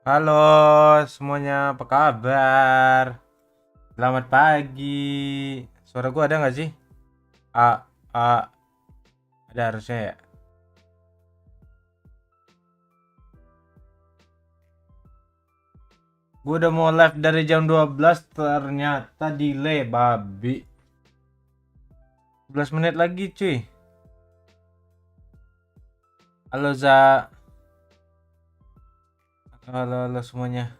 Halo semuanya, apa kabar? Selamat pagi. Suara gua ada nggak sih? A, A, ada harusnya ya. Gua udah mau live dari jam 12, ternyata delay babi. 11 menit lagi cuy. Halo Za. Halo semuanya.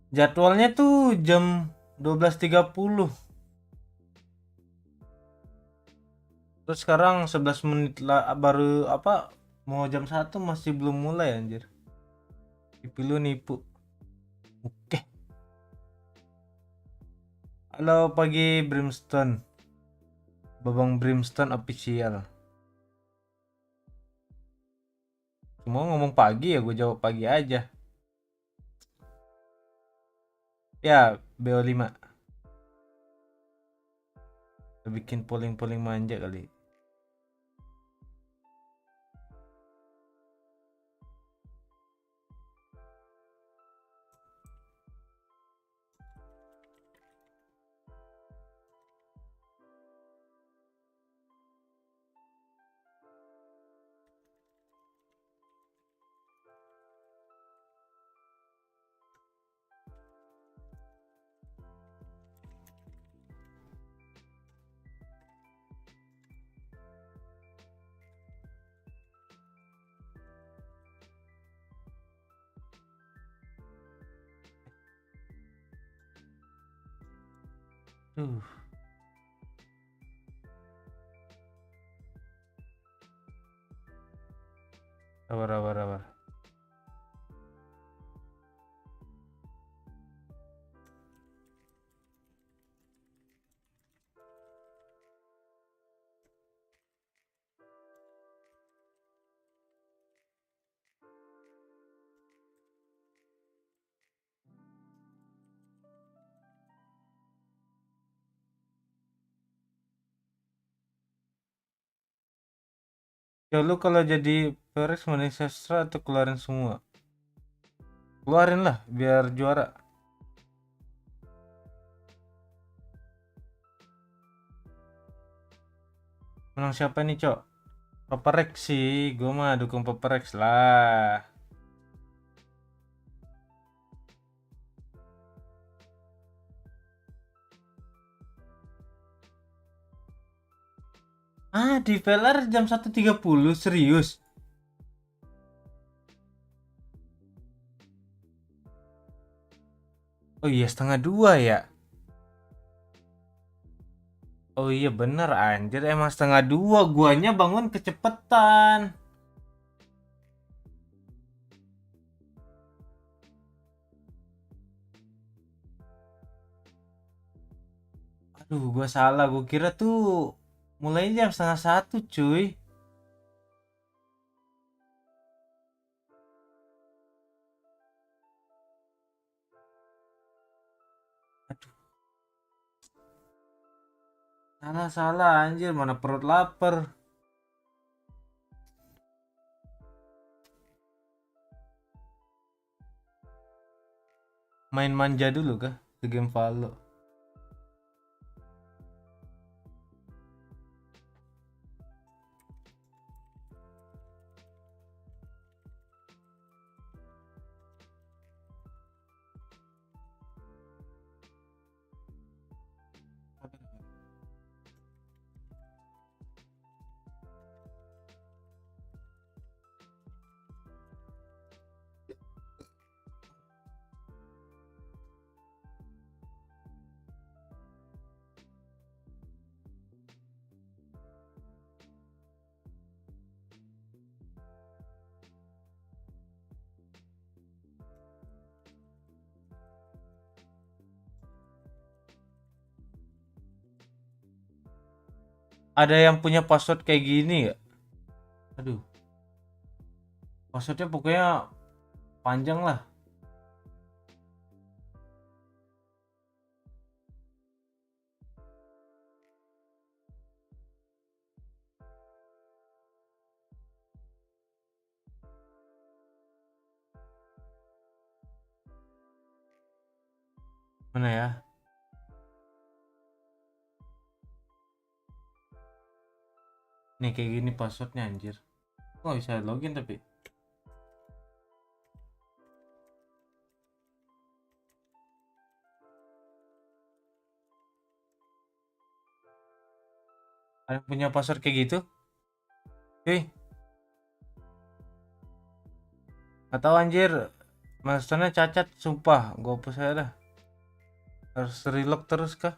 Jadwalnya tuh jam 12.30. Terus sekarang 11 menit lah baru apa? Mau jam 1 masih belum mulai anjir. Tipu lu nipu. Oke. Halo pagi Brimstone. Babang Brimstone official. Semua ngomong pagi ya, gue jawab pagi aja. Ya, BO5. Kita bikin polling-polling manja kali. Tuh. Sabar. Ya lu kalau jadi Perex mending sastra atau keluarin semua? Keluarin lah biar juara. Menang siapa nih, Cok? Perex sih, gue mah dukung Perex lah. Di VLR jam 1.30, serius? Oh iya, setengah dua ya. Oh iya bener anjir, emang setengah dua, guanya bangun kecepetan. Aduh, gua salah. Gua kira tuh mulainya jam setengah satu, cuy. Aduh, salah anjir. Mana perut lapar. Main manja dulu kah? Ke game Valo. Ada yang punya password kayak gini ya? Aduh, passwordnya pokoknya panjang lah. Mana ya? Nih kayak gini passwordnya anjir. Kok bisa login tapi? Ada punya password kayak gitu? Cuy, atau anjir, maksudnya cacat, sumpah, gue hapus aja dah. Harus relock terus kah?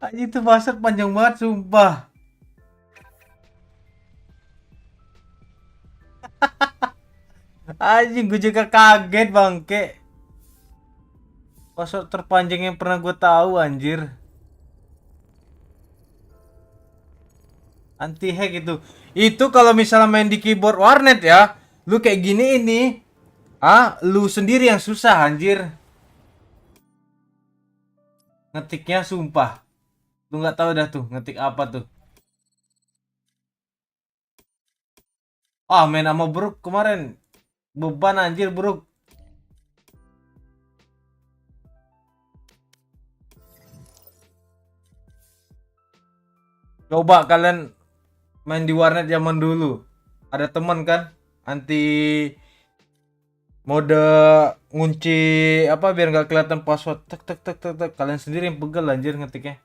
Anjir itu password panjang banget sumpah. Anjing gue juga kaget bangke. Password terpanjang yang pernah gue tahu anjir. Anti hack itu. Itu kalau misalnya main di keyboard warnet ya, lu kayak gini ini, lu sendiri yang susah anjir. Ngetiknya sumpah. Lu nggak tahu dah tuh ngetik apa tuh. Main sama Brook kemarin. Beban anjir Brook. Coba kalian main di warnet zaman dulu. Ada teman kan anti mode ngunci apa biar nggak kelihatan password. Tek tek tek tek tek. Kalian sendiri yang pegel anjir ngetiknya.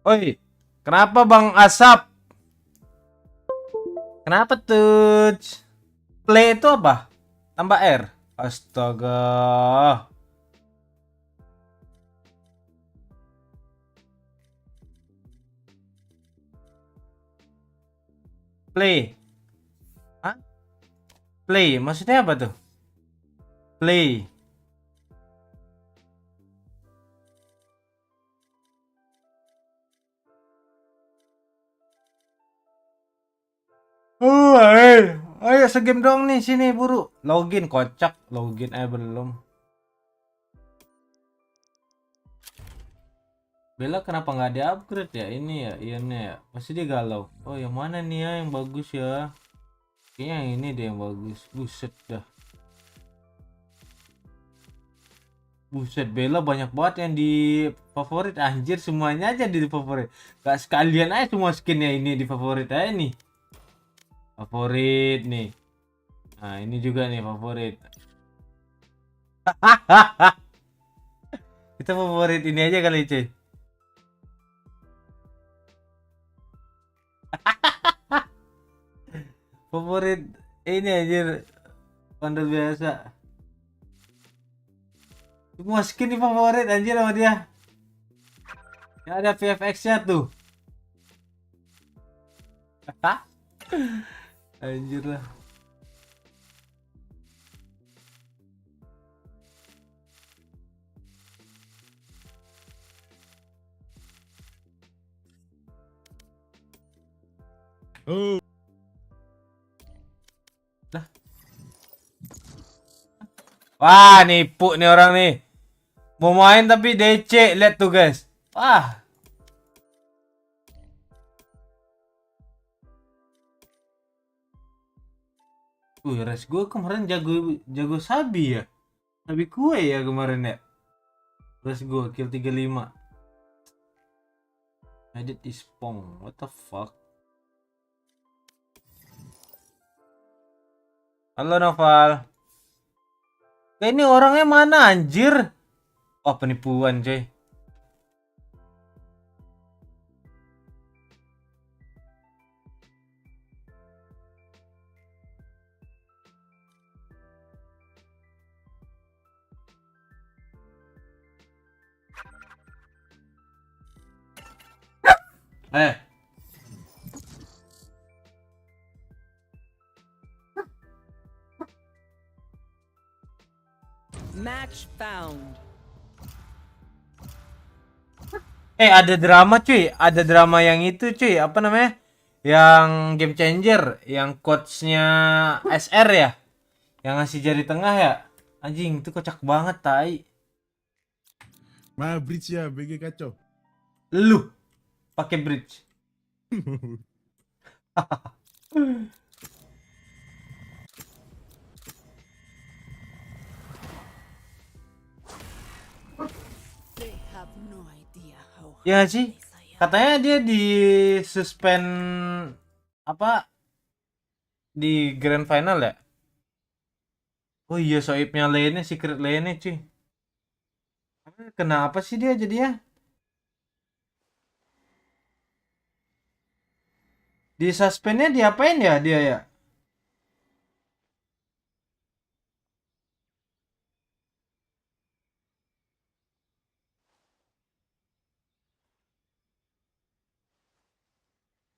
Oi, kenapa Bang Asap? Kenapa tuh? Play itu apa? Tambah R. Astaga. Play. Hah? Play. Maksudnya apa tuh? Play. Ayo segame dong nih sini buru. Login kocak, login belum. Bella kenapa nggak di upgrade ya? Ini ya, Iannya ya. Pasti dia galau. Oh yang mana nih ya yang bagus ya? Kayaknya yang ini deh yang bagus. Buset dah. Buset Bella banyak banget yang di favorit anjir, semuanya aja di favorit. Gak sekalian aja semua skinnya ini di favorit aja nih. Favorit nih. Nah ini juga nih favorit. Kita favorit ini aja kali cuy. Favorit ini aja bandel biasa. Semua skin di favorit anjir sama dia. Ya ada VFX-nya tuh. Anjir lah. Lah. Wah, nipu nih orang nih. Mau main tapi DC, lihat tuh guys. Wah. Res gue kemarin jago sabi ya. Sabi kue ya kemarin ya. Res gue kill 35. Edit is pong. What the fuck? Halo Noval. Ini orangnya mana anjir? Oh penipuan coy. Match found. Ada drama cuy, ada drama yang itu cuy, apa namanya? Yang game changer, yang coachnya SR ya, yang ngasih jari tengah ya, anjing itu kocak banget tai. Bridge ya, BG kacau. Lu pakai bridge. They have no idea how Ya sih, heartless I am. katanya dia di suspend apa di grand final ya? Oh iya, soibnya Lane, secret Lane cuy. Kenapa sih dia jadinya? Di suspendnya diapain ya dia ya?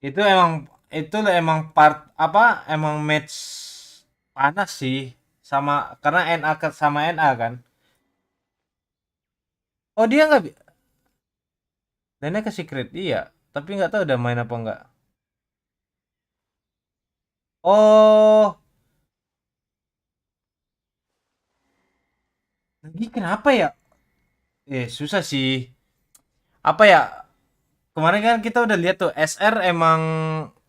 Itu emang part apa? Emang match panas sih, sama karena sama NA kan. Oh dia nggak Lane ke secret iya, tapi nggak tahu udah main apa nggak. Oh, lagi kenapa ya? Susah sih. Apa ya? Kemarin kan kita udah lihat tuh SR emang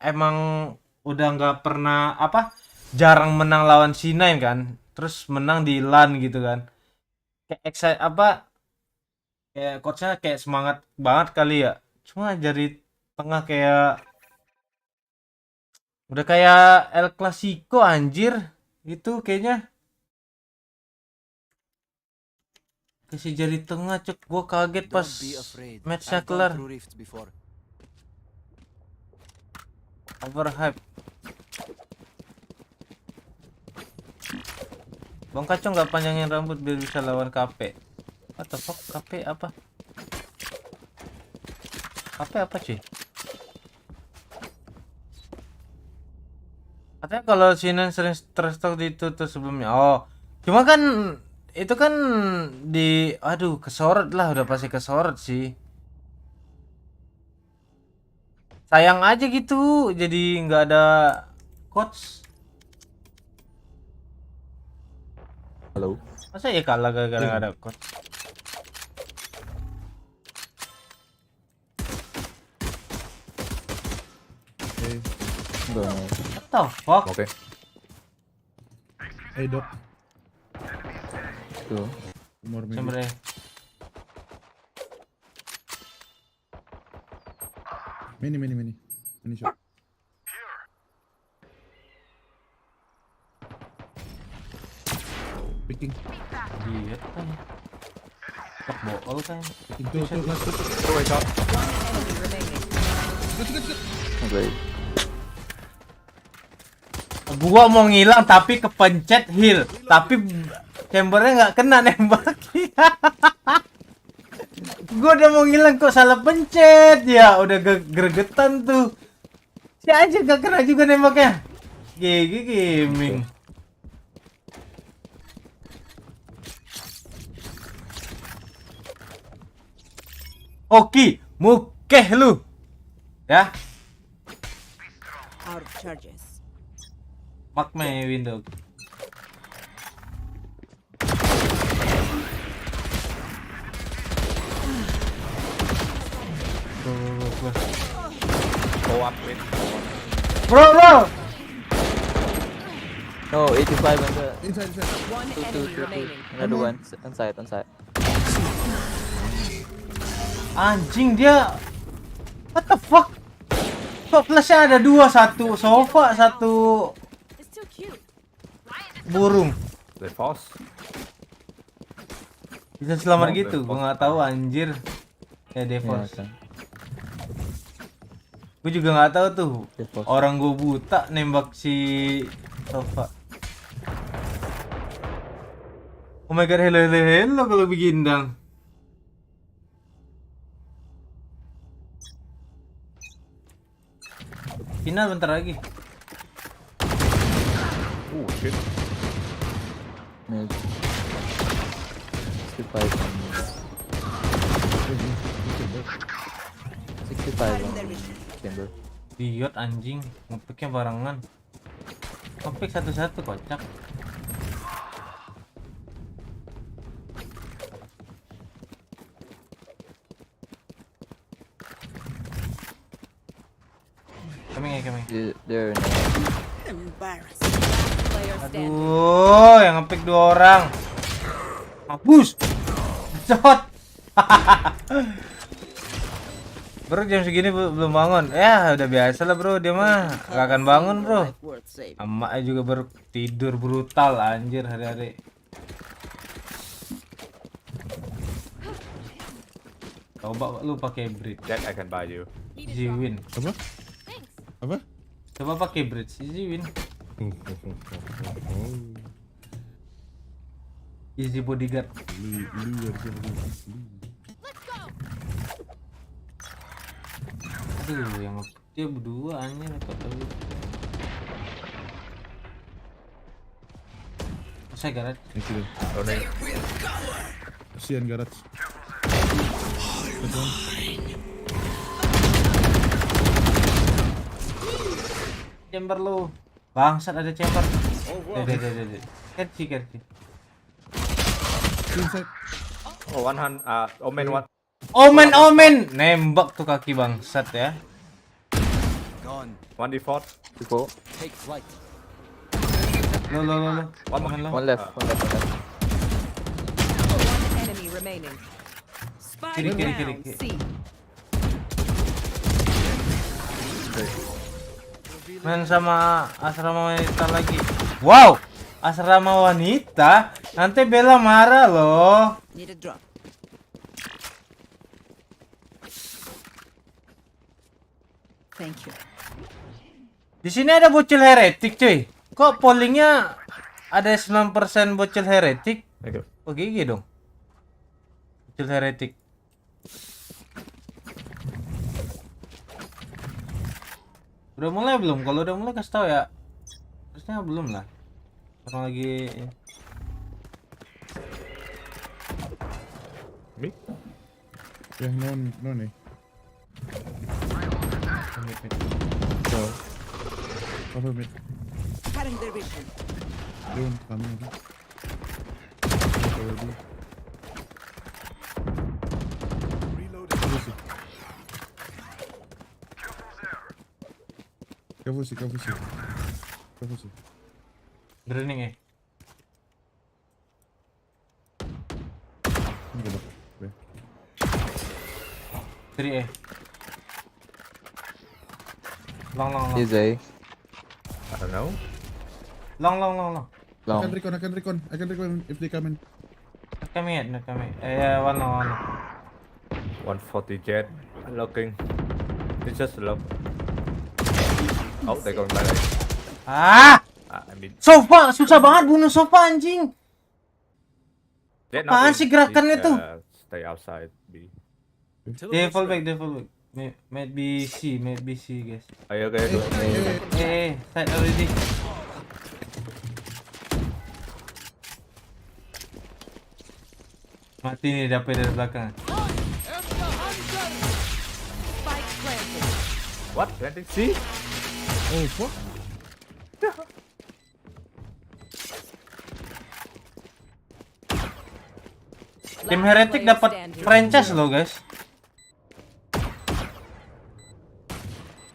emang udah nggak pernah apa, jarang menang lawan C9 kan, terus menang di LAN gitu kan, kayak apa, kayak coachnya kayak semangat banget kali ya. Cuma dari tengah kayak udah kayak El Clasico anjir itu kayaknya, kasih jari tengah cek, gua kaget pas Don't be afraid. matchnya I've gone kelar. through rifts before. Overhype. Bang Kacung nggak panjangin rambut biar bisa lawan KP. What the fuck? KP apa? KP apa cuy? Katanya kalau Sinan sering stress talk ditutup sebelumnya. Oh, cuma kan itu kan di, aduh kesorot lah, udah pasti kesorot sih. Sayang aja gitu, jadi nggak ada coach. Halo. Masa ya kalah gara-gara nggak ada coach? Enggak. What the fuck? Oke. Hey dok, Tuh. umur maybe. Sebenernya Mini shot. Picking. dia kan. Tek bool kan. Itu last shot. Oh, wait shot. Enemy remaining. Oke. Gua mau ngilang tapi kepencet heal, tapi chambernya nggak kena nembak. Gua udah mau ngilang kok salah pencet ya, udah gregetan tuh. Si aja gak kena juga nembaknya. GG gaming. Oke, mukeh lu. Ya, Out of charges. mak me window. Go up with. Bro. No, 85 on the Inside. One enemy remaining. another one on side. Anjing dia. What the fuck? Kok flashnya ada dua, satu sofa, satu It's too cute. burung. They're fast. Bisa selamat Mau gitu, Devos. gua nggak tahu anjir. Ya Devos. kan. Gue juga nggak tahu tuh. Devos. Orang gue buta nembak si sofa. Oh my god, hello kalau begindang. Final bentar lagi. Oh shit. Mid. 65 on 65 on chamber. Idiot anjing, ngepicknya barengan. Ngepick satu-satu kocak. Coming. They're in Embarrassing. Player standing. Aduh, yang ngepick 2 orang. Mampus. Shot. Bro, jam segini belum bangun. Ya, udah biasa lah bro, dia mah gak akan bangun bro. Life worth saving. Emak juga baru tidur brutal anjir hari-hari. Coba lu pakai bridge, Jack, I can buy you. easy win. Apa? Apa? Coba pakai bridge, easy win. Easy bodyguard. Lu harusnya begitu. Aduh, yang dia berdua anjir apa tahu. Saya garage. Yang sini. Running. Kasihan garage. Chamber lu. Bangsat ada chamber. Deh. Kerci. Inside. Oh, 100. Omen one. Omen. Nembak tuh kaki bangsat ya. One default. people. Lo. One left. One enemy remaining. Spike Kiri. down. C. Main sama asrama wanita lagi. Wow, asrama wanita. Nanti Bella marah loh. Need a drop. Thank you. Di sini ada bocil heretik cuy. Kok pollingnya ada 9% bocil heretik? Thank you. Oh gigi dong. Bocil heretik. Udah mulai belum? Kalau udah mulai kasih tahu ya. Harusnya belum lah. Orang lagi Me? Yeah, no nih. So, Cover mid. Cutting their vision. Doon, kami lagi. Cover dulu. Cover sih. drowning ya. Ini gede. Be. 3 Long. he's A. I don't know. Long. Long. I can recon if they come in. Not coming. One long. 140 jet. Looking. It's just low. Oh, they're going back. I mean, Sofa, susah banget bunuh sofa anjing. they're Apaan not sih in. gerakannya Please, tuh? Stay outside. B. Dia fall back. Might be C guys. Are you okay? Side already. Mati nih dapet dari belakang. Spike planted. What? Planting C? Oh fuck. Tim Heretic dapat franchise loh guys.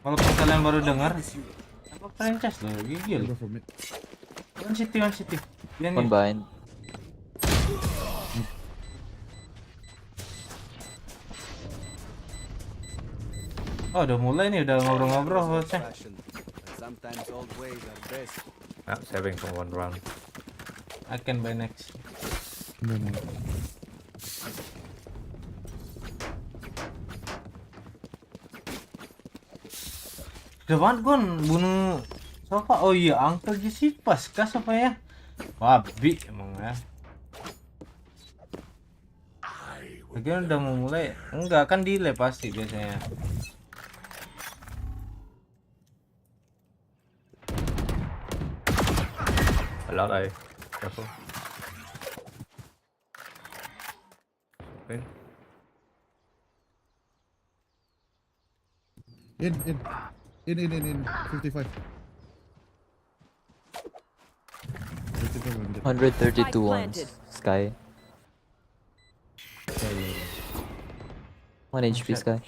Walaupun kalian baru dengar, dapat franchise loh, gigil. Go for mid. One city. Dia One nih. behind. Oh udah mulai nih, udah ngobrol-ngobrol hostnya. Sometimes old ways are best. I'm saving for one round. I can buy next. No. Udah banget gon bunuh sofa. Oh iya, Uncle Jesse pas kah sofa ya? Babi emang ya. Lagian udah mau mulai. Enggak kan delay pasti biasanya. A lot A. Careful. Okay. In 55. 55. 132 Spike ones. planted. Sky. 1 HP Sky.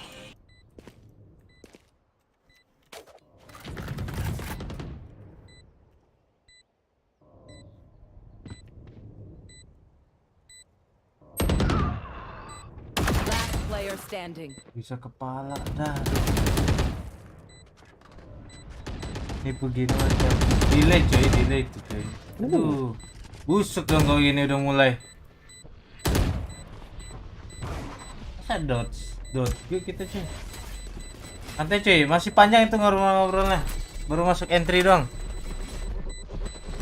standing. Bisa kepala dah. Ini begini macam delay itu cuy. Aduh. Busuk dong kalau gini udah mulai. Masa dodge yuk kita cuy. Santai cuy, masih panjang itu ngobrolnya. Baru masuk entry doang.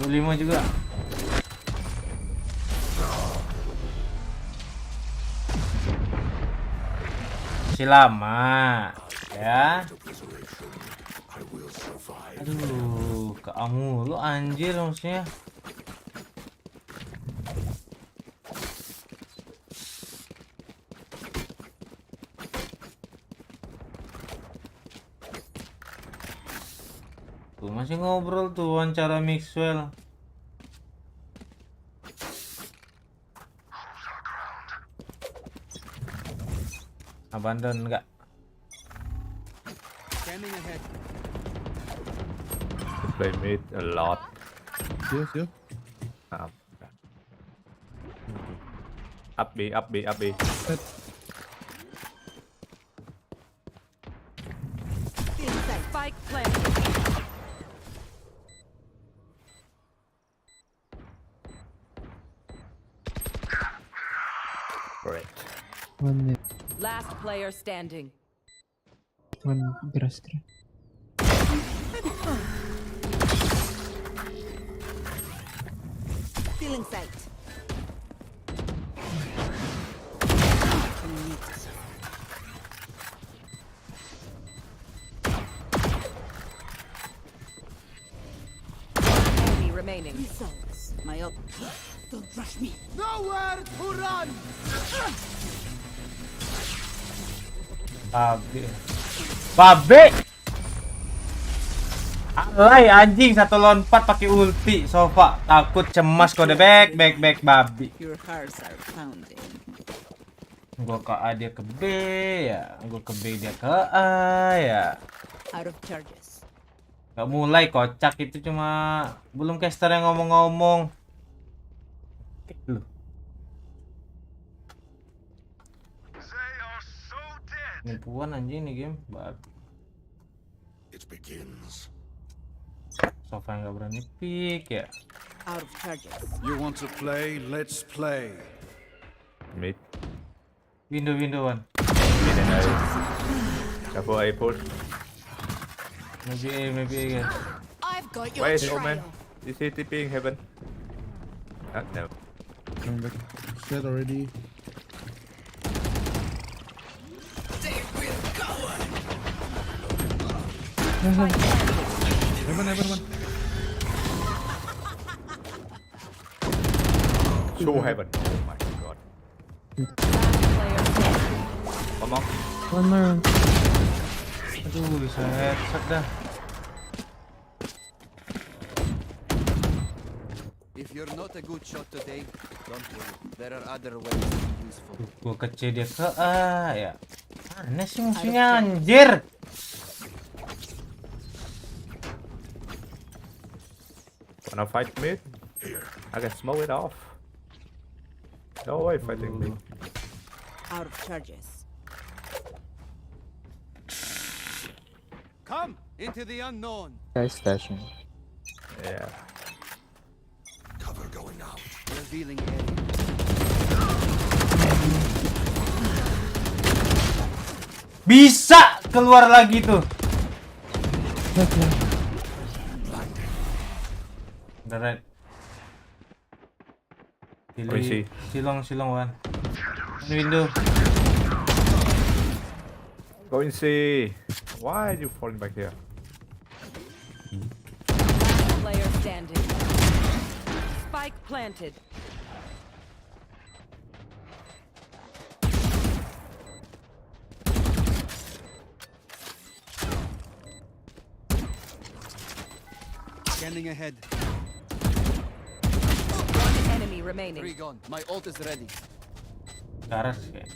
25 juga. Masih lama ya. Aduh, kamu lu anjir maksudnya. Tuh masih ngobrol tuh wawancara Mixwell. Abandon enggak? Scanning ahead. Play mid a lot. Siap. Up B. Set. Spike planted. Great. One mid. Last player standing. One grass. Stealing sight. Enemy remaining. Results. My ult. Don't rush me. Nowhere to run! Babe. Alay anjing 1 lawan 4 pakai ulti sofa. Takut cemas kode back babi. Your hearts are pounding. Gua ke A dia ke B ya. Gua ke B dia ke A ya. Out of charges. Gak mulai kocak itu cuma belum caster yang ngomong-ngomong. Lu. Nipuan anjing nih game. It begins. Sofa nggak berani pick ya. Out of charges. You want to play? Let's play. Mid. Window one. Mid and A. Careful A push. Maybe A guys. I've got your Wait, trail. Omen. Is he TPing heaven? No. Coming back. Set already. Heaven. Show heaven. Oh my god. Player standing. One more. One more. Aduh bisa headshot dah. If you're not a good shot today, don't worry. There are other ways to be useful. Gua kecil dia ke A ya. Aneh sih musuhnya anjir. Wanna fight mid? I can smoke it off. No way fighting mid. Out of charges. Come into the unknown. Guys stashing. Yeah. Cover going out. Revealing area. Bisa keluar lagi tuh. The red. Pilih. Silong one. Window. Go and see. Why are you falling back here? Last player standing. Spike planted. Scanning ahead. One enemy remaining. 3 gone. My ult is ready. Garas kayak.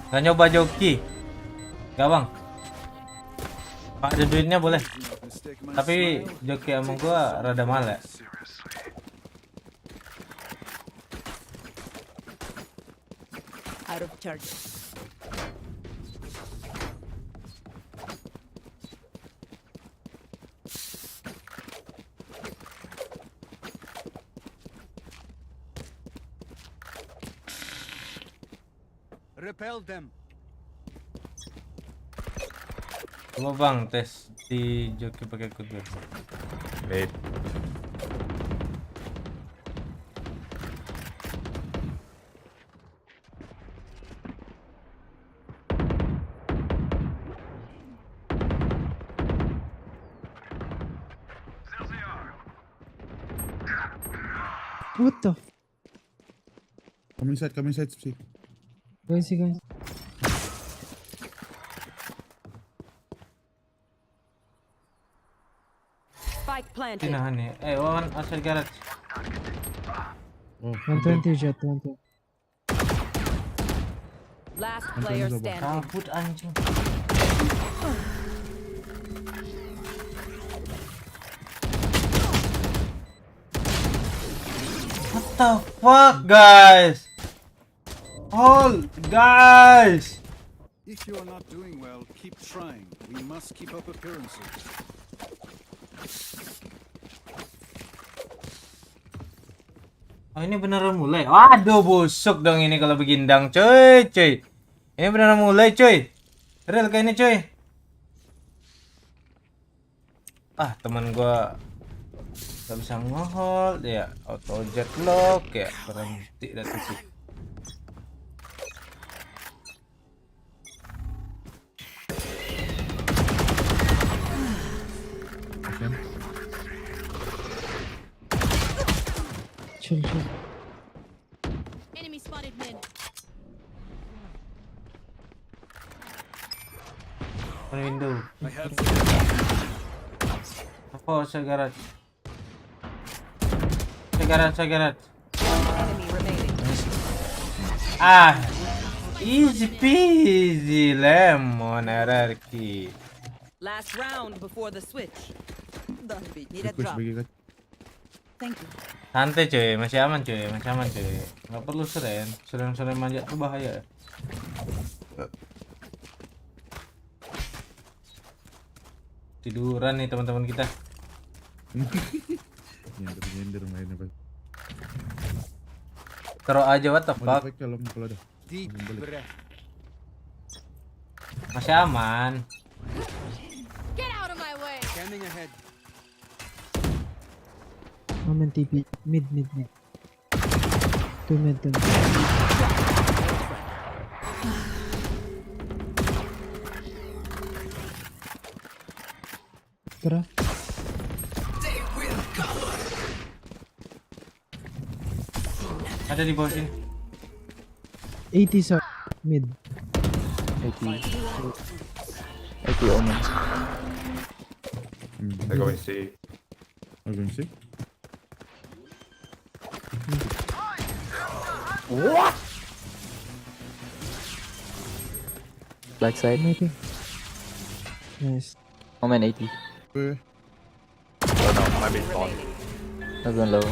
Gak nyoba joki. Gak bang. Pak ada duitnya boleh. Mistake my Tapi joki sama gua rada mahal ya. Out of charges. Repel them. Coba bang tes di joki pakai kuda. Mid. What the? Come inside, see. Guys, guys. Spike planted. Tinahan nih. One outside garage. Oh, 120 jet, 120. Last player Anthony's standing. Kabut anjing. What the fuck, guys? Hold, guys. If you are not doing well, keep trying. We must keep up appearances. Oh, ini beneran mulai. Waduh, busuk dong ini kalau begindang, cuy. Ini beneran mulai, cuy. Real kayak ini, cuy. Ah, teman gua gak bisa ngehold ya, auto jet lock ya, berhenti dah tuh. Chill. Enemy spotted mid. Open window. I have Apa garage? Garage. Enemy remaining. Ah, easy peasy lemon RRQ. Last round before the switch. Don't be. Need a Request drop. bagi kat. Thank you. Santai cuy, masih aman cuy. Nggak perlu seren manjat tuh bahaya. Tiduran nih teman-teman kita. Nyender mainnya pak. Throw aja, what the Mau fuck. di-fake kalau ada. Deep Balik. breath. Masih aman. Get out of my way. Scanning ahead. Omen TP. Mid. Two mid. Tara. Ada di bawah sini. 80 sa mid. 80 omen. They're going C. I'm going to see. Backside. Maybe. Nice. Omen 80. Wait. Oh no, I'm in spawn. That's one low.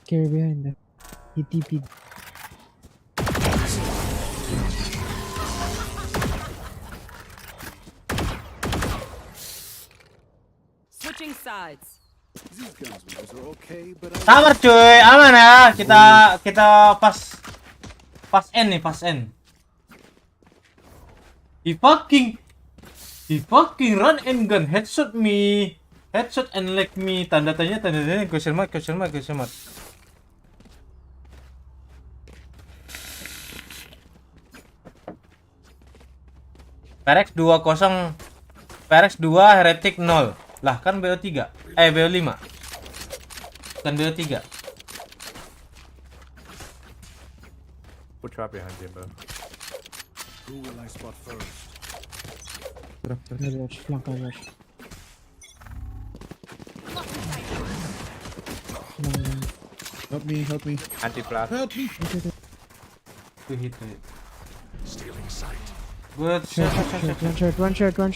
Carry behind them. He TP'd. Switching sides. these guns moves are okay, but I Sabar cuy, aman ya. Kita pas N nih, pas N. He fucking run and gun headshot and leg me. Tanda tanya question mark. Perex 20 Perex 2 Heretic 0. Lah kan BO3. BO5. Kan BO3. Put trap behind him, bro. who will I spot first? Trap. Flank rush. Help me. Anti-flash. Help me. Two hit. Stealing sight. Good shot. One shot. One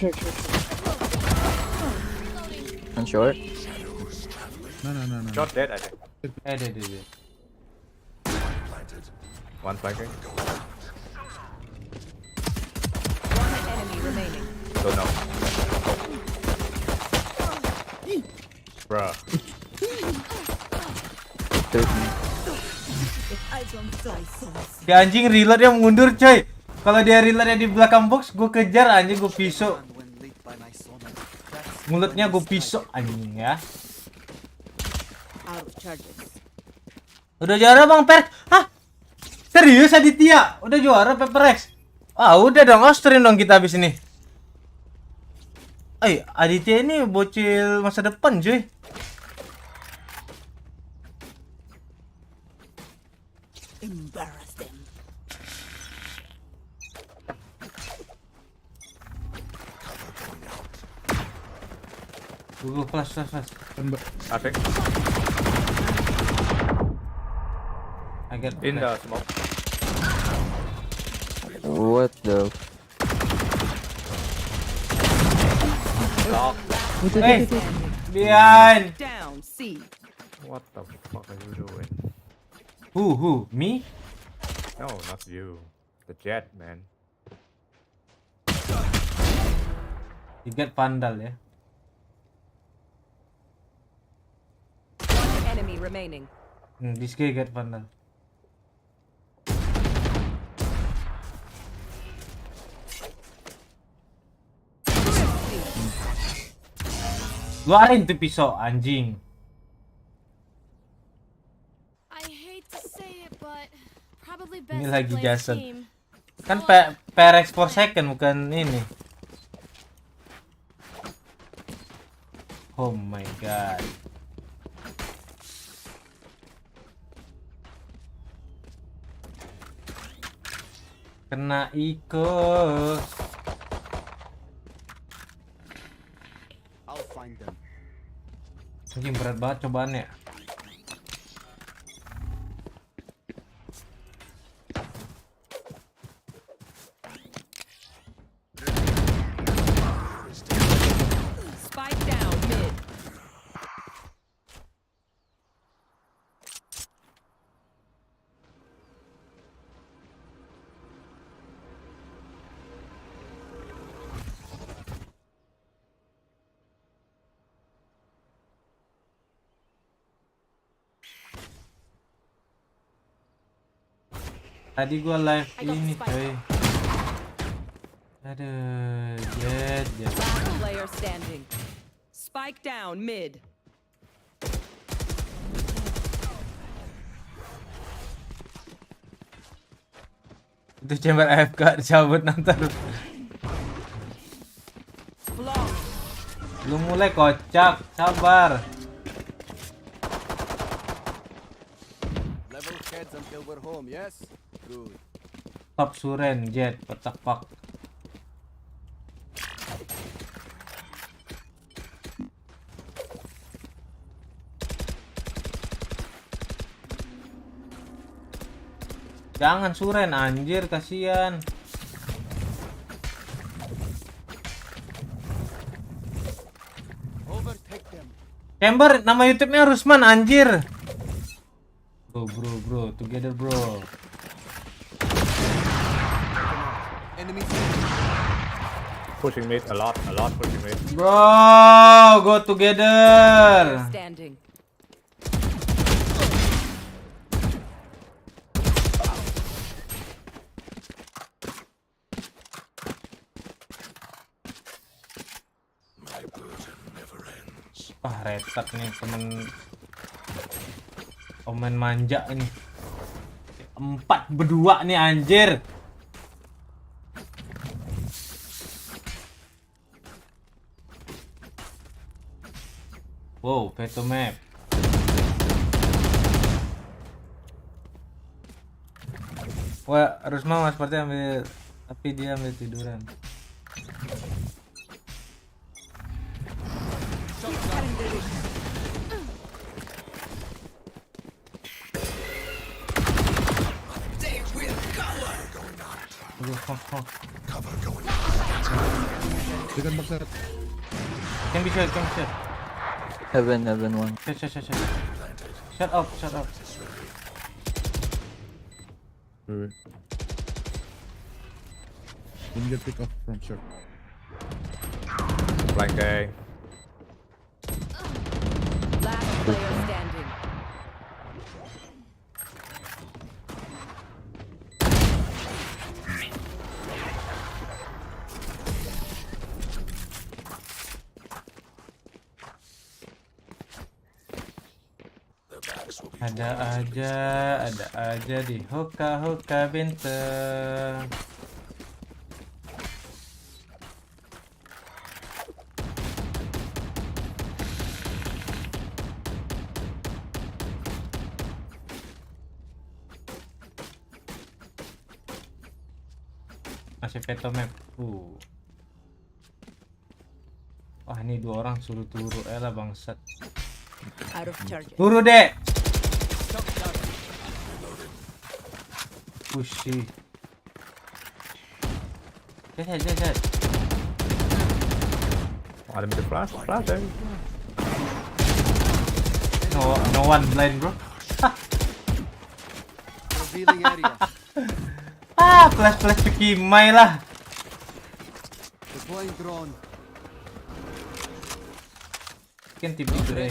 short. No. Shot dead, I think. Dead. One flanking. One enemy remaining. Don't know. Bruh. 30. I don't die so easy. Si anjing reloadnya mundur coy. Kalau dia reloadnya di belakang box, gue kejar anjing, gue pisau. When lit by my sonar. That's Mulutnya gue pisau anjing ya. Out of charges. Udah juara Bang Per. Hah? Serius Aditya? Udah juara Paper X? Ah, udah dong, Austrian dong kita habis ini. Aditya ini bocil masa depan cuy. Embarrass them. Gue flash. Kan, Mbak. I think. I get In the flash. smoke. What the? Dog. Hey, behind. Down. C. What the fuck are you doing? Who? Me? No, not you. The jet, man. You get pandal ya. One enemy remaining. This guy get pandal. Luarin tuh pisau anjing. I hate to say it, but probably Ini best lagi to play as a Jason. team. Kan PRX per second bukan ini. Oh my god. Kena Iko. I'll find them. Anjing berat banget cobaannya. Spike down. Mid. Tadi gua live I got ini the spike. coy. Aduh, jet. Last player standing. Spike down. Mid. Itu chamber AFK dicabut nanti. Long. Lu mulai kocak, sabar. Level heads until we're home, yes? Good. Top Suren, Jet, what the fuck. Jangan Suren anjir, kasihan. Overtake them. Chamber, nama YouTube-nya Rusman anjir. Bro, together bro. Enemies. Pushing mid a lot pushing mid. Bro, go together. Standing. Wah, retak nih temen. Omen manja nih. 4-2 nih anjir. Wow, veto map. Wah, Rusma seperti ambil, tapi dia ambil tiduran. Second box set. Can be shot. Heaven one. Shut up. Wait. Don't get pick off from short. Flanking. Last player standing. Ada aja di hoka benteng. Masih veto map. Wah, ini 2 orang suruh turu. Elah bangsat. Out of charges. Turu, Dek. Pushy. Jat. Ada mid flash. No one blind, bro. Revealing area. Flash cekimai lah. Deploying drone. Kan tim itu deh.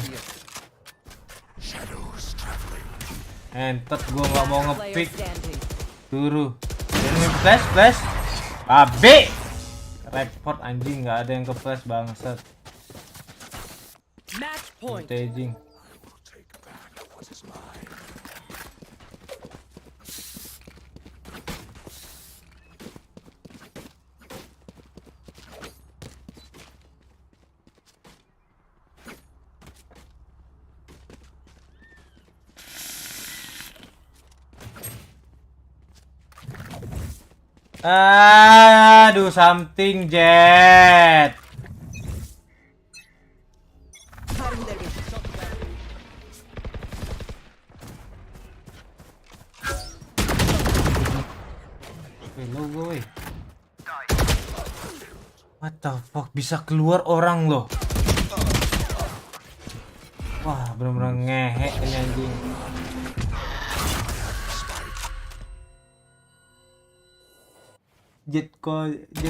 Entot gua nggak mau Last player ngepick. standing. Turu. Ini flash. Abe. Report anjing, nggak ada yang ke flash bangsat. Match point. Staging. Aduh, something Jet. Cutting their vision. Hello boy. What the fuck, bisa keluar orang loh. Wah, bener-bener ngehe ini anjing. Jet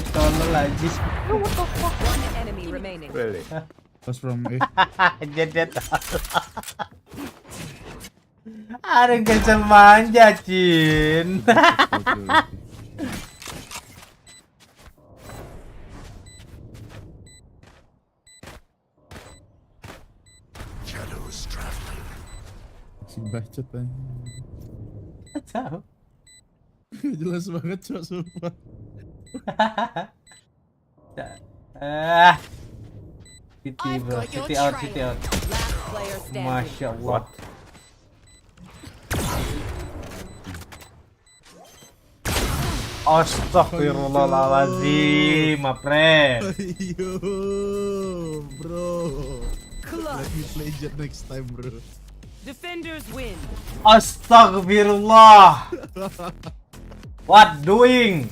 tolol aja. One enemy remaining. Really? Pass from A. Jet tolol. Ada yang cancel manja, Cin. Si bacot aja. Tahu. Jelas banget cok sumpah. City bro, city out. Last player standing. Masya Allah. What? Astagfirullahaladzim, my friend. Yo, bro. Let me play Jet next time, bro. Defenders win. Astagfirullah. What doing?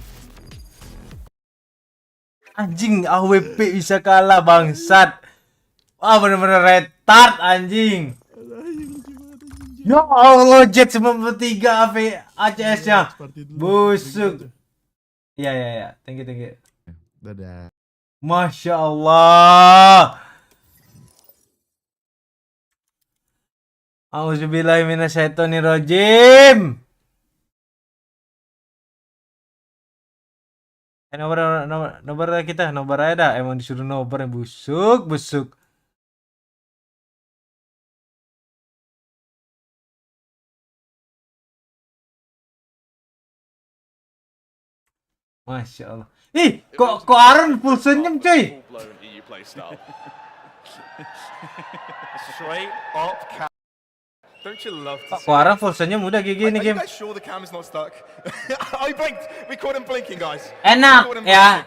Anjing, AWP bisa kalah bangsat. Wah, bener-bener retard anjing. Ya Allah, Jet 93 ACS-nya. Busuk. Ya. Thank you. Dadah. Masya Allah. Auzubillahi minasyaitonirrajim. Nobar kita, nobar aja dah. Emang disuruh nobar yang busuk. Masya Allah. Ih, kok Aaron full senyum cuy. Straight up cam. Don't you love to see Kok Aaron full senyum udah kayak gini Are you game. guys sure the cam is not stuck? I blinked. We caught him blinking, guys. Enak ya.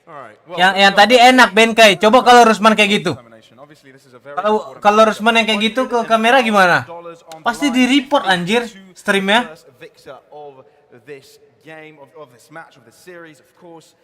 Alright. Well, Yang tadi enak Benkai. Coba kalau Rusman kayak gitu. obviously this is a very Kalau Rusman yang kayak gitu ke kamera gimana? Pasti di report anjir streamnya. victor of this game of this match of this series, of course.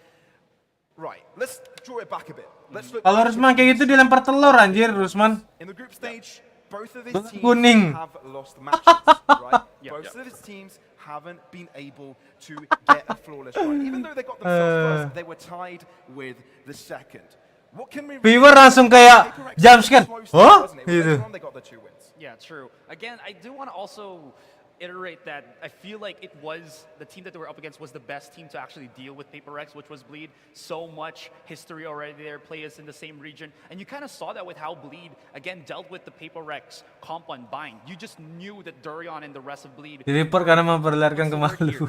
Right, let's draw it back a bit. Let's look Kalau Rusman kayak gitu dilempar telur anjir Rusman. in the group stage. both of his Bang teams kuning. have lost matches, right? Both of his teams haven't been able to get a flawless run. Even though they got themselves first, they were tied with the second. What can we Viewer langsung kayak jump scare. Huh? Gitu. They got the 2 wins. Yeah, true. Again, I do want to also iterate that I feel like it was the team that they were up against was the best team to actually deal with Paper Rex, which was Bleed. So much history already there, players in the same region, and you kind of saw that with how Bleed again dealt with the Paper Rex comp on Bind. You just knew that Durian and the rest of Bleed Di-report karena memperlihatkan ke malu.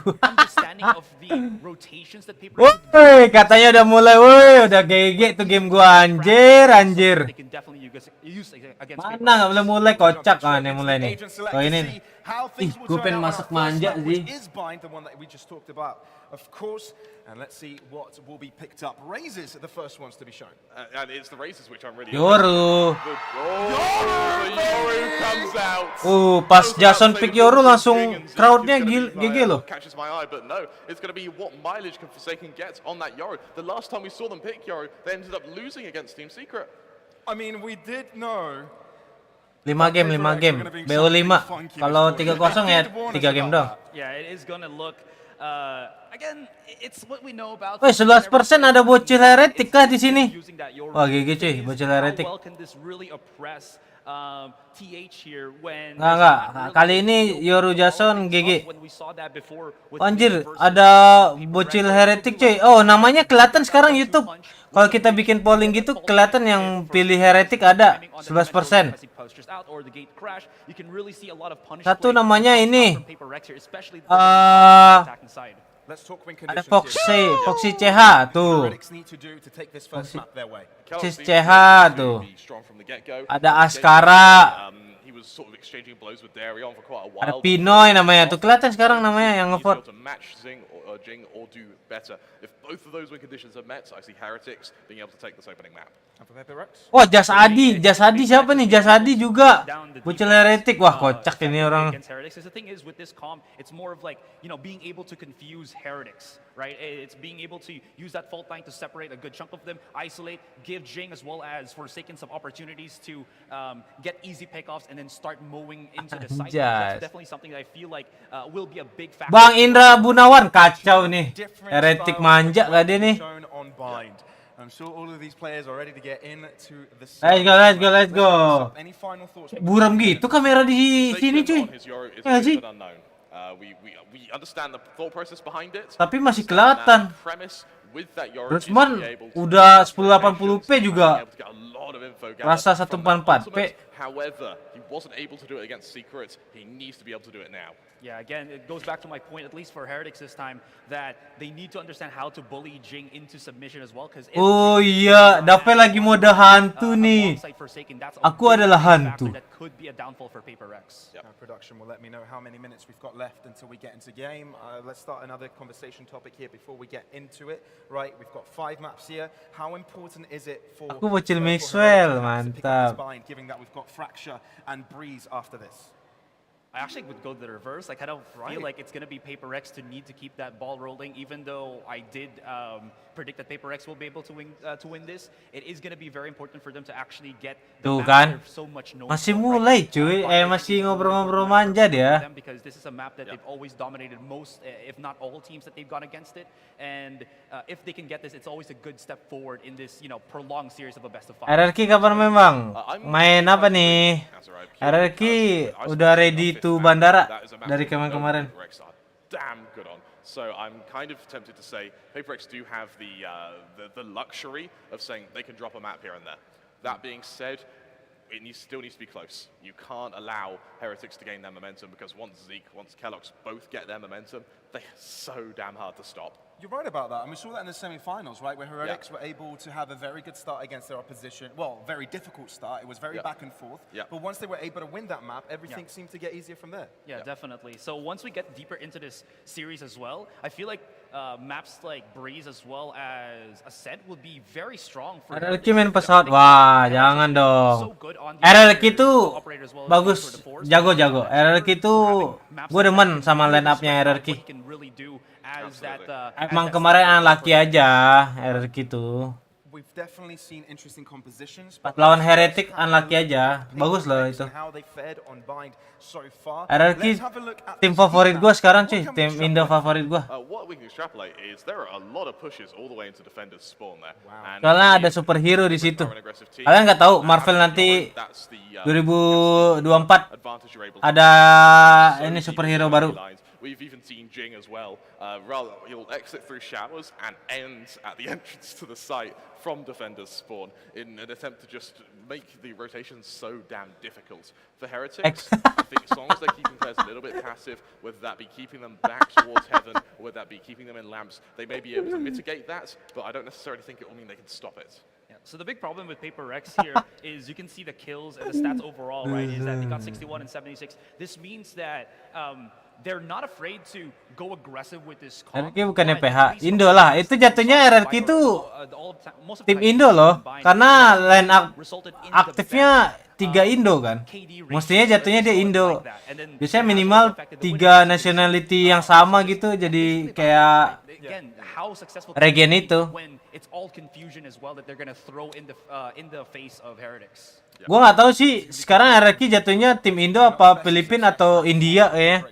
understanding of the rotations that Paper Rex Woi, katanya udah mulai, woi, udah GG tuh game gua anjir. they can definitely use against Mana Paper nggak Rex. boleh mulai kocak ah nih mulai nih. Agent select Oh to ini. see how things will Gue turn pengen out on masuk our first manja map, sih. which is Bind, the one that we just talked about, of course. And let's see what will be picked up. Razors are the first ones to be shown. And it's the Razors which I'm really Yoru. Yoru comes out. Pas Jason pick Yoru langsung crowdnya GG loh. Catches my eye, but no, it's going to be what mileage can Forsaken get on that Yoru. The last time we saw them pick Yoru, they ended up losing against Team Secret. I mean, we did know 5 game. BO 5. Kalau 3-0 ya 3 game dong. Yeah, it is gonna look again, it's what we know about. Woi, 11% ada bocil heretik lah di sini. Using that Yoru. Wah, GG cuy, bocil heretik. How well can this really oppress TH here when Enggak. Kali ini Yoru Jason GG. when we saw that before with Anjir, versus ada bocil heretik cuy. Oh, namanya kelihatan sekarang YouTube. Kalau kita bikin polling gitu, kelihatan yang pilih heretik ada 11%. Satu namanya ini. Ada Foxy CH tuh. Foxy CH tuh. Ada Askara. Ada Pinoy namanya tuh. Kelihatan sekarang namanya yang nge-vote. If both of those win conditions are met, I see Heretics being able to take this opening map. Wah, Jas Adi siapa nih? Jas Adi juga bocil heretik. Wah, kocak ini orang. The thing is with this comp, it's more of like, you know, being able to confuse Heretics, right? It's being able to use that fault line to separate a good chunk of them, isolate, give Jing as well as Forsaken some opportunities to get easy pickoffs and then start mowing into the site. That's definitely something that I feel like will be a big factor. Bang Indra Gunawan kacau nih. Heretik manja gak dia nih. I'm sure all of these players are ready to get into the Let's go. Any final thoughts? Buram gitu kamera di sini cuy. Ya sih. We understand the thought process behind it. Tapi masih kelihatan. Rusman udah 1080p juga. Rasa 144p. However, he wasn't able to do it against Secret. He needs to be able to do it now. Yeah, again, it goes back to my point, at least for Heretics this time, that they need to understand how to bully Jing into submission as well. Oh iya, Dave lagi mode hantu nih. Aku adalah hantu. That could be a downfall for Paper Rex. Production will let me know how many minutes we've got left until we get into game. Let's start another conversation topic here before we get into it. Right, we've got 5 maps here. How important is it for? Aku bocil Maxwell, mantap. Given that we've got Fracture and Breeze after this. I actually would go the reverse. I kind of feel like it's going to be Paper Rex to need to keep that ball rolling, even though I did predict that Paper Rex will be able to win this. It is going to be very important for them to actually get the Tuh map kan, they're so much known masih for, mulai right? cuy, masih ngobrol-ngobrol manja dia. Because this is a map that they've always dominated most, if not all teams that they've gone against it. And if they can get this, it's always a good step forward in this, you know, prolonged series of a best of 5. RRQ kapan memang? Main apa nih? RRQ udah ready to bandara dari kemarin-kemarin. Damn good on. So I'm kind of tempted to say Paper Rex do have the luxury of saying they can drop a map here and there. That being said, it still needs to be close. You can't allow Heretics to gain their momentum because once Zeke, once Kellogg's both get their momentum, they're so damn hard to stop. You're right about that, and we saw that in the semi-finals, right, where Heretics were able to have a very good start against their opposition. Well, very difficult start. It was very back and forth. But once they were able to win that map, everything seemed to get easier from there. Yeah, definitely. So once we get deeper into this series as well, I feel like maps like Breeze as well as Ascent would be very strong for RRQ main pesawat. Wah, jangan dong. RRQ itu bagus, jago-jago. RRQ itu gue demen sama line up-nya RRQ. Emang kemarin unlucky aja RRQ itu. we've definitely seen interesting compositions. Pas lawan Heretic unlucky aja. Bagus loh itu. How they fared on Bind so far. RRQ Let's have a look at tim the favorit speed gua map. sekarang What cuy, can we tim Indo extrapolate? favorit gua. What we can extrapolate is there are a lot of pushes all the way into defenders spawn there. And Soalnya ada superhero di situ. an aggressive team, Kalian nggak tahu and Marvel having nanti that's the 2024 advantage you're able to ada so ini deep superhero into baru. lines. We've even seen Jing as well. Rather, he'll exit through showers and end at the entrance to the site from defenders spawn in an attempt to just make the rotations so damn difficult for Heretics. I think as long as they're keeping players a little bit passive, whether that be keeping them back towards heaven or whether that be keeping them in lamps, they may be able to mitigate that, but I don't necessarily think it will mean they can stop it. Yeah, so the big problem with Paper Rex here is you can see the kills and the stats overall, right? Is that they got 61 and 76. This means that they're not afraid to go aggressive with this comp. RRQ bukannya but PH, based on Indo the lah. stats, Itu jatuhnya they saw RRQ Viper, itu all of the most of the tim time Indo loh. combined, Karena that line up resulted in the aktifnya best, 3 Indo kan. KD ratio. Mestinya jatuhnya dia Like Indo. that. And then Biasanya that minimal also affected the win 3 rate. nationality yang sama gitu, jadi kayak Again, how successful Regen can it be itu. when it's all confusion as well that they're gonna throw in the face of Heretics. gua nggak tahu sih sekarang RRQ jatuhnya tim Indo apa Filipina atau India kayaknya.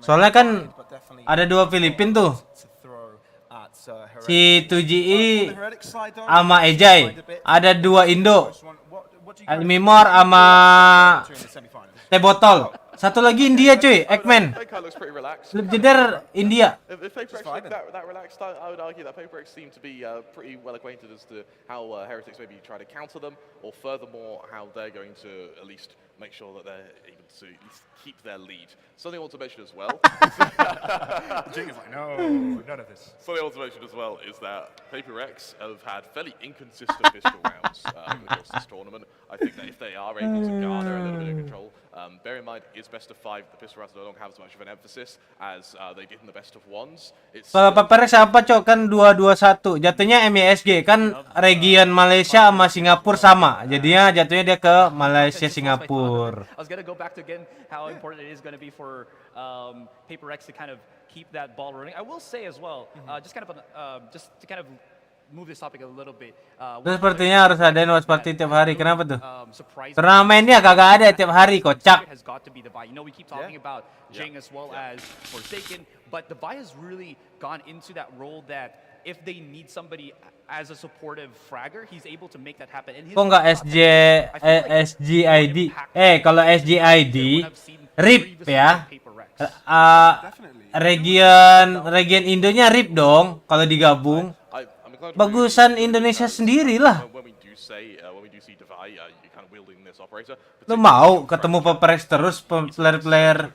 Soalnya kan ada 2 Filipin tuh. Si 2GE sama Ejai. Ada 2 Indo. Mimor sama Teh Botol. Satu lagi India cuy, Eggman. Faker looks pretty relaxed. Jeder India. If Paper X look that relaxed, I would argue that Paper X seem to be pretty well acquainted as to how Heretics maybe try to counter them, or furthermore, how they're going to at least make sure that they're able to at least keep their lead. Something I want to mention as well. Jing is like, no, none of this. Something I want to mention as well is that Paper X have had fairly inconsistent pistol rounds over the course of this tournament. I think that if they are able to garner a little bit of control, bear in mind it's best of 5. The pistol rounds no longer have as much of an emphasis as they did in the best of 1s. Kalau Paperex apa cok kan 2-2-1. Jatuhnya MISG kan region Malaysia sama Singapura sama. Jadinya jatuhnya dia ke Malaysia Singapura. I was gonna go back to again how important it is gonna be for Paper X to kind of keep that ball rolling. I will say as well, just to kind of move this topic a little bit. Terus sepertinya harus ada watch party tiap hari. Kenapa tuh? Turnamennya kagak ada tiap hari, kocak. Has got to be the Vi. You know, we keep talking about Jing as well as Forsaken, but the Vi has really gone into that role that if they need somebody as a supportive fragger, he's able to make that happen. And Kok nggak SGID? Kalau SGID, RIP ya. Region Indonya RIP dong kalau digabung. Bagusan Indonesia sendiri lah. Lu mau ketemu Paperex terus player-player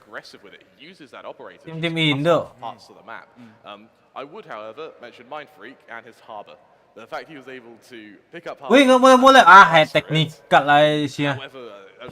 tim Indo. I would, however, mention Mind Freak and his harbor. The fact he was able to pick up. Wih, nggak mulai-mulai. Teknikal lah isinya. However,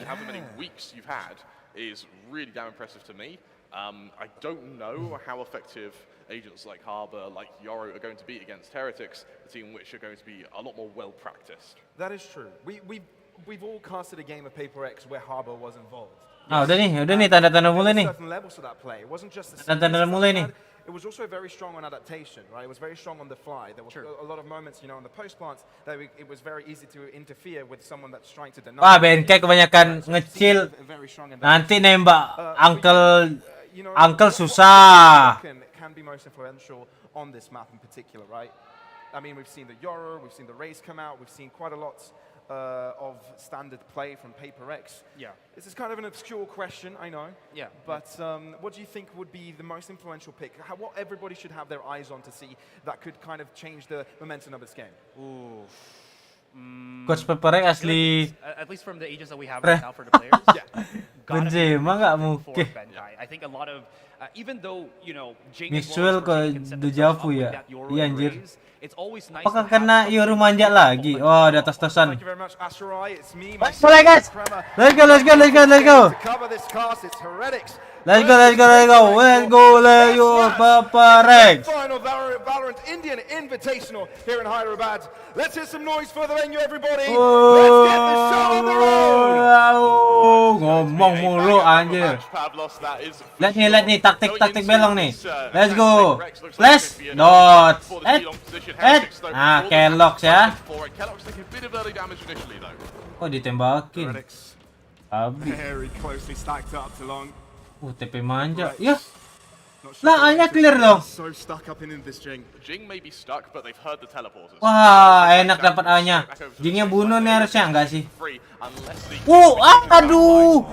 however many weeks you've had is really damn impressive to me. I don't know how effective agents like Harbor, like Yoro are going to be against Heretics, a team which are going to be a lot more well practiced. That is true. We've all casted a game of Paper X where Harbor was involved. Udah nih tanda-tanda mulai nih. Certain levels to that play. It wasn't just the Tanda-tanda mulai nih. It was also very strong on adaptation, right? It was very strong on the fly. There was a lot of moments, on the post plants that it was very easy to interfere with someone that's trying to deny. Wah, BNK kebanyakan ngecil. Nanti nembak uncle susah. Can be most influential on this map in particular, right? I mean, we've seen the Yoro, we've seen the Raze come out, we've seen quite a lot of standard play from Paper X. Yeah. This is kind of an obscure question, I know. Yeah. But what do you think would be the most influential pick? What everybody should have their eyes on to see that could kind of change the momentum of this game? Ooh. Coach Paperex asli. At least from the agents that we have right now for the players. Benzema nggak mungkin. I think a lot of even though Jing Mixwell ke Dujavu ya. Iya anjir. it's always nice. Apakah kena Yoru manja lagi? Oh, di atas tosan. Thank you very much, Asherai. It's me, Mulai guys. Let's go. to cover this cast. It's Heretics Let's go, Paperex. Final Valorant Indian Invitational here in Hyderabad. Let's hear some noise for the venue, everybody. Let's get the show on the road. Ngomong mulu anjir. Lihat nih taktik belong nih. Let's go. Flash dot. Nah, Kellogg's ya. Oh, ditembakin. Habis. Very closely stacked up to long. TP manja. Ya. Lah, A-nya clear dong. So stuck up in this Jing. Jing may be stuck, but they've heard the teleporters. Wah, enak dapat A-nya. Jingnya bunuh nih harusnya enggak sih? Free unless the Aduh.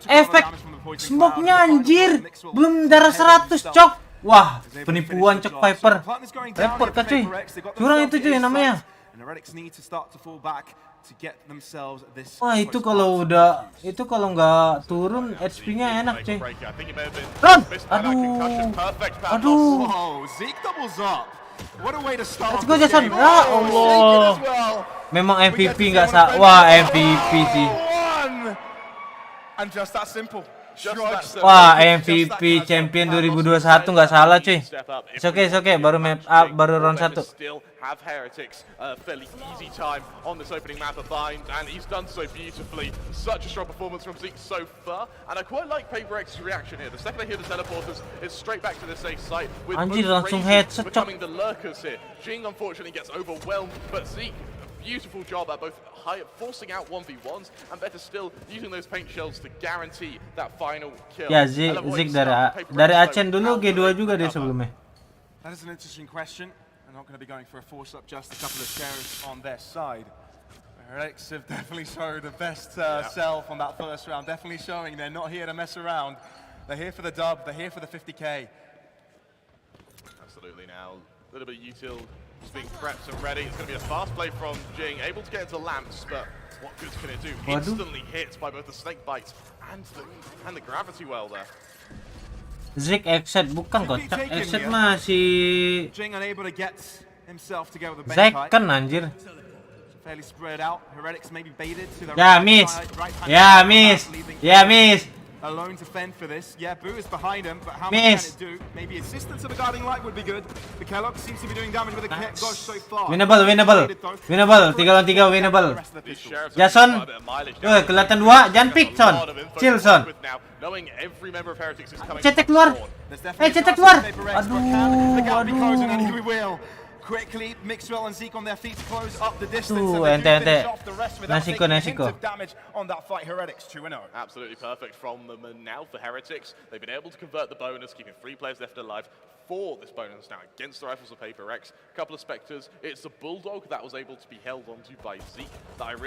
Efek smoke-nya anjir. Belum darah 100, cok. Wah, penipuan cok Viper. Repot kah cuy? Curang itu cuy namanya. And the Heretics need to start to fall back to get themselves this. Wah, itu kalau nggak turun HP-nya enak cuy. Run! Aduh. Oh, Zeke doubles up. What a way to start. Let's go Jason. Ya Allah. Memang MVP nggak sah. Wah, MVP sih. And just that simple. Wah, MVP champion 2021 nggak salah cuy. Oke, baru round 1. Have Heretics fairly easy time on this opening map of Bind, and he's done so beautifully. Such a strong performance from Zeke so far, and I quite like PaperX's reaction here. The second they hear the teleporters, it's straight back to the safe site with Anjir, both langsung races headshot, becoming the lurkers here. Jing unfortunately gets overwhelmed, but Zeke, beautiful job at both forcing out 1v1s and better still using those paint shells to guarantee that final kill. Ya, Zeke dari Acen dulu G2 juga dia sebelumnya. That is an interesting question. I'm not going to be going for a force up, just a couple of shares on their side. Heretics have definitely showed the best self on that first round, definitely showing they're not here to mess around. They're here for the dub, they're here for the 50k. Absolutely now. A little bit of util just being prepped and ready. It's going to be a fast play from Jing, able to get into lamps, but what good can it do? Instantly hit by both the snake bite and the gravity well there. Zeke exit bukan kocak. Exit mah si Jing unable to get himself together with the Zeke kan anjir. fairly spread out. Heretics maybe baited to the Ya, right miss. side, right-hand Ya, side, miss. leaving Ya, miss. alone to fend for this. Yeah, Boo is behind him, but how much can it do? Maybe assistance of a guiding light would be good. The Kellogg seems to be doing damage with a gosh so far. Winnable. 3 lawan 3 winnable. Jason. Kelihatan 2, jangan pick Son. Chill Son. Cetek keluar. Cetek keluar. Aduh. Quickly, Mixwell and Zeke on their feet to close up the distance. Ente. Nasiko. Damage on that fight. Heretics 2-0. Absolutely perfect from them, and now for Heretics, they've been able to convert the bonus, keeping 3 players left alive for this bonus now against the Rifles of PaperX. A couple of Spectres. It's the Bulldog that was able to be held onto by Zeke.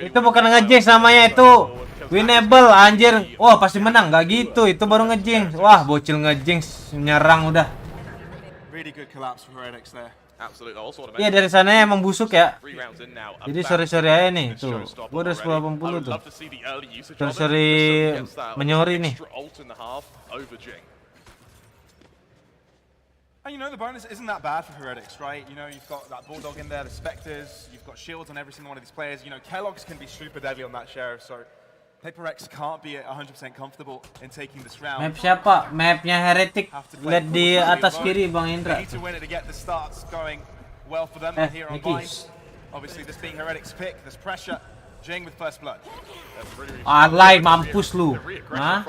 Itu bukan ngejinx namanya, itu winnable anjir. Wah, pasti menang. Gak gitu, itu baru ngejinx. Wah, bocil ngejinx nyerang udah. Really good collapse for Heretics there. Iya, dari sana emang busuk ya. Jadi sorry aja nih. Tuh, gua udah 1080 tuh. Sorry menyori nih. And you know, the bonus isn't that bad for Heretics, right? You know, you've got that Bulldog in there, the Spectres, you've got shields on every single one of these players. You know, Kellogg's can be super deadly on that Sheriff, so PaperX can't be 100% comfortable in taking this round. Map siapa? Mapnya Heretic. Lihat di atas kiri Bang Indra. Need to win it to get the starts going well for them here on Bind. Obviously, this being Heretic's pick, there's pressure. Jing with first blood. Alay, mampus lu. Hah?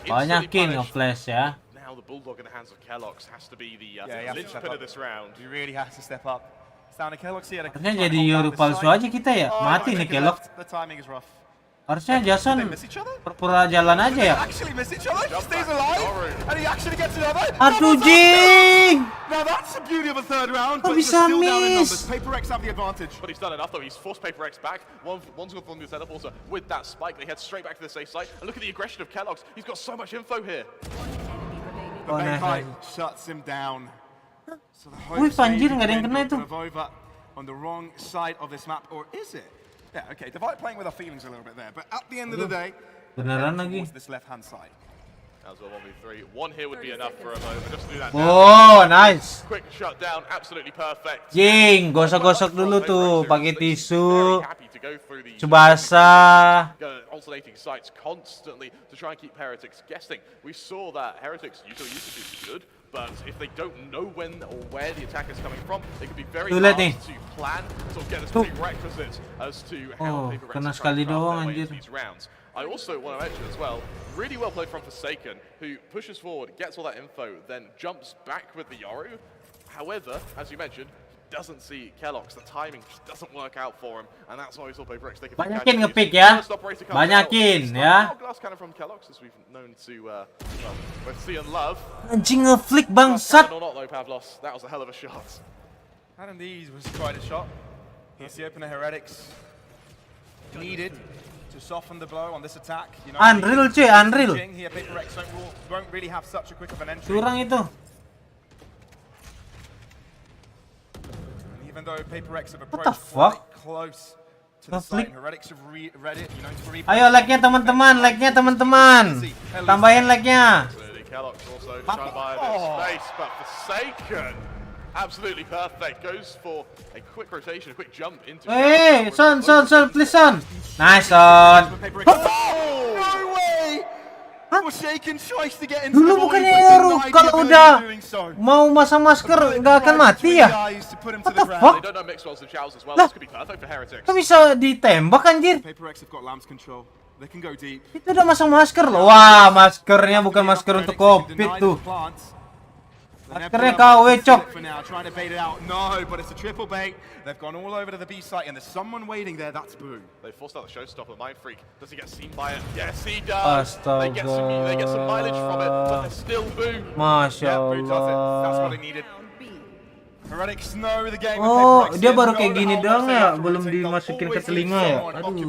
Banyakin nge-flash ya. Now the Bulldog in the hands of Kellogg's has to be the linchpin of this round. He really has to step up. Harusnya jadi Yoru palsu aja kita ya. Mati nih Kellogg. Harusnya Jason pura jalan aja ya. Aduh Jing. Kok bisa miss? But he's done enough though. He's forced PaperX back. One's gone from the teleporter with that spike. They head straight back to the safe site. And look at the aggression of Kellogg's. He's got so much info here. The Bankai shuts him down. Wih, Panjir nggak ada yang kena itu. On the wrong side of this map, or is it? Yeah, okay. Divide playing with our feelings a little bit there, but at the end of the day, beneran lagi. This left-hand side. As well, 1v3. One here would be enough for a moment. Just do that. Oh, nice. Quick shutdown, absolutely perfect. Jing, gosok-gosok dulu tuh, pakai tisu. go through the Tsubasa. alternating sites constantly to try and keep Heretics guessing. We saw that Heretics usually used to do good, but if they don't know when or where the attack is coming from, it can be very hard to plan, sort of get as prerequisites as to how Paper Rex are trying to craft their way into these rounds. I also want to mention as well, really well played from Forsaken, who pushes forward, gets all that info, then jumps back with the Yoru. However, as you mentioned, doesn't see Kellogg's. The timing just doesn't work out for him, and that's why we saw Paper Rex take a Banyakin nge-pick ya. Banyakin ya. Glass cannon from Kellogg's, as we've known to well, both see and love. Anjing nge-flick bangsat. Or not though, Pavlos. That was a hell of a shot. And indeed was quite a shot. Here's the opener Heretics needed to soften the blow on this attack. You know, Unreal cuy, unreal. Here, Paper Rex won't really have such a quick of an entry. Curang itu. And even though Paper Rex have What the approached fuck? quite close to the site, Heretics have read it, you know, to replay. Ayo like-nya teman-teman, like-nya teman-teman. Tambahin like-nya. Kellogg's also trying to buy a bit of space, but Forsaken, absolutely perfect. Goes for a quick rotation, a quick jump into. Hey, Son, please Son. Nice Son. No way! Forsaken choice to get into Dulu the void, bukannya but Eru denied the kalau ability udah of doing so. mau masang masker nggak akan mati ya? What the fuck? They don't know mixed wells and chows as well. This could be perfect for Heretics. Kok bisa ditembak anjir? Paper Rex have got lamb's control. They can go deep. Itu udah masang masker loh. Wah, maskernya bukan masker untuk covid tuh. Maskernya KW cok. For now, trying to bait it out. No, but it's a triple bait. They've gone all over to the B site, and there's someone waiting there. That's Boo. They forced out the showstopper, Mind Freak. Does he get seen by it? Yes, he does. Astaga. They get some mileage from it, but they're still Boo. Masya Boo does it. That's what Allah. they needed. Heretics know the game. Oh, dia baru kayak gini doang ya, belum dimasukin ke telinga ya. Aduh.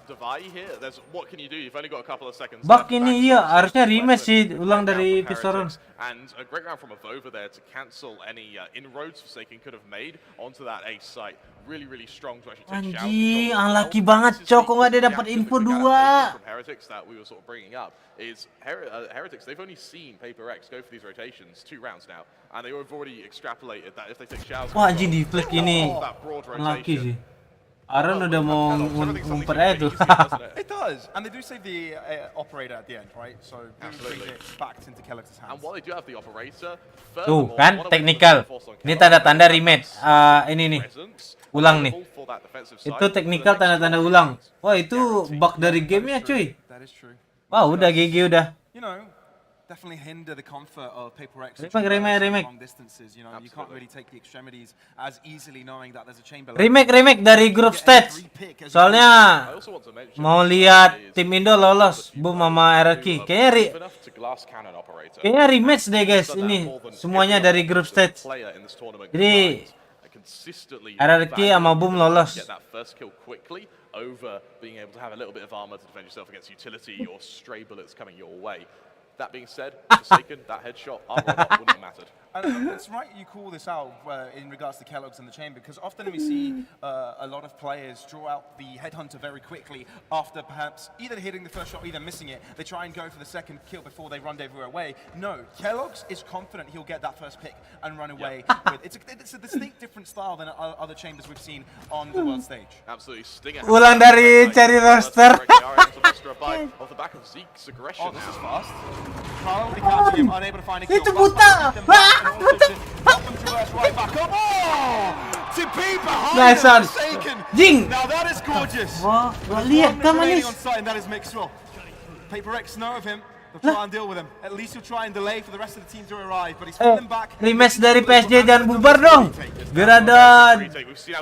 Divide here. There's what can you do? You've only got a couple of seconds. Bak ini iya, harusnya rematch sih, ulang dari Pistoron. And a great round from Avova there to cancel any inroads Forsaken could have made onto that ace site. Really, really strong to actually take shout. Anjing, unlucky banget cok, kok nggak dia dapat info 2. From Heretics that we were sort of bringing up is Heretics. They've only seen Paper X go for these rotations 2 rounds now, and they have already extrapolated that if they take showers. Wah anjing di flick ini unlucky sih. Aaron udah mau ngumpet aja tuh. It does, and they do save the operator at the end, right? So brings it back into Kellogg's hands. And while they do have the operator, Tuh kan, technical. Ini tanda-tanda rematch. Ini nih, ulang nih. Itu technical tanda-tanda ulang. Wah itu bug dari gamenya cuy. That is true. Wah udah GG udah. You know, definitely hinder the comfort of Paper X. Remake. Long distances, you know, you can't really take the extremities as easily knowing that there's a chamber. Remake dari grup stage. Soalnya mau lihat tim Indo lolos, boom sama RRQ. Kayaknya rematch deh guys ini. Semuanya dari grup stage. Jadi RRQ sama boom lolos. Over being able to have a little bit of armor to defend yourself against utility or stray bullets coming your way. That being said, Forsaken, that headshot, armor or not, wouldn't have mattered. And it's right you call this out in regards to Kellogg's in the chamber, because often we see a lot of players draw out the headhunter very quickly after perhaps either hitting the first shot or either missing it. They try and go for the second kill before they rendezvous away. No, Kellogg's is confident he'll get that first pick and run away. It's a distinct different style than other chambers we've seen on the world stage. Absolutely. Stinger. Ulang dari cari roster. Off the back of Zeke's aggression. Oh, this is fast. Carl already counted him, unable to find a kill. Itu buta. Nice son. Jing. Now that is gorgeous. Wah, lihat kan manis. That is Mixwell. Paper X know of him. They'll try and deal with him. At least he'll try and delay for the rest of the team to arrive. But he's falling back. Rematch dari PSG dan bubar dong. Biar ada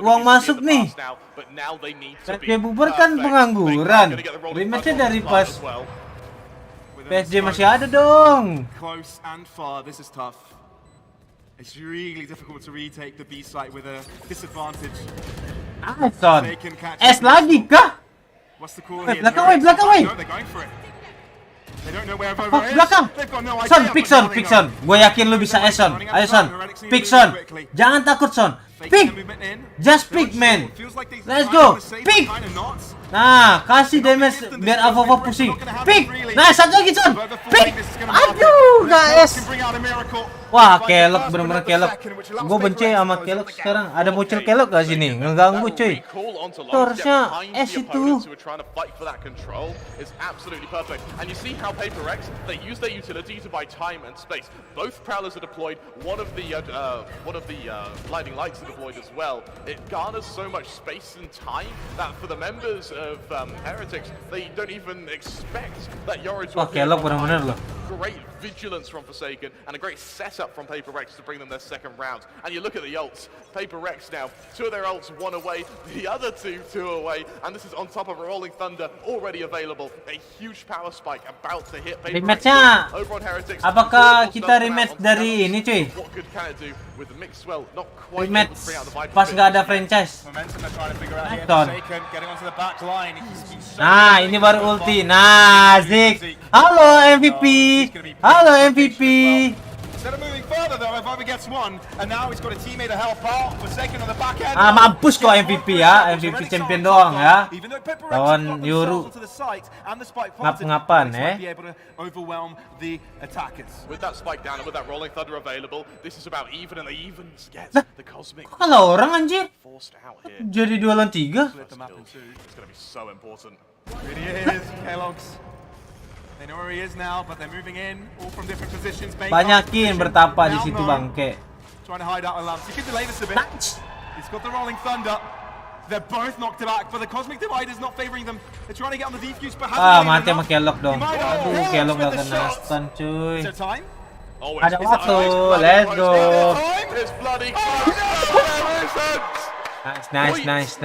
uang masuk nih. PSG bubar kan pengangguran. Rematchnya dari pas PSG masih ada dong. Close and far. This is tough. It's really difficult to retake the B site with a disadvantage. Son. S lagi kah? What's the call here? Belakang weh. No, they're going for it. They don't know where Avova is. Belakang. They've got no idea. Son, pick Son. Gue yakin lu bisa S Son. Ayo Son. Pick Son. Jangan takut Son. Pick. Just pick man. Let's go. Pick. Nah, kasih damage biar Ava pusing. Pick. Nah, satu lagi Son. Pick. Aduh, guys. Wah, kelok bener-bener kelok. Gue benci sama kelok sekarang. Ada bocil kelok gak sini? Ngeganggu cuy. Itu harusnya S itu. It's absolutely perfect. And you see how Paper X, they use their utility to buy time and space. Both prowlers are deployed. One of the blinding lights are deployed as well. It garners so much space and time that for the members of Heretics, they don't even expect that Yoro to appear kelok from bener-bener loh. Great vigilance from Forsaken and a great setup from Paper Rex to bring them their second round. And you look at the ults. Paper Rex now, 2 of their ults, 1 away, the other 2 away, and this is on top of a Rolling Thunder already available. A huge power spike about to hit Paper Rex over on Heretics. Apakah kita rematch dari ini cuy? What good can it do with the Mixwell not quite Rematch able to bring out the Viper pas Fist. nggak ada franchise. Momentum they're trying to figure out here. Acton. Forsaken getting onto the back line. He's been so Nah, ini baru ulti. Nah, Zik. Halo MVP. Halo MVP. Instead of moving further though, if Viper gets one, and now he's got a teammate to help out. Forsaken on the back end. Ah, mampus kok MVP ya. MVP champion doang ya. Lawan Yoru. Ngap-ngapan Overwhelm the attackers. With that spike down and with that Rolling Thunder available, this is about even, and they even get the Cosmic Kok kalah orang anjir? forced out here. Jadi 2 lawan 3. It's going to be so important. It really is. Kellogg's. They know where he is now, but they're moving in, all from different positions. Banyakin bertapa di situ bangke. Trying to hide out a lamp. He could delay this a bit. He's got the Rolling Thunder. They're both knocked back, but the Cosmic Divide is not favoring them. They're trying to get on the defuse, but hasn't Mati sama Kelok dong. Aduh, Kelok gak kena stun cuy. Is there time? Ada waktu, let's go. It's bloody Nice. 1-8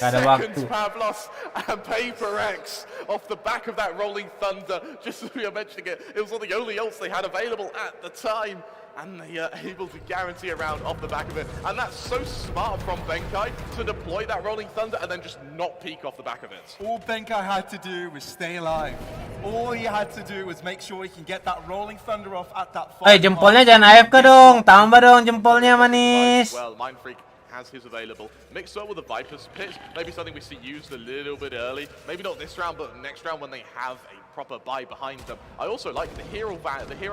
Gak ada waktu. seconds Pavlos and Paper X off the back of that Rolling Thunder. Just as we were mentioning it, it was one of the only ults they had available at the time. And they are able to guarantee a round off the back of it. And that's so smart from Benkai to deploy that Rolling Thunder and then just not peek off the back of it. All Benkai had to do was stay alive. All he had to do was make sure he can get that Rolling Thunder off at that Eh, jempolnya jangan AFK dong. Tambah dong jempolnya manis. Well, Mind Freak has his available. Mixed up with the Viper's Pit, maybe something we see used a little bit early. Maybe not this round, but next round when they have a proper buy behind them. I also like the hero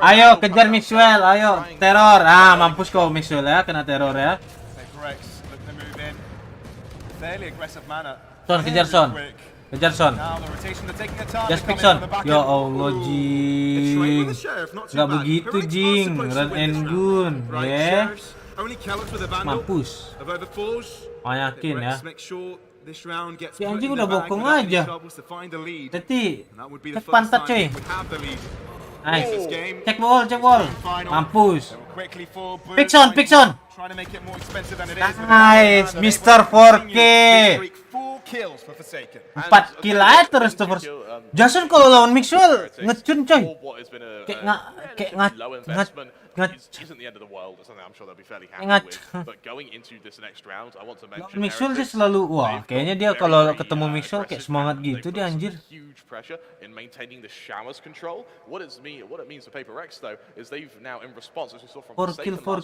Ayo kejar Mixwell, ayo teror. Ah, mampus kau Mixwell ya, kena teror ya. Son, kejar Son. Kejar Son. Just pick Son. Ya Allah Jing. Gak begitu Jing. Run and gun, ya. Mampus. Banyakin ya. Si anjing udah bokong aja. Teti, cek pantat cuy. Nice. Cek ball. Mampus. Pick son. Nice, Mr. 4K. 4 kill aja terus tuh. Jason kalau lawan Mixwell ngecun coy. Mixwell dia selalu wah, kayaknya dia kalau ketemu Mixwell kayak semangat gitu dia anjir. For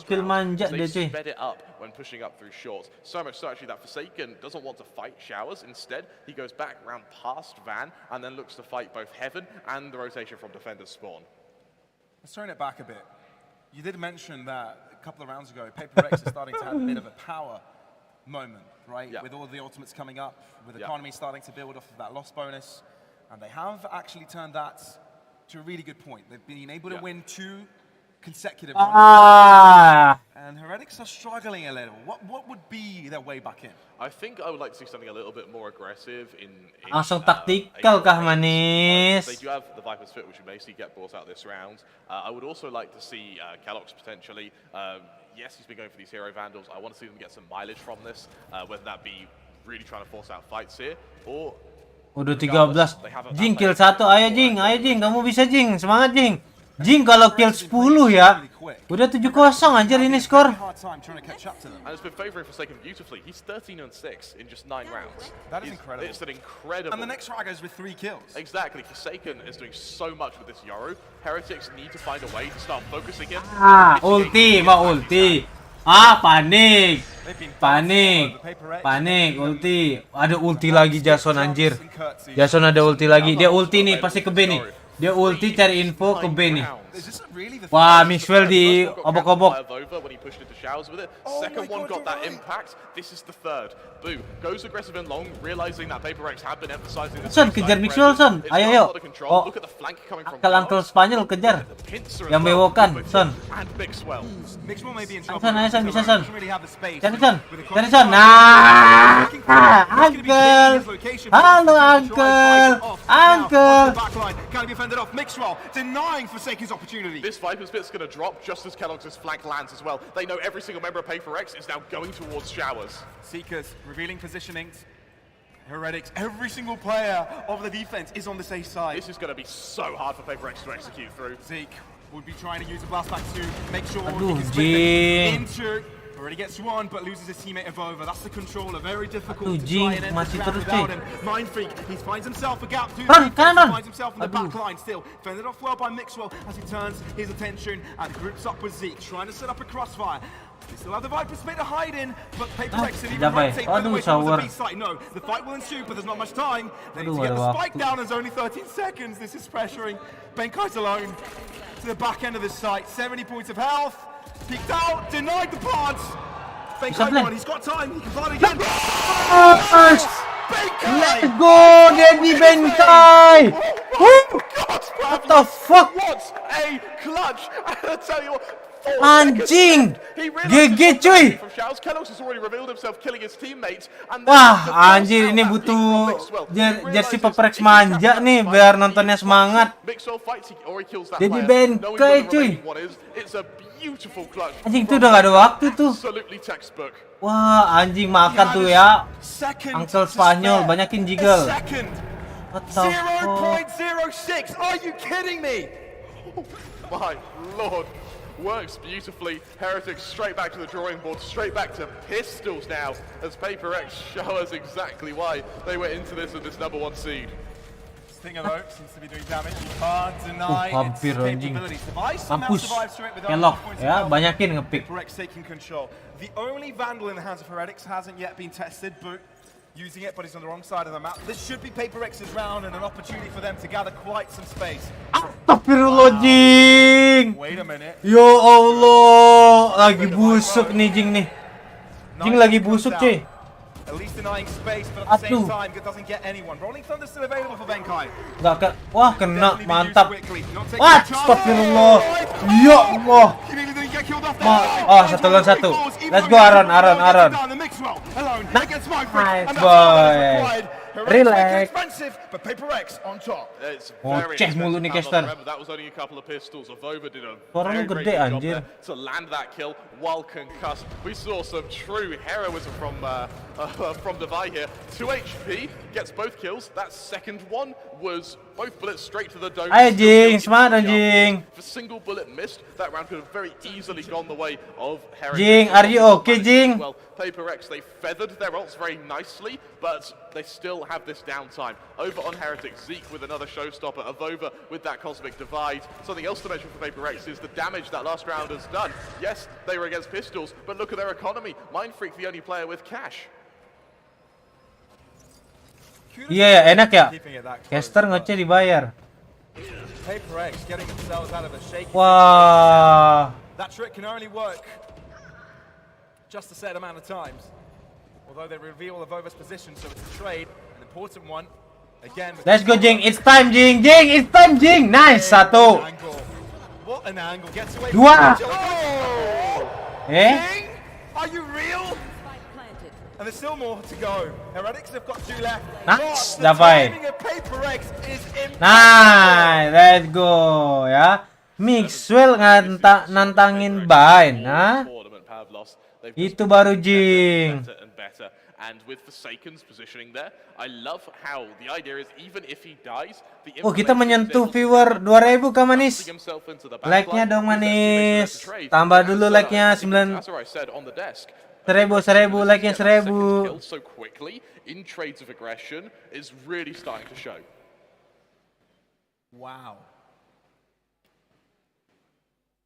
kill manja dia cuy. When pushing up through shorts. So much so actually that Forsaken doesn't want to fight Showers. Instead, he goes back round past Van and then looks to fight both Heaven and the rotation from Defender's spawn. Let's turn it back a bit. You did mention that a couple of rounds ago, Paper Rex is starting to have a bit of a power moment, right? Yeah. With all the ultimates coming up, with economy starting to build off of that loss bonus. And they have actually turned that to a really good point. They've been able to win 2 consecutive rounds. And Heretics are struggling a little. What would be their way back in? I think I would like to see something a little bit more aggressive in langsung taktikal kah manis? They do have the Viper's Fit, which would basically get brought out this round. I would also like to see Kellogg's potentially. Yes, he's been going for these hero vandals. I want to see them get some mileage from this, whether that be really trying to force out fights here or. Udah 13. Jing kill 1. Ayo Jing, kamu bisa Jing. Semangat Jing. Jing kalau kill 10 ya. Udah 7-0 anjir ini skor. And it's been favoring Forsaken beautifully. He's 13-6 in just 9 rounds. That is incredible. It's an incredible. And the next round goes with 3 kills. Exactly. Forsaken is doing so much with this Yoru. Heretics need to find a way to start focusing him. Ulti. Panik. They've been Panik. dancing all over Paper X. Panik, ulti. Ada ulti lagi Jason anjir. Jason ada ulti lagi. Dia ulti nih pasti ke B nih. Dia ulti cari info ke B nih. Is this really the Wah, first- Mixwell di obok-obok. When he pushed into showers with it. Second one got that impact. This is the third. Boo goes aggressive and long, realizing that Paper X had been emphasizing this. Son, kejar Mixwell, Son. Ayo, ayo. Oh, Look at the flank coming from Uncle Spanyol kejar. Yang bewokan, Son. And Mixwell. Mixwell may be in trouble. Son, ayo Son, bisa Son. Doesn't really have the space. Cari Son. With the Cari Son. crosshair. Nah. Looking for it. He's gonna be Uncle. taking his location, but Halo, he's gonna try and Uncle. fight it off. Now, Uncle. onto the backline. Can be fended off. Mixwell denying Forsaken's opportunity. This Viper's bit's going to drop just as Kellogg's flank lands as well. They know every single member of Paper X is now going towards showers. Seekers revealing positionings. Heretics, every single player of the defense is on the safe side. This is going to be so hard for Paper X to execute through. Zeke would be trying to use a blast back to make sure Aduh, he can split Jing. them into. Already gets one, but loses his teammate Avova. That's the controller. Very difficult Aduh, to Jing, try and end masih this round terus, without cuy. him. Mind Freak, he finds himself a gap. Run, kanan, run. Finds himself in the Aduh. back line still. Fended off well by Mixwell as he turns his attention and groups up with Zeke, trying to set up a crossfire. They still have the Viper split to hide in, but Paper X can even Dapat. rotate all the way Aduh, towards shower. the B site. No, the fight will ensue, but there's not much time. They need Aduh, to get the ada spike waktu. down. There's only 13 seconds. This is pressuring. Benkai's alone to the back end of the site. 70 points of health. Peeked out, denied the plants. Benkai play. won. He's got time. He can plant again. Let's Benkai! go, Daddy Benkai. Woo! What the fuck? What a clutch! I tell you what, 4 Anjing! seconds. He realized GG, this was cuy. from Showers. Kellogg's has already revealed himself killing his teammates. And Wah, then the first anjir out ini that butuh peak from Mixwell. He jersey realizes Paper X if he manja captures nih that biar fight, nontonnya he semangat. Mixwell fights or he kills that Jadi player. Benkai, Knowing where the cuy. remaining one is, it's a beautiful clutch. Anjing itu udah gak ada waktu tuh. Absolutely textbook. Wah, anjing makan tuh ya. Second Uncle to Spanyol spare. banyakin A jiggle. second. What the fuck? 0.06. Are you kidding me? My lord. Works beautifully. Heretics straight back to the drawing board, straight back to pistols now, as Paper X show us exactly why they were into this with this #1 seed. Stinger though seems to be doing damage. You can't deny hampir, its anjing. capabilities. Device somehow Mampus. survives through it with Kellock points ya, of health. banyakin ngepick. Paper X taking control. The only Vandal in the hands of Heretics hasn't yet been tested, but using it, but he's on the wrong side of the map. This should be Paper X's round and an opportunity for them to gather quite some space. Astagfirullah, Jing. Wait a minute. Ya Allah, lagi busuk nih Jing nih. Jing lagi busuk, cuy. At least denying space, but at the same Aduh. time, it doesn't get anyone. Rolling Thunder still available for Benkai. Nggak ke, wah kena, Definitely be mantap. used quickly. Not taking Wah, a chance. astagfirullah. Ya Allah. He nearly didn't get killed off there. Oh, satu lawan satu. Let's go, Aaron, Aaron, Aaron. Nice, boy. Relax. Expensive, but Paper X on top. It's Oh, very cek mulu nih, expensive. Caster. Remember, that was only a couple of pistols. Avova did a Suara lu very gede, great job anjir. there to land that kill while concussed. We saw some true heroism from Devi here. 2 HP, gets both kills. That second one was both bullets straight to the dome. Ayo, Still Jing, guilty semangat, for the Jing. If a single bullet missed, that round could have very easily gone the way of Heretics. Jing, are you okay, Jing? Well, Paper X, they feathered their ults very nicely, but they still have this downtime. Over on Heretics, Zeke with another showstopper, Avova with that Cosmic Divide. Something else to mention for Paper X is the damage that last round has done. Yes, they were against pistols, but look at their economy. Mind Freak, the only player with cash. Iya ya, enak ya. Keeping it that close. Caster ngoceh dibayar. Paper X getting themselves out of a shaky Wah. That trick can only work just a set amount of times. Although they reveal Avova's position, so it's a trade, an important one. Again, with Let's go, Jing. It's time, Jing. Jing, it's time, Jing. Nice, satu. angle. What an angle. Gets away Dua. from Eh? Jing, are you real? And there's still more to go. Heretics have got 2 left. Nice, But the dapat. timing of Paper X is impeccable. Nice, let's go ya. Mixwell nantangin Bain, ha? Itu baru Jing. And with Forsaken's positioning there, I love how the idea is even if he dies, the Oh, kita information is menyentuh able to viewer 2000 Kak Manis. thrusting himself into the Like-nya backline, dong, who's actually making Manis. that trade. Tambah And dulu so, like-nya I think 9. as I said on the desk, 1000 like-nya get that second 1000. kill so quickly in trades of aggression is really starting to show. Wow.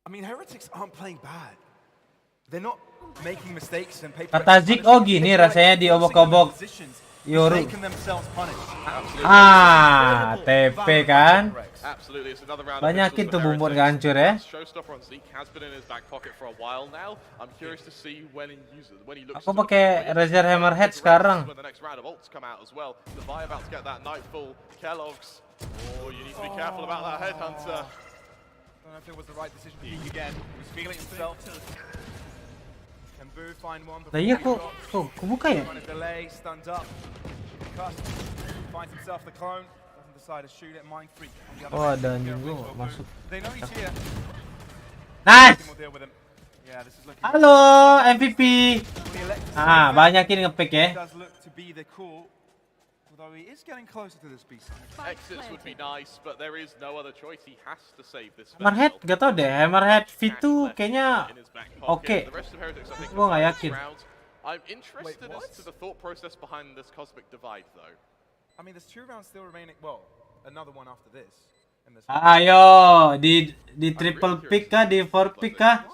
I mean, Heretics aren't playing bad. They're not making mistakes and paper. Kata Zik, oh gini rasanya diobok-obok Yoru. Making themselves punish. Ah, TP kan? Absolutely, it's another round. Banyakin tuh bumbut hancur ya. Showstopper on Zeke has been in his back pocket for a while now. I'm curious to see when he looks. Aku pakai Razor Hammerhead sekarang. When the next round of ults come out as well. The Vi about to get that Nightfall. Kellogg's. Oh, you need to be careful about that headhunter. I don't know if it was the right decision for Zeke again. He was feeling it himself. Can Boo find one? Lah iya kok kebuka ya? Trying to delay, stunned up. Cusp finds himself the clone. Doesn't decide to shoot it. Mind Freak. Oh, ada anjing gua masuk. They know he's here. Nice. We'll deal with him. Yeah, this is looking. Halo MVP. Ah, banyakin ngepick ya. Does look to be the call. Although he is getting closer to this piece. Exits would be nice, but there is no other choice. He has to save this. Hammerhead gak tau deh. Hammerhead V2 kayaknya oke. Gua nggak yakin. I'm interested as to the thought process behind this cosmic divide, though. I mean, there's 2 rounds still remaining. Well, another one after this. Ayo, di triple pick kah, di 4 pick kah?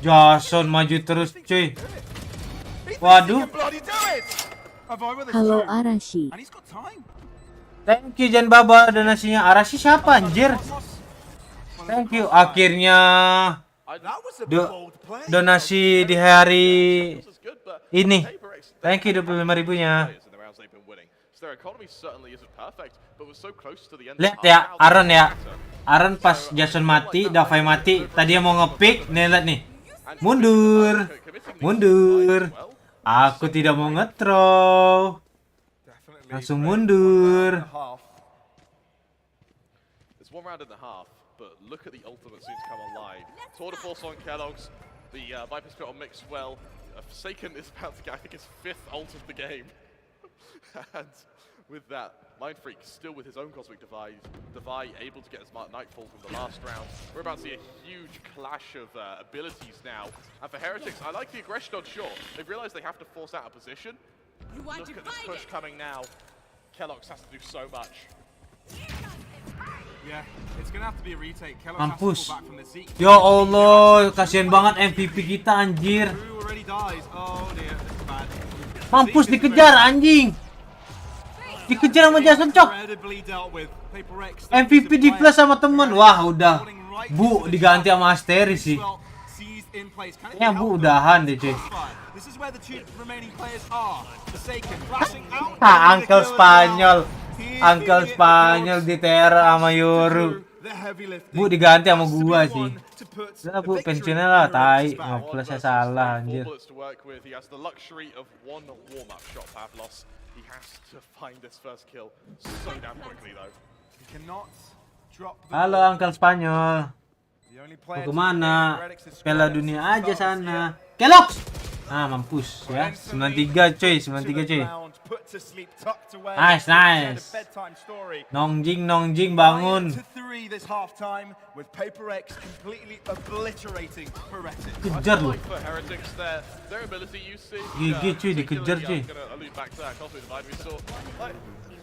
Jason maju terus, cuy. Waduh. Halo Arashi. And he's got time. Thank you Jan Baba donasinya. Arashi siapa anjir? Thank you. Akhirnya donasi di hari ini. Thank you 25.000-nya. Lihat ya, Aaron ya. Aaron pas Jason mati, Davai mati, tadi dia mau ngepick, nih lihat nih. Mundur. Mundur. Aku tidak mau nge-throw. Langsung mundur. There's 1 round and a half, but look at the ultimate soon to come online. Tour de force on Kellogg's. The Viper's got on mixed well. Forsaken is about to get, I think, his 5th ult of the game. And with that, Mind Freak still with his own Cosmic Divide. Divide able to get his Nightfall from the last round. We're about to see a huge clash of abilities now. And for Heretics, I like the aggression on shore. They've realized they have to force out a position. Look at this push coming now. Kellogg's has to do so much. Yeah, it's gonna have to be a retake. Kellogg's Mampus. has to pull back from the Zeke. Ya Allah, kasihan banget MVP kita anjir. Boo already dies. Oh dear, this is bad. Mampus dikejar anjing. Dikejar sama Jason Cok. Incredibly dealt with. Paper Rex MVP di plus sama temen. Wah udah. Bu diganti sama Asteris sih. Ya Bu udahan deh cuy. This is where the 2 remaining players are. Forsaken flashing out. Uncle Spanyol. Uncle Spanyol di teror sama Yoru. Bu diganti sama gua sih. Udah Bu pensiunnya lah tai. Plusnya salah anjir. He has to find this first kill so damn quickly though. He cannot drop the Halo Uncle Spanyol. The only Mau player kemana? Piala dunia aja sana. Kellogg's. Ah mampus ya. 93 cuy, 93 cuy. Nice, nice. Nongjing bangun. Kejar lu. Gigi cuy, dikejar cuy.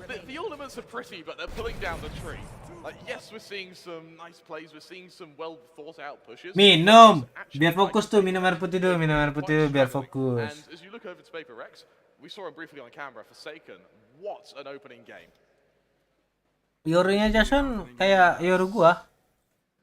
The ornaments are pretty, but they're pulling down the tree. Like, yes, we're seeing some nice plays, we're seeing some well thought out pushes. Minum, biar fokus tuh, minum air putih dulu, minum air putih dulu biar fokus. And as you look over to Paper Rex, we saw him briefly on camera. Forsaken, what an opening game. Yorunya Jason kayak Yoru gua.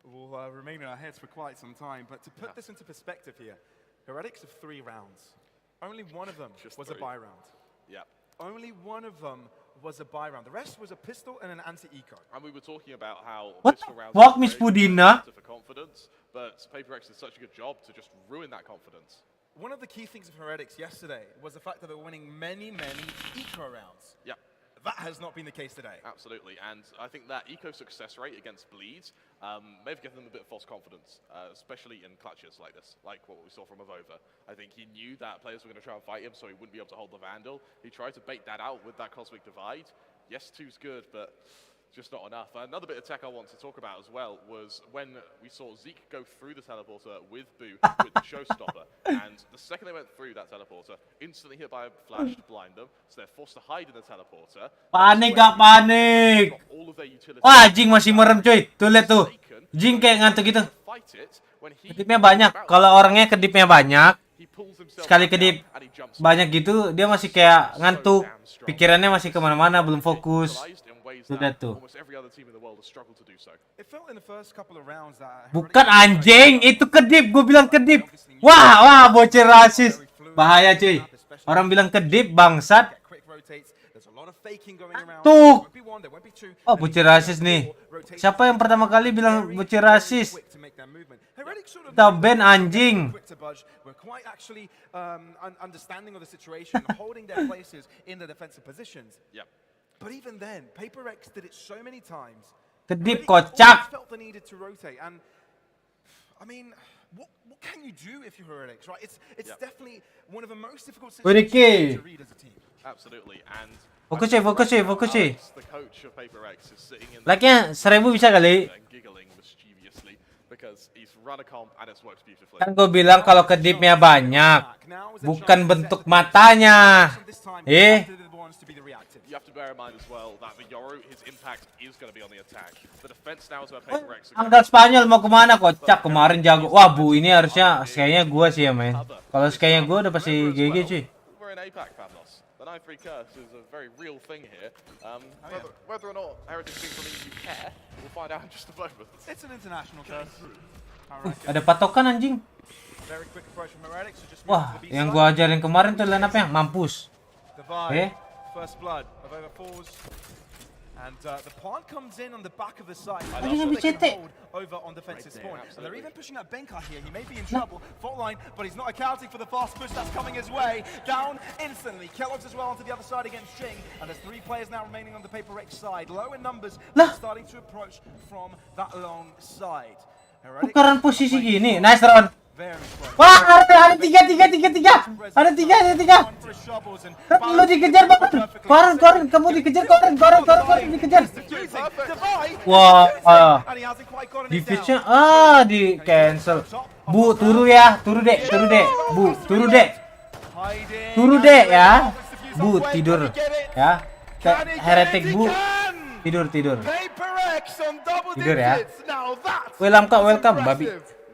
Will remain in our heads for quite some time, but to put this into perspective here, Heretics of 3 rounds. Only one of them was a buy round. Yeah. Only one of them was a buy round. The rest was a pistol and an anti-eco. And we were talking about how What pistol rounds fuck, Miss Pudina? for confidence, but Paper Rex did such a good job to just ruin that confidence. One of the key things of Heretics yesterday was the fact that they were winning many eco rounds. Yeah. That has not been the case today. Absolutely, and I think that eco success rate against bleeds may have given them a bit of false confidence, especially in clutches like this, like what we saw from Avova. I think he knew that players were going to try and fight him, so he wouldn't be able to hold the Vandal. He tried to bait that out with that Cosmic Divide. Yes, 2's good, but just not enough. Another bit of tech I want to talk about as well was when we saw Zeke go through the teleporter with Boo with the Showstopper, and the second they went through that teleporter, instantly hit by a flash to blind them, so they're forced to hide in the teleporter. Panik gak panik? Wah, Jing masih merem cuy. Tuh lihat tuh. Jing kayak ngantuk gitu. fight it when he Kedipnya banyak. Kalau orangnya kedipnya banyak, sekali kedip banyak gitu, dia masih kayak ngantuk, pikirannya masih kemana-mana, belum fokus. Sudah tuh. It felt in the first couple of rounds that Bukan anjing, itu kedip. Gue bilang kedip. Wah, bocil rasis. Bahaya cuy. Orang bilang kedip, bangsat. quick rotates. There's a lot of faking going around. Tuh. Won't be one, there won't be two. Oh, bocil rasis nih. Siapa yang pertama kali bilang bocil rasis? Quick to make their movement. Heretics sort of Kita ban anjing. quick to budge. We're quite actually understanding of the situation, holding their places in the defensive positions. Yep. But even then, Paper X did it so many times. Kedip Heretics kocak. always felt the needed to rotate, and I mean, what can you do if you're Heretics, right? It's definitely one of the most difficult Ricky. situations to read as a team. Absolutely, and Fokus sih. the coach of Paper X is sitting in Like-nya 1000 bisa kali. and giggling mischievously because he's run a comp and it's worked beautifully. Kan gue bilang kalau kedipnya banyak, bukan bentuk matanya. This time, Eh, the ones to be the reactive. You have to bear in mind as well that the Yoru, his impact is going to be on the attack. The defense now is where Paper X are going. angkat Spanyol mau kemana kocak kemarin jago. Wah bu, ini harusnya kayaknya gue sih ya men. Kalau kayaknya gue udah pasti GG cuy. We're in APAC, Pavlos. The 9-3 curse is a very real thing here. Whether or not Heretics think from you care, we'll find out in just a moment. It's an international curse. Ada patokan anjing. Very quick approach from Heretics. So just Wah, move to the B yang side. gue ajarin kemarin tuh line up-nya mampus. Divide. First blood of over 4s. And the plant comes in on the back of the site. Lagi nggak They can dicetek. hold over on defensive spawn. And they're even pushing out Benka here. He may be in trouble. Fault line, but he's not accounting for the fast push that's coming his way. Down instantly. Kellogg's as well onto the other side against Ching. And there's 3 players now remaining on the Paper X side. Low in numbers, but starting to approach from that long side. Heretics Tukaran posisi gini. Nice Ron. very close. Wah, ada 3. Ada 3. For his shovels and Lo dikejar banget. Koran, kamu dikejar koran dikejar. Wah, and he hasn't quite gotten di it down. pitch-nya di cancel. Bu, turu dek. Bu, turu dek ya. Bu, tidur ya. Heretic Bu, tidur. Paper X on double Tidur ya. digits. Now that's Welcome babi.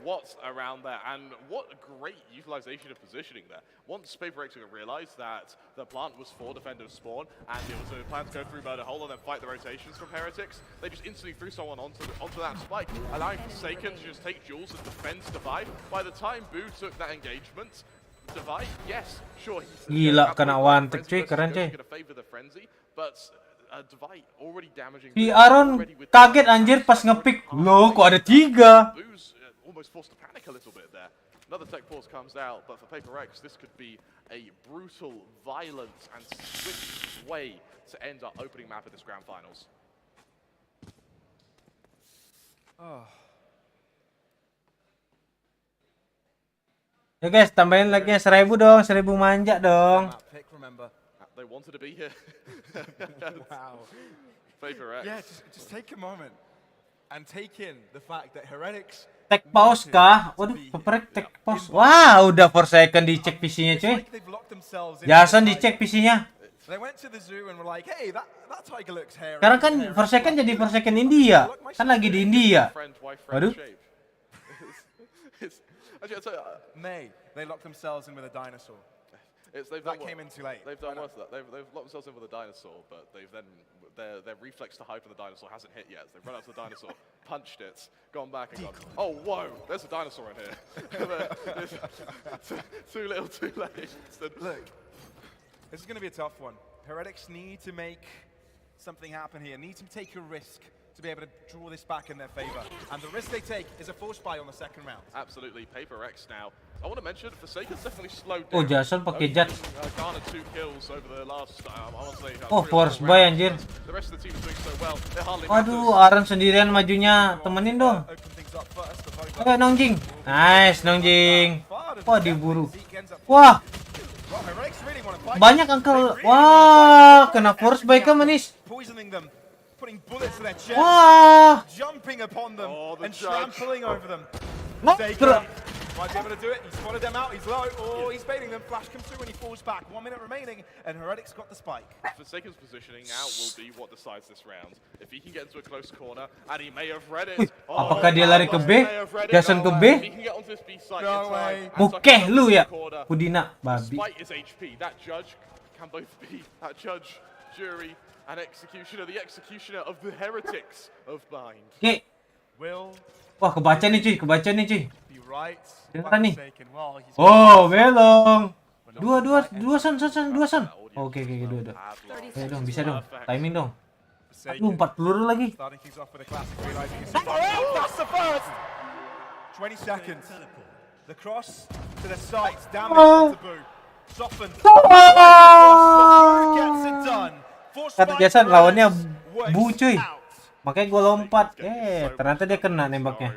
What's around there, and what a great utilization of positioning there. Once Paper X realized that the plant was for defender spawn, and it was a plan to go through murder hole and then fight the rotations from Heretics, they just instantly threw someone onto that spike, allowing Forsaken to just take Jules and defend Divide. By the time Boo took that engagement, Divide, yes, sure, Gila, kena one tag cuy, keren cuy. gonna favor the frenzy, but Divide already damaging. Si Aaron kaget anjir pas ngepick. Loh, kok ada 3? Boo's almost forced to panic a little bit there. Another tech pause comes out, but for Paper X, this could be a brutal, violent, and swift way to end our opening map of this grand finals. Ya guys, tambahin like-nya 1000 dong, 1000 manja dong. pick, remember. They wanted to be here. Wow. Paper X. Yeah, just take a moment and take in the fact that Heretics Tag pause kah? Waduh, peperek tag pause. Wah, udah Forsaken dicek PC-nya cuy. they've locked themselves in. Jason dicek PC-nya. They went to the zoo and were like, hey, that tiger looks hairy. Sekarang kan Forsaken jadi Forsaken India. Kan lagi di India. Waduh. Actually, I'll tell you, May, they locked themselves in with a dinosaur. they've That done came in too late. They've done worse than that. They've locked themselves in with a dinosaur, but they've then their reflex to hype on the dinosaur hasn't hit yet. So they've run up to the dinosaur, punched it, gone back and gone, oh whoa, there's a dinosaur in here. Too little, too late. Look, this is going to be a tough one. Heretics need to make something happen here. Need to take a risk to be able to draw this back in their favor. And the risk they take is a force buy on the second round. Absolutely, Paper X now. I want to mention, Forsaken's definitely slowed Oh, down. Jason pakai jet. Garnered 2 kills over the last, I want to say, Oh, 3 or 4 force buy rounds. anjir. The rest of the team is doing so well. It hardly Waduh, matters. Aaron sendirian majunya. Temenin dong. Open things up first. The vote Oke, Nongjing. Nice, Nongjing. Wah, diburu. Wah, Well, Heretics really want to fight. banyak angkel. Wah, kena force buy ke manis. Poisoning them, putting bullets to their chest, Wah. jumping upon them, Oh, the and judge. trampling over them. Nah, Forsaken Might be able to do it. He spotted them out. He's low. Oh, he's baiting them. Flash comes through and he falls back. 1 minute remaining, and Heretic's got the spike. Forsaken's positioning now will be what decides this round. If he can get into a close corner, and he may have read it. Apakah dia lari ke B? Jason ke B? If he can get onto this B site, No way. Mukeh lu ya, Kudina babi. Despite his HP, that judge can both be that judge, jury, and executioner. The executioner of the heretics of Bind. Oke. Will Wah, kebaca nih cuy, kebaca nih cuy. be right. Dengeran nih. Forsaken. Well, he's Oh, belong. Dua son. Oke, dua. Ayo dong, bisa dong. Timing dong. Aduh, 4 peluru lagi. starting things off with a classic, realizing it's oh, that's the first. 20 seconds. The cross to the sights. Damage to Taboo. Softened. Taboo gets it done. Kata Jason lawannya Bu cuy. Makanya gue lompat. Ternyata dia kena nembaknya.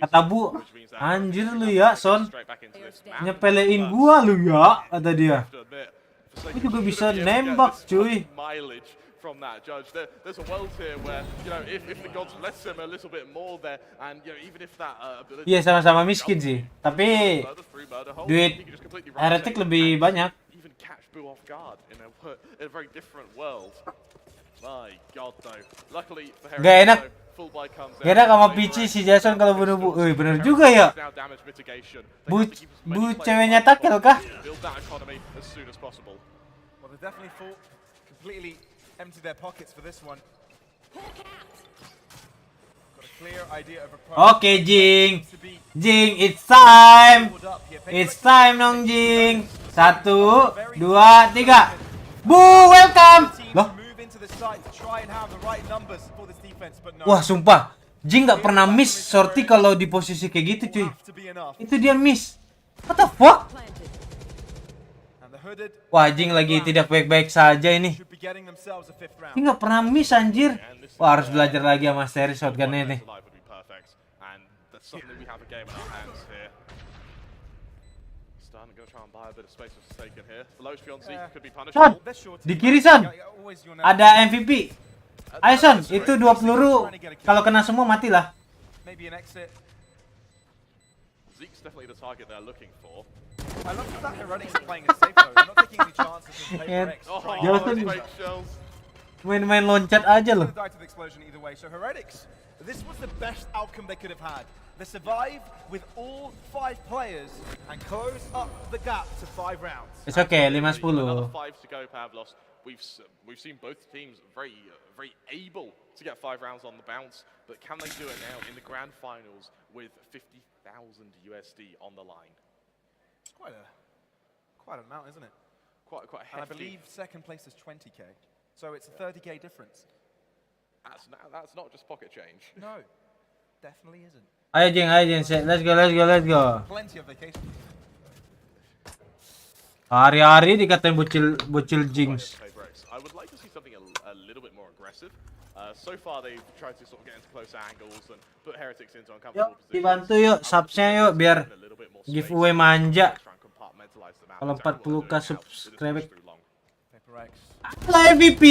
Kata Bu, anjir lu ya, Son. Nyepelein gua lu ya, kata dia. Ini juga bisa nembak, cuy. From that judge, there's a world here where if the gods bless him a little bit more there, and even if that Iya, sama-sama miskin sih. Tapi duit Heretic lebih banyak. even catch Boo off guard in a very different world. My God, though. Luckily for Heretic, Gak enak. full buy comes out. Gak enak sama Pici si Jason kalau bunuh Bu. Bener juga ya. Now damage mitigation. Bu ceweknya takel kah? Build that economy as soon as possible. Well, they definitely completely empty their pockets for this one. Got a clear idea of approach. Oke, Jing. Jing, it's time. It's time dong, Jing. 1, 2, 3. Bu, welcome. Loh? Wah, sumpah. Jing nggak pernah miss sortie kalau di posisi kayak gitu, cuy. Itu dia miss. What the fuck? Wah, Jing lagi tidak baik-baik saja ini. Ini nggak pernah miss, anjir. Wah, harus belajar lagi sama seri shotgun ini. Son, di kiri Son. Ada MVP. Ayo Son, itu 2 peluru. Kalau kena semua matilah. Zeke's definitely the target they're looking for. I love that Heretics are playing it safe though. They're not taking any chances with Paper X. Main-main loncat aja loh. Die to the explosion either way. So Heretics, this was the best outcome they could have had. They survive with all 5 players and close up the gap to 5 rounds. It's okay, 5-10. Another 5 to go, Pavlos. We've seen both teams very able to get 5 rounds on the bounce, but can they do it now in the grand finals with 50,000 USD on the line? It's quite an amount, isn't it? Quite hefty. And I believe second place is 20k, so it's a 30k difference. That's not just pocket change. No, definitely isn't. Ayo Jing, let's go. Plenty of vacation. Hari-hari dikatain bocil Jinx. I would like to see something a little bit more aggressive. So far they've tried to sort of get into close angles and put Heretics into uncomfortable Yuk, dibantu yuk, subsnya yuk, biar giveaway manja. Kalau 40k subscribe. Halo MVP.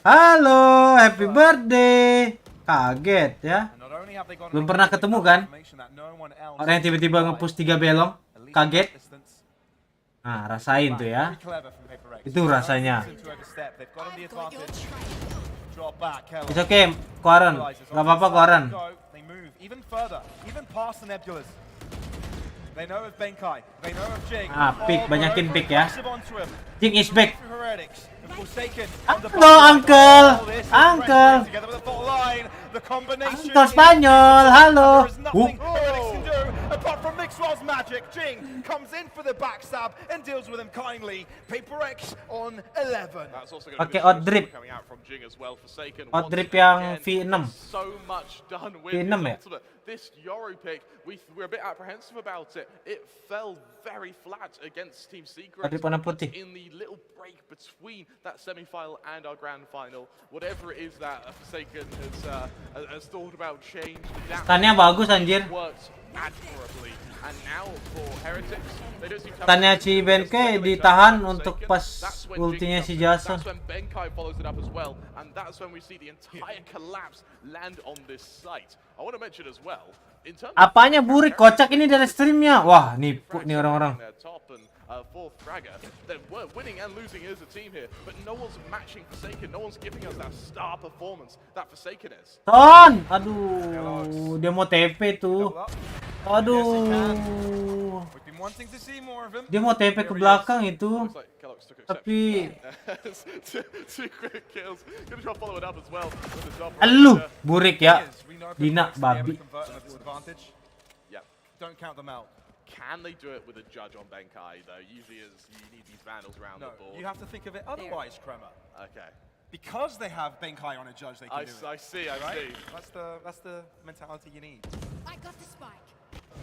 Halo, happy birthday. Kaget ya. Belum pernah ketemu kan? Orang yang tiba-tiba nge-push 3 belong. Kaget. Nah, rasain tuh ya. Itu rasanya. It's okay, Quarren. Gak apa-apa, Quarren. Pick, banyakin pick ya. Jing is back. Halo, Uncle. Uncle Spanyol, halo. Apart from Mixwell's magic, Jing comes in for the backstab and deals with him kindly. Paper X on 11. Pakai odd drip. Odd drip yang V6. V6 ya? This Euro pick, we're a bit apprehensive about it. It fell very flat against Team Secret in the little break between that semi-final and our grand final. Whatever it is that Forsaken has thought about change. Stunnya bagus anjir. Worked admirably, and And now for Heretics, they don't seem to have Tanya si Benkai ditahan untuk pas That's when ultinya Jing si comes in. Jason. That's when Benkai follows it up as well, and that's when we see the entire collapse land on this site. I want to mention as well, in terms of Apanya burik kocak ini dari streamnya. Wah, nipu nih orang-orang. their top and fourth fragger, they're winning and losing as a team here, but no one's matching Forsaken. No one's giving us that star performance that Forsaken is. Ton, aduh, dia mau TP tuh. Aduh. We've been wanting to see more of him. Dia mau TP ke belakang itu. Looks like Kellogg's took Tapi two quick kills. Gonna try to follow it up as well with the job. elu burik ya. We know Dina Paper Rex will be able babi. to convert on this advantage. Yeah. Don't count them out. Can they do it with a judge on Benkai though? Usually is you need these vandals around No, the board. you have to think of it otherwise, Kremer. Okay. Because they have Benkai on a judge, they can do it. I see, I Right? see. That's the mentality you need. I got the spike.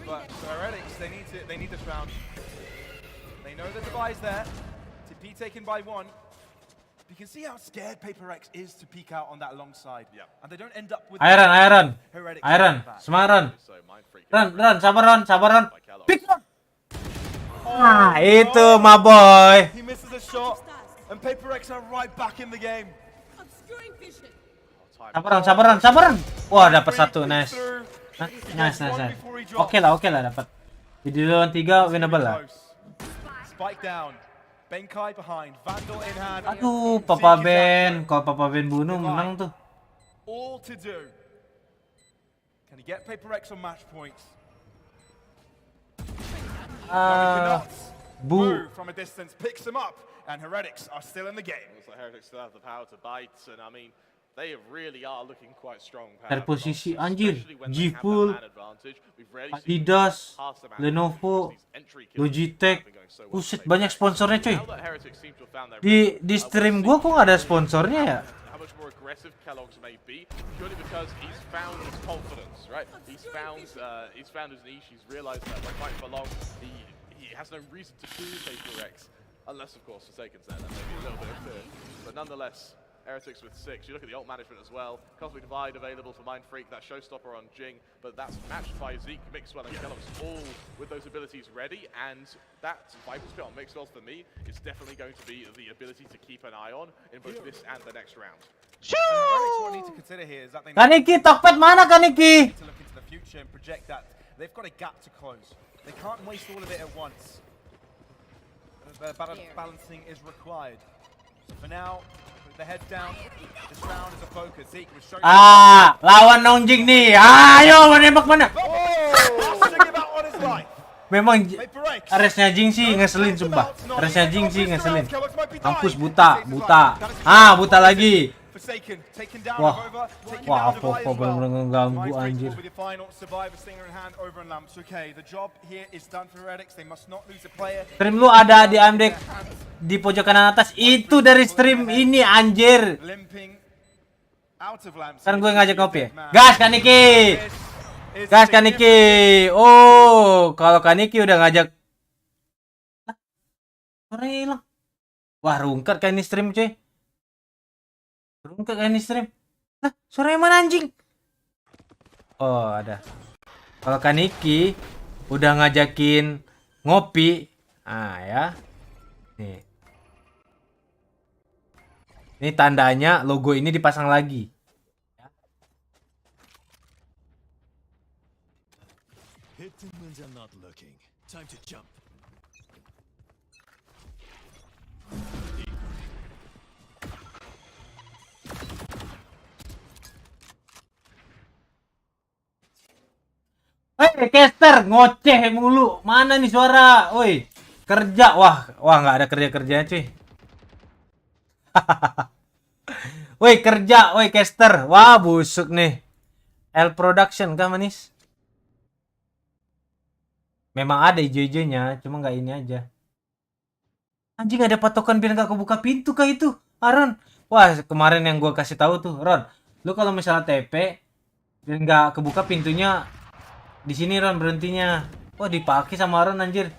But for Heretics, they need this round. They know the device there. TP taken by one. You can see how scared Paper Rex is to peek out on that long side. Yeah. And they don't end up with Iron, Heretics back. semangat So Mind Freak Ran, sabar Ron. by Kellogg. Pick Ron. Ah, itu my boy. He misses a shot, and Paper Rex are right back in the game. Obscuring vision. Sabar Ron. Wah, dapat satu, nice. Nice. Oke lah dapat. Jadi lawan 3 winnable lah. Spike down. Benkai behind. Vandal in hand. Aduh, Papa Ben. Kalau Papa Ben bunuh menang tuh. All to do. Can he get Paper Rex on match points? Bu. From a distance, picks him up, and Heretics are still in the game. Looks like Heretics still have the power to bite, and I mean, they really are looking quite strong. Dari posisi anjir, Especially when they have that G-Full, man advantage. We've rarely seen Adidas, past the man Lenovo, advantage. These entry kills Logitech. have been going so well Buset, for banyak Paper Rex. sponsornya cuy. Now that Heretics seem to have found their Di stream gua kok nggak ada sponsornya ya? how much more aggressive Kellogg's may be, purely because he's found his confidence, right? He's found his niche. He's realized that by fighting for long, he has no reason to lose Paper Rex, unless of course Forsaken's there. That may be a little bit of fear, but nonetheless, Heretics with 6. You look at the ult management as well. Cosmic Divide available for Mind Freak, that showstopper on Jing, but that's matched by Zeke, Mixwell, and Kellogg's all with those abilities ready, and that Viper Spit on Mixwell for me is definitely going to be the ability to keep an eye on in both this and the next round. Heretics, what we need to consider here is that they Kaniki, Tokped mana Kaniki? need to look into the future and project that they've got a gap to close. They can't waste all of it at once. Balancing is required. So for now, put the heads down. This round is a focus. Zeke was showing. Lawan Nongjing nih. Ayo menembak mana? Oh, thinking about on his life. Memang Paper Rex. Aresnya Jing sih ngeselin sumpah. Aresnya Jing sih ngeselin. Mampus buta. Buta lagi. Forsaken, taken down Wah. over, taken Wah, down Divide apa as well. bener-bener ngeganggu Mind Freak anjir. will be the final survivor, Stinger in hand, over and Lamps. Okay, the job here is done for Heretics. They must not lose a player. Stream lu ada di AMD di pojok kanan atas. Itu dari stream ini anjir. Limping out of Lamps. Kan gue ngajak ngopi ya. Gas Kaniki. Gas Kaniki. Oh, kalau Kaniki udah ngajak. Suaranya hilang. Wah, rungkat kan ini stream cuy. Rungkat kan ini stream. Lah, suaranya mana anjing? Oh, ada. Kalau Kaniki udah ngajakin ngopi. Ya. Nih. Ini tandanya logo ini dipasang lagi. Hit him when they're not looking. Time to jump. Caster ngoceh mulu. Mana nih suara? Woi, kerja. Wah, nggak ada kerja-kerjanya cuy. Woi, kerja, woi caster. Wah, busuk nih. L Production kah manis? Memang ada hijau-hijaunya, cuma nggak ini aja. Anjing, ada patokan biar nggak kebuka pintu kah itu, Aaron? Wah, kemarin yang gua kasih tahu tuh, Ron. Lu kalau misalnya TP biar nggak kebuka pintunya, di sini Ron berhentinya. Wah, dipakai sama Ron anjir.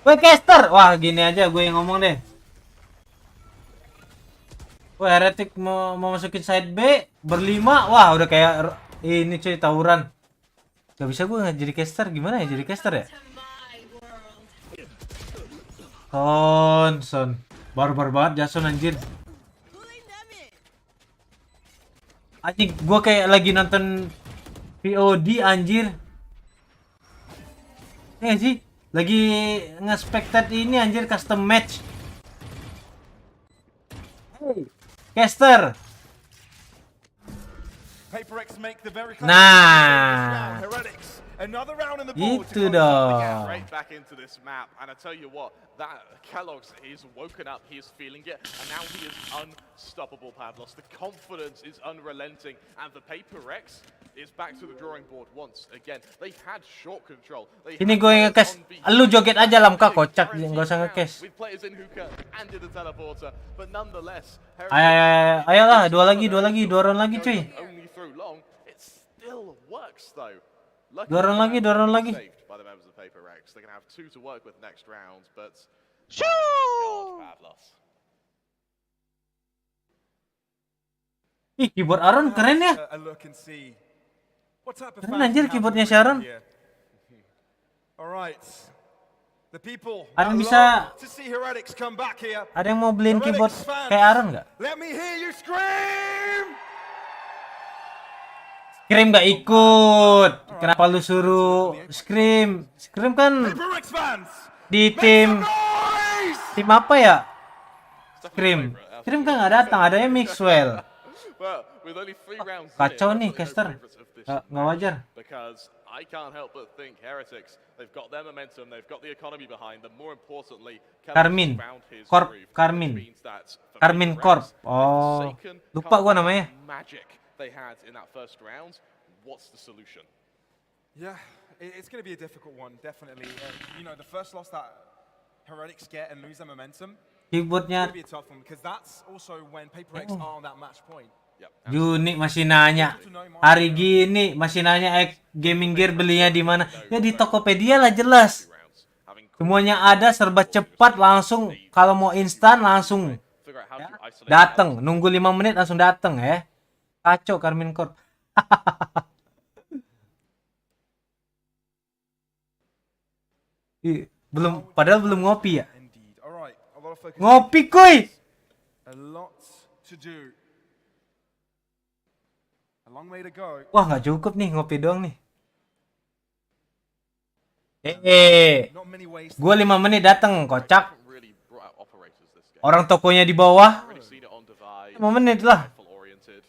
Woi caster, wah gini aja gue yang ngomong deh. Woi, Heretic mau masukin side B berlima, wah udah kayak ini cuy tawuran. Gak bisa gue nggak jadi caster, gimana ya jadi caster ya? Son. Barbar banget Jason anjir. Anjing, gue kayak lagi nonton VOD anjir. Ya sih, lagi nge-spectate ini anjir custom match. Hey, caster. Nah, gitu dong. Right back into this map, and I tell you what, that Kellogg's, he's woken up, he is feeling it, and now he is unstoppable, Pavlos. The confidence is unrelenting, and the Paper Rex is back to the drawing board once again. They had short control. Ini gue nge-cash. Lu joget aja Lamka, kocak, nggak usah nge-cash. With players in hookah and in the teleporter, but nonetheless, Ayolah, dua round lagi cuy. only through long, it still works though. Dua round lagi. Saved by the members of Paper Rex. They're gonna have 2 to work with next round, but God, Pavlos. Ih, keyboard Aaron keren ya. Keren anjir keyboardnya Sharon. Ada bisa, ada yang mau beliin keyboard kayak Aaron nggak? Scream nggak ikut. Kenapa lu suruh Scream? Scream kan di tim apa ya? Scream kan nggak datang. Adanya Mixwell. Kacau nih caster. Nggak wajar. Because I can't help but think Heretics, they've got their momentum, they've got the economy behind them. More importantly, Carmine Corp. Carmine Corp. Oh, lupa gua namanya. Magic they had in that first round. What's the solution? Yeah, it's going to be a difficult one, definitely. You know, the first loss that Heretics get and lose their momentum, Keyboardnya. it's going to be a tough one because that's also when Paper Rex are on that match point. Juni masih nanya. Hari gini masih nanya gaming gear belinya di mana? Ya di Tokopedia lah jelas. Semuanya ada, serba cepat, langsung kalau mau instan langsung datang. Nunggu 5 menit langsung datang ya. Kacau Carmine Corp. Padahal belum ngopi ya. Ngopi kuy. Wah, nggak cukup nih ngopi doang nih. Gue 5 menit datang, kocak. Orang tokonya di bawah. 5 menit lah.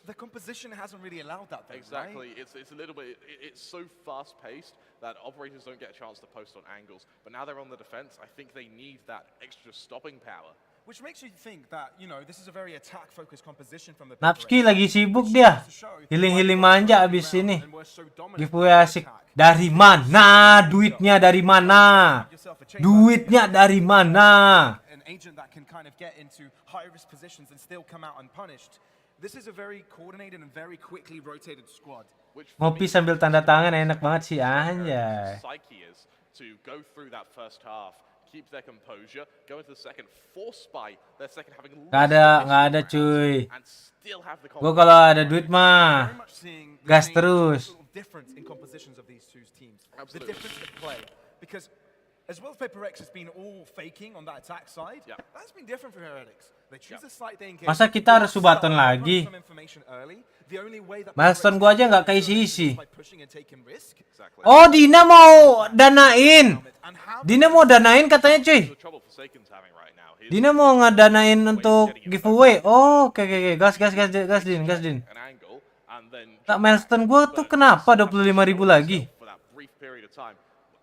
The composition hasn't really allowed that though, exactly. Right? It's a little bit, it's so fast paced that operators don't get a chance to post on angles. But now they're on the defense, I think they need that extra stopping power. Which makes you think that, you know, this is a very attack focused composition from the Napski lagi sibuk dia. Healing manja abis ini. Giveaway asik. Dari mana? Duitnya dari mana? Duitnya dari mana? An agent that can kind of get into high risk positions and still come out unpunished. This is a very coordinated and very quickly rotated squad. Ngopi sambil tanda tangan enak banget sih anjay. Psyche is to go through that first half, keep their composure, go into the second, force by their second having Nggak ada cuy. Gue kalau ada duit mah gas terus. Difference in compositions of these two teams. The difference in play, because as well as Paper Rex has been all faking on that attack side, that's been different for Heretics. They choose a slight day in game. Masa kita harus subaton lagi? Milestone gua aja nggak keisi-isi. Oh, Dina mau danain. Dina mau danain katanya cuy. Dina mau ngedanain untuk giveaway. Oh, oke. Gas Din. Tak milestone gua tuh kenapa 25.000 lagi?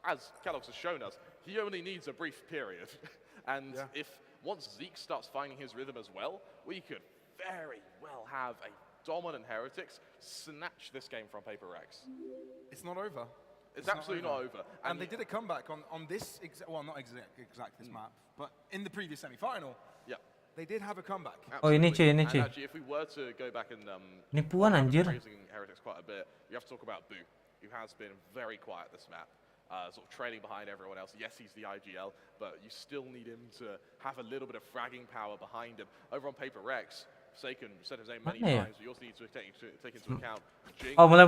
As Kellogg's has shown us, he only needs a brief period. And if once Zeke starts finding his rhythm as well, we could very well have a dominant Heretics snatch this game from Paper Rex. It's not over. It's absolutely not over. And they did a comeback on this, well, not exact this map, but in the previous semi-final. Yeah. They did have a comeback. Oh, ini cuy. And actually, if we were to go back and nipuan anjir. praising Heretics quite a bit, you have to talk about Boo, who has been very quiet this map. Sort of trailing behind everyone else. Yes, he's the IGL, but you still need him to have a little bit of fragging power behind him. Over on Paper Rex, Forsaken said his name many Mana ya? times, but you also need to take into account Jing. Oh, mulai.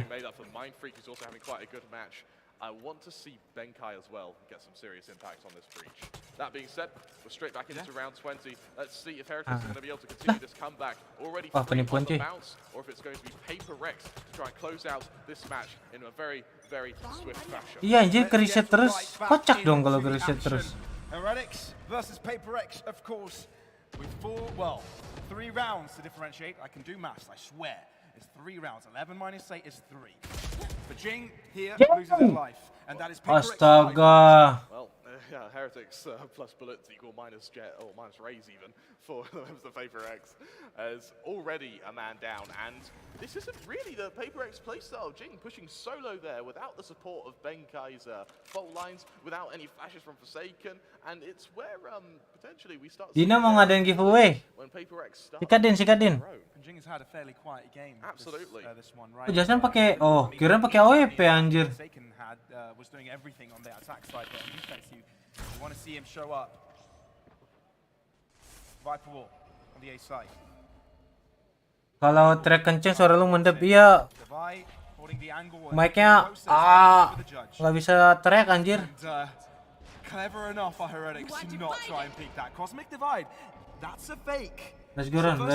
Made up for Mind Freak, who's also having quite a good match. I want to see Benkai as well get some serious impact on this breach. That being said, we're straight back into round 20. Let's see if Heretics are going to be able to continue this comeback already free on the bounce, or if it's going to be Paper Rex to try and close out this match in a very, very swift fashion. Iya anjir, ke reset terus. Kocak dong kalau ke reset terus. Heretics versus Paper Rex, of course, with 3 rounds to differentiate. I can do maths, I swear. It's 3 rounds. 11 minus 8 is 3. But Jing here loses his life, and that is Paper Rex. Astaga. Well, yeah, Heretics plus bullets equal minus jet, or minus raise even, for the members of Paper X, as already a man down. And this isn't really the Paper X playstyle. Jing pushing solo there without the support of Benkai's fault lines, without any flashes from Forsaken, and it's where potentially we start. Dina mau ngadain giveaway. When Paper X starts. Sikadin. Jing has had a fairly quiet game. Absolutely. This one, right? Jason pakai kirain pakai AWP anjir. Forsaken was doing everything on the attack side, but on defense you want to see him show up. Viper wall on the A side. Kalau track kenceng suara lu mendep, iya. Mic-nya nggak bisa track anjir. Clever enough for Heretics to not try and peek that cosmic divide. That's a fake. Let's go run. For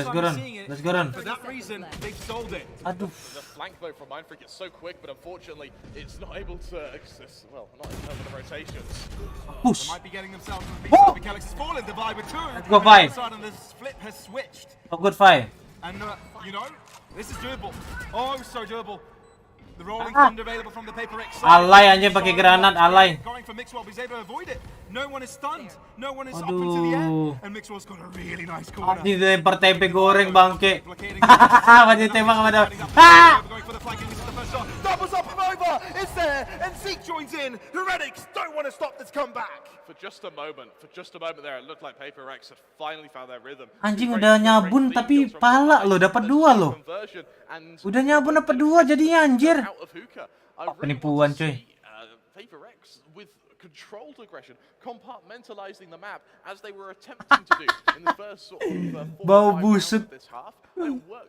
that reason, they've sold it. Aduh. The flank though from Mind Freak is so quick, but unfortunately, it's not able to access. Well, not in terms of the rotations. Push. They might be getting themselves on the beat side. Calyx has fallen. Divide with 2. Let's go 5. And the split has switched. Oh, good 5. And you know, this is doable. Oh, so doable. The rolling thunder available from the Paper X side. Alay anjir pakai granat, alay. Going for Mixwell, he's able to avoid it. No one is stunned. No one is up into the air. And Mixwell's got a really nice corner. Anjir dilempar tempe goreng bangke. Hahaha, masih tembak sama Going for the flank, and this is the first shot. Doubles up and over. It's there, and Zeke joins in. Heretics don't want to stop this comeback. For just a moment there, it looked like Paper X had finally found their rhythm. Anjing udah nyabun tapi pala lo dapat 2 lo. Udah nyabun dapat 2 jadinya anjir. Penipuan cuy. Paper X with controlled aggression, compartmentalizing the map as they were attempting to do in the first sort of 4 Bau busuk. This half.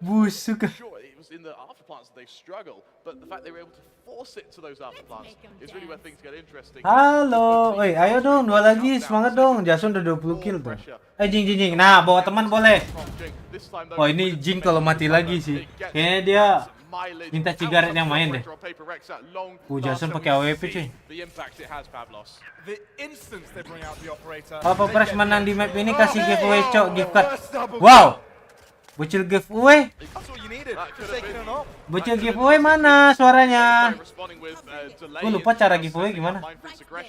Busuk. Sure, it was in the afterplants that they struggle, but the fact they were able to force it to those afterplants is really where things get interesting. Halo, oi, ayo dong, 2 lagi, semangat dong. Jason udah 20 kill tuh. Jing. Nah, bawa teman boleh. Oh, ini Jing kalau mati lagi sih. Kayaknya dia minta cigaret yang main deh. Jason pakai AWP cuy. Kalau Paper Rex menang di map ini kasih giveaway cok, gift card. Wow. Bocil giveaway. Bocil giveaway mana suaranya? Gue lupa cara giveaway gimana.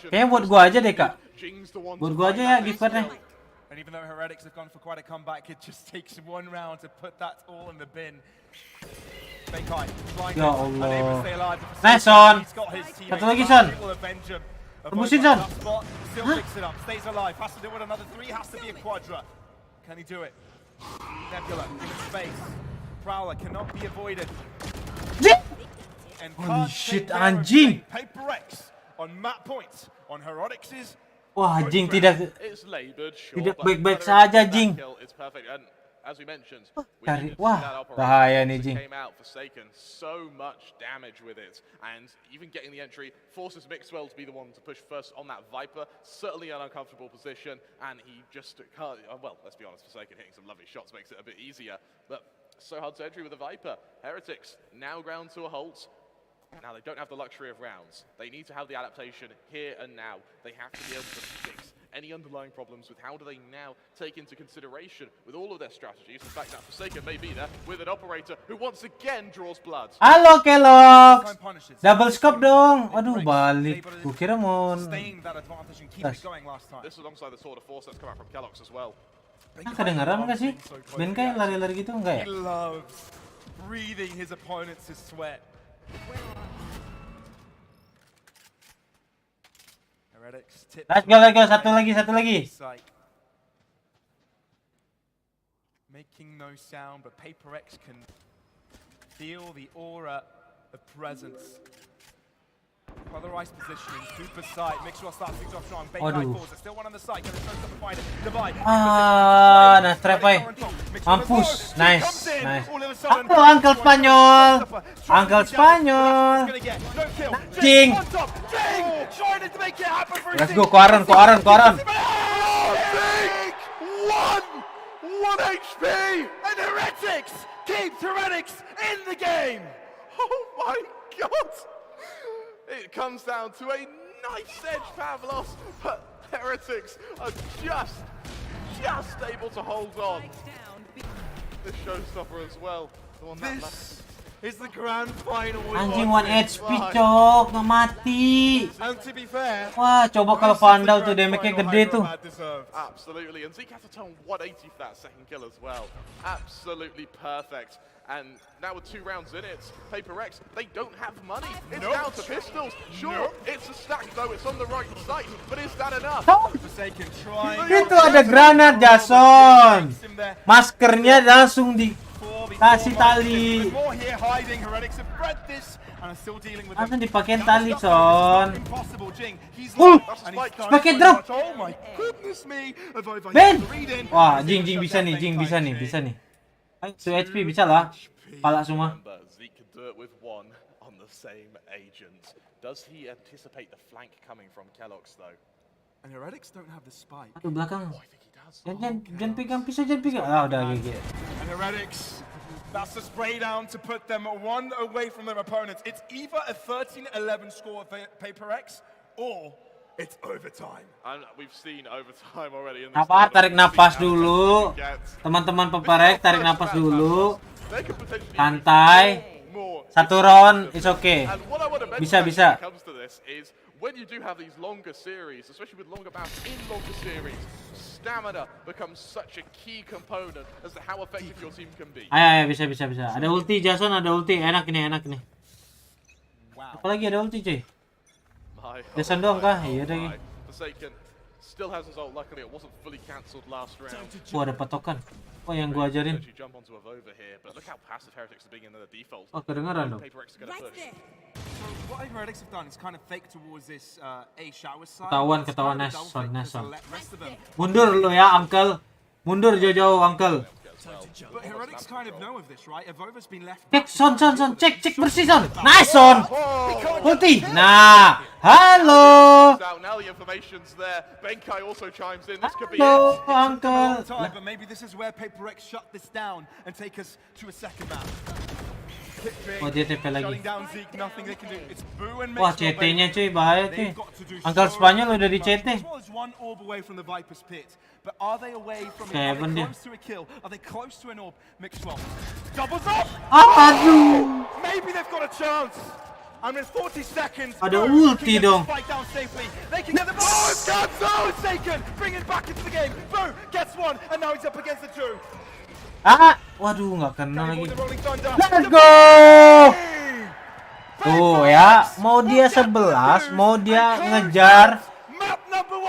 Kayaknya buat gua aja deh kak. Buat gua aja ya gift cardnya. And even though Heretics have gone for quite a comeback, it just takes 1 round to put that all in the bin. Ya Allah. Nice Son. Satu lagi Son. Tembusin Son. Can he do it? Nebula in space. Prowler cannot be avoided. Holy shit anjing. Paper X on map points on Heretics'. Wah, Jing tidak baik-baik saja Jing. As we mentioned, wah, bahaya nih Jing. Came out Forsaken, so much damage with it, and even getting the entry forces Mixwell to be the one to push first on that Viper. Certainly an uncomfortable position, and he just can't. Well, let's be honest, Forsaken hitting some lovely shots makes it a bit easier, but so hard to entry with the Viper. Heretics now ground to a halt. Now they don't have the luxury of rounds. They need to have the adaptation here and now. They have to be able to fix any underlying problems with how do they now take into consideration with all of their strategies. In fact, that Forsaken may be there with an operator who once again draws blood. Halo Kellogg's. Double scope dong. Aduh balik. Gue kira mau. This alongside the sort of force that's come out from Kellogg's as well. Kedengaran nggak sih? Ben kayak lari-lari gitu enggak ya? He loves breathing his opponents to sweat. Let's go, satu lagi. Making no sound, but Paper X can feel the aura of presence. Polarized positioning, super sight. Mixwell starts things off strong. Big Waduh. forwards. Still one on the side. Gonna throw stuff to find it. Divide. Nah trap ay. Mampus. Nice. Halo Uncle Spanyol. Uncle Spanyol. Jing. Let's go Koaran. One HP and Heretics keeps Heretics in the game. Oh my god! It comes down to a nice edge, Pavlos, but Heretics are just able to hold on. The showstopper as well. The one that This is the grand final. Anjing 1 HP cok, nggak mati. And to be fair, Wah, coba kalau Vandal tuh damage-nya gede tuh. absolutely, and Zeke has to turn 180 for that second kill as well. Absolutely perfect. And now with 2 rounds in it, Paper Rex, they don't have money. It's down to pistols. Sure, it's a stack though, it's on the right side, but is that enough? Itu ada granat, Jason. Maskernya langsung dikasih tali. Langsung dipakein tali, Son. Pakai drop. Ben. Wah, Jing bisa nih. Ayo, 2 HP bisa lah. Pala semua. Zeke can do it with 1 on the same agent. Does he anticipate the flank coming from Kellogg's though? And Heretics don't have the spike. Aduh, belakang. I think he does. Jangan pegang pisau, jangan pegang. Ah, udah GG. And Heretics, that's the spray down to put them 1 away from their opponents. It's either a 13-11 score of Paper X or it's overtime. And we've seen overtime already in this. Apa? Tarik napas dulu. Teman-teman peparek, tarik napas dulu. Santai. 1 round, it's okay. Bisa. When you do have these longer series, especially with longer maps in longer series, stamina becomes such a key component as to how effective your team can be. Ayo, bisa. Ada ulti, Jason, ada ulti. Enak nih. Apalagi ada ulti, cuy. Jason doang kah? Iya deh. Still has his ult. Luckily, it wasn't fully cancelled last round. Wah, ada patokan. Oh, yang gua ajarin. Oh, kedengaran dong. Ketahuan Nason. Mundur lo ya, Uncle. Mundur jauh-jauh, Uncle. Cek, Son. Cek bersih, Son. Nice, Son. Ulti. Nah, halo. Halo, Uncle. Oh, dia TP lagi. Wah, CT-nya cuy, bahaya cuy. Uncle Spanyol udah di CT. Kevin dia. Aduh. Ada ulti dong. Waduh, nggak kena lagi. Let's go. Tuh ya, mau dia 11, mau dia ngejar.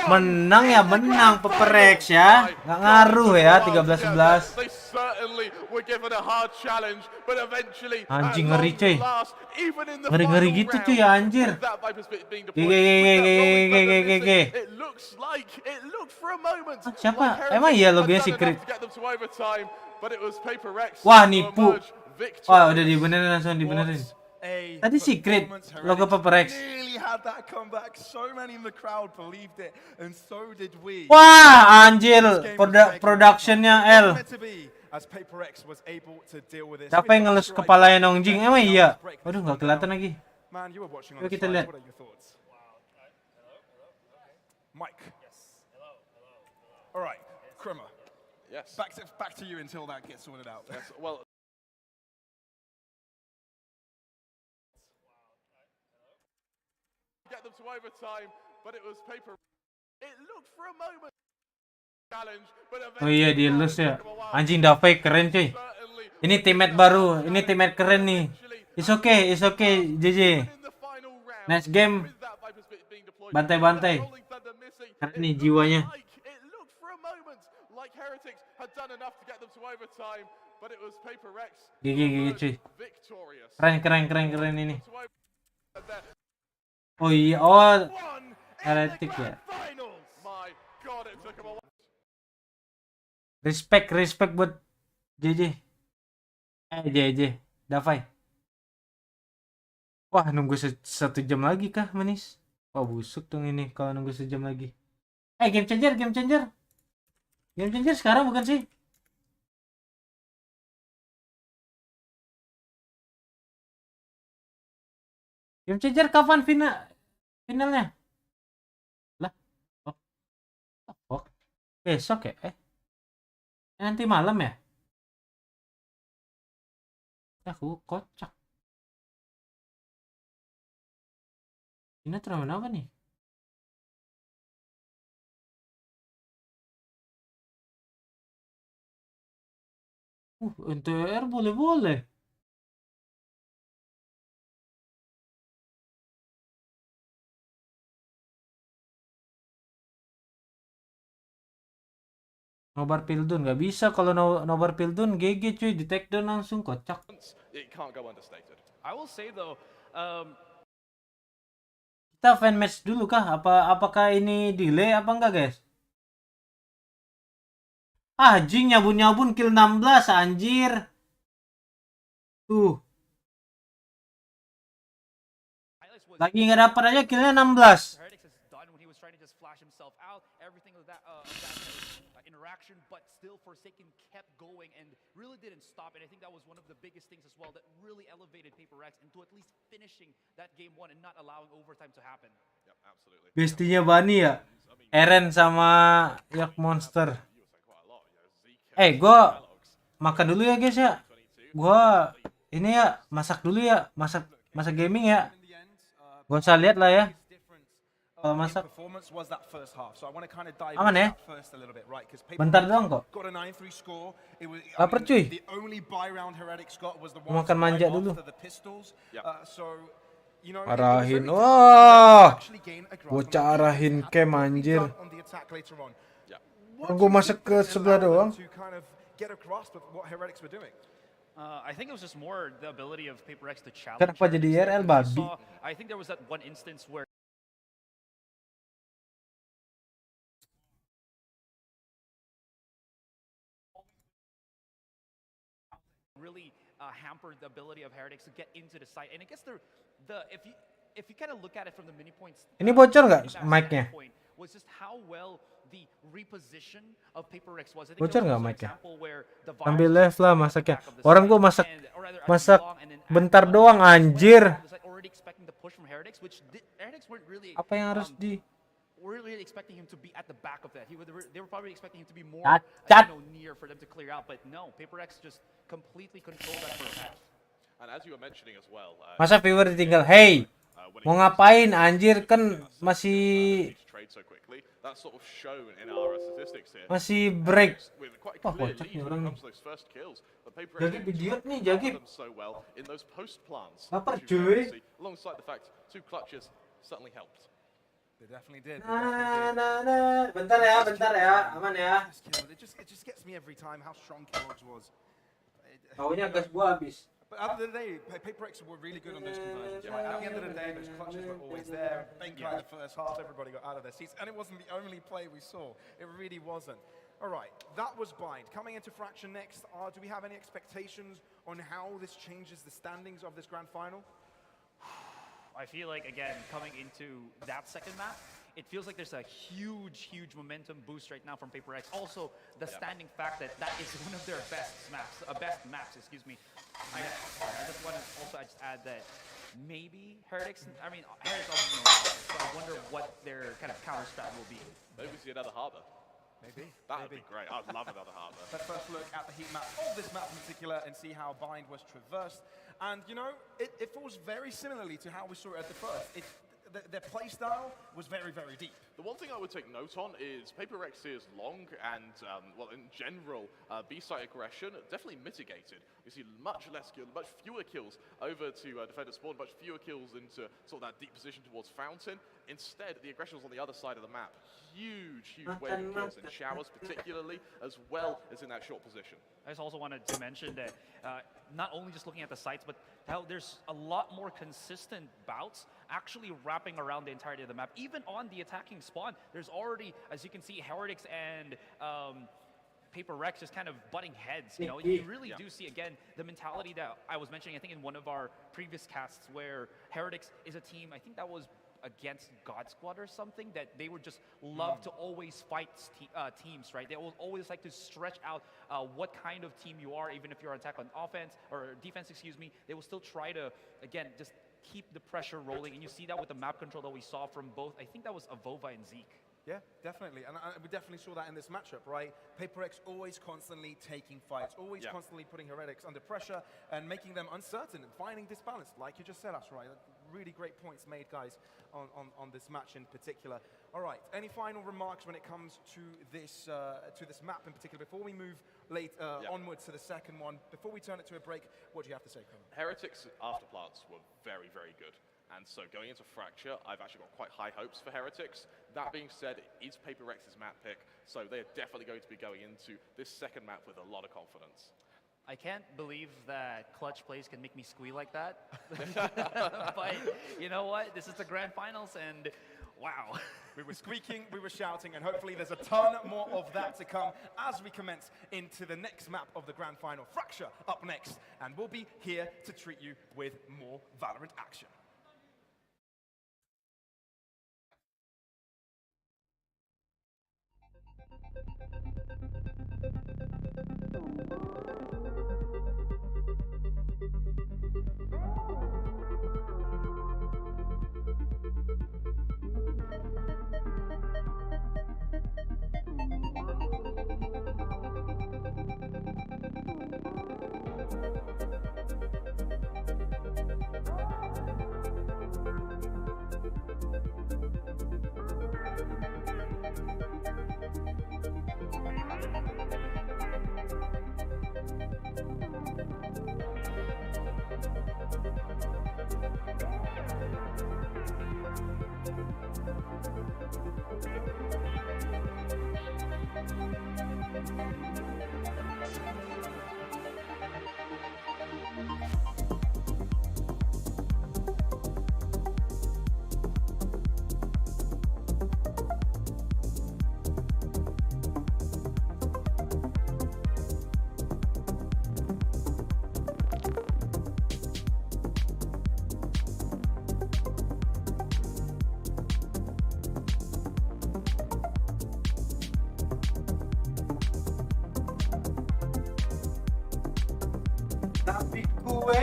Menang ya menang Peperex ya. Nggak ngaruh ya 13-11. Anjing ngeri cuy. Ngeri gitu cuy ya anjir. Siapa? Emang iya logonya secret? Wah nipu. Wah udah dibenerin langsung dibenerin. Tadi secret logo Peperex. Wah anjir productionnya L. Siapa yang ngelus kepalanya Nongjing? Emang iya? Waduh nggak kelihatan lagi. Coba kita lihat. Mike. Alright, Krimmer. Yes. Back to you until that gets sorted out. Yes. Well. Get them to overtime, but it was Paper. It looked for a moment. Challenge, but oh iya dia lulus ya. Anjing Davey keren cuy. Ini teammate baru, ini teammate keren nih. It's okay, JJ. Next game bantai-bantai. Keren nih jiwanya. GG cuy. Keren ini. Oh iya, oh One in the heretic ya. grand finals. My God, it took him a while. Respect buat JJ. JJ, Davai. Wah, nunggu 1 jam lagi kah, manis? Wah, busuk dong ini kalau nunggu sejam lagi. Game changer, game changer. Game changer sekarang bukan sih? Game changer kapan finalnya? Lah, oh, oh, besok ya? Nanti malam ya? Aku kocak. Ini turnamen apa nih? NTR boleh-boleh. Nobar Pildun nggak bisa kalau Nobar Pildun GG cuy, di take down langsung, kocak. It can't go understated. I will say though, Kita fan match dulu kah? Apakah ini delay apa enggak, guys? Anjing, nyabun kill 16 anjir. Tuh. Lagi nggak dapat aja killnya 16. Heretics has done when he was trying to just flash himself out, everything of that interaction, but still Forsaken kept going and really didn't stop. And I think that was one of the biggest things as well that really elevated Paper Rex into at least finishing that game 1 and not allowing overtime to happen. Yep, absolutely. Bestinya Bani ya. Eren sama Yok Monster. Gua makan dulu ya guys ya. Gua ini ya masak dulu ya, masak gaming ya. Gak usah lihat lah ya. Kalau masak aman ya. Bentar doang kok. Lapar cuy. Makan manja dulu. Arahin. Wah. Bocah arahin kem anjir. Gue masak ke sebelah doang. I think it was just more the ability of Paper Rex to challenge. Kenapa jadi IRL babi? I think there was that one instance where really hampered the ability of Heretics to get into the site. And I guess if you kind of look at it from the mini points, Ini bocor nggak mic-nya? was just how well the reposition of Paper Rex was. I think Bocor there was nggak also an mic-nya? example where the Ambil virus live lah was masaknya. at the back of the Orang site, gua masak and- or rather, actually long and then bentar after doang went anjir. back of the site already expecting the push from Heretics, which Heretics weren't really Apa yang harus di we're really expecting him to be at the back of that. They were probably expecting him to be more Cat. near for them to clear out, but no, Paper X just completely controlled that first half. And as you were mentioning as well, Masa viewer ditinggal? Hey, mau ngapain anjir, kan masih trade so quickly. That's sort of shown in our statistics here. masih break. With quite Wah, clear kocak lead nih when orang it nih. comes to those first kills. But Paper Jagib Rex idiot nih, cover Jagib. them so well in those post plans. Lapar, which you can cuy. see, alongside the fact 2 clutches certainly helped. They definitely did. Bentar ya, aman ya. It just gets me every time how strong Kellogg's was. Taunya gas gua habis. But at the end of the day, Paper X were really good on those conversions. Right? At the end of the day, those clutches were always there. Thank God the first half, everybody got out of their seats. And it wasn't the only play we saw. It really wasn't. All right, that was Bind. Coming into Fraction next, do we have any expectations on how this changes the standings of this grand final? I feel like, again, coming into that second map, it feels like there's a huge momentum boost right now from Paper X. Also, the standing fact that that is one of their best maps, excuse me. I just want to also just add that maybe Heretics obviously knows that, so I wonder what their kind of counter strat will be. Maybe we see another Harbor. Maybe. That would be great. I'd love another Harbor. Let's first look at the heat map of this map in particular and see how Bind was traversed. And, you know, it falls very similarly to how we saw it at the first. Their playstyle was very, very deep. The one thing I would take note on is Paper Rex's long and, well, in general, B-side aggression definitely mitigated. You see much fewer kills over to Defender Spawn, much fewer kills into sort of that deep position towards Fountain. Instead, the aggression was on the other side of the map. Huge wave of kills in showers particularly, as well as in that short position. I just also wanted to mention that not only just looking at the sites, but how there's a lot more consistent bouts actually wrapping around the entirety of the map. Even on the attacking spawn, there's already, as you can see, Heretics and Paper Rex just kind of butting heads. You know, you really do see again the mentality that I was mentioning, I think in one of our previous casts, where Heretics is a team, I think that was against God Squad or something, that they would just love to always fight teams, right? They will always like to stretch out what kind of team you are, even if you're on attack on offense or defense, excuse me. They will still try to, again, just keep the pressure rolling. And you see that with the map control that we saw from both, I think that was Avova and Zeke. Yeah, definitely. And we definitely saw that in this matchup, right? Paper X always constantly taking fights, always constantly putting Heretics under pressure and making them uncertain and finding this balance, like you just said, us, right? Really great points made, guys, on this match in particular. All right, any final remarks when it comes to this map in particular? Before we move onwards to the second one, before we turn it to a break, what do you have to say, Colin? Heretics afterplants were very, very good. And so going into Fracture, I've actually got quite high hopes for Heretics. That being said, it is Paper Rex's map pick, so they're definitely going to be going into this second map with a lot of confidence. I can't believe that clutch plays can make me squeal like that. But you know what? This is the grand finals, and wow. We were squeaking, we were shouting, and hopefully there's a ton more of that to come as we commence into the next map of the grand final. Fracture up next, and we'll be here to treat you with more Valorant action. Tapi kue.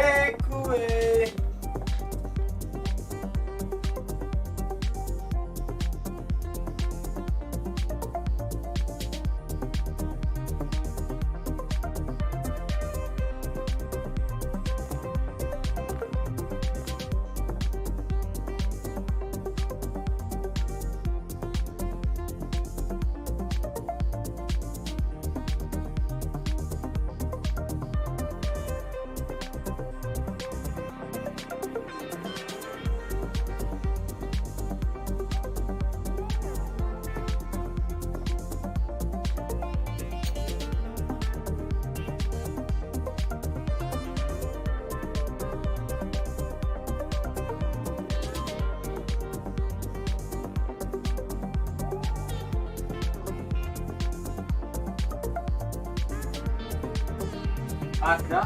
Ada.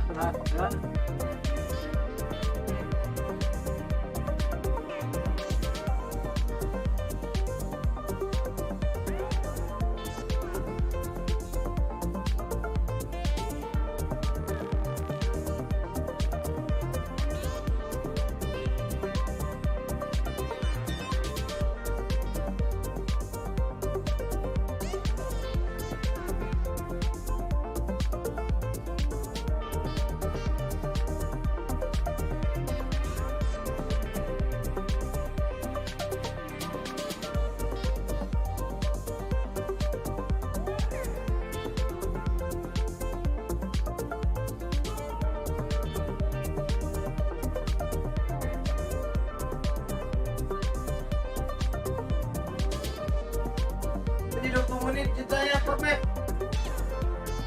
Jadi 20 menit kita ya per map.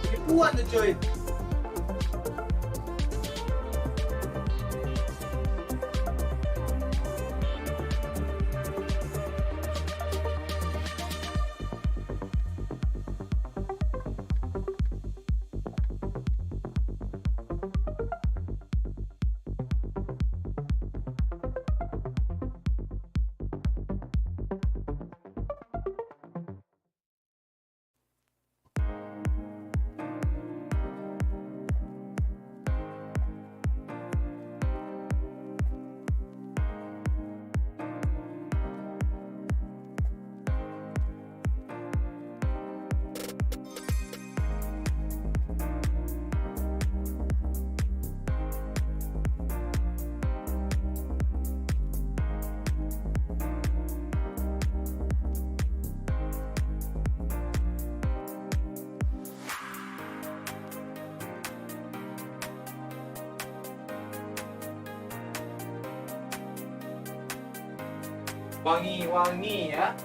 Ribuan tuh coy. Wangi-wangi ya.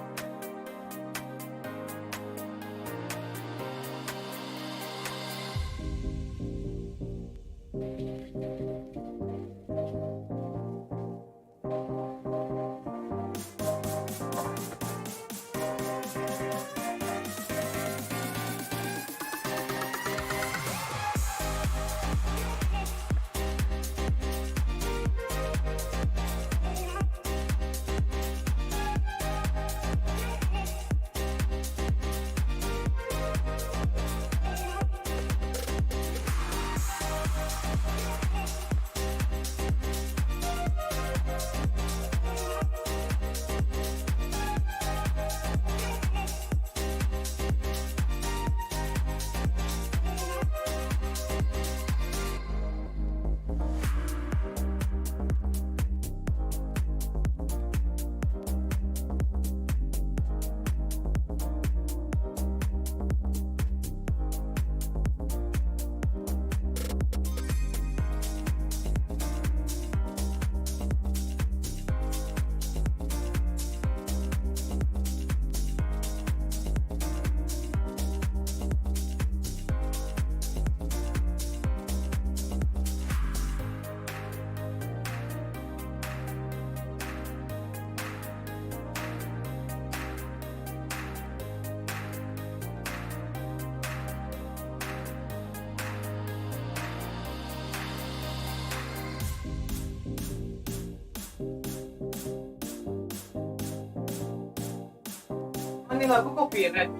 Ini lagu copyright.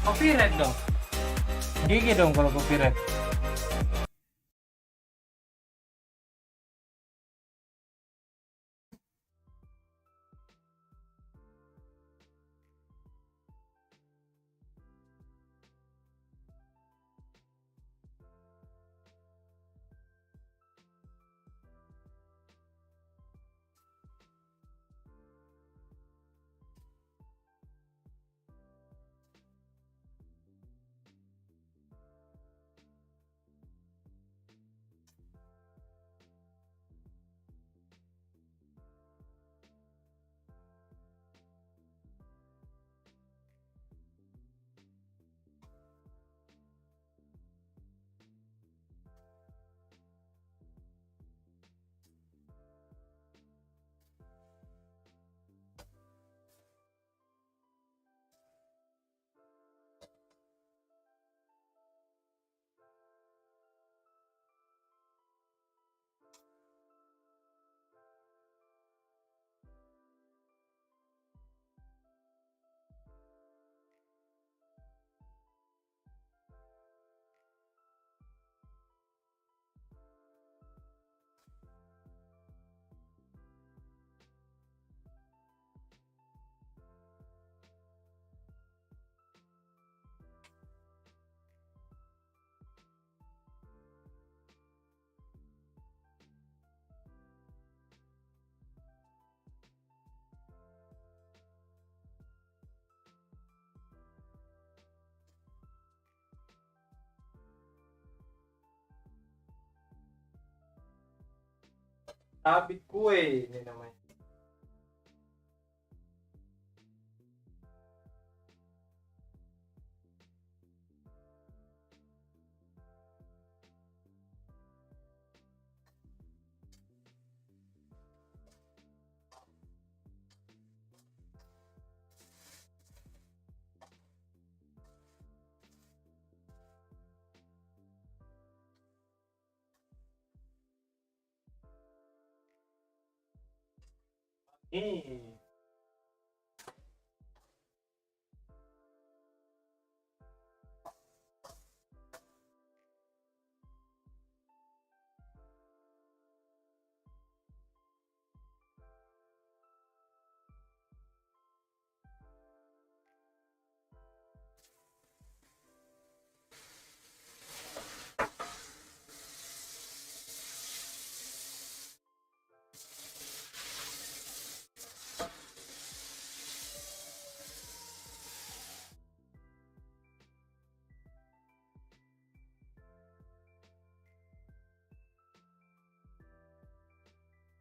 Copyright dong. Gigi dong kalau copyright. Sabit kue ini namanya.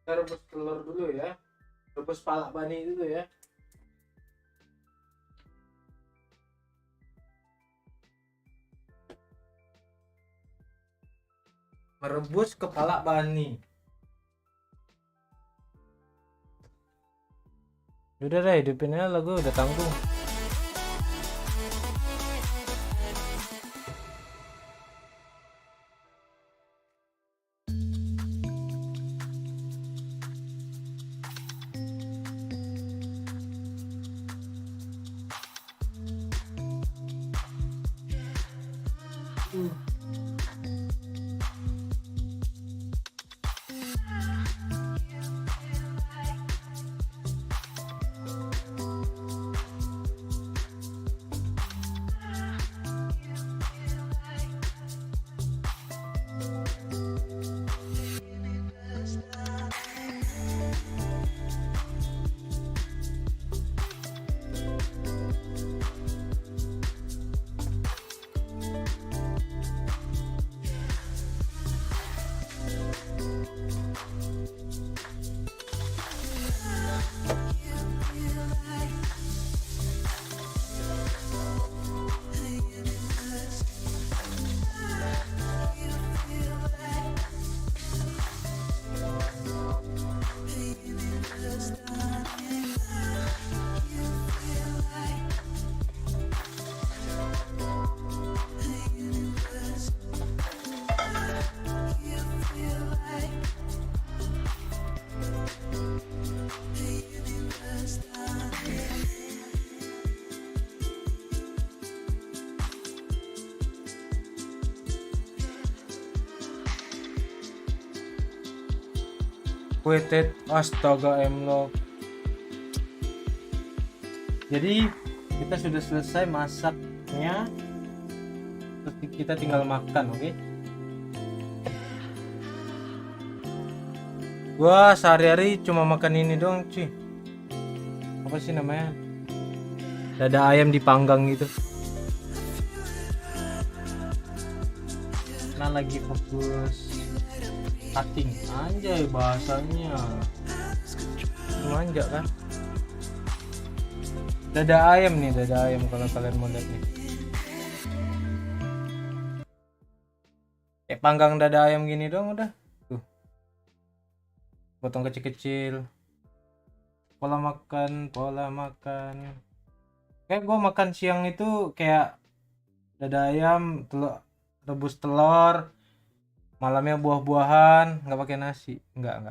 Kita rebus telur dulu ya. Rebus palak bani dulu ya. Merebus kepala bani. Udah deh, hidupin aja lagu udah tanggung. Waited, astaga emlok. Jadi kita sudah selesai masaknya, terus kita tinggal makan, oke? Gua sehari-hari cuma makan ini doang, cuy. Apa sih namanya? Dada ayam dipanggang gitu. Nah, lagi fokus cutting, anjay bahasanya manja kan. Dada ayam nih, dada ayam kalau kalian mau lihat nih. Panggang dada ayam gini dong udah. Tuh. Potong kecil-kecil. Pola makan. Kayak gua makan siang itu kayak dada ayam, telur, rebus telur. Malamnya buah-buahan, nggak pakai nasi, nggak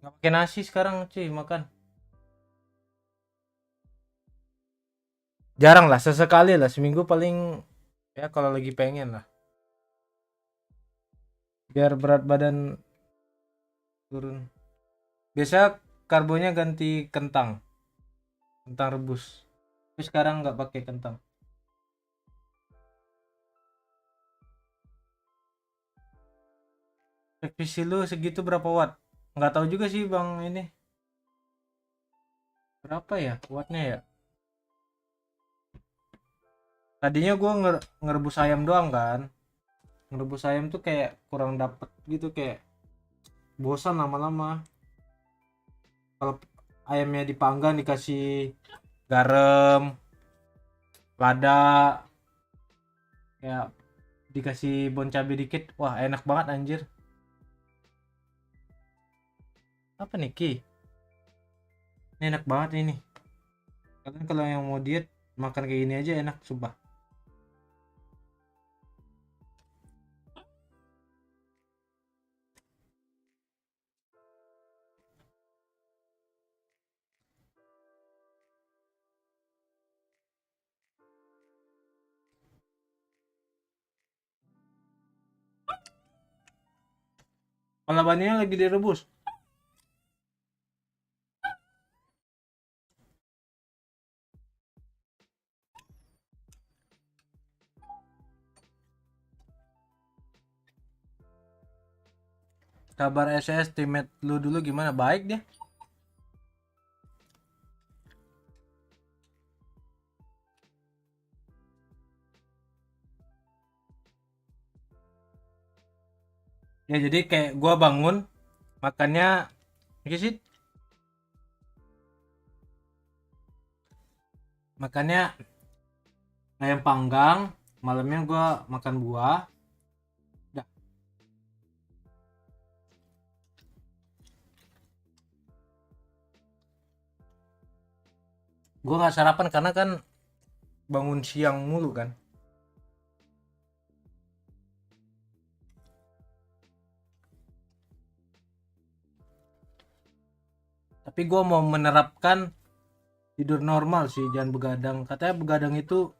pakai nasi sekarang cuy makan. Jarang lah, sesekali lah, seminggu paling ya kalau lagi pengen lah. Biar berat badan turun. Biasa karbonya ganti kentang rebus. Tapi sekarang nggak pakai kentang. Revisi lu segitu berapa watt? Nggak tahu juga sih bang ini. Berapa ya wattnya ya? Tadinya gue ngerebus ayam doang kan. Ngerebus ayam tuh kayak kurang dapet gitu, kayak bosan lama-lama. Kalau ayamnya dipanggang dikasih garam, lada, ya dikasih bon cabai dikit, wah enak banget anjir. Apa nih Ki? Ini enak banget ini. Kalian kalau yang mau diet makan kayak gini aja enak sumpah. Kalau baninya lagi direbus. Kabar SS teammate lu dulu gimana? Baik deh. Ya jadi kayak gua bangun Makannya apa sih? Makannya ayam panggang, malamnya gua makan buah. Dah. Gua nggak sarapan karena kan bangun siang mulu kan. Tapi gua mau menerapkan tidur normal sih, jangan begadang. Katanya begadang itu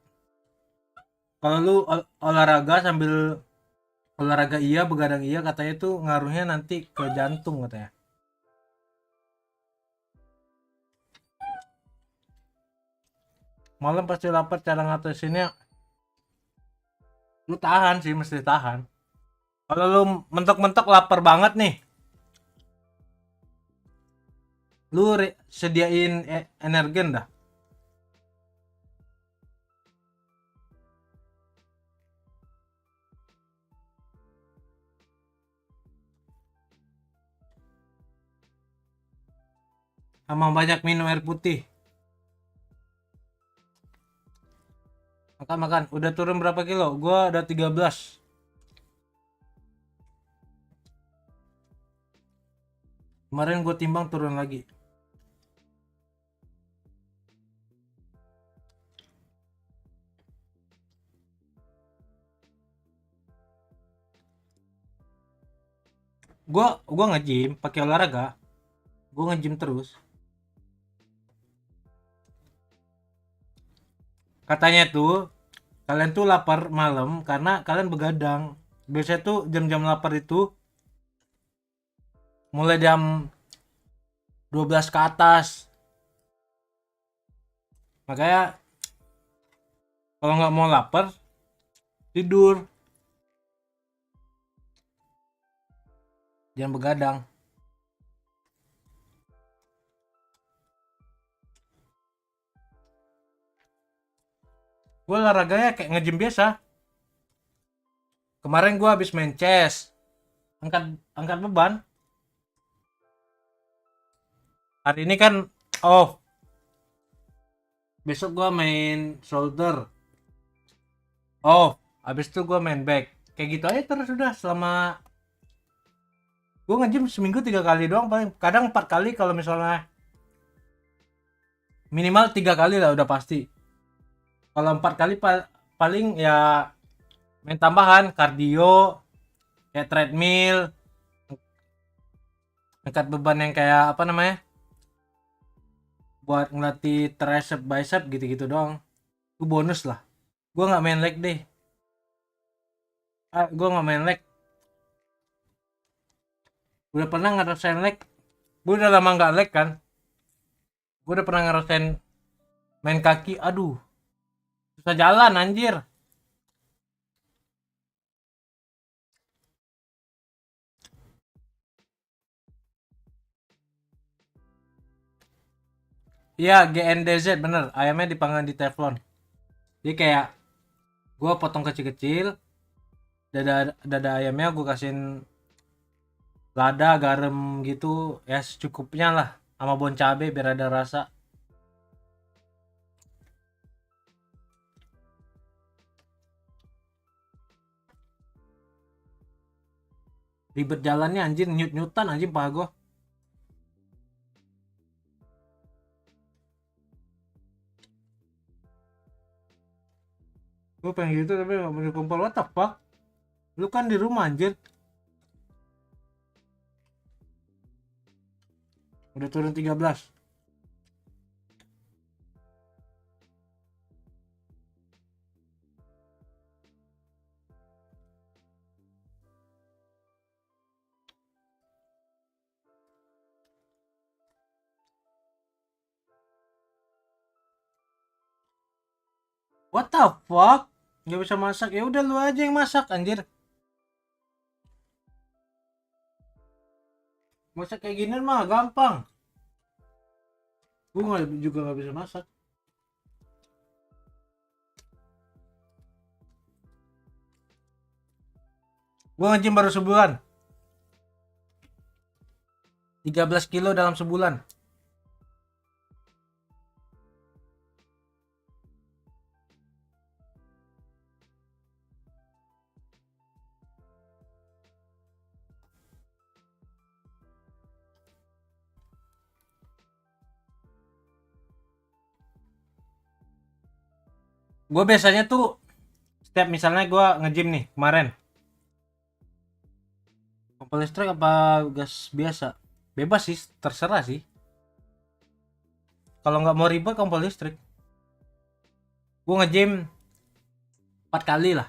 kalau lu olahraga sambil olahraga iya, begadang iya, katanya itu ngaruhnya nanti ke jantung katanya. Malam pasti lapar, cara ngatasinnya lu tahan sih, mesti tahan. Kalau lu mentok-mentok lapar banget nih, lu sediain energen dah. Sama banyak minum air putih. Makan. Udah turun berapa kilo? Gua udah 13. Kemarin gue timbang turun lagi. Gua nge-gym pakai olahraga. Gua nge-gym terus. Katanya tuh kalian tuh lapar malam karena kalian begadang. Biasanya tuh jam-jam lapar itu mulai jam 12 ke atas. Makanya kalau nggak mau lapar, tidur. Jangan begadang. Gue olahraganya kayak nge-gym biasa. Kemarin gue habis main chest, angkat beban. Hari ini kan besok gue main shoulder. Habis itu gue main back. Kayak gitu aja terus udah selama gue nge-gym seminggu 3 kali doang, paling kadang 4 kali kalau misalnya minimal 3 kali lah udah pasti. Kalau 4 kali paling ya main tambahan kardio kayak treadmill, angkat beban yang kayak apa namanya, buat ngelatih tricep bicep gitu-gitu doang. Itu bonus lah. Gue nggak main leg deh. Gue nggak main leg. Udah pernah ngerasain leg. Gue udah lama nggak leg kan. Gue udah pernah ngerasain main kaki. Aduh, susah jalan anjir. Iya, GNDZ bener. Ayamnya dipanggang di teflon. Jadi kayak gue potong kecil-kecil. Dada ayamnya gue kasihin lada, garam gitu. Ya secukupnya lah. Sama bon cabe biar ada rasa. Ribet jalannya anjir, nyut-nyutan anjir paha gue. Gue pengen gitu tapi gak punya kumpul. What the fuck? Lu kan di rumah anjir. Udah turun 13. What the fuck? Gak bisa masak. Ya udah lu aja yang masak anjir. Masak kayak gini mah gampang. Gue juga gak bisa masak. Gue nge-gym baru sebulan. 13 kilo dalam sebulan. Gue biasanya tuh setiap misalnya gue nge-gym nih kemarin, kompor listrik apa gas biasa, bebas sih, terserah sih. Kalau nggak mau ribet kompor listrik. Gue nge-gym 4 kali lah.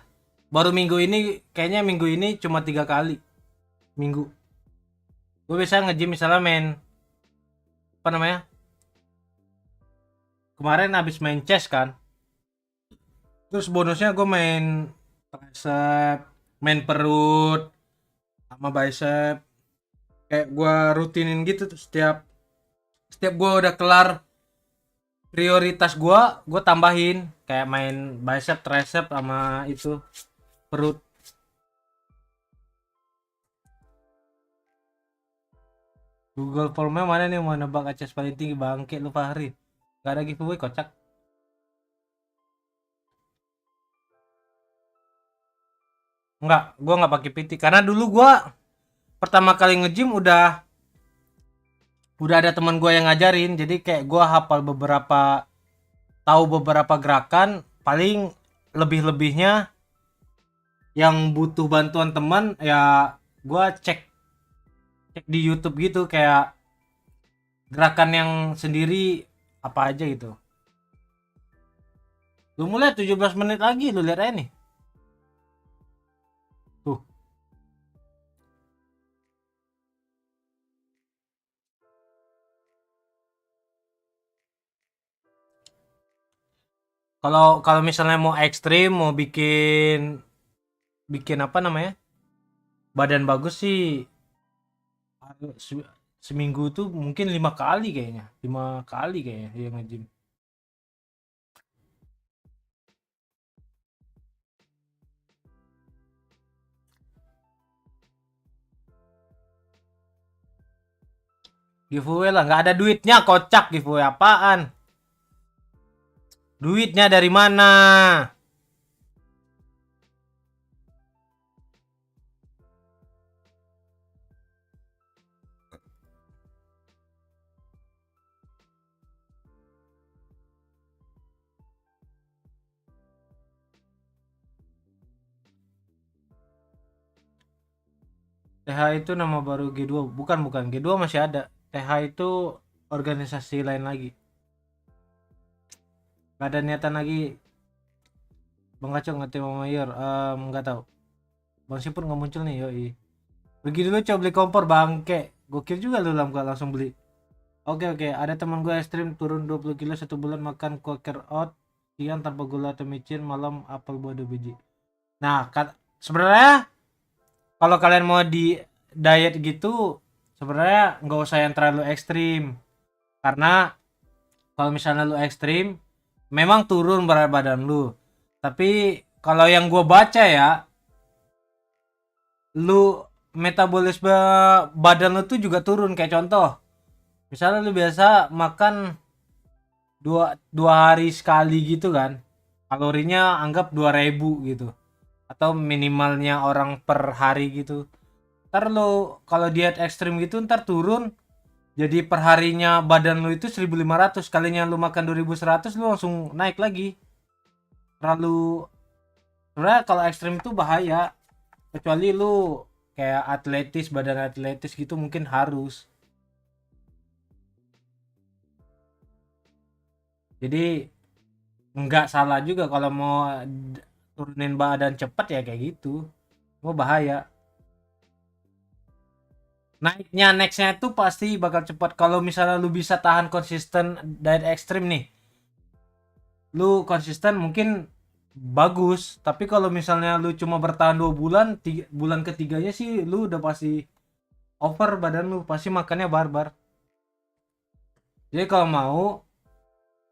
Baru minggu ini, kayaknya minggu ini cuma 3 kali minggu. Gue biasa nge-gym misalnya main apa namanya, kemarin habis main chest kan, terus bonusnya gue main tricep, main perut sama bicep, kayak gue rutinin gitu tuh. Setiap gue udah kelar prioritas gue tambahin kayak main bicep, tricep sama itu perut. Google Formnya mana nih, mau nebak ACS paling tinggi? Bangke lu Fahri, gak ada giveaway, kocak. Enggak, gua nggak pakai PT karena dulu gua pertama kali nge-gym udah ada teman gua yang ngajarin, jadi kayak gua hafal tahu beberapa gerakan. Paling lebih-lebihnya yang butuh bantuan teman ya gua cek di YouTube gitu, kayak gerakan yang sendiri apa aja gitu. Lu mulai 17 menit lagi, lu lihat aja nih. Tuh. Kalau misalnya mau ekstrim, mau bikin apa namanya, badan bagus sih, seminggu tuh mungkin 5 kali kayaknya, 5 kali kayaknya yang nge-gym. Giveaway lah, nggak ada duitnya, kocak. Giveaway apaan? Duitnya dari mana? TH itu nama baru G2. Bukan, G2 masih ada. TH itu organisasi lain lagi. Gak ada niatan lagi. Bang Kacau nge-tim sama Mayor. Nggak tahu. Bang Sipur nggak muncul nih, yoi. Pergi dulu coba beli kompor, bangke. Gokil juga lu langsung beli. Oke, ada teman gue ekstrim turun 20 kilo 1 bulan, makan quaker oat siang tanpa gula atau micin, malam apel buah 2 biji. Nah, sebenarnya kalau kalian mau di diet gitu, sebenarnya nggak usah yang terlalu ekstrim. Karena kalau misalnya lu ekstrim, memang turun berat badan lu. Tapi kalau yang gue baca ya, lu metabolisme badan lu tuh juga turun. Kayak contoh, misalnya lu biasa makan dua hari sekali gitu kan, kalorinya anggap 2000 gitu, atau minimalnya orang per hari gitu. Ntar lo kalau diet ekstrim gitu ntar turun jadi perharinya badan lu itu 1500, kalinya lu makan 2100 lu langsung naik lagi. Terlalu, sebenarnya kalau ekstrim itu bahaya, kecuali lu kayak atletis, badan atletis gitu mungkin harus. Jadi nggak salah juga kalau mau turunin badan cepat ya kayak gitu, mau bahaya. Naiknya nextnya itu pasti bakal cepat kalau misalnya lu bisa tahan konsisten diet ekstrim nih. Lu konsisten mungkin bagus, tapi kalau misalnya lu cuma bertahan 2 bulan, bulan ketiganya sih lu udah pasti over badan lu, pasti makannya barbar. Jadi kalau mau,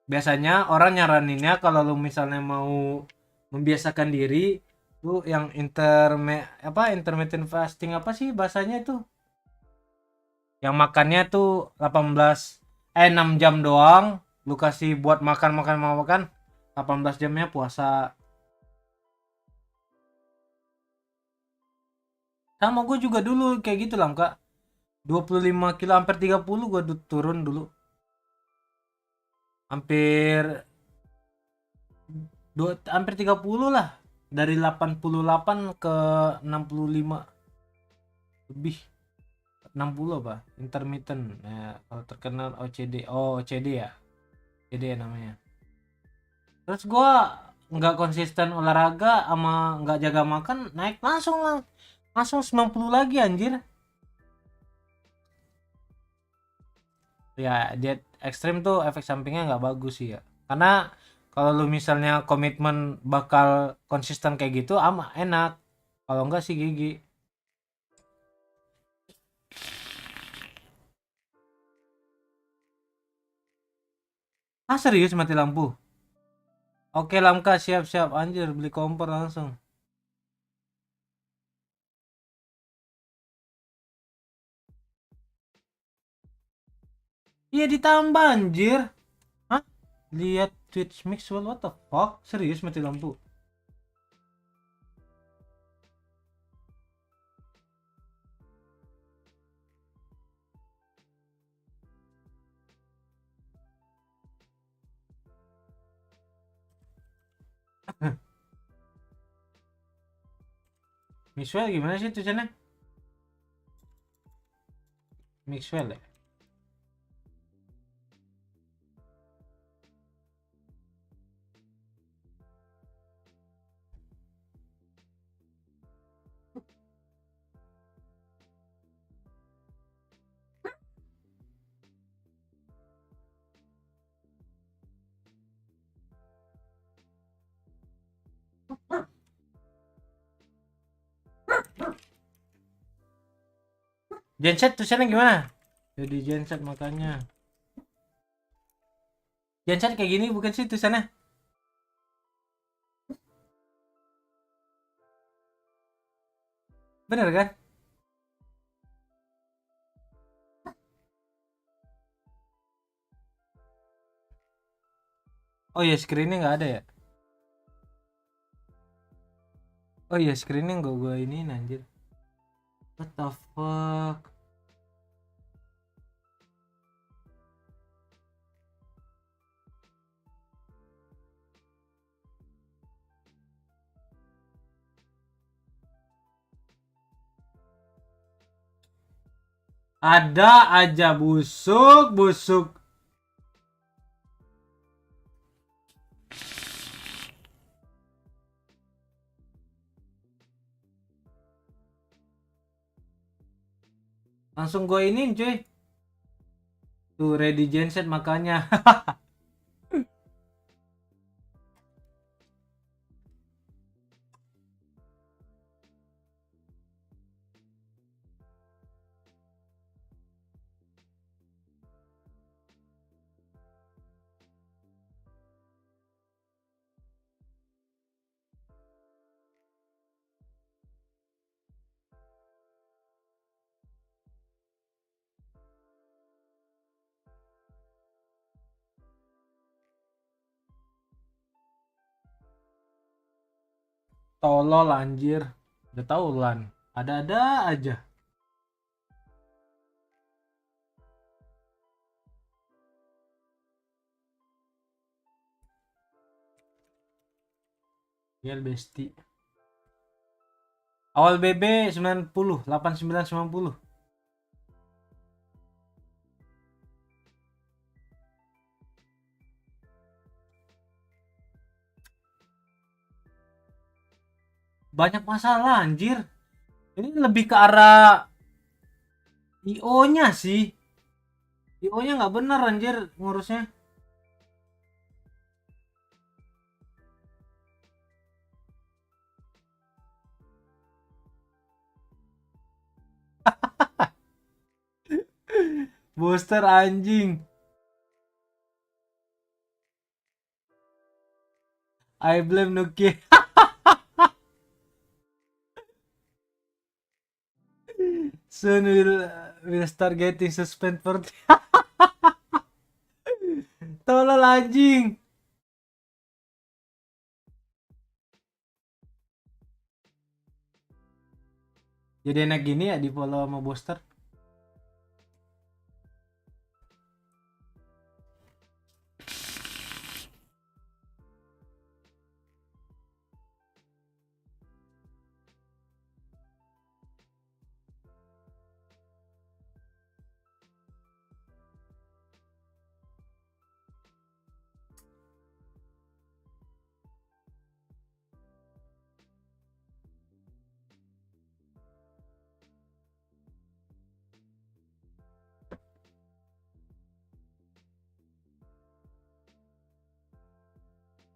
biasanya orang nyaraninnya kalau lu misalnya mau membiasakan diri, lu yang intermittent fasting apa sih bahasanya itu? Yang makannya tuh 6 jam doang. Lu kasih buat makan 18 jamnya puasa. Sama gue juga dulu kayak gitu lah, Kak. 25 kilo hampir 30 gue turun dulu. Hampir hampir 30 lah. Dari 88 ke 65 lebih. 60 apa? Intermittent. Nah, kalau terkenal OCD. Oh, OCD ya. OCD ya namanya. Terus gua nggak konsisten olahraga sama nggak jaga makan, naik langsung 90 lagi anjir. Ya, diet ekstrim tuh efek sampingnya nggak bagus sih ya. Karena kalau lu misalnya komitmen bakal konsisten kayak gitu enak. Kalau enggak sih GG. Ah, serius mati lampu? Oke Lamka, siap-siap anjir, beli kompor langsung. Iya ditambah anjir. Hah? Lihat Twitch Mixwell, what the fuck? Serius mati lampu? Mixwell gimana sih tulisannya? Mixwell ya? Genset tulisannya gimana? Jadi genset makanya. Genset kayak gini bukan sih tulisannya? Bener kan? Oh iya, screennya nggak ada ya? Oh iya, screennya nggak gue ini anjir. What the fuck? Ada aja busuk. Langsung gue ini cuy. Tuh ready genset makanya. Tolol anjir. Udah tau lan. Ada-ada aja. Yel besti. Awal BB 90, 8990. Banyak masalah anjir. Ini lebih ke arah IO-nya sih. IO-nya nggak bener anjir ngurusnya. Booster anjing. I blame Nuki. Soon will will start getting suspend for tolol anjing. Jadi enak gini ya di follow sama booster.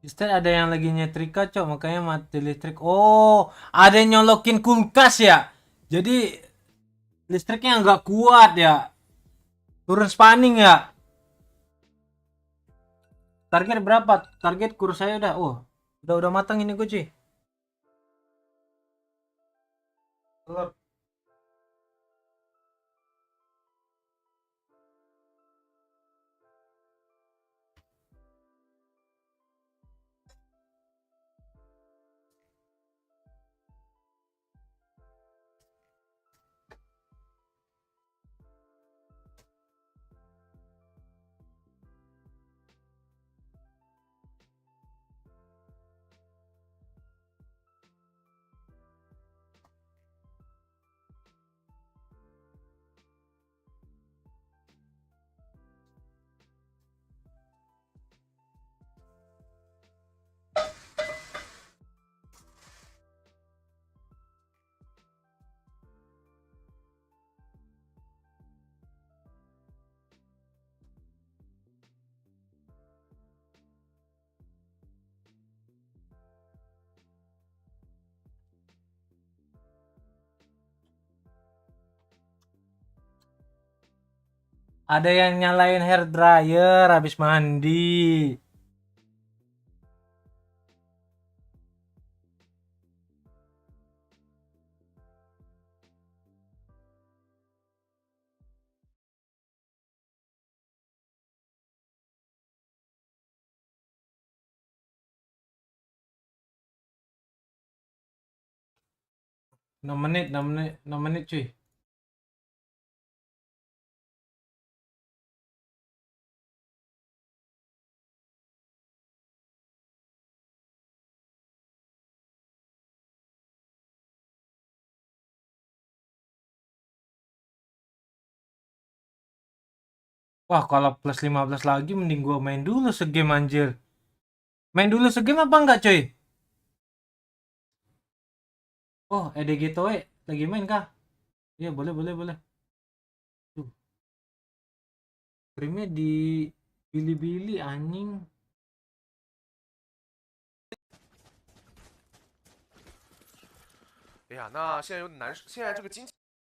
Mister ada yang lagi nyetrika cok, makanya mati listrik. Oh, ada yang nyolokin kulkas ya. Jadi listriknya nggak kuat ya. Turun spanning ya. Target berapa? Target kurs saya udah. Oh, udah matang ini gue cuy. Telur. Ada yang nyalain hair dryer habis mandi. Enam menit cuy. Wah, kalau plus 15 lagi mending gua main dulu segame anjir. Main dulu segame apa enggak, coy? Oh, EDG Toe lagi main kah? Iya, boleh. Tuh. Frame-nya di Bilibili anjing.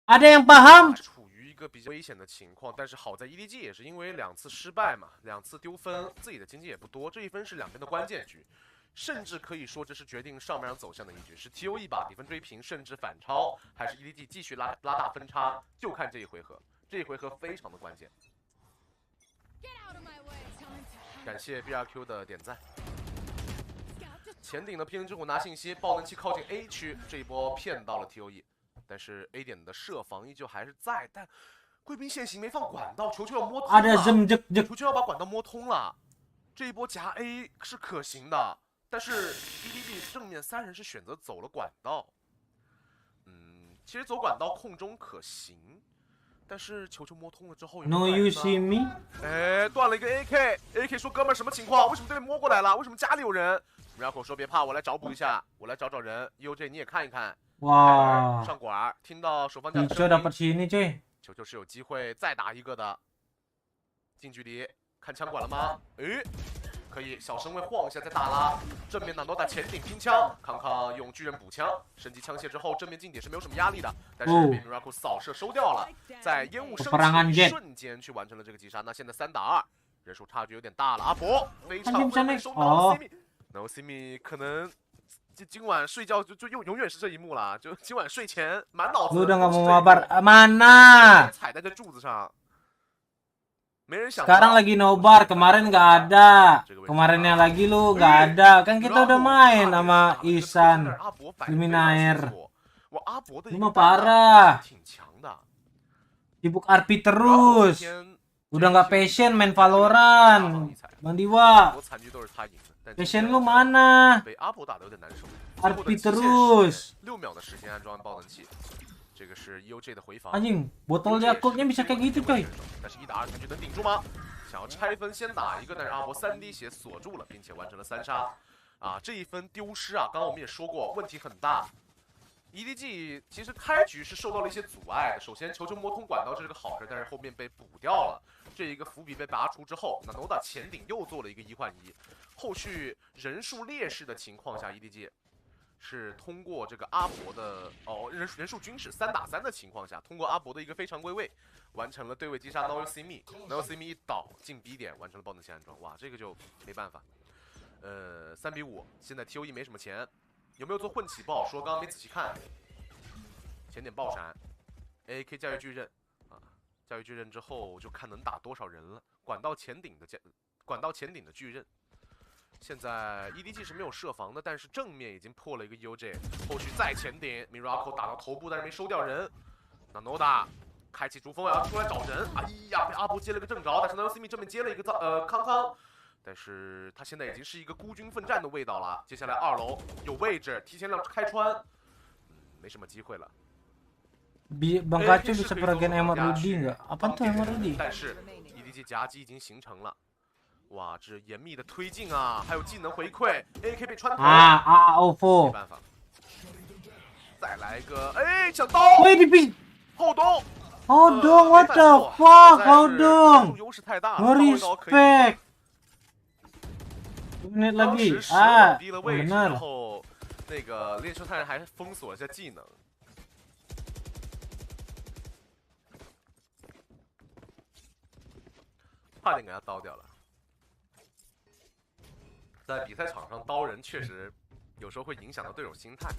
Ada yang paham? 处于一个比较危险的情况，但是好在 EDG 也是因为2次失败嘛，2次丢分，自己的经济也不多，这一分是两边的关键局，甚至可以说这是决定上半场走向的一局，是 TOE 把比分追平，甚至反超，还是 EDG 继续拉大分差，就看这一回合，这一回合非常的关键。感谢 BRQ 的点赞。前顶的 PN 之虎拿信息，爆能器靠近 A 区，这一波骗到了 TOE。 但是 A 点的设防依旧还是在，但贵宾现行没放管道，球要摸通了，球要把管道摸通了，这一波夹 A 是可行的，但是 EDG 正面3人是选择走了管道，其实走管道控中可行，但是球摸通了之后 ，No you see me？ 哎，断了一个 AK 说哥们什么情况？为什么对面摸过来了？为什么家里有人 ？Miracle 说别怕，我来找补一下，我来找人。EOJ 你也看一看。 哇！上管，听到守方将的声音，球是有机会再打一个的。近距离看枪管了吗？诶，可以小身位晃一下再打啦。正面挡刀打前顶拼枪，康康用巨人补枪，升级枪械之后正面近点是没有什么压力的，但是被 Miracle 扫射收掉了，在烟雾升起瞬间去完成了这个击杀。那现在3打2，人数差距有点大了。阿伯非常会收到 No See Me， 可能。今晚睡觉就永远是这一幕了，就今晚睡前满脑子 Lu udah 都 nggak 是 mau 这一幕 mabar. Mana? 踩在这柱子上，没人想 Sekarang 到 lagi nobar, kemarin nggak ada. Kemarinnya lagi lu nggak ada. Kan kita udah main sama Isan. 阿伯反 Luminaire. 我阿伯的 Lu 一个 mah 单打 parah. 挺强的， Sibuk RP terus. 天 Udah nggak passion main Valorant. Bang Diwa. 多残局都是他赢的，但 Passion lu mana? 被阿伯打的有点难受。 RP terus. 6秒的时间安装完爆能器，这个是 EOJ 的回防。 Anjing, botol Jakobnya bisa kayak gitu coy. 但是1打2残局能顶住吗？想要拆分先打一个，但是阿伯3滴血锁住了，并且完成了3杀。啊，这一分丢失啊，刚刚我们也说过，问题很大。EDG 其实开局是受到了一些阻碍的，首先球球魔通管道这是个好事，但是后面被补掉了。这一个伏笔被拔除之后，那 Noda 前顶又做了一个1换1，后续人数劣势的情况下 ，EDG 是通过这个阿伯的人数均势3打3的情况下，通过阿伯的一个非常归位，完成了对位击杀 No See Me，No See Me 一倒进 B 点，完成了爆能器安装。哇，这个就没办法。3比5，现在 TOE 没什么钱，有没有做混起不好说，刚刚没仔细看。前点爆闪 ，AK 教育巨刃啊，教育巨刃之后就看能打多少人了。管道前顶的巨刃。 现在 EDG 是没有设防的，但是正面已经破了一个 EOJ， 后续再前顶 Miracle 打到头部，但是没收掉人。那 Noda 开启逐风要出来找人，哎呀，被阿伯接了个正着，但是 NoCM 正面接了一个康康，但是他现在已经是一个孤军奋战的味道了。接下来2楼有位置，提前让开穿，没什么机会了。 Bang Kacu bisa peragian Emerald Rudy nggak? Apa tuh Emerald Rudy? 但是 EDG 夹击已经形成了。 哇，这严密的推进啊，还有技能回馈 ，AK 被穿透OFO 没办法，再来一个，哎，抢刀，喂，你后洞，后洞 ，what the fuck， 后洞， 优势太大 ，no respect， 1 menit lagi， 低了位置，然后那个练球太人还封锁了一下技能。 差点给他刀掉了。在比赛场上，刀人确实有时候会影响到队友心态，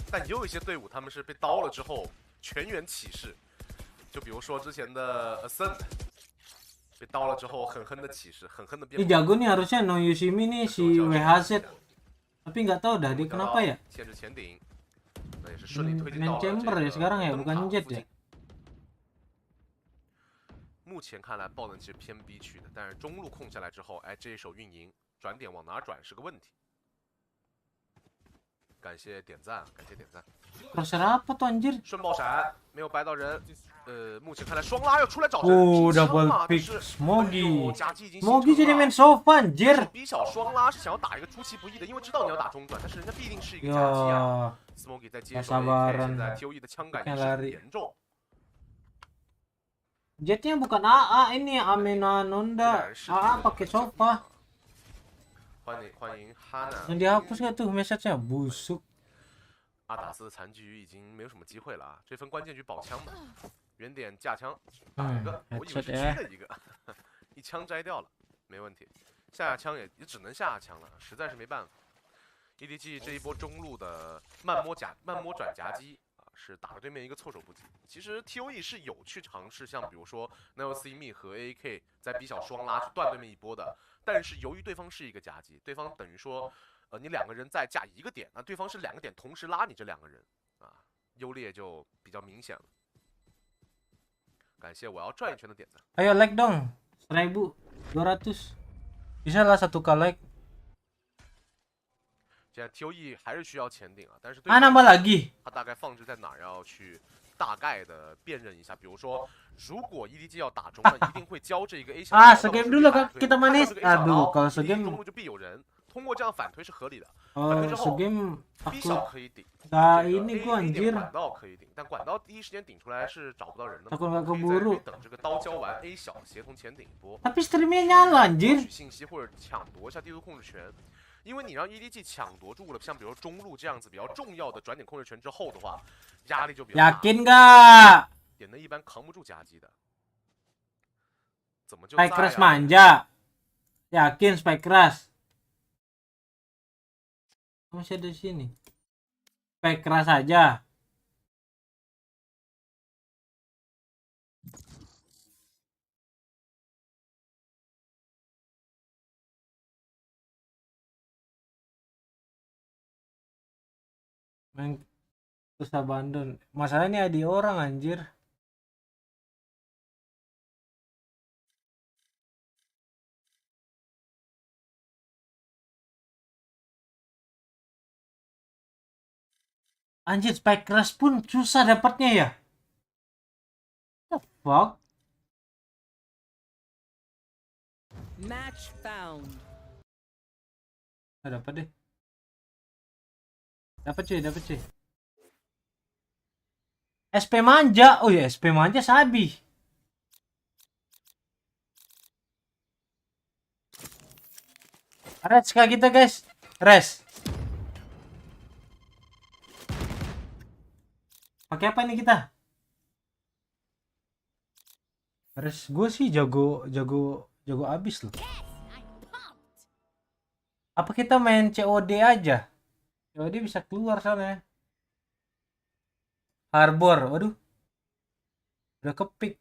但也有一些队伍他们是被刀了之后全员起势，就比如说之前的 sens 被刀了之后狠狠的起势，狠狠的变。Ini jago nih harusnya No Yushimi nih si WHZ, tapi nggak tahu dah dia kenapa ya. 限制前顶，那也是顺利推进到 Main chamber ya sekarang ya, bukan jet ya. 目前看来，爆能其实偏 B 区的，但是中路控下来之后，哎，这一手运营转点往哪转是个问题。感谢点赞，感谢点赞。crosshair apa tuh anjir？ 顺爆闪没有白到人，目前看来双拉要出来找人。double pick Smoky，Smoky jadi main sofa anjir。比小双拉是想要打一个出其不意的，因为知道你要打中转，但是人家必定是一个夹击啊。Smoky 在接手 AK， 现在 TOE 的枪感也是很严重。 Jetnya bukan AA ini Amena Nonda AA pakai sofa. 欢迎 Hana。 Yang dihapus nggak tuh message-nya busuk。 阿达斯的残局已经没有什么机会了啊！这分关键局保枪吧，原点架枪打一个，我以为是狙了一个，一枪摘掉了，没问题。下枪也只能下枪了，实在是没办法。EDG 这一波中路的慢摸转夹击。 是打了对面一个措手不及。其实 TOE 是有去尝试，像比如说 NoCM 和 AK 在 B 小双拉去断对面一波的，但是由于对方是一个夹击，对方等于说，你2个人再架一个点，那对方是2个点同时拉你这2个人，啊，优劣就比较明显了。感谢我要转一圈的点赞。Ayo like dong, 1200. Bisa lah 1k like. 现在 TOE 还是需要前顶啊，但是啊，nambah lagi。他大概放置在哪儿要去大概的辨认一下。比如说，如果 EDG 要打中，那一定会教这一个 A 小。啊，segame dulu kan kita manis. Aduh, kalau segame 中路就必有人，通过这样反推是合理的。 segame B 小可以顶。 Nah ini gua anjir。 管道可以顶，但管道第一时间顶出来是找不到人的。 Takut nggak keburu。 等这个刀交完 A 小协同前顶一波。 Tapi streamnya nyala anjir。 取信息或者抢夺一下地图控制权。 因为你让 EDG 抢夺住了，像比如中路这样子比较重要的转点控制权之后的话，压力就比较大。Yakin nggak？ 点的一般扛不住夹击的，怎么就 Spike Crush manja. Yakin Spike Crush. Masih ada di sini. Spek keras aja. Main terus abandon. Masalahnya di orang anjir. Anjir, spek keras pun susah dapatnya ya. The fuck? Match found. Dapat deh. Dapat cuy. SP manja. Oh ya, SP manja sabi. Res kah kita guys? Res. Pakai apa ini kita? Res gue sih jago abis loh. Apa kita main COD aja? COD bisa keluar soalnya. Harbor, waduh. Udah kepik.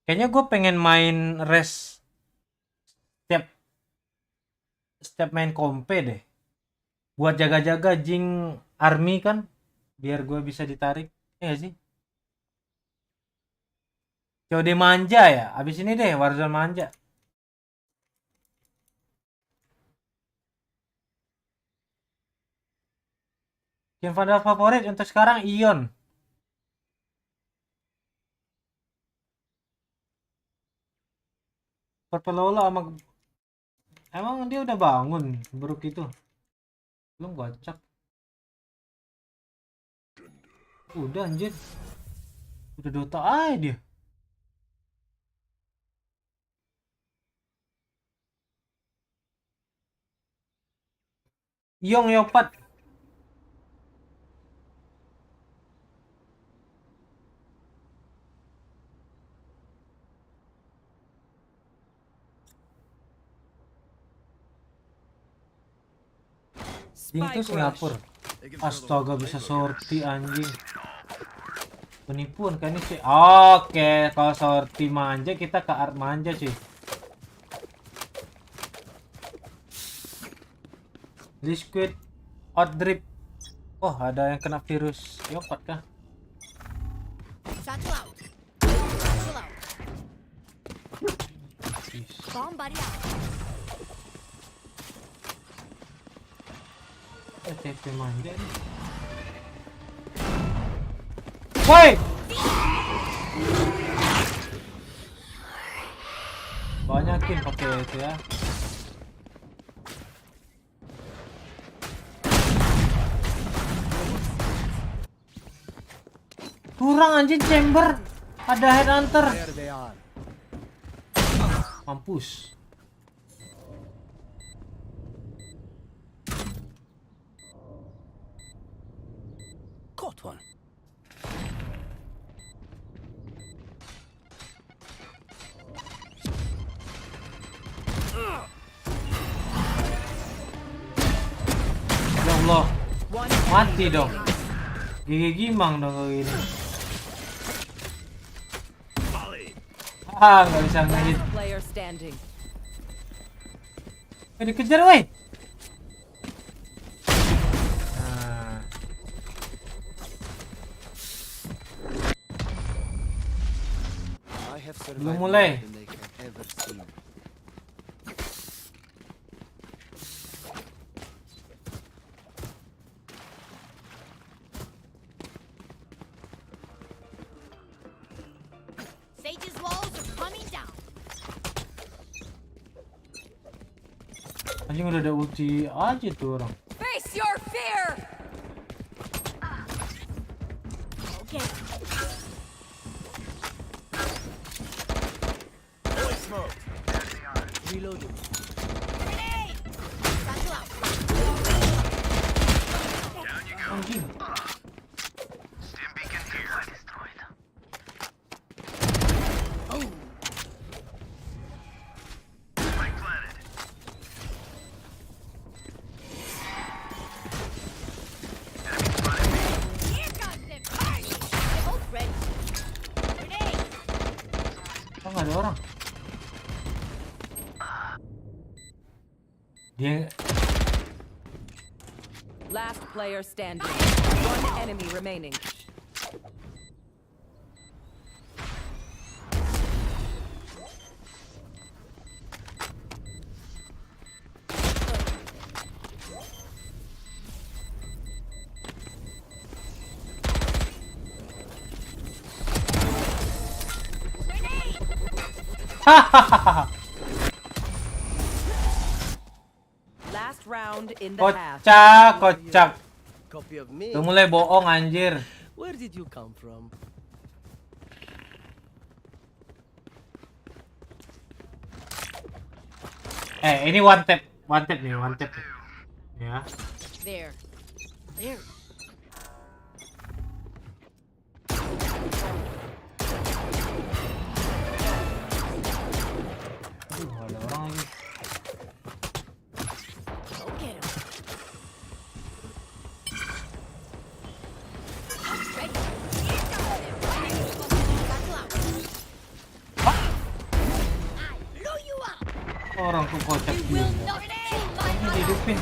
Kayaknya gue pengen main res setiap main kompe deh. Buat jaga-jaga jing army kan. Biar gue bisa ditarik. Iya sih. COD manja ya. Abis ini deh Warzone manja. Game Vandal favorit untuk sekarang Ion. Perpelola sama emang dia udah bangun buruk itu. Belum gocak. Udah anjir. Udah Dota aja dia. Yong Yopat. Jing tuh Singapura. Astaga bisa sorti anjing. Penipuan kan ini sih. Oke, kalau sorti manja kita ke art manja cuy. Liquid outdrip. Oh, ada yang kena virus Yopat kah? Satchel out. Bomb buddy out. TP manja nih. Woi! Banyakin pakai itu ya. Kurang anjing chamber. Ada headhunter. Mampus. Caught one. Ya Allah. Mati dong. Gigi gimang dong kayak gini. Nggak bisa ngehit. Player standing. Dikejar woi. Nah. Belum mulai. Sage's walls are coming down. Anjing udah ada ulti aja tuh orang. Face your fear. Okay. Reloading. Grenade. Satchel out. Anjing. ada orang. Dia Last player standing. One enemy remaining. Last round in the half. kocak. Copy of me. Udah mulai bohong anjir. Where did you come from? Ini one tap nih. Ya. There. There. Aduh, ada orang lagi. Okay. Orang tuh kocak juga. Ini dihidupin.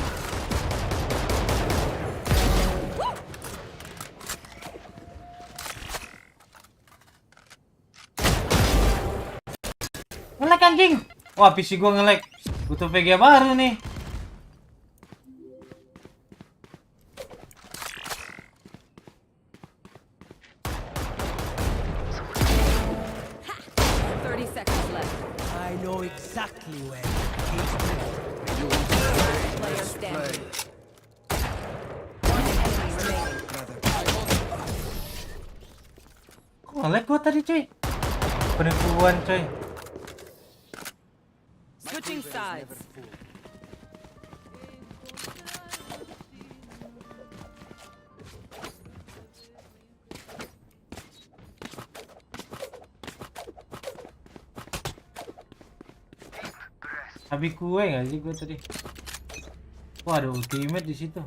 Nge-lag anjing. Wah, PC gua nge-lag. Butuh VGA baru nih. I know exactly where. Player standing. One enemy remaining. Kok nge-lag gua tadi, cuy? Penipuan, coy. Switching sides. Habis kue nggak sih gua tadi? Wah, ada ultimate di situ.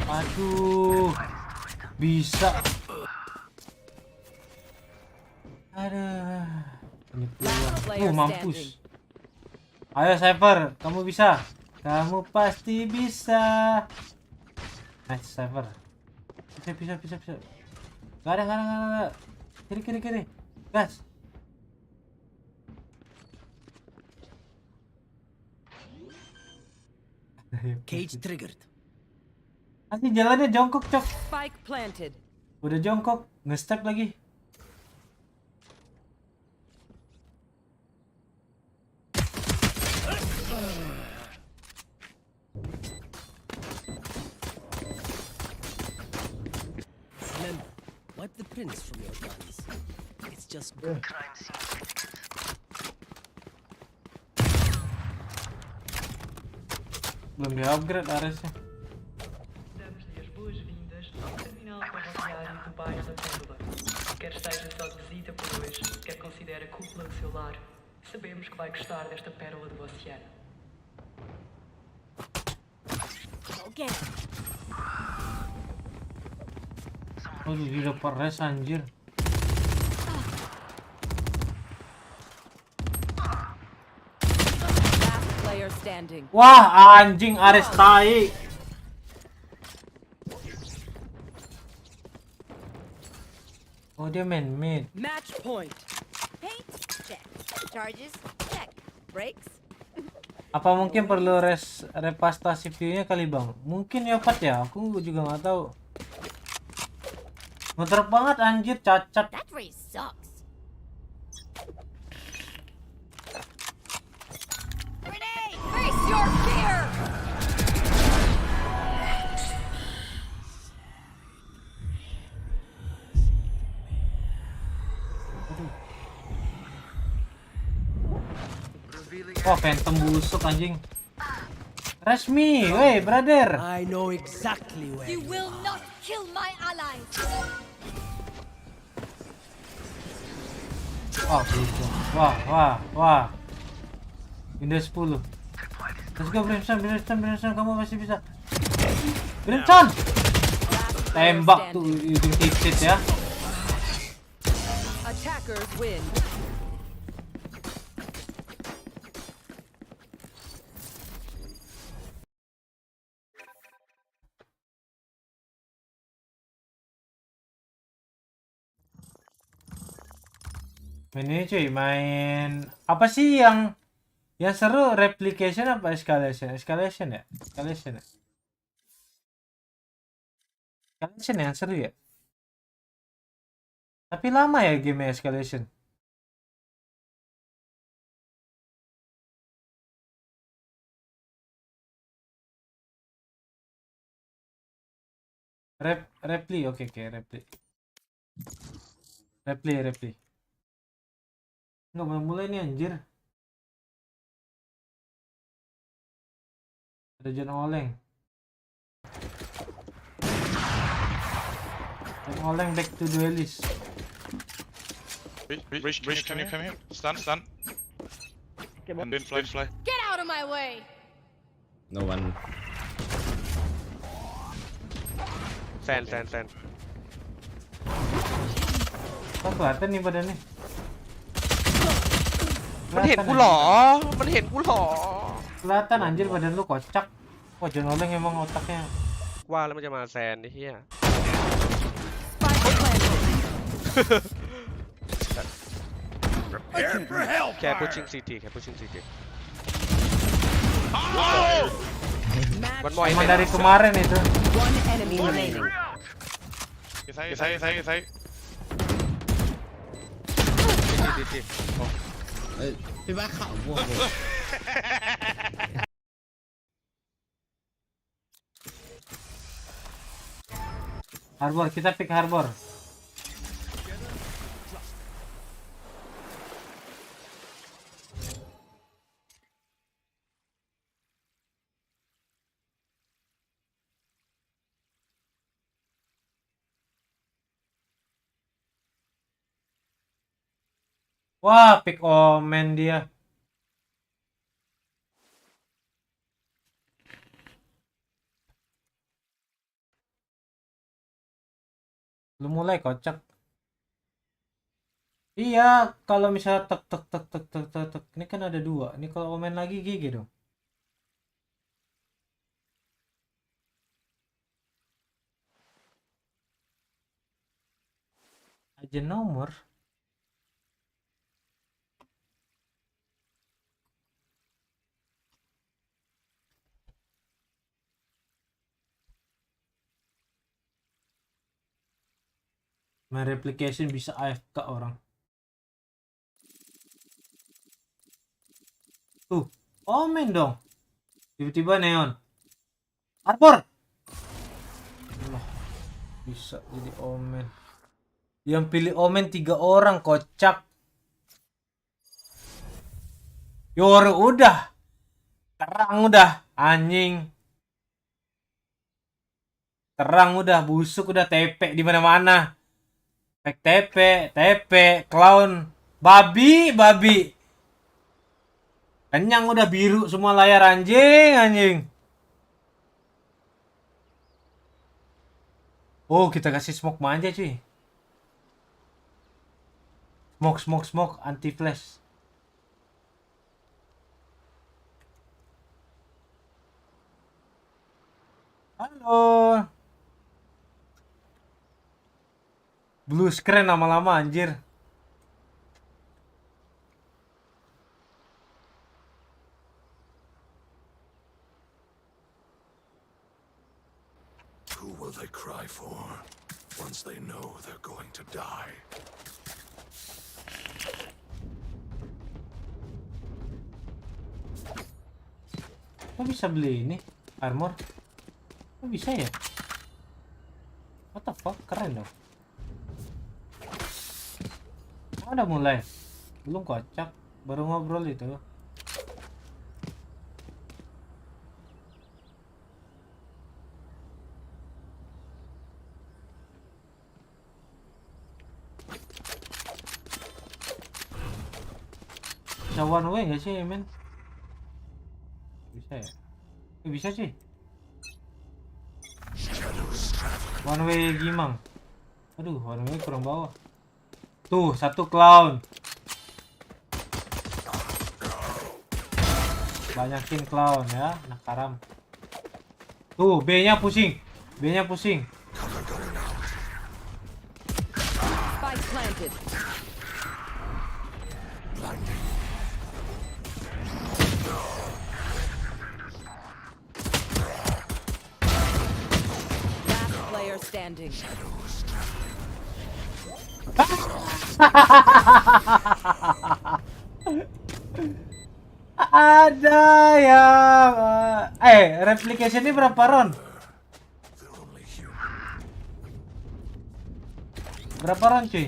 Aduh, bisa. Aduh, penipuan. Mampus. Ayo Cypher, kamu bisa. Kamu pasti bisa. Nice Cypher. Bisa. Gak ada. Kiri. Gas. Cage triggered. Nanti jalannya jongkok, cok. Spike planted. Udah jongkok, nge-step lagi. Remember, wipe the prints from your guns. It's just good. Belum di-upgrade Aresnya. Damos-lhe as boas-vindas ao terminal ferroviário do bairro da Pérola. Quer esteja só de visita por hoje, quer considere a cúpula do seu lar, sabemos que vai gostar desta pérola do oceano. Okay. Aduh, gila peres anjir. Last player standing. Wah, anjing Ares tai. Oh, dia main mid. Match point. Paint, check. Charges, check. Brakes. Apa mungkin perlu repastasi view-nya kali, Bang? Mungkin ya, Pat ya. Aku juga nggak tahu. Muter banget anjir, cacat. That race sucks. Grenade! Face your fear! Wah, phantom busuk anjing. Resmi, wey, brother. I know exactly where. You will not kill my allies! Wah, beruntung. Wah. Windows 10. Let's go Brimstone, kamu masih bisa. Brimstone! Tembak tuh ujung titit ya. Attackers win. Ini cuy, main apa sih yang seru, replication apa escalation? Escalation ya? Escalation yang seru ya? Tapi lama ya game escalation. Repli, oke, repli. Repli. Nggak mau mulai nih anjir. Ada John Oleng. John Oleng back to duelist. Rich, can you come here? Stun. And then fly. Get out of my way! No one. Sens. Kok kelihatan nih badannya? มันเห็นกูเหรอ Kelihatan anjir badan lu kocak. Wah, John Oleng emang otaknya. ว่าแล้วมันจะมาแซนไอ้เหี้ย แค่ pushing CT Emang dari kemarin itu. One enemy remaining. Saya. Harbor, kita pick harbor. Wah, pick omen dia. Lu mulai kocak. Iya, kalau misalnya tek. Ini kan ada 2. Ini kalau omen lagi GG dong. Aja nomor. Main replication bisa AFK orang. Omen dong. Tiba-tiba neon. Harbor. Allah, bisa jadi omen. Yang pilih omen 3 orang, kocak. Yor udah. Terang udah, anjing. Terang udah, busuk udah, TP di mana-mana. TP, clown, babi. Kenyang udah, biru semua layar, anjing. Oh, kita kasih smoke manja cuy. Smoke, anti flash. Halo. Blue screen lama-lama anjir. Who will they cry for once they know they're going to die? Kok bisa beli ini? Armor? Kok bisa ya? What the fuck? Keren dong. Udah mulai? Belum, kocak. Baru ngobrol itu. Bisa one way nggak sih, men? Bisa ya? Bisa sih. One way gimang. Aduh, one way kurang bawah. Tuh, satu clown. Banyakin clown ya, anak haram. Tuh, B-nya pusing. B-nya pusing. Spike planted. Last player standing. Ada yang replication ini berapa round? Berapa round cuy?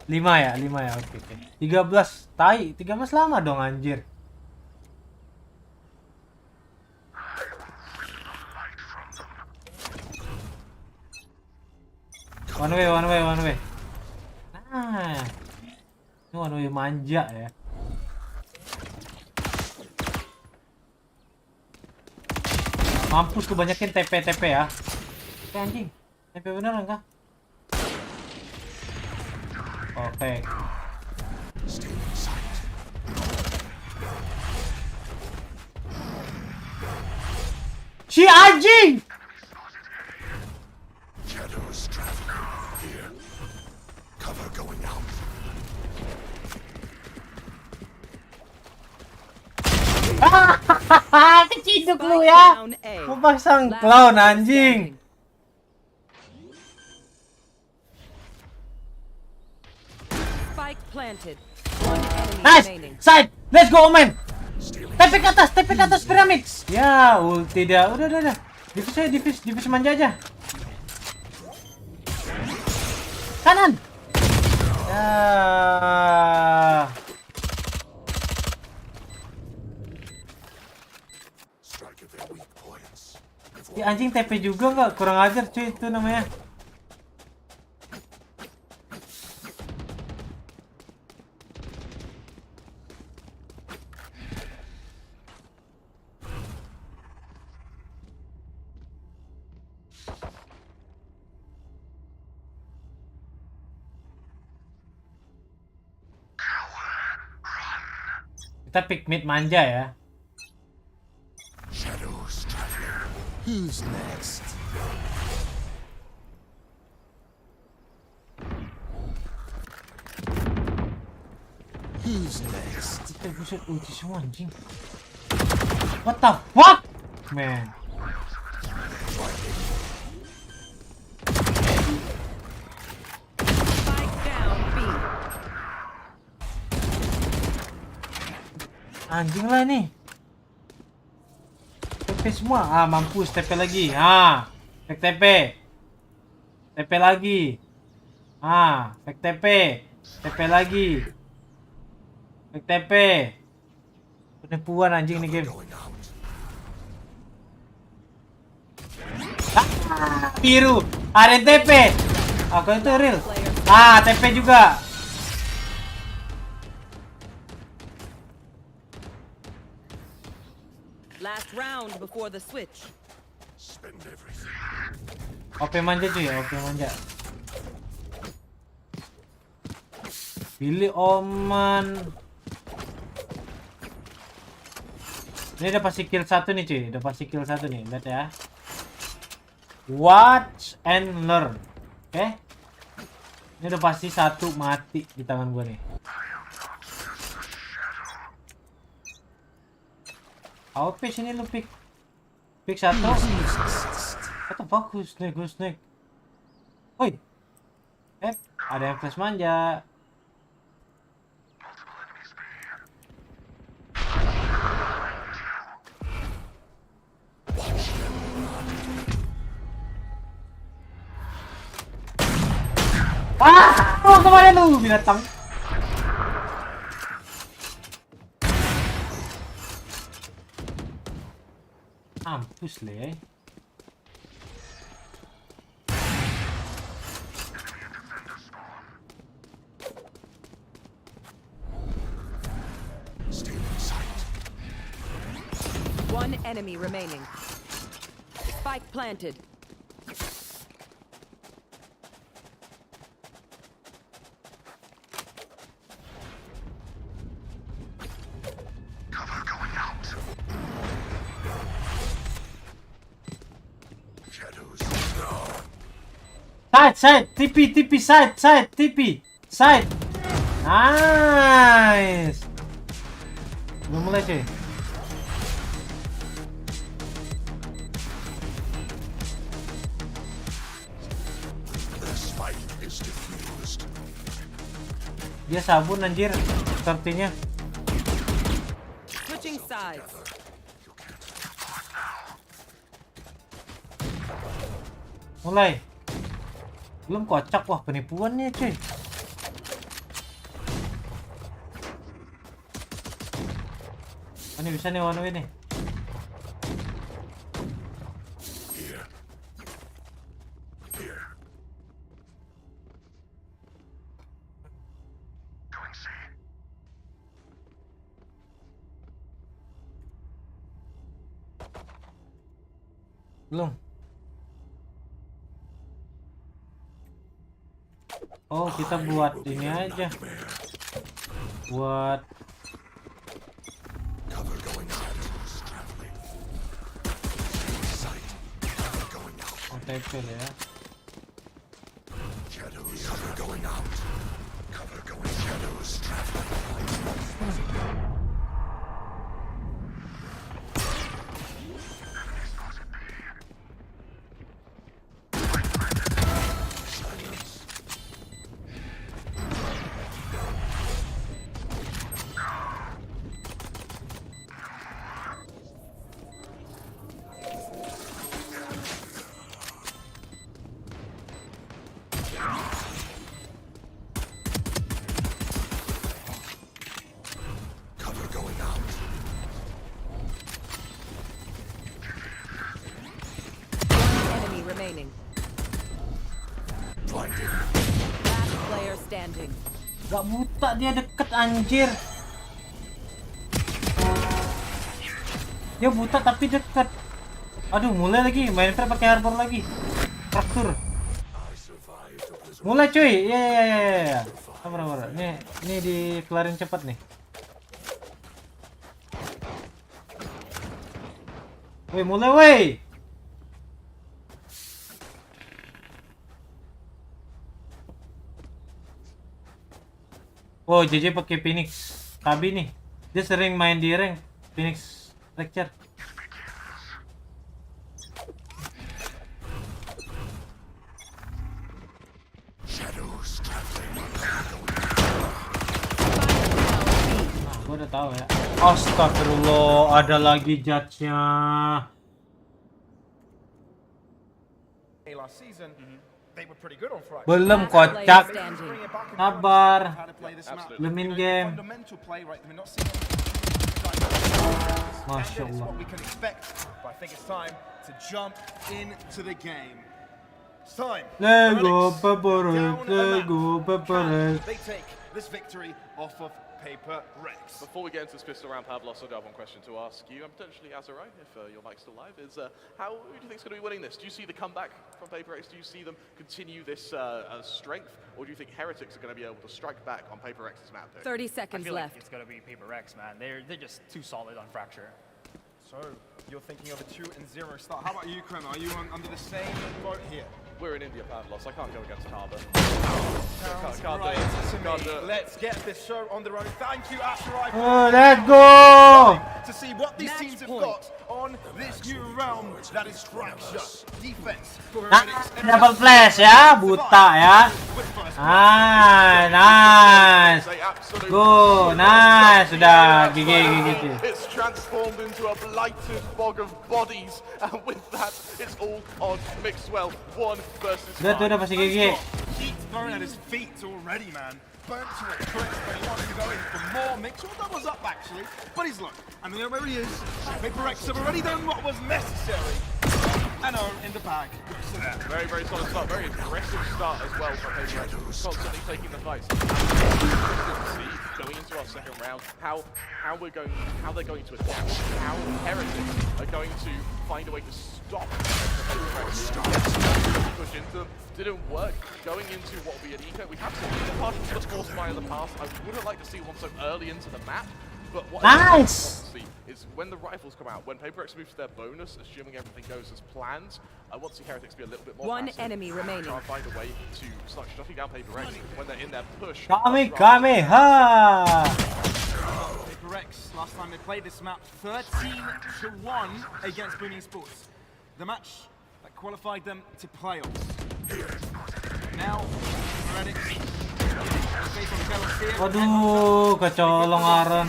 Lima ya, oke. 13, tai, 13 lama dong anjir. One way. Nah, ini one way manja ya. Mampus kebanyakan TP ya. Oke anjing, TP beneran kah? Oke. Si anjing! Keciduk lu ya. Mau pasang clown anjing. Spike planted. One enemy Nice. remaining. Side. Let's go, man. TP ke atas piramid. Ya, ulti dia. Udah. Divisi manja aja. Kanan. Ya. Si anjing TP juga nggak? Kurang ajar cuy itu namanya. Kita pick mid manja ya. Who's next? Who's next? Kita buset ulti semua anjing. What the fuck, man? Spike down B. Anjing lah nih. TP semua. Mampus TP lagi. Fake TP. TP lagi. Fake TP. TP lagi. Fake TP. Penipuan anjing nih game. Biru. Ada TP. Kalau itu real. TP juga. Last round before the switch. Spend everything. OP manja cuy, OP manja. Pilih Oman. Ini udah pasti kill satu nih cuy, udah pasti kill satu nih, lihat ya. Watch and learn. Oke. Ini udah pasti satu mati di tangan gue nih. AWP sini lu pick. Pick satu. What the fuck? Who's next? Woi. Ada yang flash manja. Mau kemana lu binatang? Mampus le. One enemy remaining. Spike planted. Cover going out. Shadows. Side, TP, side, TP, side. Nice. Belum mulai cuy. The spike is diffused. Dia sabun anjir, sepertinya. Switching sides. Mulai. Belum kocak, wah penipuannya cuy. Oh, ini bisa nih one way nih. Here. Here. Going C. Belum. Oh, kita buat ini aja. Buat Cover going out. Traveling. Sight. Cover going out. tempel ya. Shadows. Cover going out. Cover going. Shadows traveling. Cover going out. One enemy remaining. Blinded. Last player standing. Gak buta dia deket anjir. Dia buta tapi deket. Aduh, mulai lagi main trap pakai harbor lagi. Traktur. Mulai cuy. Ya. Sabar. Ini dikelarin cepat nih. Woi, mulai woi. Oh, JJ pakai Phoenix. Tabi nih. Dia sering main di rank Phoenix Lecture. Shadows traveling. Nah, gua udah tahu ya. Astagfirullah, ada lagi judge-nya. Last season, they were pretty good on Friday. Belum kocak. Sabar. Belum in game. Fundamental play, right? We're not seeing Masya Allah. what we can expect, but I think it's time to jump into the game. It's time. Let's go, Heretics Paparazzi. down a Let's map. go, Paparazzi. They take this victory off of Paper Rex. Before we get into this pistol round, Pavlos, I do have one question to ask you, and potentially Azarai, if your mic's still live, is who do you think is going to be winning this? Do you see the comeback from Paper Rex? Do you see them continue this strength, or do you think Heretics are going to be able to strike back on Paper Rex's map? 30 seconds I feel left. like it's gonna be Paper Rex, man. They're just too solid on Fracture. So, you're thinking of a 2-0 start. How about you, Krema? Are you under the same boat here? We're in India, Pavlos. I can't go against Harbour. Sounds Can't do right it. to Can't me. do it. Let's get this show on the road. Thank you, Asherai. Oh, let's go! To see what these teams have got on this new realm that is Fracture. Defense for Nah, Heretics. double flash ya, buta ya. Nice. Go, nice. Sudah gigi gitu. It's transformed into a blighted bog of bodies, and with that, it's all on Mixwell. 1 versus 5. Udah pasti gigi. Heat thrown at his feet already, man. Burnt to a crisp, but he wants to go in for more. Mixwell doubles up, actually, but he's low. And they know where he is. Paper X have already done what was necessary. And in the bag. So there. Very, very solid start. Very aggressive start as well from Paper X. Constantly taking the fights. Going into our second round, how they're going to adapt, how Heretics are going to find a way to stop push into them. Didn't work. Going into what will be an eco. We have seen the party to the force fire in the past. I would have liked to see one so early into the map. But what I want to see is when the rifles come out, when Paper X moves to their bonus, assuming everything goes as planned, I want to see Heretics be a little bit more One passive, enemy remaining. try and find a way to start shutting down Paper X when they're in their push. Kami, ha! Paper X, last time they played this map, 13-1 against Booming Sports. The match that qualified them to playoffs. Now, Heretics. Waduh, kecolong Aaron.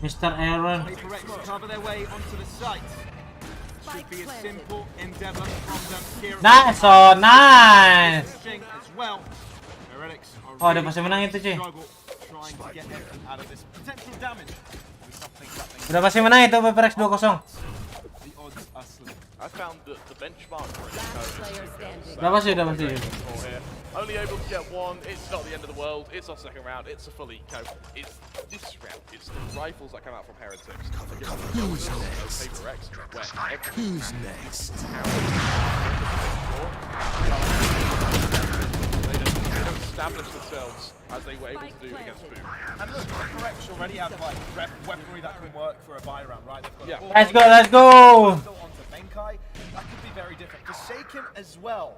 Mr. Aaron. Paper X cover their way onto the site. Should be a simple endeavor from them here. Nice, oh nice. As well. Heretics are Oh, udah pasti menang itu, cuy. trying to get everything out of this potential damage. Udah pasti menang itu Paper X 2-0. The odds are slim. I found that the benchmark for it. Udah pasti. Only able to get one. It's not the end of the world. It's our second round. It's a full eco. It's this round. It's the rifles that come out from Heretics. Who's next? Paper X, Who's next? They don't establish themselves as they were able to do against Boom. And look, Paper X already have like weaponry that can work for a buy round, right? They've got Let's go. Onto Benkai, that could be very different. Forsaken as well.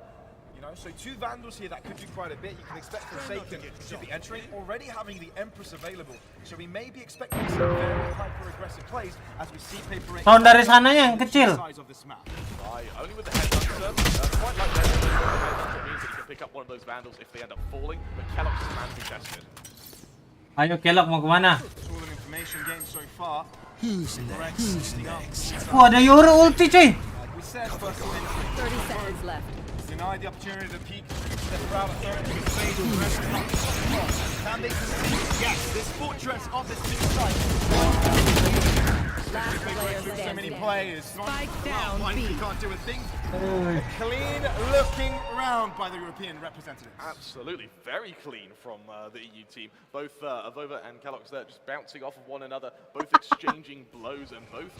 You know, so two Vandals here that could do quite a bit. You can expect Forsaken to be entering, already having the Empress available. So we may be expecting some very hyper-aggressive plays as we see Paper X. Tahun dari sananya yang kecil. Only with the headhunter, quite like that. The headhunter means that you can pick up one of those Vandals if they end up falling, but Kellogg's is man to be tested. Ayo Kellogg mau kemana? All an information game so far. Who's next? Wah, ada Euro ulti, cuy. We said first 30 seconds left. Denied the opportunity to peek, step out of third into the stage, and the rest is not can they concede? Yes, this fortress on this new site. Last player So many standing. players. Spike down, Like B. you can't do a thing. Clean looking round by the European representatives. Absolutely, very clean from the EU team. Both Avova and Kellogg's there just bouncing off of one another, both exchanging blows and both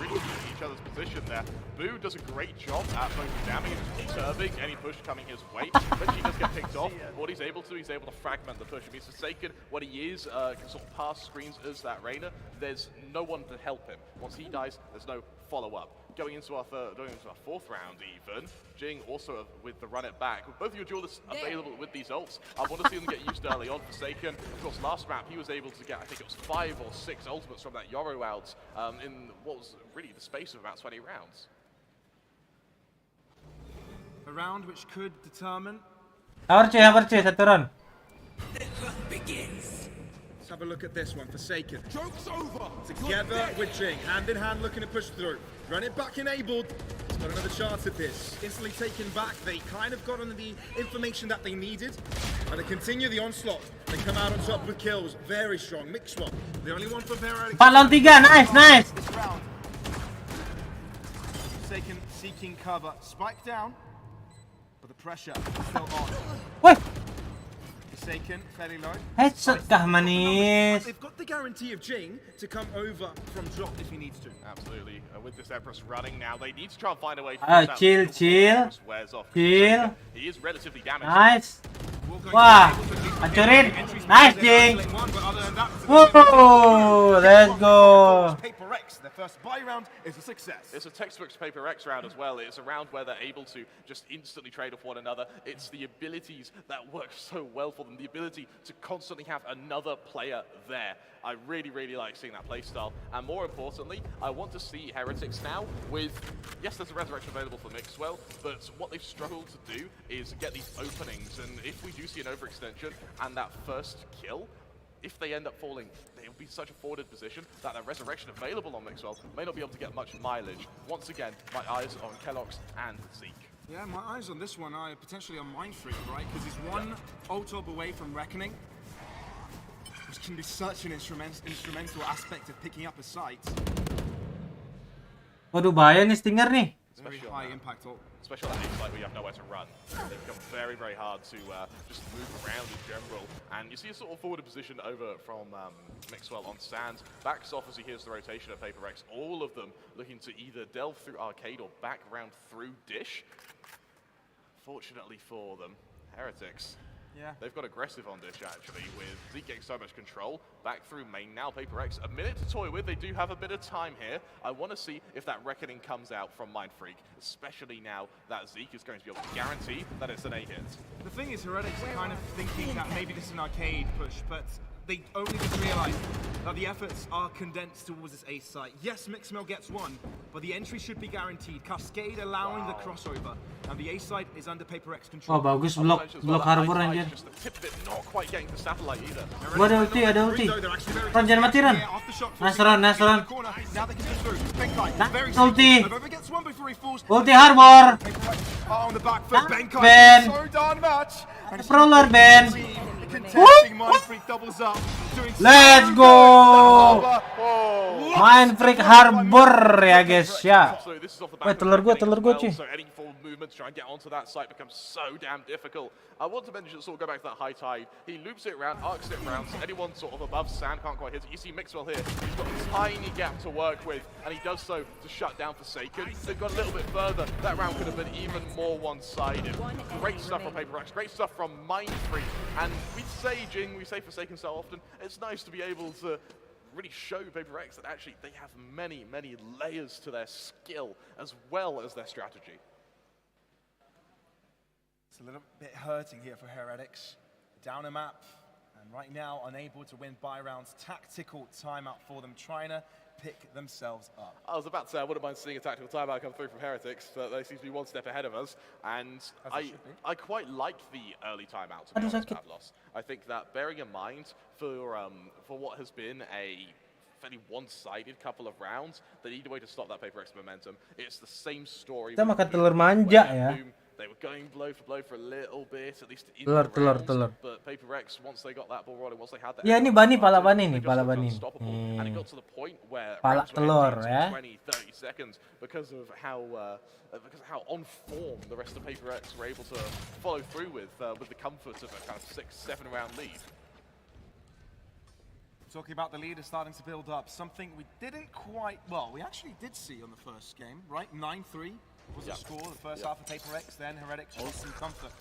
really keeping each other's position there. Boo does a great job at both jamming and disturbing any push coming his way, but she does get picked off. What he's able to fragment the push. If he's Forsaken, what he is, can sort of pass screens as that Reyna, there's no one to help him. Once he dies, there's no follow-up. Going into our fourth round even, Jing also with the run it back. With both of your duelists available with these ults, I want to see them get used early on. Forsaken, of course, last map he was able to get, I think it was 5 or 6 ultimates from that Yoro out in what was really the space of about 20 rounds. A round which could determine. Sabar cuy, satu round. Let's have a look at this one. Forsaken. Joke's over. Together with Jing, hand in hand, looking to push through. Run it back enabled. He's got another chance at this. Instantly taken back. They kind of got on the information that they needed. And they continue the onslaught. They come out on top with kills. Very strong. Mixed one. The only one for Heretics. 4 lawan 3, nice. This round. Forsaken seeking cover. Spike down. But the pressure is still on. Woi. Forsaken, fairly low. Headshot kah manis. They've got the guarantee of Jing to come over from drop if he needs to. Absolutely. With this Empress running now, they need to try and find a way to Chill. wears off. Chill. He is relatively damaged. Nice. Wah, hancurin. Nice, Jing. Woo, let's go. Paper X, their first buy round is a success. It's a textbook Paper X round as well. It's a round where they're able to just instantly trade off one another. It's the abilities that work so well for them, the ability to constantly have another player there. I really, really like seeing that playstyle. And more importantly, I want to see Heretics now with, yes, there's a Resurrection available for Mixwell, but what they've struggled to do is get these openings. And if we do see an overextension and that first kill, if they end up falling, they'll be such a forwarded position that a Resurrection available on Mixwell may not be able to get much mileage. Once again, my eyes are on Kellogg's and Zeke. Yeah, my eyes on this one are potentially a mind freak, right? Because he's one ult orb away from Reckoning, which can be such an instrumental aspect of picking up a site. Waduh, bahaya nih Stinger nih. Very high impact ult. Especially on that site where you have nowhere to run. They become very, very hard to just move around in general. And you see a sort of forward position over from Mixwell on Sands. Backs off as he hears the rotation of Paper Rex. All of them looking to either delve through Arcade or back round through Dish. Fortunately for them, Heretics. Yeah. They've got aggressive on Dish actually, with Zeke getting so much control. Back through main now, Paper Rex. A minute to toy with, they do have a bit of time here. I want to see if that Reckoning comes out from Mind Freak, especially now that Zeke is going to be able to guarantee that it's an A hit. The thing is, Heretics are kind of thinking that maybe this is an arcade push, but they only just realized that the efforts are condensed towards this A site. Yes, Mixmel gets one, but the entry should be guaranteed. Cascade allowing the crossover, and the A site is under Paper X control. Oh, bagus blok harbor anjir. Just the tip of it not quite getting to satellite either. Gua ada ulti. Ron, jangan mati Ron. Nice Ron. Now they can get through. Ulti. Gets one before he falls. Ulti harbor. On the back foot, Benkai. Ben. So darn much. Prowler Ben. Contesting Mind Freak doubles up. Let's go. Mind Freak harbor ya guys ya. Wait, telur gua cuy. So any forward movement to try and get onto that site becomes so damn difficult. I want to mention, sort of go back to that high tide. He loops it around, arcs it around, so anyone sort of above Sand can't quite hit it. You see Mixwell here, he's got a tiny gap to work with, and he does so to shut down Forsaken. They've got a little bit further. That round could have been even more one-sided. Great stuff from Paper Rex, great stuff from Mind Freak. And we say Jing, we say Forsaken so often, it's nice to be able to really show Paper Rex that actually they have many, many layers to their skill as well as their strategy. It's a little bit hurting here for Heretics. Down a map, and right now unable to win buy rounds. Tactical timeout for them, trying to pick themselves up. I was about to say I wouldn't mind seeing a tactical timeout come through from Heretics, but they seem to be one step ahead of us. And I quite like the early timeout, to be honest, Pavlos. I think that bearing in mind for what has been a fairly one-sided couple of rounds, they need a way to stop that Paper X momentum. It's the same story. Kita makan telur manja ya. They were going blow for a little bit, at least in telur. But Paper X, once they got that ball rolling, once they had that... Ya, ini Bani, pala Bani nih, pala Bani. And it got to the point where pala telur ya. 20, 30 seconds because of how on form the rest of Paper X were able to follow through with the comfort of a kind of 6-7 round lead. Talking about the leader starting to build up, something we didn't quite, well, we actually did see on the first game, right? 9-3 was the score, the first half of Paper X, then Heretics lost some comfort.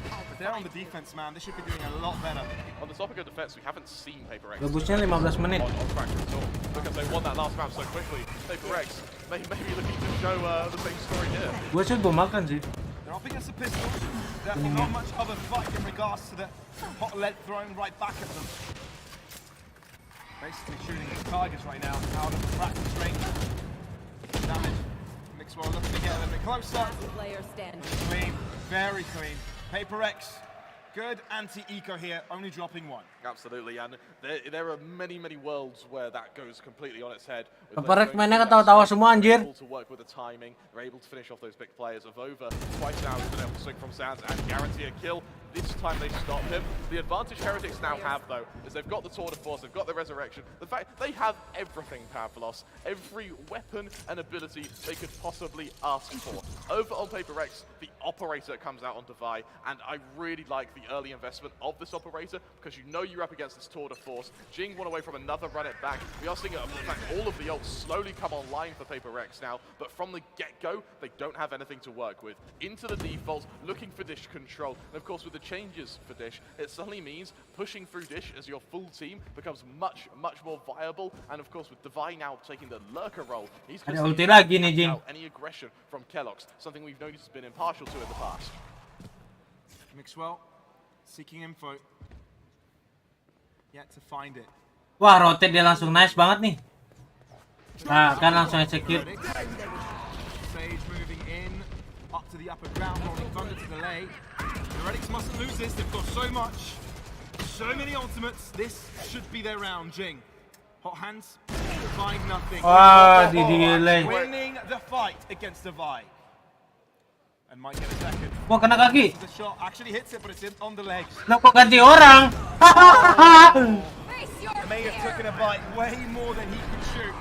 But they're on the defense, man. They should be doing a lot better. On the topic of defense, we haven't seen Paper X Gabusnya 15 menit. on Fracture at all, because they won that last map so quickly. Paper X may be looking to show the same story here. Gua sih gua makan sih. They're up against a pistol. Therefore, not much of a fight in regards to the hot lead thrown right back at them. Basically shooting at targets right now, out of the practice range. Damage. Mixwell looking to get a little bit closer. Player standing. Clean, very clean. Paper X, good anti-eco here, only dropping one. Absolutely, and there are many worlds where that goes completely on its head. Paper X mainnya ketawa-tawa semua anjir. Able to work with the timing, they're able to finish off those big players. Of over twice now, he's been able to swing from Sands and guarantee a kill. This time they stop him. The advantage Heretics now have, though, is they've got the Tour de Force, they've got the Resurrection. The fact they have everything, Pavlos, every weapon and ability they could possibly ask for. Over on Paper X, the Operator comes out on Divide, and I really like the early investment of this Operator because you know you're up against this Tour de Force. Jing won away from another run it back. We are seeing, in fact, all of the ults slowly come online for Paper X now, but from the get-go, they don't have anything to work with. Into the default, looking for Dish control, and of course with the changes for Dish, it suddenly means pushing through Dish as your full team becomes much more viable, and of course with Divine now taking the lurker role, he's going to see any aggression from Kellogg's, something we've noticed has been impartial to in the past. Mixwell, seeking info. Yet to find it. Wah, rotate dia langsung nice banget nih. Nah, kan langsung execute. Sage moving in, up to the upper ground, rolling thunder to delay. The Heretics mustn't lose this, they've got so much. So many ultimates, this should be their round, Jing. Hot hands, find nothing. Wah, di delay. Winning the fight against Divide. and might get a second. Wah, kena kaki. The shot actually hits it, but it's on the legs. Lah kok ganti orang? It may have taken a bite way more than he could shoot.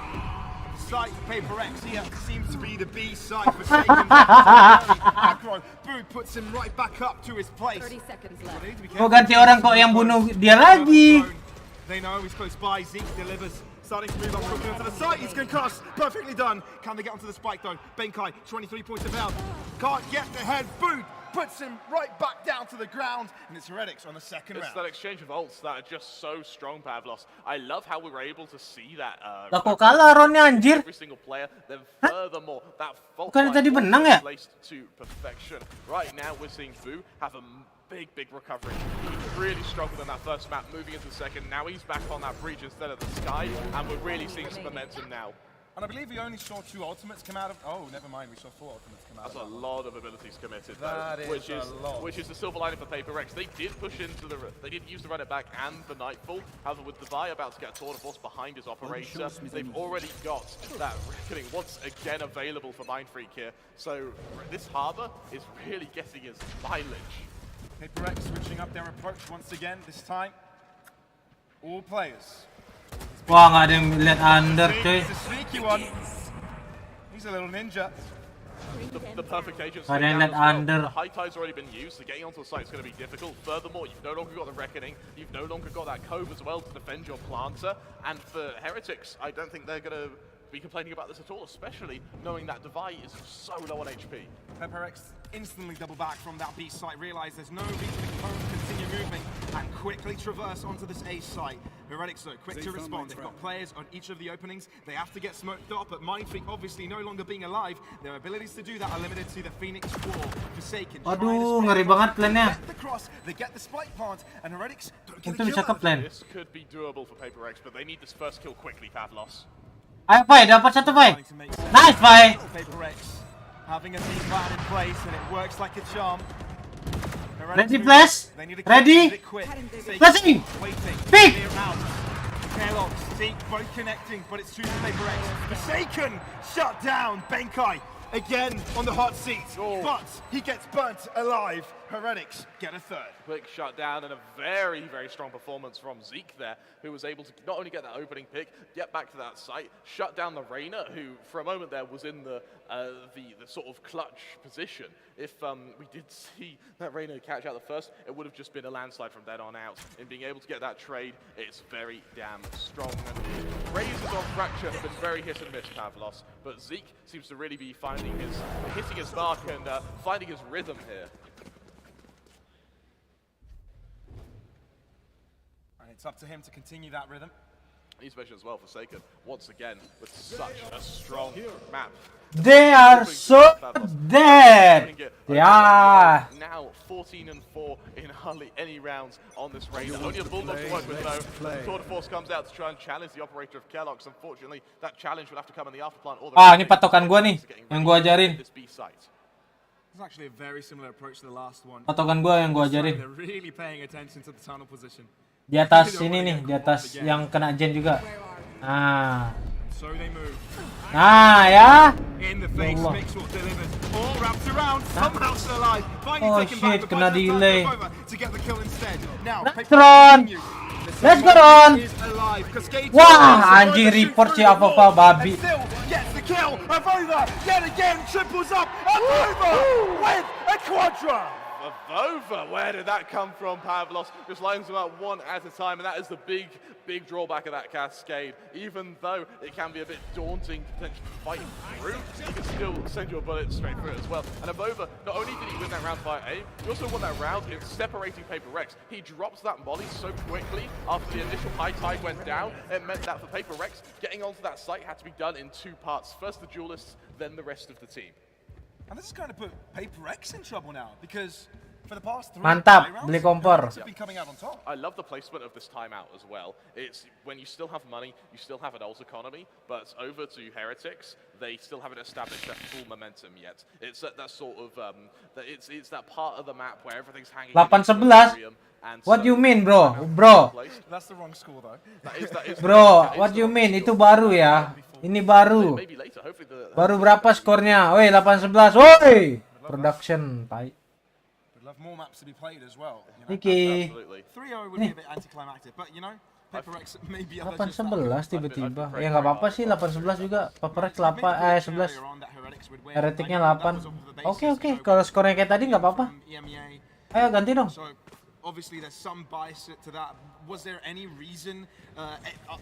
The sight for Paper X here seems to be the B side for Sagan. Aggro. Boo puts him right back up to his place. 30 seconds left. Kok ganti orang kok yang bunuh dia lagi? They know he's close by. Zeke delivers. Starting to move up quickly onto the side. He's concussed. Perfectly done. Can they get onto the spike though? Benkai, 23 points of health. Can't get the head. Boo puts him right back down to the ground. And it's Heretics on the second It's round. that exchange of ults that are just so strong, Pavlos. I love how we were able to see that. Lah kok kalah Ronnya anjir? Every single player. Then furthermore, that fault Bukannya line tadi menang ya? placed to perfection. Right now, we're seeing Boo have a big recovery. He really struggled in that first map, moving into the second. Now he's back on that breach instead of the sky, and we're really seeing some momentum now. And I believe we only saw 2 ultimates come out of. Oh, never mind. We saw 4 ultimates come out. That's a of that lot of abilities committed, That though, is a lot. which is the silver lining for Paper Rex. They did push into they did use the run it back and the Nightfall. However, with Devi about to get a tour de force behind his operator, they've already got that reckoning once again available for Mind Freak here. So this harbor is really getting his mileage. Paper X switching up their approach once again. This time, all players. Wah, nggak ada yang lihat under, cuy. It's a sneaky one. He's a little ninja. The perfect agent. Nggak ada yang lihat under. The high tide's already been used, so getting onto the site is going to be difficult. Furthermore, you've no longer got the reckoning. You've no longer got that cove as well to defend your planter. And for Heretics, I don't think they're going to be complaining about this at all, especially knowing that Devi is so low on HP. Pepper X instantly double back from that B site, realize there's no reason to continue moving, and quickly traverse onto this A site. Heretics though, quick to respond. They've got players on each of the openings. They have to get smoked up, but Mind Freak obviously no longer being alive. Their abilities to do that are limited to the Phoenix Wall. Forsaken. Aduh, ngeri banget plannya. The cross, they get the spike plant, and Heretics don't get Itu a bisa ke kill. plan. This could be doable for Paper X, but they need this first kill quickly, Pavlos. Ayo, Fai, dapat satu, Fai. Nice, Fai. Paper X having a team plan in place, and it works like a charm. Ready, flash? Ready? Flashing! Pick! Kellogg, Zeke, both connecting, but it's through the Paper X. Forsaken! Shut down! Benkai again on the hot seat, but he gets burnt alive. Heretics get a third. Quick shutdown and a very strong performance from Zeke there, who was able to not only get that opening pick, get back to that site, shut down the Reyna, who for a moment there was in the sort of clutch position. If we did see that Reyna catch out the first, it would have just been a landslide from then on out. In being able to get that trade, it's very damn strong. And Razors on Fracture have been very hit and miss, Pavlos, but Zeke seems to really be hitting his mark and finding his rhythm here. It's up to him to continue that rhythm. He's mentioned as well, Forsaken, once again, with such a strong map. They are so dead. They are. Now 14-4 in hardly any rounds on this raid. Only a Bulldog to work with though. Tour de Force comes out to try and challenge the operator of Kellogg's. Unfortunately, that challenge will have to come in the afterplant. Or the Ini patokan gua nih, yang gua ajarin. This B site. It's actually a very similar approach to the last one. Patokan gua yang gua ajarin. They're really paying attention to the tunnel position. Di atas ini nih, di atas yang kena gen juga. Nah. So they move. Nah, ya. In the face, makes what delivers. All wrapped around, somehow still alive. Finally Oh taken back, shit, kena delay. to get the kill instead. Now, Let's run. Let's go on. Wah, anjing report si apa-apa babi. Still gets the kill. Avova yet again triples up. Avova with a quadra. Avova, where did that come from, Pavlos? Just lines them out one at a time, and that is the big drawback of that cascade. Even though it can be a bit daunting to potentially fight through, you can still send your bullets straight through it as well. And Avova, not only did he win that round by aim, he also won that round in separating Paper Rex. He drops that molly so quickly after the initial high tide went down, it meant that for Paper Rex, getting onto that site had to be done in 2 parts. First the duelists, then the rest of the team. And this is going to put Paper X in trouble now, because for the past 3 Mantap, rounds, beli kompor. have been coming out on top. I love the placement of this timeout as well. It's when you still have money, you still have an ult economy, but over to Heretics, they still haven't established their full momentum yet. It's that sort of it's that part of the map where everything's hanging. 8-11. What do you mean, bro? Bro. That's the wrong score though. That is Bro, what do you mean? Itu baru ya. Ini baru. Baru berapa skornya? Woi, 8-11. Woi. production, tai. Would love more maps to be played as well. Iki. 3-0 would be a bit anticlimactic, but you know, Paper X maybe others just 8-11 tiba-tiba. Ya nggak apa-apa sih 8-11 juga. Paper X 11. Heretiknya 8. Oke. Kalau skornya kayak tadi nggak apa-apa. Ayo ganti dong. So obviously there's some bias to that. Was there any reason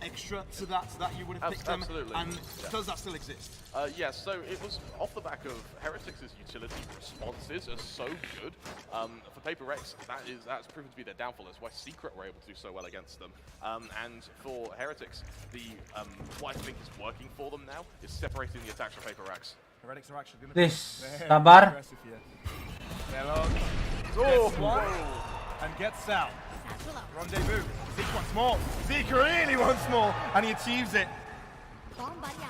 extra to that you would have picked them? Absolutely. And does that still exist? Yes, so it was off the back of Heretics' utility responses are so good. For Paper X, that's proven to be their downfall. That's why Secret were able to do so well against them. And for Heretics, what I think is working for them now is separating the attacks from Paper X. Heretics are actually Please, sabar. And gets out. Rendezvous. Zeke wants more. Zeke really wants more, and he achieves it.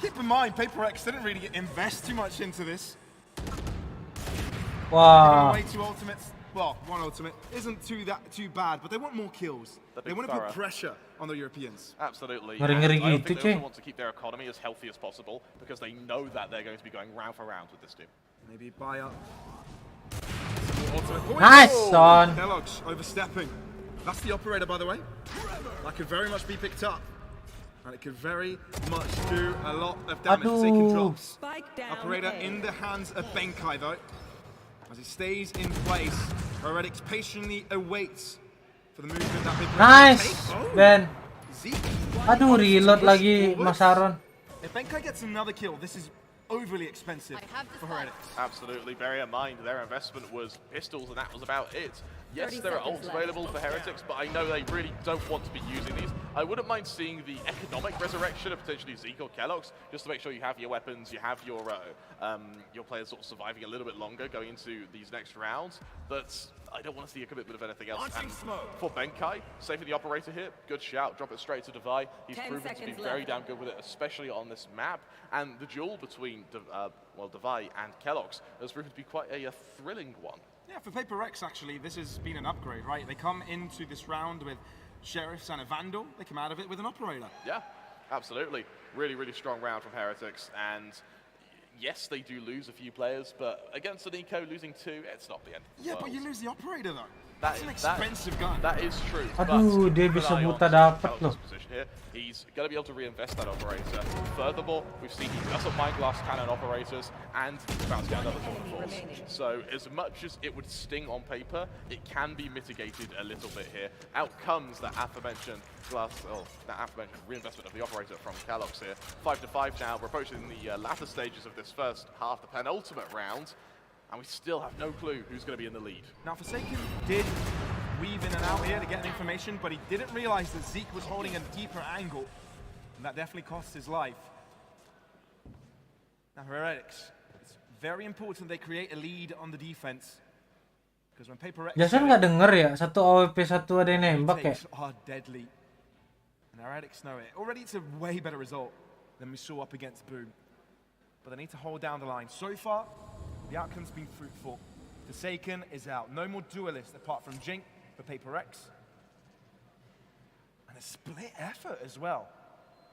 Keep in mind, Paper X didn't really invest too much into this. Wow. Giving away 2 ultimates. Well, 1 ultimate isn't too bad, but they want more kills. They want to put pressure on the Europeans. Absolutely. Ngeri-ngeri I gitu, think they also want to keep their economy as healthy as possible because they know that they're going to be going round for round with this team. Maybe buy up. Ultimate. Nice, son. Kellogg's overstepping. That's the operator, by the way. That could very much be picked up. And it could very much do a lot of damage. Taking drops. Operator in the hands of Benkai, though. As he stays in place, Heretics patiently awaits for the movement that Big Nice, take. Ben. Zeke. Aduh, reload lagi Mas Aaron. If Benkai gets another kill, this is overly expensive for Heretics. Absolutely. Bear in mind, their investment was pistols, and that was about it. Yes, there are ults available for Heretics, but I know they really don't want to be using these. I wouldn't mind seeing the economic resurrection of potentially Zeke or Kellogg's, just to make sure you have your weapons, you have your players sort of surviving a little bit longer going into these next rounds. But I don't want to see a commitment of anything else. And for Benkai, saving the operator here, good shout, drop it straight to Devi. He's proven to be very damn good with it, especially on this map. And the duel between Devi and Kellogg's has proven to be quite a thrilling one. Yeah, for Paper X, actually, this has been an upgrade, right? They come into this round with Sheriffs and a Vandal. They come out of it with an Operator. Yeah, absolutely. Really, really strong round from Heretics. And yes, they do lose a few players, but against an Eco, losing 2, it's not the end of the world. But you lose the Operator, though. That's an expensive gun. That is true. Aduh, dia bisa buta dapat loh. He's going to be able to reinvest that operator. Furthermore, we've seen he doesn't mind glass cannon operators, and he's about to get another force. So as much as it would sting on paper, it can be mitigated a little bit here. Out comes that aforementioned reinvestment of the operator from Kellogg's here. 5-5 now. We're approaching the latter stages of this first half, the penultimate round. And we still have no clue who's going to be in the lead. Now, Forsaken did weave in and out here to get information, but he didn't realize that Zeke was holding a deeper angle, and that definitely cost his life. Now, Heretics, it's very important they create a lead on the defense, because when Paper X Jason nggak denger ya, satu AWP satu ada yang nembak ya. Are deadly, and Heretics know it. Already, it's a way better result than we saw up against Boom, but they need to hold down the line. So far, the outcome's been fruitful. Forsaken is out. No more duelists apart from Jink for Paper X. And a split effort as well.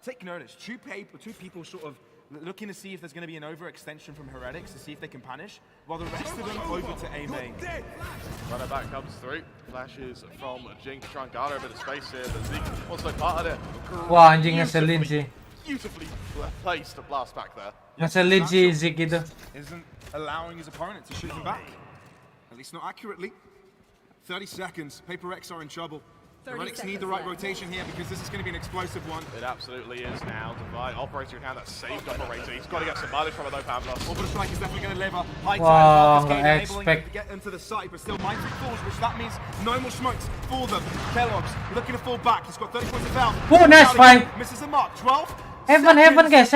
Take notice, two people sort of looking to see if there's going to be an overextension from Heretics to see if they can punish, while the rest of them over to A main. Runner back comes through. Flashes from Jink to try and garner a bit of space here, but Zeke wants no part of it. Wah, anjing ngeselin sih. Beautifully placed to blast back there. Ngeselin si Zeke itu. Isn't allowing his opponent to shoot him back. At least not accurately. 30 seconds. Paper X are in trouble. Heretics need the right rotation here because this is going to be an explosive one. It absolutely is now. Divide operator in hand, that saved operator. He's got to get some mileage from it though, Pavlos. Orbital Strike is definitely going to deliver. High Wow, time enabling them expect. to get into the site, but still Mind Freak falls, which that means no more smokes for them. Kellogg's looking to fall back. He's got 30 points of health. Oh, nice fight. Misses the mark. 12. Heaven, guys.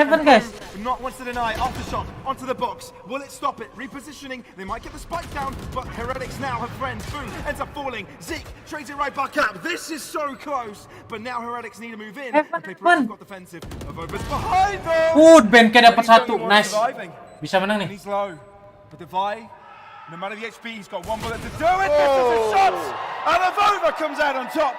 Not wants to deny. Aftershock onto the box. Will it stop it? Repositioning. They might get the spike down, but Heretics now have friends. Boom ends up falling. Zeke trades it right back up. This is so close, but now Heretics need to move in. And Paper X got defensive. Overs behind them. Benkai dapat satu. Nice. Bisa menang nih. He's low, but Devi, no matter the HP, he's got one bullet to do it. This is a shot, and Avova comes out on top.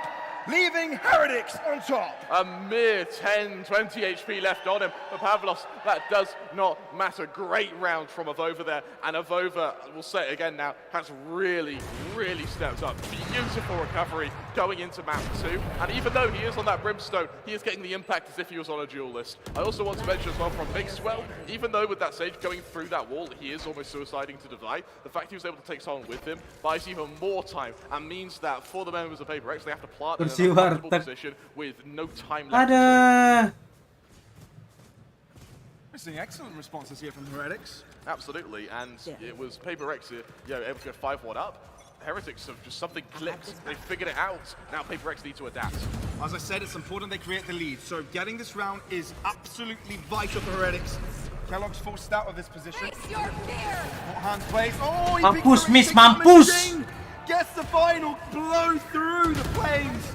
leaving Heretics on top. A mere 10, 20 HP left on him. But Pavlos, that does not matter. Great round from Avova there. And Avova, we'll say it again now, has really, really stepped up. Beautiful recovery going into map 2. And even though he is on that Brimstone, he is getting the impact as if he was on a duel list. I also want to mention as well from Mixwell, even though with that Sage going through that wall, he is almost suiciding to Divide, the fact he was able to take someone with him buys even more time and means that for the members of Paper X, they have to plant in an uncomfortable position with no time left. Ada. We're seeing excellent responses here from Heretics. Absolutely, and it was Paper X able to go 5-1 up. Heretics have just something clicked. They figured it out. Now Paper X need to adapt. As I said, it's important they create the lead. So getting this round is absolutely vital for Heretics. Kellogg's forced out of this position. Hand plays. Oh, he Mampus, miss, mampus! Gets the final blow through the flames.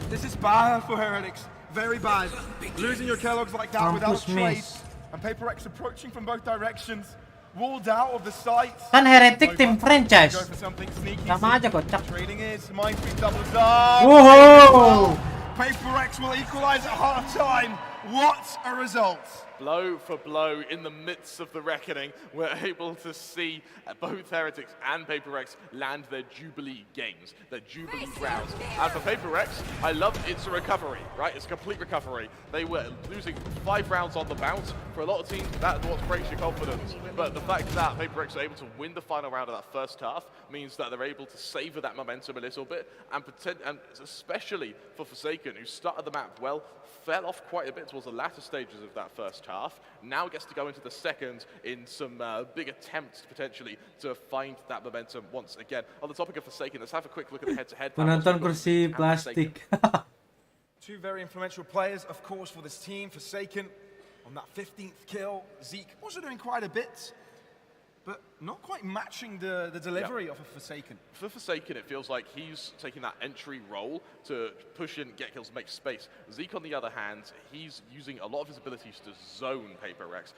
This is bad for Heretics. Very bad. Losing your Kellogg's like that without a trade. And Paper X approaching from both directions. Walled out of the site. Kan Heretic tim franchise. Go for something sneaky. Sama aja kocak. Trading is Mindfreak doubles up. Whoa! Paper X will equalize at half-time. What a result! Blow for blow in the midst of the reckoning, we're able to see both Heretics and Paper X land their Jubilee games, their Jubilee rounds. And for Paper X, I love it's a recovery, right? It's a complete recovery. They were losing 5 rounds on the bounce. For a lot of teams, that's what breaks your confidence. But the fact that Paper X are able to win the final round of that first half means that they're able to savor that momentum a little bit, and especially for Forsaken, who started the map well, fell off quite a bit towards the latter stages of that first half, now gets to go into the second in some big attempts potentially to find that momentum once again. On the topic of Forsaken, let's have a quick look at the head-to-head. Penonton kursi plastik. 2 very influential players, of course, for this team. Forsaken on that 15th kill. Zeke also doing quite a bit, but not quite matching the delivery of a Forsaken. For Forsaken, it feels like he's taking that entry role to push in, get kills, make space. Zeke, on the other hand, he's using a lot of his abilities to zone Paper Rex.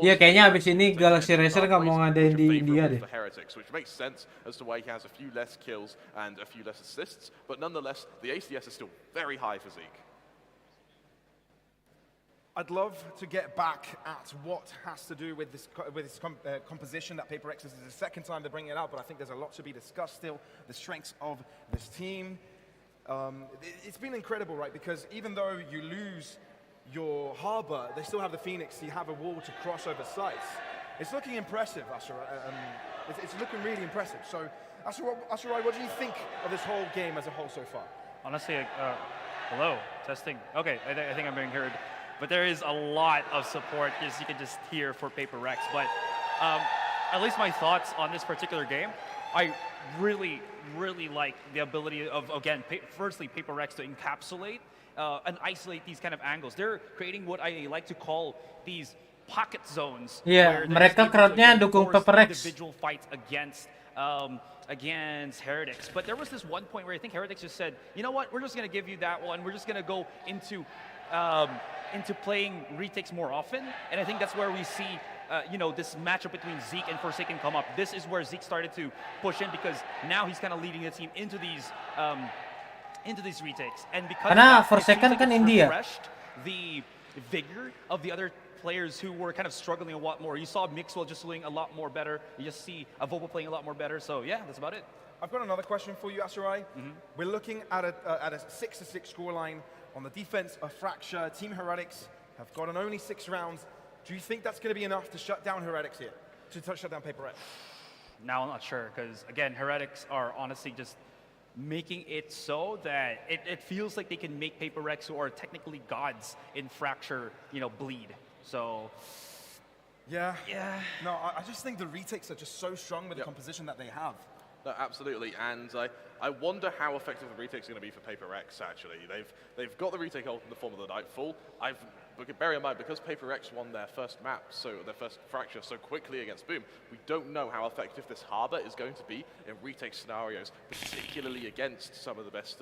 Iya, kayaknya abis ini Galaxy Racer nggak mau ngadain di India deh. Heretics, which makes sense as to why he has a few less kills and a few less assists, but nonetheless, the ACS is still very high for Zeke. I'd love to get back at what has to do with this composition that Paper X is the second time they're bringing it out, but I think there's a lot to be discussed still. The strengths of this team. It's been incredible, right? Because even though you lose your harbor, they still have the Phoenix. You have a wall to cross over sites. It's looking impressive, Asherai. It's looking really impressive. So, Asherai, what do you think of this whole game as a whole so far? Honestly, hello, testing. Okay, I think I'm being heard. But there is a lot of support, as you can just hear, for Paper Rex. But at least my thoughts on this particular game, I really, really like the ability of, again, firstly, Paper Rex to encapsulate and isolate these kind of angles. They're creating what I like to call these pocket zones. Yeah, mereka crowdnya dukung Paper Rex. Individual fights against Heretics. But there was this one point where I think Heretics just said, you know what, we're just going to give you that one. We're just going to go into playing retakes more often, and I think that's where we see, this matchup between Zeke and Forsaken come up. This is where Zeke started to push in because now he's kind of leading the team into these retakes, and because karena Forsaken kan India, refreshed the vigor of the other players who were kind of struggling a lot more. You saw Mixwell just doing a lot more better. You just see Avoba playing a lot more better. So yeah, that's about it. I've got another question for you, Asherai. We're looking at a 6-6 scoreline. On the defense of Fracture, Team Heretics have gotten only 6 rounds. Do you think that's going to be enough to shut down Heretics here? To shut down Paper X? Now I'm not sure, because again, Heretics are honestly just making it so that it feels like they can make Paper X, who are technically gods in Fracture, bleed. So yeah. No, I just think the retakes are just so strong with the composition that they have. No, absolutely, and I wonder how effective the retake's going to be for Paper X. Actually, they've got the retake ult in the form of the Nightfall. Bear in mind, because Paper X won their first map, so their first Fracture so quickly against Boom, we don't know how effective this harbor is going to be in retake scenarios, particularly against some of the best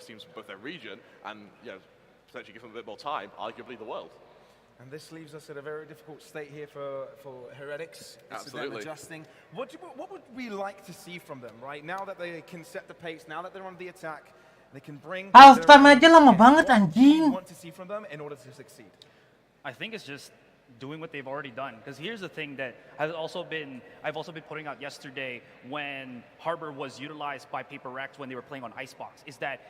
teams from both their region, and potentially give them a bit more time, arguably the world. And this leaves us at a very difficult state here for Heretics. Absolutely. Adjusting. What would we like to see from them, right? Now that they can set the pace, now that they're on the attack, They can bring Halftime aja lama banget anjing. want to see from them in order to succeed. I think it's just doing what they've already done. Because here's the thing that I've also been putting out yesterday when Harbor was utilized by Paper Rex when they were playing on Icebox, is that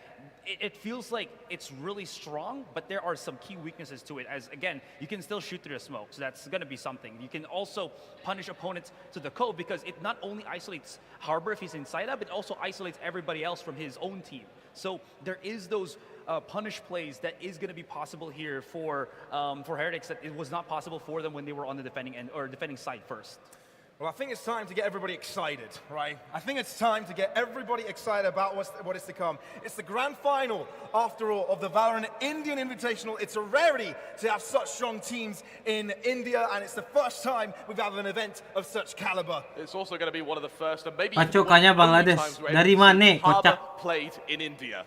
it feels like it's really strong, but there are some key weaknesses to it. As again, you can still shoot through the smoke, so that's going to be something. You can also punish opponents to the cove because it not only isolates Harbor if he's inside out, but it also isolates everybody else from his own team. So there is those punish plays that is going to be possible here for Heretics that it was not possible for them when they were on the defending end or defending side first. Well, I think it's time to get everybody excited, right? I think it's time to get everybody excited about what is to come. It's the grand final, after all, of the Valorant Indian Invitational. It's a rarity to have such strong teams in India, and it's the first time we've had an event of such caliber. It's also going to be one of the first and maybe Pacokannya Bangladesh. Dari mana kocak? Played in India.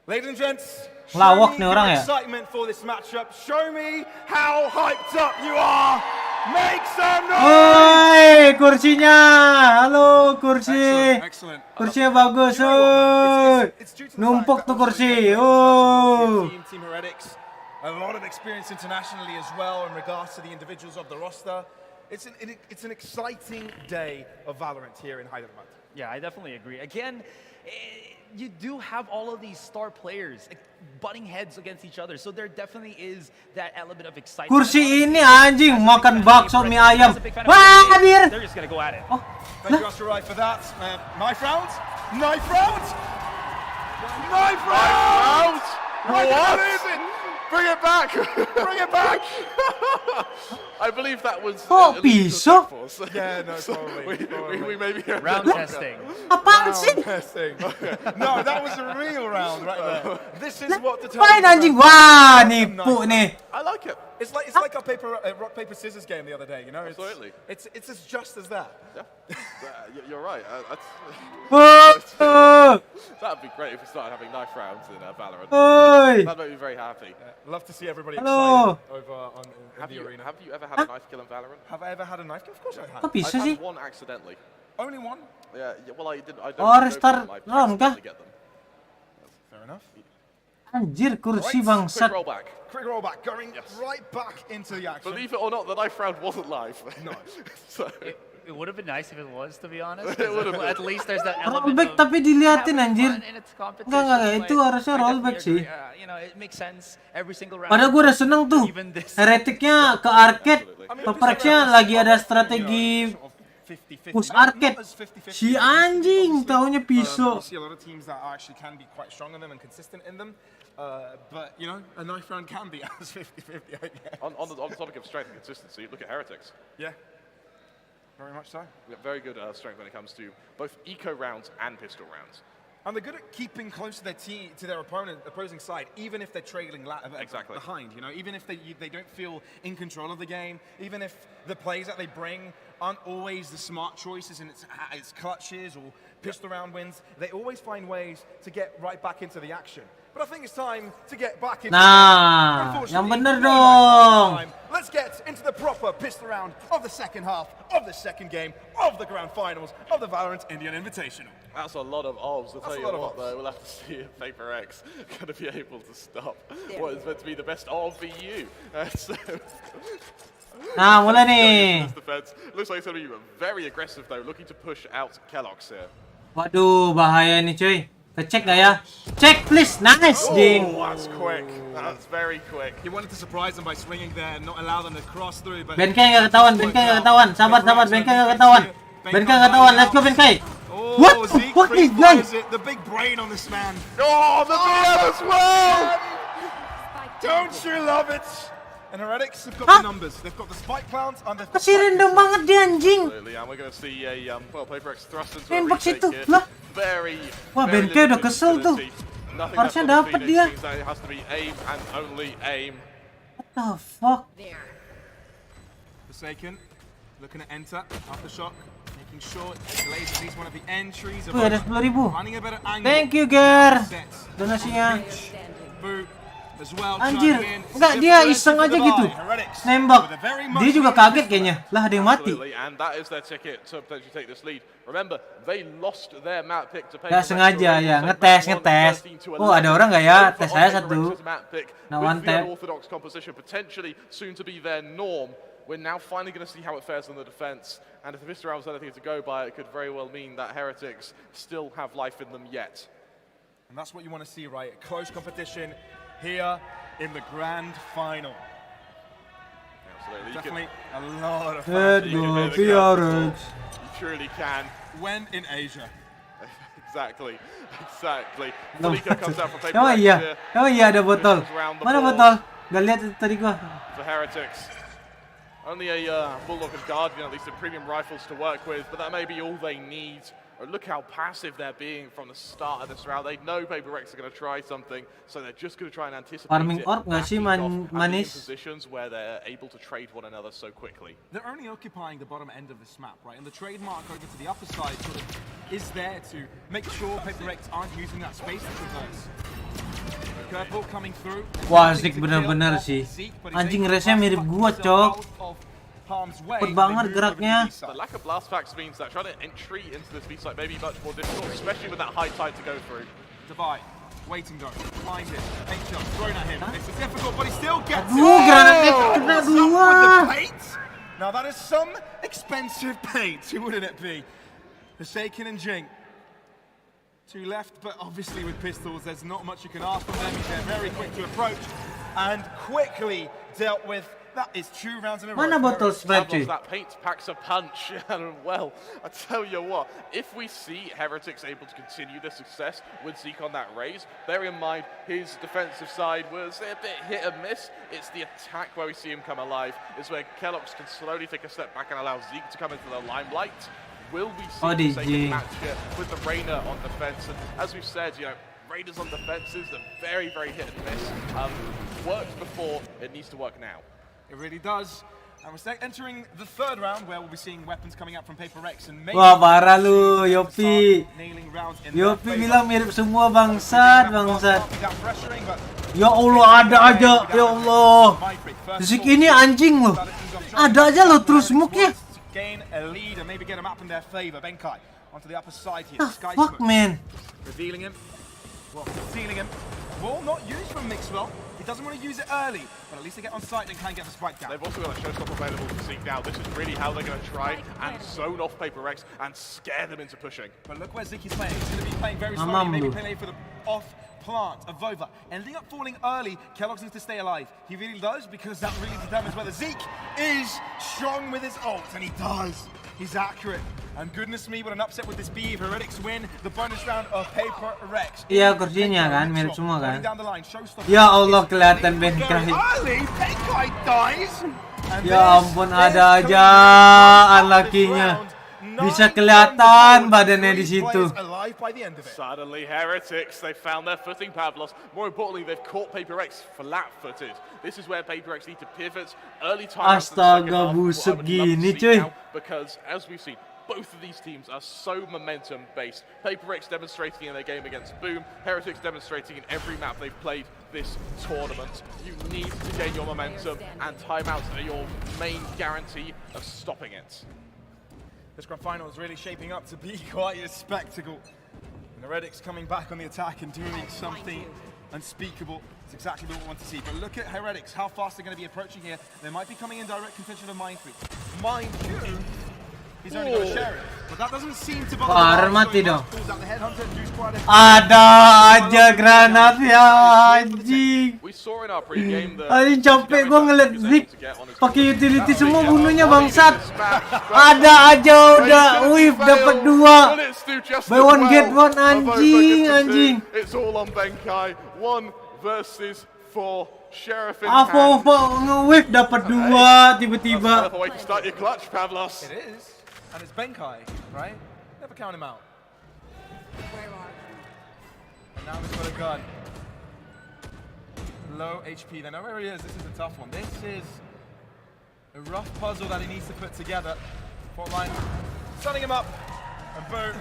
Ladies and gents, Lawak show me nih orang your ya. excitement for this matchup. Show me how hyped up you are. Make some noise! Oi, kursinya. Halo, kursi. Excellent. Kursinya bagus. Oi. Numpuk tuh kursi. Oh. Team Heretics, a lot of experience internationally as well in regards to the individuals of the roster. It's an exciting day of Valorant here in Hyderabad. Yeah, I definitely agree. Again, you do have all of these star players butting heads against each other, so there definitely is that element of excitement. Kursi ini anjing makan bakso mie ayam. Wah, hadir. They're just gonna go at it. Oh. Thank you, Astrorai, for that. Knife round? Knife round? Knife round! What? Bring it back! Bring it back! I believe that was Oh, pisau? Yeah, no, probably. We may be round testing. Apaan sih? Testing. No, that was a real round right there. This is what the Main anjing. Wah, nipu nih. I like it. It's like our rock paper scissors game the other day. You know, Absolutely. It's as just as that. Yeah. You're right. Oh. That'd be great if we started having knife rounds in Valorant. Oi. That'd make me very happy. Love to see everybody Hello. excited over in the arena. Have you ever had a knife kill in Valorant? Have I ever had a knife kill? Of course I have. Kok bisa I've sih? had one accidentally. Only one? Yeah, well, I didn't. I don't Oh, go restart for them, I round kah? accidentally get them. Fair enough. Anjir, kursi Right. bangsat. Quick rollback. Quick rollback, going right back into the action. Believe it or not, the knife round wasn't live. No. So, It would have been nice if it was, to be honest. It would have been. At least there's that element Rollback of tapi diliatin anjir. fun in its competition, Enggak, itu but harusnya I rollback definitely sih. agree. You know, it makes sense every single round. Padahal gue udah seneng tuh. Even this. Heretiknya ke arcade. Papereknya lagi ada strategi push arcade. Si anjing taunya pisau. You see a lot of teams that actually can be quite strong in them and consistent in them. But, you know, a knife round can be as 50-50, I guess. on the topic of strength and consistency, look at Heretics. Yeah. Very much so. We have very good strength when it comes to both eco rounds and pistol rounds. And they're good at keeping close to their opposing side, even if they're trailing Exactly. behind. You know, even if they don't feel in control of the game, even if the plays that they bring aren't always the smart choices and it's clutches or pistol round wins. They always find ways to get right back into the action. But I think it's time to get back into Nah, yang bener dong. Let's get into the proper pistol round of the second half of the second game of the grand finals of the Valorant Indian Invitational. That's a lot of obs. I'll tell That's a you lot of what, obs. though, we'll have to see if Paper X going to be able to stop what is meant to be the best RVU. Nah, mulai nih. Defense. Looks like it's going to be very aggressive, though, looking to push out Kellogg's here. Waduh, bahaya nih cuy. Kecek gak ya? Cek please, nice ding. Oh, that's quick. That's very quick. He wanted to surprise them by swinging there and not allow them to cross through. But Benkei gak ketahuan, Benkei gak ketahuan. Sabar, Benkei gak ketahuan. Benkei gak ketahuan, let's go Benkei. What the fuck is that? The big brain on this man. Oh, the BM as well! Don't you love it? And Heretics have got the numbers. They've got the spike clowns and they've got Kasih random banget dia anjing. Absolutely, and we're going to see a Paper X thrust into a Nembak retake situ, here. lah. Very, Wah, very Benkei udah limited kesel tuh. ability. Nothing Harusnya left on dapet Phoenix dia. means that it has to be aim and only aim. What the fuck? Forsaken, looking to enter aftershock, making sure it delays at least one of the entries. Wih, ada 10.000. Finding a better angle. Thank you, Ger. Donasinya. Boot. as well. Anjir, chiming in. enggak dia iseng aja gitu. Nembak. Dia juga kaget kayaknya. Lah ada yang mati. Absolutely, and that is their ticket to potentially take this lead. Remember, they lost their map pick to Gak sengaja ya, ngetes. Oh ada orang nggak ya? Tes saya satu. Nah one tap. Orthodox composition potentially soon to be their norm. We're now finally going to see how it fares on the defense, and if Mr. Alves has anything to go by, it could very well mean that Heretics still have life in them yet. And that's what you want to see, right? A close competition here in the grand final. Absolutely. Definitely a lot of fun. You truly can. When in Asia. Exactly. Felico comes out from paper. Oh iya ada botol. Mana botol? Gak lihat tadi gua. For Heretics. Only a Bulldog and Guardian, at least the premium rifles to work with, but that may be all they need. Look how passive they're being from the start of this round. They know Paper Rex are going to try something, so they're just going to try and anticipate Farming it. orc nggak sih manis? Positions where they're able to trade one another so quickly. They're only occupying the bottom end of this map, right? And the trademark over to the upper side sort of is there to make sure Paper Rex aren't using that space to traverse. Curveball coming through. Wah, Zik bener-bener sih. Anjing resnya mirip gua, Cok. Cepet banget geraknya. The lack of blast packs means that trying to entry into this B site may be much more difficult, especially with that high tide to go through. Divide, waiting though, find it, paint shot, thrown at him. It's difficult, but he still gets it. Granatnya kena dua. Now that is some expensive paint, wouldn't it be? Forsaken and Jink. Two left, but obviously with pistols, there's not much you can ask from them. They're very quick to approach and quickly dealt with. That is 2 rounds in a row. Mana botol spread cuy? That paint packs a punch, and well, I tell you what, if we see Heretics able to continue their success with Zeke on that raise, bear in mind his defensive side was a bit hit and miss. It's the attack where we see him come alive. It's where Kellogg's can slowly take a step back and allow Zeke to come into the limelight. Will we see the same match here with the Rainer on defense? And as we've said, you know, Raiders on defenses are very, very hit and miss. Worked before, it needs to work now. It really does. And we're entering the third round where we'll be seeing weapons coming out from Paper Rex and maybe. Wah, parah lu, Yopi. Yopi bilang mirip semua bangsat. Ya Allah, ada aja. Ya Allah. Zik ini anjing loh. Ada aja loh terus smoke-nya. Gain a lead and maybe get a map in their favor. Benkai onto the upper side here. Fuck, man. Revealing him. Well, concealing him. Ball not used from Mixwell. He doesn't want to use it early, but at least they get on site and can get the spike down. They've also got a showstopper available to Zeke now. This is really how they're going to try and zone off Paper Rex and scare them into pushing. But look where Zeke is playing. He's going to be playing very slowly, maybe playing for the off plant of Vova. Ending up falling early, Kellogg's needs to stay alive. He really does, because that really determines whether Zeke is strong with his ult, and he does. He's accurate. And goodness me, what an upset with this B. If Heretics win the bonus round of Paper Rex. Iya, kursinya kan, mirip semua kan. Ya Allah, kelihatan Benkai. Ya ampun, ada aja unlucky-nya. Bisa kelihatan badannya di situ. Suddenly, Heretics, they found their footing, Pavlos. More importantly, they've caught Paper Rex flat-footed. This is where Paper Rex need to pivot early time. Astaga, buset gini cuy. Because as we've seen, both of these teams are so momentum-based. Paper Rex demonstrating in their game against Boom, Heretics demonstrating in every map they've played this tournament. You need to gain your momentum, and timeouts are your main guarantee of stopping it. This grand final is really shaping up to be quite a spectacle. And Heretics coming back on the attack and doing something unspeakable. It's exactly what we want to see. But look at Heretics, how fast they're going to be approaching here. They might be coming in direct contention of Mind Freak. Mind you, he's only got a share it. But that doesn't seem to bother Parah mati dong. Ada aja granat ya anjing. Anjing capek gua ngeliat Zik pakai utility semua bunuhnya bangsat. Ada aja udah whiff dapat 2. Buy one get one anjing. It's all on Benkai. 1 versus 4. Sheriff in Apa nge-whiff dapat 2 tiba-tiba. Way to start your clutch, Pavlos. It is. And it's Benkai, right? Never count him out. And now he's got a gun. Low HP. They know where he is. This is a tough one. This is a rough puzzle that he needs to put together. Fault line. Setting him up. And Boom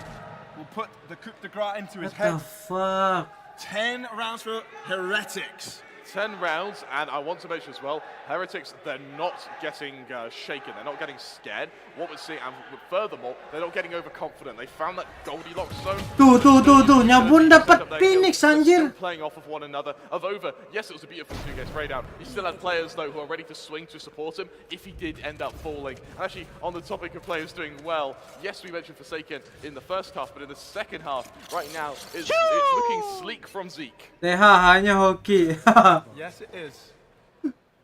will put the coup de grace into his head. What the fuck? 10 rounds for Heretics. 10 rounds, and I want to mention as well, Heretics, they're not getting shaken, they're not getting scared. What we're seeing, and furthermore, they're not getting overconfident. They found that Goldilocks zone. Tuh, Nyabun dapat Phoenix anjir. Playing off of one another. Of over, yes, it was a beautiful 2-game spray down. He still had players though who are ready to swing to support him if he did end up falling. And actually, on the topic of players doing well, yes, we mentioned Forsaken in the first half, but in the second half, right now, it's looking sleek from Zeke. Hanya hoki. Yes, it is.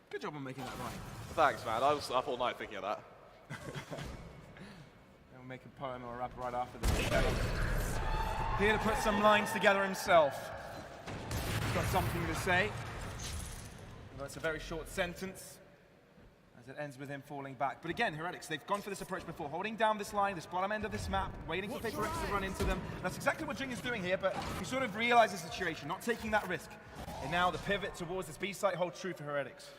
Good job on making that right. Thanks, man. I was up all night thinking of that. He'll make a poem or a rap right after this. Here to put some lines together himself. He's got something to say. Although it's a very short sentence, as it ends with him falling back. But again, Heretics, they've gone for this approach before, holding down this line, this bottom end of this map, waiting for Paper X to run into them. That's exactly what Jing is doing here, but he sort of realizes the situation, not taking that risk. And now the pivot towards this B site holds true for Heretics.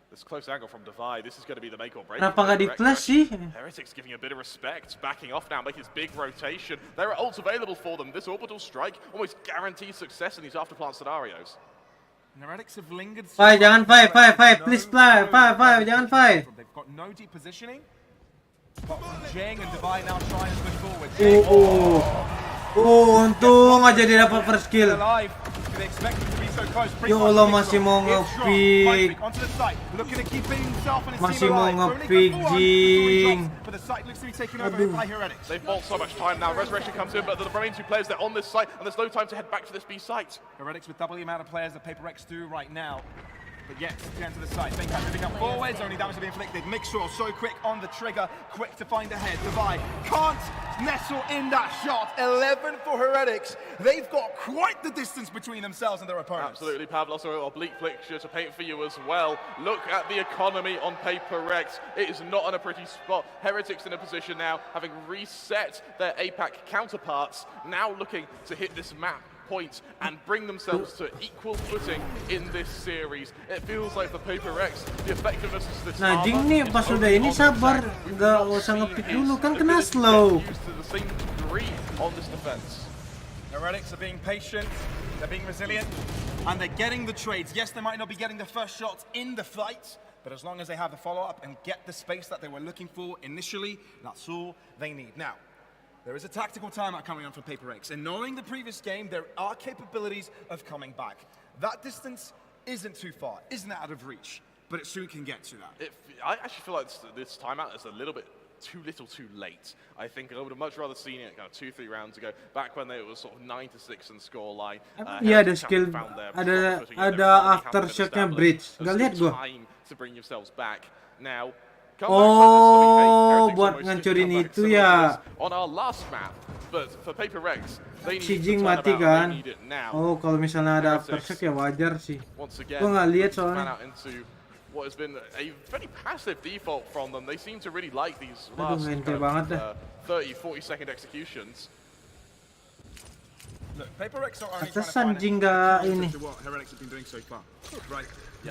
This close angle from Divide, this is going to be the make or break. Kenapa nggak di-flash sih? Heretics giving a bit of respect, backing off now, make his big rotation. There are ults available for them. This orbital strike almost guarantees success in these afterplant scenarios. Heretics have lingered. Fai, jangan Fai, please Fai, jangan Fai. They've got no deep positioning. But Jing and Divide now trying to push forward. Untung aja dia dapat first kill. Ya Allah, masih mau nge-pick. Masih mau nge-pick, Jing. They've bought so much time now. Resurrection comes in, but the remaining two players, they're on this site, and there's no time to head back to this B site. Heretics with double the amount of players that Paper X do right now. But yes, down to the side. Benkai moving up forwards, only damage to be inflicted. Mixer so quick on the trigger, quick to find ahead. Divide can't nestle in that shot. 11 for Heretics. They've got quite the distance between themselves and their opponents. Absolutely, Pavlos, an oblique picture to paint for you as well. Look at the economy on Paper X. It is not in a pretty spot. Heretics in a position now, having reset their APAC counterparts, now looking to hit this map point and bring themselves to equal footing in this series. It feels like for Paper X, the effectiveness is this. Nah, Jing nih pas udah ini sabar, nggak usah nge-pick dulu kan kena slow. Heretics are being patient, they're being resilient, and they're getting the trades. Yes, they might not be getting the first shots in the fight, but as long as they have the follow-up and get the space that they were looking for initially, that's all they need. Now, there is a tactical timeout coming on for Paper X, and knowing the previous game, there are capabilities of coming back. That distance isn't too far, isn't out of reach, but it soon can get to that. I actually feel like this timeout is a little bit too little too late. I think I would have much rather seen it kind of 2-3 rounds ago, back when it was sort of 9-6 in scoreline. Iya, ada skill, ada aftershotnya bridge. Gak lihat gua. To bring yourselves back. Now, oh, buat ngancurin itu ya. On our last map, but for Paper X, they need Si Jing mati kan? Oh, kalau misalnya ada aftershock ya wajar sih. Gua nggak lihat soalnya. What has been a very passive default from them. They seem to really like these Aduh, last 30-40 second executions. Look, Paper X are only Pantesan Jing nggak ini. what Heretics have been doing so far. Right.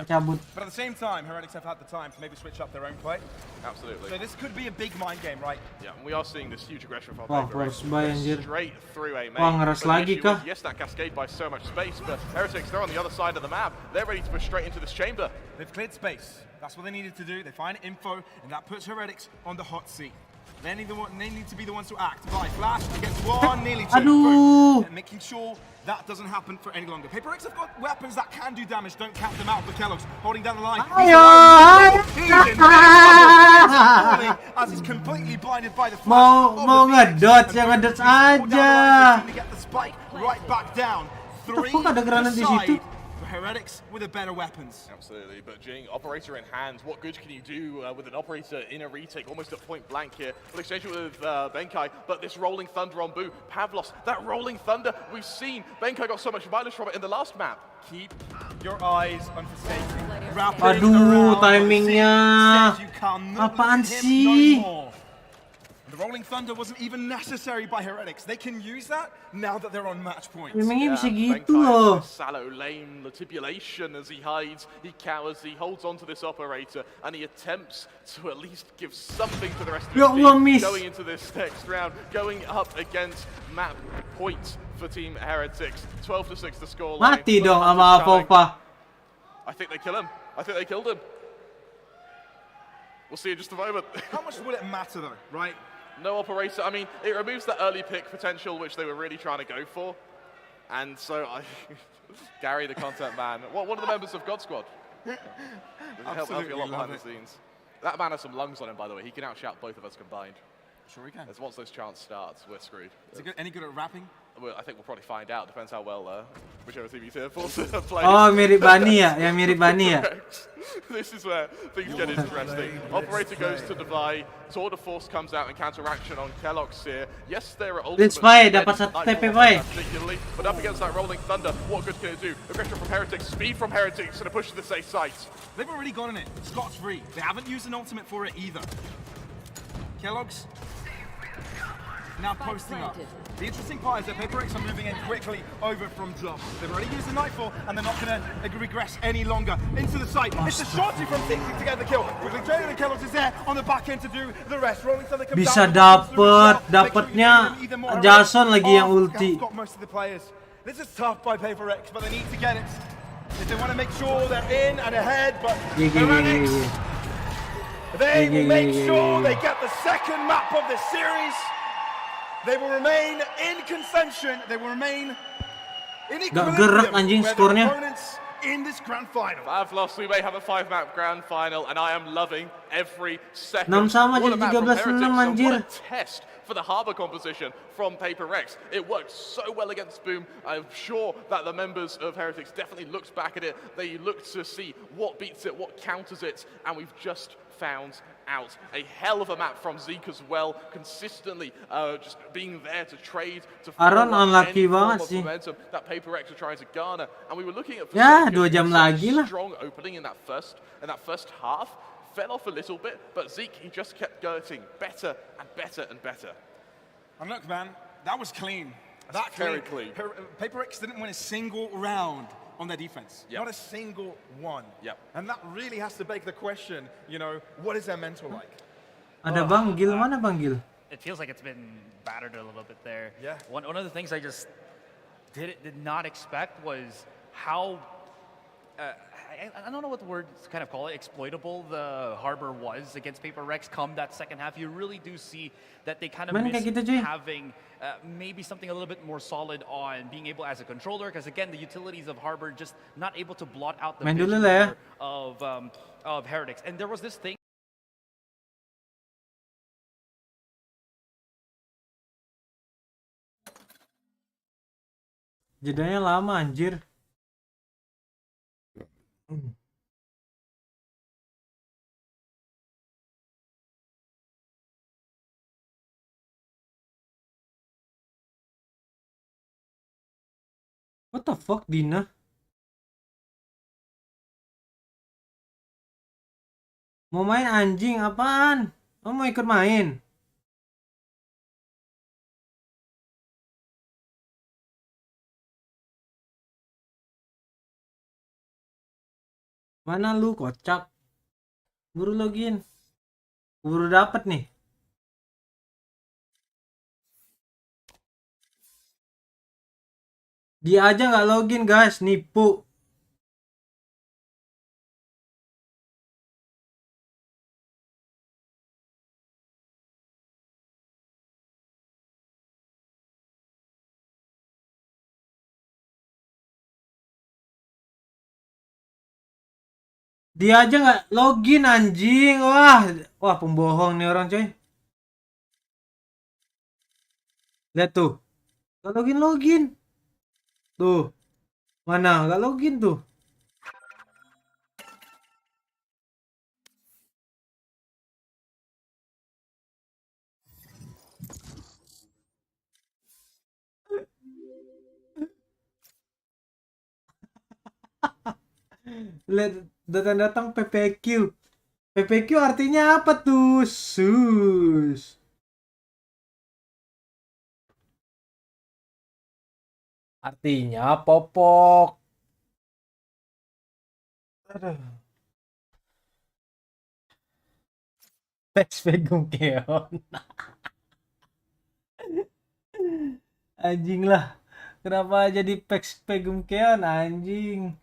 Cabut. But at the same time, Heretics have had the time to maybe switch up their own play. Absolutely. So this could be a big mind game, right? Yeah, and we are seeing this huge aggression from Wah, Paper X. Straight through a main. Wah, ngeras lagi kah? Yes, that cascade by so much space, but Heretics, they're on the other side of the map. They're ready to push straight into this chamber. They've cleared space. That's what they needed to do. They find info, and that puts Heretics on the hot seat. They need to be the ones to act. By Flash against one, nearly two. Aduh. And making sure that doesn't happen for any longer. Paper X have got weapons that can do damage. Don't count them out. Kellogg's holding down the line. As he's completely blinded by the flash. Mau ngedot, ya ngedot aja. To get the spike right back down. Three ada granat di situ? Heretics with the better weapons. Absolutely, but Jing, operator in hand, what good can you do with an operator in a retake, almost at point blank here? We'll exchange it with Benkai, but this rolling thunder on Boo, Pavlos, that rolling thunder, we've seen, Benkai got so much mileage from it in the last map. Keep your eyes on Forsaken. Aduh, timingnya. Apaan sih? The rolling thunder wasn't even necessary by Heretics. They can use that now that they're on match point. Memangnya bisa gitu loh. Sallow lane, latibulation as he hides, he cowers, he holds on to this operator, and he attempts to at least give something to the rest of his team going into this next round, going up against map point for Team Heretics. 12-6 the scoreline. Mati dong sama Avopa. I think they kill him. I think they killed him. We'll see in just a moment. How much will it matter though, right? No operator. I mean, it removes that early pick potential, which they were really trying to go for. And so, Gary, the content man, one of the members of God Squad. Help me a lot behind the scenes. That man has some lungs on him, by the way. He can outshout both of us combined. Sure we can. As once those chants starts, we're screwed. Is he any good at rapping? Well, I think we'll probably find out. Depends how well whichever team he's here for plays. Oh, mirip Bani ya? Yang mirip Bani ya? This is where things get interesting. Operator goes to Divide. Tour de Force comes out in counteraction on Kellogg's here. Yes, there are ultimates. Let's fight, dapat satu TP, boy. Particularly, but up against that Rolling Thunder, what good can it do? Aggression from Heretics, speed from Heretics, going to push to the safe site. They've already gone in it. Scott's free. They haven't used an ultimate for it either. Kellogg's now posting up. The interesting part is that Paper X are moving in quickly over from drop. They've already used the Nightfall, and they're not going to regress any longer into the site. It's a shorty from Tixi to get the kill. Quickly Jalen and Kellogg's is there on the back end to do the rest. Rolling Thunder comes Bisa down. dapatnya Jason lagi yang ulti. Got most of the players. This is tough by Paper X, but they need to get it. If they want to make sure they're in and ahead, but Heretics, they will make sure they get the second map of the series. They will remain in contention. They will remain in equilibrium with their opponents in this grand final. 5 loss, we may have a 5-map grand final, and I am loving every second. 6 sama What a jadi map from 13-6 Heretics, anjir. and what a test for the Harbor composition from Paper Rex. It worked so well against Boom. I'm sure that the members of Heretics definitely looked back at it. They looked to see what beats it, what counters it, and we've just found out. A hell of a map from Zeke as well, consistently just being there to trade, to Aaron unlucky any form banget of sih. momentum that Paper Rex are trying to garner. And we were looking at Ya, 2 jam lagi lah. strong opening in that first half. Fell off a little bit, but Zeke, he just kept getting better and better and better. And look, man, that was clean. That's very clean. Paper X didn't win a single round on their defense. Yep. Not a single one. Yep. And that really has to beg the question, you know, what is their mental like? Ada Bang Gil, mana Bang Gil? It feels like it's been battered a little bit there. Yeah. One of the things I just did not expect was how I don't know what the word to kind of call it, exploitable the Harbor was against Paper Rex come that second half. You really do see that they kind of miss having maybe something a little bit more solid on being able as a controller, because again, the utilities of Harbor just not able to blot out the vision of Heretics. And there was this thing. Jedanya lama anjir. What the fuck, Dina? Mau main anjing apaan? Oh, mau ikut main? Mana lu kocak? Buru login. Buru dapet nih. Dia aja nggak login guys, nipu. Dia aja nggak login anjing. Wah pembohong nih orang coy. Lihat tuh. Nggak login. Tuh. Mana? Nggak login tuh. Lihat datang PPQ. PPQ artinya apa tuh? Sus. Artinya popok. Aduh. Pegum keon. Anjing lah. Kenapa jadi pegum keon anjing?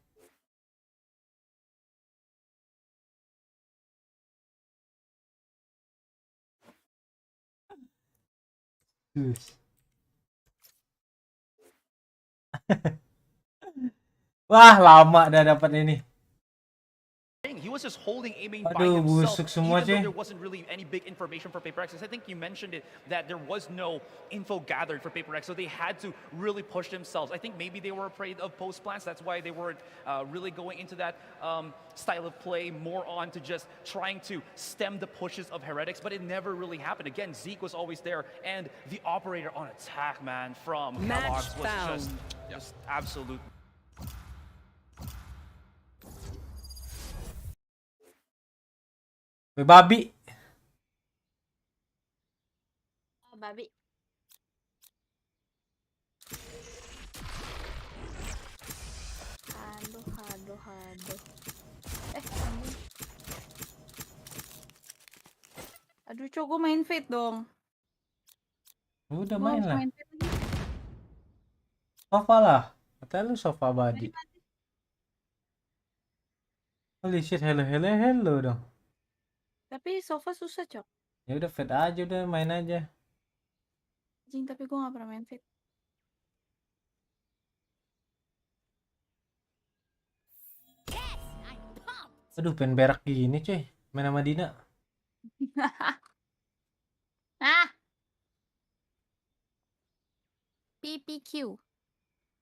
Wah, lama dah dapat ini. He was just holding A main by Aduh, himself, busuk semua even though cuy. there wasn't really any big information for Paper X. I think you mentioned it, that there was no info gathered for Paper X, so they had to really push themselves. I think maybe they were afraid of post plants, that's why they weren't really going into that style of play, more on to just trying to stem the pushes of Heretics, but it never really happened. Again, Zeke was always there, and the operator on attack, man, from Kellogg's was just absolute. Babi. Oh, babi. Aduh. Aduh, cok, gue main Fate dong. Udah Gua main harus lah. main Fate lagi. Sofa lah. Kata lu sofa badi. Holy shit, hello dong. Tapi sofa susah, cok. Ya udah Fate aja, udah main aja. Jing, tapi gue gak pernah main Fate. Aduh, pengen berak gini cuy. Main sama Dina. Ah! PPQ.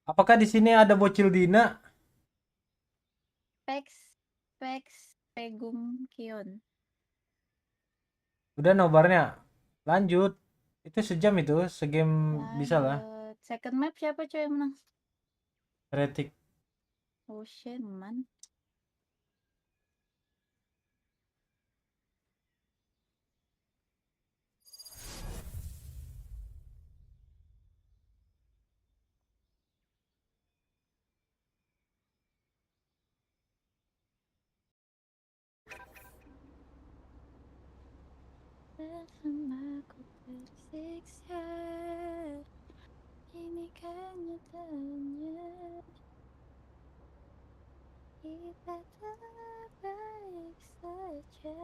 Apakah di sini ada bocil Dina? Pegum Kion. Udah nobarnya. Lanjut. Itu sejam itu, segame bisa lah. Second map siapa coy yang menang? Heretic. Ocean, man. Aku tersiksa, ini kan nyatanya kita terbaik saja.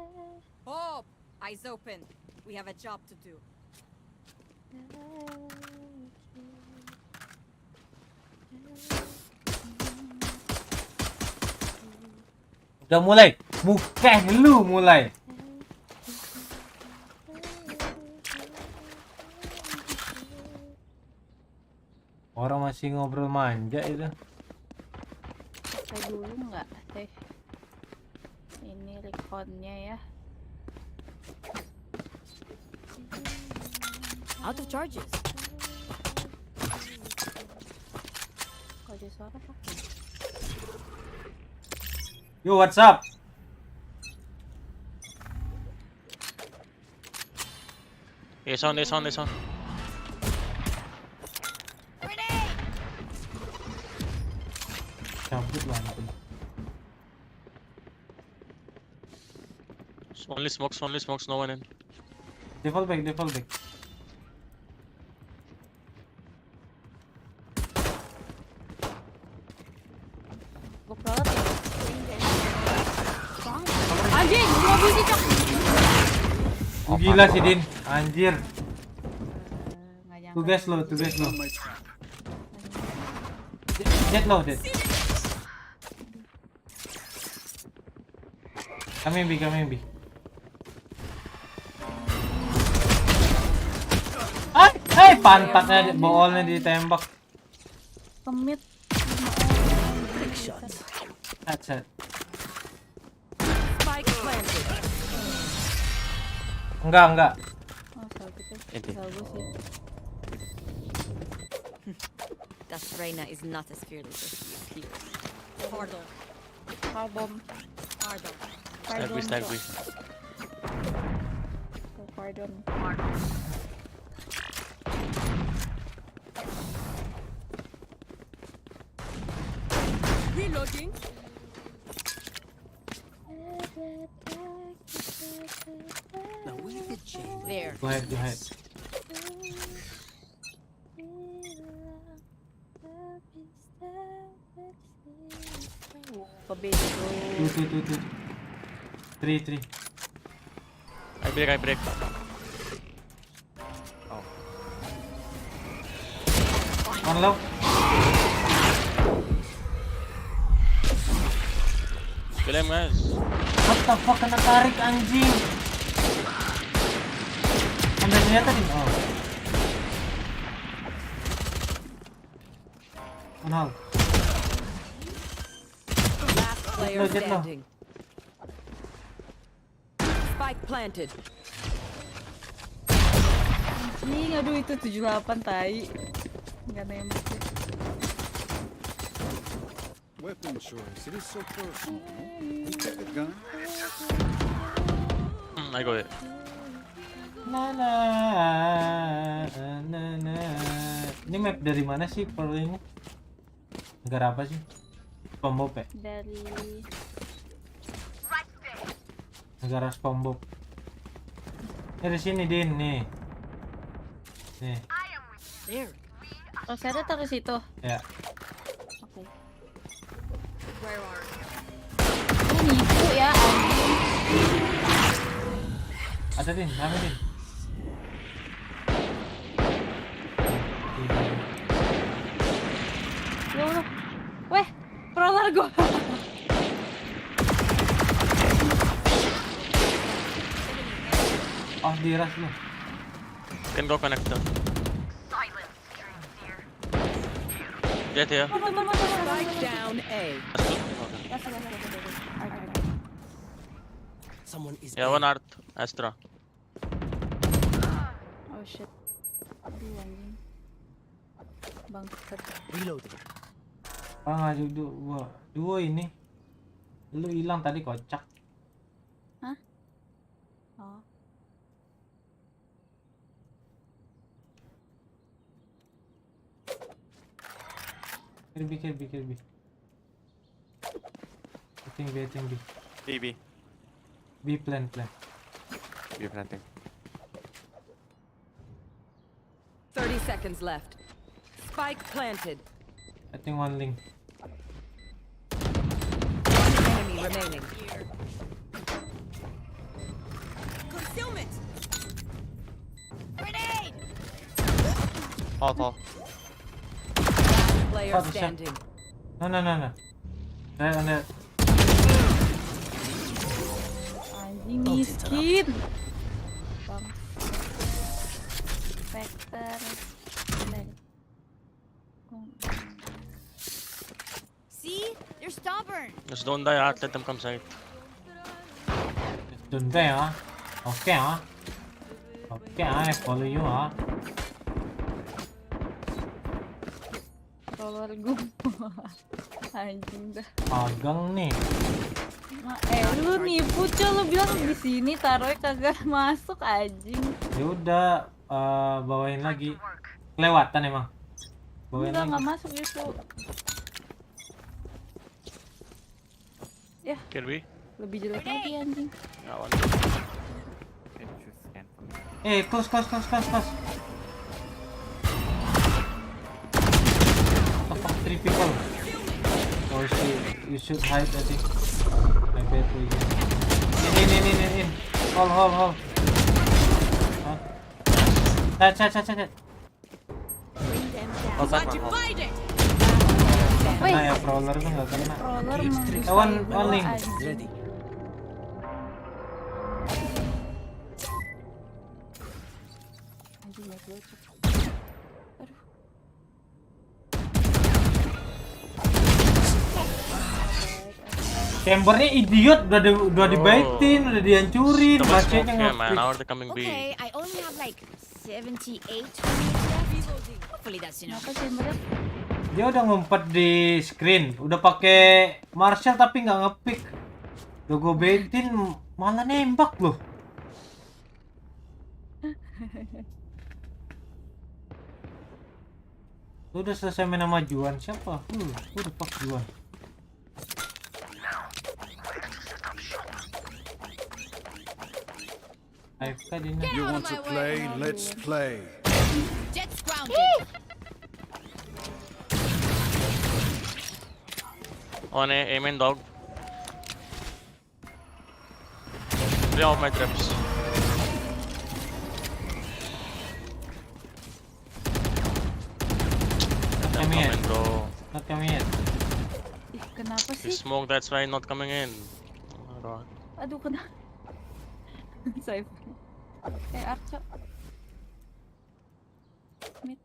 Bob, eyes open. We have a job to do. Udah mulai. Mukeh lu mulai. Orang masih ngobrol manja itu. Saya dulu nggak teh. Ini rekonnya ya. Out of charges. Kok ada suara pak? Yo, what's up? It's on. Cabut langsung. Only smokes, no one in. Default back. Gue banget ya. Anjing, gua bisi cok. Gila si Din, anjir. Tugas lo. Jet lo, Jet. Kami B. Hai, pantatnya bolnya ditembak. Kemit. Headset. Spike planted. Enggak. Oh, salah gitu. Salah gue sih. That Reina is not as fearless as she appears. Pardon. Stag B. Oh, pardon. Reloading. Now where's the chain? There. Go ahead. Two. 3. I break. One low. Kill him, guys. What the fuck, kena tarik anjing. Ambil senjata nih. Oh. One half. Last player Jet low. standing. Spike planted. Anjing, aduh itu 78 tai. Enggak nembak. Weapon choice. It is so personal. No? You pick a gun. I go here. Na na na na. Ini map dari mana sih Pearl ini? Negara apa sih? SpongeBob ya? Dari Negara SpongeBob. Dari sini Din nih. Nih. crosshair taruh situ. Ya. Oke. Lu nipu ya anjing. Ada Din, rame Din. Ya Allah. Weh, prolar gua. Oh, di rush lu. Can go connector. Get here. Spike down A. Someone is Yeah, one art. Astra. Oh shit. Aduh anjing. Bangsat. reloading. Ah, dua ini. Lu hilang tadi kocak. Hah? Oh. Kirby. I think B. B. B plan. B planting. 30 seconds left. Spike planted. I think one link. Enemy remaining. Concealment. Grenade. Tall. Player Oh, the shot. standing. No. Right on that. Anjing miskin. Bang. Vector. See? You're stubborn. Just don't die, Art. Let them come side. Don't die, huh? Okay, huh? Okay, I follow you, huh? Prolar gua. Anjing dah. Magang nih. Lu nipu coy, lu bilang di sini taruhnya kagak masuk anjing. Ya udah, bawain lagi. Kelewatan emang. Bawain Enggak, lagi. nggak masuk itu. Ya, Kill B. lebih jelek lagi anjing. Yeah, one. Close. Oh, fuck, 3 people. Oh shit, you should hide, I think. I bet we in. Hold. Huh? Chat. Kena ya, Prowler tuh nggak kena. Prolar One link. Ready. Anjing ya gue cek. Aduh. Chambernya idiot, udah dibaitin, udah dihancurin, bacanya Yeah, man. nge-pick. Now they're coming B. Okay, I only have like 78 minutes left. Hopefully that's enough. Apa chambernya? Dia udah ngumpet di screen, udah pakai Marshall tapi nggak nge-pick. Udah gue baitin, malah nembak loh. Lu udah selesai main sama Juan, siapa? Who the fuck Juan? AFK dia nih. You want to play? Let's play. Jet's grounded. On A main dog. 3 of my traps. coming in. coming, bro. Not coming in. Ih, kenapa You sih? smoke, that's why not coming in. Oh my god. Aduh, kenapa? Safe. Arca. Mid.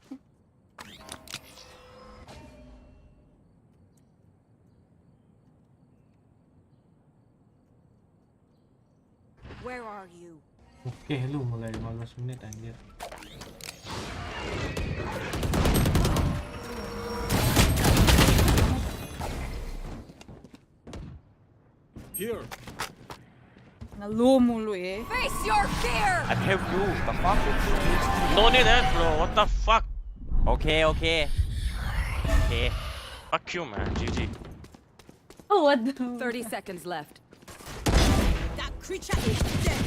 Where are you? Oke, lu mulai 15 menit anjir. Here. Ngeluh mulu ya. Face your fear! I have you. The fuck? No need that, bro. What the fuck? Okay, okay. Okay. Fuck you, man. GG. Oh, what the? 30 seconds left. That creature is dead.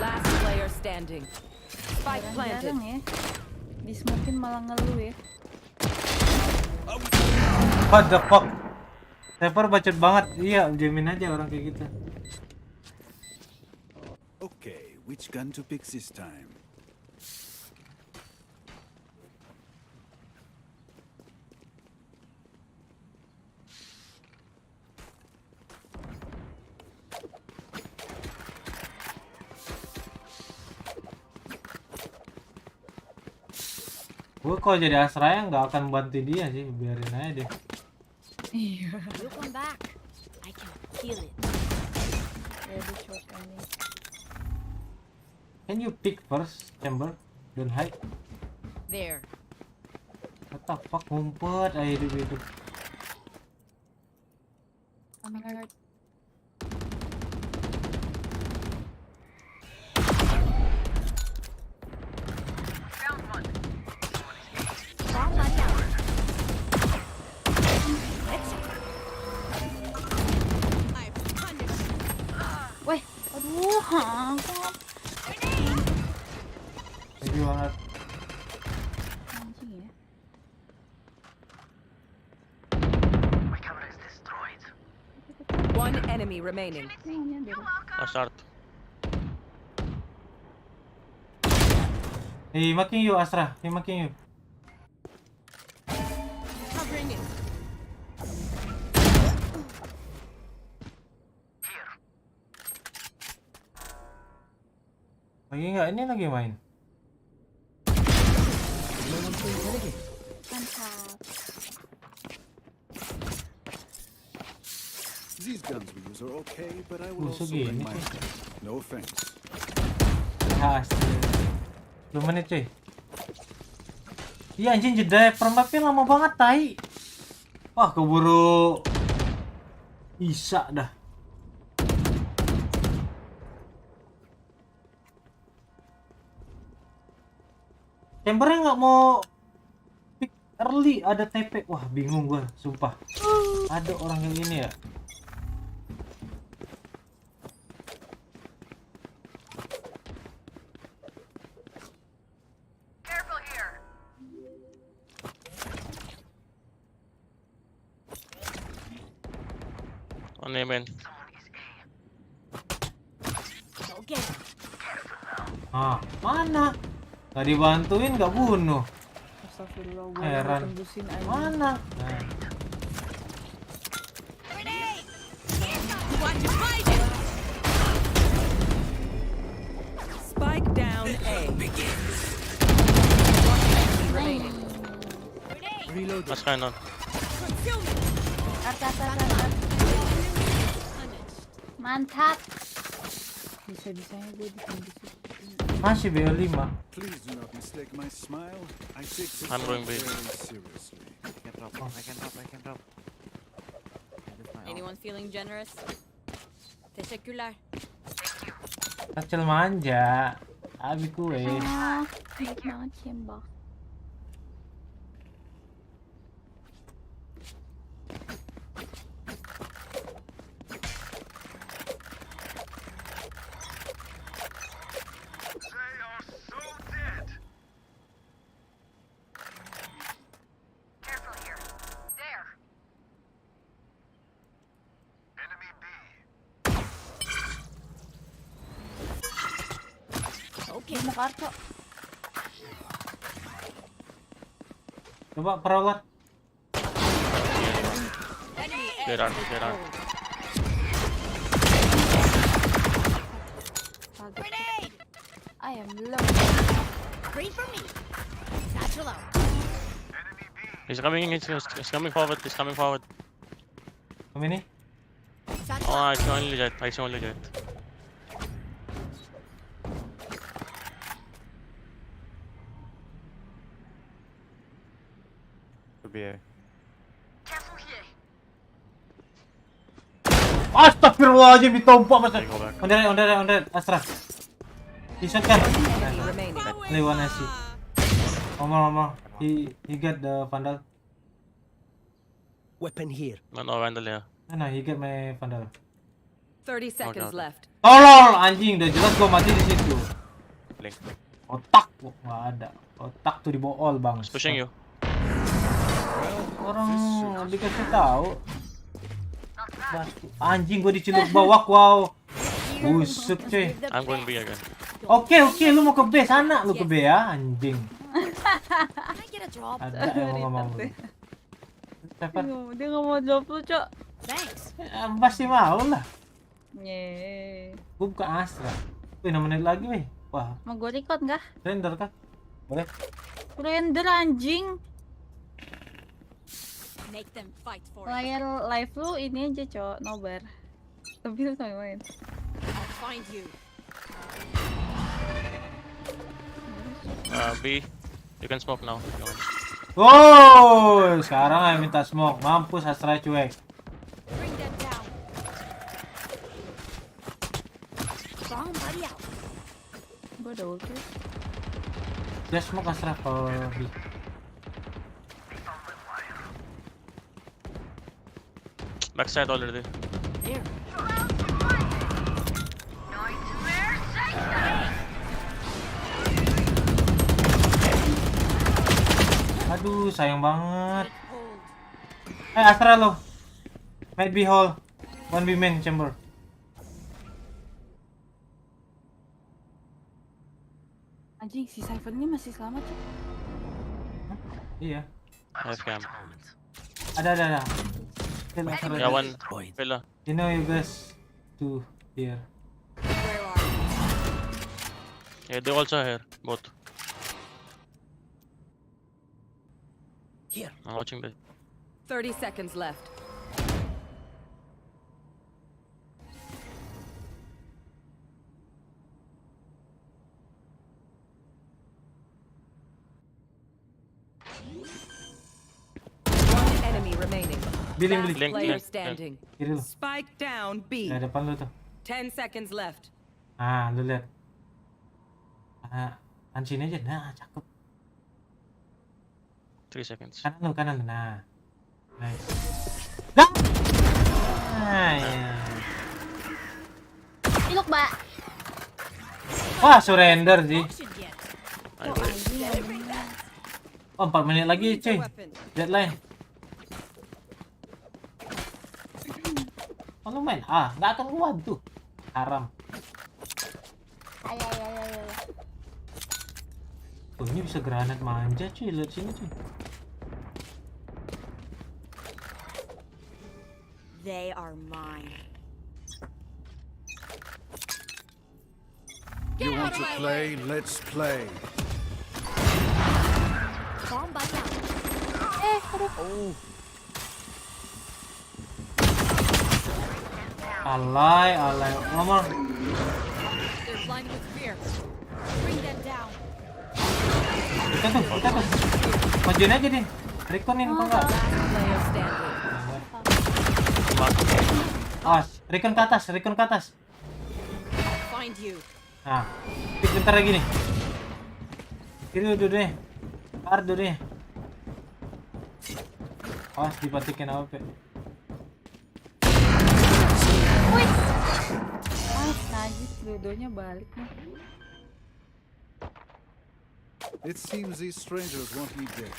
Last player standing. Spike planted. Jarang ya. Dismokin malah ngeluh ya. What the fuck? Sniper bacot banget. Iya, jamin aja orang kayak gitu. Okay, which gun to pick this time? Gue kalau jadi Asraya nggak akan bantu dia sih, biarin aja deh. Iya. You come back. I can feel it. Ya, di shotgun nih. Can you pick first, Chamber? Don't hide. There. What the fuck, ngumpet aja hidup-hidup. Oh my god. Weh, aduh, Jadi banget. anjing ya. One enemy remaining. I'll start. Hey, making you Astra. Hey, making you. Covering it. Lagi nggak? Ini lagi main. Mantap. These guns we use are okay, but I will also Segini bring my sih. no offense. Hasil. 2 menit cuy. Iya anjing, jeda permapnya lama banget tai. Wah, keburu bisa dah. Chambernya nggak mau pick early, ada TP. Wah, bingung gua, sumpah. Ada orang yang ini ya. On A main. Okay. Ah, mana? Gak dibantuin, gak bunuh. Astagfirullah, gue Heran. tembusin aja. Mana? Nah. Spike down A. Reload. That's kind on. Arca. Mantap. Bisa-bisanya gue ditembusin. Masih BO5. Please do not mistake my smile. I take this I'm going very big. seriously. I can drop. Anyone feeling generous? Teşekkürler. Kecil manja. Abi kue. Baik banget sih, Mbak. Okay. Mau kartu. Coba perawat. Get out, get out. Grenade! I am low. Green for me. Satchel out. He's coming in, he's coming forward, he's coming forward. How many? Oh, I see only jet, I see only jet. Could be A. Astagfirullahaladzim, ditompak mas. On the right, Astra. Decent kan? Only one SC. One more. He got the Vandal. Weapon here. No Vandal ya. No, he got my Vandal. 30 seconds left. Tolol anjing, udah jelas gua mati di situ. Blink. Otak gua nggak ada. Otak tuh dibool bang. Pushing you. Orang dikasih tahu. Anjing gua dicelup bawah, wow. Busuk cuy. I'm going B again. Oke, lu mau ke B sana, lu ke B ya, anjing. Ada yang mau. Dia nggak mau drop lu, Cok. Pasti mau lah. Yeay. Gua buka Astra. Wih, 6 menit lagi, weh. Wah. Mau gue record nggak? Render kah? Boleh. Render anjing. Make them fight for Layar live lu ini aja, Cok, nobar. Tapi lu sampai main. I'll find you. B. You can smoke now. Oh, sekarang ayo minta smoke. Mampus Astra cuek. Bring them down. Bomb buddy out. Gue udah ulti. Just smoke Astra ke B. Backside already. There. Aduh, sayang banget. Astra lo. Might be hall. 1B main chamber. Anjing, si Cypher ini masih selamat, Cok. Iya. Have cam. Ada. Kill Astra. Yeah, one pillar. You know you guys two here. Yeah, they also here, both. Here. I'm watching this. 30 seconds left. One enemy remaining. Billing. Last player standing. Kiri lu. Spike down B. Nah, depan lu tuh. 10 seconds left. Ah, lu lihat. Ansin aja. Nah, cakep. 3 seconds. Kanan lu. Nah. Nice. Dah. Nah, ya. Ilok, Mbak. Wah, surrender sih. Oh, 4 menit lagi, cuy. Deadline. Kalau main nggak akan kuat tuh. Haram. Ayo. Tuh, ini bisa granat manja, cuy. Lihat sini, cuy. They are mine. You want to play? Let's play. Bomb buddy out. Aduh. Alay. Ngomong. They're blind with fear. Bring them down. Kita tuh. Majuin aja deh. Reconin kok enggak? Player standing. Recon ke atas. Find you. Nah, pick bentar lagi nih. Kiri udah deh. Ardo deh. Awas dipatikin AWP. Wih. Najis dua-duanya balik nih. It seems these strangers want me dead.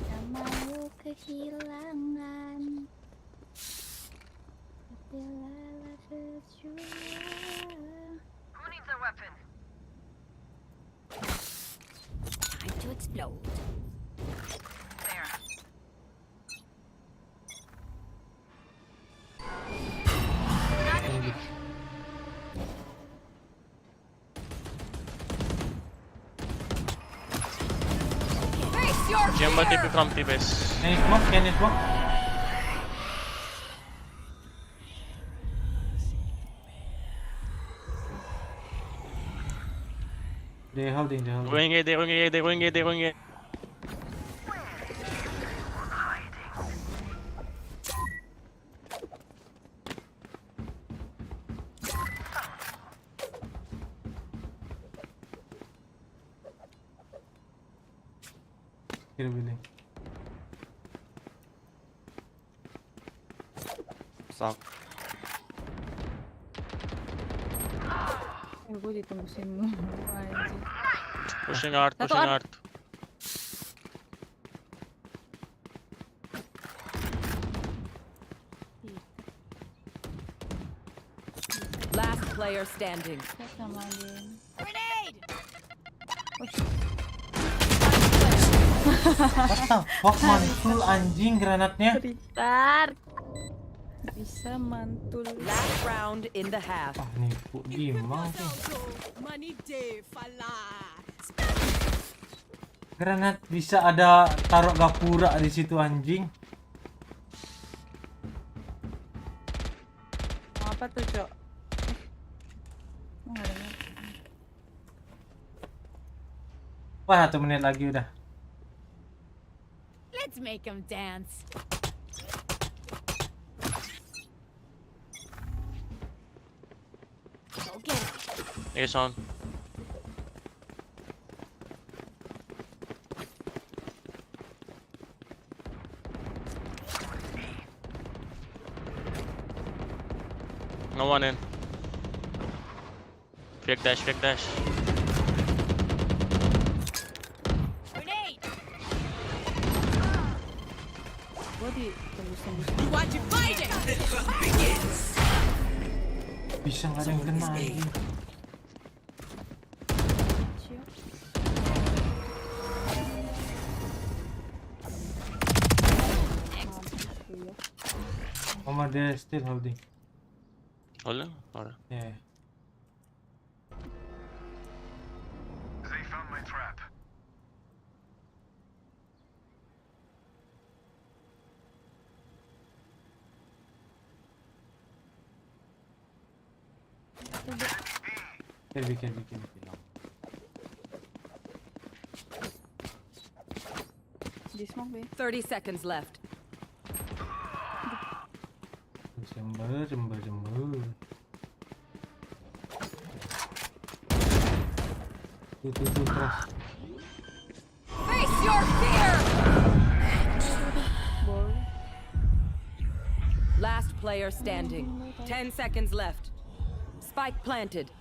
Tak mau kehilangan. Reload. Chamber TP from T-base. Can you smoke? They're holding. They're going it. Kira billing. Sok. Gue ditembusin mulu anjir. Pushing hard. Last player standing. Grenade! What the fuck, mantul anjing granatnya. Bentar. Bisa mantul. Last round in the half. Ah, nipu gimana sih? Granat bisa ada taruh gapura di situ anjing. Apa tuh, Cok? Wah, 1 menit lagi udah. Let's make them dance. Go get it. Ace on. No one in. Fake dash. Grenade! Gue ditembus-tembus. What you fighting? Bisa nggak ada yang kena anjing. Mama, they're still holding. Hold on. Alright. Yeah. They found my trap. Can be. Di smoke, be. 30 seconds left. Jember. Tuh keras. Face your fear! Last player standing. 10 seconds left. Spike planted.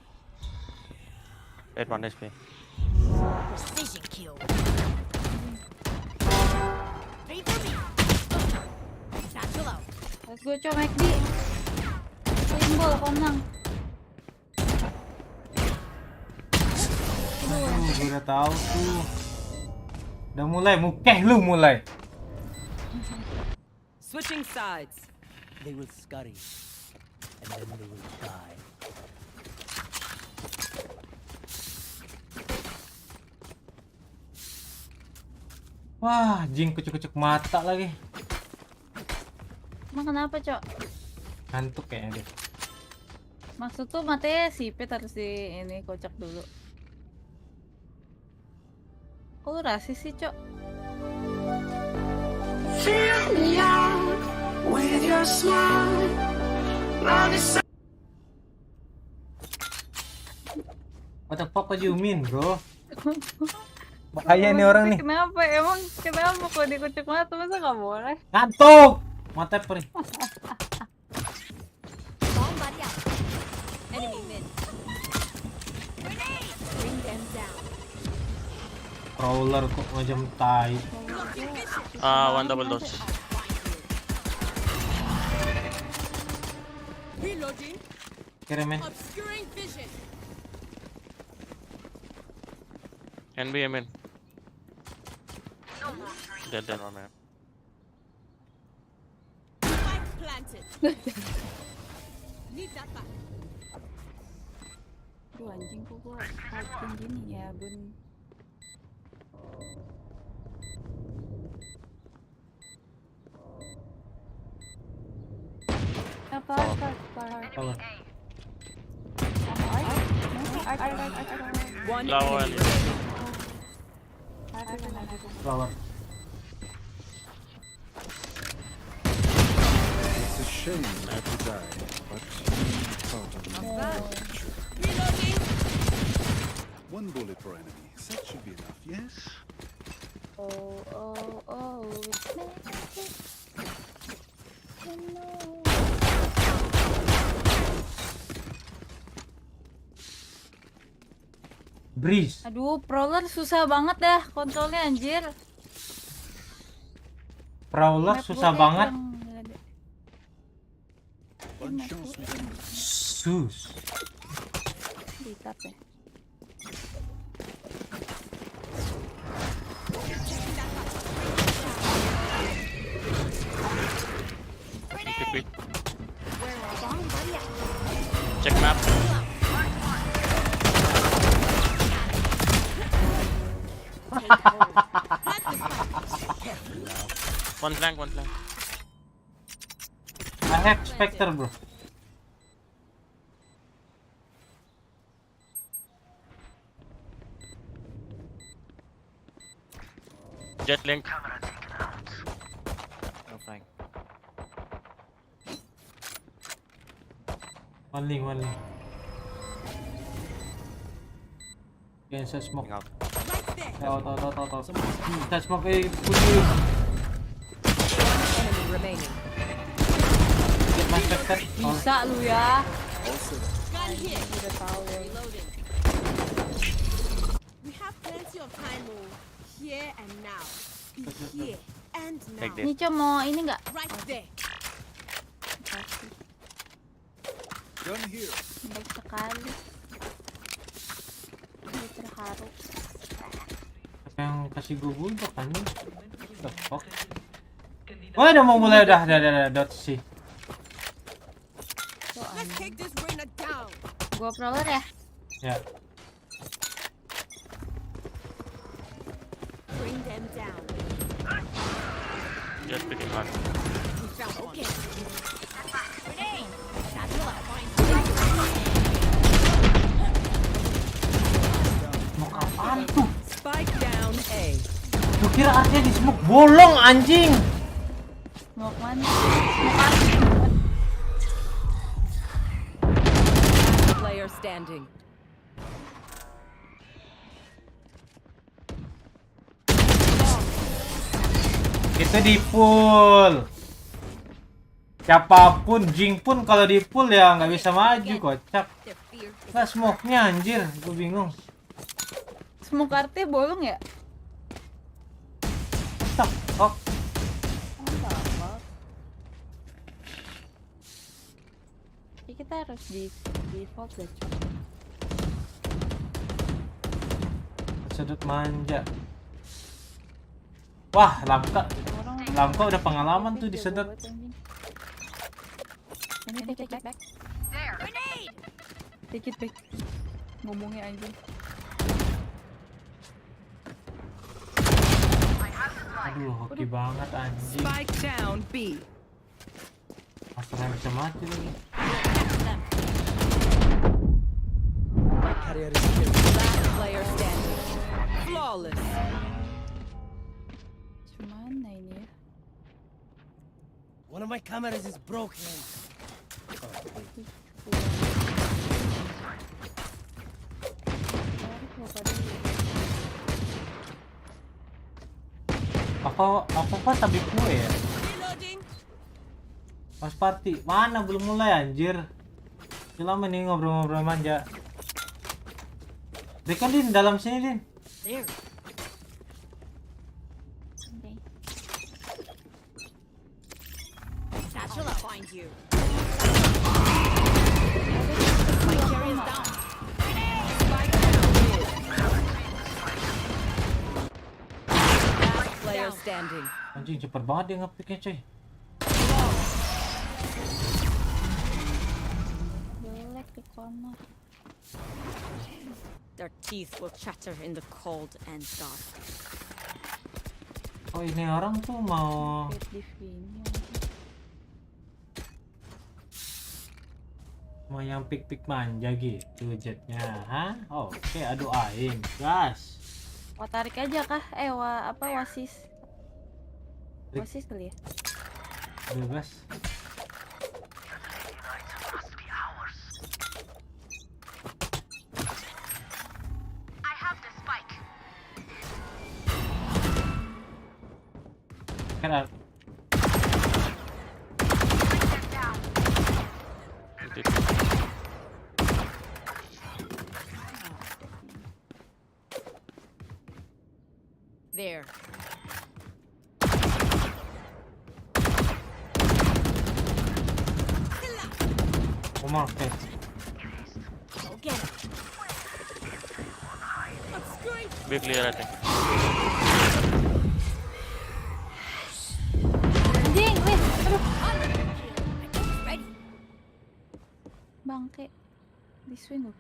81 HP. Precision kill. Ready for me. Satchel out. Let's go, Cok, McD. Simbol, konang. Gue udah tahu tuh. Udah mulai, lu mulai. Switching sides. They will scurry, and then they will die. Wah, jing kucuk-kucuk mata lagi. Emang kenapa, Cok? Ngantuk kayaknya deh. Maksud tuh matanya sipit harus di ini kocak dulu. Kok lu rasis sih, Cok? What the fuck you mean, bro? Bahaya nih orang nih. Kenapa? Emang kenapa kok dikucuk mata? Masa nggak boleh? Ngantuk! Mata perih. Bomb buddy out. Enemy mid. Grenade! Bring them down. Crawler kok macam tai. One double dose. Reloading. Kirimin. Obscuring vision. NB, I mean. Dead. Planted. Leave that back. Duh anjing kok gua typing gini ya bun. Apa? One enemy. Flower. It's a shame I had to die, but part of the adventure. Reloading. One bullet per enemy. That should be enough, yes? Oh, it's magic. You know. Breeze. Aduh, Prowler susah banget dah kontrolnya anjir. Prowler Map susah gue banget. yang nggak ada. One chance we can Sus. Di tap ya. Quick. Check map. One flank. I have Spectre, bro. Jet link. No flank. One link. Cancel smoke. Out. Tahu. Kita smoke push. Enemy remaining. Get my Spectre. Oh. Bisa lu ya. Gun here. Udah tahu. Reloading. We have plenty of time, here and now. Be here and now. Take this. Nico mau ini nggak? Right there. gun here. Baik sekali. Gue terharu. Apa yang kasih gue bulldog kan? The fuck? Oh, udah mau mulai udah dot sih. Let's take this Reyna down. Gua Prowler ya? Ya. Bring them down. Just picking hard. We found okay. Grenade. Satchel out. Smoke apaan tuh? Spike down A. Lu kira artinya di smoke bolong anjing. Smoke mana? Smoke apa? Player standing. Itu di full. Siapapun, Jing pun kalau di full ya nggak bisa maju, kocak. Nah, smoke-nya anjir, gue bingung. Smoke artnya bolong ya? Stop. Oh. Ya, kita harus di default deh. Sudut manja. Wah, Lamka udah pengalaman tuh di sedot. Ini take it back. Grenade. Take it back. Ngomongnya anjing. Aduh, hoki banget anjing. Spike down B. Masalah bisa mati lagi. Last player standing. Flawless. Mana ini ya? One of my cameras is broken. Apa tabik gue ya? Pas party mana belum mulai anjir. Udah lama nih ngobrol-ngobrol manja. Dekan Din dalam sini Din. There. Satchel out. Find you. My carry is down. Spike down mid. Last player standing. Anjing cepet banget dia ngepicknya coy. Jelek di corner. Their teeth will chatter in the cold and dark. Oh ini orang tuh mau yang pick manja gitu jetnya, hah? Oke, aduh aing, gas. Wah tarik aja kah? Wasis. Wasis kali ya? Bebas. I have the spike. Kan There. Omar, okay. Go get it. Be clear, I think. Anjing, wih, aduh. Ready. Bangke. This win loh.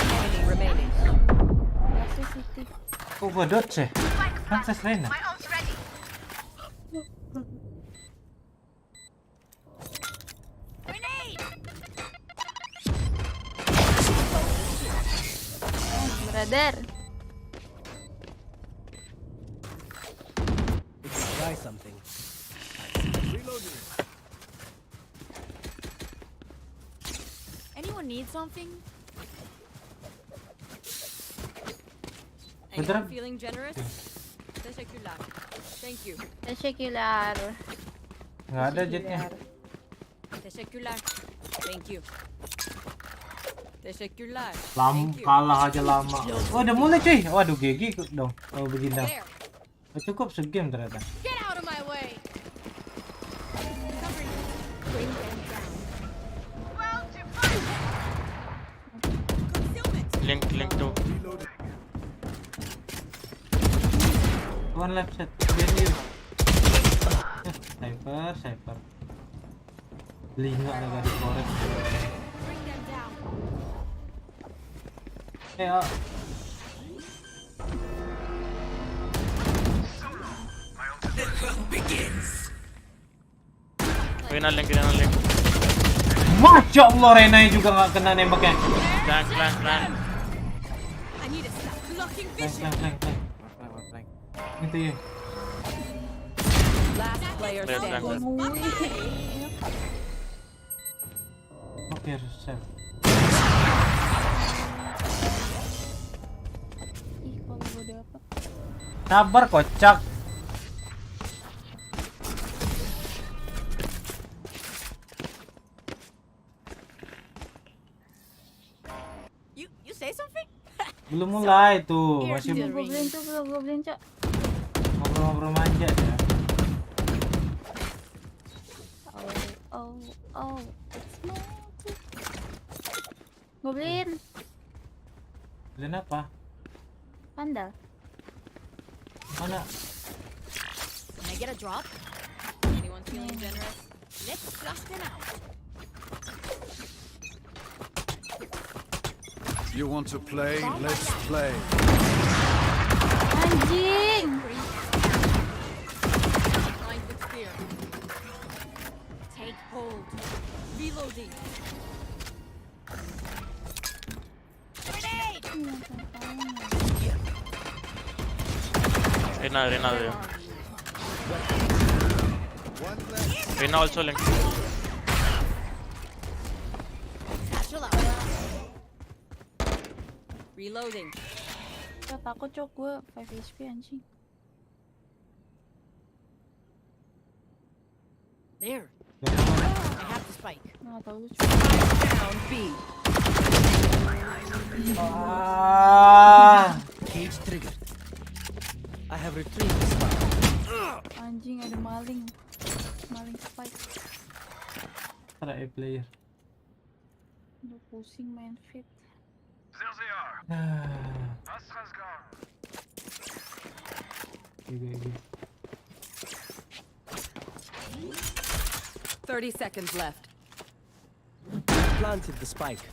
Enemy remaining. Wasis City. Kok gua dodge ya? Kan saya Rena. My ult's ready. Grenade. Brother. Try something. Reloading. Anyone need something? Beneran? Anyone feeling generous? Teşekkürler. Thank you. Teşekkürler. Nggak ada jetnya. Teşekkürler. Thank you. Teşekkürler. Kalah aja lama. Oh udah mulai cuy. Waduh GG dong kalau begini. There. Oh, cukup segame ternyata. Get out of my way. Bring them down. Well defined. Link 2. One left set. Behind you. Cypher. Linga agak dikorek. Bring them down. Oh. The hunt begins. Rena link. Masya Allah Rena juga nggak kena nembaknya. Flank. I need to stop blocking Flank. Itu ya. Last player Player standing. Oke, save. Ih, kalau gue dapat. Sabar kocak. You say something? Belum mulai tuh, masih Gue beliin, Cok. ngobrol-ngobrol manja ya. Oh, it's magic. Gue beliin. Beliin apa? Pandal. Mana? Can I get a drop? Anyone feeling generous? Let's flush them out. You want to play? Let's play. Anjing. Line with fear. Take hold. Reloading. Grenade! Rena there. Rena also link. Satchel out. Reloading. Ya takut Cok, gue 5 HP anjing. There. I have the spike. Nggak tahu lu Down B. Cage triggered. I have retrieved the spike. anjing ada maling spike. Ada A player. Udah pusing main fit. Gitu. 30 seconds left. Planted the spike.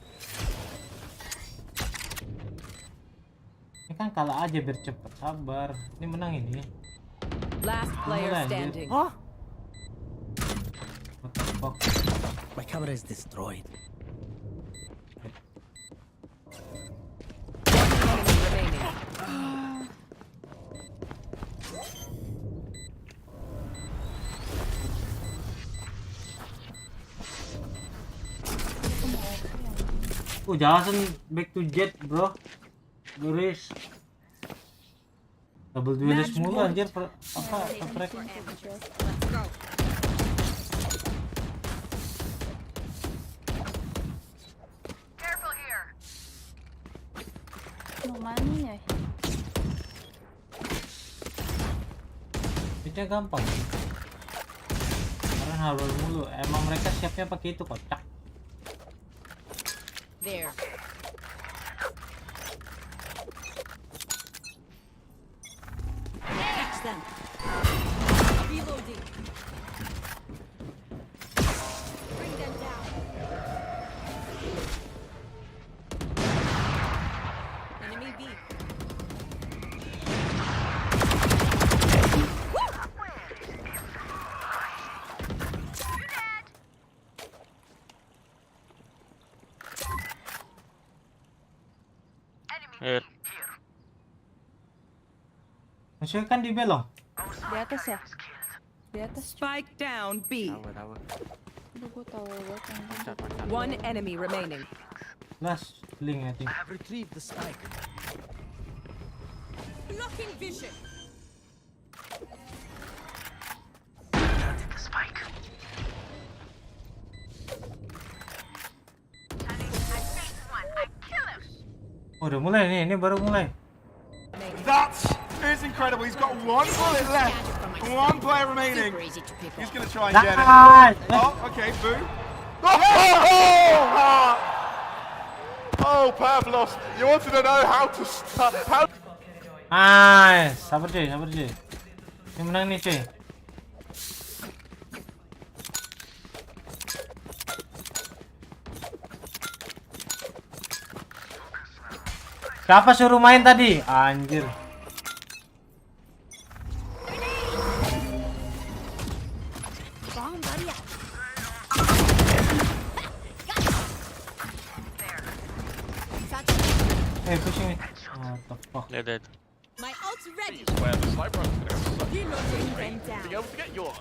Ini kan kalah aja biar cepet, sabar. Ini menang ini. Last player Mulai, anjir. standing. Huh? What the fuck? My camera is destroyed. Enemy remaining. Jelasin back to jet, bro. Guris. Double duelist mulu anjir apa keprek. Mau mana ya? Itu gampang. Karena hardware mulu. Emang mereka siapnya pakai itu kocak. There. Catch them. Reloading. Bring them down. Enemy B. Maksudnya kan di belong. Di atas ya? Di atas. Spike down B. Aduh, gue tahu banget. One enemy remaining. Last link I think. I have retrieved the spike. Blocking vision. Planted the spike. Oh, udah mulai nih, ini baru mulai. That is incredible. He's got one bullet left. One player remaining. He's going to try and get it. Oh, okay, boo. Oh, Pavlos, you wanted to know how to start. How... Nice, sabar cuy, sabar cuy. Ini menang nih cuy. Siapa suruh main tadi? Anjir. Hey, pushing it. What the fuck? They're dead. My ult's ready. Where the sniper is going to have such Reloading a them down. being able to get your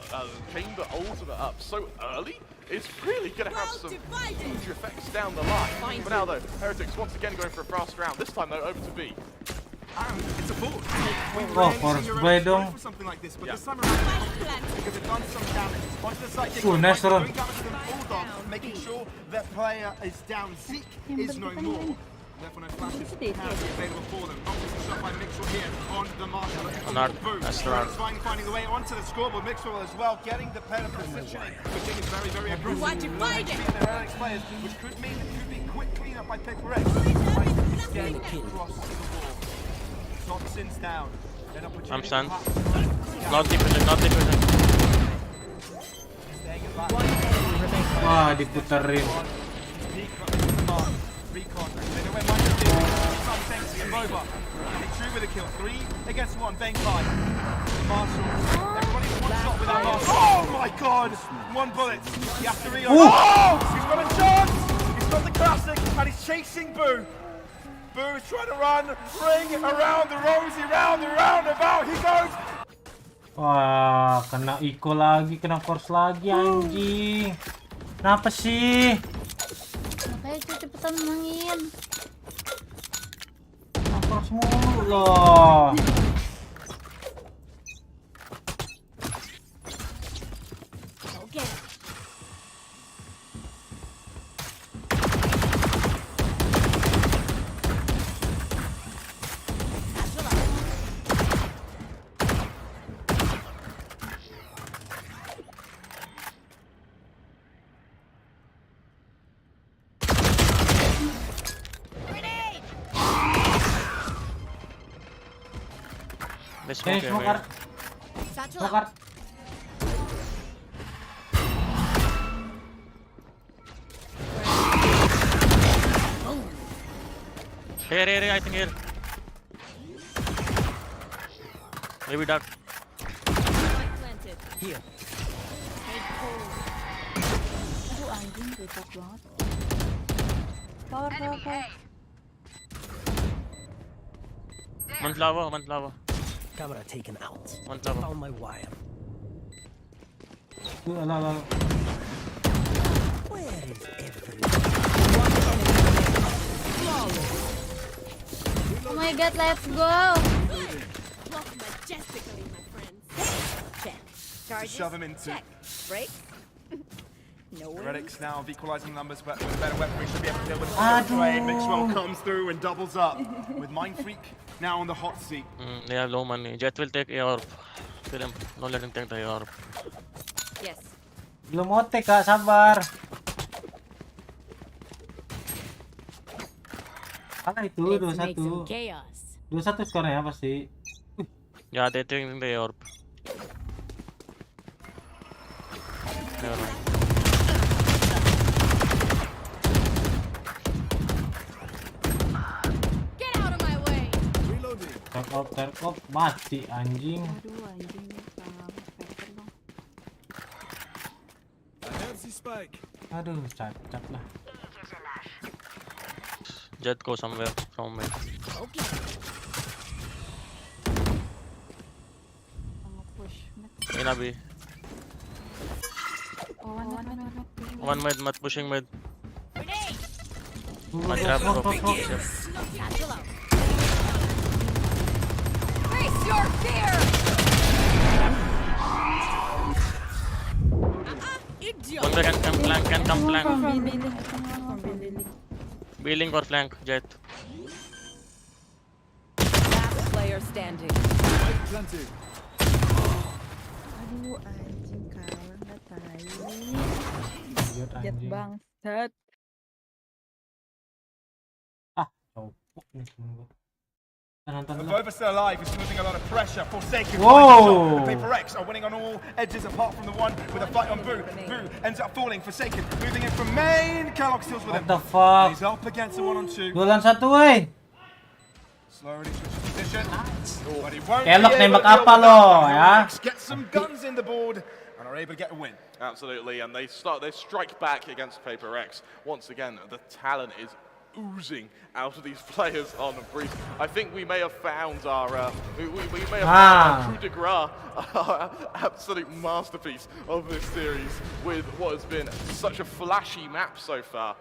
chamber ultimate up so early is really going to have some huge effects down the line. But now though, Heretics once again going for a fast round. This time though, over to B. It's a ball. Oh, force play dong. Something like this, but this time around because they've done some damage. Onto the side, Nice run. doing damage to them Bulldogs, making sure their player is down. Zeke is no more. Therefore, no flashes available for them. Obviously, shot by Mixwell here on the Marshall. That's the run. Finding the way onto the scoreboard. Mixwell as well, getting the better positioning, which is very, very aggressive. The Heretics players, which could mean it could be quick cleanup by Paper X. Getting across the wall. Not sins down. I'm stunned. Not deep vision, not deep vision. Wah, diputerin. Recon. They know where Mike is. Some over. True with a kill. 3 against 1. Bang 5. Marshall. Everybody's one shot without Marshall. Oh my god! 1 bullet. You have to reload. Oh! He's got a chance! He's got the classic and he's chasing Boo. Boo is trying to run, ring around the rosy, round and roundabout, he goes! Wah, kena eco lagi, kena force lagi anjing. Kenapa sih? Makanya cepetan menangin. Kena force mulu loh. Okay. is smoke Smoke here. art. Satchel Smoke out. art. Here, I think here. Maybe dark. Spike planted. Here. Take hold. Aduh anjing bebek banget. Power. One flower. Camera taken out. One flower. Found my wire. Alah. Where is everyone? Oh my god, let's go. Block majestically, my friends. Check. Charges. Shove him into. Check. Brakes. No way. Heretics now have equalizing numbers, but with a better weaponry should be able to deal with the trade. Mixwell comes through and doubles up with Mind Freak now on the hot seat. They have low money. Jet will take AR. Kill him. Don't let him take the AR. Yes. Belum otek kak, sabar. Kalah itu Let's make 2-1. some chaos. 2-1 skornya pasti. Yeah, they're taking the AR. Never mind. Get out of my way. Terkop mati anjing. Aduh anjing sama Spectre dong. I have the spike. Aduh, cacat lah. Jet go somewhere from me. Okay. Push mid. In a B. Oh, One mid, pushing mid. Grenade. One trap, bro. Yep. Satchel out. Face your fear. Idiot. One way can come flank. From building. Wheeling or flank, Jet. Last player standing. Planted. Aduh anjing kalah nggak tai. Idiot Jet anjing. bangsat. Copok nih temen gua. Nonton The dulu. Vova still alive, is smoothing a lot of pressure. Forsaken. Whoa! The Paper X are winning on all edges apart from the one with a fight on Boo. Boo ends up falling. Forsaken moving in from main. Kellogg steals with him. What the fuck? He's up against a 1-on-2. 2-1, woi. Slowly switches position. But he won't Kellogg be able nembak to deal apa with lo, that. ya? Paper X get some guns in the board and are able to get a win. Absolutely, and they strike back against Paper X. Once again, the talent is oozing out of these players on Breeze. I think we may have found our we may have found our coup de grace, our absolute masterpiece of this series with what has been such a flashy map so far.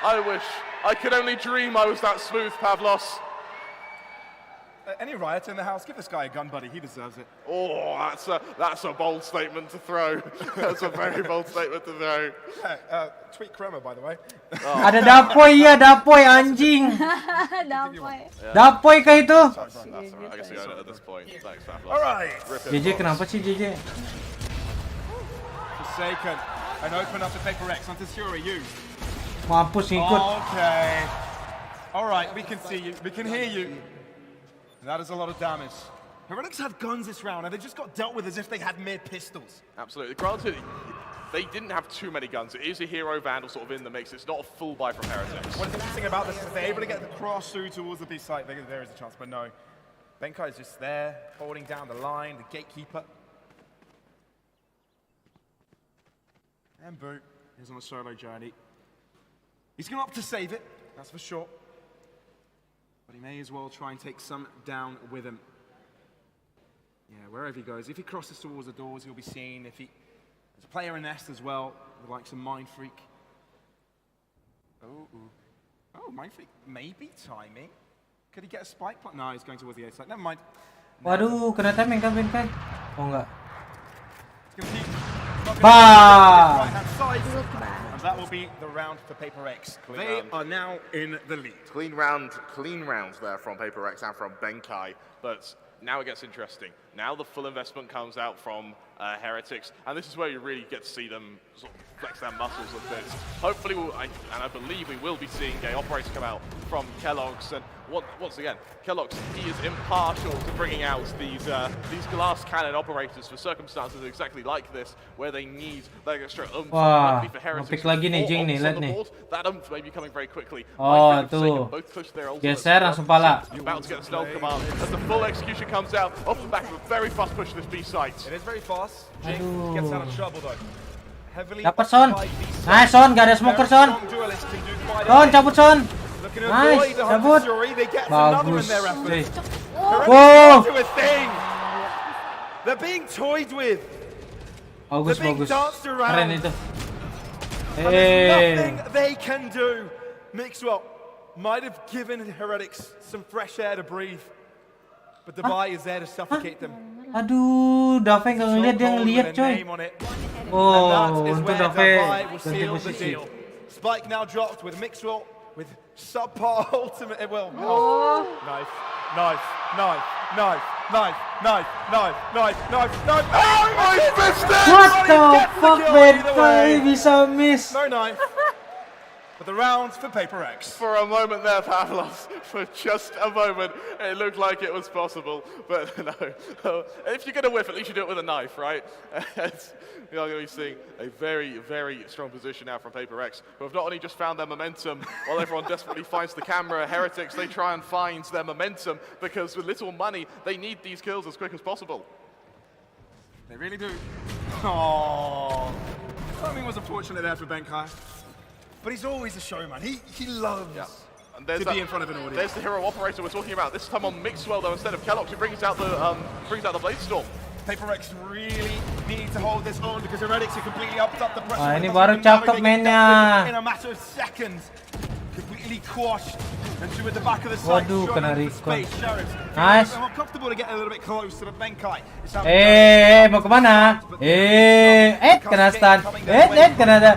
I wish I could only dream I was that smooth, Pavlos. Any riot in the house? Give this guy a gun, buddy. He deserves it. Oh, that's a bold statement to throw. That's a very bold statement to throw. Yeah, tweet Kremer, by the way. Ada dapoy ya, dapoy anjing. Dapoy. Dapoy kah itu? That's all right. I guess we own it at this point. Thanks, Pavlos. All right. JJ kenapa sih JJ? Forsaken. And open up to Paper X. Onto Fury, you. Mampus ngikut. Okay. All right, we can see you. We can hear you. That is a lot of damage. Heretics have guns this round, and they just got dealt with as if they had mere pistols. Absolutely. Granted, they didn't have too many guns. It is a hero vandal sort of in the mix. It's not a full buy from Heretics. What's interesting about this is if they're able to get the cross through towards the B site, there is a chance, but no. Benkai is just there, holding down the line, the gatekeeper. And Boo is on a solo journey. He's going to opt to save it, that's for sure. But he may as well try and take some down with him. Yeah, wherever he goes. If he crosses towards the doors, he'll be seen. If he... There's a player in Nest as well, with like some Mind Freak. Oh, Mind Freak maybe timing. Could he get a spike? No, he's going towards the A side. Never mind. Waduh, kena timing kan Benkai? Oh enggak. Bah! And that will be the round for Paper X. They are now in the lead. Clean rounds there from Paper X and from Benkai. But now it gets interesting. Now the full investment comes out from Heretics, and this is where you really get to see them sort of flex their muscles a bit. Hopefully, I believe we will be seeing a operator come out from Kellogg's, and once again, Kellogg's, he is impartial to bringing out these glass cannon operators for circumstances exactly like this, where they need that extra oomph. Wah, for Heretics, nge-pick lagi nih Jing nih, lihat nih. that oomph may be coming very quickly. Oh, tuh. Geser langsung pala. About to get the stealth command as the full execution comes out off the back of a very fast push to this B site. It is very fast. Jing gets out of trouble though. Heavily Dapat Son. Nice Son, gak ada smoker Son. Son, cabut Son. Nice, cabut. Bagus. Wow. They're being toyed with. Bagus, bagus. Keren itu. Nothing they can do. Mixwell might have given Heretics some fresh air to breathe, but the buy is there to suffocate them. Aduh, Dave nggak ngeliat, dia ngeliat coy. Oh, untuk Dave ganti posisi. Spike now dropped with Mixwell with subpar ultimate. Well, knife. Oh, he missed it! What the fuck, man? Bisa miss. No knife. But the rounds for Paper X. For a moment there, Pavlov, for just a moment, it looked like it was possible, but no. If you're going to whiff, at least you do it with a knife, right? You're going to be seeing a very, very strong position now from Paper X, who have not only just found their momentum, while everyone desperately finds the camera, Heretics, they try and find their momentum, because with little money, they need these kills as quick as possible. They really do. Oh, timing was unfortunate there for Benkai. But he's always a showman. He loves to be in front of an audience. There's the hero operator we're talking about. This time on Mixwell though, instead of Kellogg's, who brings out the Blade Storm. Paper X really need to hold this on because Heretics are completely upped up the pressure. Wah, ini baru cakep mainnya. In a matter of seconds, completely quashed and to at the back of the site. Waduh, kena recon. Nice. I'm comfortable to get a little bit close to the Benkai. Mau kemana? Kena stun. Kena ada.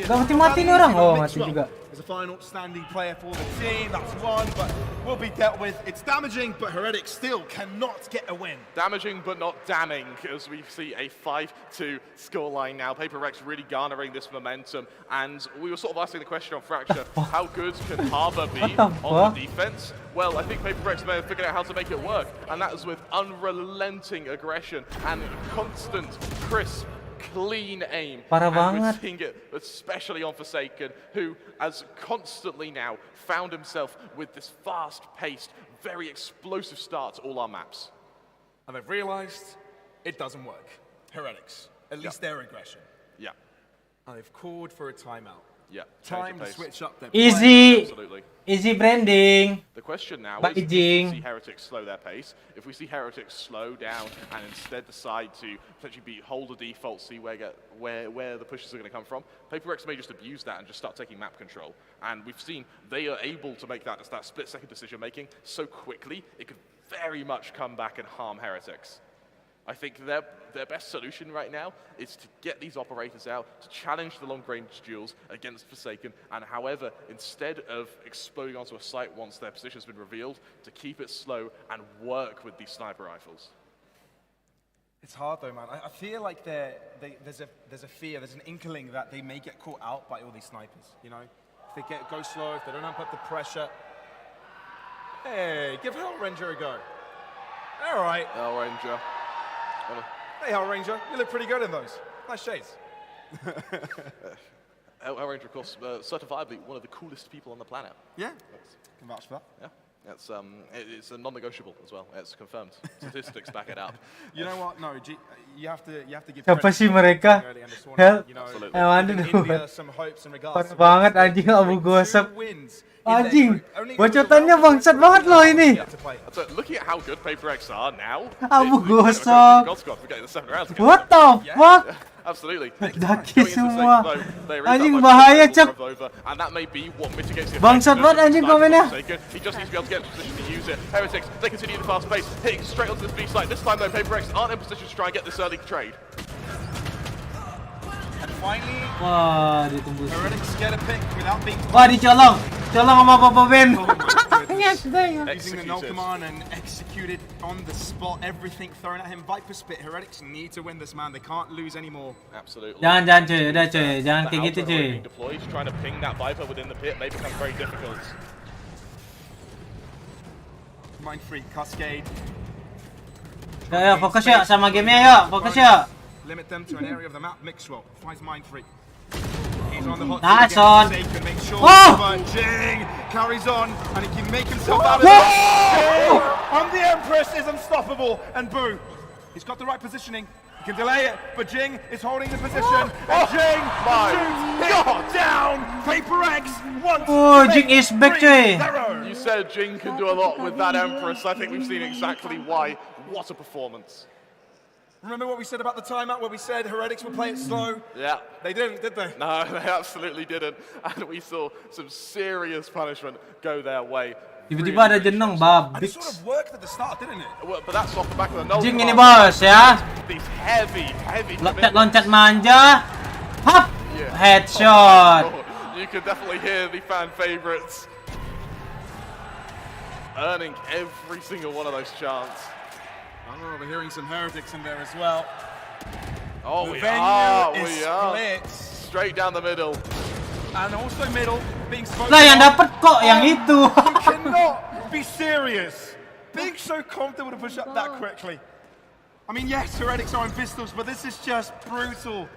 Gak mati-mati nih orang. Oh, mati juga. As a final standing player for the team, that's one, but will be dealt with. It's damaging, but Heretics still cannot get a win. Damaging, but not damning, as we see a 5-2 scoreline now. Paper Rex really garnering this momentum, and we were sort of asking the question on Fracture, how good can Harbour be on the defense? Well, I think Paper Rex may have figured out how to make it work, and that is with unrelenting aggression and constant, crisp, clean aim. Parah and banget. we're seeing it, especially on Forsaken, who has constantly now found himself with this fast-paced, very explosive start to all our maps. And they've realized it doesn't work. Heretics, at least their aggression. Yeah. And they've called for a timeout. Yeah. Time to switch up their Easy. Absolutely. Easy branding. The question now But is if we see Heretics slow their pace, if we see Heretics slow down and instead decide to potentially hold a default, see where the pushes are going to come from, Paper Rex may just abuse that and just start taking map control. And we've seen they are able to make that split-second decision-making so quickly, it could very much come back and harm Heretics. I think their best solution right now is to get these operators out, to challenge the long-range duels against Forsaken, and however, instead of exploding onto a site once their position's been revealed, to keep it slow and work with these sniper rifles. It's hard though, man. I feel like there's a fear, there's an inkling that they may get caught out by all these snipers, you know? If they go slow, if they don't amp up the pressure. Hey, give Hell Ranger a go. All right. Hell Ranger. Hey, Hell Ranger, you look pretty good in those. Nice shades. Hell Ranger, of course, certifiably one of the coolest people on the planet. Yeah, can vouch for that. Yeah, it's a non-negotiable as well. It's confirmed. Statistics back it up. You know what? No, you have to give. Siapa sih mereka? Hell, India some hopes and regards. Parah banget anjing Abu Gosok. Anjing, bocotannya bangsat banget loh ini. So, looking at how good Paper X are now, Abu Gosok. What the fuck? Absolutely. Daki semua. Anjing bahaya cek. And that may be what mitigates the bangsat banget anjing komennya. He just needs to be able to get in position to use it. Heretics, they continue the fast pace, hitting straight onto the B site. This time though, Paper X aren't in position to try and get this early trade. And finally, wah, ditembus. Heretics get a pick without being. Wah, dicolong. Colong sama Papa Ben. Using the null command and executed on the spot. Everything thrown at him. Viper spit. Heretics need to win this, man. They can't lose anymore. Absolutely. Jangan cuy, udah cuy, jangan kayak gitu cuy. Being deployed, trying to ping that Viper within the pit may become very difficult. Mind free, Cascade. Yo, fokus yuk sama gamenya yuk, fokus yuk. Limit them to an area of the map. Mixwell finds mind free. He's on the hot Nice seat on. again. Make sure Oh! Jing carries on and he can make himself out of it. Jing on the Empress is unstoppable. And Boo, he's got the right positioning. He can delay it, but Jing is holding the position. And Jing shoots down. Paper X once. Oh, Jing is back cuy. You said Jing can do a lot with that Empress. I think we've seen exactly why. What a performance. Remember what we said about the timeout, where we said Heretics would play it slow? Yeah. They didn't, did they? No, they absolutely didn't. And we saw some serious punishment go their way. Tiba-tiba ada jenong, And it babix. sort of worked at the start, didn't it? Well, but that's off the back of the null. Jing ini bos ya. These heavy Loncat-loncat manja. Hap! Yeah. Headshot. You can definitely hear the fan favorites earning every single one of those chants. Oh, we're hearing some Heretics in there as well. Oh, The we venue is are. split. Straight down the middle. And also middle, being spoken Lah yang of. dapat kok yang itu. You cannot be serious. Being so comfortable to push up that quickly. I mean, yes, Heretics are in pistols, but this is just brutal.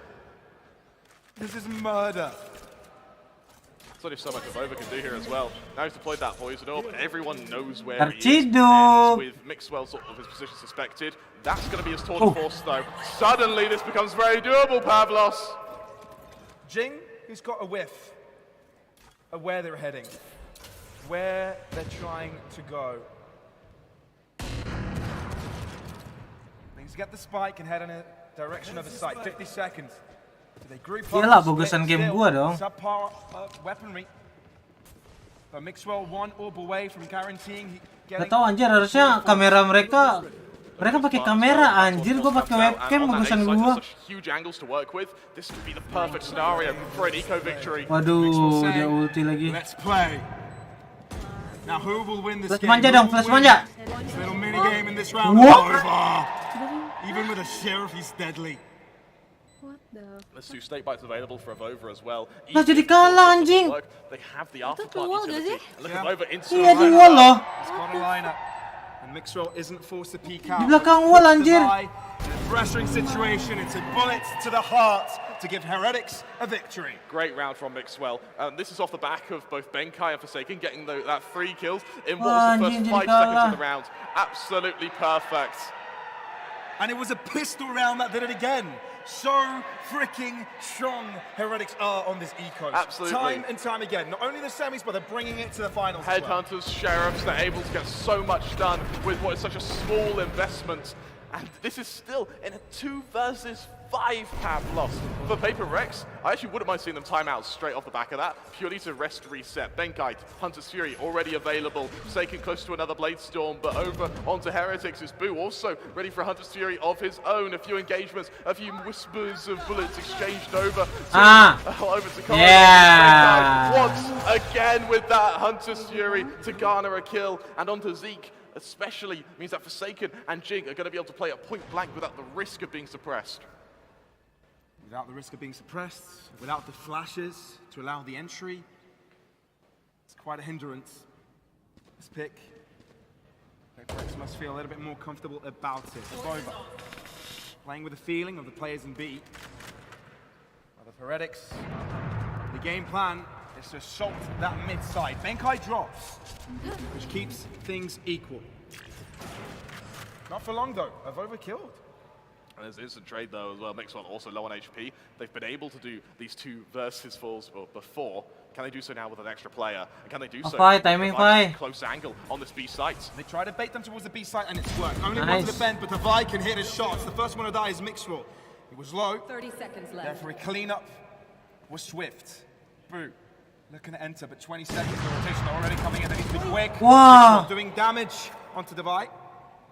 This is murder. There's only so much Avova can do here as well. Now he's deployed that poison orb. Everyone knows where he is. Terciduk. And with Mixwell sort of his position suspected, that's going to be his tour de force though. Suddenly this becomes very doable, Pavlos. Jing, he's got a whiff of where they're heading, where they're trying to go. Needs to get the spike and head in a direction of the site. 50 seconds. Do they group up? Iyalah, bagusan game gua dong. Subpar weaponry. But Mixwell one orb away from guaranteeing he Gak tau anjir, harusnya kamera mereka pakai kamera anjir, gua pakai webcam bagusan gua. Huge angles to work with. This could be the perfect scenario for an eco victory. Waduh, dia ulti lagi. Let's play. Now who will win this Flash game? manja dong, flash manja. Little mini game in this round. What? Even with a sheriff, he's deadly. Let's do snake bites available for Avova as well. Lah jadi kalah anjing. They have the afterpart keluar utility. gak sih? Look at Avova into Iya di wall loh. He's got a lineup. And Mixwell isn't forced to peek out. Di belakang wall anjir. In a pressuring situation, it's a bullet to the heart to give Heretics a victory. Great round from Mixwell. This is off the back of both Benkai and Forsaken getting that 3 kills in what was the first 5 seconds of the round. Absolutely perfect. And it was a pistol round that did it again. So freaking strong Heretics are on this eco. Absolutely. Time and time again. Not only the semis, but they're bringing it to the finals. as well. Headhunters, sheriffs, they're able to get so much done with what is such a small investment. And this is still in a 2 versus 5 Pavlos for Paper Rex. I actually wouldn't mind seeing them time out straight off the back of that, purely to rest, reset. Benkai, Hunter's Fury already available, Forsaken close to another Blade Storm, but over onto Heretics is Boo, also ready for Hunter's Fury of his own. A few engagements, a few whispers of bullets exchanged over to Connor. Yeah. Once again with that Hunter's Fury to garner a kill, and onto Zeke. Especially means that Forsaken and Jing are going to be able to play at point blank without the risk of being suppressed. Without the risk of being suppressed, without the flashes to allow the entry, it's quite a hindrance. This pick, Paper must feel a little bit more comfortable about it. Avova, playing with the feeling of the players in B. While the Heretics, the game plan is to assault that mid-side. Benkai drops, which keeps things equal. Not for long though, Avova killed. And there's instant trade though as well. Mixwell also low on HP. They've been able to do these 2 versus 4s before. Can they do so now with an extra player? And can they do so? Timing fight. Close angle on this B site. They try to bait them towards the B site and it's worked. Only one Nice. to defend, but Tavai can hit his shots. The first one to die is Mixwell. He was low. 30 seconds left. Therefore, a cleanup was swift. Boo. Looking to enter, but 20 seconds of rotation already coming in. They need to be quick. Wow. Mixwell doing damage onto Tavai.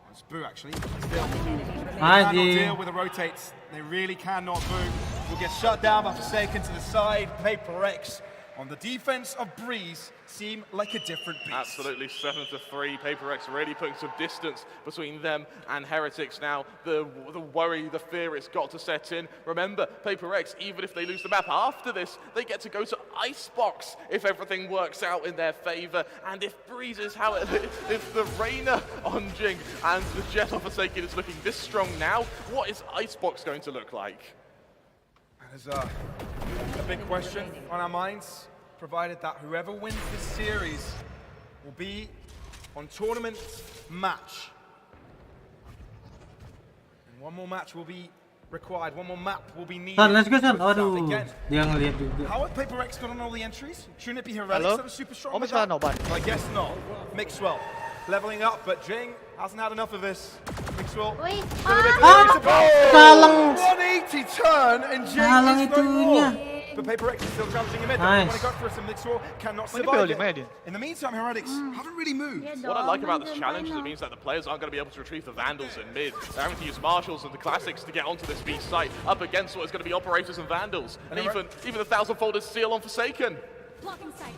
It's Boo actually. Still. They Nice, cannot dude. deal with the rotates. They really cannot. Boo will get shut down by Forsaken to the side. Paper X on the defense of Breeze seem like a different beast. Absolutely, 7-3. Paper X really putting some distance between them and Heretics now. The worry, the fear, it's got to set in. Remember, Paper X, even if they lose the map after this, they get to go to Icebox if everything works out in their favor. And if Breeze is how if the Reyna on Jing and the Jet of Forsaken is looking this strong now, what is Icebox going to look like? That is a big question on our minds, provided that whoever wins this series will be on tournament match. And one more match will be required, one more map will be needed. Son, let's go, Son. with that. Aduh, Again, dia ngeliat juga. how have Paper X got on all the entries? Shouldn't it be Heretics Hello? that was super strong? Oh, with Mr. that? Noban. I guess not. Mixwell leveling up, but Jing hasn't had enough of this. Mixwell. Wait. Kalang. 180 turn and Jing Kalang is no itunya. more. But Paper X is still challenging him in. Nice. When he got for some Mixwell, cannot Ini survive boleh main dia. it. In the meantime, Heretics haven't really moved. What I like about this challenge is it means that the players aren't going to be able to retrieve the Vandals in mid. They're having to use Marshals and the Classics to get onto this B site up against what is going to be Operators and Vandals. And even the 1,000-folded Seal on Forsaken.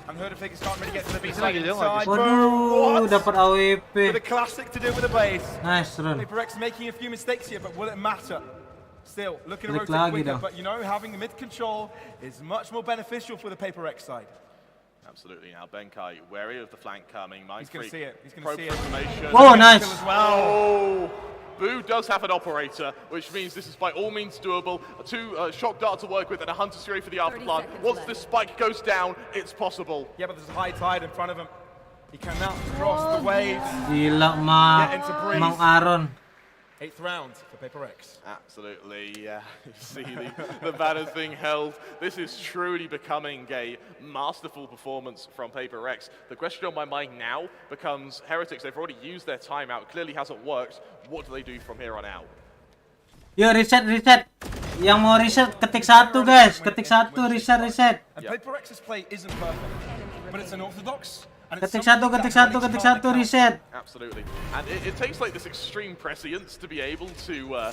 And Heretics can't really get to the B Ini site lagi dia inside. Waduh, dapat AWP. With a Classic to do with the base. Nice run. Paper X making a few mistakes here, but will it matter? Still, looking to Balik rotate lagi quicker, dah. but you know, having the mid control is much more beneficial for the Paper X side. Absolutely. Now Benkai, wary of the flank coming. He's going to see it. He's going to Probe see for it. information. Oh, nice. Oh, Boo does have an operator, which means this is by all means doable. Two shock dart to work with and a Hunter's Fury for the afterplant. Once this spike goes down, it's possible. Yeah, but there's a high tide in front of him. He cannot cross the waves. Gila, Get into Breeze. Mang Aaron. 8th round for Paper X. Absolutely, yeah. You see the banners being held. This is truly becoming a masterful performance from Paper X. The question on my mind now becomes Heretics. They've already used their timeout. Clearly hasn't worked. What do they do from here on out? Yo, reset. Yang mau reset, ketik satu guys. Ketik satu, reset. And Paper X's play isn't perfect, but it's unorthodox. Ketik satu, reset. Absolutely. And it takes like this extreme prescience to be able to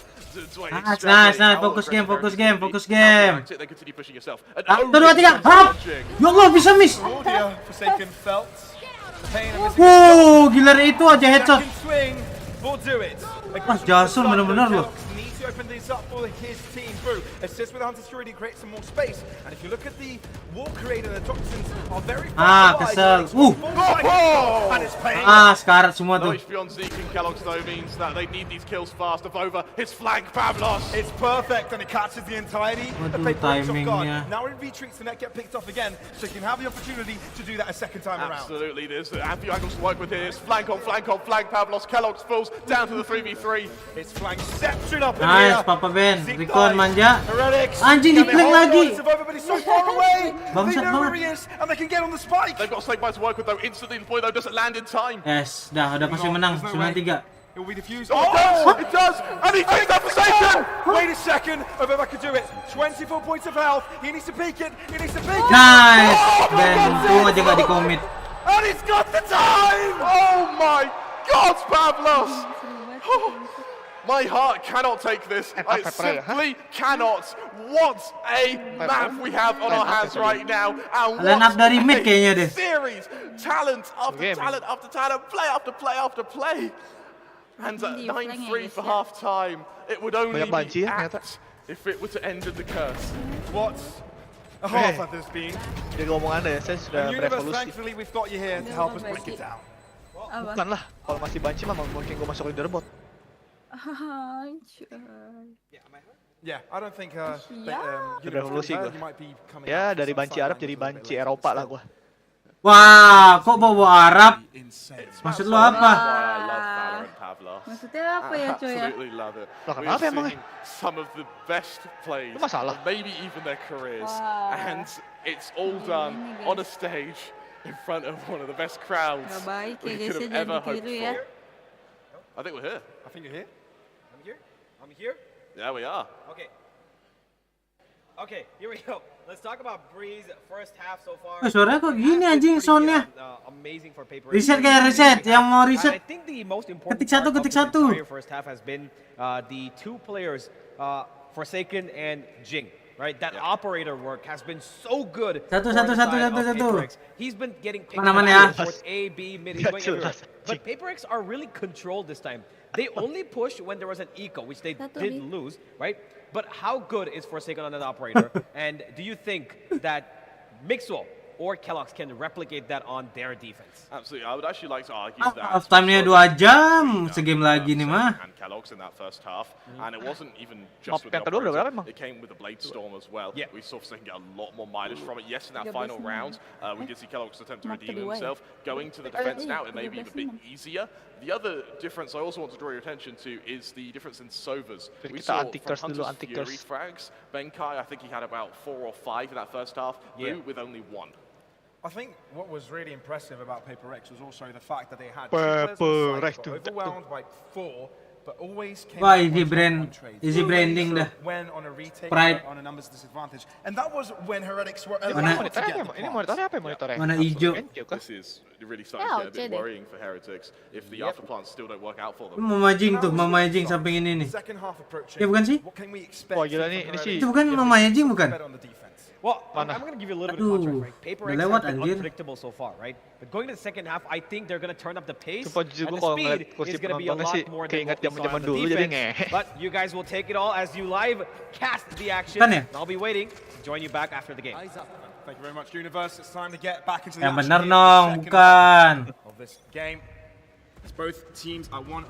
Nice. Fokus game. They continue pushing yourself. And 1, 2, 3, hop! Ya Allah, bisa miss. Forsaken felt the pain of missing Wow, gila itu aja headshot. second swing will do it. Wah, Jason bener-bener loh. Needs to open this up for his team. Boo assists with the Hunter's Fury to create some more space. And if you look at the wall creator, the toxins are very far away. Kesel. And it's paying. Sekarat semua No tuh. HP on Zeke and Kellogg's though means that they need these kills fast. Over his flank, Pavlos. It's perfect and it catches the entirety of Waduh, Paper X off guard. timingnya. Now it retreats, the net get picked off again, so you can have the opportunity to do that a second time around. Absolutely, there's a few angles to work with here. It's flank on flank. Pavlos, Kellogg's falls down to the 3v3. It's flankception up in Nice, here. Papa Ben. Zeke Recon dies. manja. Heretics. Anjing, Can they di-flank hold on? lagi. It's over, but he's so far away. They Bangsat know where banget. he is, and they can get on the spike. They've got Snakebite to work with though. Instantly deploy though doesn't land in time. Yes, udah pasti menang. 9-3. It will be diffused. Oh, it does! And he takes that Forsaken! Wait a second. Obeba can do it. 24 points of health. He needs to peek it. Nice. Ben, untung aja gak di-commit. And he's got the time! Oh my God, Pavlos! My heart cannot take this. I simply cannot. What a map we have on our hands right now. And Line up dari mid kayaknya deh. series. Talent after talent after talent. Play after play after play. And at 9-3 for half time, it would only be apt if it were to end in the curse. What a half have this been. Dia ngomong Anda ya, saya sudah And Universe, berevolusi. thankfully we've got you here to help us break it down. Bukan lah, kalau masih banci mah mungkin gue masuk leaderboard. Yeah, I don't think Revolusi gue. you might be coming Ya out dari from banci some Arab jadi sidelines banci Eropa lah gue. Wah, kok bawa Arab? Maksud lo apa? Maksudnya apa ya, coy ya? Absolutely love it. Lah, We kenapa are emang? seeing some of the best plays, Itu masalah. maybe even their careers, Wah. and it's all done Ini, on a guys. stage in front of one of the best crowds Gak baik ya we guys, could ya, have jangan ever hoped ditiru ya. for. I think we're here. I think you're here. I'm here. I'm here. Yeah, we are. Okay, here we go. Let's talk about Breeze first half so far. Suaranya kok gini anjing soundnya. Amazing for Paper Reset kayak reset, yang mau reset. I think the most important Ketik satu, part ketik of the satu. entire first half has been the two players, Forsaken and Jing. right? That operator work has been so good. Satu. He's been getting picked Mana ya? towards A, B, mid, he's going everywhere. But PaperX are really controlled this time. They only pushed when there was an eco, which they did lose, right? But how good is Forsaken on an operator? And do you think that Mixwell or Kellogg's can replicate that on their defense? Absolutely. I would actually like to argue that. Half time-nya 2 jam, segame lagi nih mah. And Kellogg's in that first half, and it wasn't even just with the operator. It came with the Blade Storm as well. Yeah. We saw Forsaken get a lot more mileage from it. Yes, in that final round, we did see Kellogg's attempt to redeem himself. Going to the defense now, it may be a bit easier. The other difference I also want to draw your attention to is the difference in Sovas. We saw from Hunter's Fury frags, Benkai, I think he had about 4 or 5 in that first half, Blue with only 1. I think what was really impressive about PaperX was also the fact that they had 2 players on site, got overwhelmed by 4, but always came Wah, back easy branding dah. when on a retake, Pride. on a numbers disadvantage. And that was when Heretics were Mana- allowed to get the pass. Mana hijau. This is really starting to get a bit worrying for Heretics if the after plants still don't work out for them. Mamajing tuh, mamajing samping ini nih. Second half approaching. Ya bukan sih? What can we expect? Wah gila nih, ini sih. Itu bukan mamajing bukan? Well, I'm going to give you a little bit of contrast, right? PaperX lewat, has been anjir. unpredictable so far, right? But going to the second half, I think they're going to turn up the pace, Sumpah and jujur the gua kalau speed ngeliat kursi is going to be a penontonnya lot sih more than keinget what we saw zaman-zaman on the dulu jadi defense. ngehe. But you guys will take it all as you live cast the action. Kan ya? And I'll be waiting to join you back after the game. Thank you very much, Universe. It's time to get back into the Yang action bener here in dong, the second bukan. half of this game. As both teams are 1-1.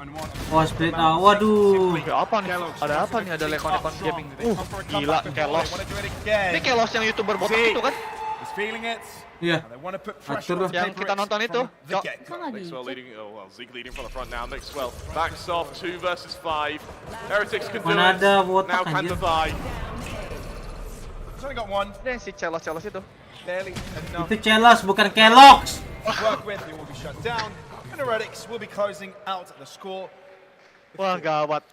Oh, split out. Waduh. Apa nih? Ada apa nih? Ada lekon-lekon gaming. Gila Kellogg's. Ini Kellogg's yang YouTuber botak itu kan? He's feeling it. Iya. They want to put pressure Atur. on Yang kita nonton itu. Mixwell leading, Zeke leading from the front now. Mixwell backs off 2 versus 5. Heretics can do Mana it. ada botak, Now can anjir. divide. He's only got 1. Ini si Celos itu. Barely enough. Itu Celos bukan Kellogg's. Work with. He will be shut down. And Heretics will be closing out the score. Wah gawat.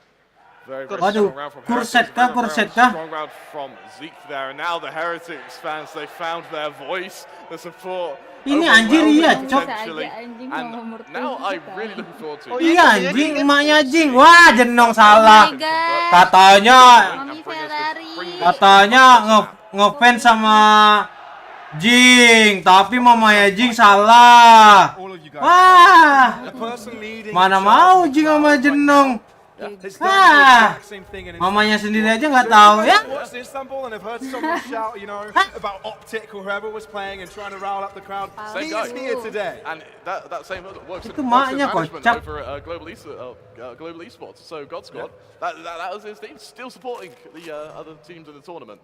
Very, very Waduh, strong round from kurset Heretics. kah? Strong round from Zeke there. And now the Heretics fans, they found their voice, the support. Ini anjir iya, cok. Potentially. And now I'm really looking forward to it. Iya anjing, emaknya anjing. Wah, jenong salah. Katanya ngefans sama Jing, tapi mamanya Jing salah. Wah, mana mau Jing sama jenong. Ah, mamanya sendiri aja nggak tahu ya. Watched Istanbul and I've heard someone shout, you know, about Optic or whoever was playing and trying to rile up the crowd. Same He guy. is here today. And that same works Itu in maknya management kocak. over at Global Esports. So God Squad, that was his team, still supporting the other teams in the tournament.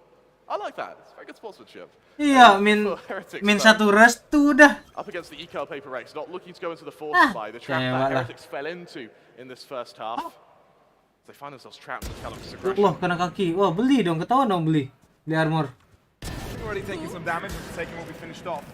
I like that. It's very good sportsmanship. Iya, min satu restu dah. Up against the ECAL Paper X, not looking to go into the fourth spy. The trap Kecewa that lah. Heretics fell into in this first half. They find themselves trapped in Kellogg's Wah, aggression. kena kaki. Wah, beli dong, ketahuan dong beli. Beli armor. Already taking some damage, but taking will be finished off.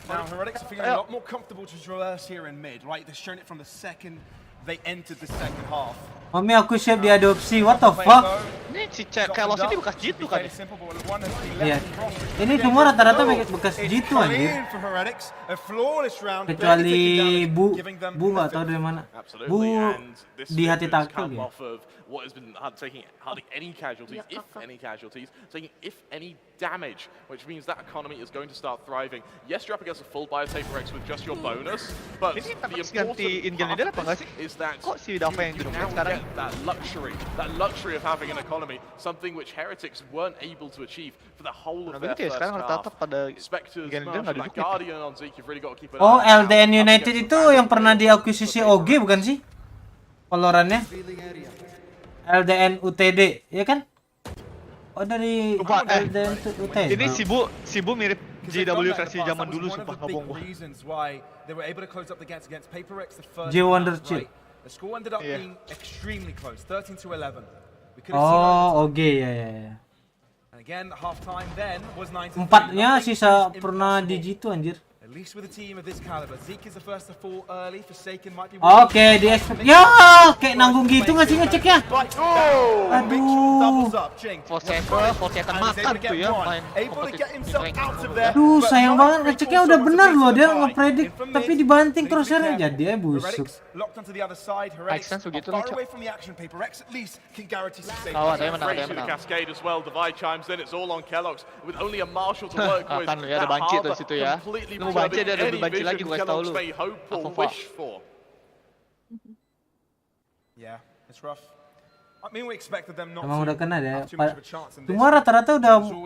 Now, Heretics are feeling a lot more comfortable to traverse here in mid, right? They've shown it from the second they entered the second half. Mami aku siap diadopsi. What the fuck? Ini si Kellogg's ini bekas jitu kan? Iya. Ini semua rata-rata bekas jitu anjir. Kecuali Bu nggak tahu dari mana. Bu di hati takut ya. What has been taking hardly any casualties, if any casualties, taking if any damage, which means that economy is going to start thriving. Yes, you're up against a full buy of Paper X with just your bonus, but Ini the ganti in-game leader apa nggak sih? is that Kok si Dava yang you duduk now sekarang? get that luxury of having an economy, something which Heretics weren't able to achieve for the whole of their gitu ya, first sekarang half. rata-rata pada Spectres, in-game leader nggak Marshall, duduk. Guardian on Zeke, you've really got to keep an Oh, eye out. LDN United itu yang pernah diakuisisi OG bukan sih? Valorannya? LDN UTD, ya kan? Oh, dari LDN UTD. Ini si Bu mirip JW versi zaman dulu, sumpah nggak bohong gua. J Wonder Chill. The score ended up being extremely close, 13-11. Oh, OG ya. And again, half time then was 9-3. Empatnya sisa pernah di G2 anjir. At least with a team of this caliber, Zeke is the first to fall early. Forsaken might be. Oke, di expect. Ya, kayak nanggung gitu nggak sih ngeceknya? Aduh. Forsaken makan tuh ya main kompetisi rank. Aduh, sayang banget ngeceknya udah benar loh dia ngepredik tapi dibanting crosshair-nya jadi busuk. Sens begitu lah, Cok. Oh, they menang. Cascade as well. Divide chimes in. It's all on Kellogg's with only a Marshall to work with. Kan ya ada banci tuh situ ya. Lu mau banci dia ada banci lagi gue kasih tahu lu. Yeah, it's rough. I mean, we expected them not Emang udah kena deh. have too much of a chance in this. Cuma rata-rata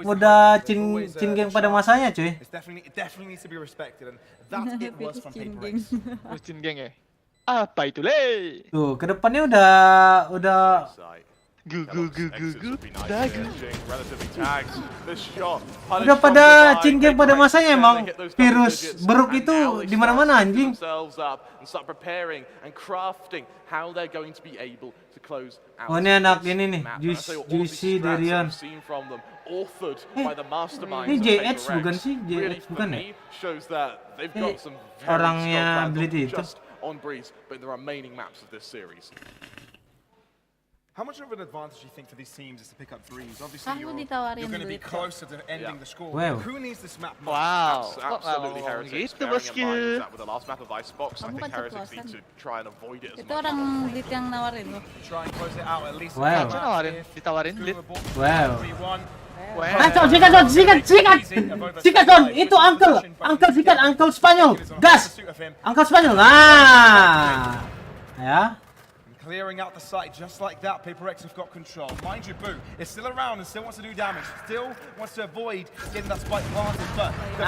udah cin geng pada masanya, cuy. It definitely needs to be respected, and that it was from Paper X. Cin geng ya. Apa itu le? Tuh, kedepannya udah udah pada cin geng pada masanya emang virus beruk itu di mana-mana anjing. Oh, ini anak ini nih, Juicy Darian. Ini JX bukan sih? JX bukan ya? Orangnya Bleed itu. On Breeze, but the remaining maps of this series. How much of an advantage do you think for these teams is to pick up threes? Obviously, Aku you're ditawarin going to be duit. closer to ending the score. Wow. Who needs this map most? Wow. Absolutely, Heretics. Gitu Bearing in mind bosku. that with the last map of Icebox, I Kamu think kan Heretics ceplosan. need to try and avoid it as Itu much. orang lead yang nawarin loh. Try and close it out at least. Wow. Siapa nawarin? Ditawarin lead. Wow. 3-1. Kacau, sikat, Don. Itu Uncle Spanyol. Gas. Uncle Spanyol. Nah. Ya. Clearing out the site just like that. Paper X have got control. Mind you, Boo is still around and still wants to do damage. Still wants to avoid getting that spike planted. But the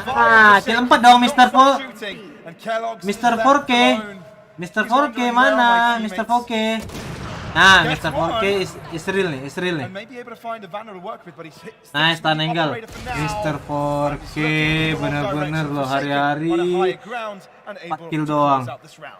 Kill 4 dong, Mr. shooting, and Kellogg's Mr. 4K. Mr. 4K mana? Mr. 4K. Nah, Mr. 4K is real nih, is real nih. Nice, Tanenggal. Mr. 4K bener-bener loh hari-hari 4 kill doang.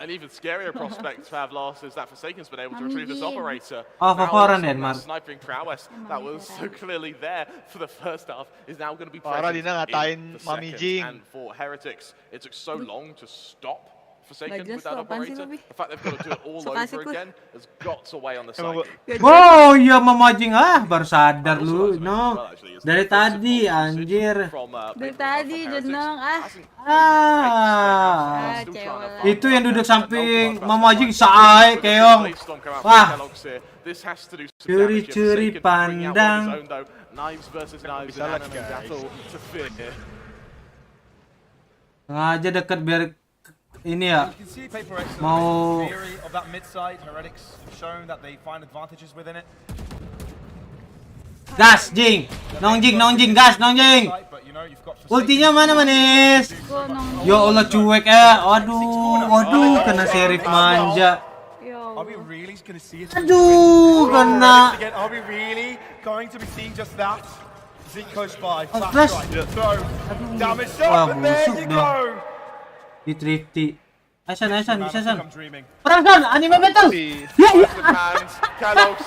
And even scarier prospect to have lost is that Forsaken's been able to retrieve this operator. Oh, Favoran Denmark. Sniping prowess that was so clearly there for the first half is now going to be Parah present Dina ngatain in the Mami second. Jing. And for Heretics, it took so long to stop Forsaken Bagus with that tuh, apaan sih operator. lu, Bi? The fact they've got to do it all Sok over asik lu. again has got to weigh on the psyche. Oh iya memajing baru sadar lu. No. Dari tadi anjir. Dari tadi jeneng cewek. Itu yang duduk samping memajing saai keong. Wah. Curi-curi pandang. Knives versus knives in anime battle to fear. Sengaja deket biar ini ya mau gas jing nongjing gas nongjing ultinya mana manis ya Allah cuek waduh kena serif manja aduh kena flash wah busuk dong di thrifty. Asan, bisa San. Perang San, anime battle. Kellogg's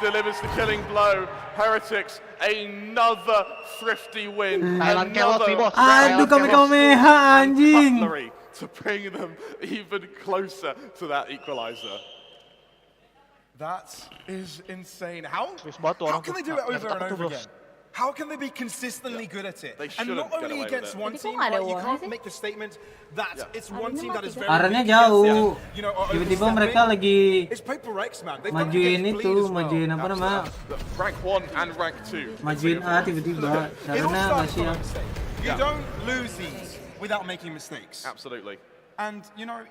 delivers the killing blow. Heretics another thrifty win. Aduh Kamehameha anjing. To bring them even closer to that equalizer. That is insane. How can they do it over and over again? How can they be consistently good at it? And not only against one team, right? You can't make the statement that it's one team that is very arahnya jauh. Tiba-tiba mereka lagi majuin itu, majuin apa nama? Rank 1 and rank 2. Majuin A tiba-tiba karena nggak siap. You don't lose these without making mistakes. Absolutely. And you know,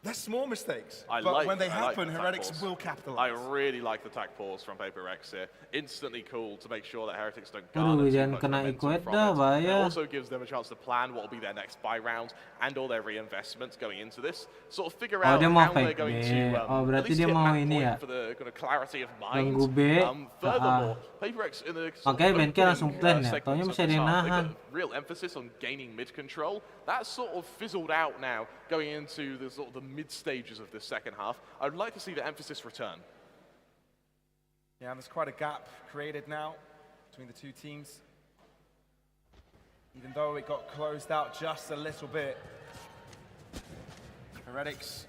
they're small mistakes, but when they happen, Heretics will capitalize. I really like the tack pause from Paper X here. Instantly cool to make sure that Heretics don't Aduh, garner too jangan much kena momentum equate from dah, it. bahaya. It also gives them a chance to plan what will be their next buy round and all their reinvestments going into this. Sort of figure out dia mau how they're fake going B. to Oh, at berarti least dia hit mau map ini point ya. for the kind of clarity of mind. Ganggu B. Furthermore, Paper X in the Makanya Benke langsung plan ya. Taunya masih ada yang nahan. real emphasis on gaining mid control. That's sort of fizzled out now, going into the sort of the mid stages of this second half. I would like to see the emphasis return. Yeah, there's quite a gap created now between the two teams. Even though it got closed out just a little bit, Heretics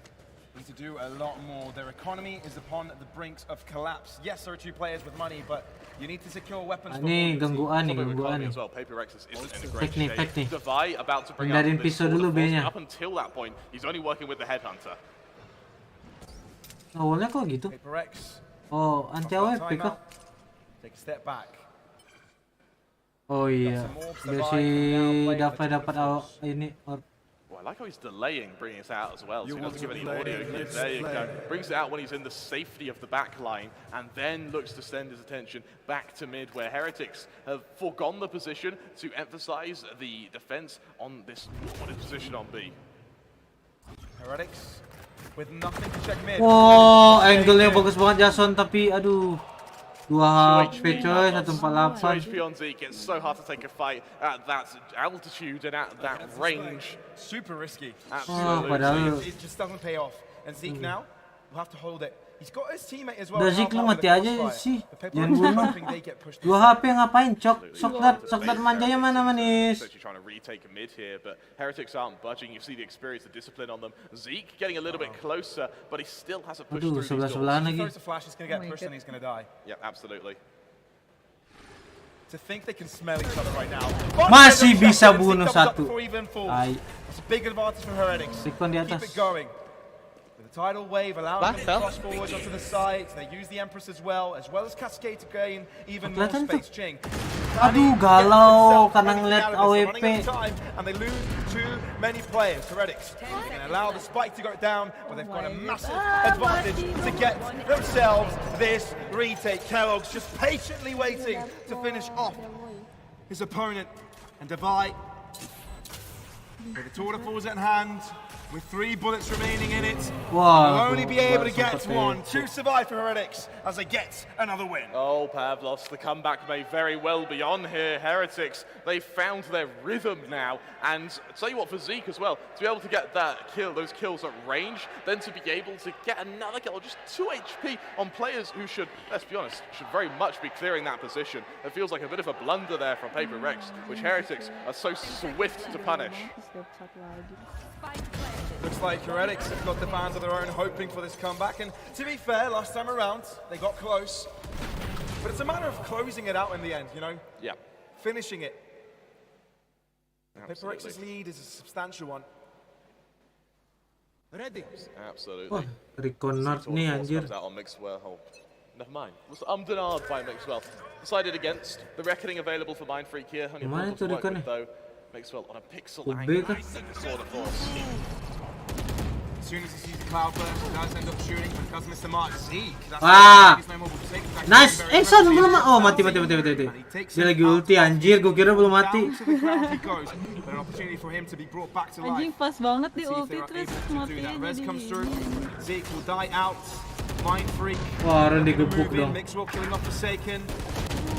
need to do a lot more. Their economy is upon the brink of collapse. Yes, there are 2 players with money, but you need to secure weapons. Ini gangguan nih. As well. Paper Rex isn't in a great Teknik. shape. Devi about to bring out Hindarin this pisau tour de dulu force. B-nya. Up until that point, he's only working with the headhunter. Awalnya kok gitu? Paper Rex. Oh, anti AWP kah? Take a step back. Oh iya. Biar si dapat ini or. Well, I like how he's delaying bringing it out as well, so he doesn't give any audio cues. There you go. Brings it out when he's in the safety of the back line, and then looks to send his attention back to mid, where Heretics have foregone the position to emphasize the defense on this position on B. Heretics with nothing to check mid. Wow, angle-nya bagus banget Jason, tapi aduh. 2 HP coy, 148. HP on Zeke, it's so hard to take a fight at that altitude and at that range. Super risky. Absolutely. It just doesn't pay off. And Zeke now will have to hold it. He's got his teammate as well. Udah Zeke lu mati aja sih. Jangan bunuh. 2 HP ngapain? Sokdat manjanya mana manis? Trying to retake a mid here, but Heretics aren't budging. You see the experience, the discipline on them. Zeke getting a little bit closer, but he still has a push through these doors. Sebelah-sebelahan lagi. If he throws a flash, he's going to get pushed and he's going to die. Yeah, absolutely. To think they can smell each other right now. Masih bisa bunuh satu. It's a big advantage for Heretics. Keep it going. With the tidal wave allowing them to cross forward onto the sides, they use the Empress as well as Cascade to gain even more space. Jing. Aduh, galau karena ngeliat AWP. And they lose too many players. Heretics can allow the spike to go down, but they've got a massive advantage to get themselves this retake. Kellogg's just patiently waiting to finish off his opponent. And Devi, with the tour de force at hand, with 3 bullets remaining in it, will only be able to get one to survive for Heretics as they get another win. Oh, Pavlos, the comeback may very well be on here. Heretics, they found their rhythm now, and I'll tell you what, for Zeke as well, to be able to get that kill, those kills at range, then to be able to get another kill, just 2 HP on players who should, let's be honest, should very much be clearing that position. It feels like a bit of a blunder there from Paper Rex, which Heretics are so swift to punish. Looks like Heretics have got the fans of their own hoping for this comeback, and to be fair, last time around they got close, but it's a matter of closing it out in the end, you know? Yeah. Finishing it. Absolutely. Paper X's lead is a substantial one. Ready? Absolutely. Reconnard nih anjir. Comes out on Mixwell. Oh, never mind. Was denied by Mixwell. Decided against. The Reckoning available for Mind Freak here. Only Mana to work with, though. Mixwell on a pixel angle. Sword of Force. As soon as he sees the cloud burst, he does end up shooting, but does miss the mark. Zeke. Nice. Son belum oh mati. Dia lagi ulti anjir, gua kira belum mati. Anjing pas banget di ulti terus mati jadi. Zeke will die out. Mind Freak. Wah, Ren digebuk dong.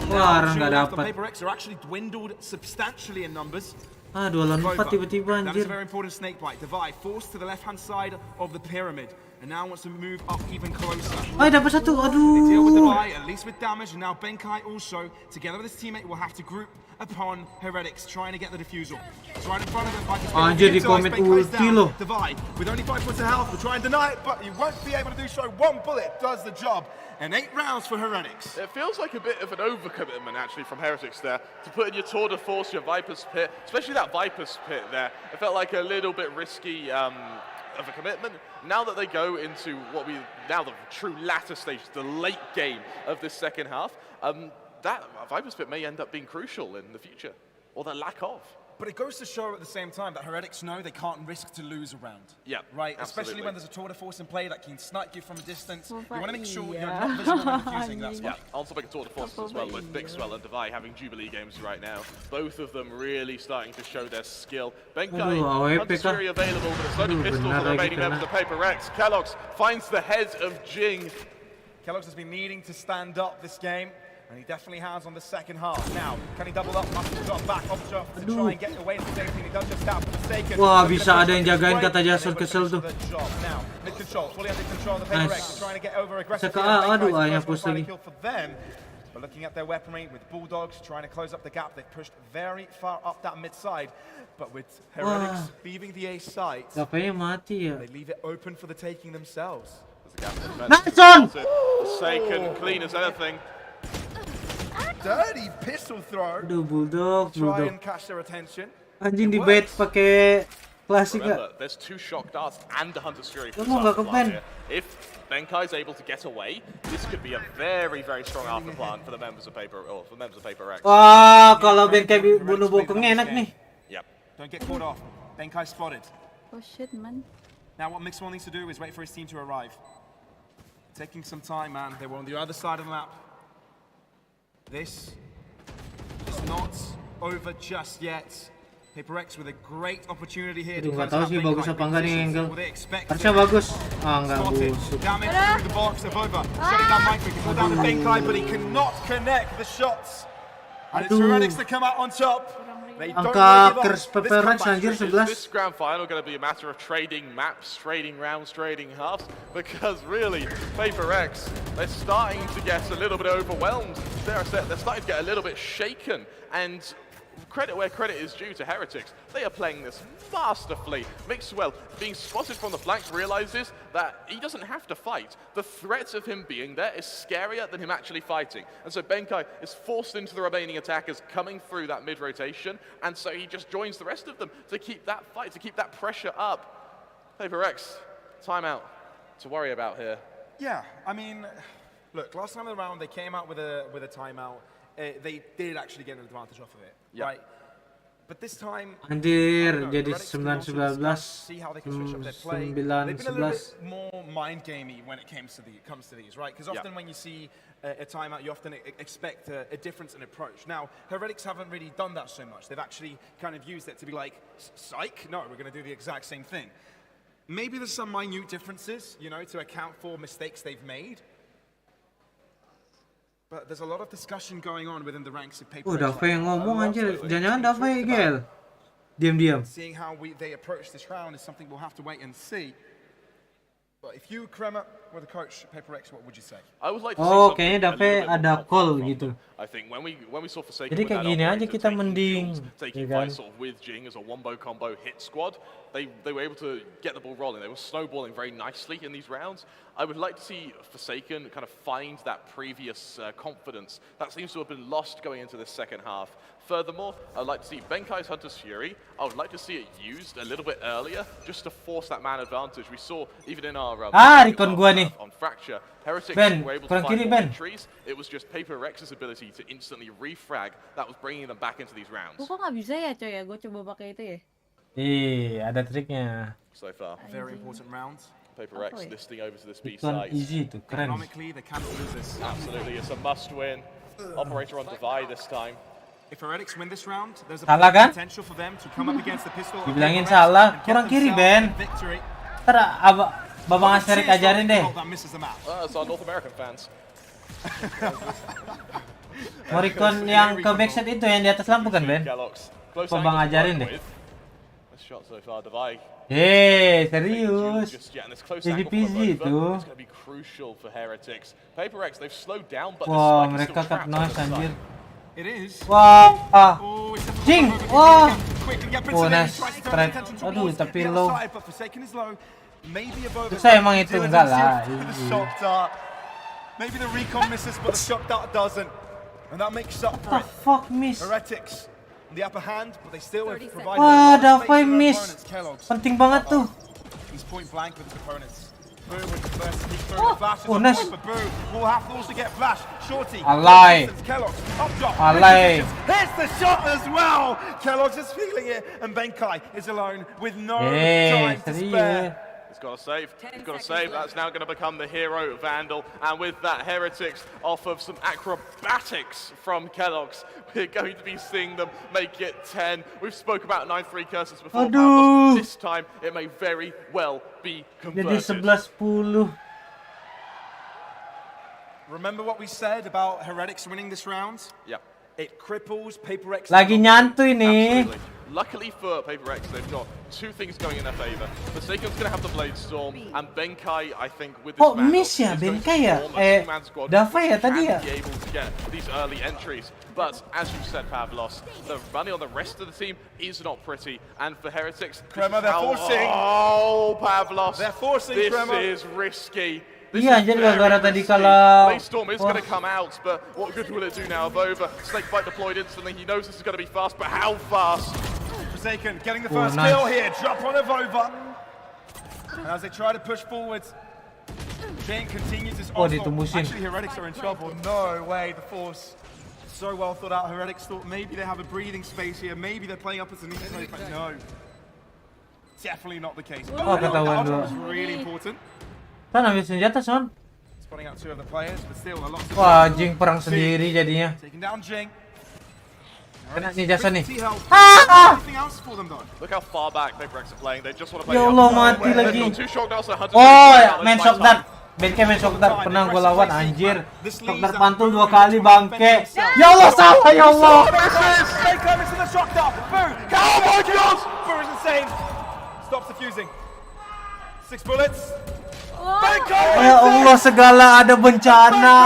Wah, Ren nggak dapat. Paper X are actually dwindled substantially in numbers. Ah, 2 lawan 4 tiba-tiba That is anjir. a very important snake bite. Devi forced to the left-hand side of the pyramid, and now wants to move up even closer. Ay, dapat 1. They deal with Aduh. Devi, at least with damage, and now Benkai also, together with his teammate, will have to group upon Heretics, trying to get the defusal. It's right in front of them. Anjir, di comment ulti loh. Devi, with only 5 points of health, will try and deny it, but he won't be able to do so. 1 bullet does the job. And 8 rounds for Heretics. It feels like a bit of an overcommitment, actually, from Heretics there, to put in your Tour de Force, your Viper's Pit, especially that Viper's Pit there. It felt like a little bit risky of a commitment. Now that they go into the true latter stage, the late game of this second half, that Viper's Pit may end up being crucial in the future, or the lack of. But it goes to show at the same time that Heretics know they can't risk to lose a round. Yeah, right. absolutely. Especially when there's a tour de force in play that can snipe you from a distance. You want to make sure you're not visible when defusing. That's why. Yeah, also make a tour de force as well with Mixwell and Devi having Jubilee games right now. Both of them really starting to show their skill. Benkai, Hunter available, but it's only pistols the remaining members of Paper Rex. Kellogg's finds the head of Jing. Kellogg's has been needing to stand up this game. And he definitely has on the second half. Now, can he double up? Must have got back off to try and get away from safety. He does just that mistaken. Wah, bisa ada yang jagain kata Jason kesel tuh. Now, mid control, fully under control. The Paper Rex is trying to get over aggressive. Aduh, ayahnya push lagi. But looking at their weaponry with Bulldogs trying to close up the gap, they've pushed very far up that mid side. But with Heretics leaving the A site, mati ya. they leave it open for the taking themselves. Nice one! Forsaken, clean as anything. Dirty pistol throw. Aduh, Bulldog, Try Bulldog. and catch their attention. Anjing di bait pakai klasik Remember, gak? there's 2 shock darts and a Hunter's Fury Lu from mau nggak the ke plant ban? here. If Benkai's able to get away, this could be a very, very strong after plant for the members of Paper X. Wah, kalau Benkai bunuh bokong enak nih. Yep. Don't get caught off. Benkai spotted. Oh shit, man. Now what Mixwell needs to do is wait for his team to arrive. Taking some time, man. They were on the other side of the map. This is not over just yet. Paper X with a great opportunity here. Aduh, nggak tahu sih bagus apa enggak nih angle. Harusnya bagus. Ah, nggak busuk. Damage through the box of over. Shutting down Mike. We can pull down the Benkai, but he cannot connect the shots. And it's Heretics that come out on top. They don't Angka really give Curse up. This Paper Rex comeback anjir Is 11. this grand final going to be a matter of trading maps, trading rounds, trading halves? Because really, Paper X, they're starting to get a little bit overwhelmed. They're starting to get a little bit shaken. And credit where credit is due to Heretics. They are playing this masterfully. Mixwell, being spotted from the flank, realizes that he doesn't have to fight. The threat of him being there is scarier than him actually fighting. And so Benkai is forced into the remaining attackers coming through that mid-rotation, and so he just joins the rest of them to keep that fight, to keep that pressure up. Paper X, timeout to worry about here. Yeah, I mean, look, last time around they came out with a timeout. They did actually get an advantage off of it, right? But this time, Anjir, jadi Heretics can also discuss, 9-11. see how they can switch up their play. 9-11. They've been a little bit more mind gamey when it comes to these, right? Because often when you see a timeout, you often expect a difference in approach. Now, Heretics haven't really done that so much. They've actually kind of used it to be like, psych, no, we're going to do the exact same thing. Maybe there's some minute differences, you know, to account for mistakes they've made. But there's a lot of discussion going on within the ranks of Paper X. Dava yang ngomong anjir. Jangan-jangan Dava Gel. Diam-diam. Seeing how they approach this round is something we'll have to wait and see. But if you, Kremer, were the coach of Paper X, what would you say? I would like to see something kayaknya a little Dava bit more ada call gitu. I think when we saw Forsaken Jadi with kayak that gini aja operator kita taking mending, kills, taking ya kan? fights sort of with Jing as a wombo combo hit squad, they were able to get the ball rolling. They were snowballing very nicely in these rounds. I would like to see Forsaken kind of find that previous confidence that seems to have been lost going into this second half. Furthermore, I'd like to see Benkai's Hunter's Fury. I would like to see it used a little bit earlier just to force that man advantage. We saw even in our recon gua nih. on Fracture, Heretics Ben, were able to kurang find kiri, more Ben. victories. It was just Paper Rex's ability to instantly refrag that was bringing them back into these rounds. Kok nggak bisa ya coy ya? Gue coba pakai itu ya. Ada triknya. So far. Very important round. Paper X listing over to this B Ikon site. easy tuh, keren. Economically, they can't lose this. Absolutely, it's a must-win. Operator on Divide this time. If Heretics win this round, there's a Salah kan? potential for them to come up against the pistol. of Dibilangin Paper X salah, and get kurang kiri themselves Ben. a victory. Ntar Babang Asterik ajarin deh. That misses them out. That's our North American fans. Mau recon yang ke backside itu yang di atas lampu kan Ben? Babang ajarin deh. This shot so far, Divide. Serius. Easy peasy itu. It's going to be crucial for Heretics. Paper X, they've slowed down, but Wah, the mereka cut noise anjir. It is. Wah, Jing, wah. Oh, nice. Keren. Aduh, tapi low. Susah emang itu, enggak lah. Maybe the recon misses, but the shock dart doesn't. And that makes up for it. Fuck, miss. Heretics on the upper hand, but they still have provided Wah, a lot of space Davai for their miss. opponents. Kellogg's. Penting banget tuh. He's point blank with his opponents. Boo with the first sneak through. The flash is oh, on nice. point for Boo. We'll have to also get flash. Shorty. Alay. Kellogg's up drop. Alay. Hits the shot as well. Kellogg's is feeling it, and Benkai is alone with no time to spare. He's got to save. He's got to save. That's now going to become the hero Vandal. And with that, Heretics off of some acrobatics from Kellogg's. We're going to be seeing them make it 10. We've spoke about 9-3 curses before. Aduh. This time, it may very well be Jadi converted. 11-10. Remember what we said about Heretics winning this round? Yep. It cripples Paper X. Lagi nyantuy nih. Absolutely. Luckily for Paper X, they've got two things going in their favor. Forsaken's going to have the Blade Storm, and Benkai, I think, with this Oh, miss ya Benkai ya? Dava ya tadi ya? be able to get these early entries. But as you said, Pavlos, the running on the rest of the team is not pretty. And for Heretics, Crema, they're forcing. Oh, Pavlos, They're forcing, this Crema. is risky. Iya anjir gara-gara tadi kalau Blade Storm is going to come out, but what good will it do now of Over? Snakebite deployed instantly. He knows this is going to be fast, but how fast? Forsaken getting the first kill here. Drop on of Over. And as they try to push forward, Jane continues his onslaught. Actually, Heretics are in trouble. No way, the Force. So well thought out. Heretics thought maybe they have a breathing space here. Maybe they're playing up as a neat play, but no. Definitely not the case. Oh, ketahuan dulu. Was really important. Son ambil senjata, Son. Spotting out two of the players, but still a lot of. Wah, Jing perang sendiri jadinya. Taking down Jing. Kena nih jasa nih. Look how far back Paper X are playing. They just want to play. Ya Allah, mati lagi. Oh, main shock dart. Benke main shock dart pernah gue lawan anjir. Shock dart pantul 2 kali bangke. Ya Allah, salah ya Allah. Oh my God! Boo is insane. Stops defusing. 6 bullets. Ya Allah, segala ada bencana.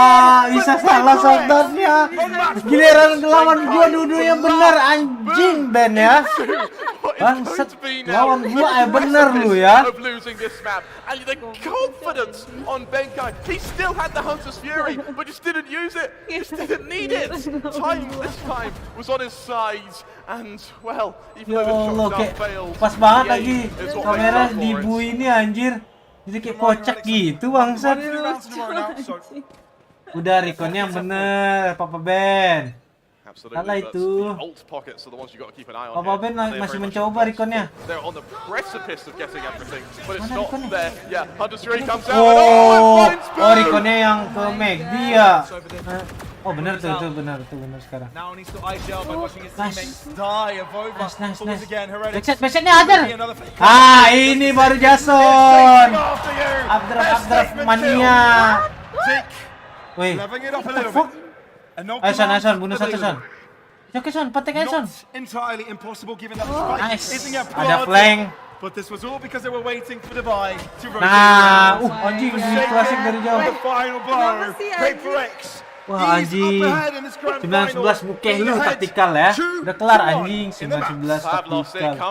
Bisa salah shock dartnya. Giliran lawan gua dua-duanya bener anjing Ben ya. Bangsat, lawan gua bener lu ya. Of losing this map, and the confidence on Benkai. He still had the Hunter's Fury, but just didn't use it. Just didn't need it. Time this time was on his side, and well, even Ya though Allah, the kayak shot failed, pas banget the lagi aim is what kamera makes up di for it. bu ini anjir. Jadi kayak kocak gitu bangsat. Udah rekonnya yang bener, Papa Ben. Salah itu. Papa Ben masih mencoba rekonnya. They're on the precipice of getting everything, but it's not there. Yeah, Hunter's Fury comes out. Oh, rekonnya yang ke McD ya. Oh bener tuh bener sekarang. Nice. Backsetnya ada. Ah ini baru Jason. Abdraf mania. Wih. Ayo Son, bunuh satu Son. Oke Son, patek aja Son. Nice. Ada flank. But this was all because they were waiting for the buy to rotate. Nah, anjing ini klasik dari jauh. The final blow. Paper X. Wah anjing, 9-11 bukeh lu taktikal ya. Udah kelar anjing, 9-11 taktikal.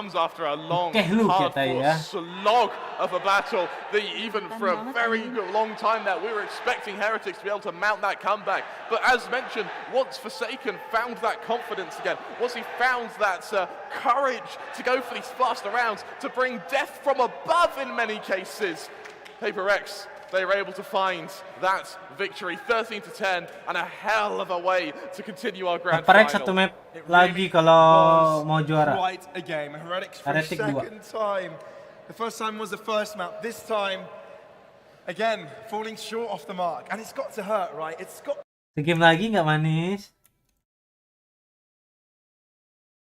Bukeh lu kata ya. Slog of a battle. Even for a very long time now, we were expecting Heretics to be able to mount that comeback. But as mentioned, once Forsaken found that confidence again, once he found that courage to go for these faster rounds, to bring death from above in many cases, Paper X, they were able to find that victory, 13-10, and a hell of a way to continue our grand final. Satu map lagi kalau mau juara. Quite a game. Heretics for a second time. The first time was the first map. This time, again, falling short off the mark, and it's got to hurt, right? It's got. Segame lagi nggak manis?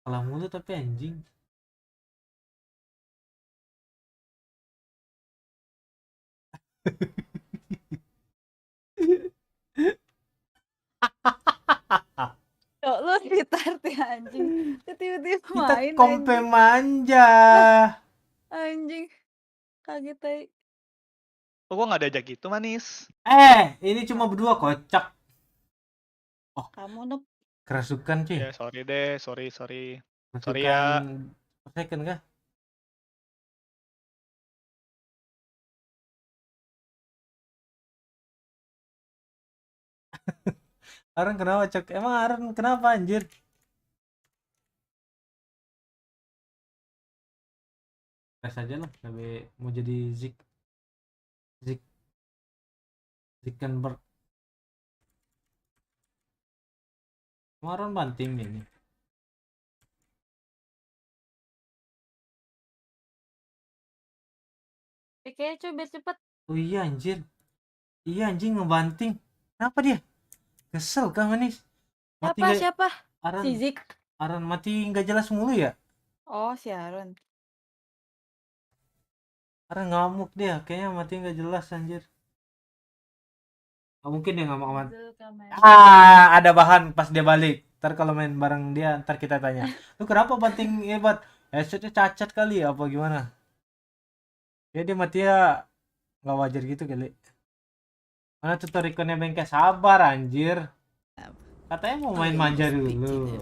Kalah mulu tapi anjing. Cok, lu retard ya anjing. Tiba-tiba main. Kita kompe manja. Anjing. Kaget aja. Kok gua nggak diajak gitu manis? Ini cuma berdua kocak. Oh, kamu noob. Kerasukan cuy. Ya sorry deh, sorry. Sorry ya. Second kah? Aaron kenapa cok? Emang Aaron kenapa anjir? Tes aja lah, lebih mau jadi Zickenberg. Aaron banting ini. Kayaknya coba cepet. Oh iya anjir. Iya anjing ngebanting. Kenapa dia? Kesel kah manis? Siapa? Aaron. Si Zik. Aaron mati nggak jelas mulu ya? Oh si Aaron. Aaron ngamuk dia, kayaknya mati nggak jelas anjir. Mungkin dia ngamuk aman. Ada bahan pas dia balik. Ntar kalau main bareng dia, ntar kita tanya, lu kenapa banting hebat? Headsetnya cacat kali ya, apa gimana? Ya dia mati ya, nggak wajar gitu kali. Mana tutorialnya bengkel? Sabar anjir. Katanya mau main manja dulu.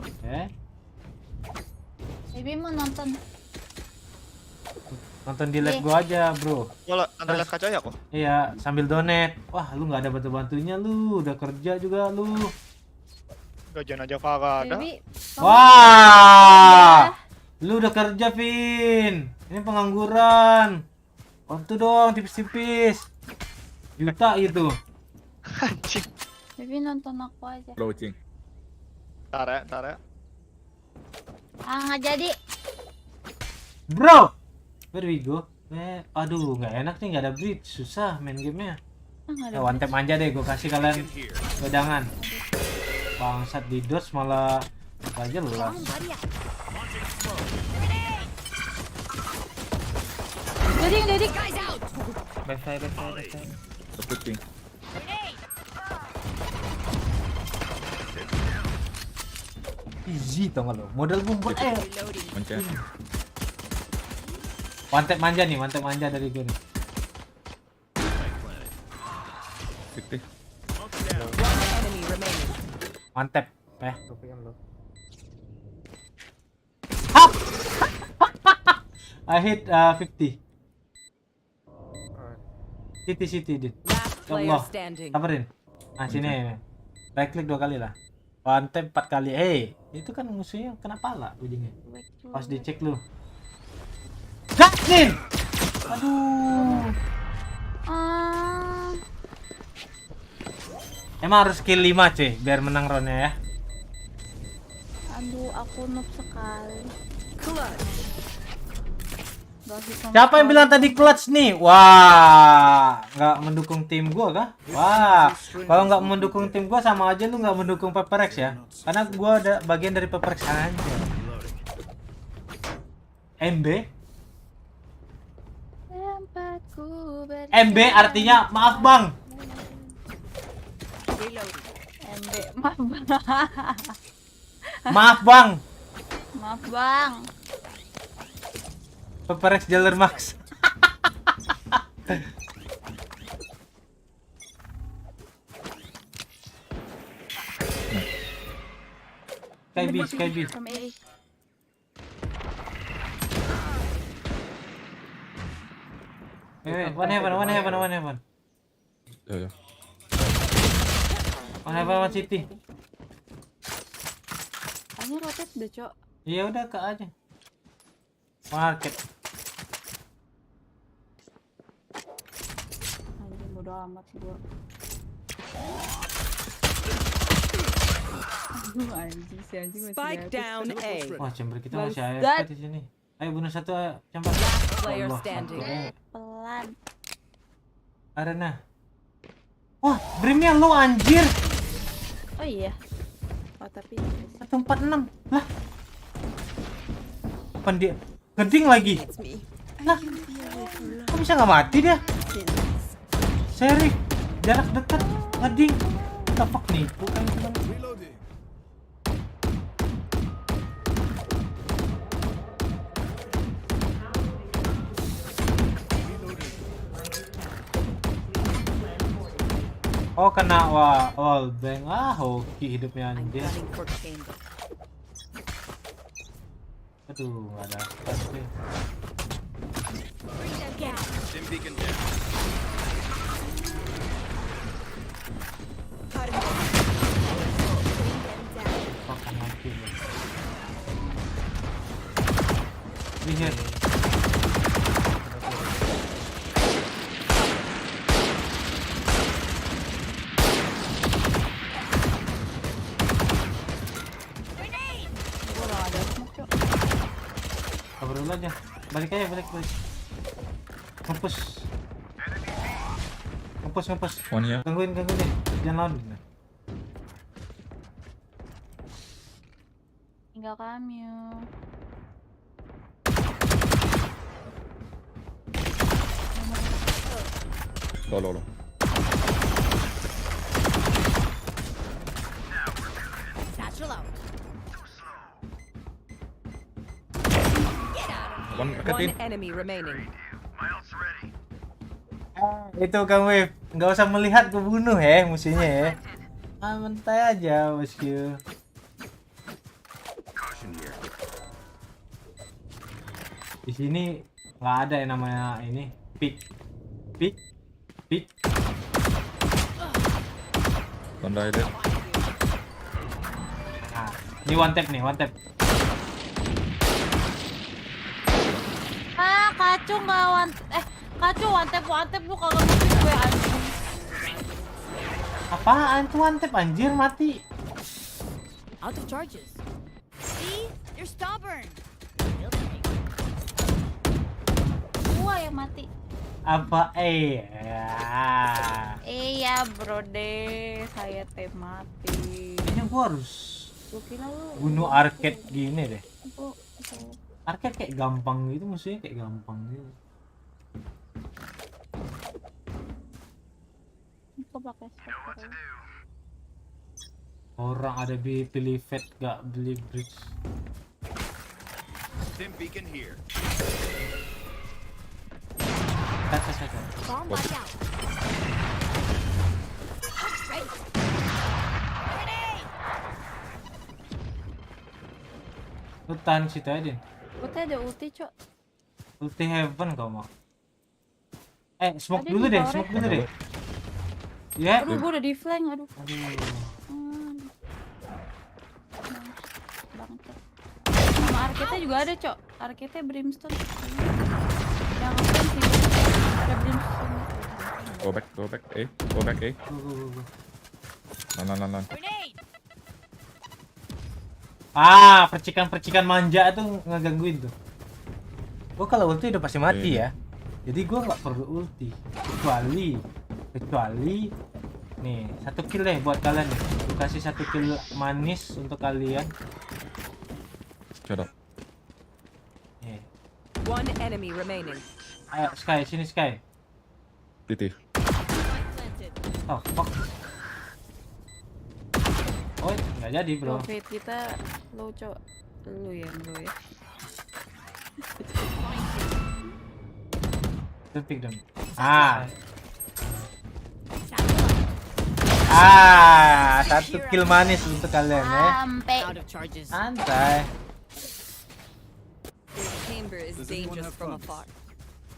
Baby mau nonton. Nonton di live gua aja, bro. Kalau nonton live kaca ya kok. Iya, sambil donate. Wah, lu nggak ada bantu-bantunya lu. Udah kerja juga lu. Gajian aja kagak ada. Baby, Wah! Lu udah kerja, Vin. Ini pengangguran. Bantu dong tipis-tipis. Juta gitu. Anjing. Baby nonton aku aja. Approaching. Ntar ya. Nggak jadi. Bro, where we go? Aduh, nggak enak nih, nggak ada bridge, susah main gamenya. One tap manja deh, gue kasih kalian wedangan. Bangsat di dodge malah apa aja lu lah. Jadi. Backside. Approaching. Easy tau gak lo, modal bumbut Manja. One manja nih, one manja dari gue nih. Fiktif. One tap, Hap! I hit 50. City, dude. Ya Allah, sabarin. Nah sini, right click 2 kali lah. One tap 4 kali. Itu kan musuhnya kena pala ujungnya. Pas dicek lu. Gasin! Aduh. Emang harus kill 5 cuy, biar menang roundnya ya. Aduh, aku noob sekali. Siapa yang bilang tadi clutch nih? Wah, nggak mendukung tim gua kah? Wah, kalau nggak mendukung tim gua sama aja lu nggak mendukung PPRX ya. Karena gua ada bagian dari PPRX aja. MB artinya maaf bang. Maaf bang. Maaf bang. PPRX jalur max. Sky B. One heaven. Ya. One heaven city. Hanya rotate deh, Cok. Iya udah ke aja. Market. Anjing bodo amat sih gua. Anjing si anjing masih Spike down A. Wah, chamber kita masih AFK di sini. Ayo bunuh satu chamber. Player standing. Pelan. Arena. Wah, brimnya lu anjir. Oh iya. Oh tapi 146. Lah. Apa dia? Ngeding lagi. Lah. Kok bisa nggak mati dia? Seri. Jarak dekat ngeding. Tapak nih, bukan cuman. Oh kena wall bang. Hoki hidupnya anjir. Aduh, nggak ada pasti. Pakai mati loh. Lihat. Kabur dulu aja. Balik. Ngepus. One ya. Gangguin deh. Jangan lawan. tinggal kami. Lo. Satchel out. One One canteen. enemy remaining. Itu Kang Wave, nggak usah melihat gue bunuh ya musuhnya ya. Mentai aja bosku. Di sini nggak ada yang namanya ini pick. One died. Nah, ini one tap nih, one tap. Kacu nggak kacu one tap lu kagak ngerti gue anjing. Apaan tuh one tap anjir mati. Out of charges. See? You're stubborn. Gua yang mati. Apa Iya bro deh, saya teh mati. Kayaknya gua harus Gua kira lu bunuh arcade gini deh. Gua- Arcade kayak gampang gitu, musuhnya kayak gampang gitu. Gua pakai spec terus. Orang ada pilih vet gak beli bridge. Stim beacon here. Bomb body out. Ready. Grenade. Lu tahan situ aja. Gua teh ada ulti, Cok. Ulti heaven kau mau. Smoke Ada dulu di deh, bawah. smoke dulu deh. Ya. Aduh, gua udah di flank, aduh. Bangke. Sama arcade juga ada, Cok. Arcade brimstone. Yang apa sih? Ada brimstone. Go back A. Go back A. Go. Non. Percikan-percikan manja tuh ngegangguin tuh. Gua kalau ulti udah pasti mati ya. Jadi gua nggak perlu ulti. Kecuali nih, 1 kill deh buat kalian nih. Gua kasih 1 kill manis untuk kalian. Shut up. One enemy remaining. Ayo Sky, sini Sky. TT. Oh, fuck. Oh, nggak jadi bro. Profit kita low, Cok. Lu ya, bro ya. Don't pick them. 1 kill manis untuk kalian ya. Out of charges. Santai. This chamber is dangerous from afar.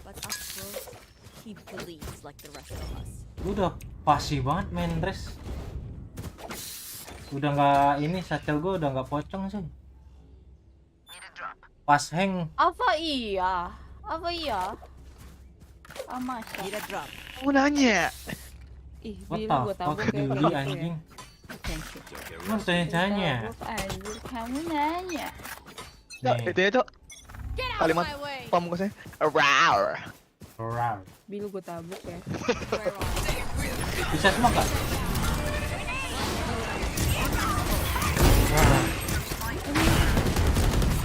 But up close, he bleeds like the rest of us. Lu udah pasti banget main dress. Udah nggak ini, satchel gue udah nggak pocong sih. Pas hang. Apa iya? Masya. Need a drop. Mau nanya. Ih, What Bill, the gua tabok fuck, ya. Billy anjing. Lu harus tanya-tanya. Anjir, kamu nanya. Cok, itu ya, Cok. Kalimat pamungkasnya. Rawr. Bill, gua tabok ya. Bisa smoke gak?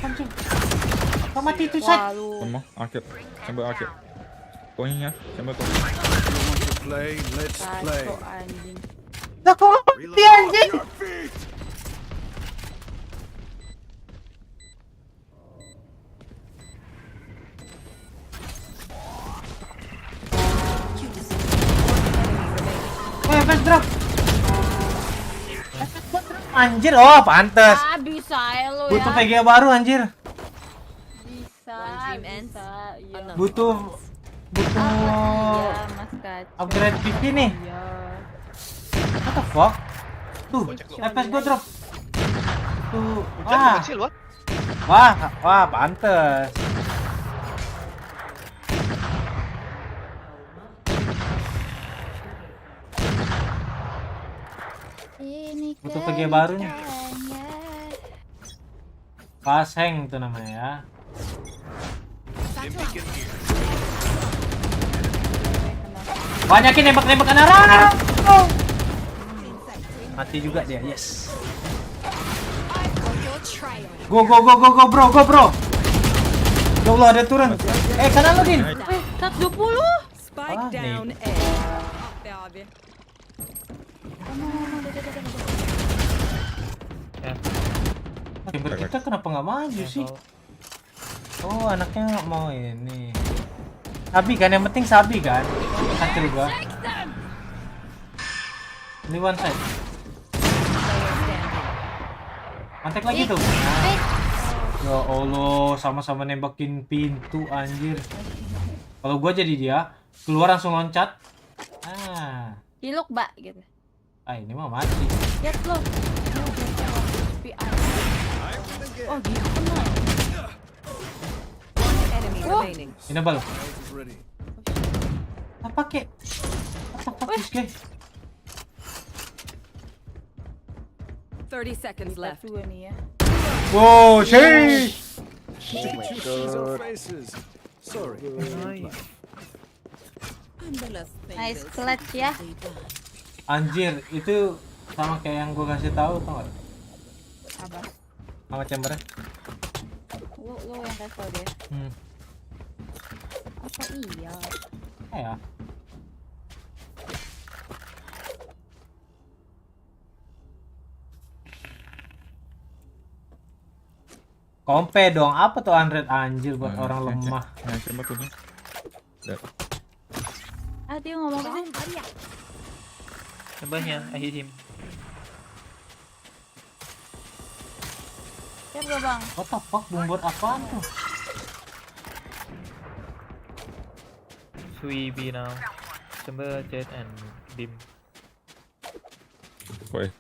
Anjing. Kau mati itu set. One more. Arcade. Chamber arcade. Going ya. Chamber going. Play, let's play. Anjing. Lah kok mati anjing? Fast drop. Anjir, oh pantes. Bisa ya lo ya. Butuh PG baru anjir. Bisa. Iya. Butuh Iya, Mas Kaco. upgrade PP nih. Iya. What the fuck? Tuh, FPS gua drop. Tuh, Kecil, Wak. wah, pantes. Ini Butuh PG baru nih. Pas hang itu namanya ya. Banyakin nembak-nembakan arah. Mati juga dia, yes. Go bro. Ya Allah, ada turun. Kanan lo Din. 120. Spike down A. Timber kita kenapa nggak maju sih? Oh, anaknya nggak mau ini. Sabi kan, yang penting sabi kan. Hancur gua. Ini one side. Mantek lagi tuh. Nah. Ya Allah, sama-sama nembakin pintu anjir. Kalau gua jadi dia, keluar langsung loncat. Ah. Ciluk, Mbak gitu. Ah, ini mah mati. Lihat lo. Oh, gitu kenal. Enemy remaining. Ini bal. Apa kek? Apa this guy? 30 seconds left. Dua nih ya. Wow, shit. Sorry. Nice clutch ya. Anjir, itu sama kayak yang gua kasih tahu, tau gak? Apa? Sama chambernya. Lo yang kasih tau dia. Apa iya? Ya. Kompe dong, apa tuh unread anjir buat orang lemah. Ah, dia ngomong apa? Coba-nya, I hit him. Siap gak bang? What the fuck, bumbur apaan tuh? Sui B now. Chamber, Jet, and Dim. 21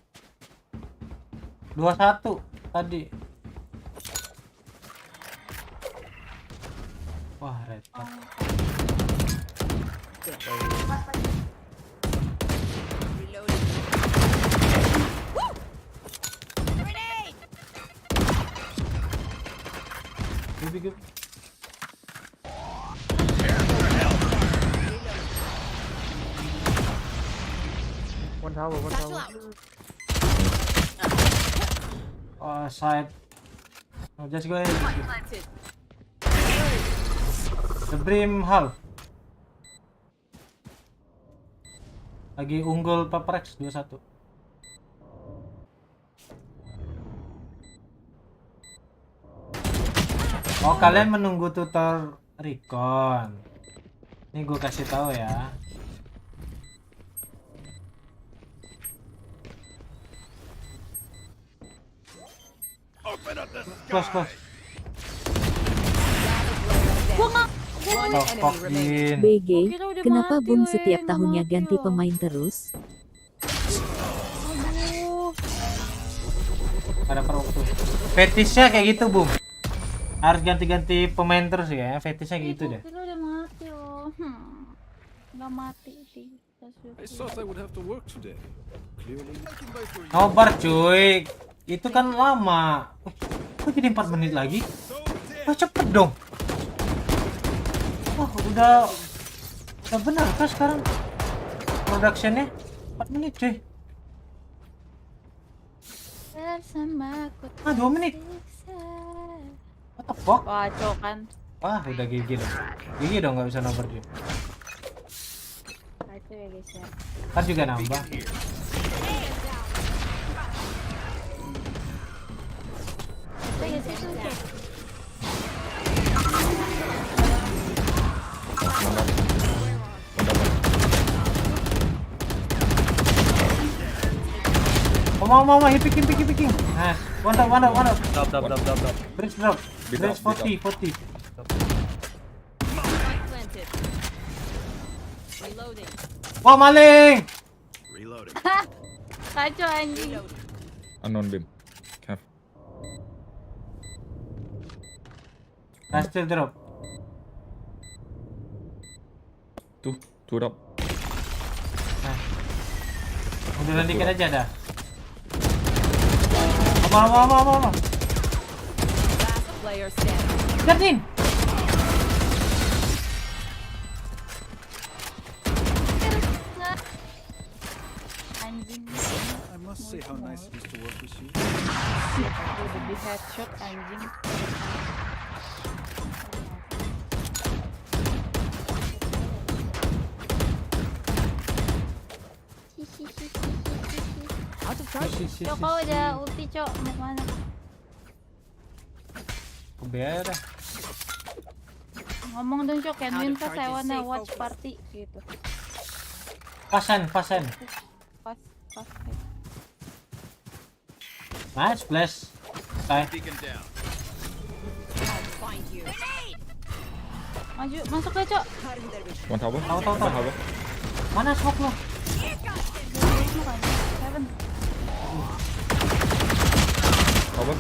tadi. Wah, red. Good. One tower. Side. Oh, just go ahead. The Brim Hull. Lagi unggul Paprex 21. Oh, kalian menunggu tutor recon. Ini gue kasih tahu ya. Close. BG, kenapa Boom setiap tahunnya ganti pemain terus? Ada per waktu. Fetishnya kayak gitu, Boom. Harus ganti-ganti pemain terus ya. Fetishnya kayak gitu deh. Tapi lo udah mati loh. Udah mati sih. I thought I would have to work today. Clearly. Nobar cuy. Itu kan lama. Kok jadi 4 menit lagi? Oh, cepet dong. Wah, udah benar kan sekarang productionnya 4 menit cuy. Bersama aku. 2 menit. What the fuck? Kacau kan. Wah, udah GG dong. GG dong, nggak bisa nobar dia. Kacau ya guys ya. Ntar juga nambah. Mau picking. Nah, one up. Drop. Bridge drop. Bridge 40. Wah, maling. Reloading. Kacau anjing. Unknown beam. Calf. Still drop. Two drop. Nah. Munduran dikit aja dah. Apa. Player standing. Jardin. Anjing. I must say how nice it is to work with you. Udah di headshot anjing. Cok, kau udah ulti, Cok. Mau kemana? Ke B aja dah. Ngomong dong Cok, can win fast, I wanna watch party gitu. Pasen. Pas. Nice flash. Oke. Maju, masuk ya Cok. One tower. Tahu. Mana smoke lo? Seven. Tower.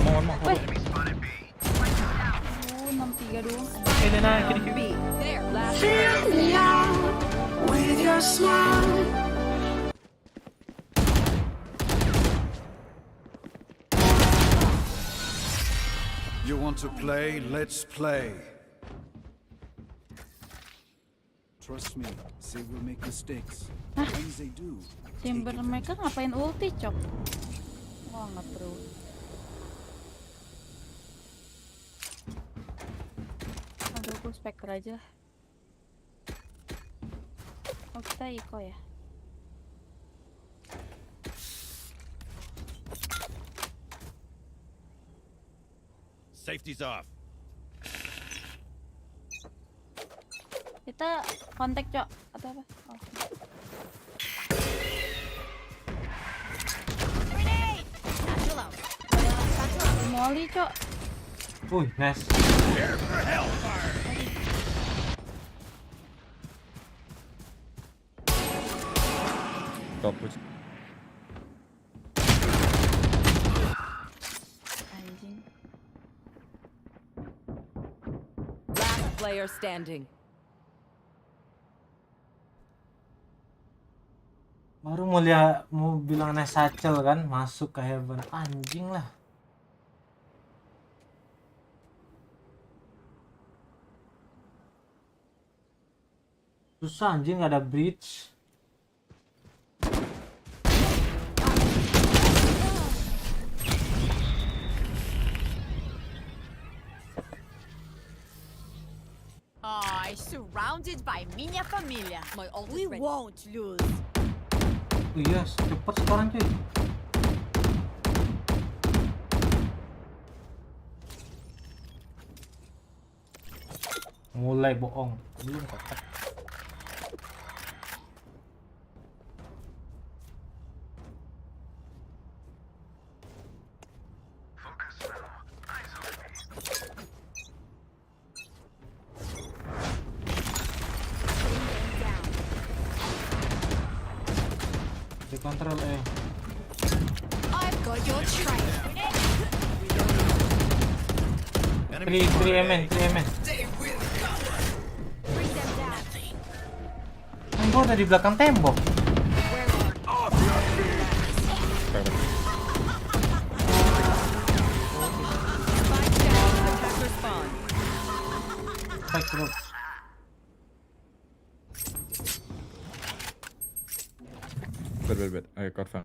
One more. Weh. 63 doang. There. Last With your smile. You want to play? Let's play. Trust me, they will make mistakes. When they do, Chamber mereka ngapain ulti Cok? Wah nggak perlu. Aduh, aku speaker aja. Oh kita Iko ya. safety's off. Kita kontak Cok atau apa? Oh. Molly Cok. Nice. Top push. Anjing. Last player standing. Baru mau bilang nice satchel kan, masuk ke heaven. Anjing lah. Susah anjing, nggak ada bridge. Surrounded by minha família. My ult is ready. We won't lose. Iya, cepet sekarang cuy. Mulai bohong, belum kotak. Kontrol I've got your trail. 3 MN. Gua udah di belakang tembok. Spike drop. Wait. I got found.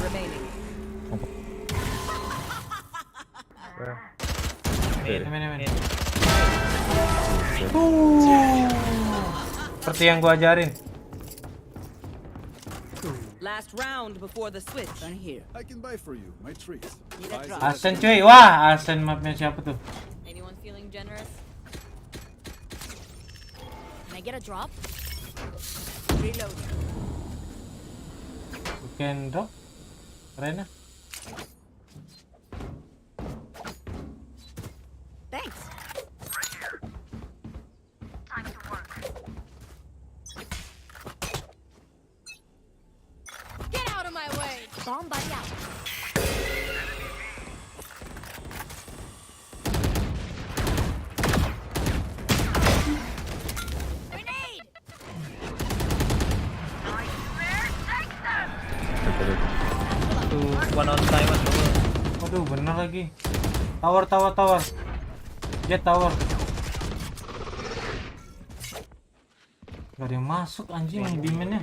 Remaining. Main. Seperti yang gua ajarin. Last round before the switch. And here, I can buy for you my treat. Asen cuy, wah Asen mapnya siapa tuh? Anyone feeling generous? Can I get a drop? Reload. You can drop, Rena. Thanks. Time to work. Get out of my way. Bomb buddy out. One on time. Waduh, bener lagi. Tower. Jet tower. Gak ada yang masuk anjing dimennya.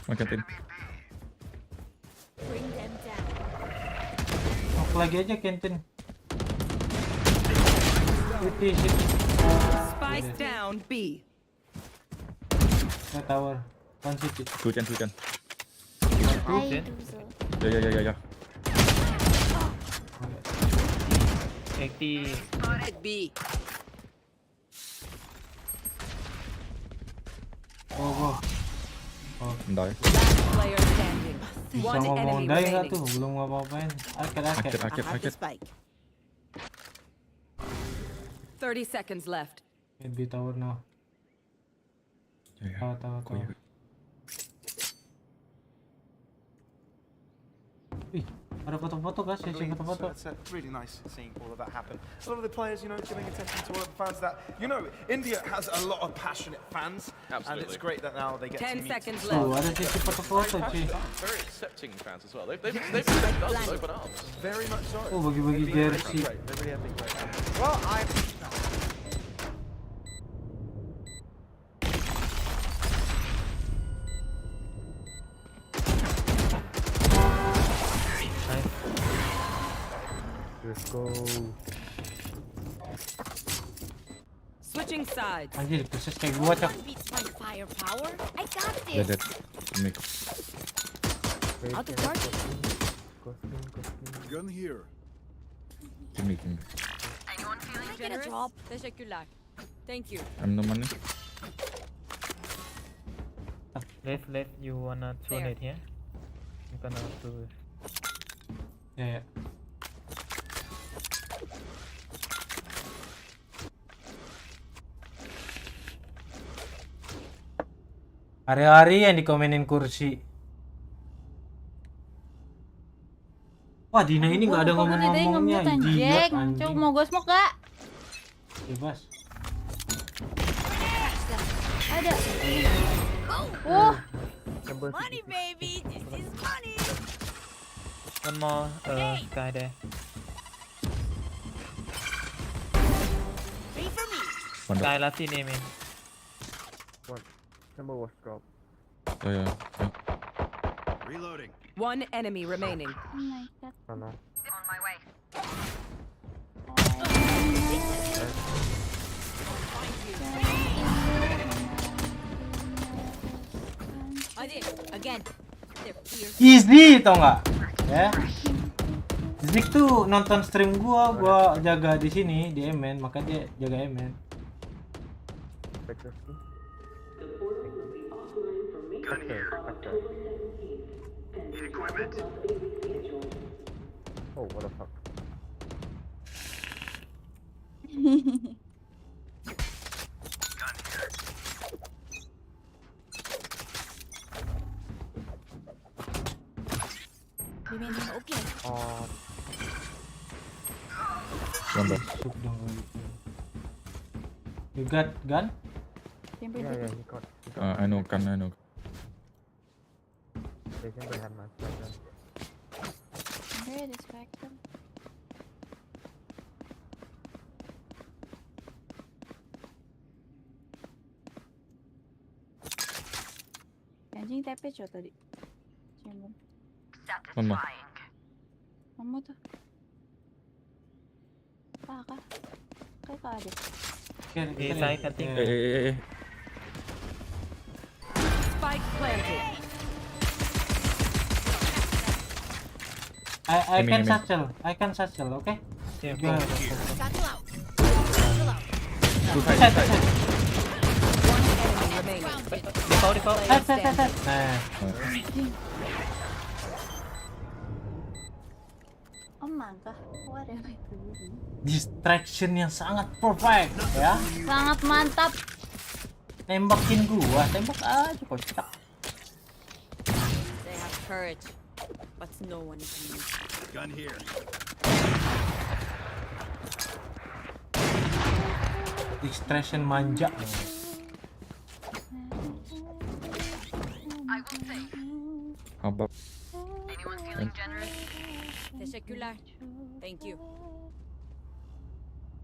Maketin. Knock lagi aja Kentin. Shit. Spike down B. Tower. One city. Two can. I do so. Yeah. 80. B. Oh. Bentar. Last player standing. Bisa One ngomong enemy dai nggak remaining. tuh? Belum ngapa-ngapain. Akhir. I have the spike. 30 seconds left. Maybe tower now. Tahu. Ih, ada foto-foto guys, ya foto-foto. It's really nice seeing all of that happen. A lot of the players, you know, giving attention to all of the fans that, you know, India has a lot of passionate fans. Absolutely. And it's great that now they get 10 to meet. seconds Oh, left. ada sisi foto-foto cuy. Very accepting fans as well. They've accepted us with open arms. Very much so. Oh, bagi-bagi jersey. They really have been great. Well, Let's go. Switching sides. Anjir, persis kayak gua cok. Beats my firepower. I got Yeah, this. that mix. Out of target. Gun here. Gimme. Can I get a drop? Teşekkürler. Thank you. I'm the money. Left, you wanna throw There. it here? I'm gonna do it. Ya. Hari-hari yang dikomenin kursi. Wah, Dina ini nggak ada ngomong-ngomongnya. Idiot, Cuk, anjing. mau gue smoke gak? Bebas. Ada. Money, baby. This is money. One more guy there. Free for me. Guy last in aim in. Number was drop. Oh yeah. Reloading. One enemy remaining. Oh my god. Oh no. On my way. Hadi, again. They're fierce. Easy tau nggak? Ya. Zik tuh nonton stream gua jaga di sini di Emen, maka dia jaga Emen. Oh, what the fuck? Okay. Oh. One You got gun? he got. I know. Very distracted. Anjing TP coba tadi. Cium. One more. Kamu tuh. Kak. Kayak ada. Side, I think. Spike planted. I can satchel, okay? Yeah, Go ahead. Satchel out. One enemy remaining. Default. Player standing. Nah, Oh my god. What am I doing? distraction yang sangat perfect ya. Sangat mantap. Tembakin gua, tembak aja kocak. They have courage, but no one is used. Gun here. Distraction manja. About. Anyone feeling generous? Teşekkürler. Thank you.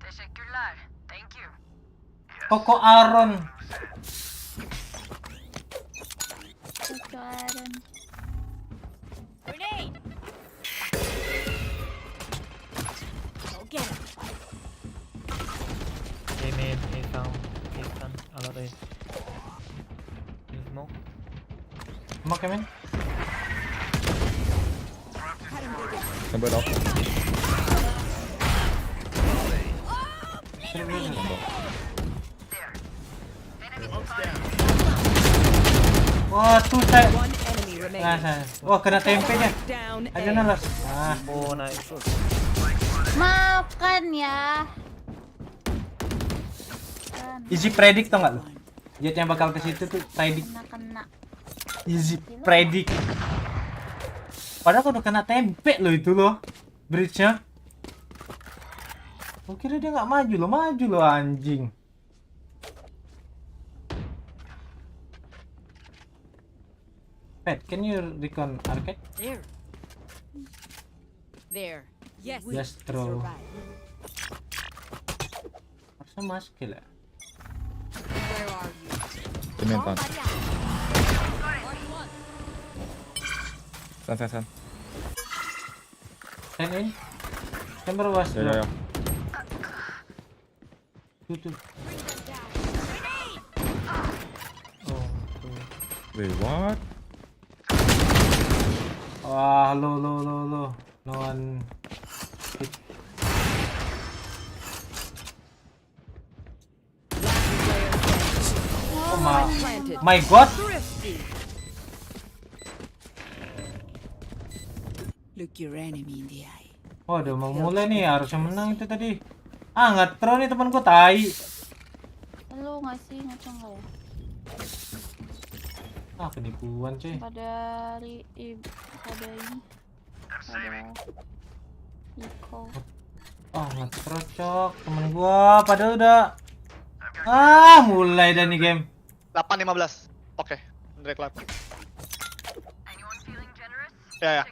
Teşekkürler. Thank you. Koko Aaron. Keren. Grenade. Go get him. Aim, A sound. A sun. A lot of smoke. Smoke him in. Number off. Wah, tuh saya. One enemy remaining. Wah, kena tempenya. Down A. Aja nalas. Oh, nice. Makan ya. Easy predict tau nggak lo? Jet yang bakal ke situ tuh predict. Kena. Easy predict. Padahal udah kena tempe lo itu lo. Bridge-nya. Gue kira dia nggak maju lo anjing. Pet, can you recon arcade? There. Yes. Just throw. Harusnya maskill ya. Where are you? Cementan. San. Send in. Chamber was. Ya. Tuh. Wait, what? Wah, lo. No one. Oh my god. Look your enemy in the eye. Oh, udah mau mulai nih, harusnya menang itu tadi. Nge-throw nih teman gua tai. Lu nggak sih ngaceng nggak ya? Penipuan cuy. Pada ini. Pada Iko. Nge-throw cok temen gua padahal udah. Mulai dah nih game. 8-15. Oke, Drake kelar. Ya.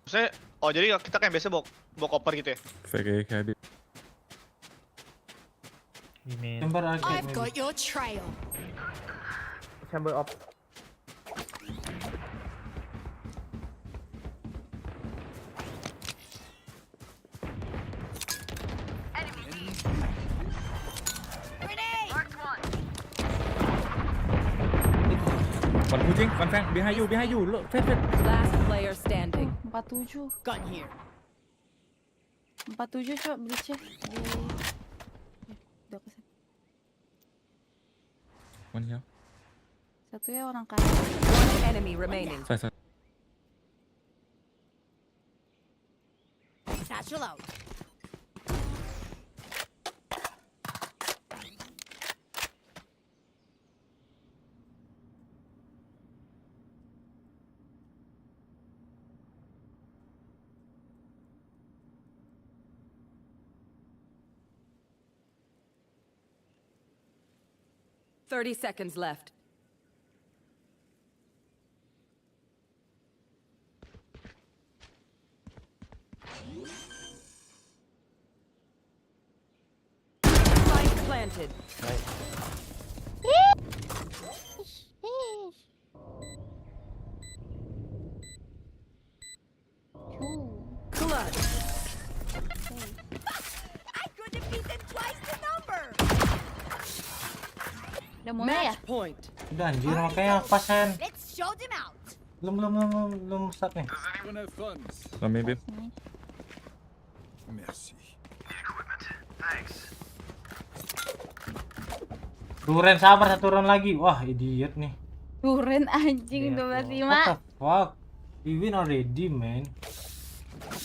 Maksudnya, jadi kita kayak biasa bawa koper gitu ya? Fake kayak dia. Chamber arcade. I've got your trail. Chamber up. One pushing, one fan, behind you, look, fit. Last player standing. 47. Gun here. 47 cok bridge-nya di. Udah kesana. One here. Satu ya orang kanan. One enemy remaining. Side. Satchel out. Thirty seconds left. Spike planted. Clutch. I could have beaten twice the number. Udah mulai ya? Match point. Udah anjir makanya pas Sen. Let's show them out. Belum start nih. Maybe. Merci. Duren sabar satu round lagi. Wah, idiot nih. Duren anjing 25. What the fuck? We win already, man.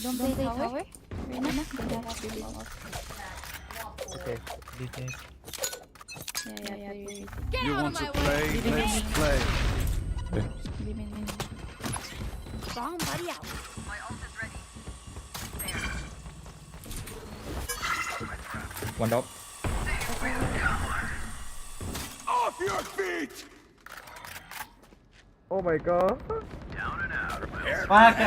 Don't play tower. Rena Oke, DJ. Ya. You want to play? Let's play. Bomb buddy out. One dot. Off your feet! Oh my god. Arke.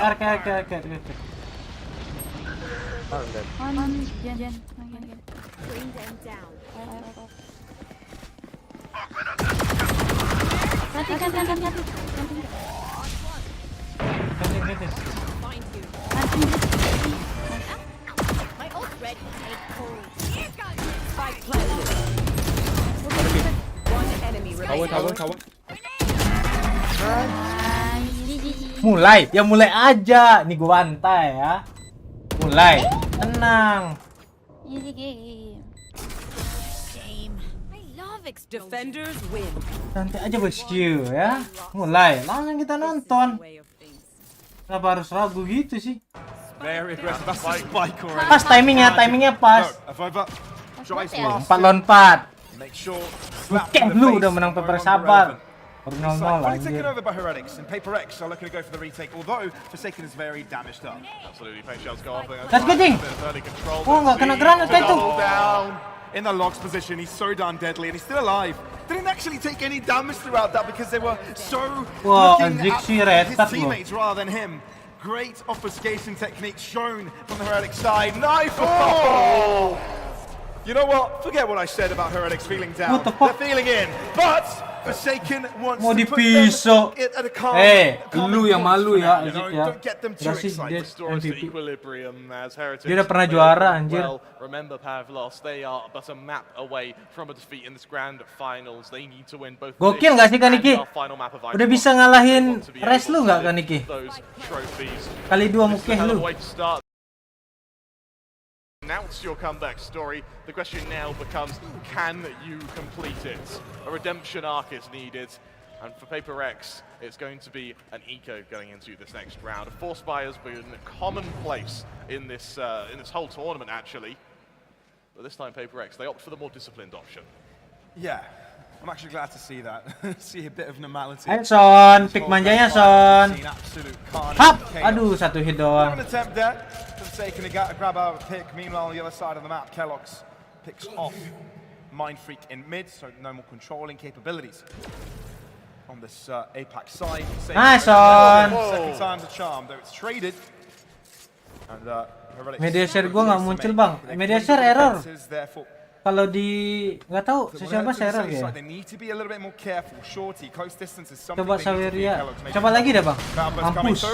Jen. Bring them down. Hati. Find you. My ult ready. Take hold. Here comes. Spike planted. One enemy remaining. Tower. Mulai aja. Nih gua bantai ya. Mulai. Tenang. Easy game. Shame. I love explosions. Defenders win. Nanti aja bosku ya. Mulai, langsung kita nonton. Kenapa harus ragu gitu sih? Very aggressive. That's a spike already. Pas timingnya pas. Avova tries to 4 lawan 4. make sure. Oke, lu udah menang Paper sabar. Baru 0-0 Finally anjir. taken over by Heretics, and Paper X are looking to go for the retake, although Forsaken is very damaged up. Absolutely, paint shells go off. Let's go, Jing. Oh, nggak kena granat kayak itu. Down in the logs position, he's so darn deadly, and he's still alive. Didn't actually take any damage throughout that because they were so Wah, looking anjir at sih his retak loh. teammates rather than him. Great obfuscation technique shown from the Heretic side. Knife! Oh! You know what? Forget what I said about Heretics feeling down. They're feeling in, but Forsaken wants Mau to put dipisau. them at a calm. Lu yang malu ya, You know, Zik ya. don't get them too Udah sih excited. dia MVP. Equilibrium as Heretics. Dia udah pernah juara anjir. Well, remember Pavlos, they are but a map away from a defeat in this grand finals. They need to win both. Gokil nggak sih Kaniki? Udah bisa ngalahin Res lu nggak Kaniki? Kali 2 mukeh lu. Announce your comeback story. The question now becomes, can you complete it? A redemption arc is needed. And for Paper X, it's going to be an eco going into this next round. A force buy has been commonplace in this whole tournament, actually. But this time, Paper X, they opt for the more disciplined option. Yeah, I'm actually glad to see that. See a bit of normality. Ayo Son, pick manjanya Son. Hap! Aduh, 1 hit doang. An attempt there. Forsaken to grab out a pick. Meanwhile, on the other side of the map, Kellogg's picks off Mind Freak in mid, so no more controlling capabilities. On this APAC side, Nice Son. second time's a charm, though it's traded. And Media share gua nggak muncul bang. Media share error. Kalau di nggak tahu siapa share ya. Coba Saweria. Coba lagi deh bang. Mampus.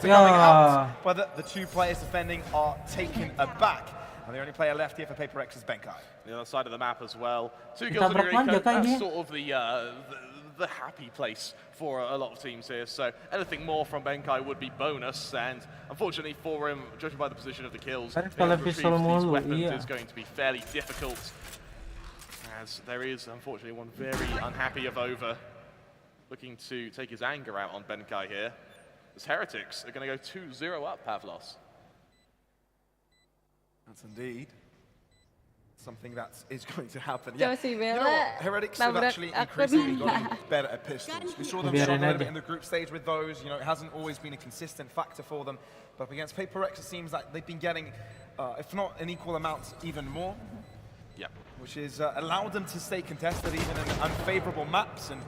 Ya. The two players defending are taken aback. And the only player left here for Paper X is Benkai. The other side of the map as well. 2 kills in Eureka. That's sort of the happy place for a lot of teams here. So anything more from Benkai would be bonus. And unfortunately for him, judging by the position of the kills, Kalau retrieve pistol these mulu, weapons iya. is going to be fairly difficult. As there is unfortunately one very unhappy Avova looking to take his anger out on Benkai here. As Heretics are going to go 2-0 up, Pavlos. That's indeed something that is going to happen. Coba Yeah. si You know Bella what? Heretics have nabrak actually akun. increasingly gotten better at pistols. We saw them Biarin struggle a aja. bit in the group stage with those. You know, it hasn't always been a consistent factor for them. But against Paper X, it seems like they've been getting, if not an equal amount, even more. Yeah. Which has allowed them to stay contested even in unfavorable maps. And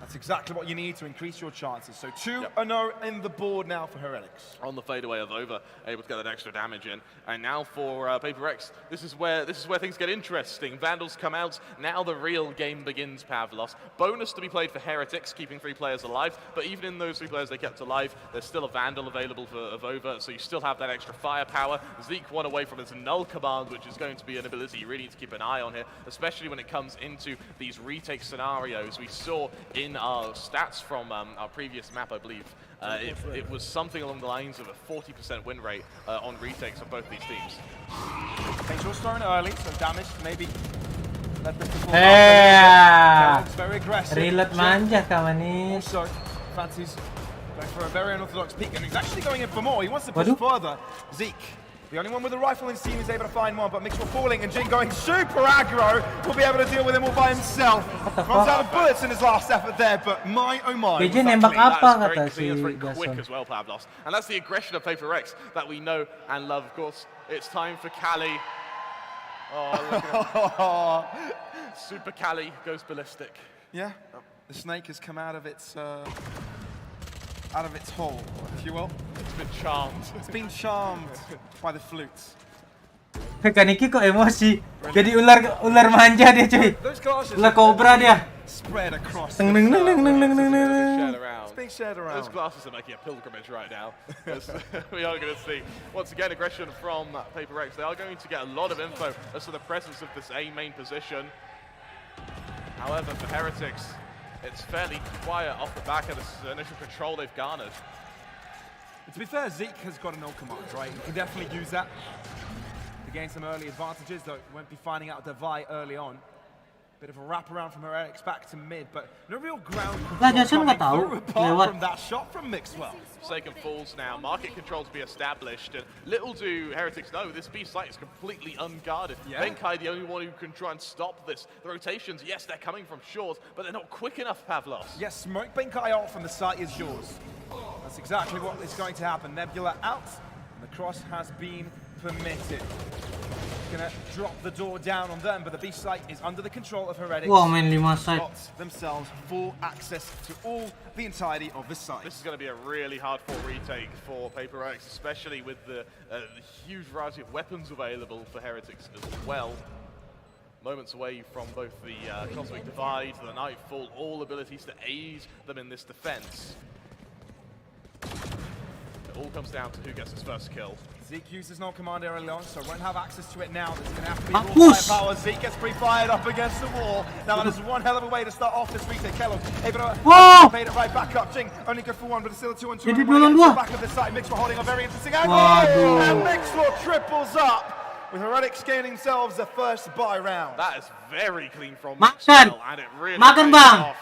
that's exactly what you need to increase your chances. So 2-0 in the board now for Heretics. On the fadeaway of Over, able to get that extra damage in. And now for Paper X, this is where things get interesting. Vandals come out, now the real game begins, Pavlos. Bonus to be played for Heretics, keeping 3 players alive, but even in those 3 players they kept alive, there's still a Vandal available for Over, so you still have that extra firepower. Zeke 1 away from his null command, which is going to be an ability you really need to keep an eye on here, especially when it comes into these retake scenarios. We saw in our stats from our previous map, I believe, it was something along the lines of a 40% win rate on retakes of both these teams. Penguin's thrown early, so damage maybe. Very aggressive. Reload manja kawan Also, fancies going for a very unorthodox peek, and he's actually going in for more. He wants to push Waduh. further. Zeke, the only one with a rifle in his team, is able to find one, but Mix will falling, and Jin going super aggro will be able to deal with him all by himself. Runs out of bullets in his last effort there, but my oh my. PJ nembak apa That's kata very si clean, that's very quick Jason. as well, Pavlos. And that's the aggression of Paper X that we know and love. Of course, it's time for Cali. Oh, look at him. Super Cali goes ballistic. Yeah, the snake has come out of its hole, if you will. It's been charmed. It's been charmed by the flutes. Kaniki kok emosi. Jadi ular manja dia cuy. Ular kobra dia. Spread across. Teng neng neng neng neng neng neng neng. Shared around. It's being shared around. Those glasses are making a pilgrimage right now. We are going to see, once again, aggression from Paper X. They are going to get a lot of info as to the presence of this A main position. However, for Heretics, it's fairly quiet off the back of this initial control they've garnered. To be fair, Zeke has got an ult command, right? You can definitely use that. to gain some early advantages, though won't be finding out Divide early on. Bit of a wraparound from Heretics back to mid, but no real ground Lah, control Jason nggak tahu coming through apart lewat. from that shot from Mixwell. Forsaken falls now, market control to be established, and little do Heretics know, this B site is completely unguarded. Yeah. Benkai the only one who can try and stop this. The rotations, yes, they're coming from short, but they're not quick enough, Pavlos. Yes, smoke Benkai out from the site is yours. That's exactly what is going to happen. Nebula out, and the cross has been permitted. Gonna drop the door down on them, but the B site is under the control of Heretics. Wah, main 5 side. Got themselves full access to the entirety of the site. This is going to be a really hard-fought retake for Paper X, especially with the huge variety of weapons available for Heretics as well. Moments away from both the Cosmic Divide, the Nightfall, all abilities to aid them in this defense. It all comes down to who gets his first kill. Zeke uses no command early on, so won't have access to it now. There's going to have to be Mampus! more firepower. Zeke gets pre-fired up against the wall. Now that is one hell of a way to start off this retake. Kellogg able to made it right back up. Jing only good for one, but it's still a 2-on-2. Jadi dua-on dua. Back of the side. Mixwell holding a very interesting angle. Waduh. And Mixwell triples up, with Heretics gaining themselves the first buy round. That is very clean from Makan! Mixwell, and it really Makan, pays bang! off.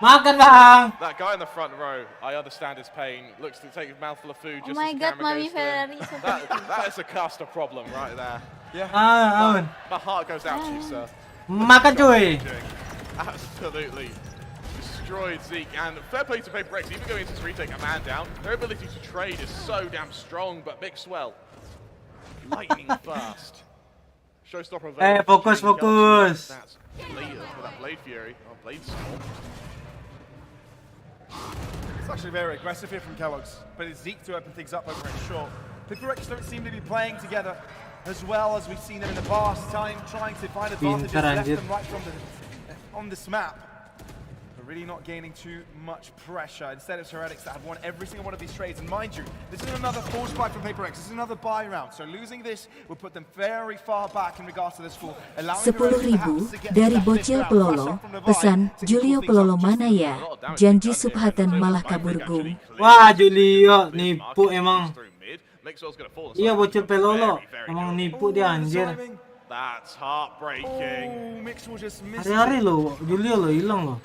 Makan bang. That guy in the front row, I understand his pain. Looks to take a mouthful of food Oh just my as god, camera Mami goes to him. Ferrari. That is a caster problem right there. Yeah. Aun. My heart goes out to you, sir. Makan cuy. Absolutely destroyed Zeke, and fair play to Paper X, even going into this retake a man down. Their ability to trade is so damn strong, but Mixwell, lightning fast. Showstopper available. Fokus. That's Blade, that Blade Fury, or Blade Storm. It's actually very aggressive here from Kellogg's, but it's Zeke to open things up over in short. Paper X don't seem to be playing together as well as we've seen them in the past, trying to find advantages left and right from on this map. But really not gaining too much pressure. Instead, it's Heretics that have won every single one of these trades. And mind you, this is another full spike from Paper X. This is another buy round. So losing this will put them very far back in regards to this full, allowing 10.000 dari bocil pelolo. Pesan, Julio pelolo mana ya? Janji Subhatan malah kabur gum. Wah, Julio nipu emang. Mixwell's gonna fall. Iya, bocil pelolo. Emang nipu dia anjir. That's heartbreaking. Oh, Mixwell just missed Hari-hari lo, Julio lo hilang lo.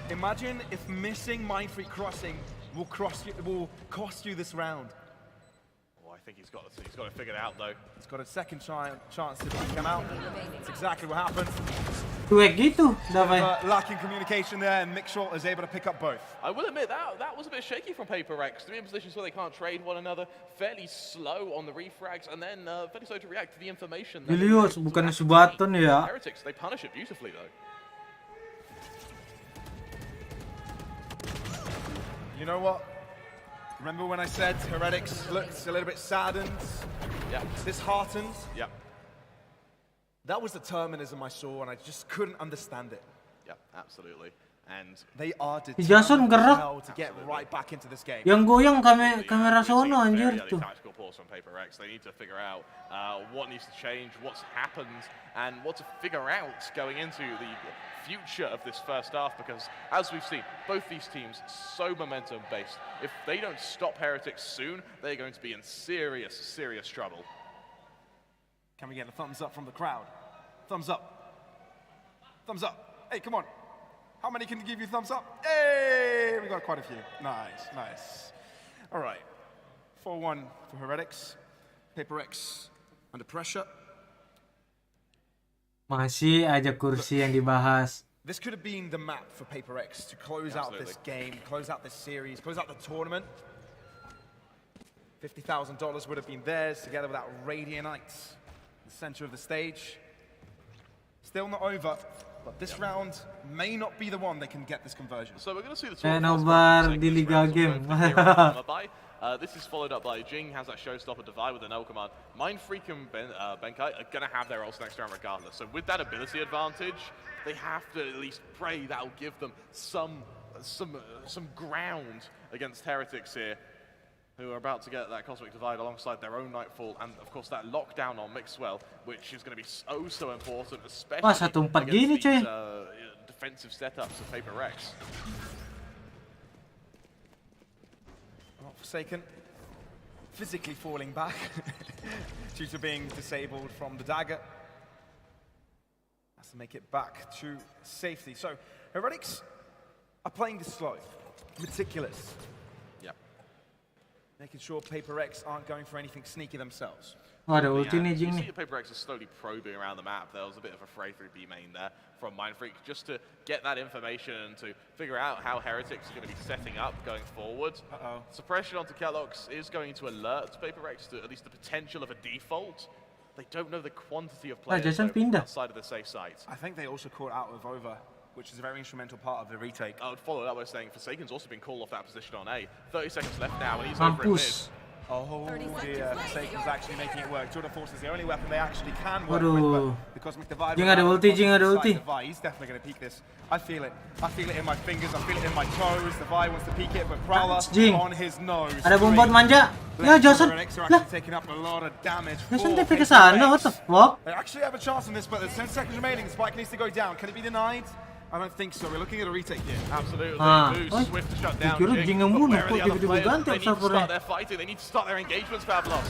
Imagine if missing Mind Freak crossing will cost you this round. Oh, I think he's got it figured out though. He's got a second chance to come out. That's exactly what happened. Cuek gitu, dapat. Lacking communication there, and Mixwell is able to pick up both. I will admit that was a bit shaky from Paper X. To be in positions where they can't trade one another, fairly slow on the refrags, and then fairly slow to react to the information. Julio bukan Subaton ya. Heretics, they punish it beautifully though. You know what? Remember when I said Heretics looked a little bit saddened? Yeah. Disheartened? Yeah. That was the determinism I saw, and I just couldn't understand it. Yeah, absolutely. And they are Jason determined gerak. to get right back into this game. Yang goyang kamera sono anjir tuh. Tactical pause from Paper X. They need to figure out what needs to change, what's happened, and what to figure out going into the future of this first half, because as we've seen, both these teams so momentum based. If they don't stop Heretics soon, they're going to be in serious, serious trouble. Can we get a thumbs up from the crowd? Thumbs up. Thumbs up. Hey, come on. How many can give you thumbs up? Hey, we got quite a few. Nice, nice. All right. 4-1 for Heretics. Paper X under pressure. Masih aja kursi yang dibahas. This could have been the map for Paper X to close out this game, close out this series, close out the tournament. $50,000 would have been theirs, together with that Radianite in the center of the stage. Still not over, but this round may not be the one that can get this conversion. So we're going to see the nobar di Liga Game. This is followed up by Jing has that showstopper Divide with an L command. Mind Freak and Benkai are going to have their ults next round regardless. So with that ability advantage, they have to at least pray that'll give them some ground against Heretics here, who are about to get that Cosmic Divide alongside their own Nightfall, and of course that lockdown on Mixwell, which is going to be so important, especially against these defensive setups of Paper X. Forsaken physically falling back due to being disabled from the dagger. Has to make it back to safety. So Heretics are playing this slow, meticulous. Yep. Making sure Paper X aren't going for anything sneaky themselves. Oh, ada ulti nih You Jing see nih. the Paper X is slowly probing around the map. There was a bit of a fray through B main there from Mindfreak just to get that information and to figure out how Heretics are going to be setting up going forward. Suppression onto Kellogg's is going to alert Paper X to at least the potential of a default. They don't know the quantity of players Jason pindah. outside of the safe site. I think they also caught out of over, which is a very instrumental part of the retake. I would follow that by saying Forsaken's also been called off that position on A. 30 seconds left now, and he's over in mid. Mampus. Oh dear, Forsaken's actually making it work. Jordan Force is the only weapon they actually can work Aduh. with, but the Cosmic Divide... Jing ada ulti, Jing ada ulti. He's definitely going to peek this. I feel it. I feel it in my fingers, I feel it in my toes. Divide wants to peek it, but Prowler Jing. on his nose. Ada bombot manja. Ya Jason. Heretics are Lah, actually taking up a lot of damage. Jason for TP ke Paper sana. What X. the fuck? They actually have a chance on this, but there's 10 seconds remaining. Spike needs to go down. Can it be denied? I don't think so. We're looking at a retake here. Absolutely. Ah. Moves swift to shut down Kira Jing yang but bunuh. where are Kok the other tiba-tiba players? ganti They need to observernya. start their fighting. They need to start their engagements, Pavlos.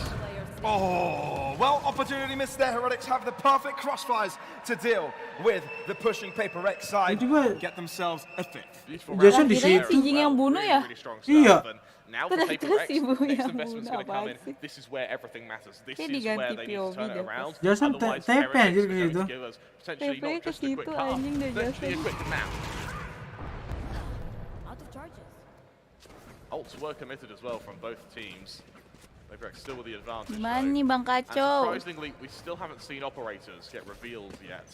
Oh, well, opportunity missed there. Heretics have the perfect crossfires to deal with the pushing Paper X side. Get themselves a fifth. Jason di Kirain situ. si Jing yang bunuh ya? Iya. Now for Paper Ternyata X, si Bu next yang investment's bunuh going to come apaan in. sih? This is where everything matters. This Kayak is where diganti they need to turn POV it deh. around. Jason Otherwise, TP Heretics anjir are ke going situ. to give us potentially TP not ke just a quick situ, cut, anjing deh, potentially a Jason. quick map. Out of charges. Ults were committed as well from both teams. Paper X still with the advantage. Gimana though. nih Bang And Kacau? surprisingly, we still haven't seen operators get revealed yet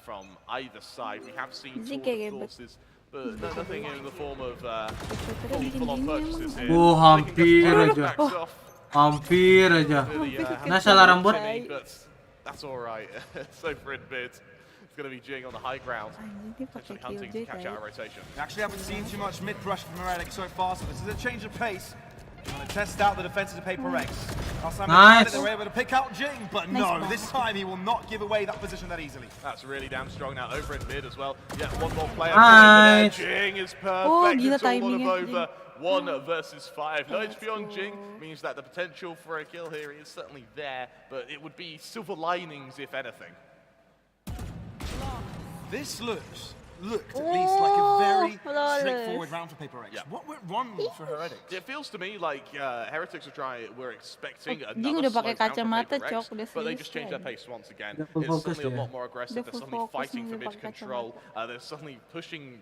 from either side. We have seen Sih two kayak of the sources, but nothing in the form of full-on gini-gini purchases here. Oh, hampir Taking us aja. back off Hampir aja. to the, Nah, salah rambut. but that's all right. So for in mid, it's going to be Jing on the high ground, Anjing dia potentially pakai hunting to killjoy catch out a kayak. rotation. We actually haven't seen too much mid-rush from Heretics so far, so this is a change of pace. Trying to test out the defenses of Paper X. Last time Nice. they were able to pick out Jing, but no, Nice. this time he will not give away that position that easily. That's really damn strong now over in mid as well. Yeah, one more player. Nice. Jing is Oh, perfect. gila It's all on timingnya, over. 1 versus 5. No HP on Jing means that the potential for a kill here is certainly there, but it would be silver linings if anything. This looked at least like a very flawless. straightforward round for Paper X. Yeah. What went wrong for Heretics? It feels to me like Heretics were expecting Oh, another Jing udah slow pakai round from kacamata, Paper X, Cok, udah but they just changed their selesai. pace once again. Udah full It's focus suddenly a ya. lot more aggressive. Udah They're full suddenly focus fighting for nih, mid pakai control. They're suddenly pushing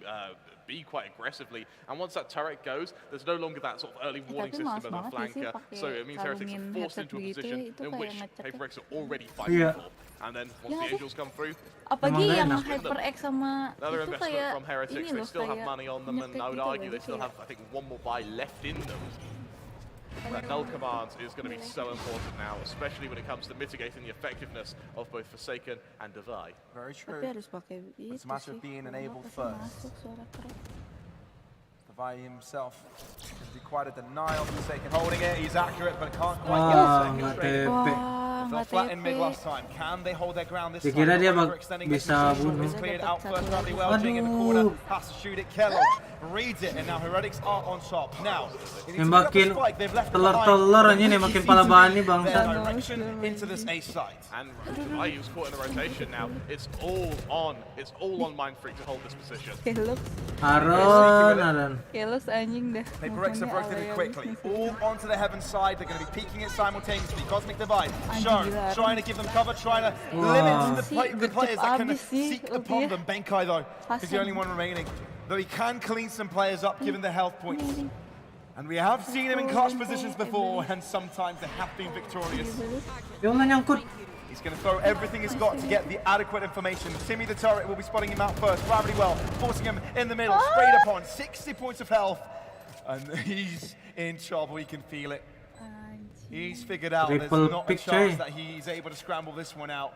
B quite aggressively. And once that turret goes, there's no longer that sort of early warning tapi system males of a banget sih flanker. pakai So it means Heretics are kalungin forced headset into a begitu, position itu in kayak which ngeceknya. Paper X are already fighting Iya. for. And then once Ya the nggak sih? Angels come through, Apalagi Emang yang enak. HyperX sama another itu investment kayak from Heretics. ini They loh still have kayak money on them, and nyetek I would gitu argue loh, they still kayak- have, I think, one more buy left in them. That null command is going to be so important now, especially when it comes to mitigating the effectiveness of both Forsaken and Divide. Very Tapi true. harus pakai itu It's a matter of sih. being Kalau enabled nggak pasti first. masuk suara keras. Divide himself can be quite a denial. Forsaken holding it. He's accurate, but can't quite Wah, get the nggak second straight. TP. Wah, Fell nggak flat in mid TP. last time. Can they hold their ground this time? Dikira dia Overextending bisa their position. bunuh. It's cleared out Dapat first satu probably lagi. well. Jing in the corner Aduh. has to shoot it. Kellogg reads it, and now Heretics are on top. Now, they need to pick up the Nembakin spike they've left telur-telur behind. aja nih, makin pala bani Their bangsa. direction into this A site. And Divide was caught in the rotation now. It's all on. It's all on Mindfreak to hold this position. Kelux, Aron. Kelux anjing dah. Paper X have rotated Momennya quickly, alay all onto the heaven side. They're going to be peeking it simultaneously. Cosmic Divide, Anjing shown, gila, trying to give them cover, trying to Wow. limit the, Sih, the players that can abis sih seek upon ultinya. them. Benkai though is the Pasang. only one remaining. Though he can clean some players up given their health points. And we have seen him in clutch positions before, and sometimes they have been victorious. Yung na nyangkut. He's going to throw everything he's got to get the adequate information. Timmy the turret will be spotting him out first. Gravity well, forcing him in the middle, straight upon, 60 points of health. And he's in trouble, he can feel it. He's figured out there's Triple not a pick, chance Jay. that he's able to scramble this one out.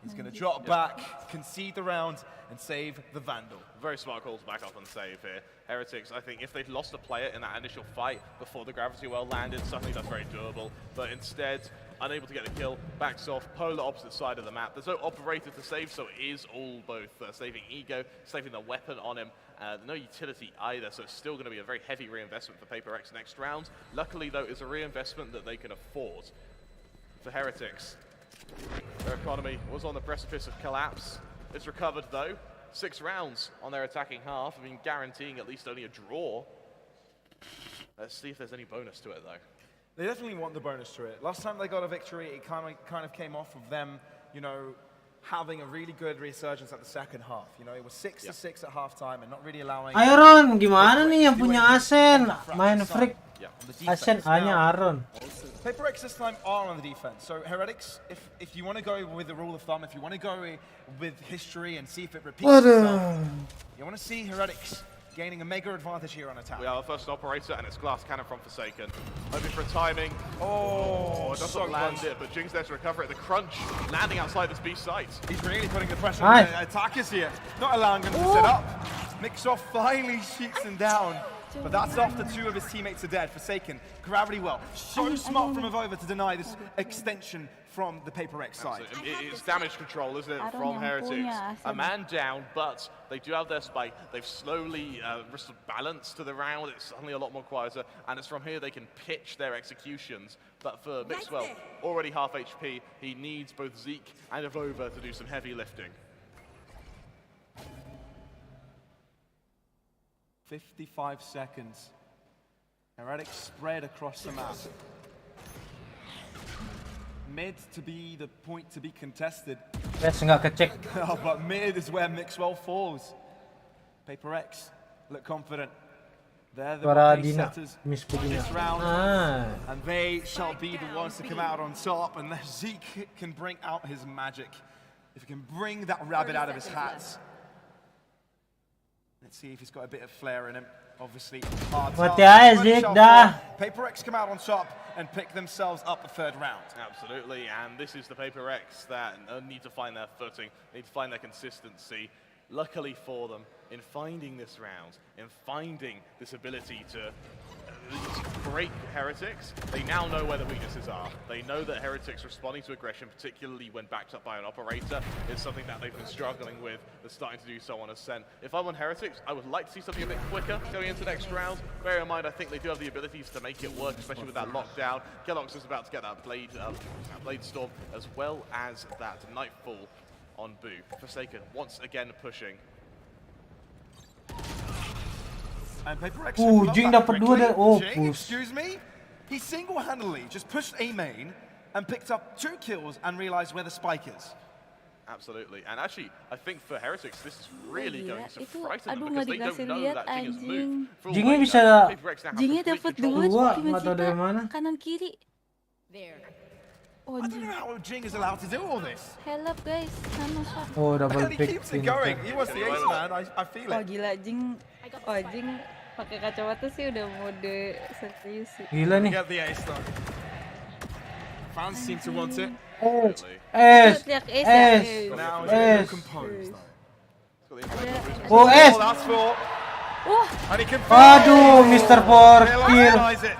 He's going to drop back, concede the round, and save the Vandal. Very smart call to back up and save here. Heretics, I think if they'd lost a player in that initial fight before the gravity well landed, suddenly that's very doable. But instead, unable to get the kill, backs off, polar opposite side of the map. There's no operator to save, so it is all both saving ego, saving the weapon on him, no utility either, so it's still going to be a very heavy reinvestment for Paper Rex next round. Luckily, though, it's a reinvestment that they can afford. For Heretics, their economy was on the precipice of collapse. It's recovered, though. 6 rounds on their attacking half, I mean, guaranteeing at least only a draw. Let's see if there's any bonus to it, though. They definitely want the bonus to it. Last time they got a victory, it kind of came off of them, you know, having a really good resurgence at the second half. You know, it was 6-6 at halftime and not really allowing... Aaron, gimana nih yang punya Asen? Main freak. Asen A-nya Aaron. Paper Rex this time are on the defense. So Heretics, if you want to go with the rule of thumb, if you want to go with history and see if it repeats itself, you want to see Heretics gaining a mega advantage here on attack. We have our first operator, and it's glass cannon from Forsaken. Hoping for timing. Doesn't so land close. it, but Jing's there to recover it. The crunch landing outside this B site. He's really putting the pressure on the attackers here, not allowing them to set up. Mixoff finally shoots him down, but that's after 2 of his teammates are dead. Forsaken, gravity well. So smart from Avova to deny this extension from the Paper Rex side. It's damage control, isn't it, from Heretics? A man down, but they do have their spike. They've slowly restored balance to the round. It's suddenly a lot more quieter, and it's from here they can pitch their executions. But for Mixwell, already half HP, he needs both Zeke and Avova to do some heavy lifting. 55 seconds. Heretics spread across the map. Mid to be the point to be contested. Yes, nggak kecek. But mid is where Mixwell falls. Paper Rex look confident. They're the pace setters in this round. And they shall be the ones to come out on top. And Zeke can bring out his magic. If he can bring that rabbit out of his hat. Let's see if he's got a bit of flair in him. Obviously, hard task. Paper Rex come out on top and pick themselves up the 3rd round. Absolutely, and this is the Paper Rex that need to find their footing, need to find their consistency. Luckily for them, in finding this round, in finding this ability to break Heretics, they now know where the weaknesses are. They know that Heretics responding to aggression, particularly when backed up by an operator, is something that they've been struggling with. They're starting to do so on Ascent. If I'm on Heretics, I would like to see something a bit quicker going into next round. Bear in mind, I think they do have the abilities to make it work, especially with that lockdown. Kellogg's is about to get that blade storm, as well as that Nightfall on Boo. Forsaken once again pushing. And Paper Rex Jing dapat 2 dan Jing, excuse me? He single-handedly just pushed A main and picked up 2 kills and realized where the spike is. Absolutely, and actually, I think for Heretics, this is really going to frighten them because they don't know that Jing has moved. Jingnya bisa, Jingnya dapat 2 nggak tahu dari mana. Kanan kiri. There. Oh, I don't know how Jing is allowed to do all this. Help guys, nano shot. Oh, double And he pick. keeps it going. He was the ace man. I feel Oh it. gila, Jing pakai kacamata sih udah mode serius sih. Gila nih. Get the ace though. Fans seem to want it. S. Now it's composed though. Oh, S. That's for. And he can. Aduh, Mr. They'll 4 kill. analyze it.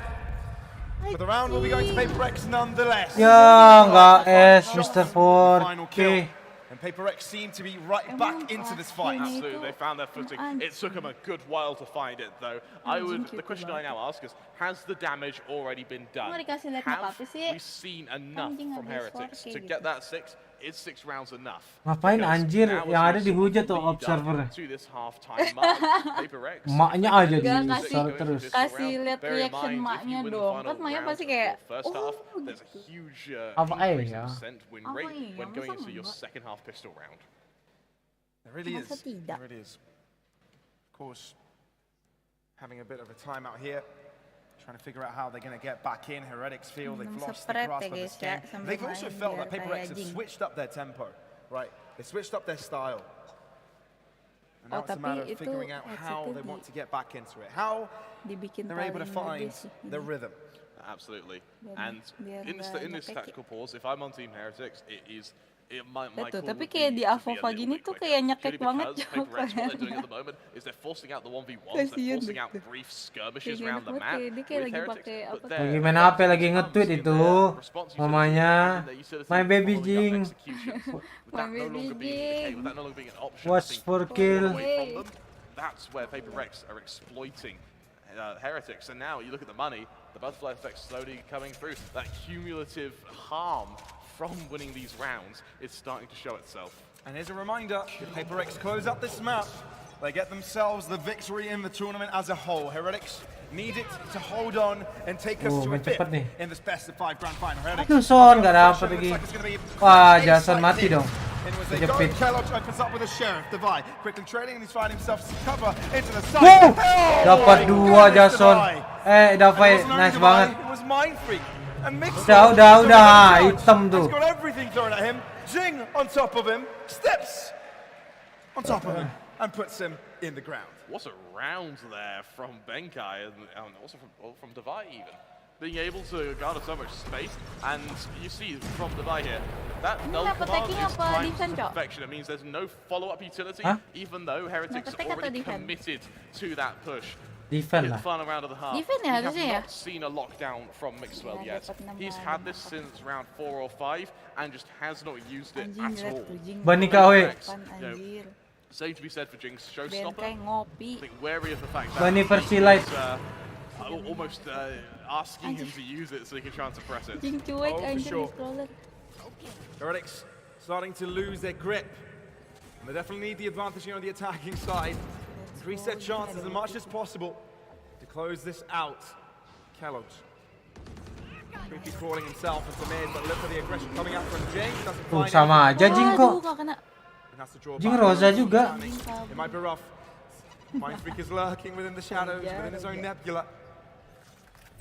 But the round will be going to Paper Rex nonetheless. Ya, nggak S, Mr. 4 Final kill. And Paper Rex seem to be right back into this fight. Absolutely, they found their footing. It took them a good while to find it, though. The question I now ask is, has the damage already been done? Have we seen enough from Heretics to get that 6? Is 6 rounds enough? Ngapain anjir? Yang ada dihujat tuh observer. To this halftime mark, Paper Rex. Maknya aja disorot terus. Kasih lihat reaction maknya dong. Kan maknya pasti kayak There's a huge apa ya? win rate when going into your second half pistol round. There really is. There really is. Of course, having a bit of a timeout here. Trying to figure out how they're going to get back in. Heretics feel they've lost the grasp of this game. They've also felt that Paper Rex have switched up their tempo, right? They switched up their style. And now it's a matter of figuring out how they want to get back into it. How they're able to find the rhythm. Absolutely. And in this tactical pause, if I'm on Team Heretics, my Tuh, call tapi would kayak be di to be a Avova little gini bit tuh quicker. kayak nyekek Purely banget because Cok. Paper X, what they're doing at the moment is they're forcing out the 1v1s, they're Kasian forcing out tuh. brief skirmishes Kayak around enak the banget map kayak dia kayak with lagi Heretics, pakai but apa their Lagi main HP lagi nge-tweet in itu their response utility mamanya and in their utility my baby following up Jing executions. With that My no baby longer being the case, Jing. with that no longer being an option, watch being for pulled kill. away from them, that's where Paper Rex are exploiting Heretics. And now you look at the money, the butterfly effect slowly coming through. That cumulative harm from winning these rounds is starting to show itself. And here's a reminder, if Paper X close up this map, they get themselves the victory in the tournament as a whole. Heretics need it to hold on and take us to a main fifth cepet nih. in this best of 5 grand final. Heretics. Aduh Son, gak dapet lagi. Wah, Jason mati dong. In was they go, Kejepit. Kellogg opens up with a sheriff, Divide, quickly trading, and he's finding himself some cover into the side. Wow! Oh, Dapat my dua goodness, Jason. Divide. Davai, And it wasn't only nice Divide, banget. It was Mind Freak. And Mixer Udah, is on the hitam judge. tuh. He's got everything thrown at him. Jing on top of him, steps on top of him, and puts him in the ground. What a round there from Benkai and also from Devai even. Being able to garner so much space, and you see from Devai here, that null dapat command tagging is apa timed defense, to Cok? perfection. It means there's no follow-up utility, Hah? even though Heretics Dapat tag are atau already defense? committed to that push. Defense Hit lah. the final round of the half. Defense ya We have harusnya ya? not seen a lockdown from Mixwell Ya, yet. dapat nama He's had this since round 4 or 5, and just has not used it Anjing at jelek all. tuh Jing. Bani KW. You know, Anjir. same to be said for Jing's showstopper. Benkai ngopi. I think wary of the fact that Bunny he versi is, light. almost asking him to use it so he can try and suppress it. Jing cuek Oh, for anjir di sure. scroller. Heretics starting to lose their grip. And they definitely need the advantage here on the attacking side. Reset chances as much as possible to close this out. Kellogg's creepy crawling himself into mid, but look for the aggression coming out from Jing. Doesn't find sama anything. aja Jing kok. Aduh, gak kena. And has to draw Jing back. Rosa juga. It might be rough. Mind Freak is lurking within the shadows, within his own nebula.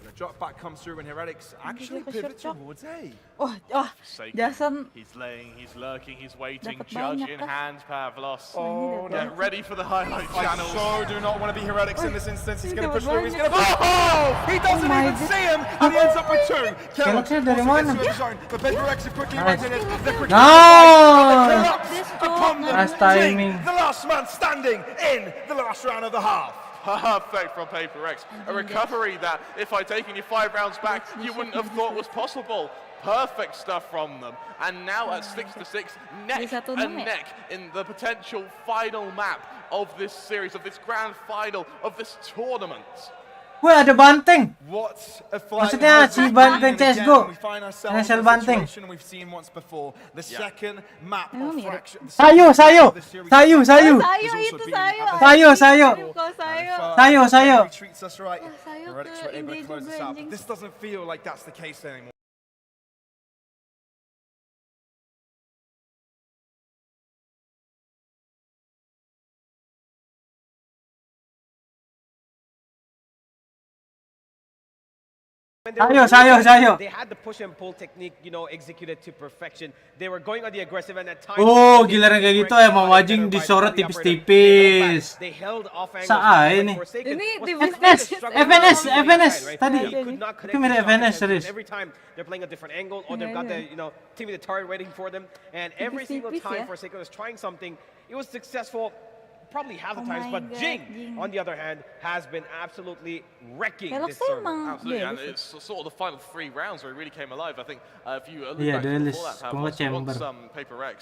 When a drop back comes through and Heretics actually pivot towards A. Wah, Sake. Jason He's laying, he's lurking, he's waiting. Dapat Judge banyak in kah? hand, Pavlos. Oh, Get ready for the highlight I channel. so do not want to be Heretics in this instance. He's going to dapat push through. He's banyak. going to. Oh! He doesn't my even God. see him, and he ends up with 2. Kellogg Kellogg's dari also mana? gets through the zone, but Paper X are quickly Nice. right in it. They're quickly Nice. upon them. Nice timing. Jing, the last man standing in the last round of the half. Perfect from Paper X. A recovery that, if I'd taken you 5 rounds back, you wouldn't have thought was possible. Perfect stuff from them. And now at 6-6, neck and neck in the potential final map of this series, of this grand final, of this tournament. Wah, ada banteng. What a fight. Maksudnya si banteng CSGO. We find ourselves NSL in a banteng. situation we've seen once before. The second map Emang of mirip? fraction. Sayo. Sayo itu sayo. Sayo. Sayo. Sayo. Treats us right. Sayo Heretics ke were able to India close juga this out. anjing. This doesn't feel like that's the case anymore. When they were Sayo. really- They had the push and pull technique, executed to perfection. They were going on the aggressive and at times. Oh, giliran kayak gitu emang wajing disorot tipis-tipis. They held off angles. Saa ini. Ini FNS tadi. Itu mirip FNS serius. Every time they're playing a different angle or they've got the team with the turret waiting for them, and every single time Forsaken was trying something, it was successful. Probably half the times, but Jing, on the other hand, has been absolutely wrecking this server. Absolutely, and it's sort of the final 3 rounds where he really came alive. I think if you look Iya, back duelist. before that, Kalau nggak chamber. once Paper X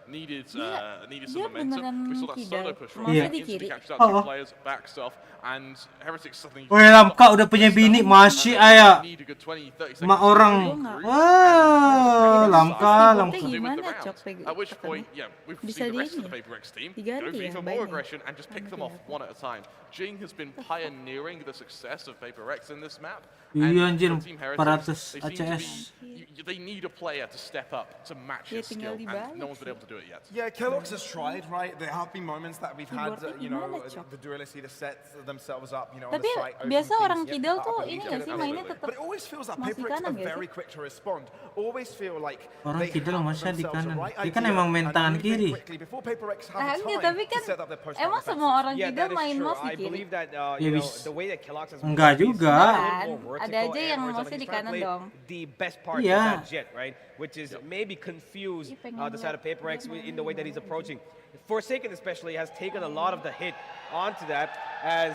needed some dia momentum, we saw that beneran solo kidal. push Masih from Iya. di instantly kiri. captured out 2 players, backed off, and Heretics suddenly. Woi, Lamka udah punya bini masih aya. Need a good 20-30 seconds Ma orang. Wah, Lamka. Gimana Cok? At which point, we've Bisa seen the rest di of the ini. Paper X team go Diganti for ya, even banyak. more aggression and just pick them off one at a time. Jing has been pioneering the success of Paper X in this map. Iya And anjir, for Team Heretics, 400 they seem to ACS. they need a player to step up to match Ya, his skill, tinggal and dibalik no one's been able to do it yet. Yeah, Kellogg's has tried, right? There have been moments that we've had, Keyboardnya gimana, Cok? the duelists either set themselves up, on Tapi the site. open biasa things, orang kidal up tuh and ini lead nggak to sih it. mainnya tetap But it always feels like masih Paper X kanan are nggak very sih? quick to respond. Always feel like Orang they kidal have masa di themselves a kanan. right Dia kan idea emang main and tangan moving kiri. quickly before Paper X have Ah, time enggak, tapi to kan set up their push. Emang from semua orang yeah, juga that is main true. mouse di I kiri? believe that Ya, you know bis- the way that Kellogg's has Enggak moved, he's juga. a little Kan, more ada vertical aja and yang horizontal. mouse-nya He's di trying to kanan play dong. the best part Iya. of that jet, right? Which is maybe confuse Ih, pengen the side of lihat Paper X dia in the way that main. he's approaching. Forsaken especially has taken a lot of the hit onto that as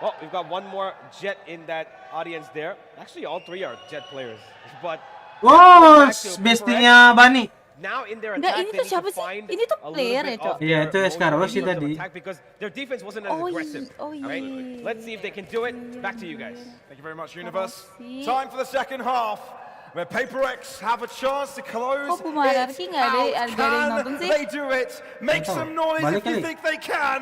well, we've got one more jet in that audience there. Actually, all three are jet players, but Wow, bestinya Bani. now in their Enggak, attack, ini they tuh need siapa to sih? find Ini tuh a little player bit ya, Cok? of Iya, their itu Escargot motion sih to tadi. attack because their defense wasn't as Oh, aggressive. iya. Oh, iya, Right? iya, iya. Let's see if they can do it. Back to you guys. Thank you very much, Universe. Makasih. Time for the second half, where Paper X have a chance to close Kok Pumararki nggak ada it ada yang out. nonton Can sih? they do it? Make Nonton. some noise Balik if you kali. think they can.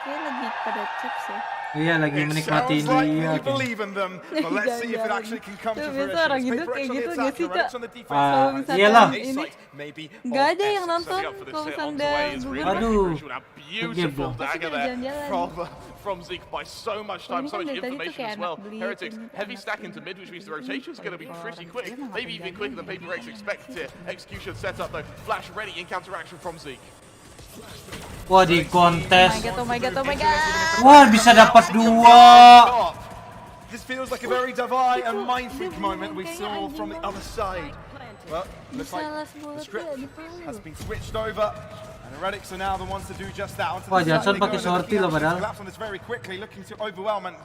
Kayak lagi pada chips ya. Iya, lagi It menikmati sounds like dia. you believe in them, but let's see if it actually can come to Tuh, fruition. biasa orang It's Indo Paper X kayak on the gitu attack, nggak sih, Red X Cok? on the defense. Kalau Ah, misalkan iyalah. ini Maybe nggak ada of yang S. nonton Setting up for this kalau hit misalkan onto udah way is really, gugur. Aduh. really crucial. Now, beautiful Kegep dagger dong. there Jalan-jalan. from Zeke by so much time, Ini so kan much dari tadi tuh information kayak as well. anak beli Heretics, ini, heavy anak stack into mid, which means the rotation is going to be pretty quick. Maybe even quicker than Paper X expected here. Execution set up though. Flash ready in counteraction from Zeke. Wah, di kontes. Oh my god, oh my god. Wah, bisa dapat 2. This feels like a very Davai and Mind Freak moment we saw from the other side. Well, looks like the script has been switched over, and the Relics are now the ones to do just that. Onto Wah, the side Jason they go, pakai and they're sorti looking loh at padahal. collapse on this very quickly, looking to overwhelm, and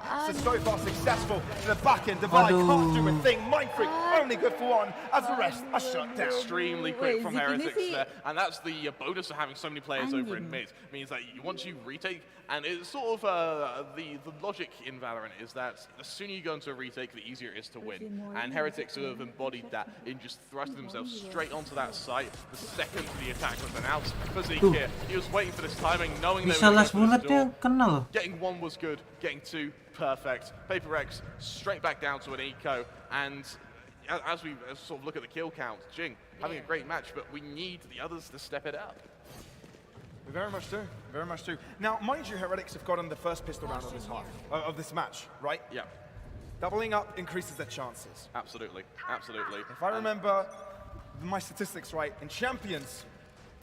so far successful to the back end. Davai can't do a thing. Mind Freak only good for one, as the rest are shut down. Extremely quick from Zeke ini Heretics sih- there, and that's the bonus of having so many players over in mid. Means that once you retake, and it's sort of the logic in Valorant is that the sooner you go into a retake, the easier it is to win. And Heretics have embodied that in just thrusting themselves straight onto that site the second the attack was announced. For Zeke here, he was waiting for this timing, knowing they Bisa were last going to bulletnya kena loh. Getting one was good, getting two, perfect. Paper X straight back down to an eco, and as we sort of look at the kill count, Jing having a great match, but we need the others to step it up. We very much do. Very much do. Now, mind you, Heretics have gotten the first pistol round of this half, of this match, right? Yeah. Doubling up increases their chances. Absolutely, absolutely. If I remember my statistics right, in Champions,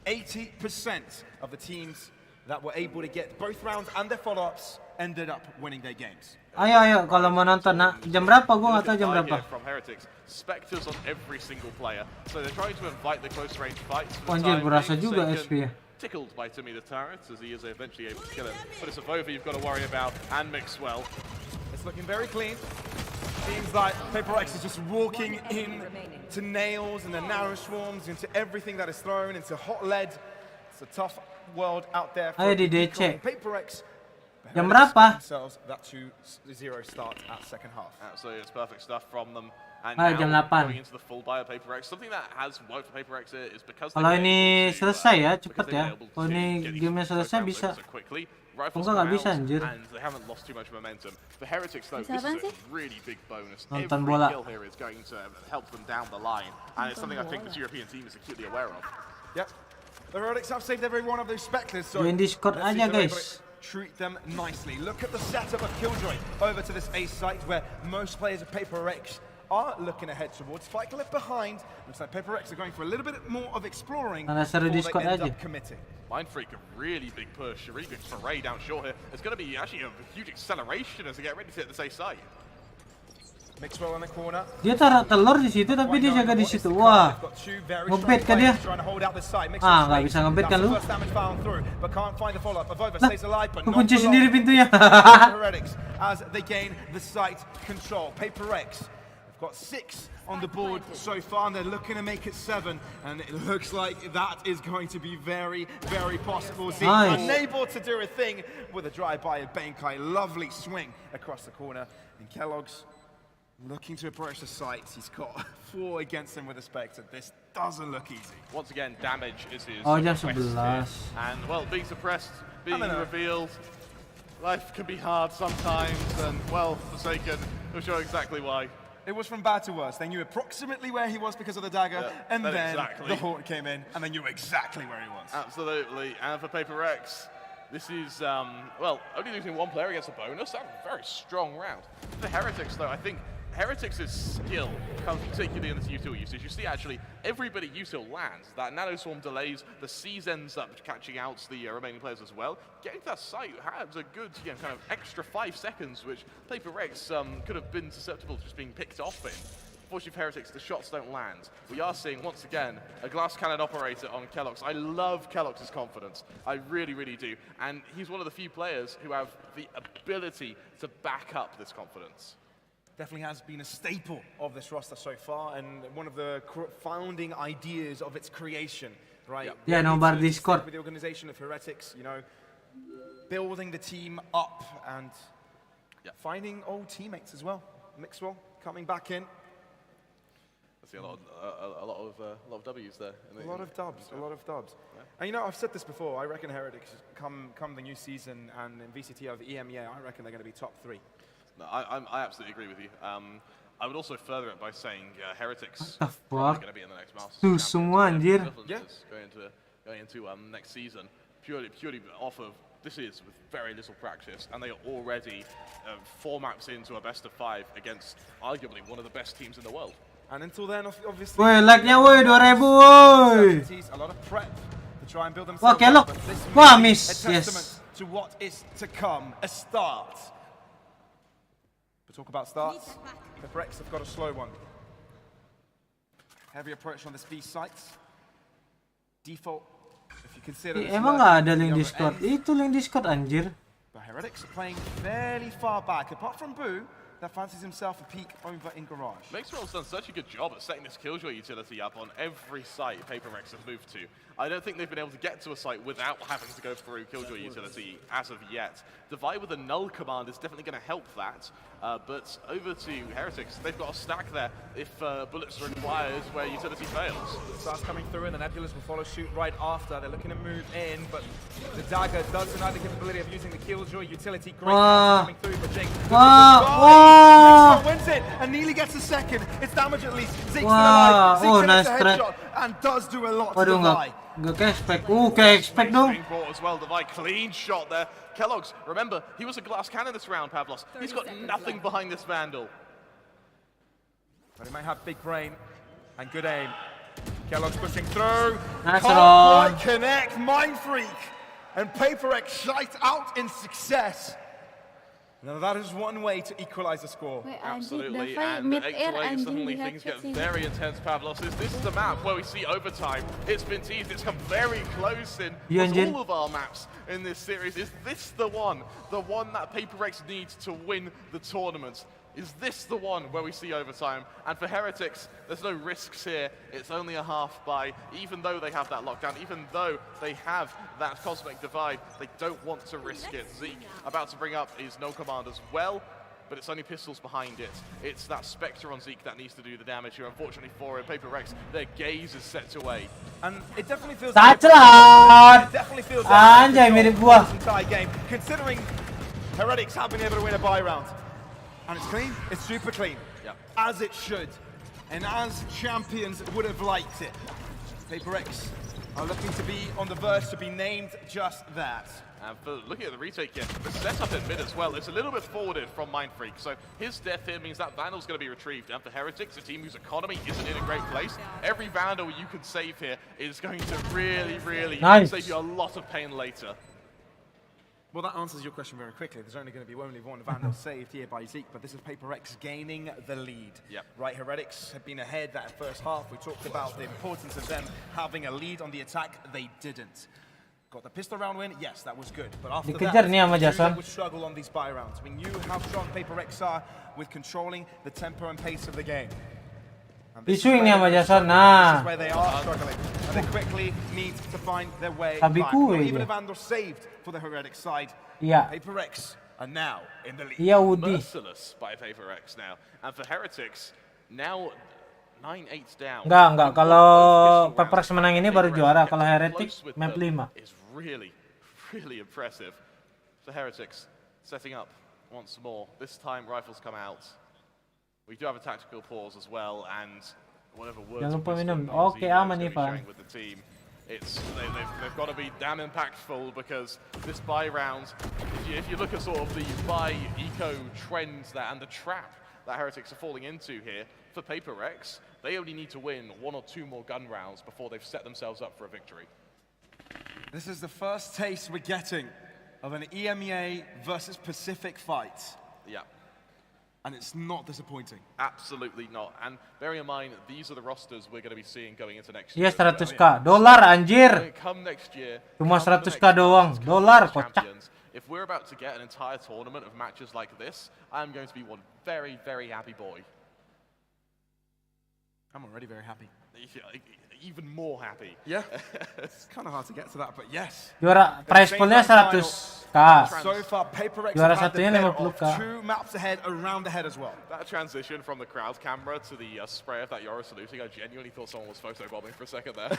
80% of the teams that were able to get both rounds and their follow-ups ended up winning their games. Ayo, kalau mau nonton, nah, jam berapa? Gua nggak tahu jam berapa. From Heretics, Spectres on every single player, so they're trying to invite the close range fights. Anjir, berasa juga SP ya. Tickled by Timmy the Turret as he is eventually able to kill him. But it's a Vova you've got to worry about, and Mixwell. It's looking very clean. Seems like Paper X is just walking in to nails and the narrow swarms, into everything that is thrown, into hot lead. It's a tough world out there for Ayo di DC. Paper X. Jam berapa? Themselves that 2-0 start at second half. Absolutely, it's perfect stuff from them. And Ayo, now jam 8. going into the full buy of Paper X, something that has worked for Paper X is because Kalau they've been ini able to, selesai ya, because cepet they've ya. been able Kalau to ini get these gamenya close selesai round bisa. wins so quickly, rifles Enggak, nggak come bisa, out, anjir. and they haven't lost too much momentum. For Heretics though, Bisa this apaan is sih? a really big bonus. Nonton Every bola. kill here is going to help them down the line, and it's something I think this European team is acutely aware of. Yep. The Heretics have saved every one of those Spectres, so Join Discord let's see aja, if they're able guys. to treat them nicely. Look at the setup of Killjoy over to this A site where most players of Paper X are looking ahead towards. Fight left behind. Looks like Paper X are going for a little bit more of exploring Karena seru before Discord they end aja. up committing. Mind Freak, a really big push, a really big foray down short here. It's going to be actually a huge acceleration as they get ready to hit the A site. Mixwell in the corner. Dia taruh telur di situ tapi dia jaga di situ. Wah. Ngebet kan dia? Ah, nggak bisa ngebet kan lu? Lah, kekunci sendiri pintunya. As they gain the site control. Paper X have got 6 on the board so far, and they're looking to make it 7, and it looks like that is going to be very, very possible. Zeke Nice. unable to do a thing with a drive-by of Benkai. Lovely swing across the corner, and Kellogg's looking to approach the sites. He's got 4 against him with a Spectre. This doesn't look easy. Once again, damage is his Oh, jam quest 11. here. And, well, being suppressed, being revealed, life can be hard sometimes, and, well, Forsaken will show exactly why. It was from bad to worse. They knew approximately where he was because of the dagger, and then exactly. the Haunt came in, and they knew exactly where he was. Absolutely, and for Paper X, this is, well, only losing 1 player against a bonus, that's a very strong round. For Heretics, though, I think Heretics' skill comes particularly in this util usage. You see, actually, everybody util lands. That nanoswarm delays, the C's ends up catching out the remaining players as well. Getting to that site has a good kind of extra 5 seconds, which Paper Rex could have been susceptible to just being picked off in. Unfortunately for Heretics, the shots don't land. We are seeing, once again, a glass cannon operator on keloqz. I love keloqz's confidence. I really, really do. And he's one of the few players who have the ability to back up this confidence. Definitely has been a staple of this roster so far, and one of the founding ideas of its creation, right? Yep. Yeah, nomor Discord. With the organization of Heretics, you know, building the team up and finding old teammates as well. Mixwell coming back in. I see a lot of W's there. A lot of dubs. Yeah. And you know, I've said this before. I reckon Heretics come the new season and in VCT over EMEA, I reckon they're going to be top 3. No, I absolutely agree with you. I would also further it by saying Heretics are going to be in the next Masters. Tuh semua anjir. Going into next season purely off of this is with very little practice, and they are already 4 maps into a best of 5 against arguably one of the best teams in the world. And until then, obviously, woi, like-nya woi 2000 woi. A lot of prep to try and build Wah, themselves keloqz. up. Wah, miss. A testament Yes. to what is to come, a start. But talk about starts. The Brex have got a slow one. Heavy approach on the speed sites. Default, if you consider. Emang nggak ada link Discord? Itu link Discord anjir. But Heretics are playing fairly far back, apart from Boo, that fancies himself a peek over in Garage. Mixwell's done such a good job at setting this Killjoy utility up on every site Paper Rex have moved to. I don't think they've been able to get to a site without having to go through Killjoy utility as of yet. Divide with a null command is definitely going to help that, but over to Heretics, they've got a stack there if bullets are required where utility fails. Starts coming through and the Nebulous will follow suit right after. They're looking to move in, but the Dagger does deny the capability of using the Killjoy utility. Great coming through, but Jake wins it and nearly gets a second. It's damage at least. Zeke's still alive. Zeke nice a headshot and does do a lot to Divide. Gak ke-expect. Ke-expect dong. Brought as well, Divide, clean shot there. keloqz, remember, he was a glass cannon this round, Pavlos. He's got nothing behind this Vandal. But he might have big brain and good aim. keloqz pushing through. Nice Can't run. quite connect. Mind Freak. And Paper X shite out in success. Now that is one way to equalize the score. Wait, Absolutely, Davai and mid-air 8-8 anjing suddenly di things get headshot sini. very intense, Pavlos. This is the map where we see overtime. It's been teased, it's come very close in all of our maps in this series. Is this the one that Paper X needs to win the tournament? Is this the one where we see overtime? And for Heretics, there's no risks here. It's only a half buy. Even though they have that lockdown, even though they have that Cosmic Divide, they don't want to risk it. Zeke about to bring up his no command as well, but it's only pistols behind it. It's that Spectre on Zeke that needs to do the damage here. Unfortunately for him, Paper Rex, their gaze is set away. And it definitely feels Taclat! it definitely feels Anjay, mirip gua. this entire game, considering Heretics have been able to win a buy round. And it's clean, it's super clean, as it should, and as champions would have liked it. Paper X are looking to be on the verge to be named just that. And for looking at the retake here, the setup in mid as well, it's a little bit forwarded from Mind Freak, so his death here means that Vandal's going to be retrieved, and for Heretics, a team whose economy isn't in a great place, every Vandal you can save here is going to really save you a lot of pain later. Well, that answers your question very quickly. There's only going to be only one Vandal saved here by Zeke, but this is Paper X gaining the lead. Right, Heretics had been ahead that first half. We talked about the importance of them having a lead on the attack. They didn't. Got the pistol round win, yes, that was good. But after Dikejar that, nih sama Jason. they would struggle on these buy rounds. We knew how strong Paper X are with controlling the tempo and pace of the game. Isuing nih sama Jason. This Nah. is where they are struggling, and they quickly need to find their way Sabi back. ko Not eh, even dia. a Vandal saved for the Heretic side. Yeah. Paper X are now in the lead. Iya, Woody. Merciless by Paper X now. And for Heretics, now 9-8 down. Enggak. Kalau Paper X menang ini baru juara. Kalau Heretic, map 5. Is really impressive. So Heretics setting up once more. This time rifles come out. We do have a tactical pause as well, and whatever words Jangan lupa of wisdom minum. Oke, Zeno is aman gonna nih, be Pak. sharing with the team. They've got to be damn impactful, because this buy round, if you look at sort of the buy eco trends there and the trap that Heretics are falling into here. For Paper Rex, they only need to win 1 or 2 more gun rounds before they've set themselves up for a victory. This is the first taste we're getting of an EMEA versus Pacific fight. Yeah. And it's not disappointing. Absolutely not. And bearing in mind, these are the rosters we're going to be seeing going into next year. Iya 100k dolar anjir. Come next year, Cuma come the 100k next doang. Masters, Dolar come the kocak. champions. If we're about to get an entire tournament of matches like this, I'm going to be one very, very happy boy. I'm already very happy. Even more happy. Yeah. It's kind of hard to get to that, but yes. Juara prize poolnya 100k. So far, Paper Rex Juara have had the satunya better 50k. of 2 maps ahead, around the head as well. That transition from the crowd camera to the spray of that Yora saluting, I genuinely thought someone was photobombing for a second there.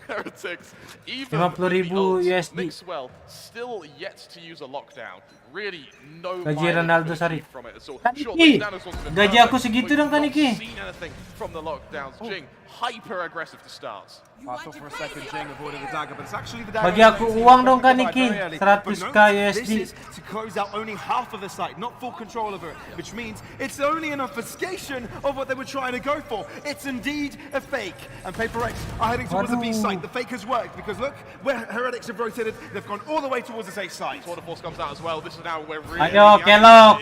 Heretics, even 50.000 USD. Mixwell still yet to use a lockdown. Really no Gaji Ronaldo Sari. from it at all. Kaniki, gaji aku segitu dong Kaniki. Seen anything from the lockdowns. Jing, hyper aggressive to start. I thought for a second Jing avoided the dagger, but it's actually the dagger. Bagi aku uang dong Kaniki, 100k This USD. is to close out only half of the site, not full control of it, which means it's only an obfuscation of what they were trying to go for. It's indeed a fake, and Paper Rex are heading towards the B site. The fake has worked because look where Heretics have rotated. They've gone all the way towards the safe site. Water Force comes out as well. This is now where really Ayo kelok.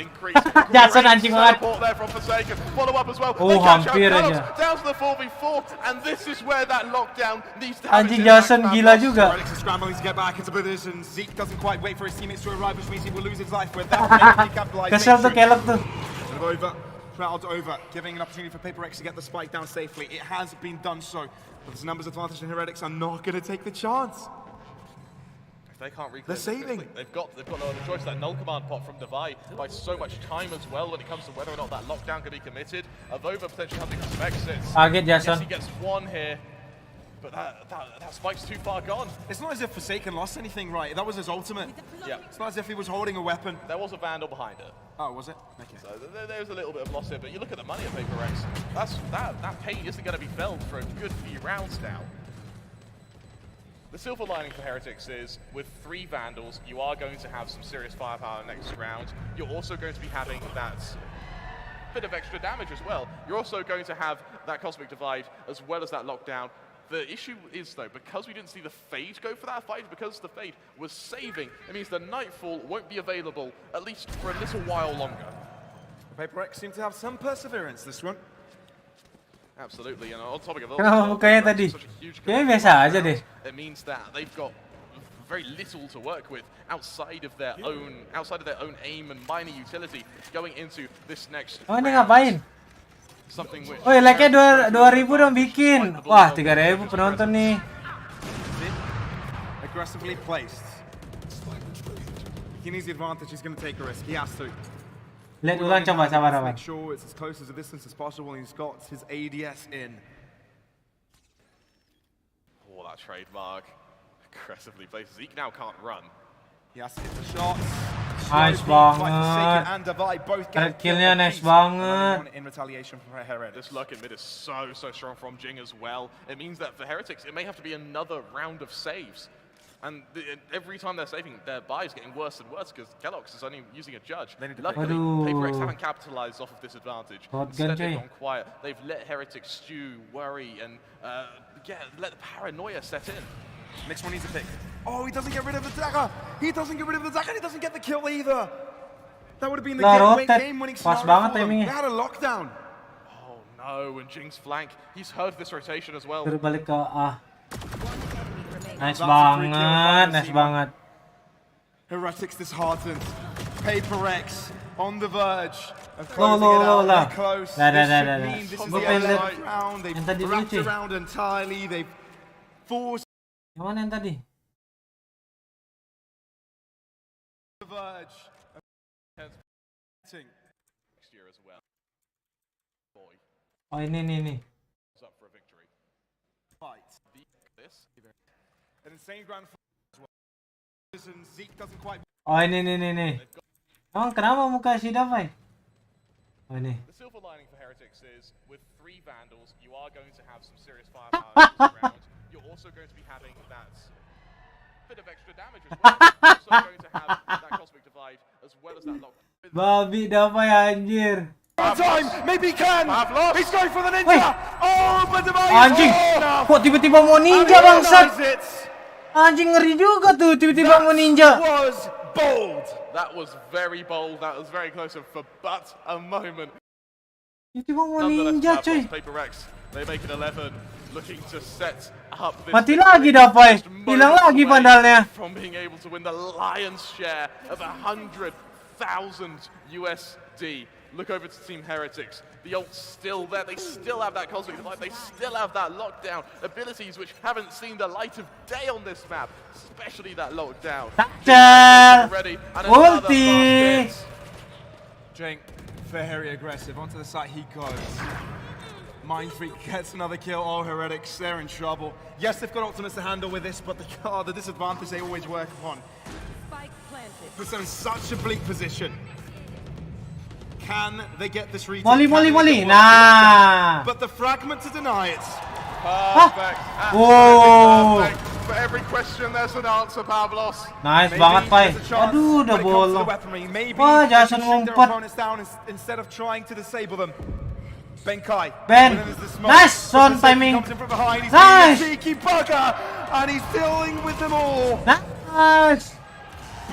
Jason anjing banget. Support there from Forsaken. Follow up as well. Oh, hampir aja. Down to the 4v4, and this is where that lockdown needs to happen. Anjing Jason gila juga. Heretics are scrambling to get back into position. Zeke doesn't quite wait for his teammates to arrive, which means he will lose his life with that. Kesel tuh kelok tuh. Over, crowd over, giving an opportunity for Paper Rex to get the spike down safely. It has been done so, but there's a numbers advantage, and Heretics are not going to take the chance. If they can't reclaim They're saving. They've got no other choice. That null command pot from Divide by so much time as well when it comes to whether or not that lockdown can be committed. Avova potentially hunting for spec sits. Target Jason. Yes, he gets one here. But that spike's too far gone. It's not as if Forsaken lost anything, right? That was his ultimate. Yeah. It's not as if he was holding a weapon. There was a Vandal behind it. Oh, was it? Okay. So there's a little bit of loss here, but you look at the money at Paper Rex. That pain isn't going to be felt for a good few rounds now. The silver lining for Heretics is, with 3 Vandals, you are going to have some serious firepower next round. You're also going to be having that bit of extra damage as well. You're also going to have that Cosmic Divide as well as that lockdown. The issue is, though, because we didn't see the Fade go for that fight, because the Fade was saving, it means the Nightfall won't be available, at least for a little while longer. The Paper Rex seem to have some perseverance this one. Absolutely, and on topic of all Kenapa mukanya tadi? Kayaknya biasa aja deh. It means that they've got very little to work with outside of their own aim and minor utility going into this next Oh ini round. ngapain? Something which Oh like-nya 2000 dong bikin. Wah 3000 penonton nih. Aggressively placed. He needs the advantage. He's going to take a risk. He has to. Lihat ulang coba sabar. Make sure it's as close as a distance as possible, and he's got his ADS in. Oh, that trademark aggressively placed. Zeke now can't run. He has to hit the shots. Nice banget. Red killnya nice banget. In retaliation for Heretics. This luck in mid is so strong from Jing as well. It means that for Heretics, it may have to be another round of saves. And every time they're saving, their buy is getting worse and worse because Kellogg's is only using a judge. Luckily, Paper Rex haven't capitalized off of this advantage. Instead, they've gone quiet. They've let Heretics stew, worry, and let the paranoia set in. Next one needs a pick. Oh, he doesn't get rid of the dagger. He doesn't get rid of the dagger. He doesn't get the kill either. That would have been the game-winning scenario for them. They had a lockdown. Oh no, and Jing's flank. He's heard this rotation as well. Terus balik ke A. Nice banget, nice banget. Heretics disheartened. Paper Rex on the verge of closing it out. They're close. This should mean this is the end of the round. They've wrapped around entirely. They've forced Yang mana yang tadi? the verge of next year as well. Boy. Oh ini. Up for a victory. Fight. This. An insane grand as well. Zeke doesn't quite. Oh ini. Emang kenapa muka si Davai? Oh ini. The silver lining for Heretics is, with 3 Vandals, you are going to have some serious firepower next round. You're also going to be having that bit of extra damage as well. You're also going to have that Cosmic Divide as well as that lock. Babi dapat ya anjir. Time, maybe he can. He's going for the ninja. Wait. Oh, but the Anjing. Kok tiba-tiba mau ninja bangsat? Anjing ngeri juga tuh tiba-tiba mau ninja. Was bold. That was very bold. That was very close for but a moment. Tiba-tiba mau ninja cuy. Paper Rex, they make it 11, looking to set up this. Mati lagi dapat. Hilang lagi pandalnya. From being able to win the lion's share of 100,000 USD. Look over to Team Heretics. The ult's still there. They still have that cosmic light. They still have that lockdown abilities, which haven't seen the light of day on this map, especially that lockdown. Ready. Ulti. Jink, very aggressive. Onto the site he goes. Mind Freak gets another kill. Oh, Heretics, they're in trouble. Yes, they've got ultimates to handle with this, but the disadvantage they always work upon. Spike planted. Puts them in such a bleak position. Can they get this retake? Molly. Nah. But the fragment to deny it. Perfect. Oh. Perfect. For every question, there's an answer, Pavlos. Nice banget, Pai. Aduh, udah bolong. Wah, Jason ngumpet. Instead of trying to disable them. Benkai. Ben. Nice on timing. Nice. Cheeky bugger. And he's dealing with them all. Nice.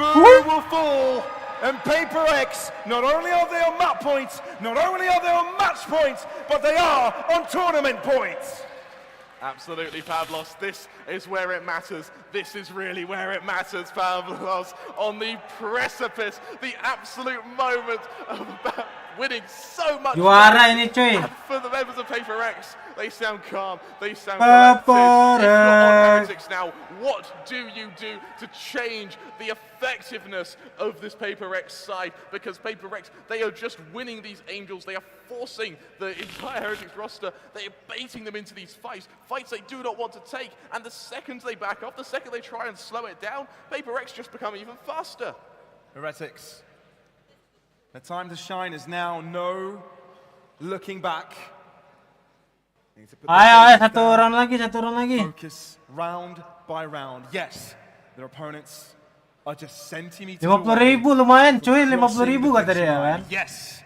Boo will fall. And Paper X, not only are they on map points, not only are they on match points, but they are on tournament points. Absolutely, Pavlos. This is where it matters. This is really where it matters, Pavlos. On the precipice, the absolute moment of winning so much. Juara ini cuy. And for the members of Paper X, they sound calm. They sound collected. It's not on Heretics now. What do you do to change the effectiveness of this Paper X side? Because Paper X, they are just winning these Angels. They are forcing the entire Heretics roster. They are baiting them into these fights they do not want to take. And the second they back off, the second they try and slow it down, Paper X just become even faster. Heretics, the time to shine is now. No looking back. Ayo, satu round lagi. Focus round by round. Yes, their opponents are just centimeters 50.000 lumayan cuy, 50.000 kata dia kan. Yes.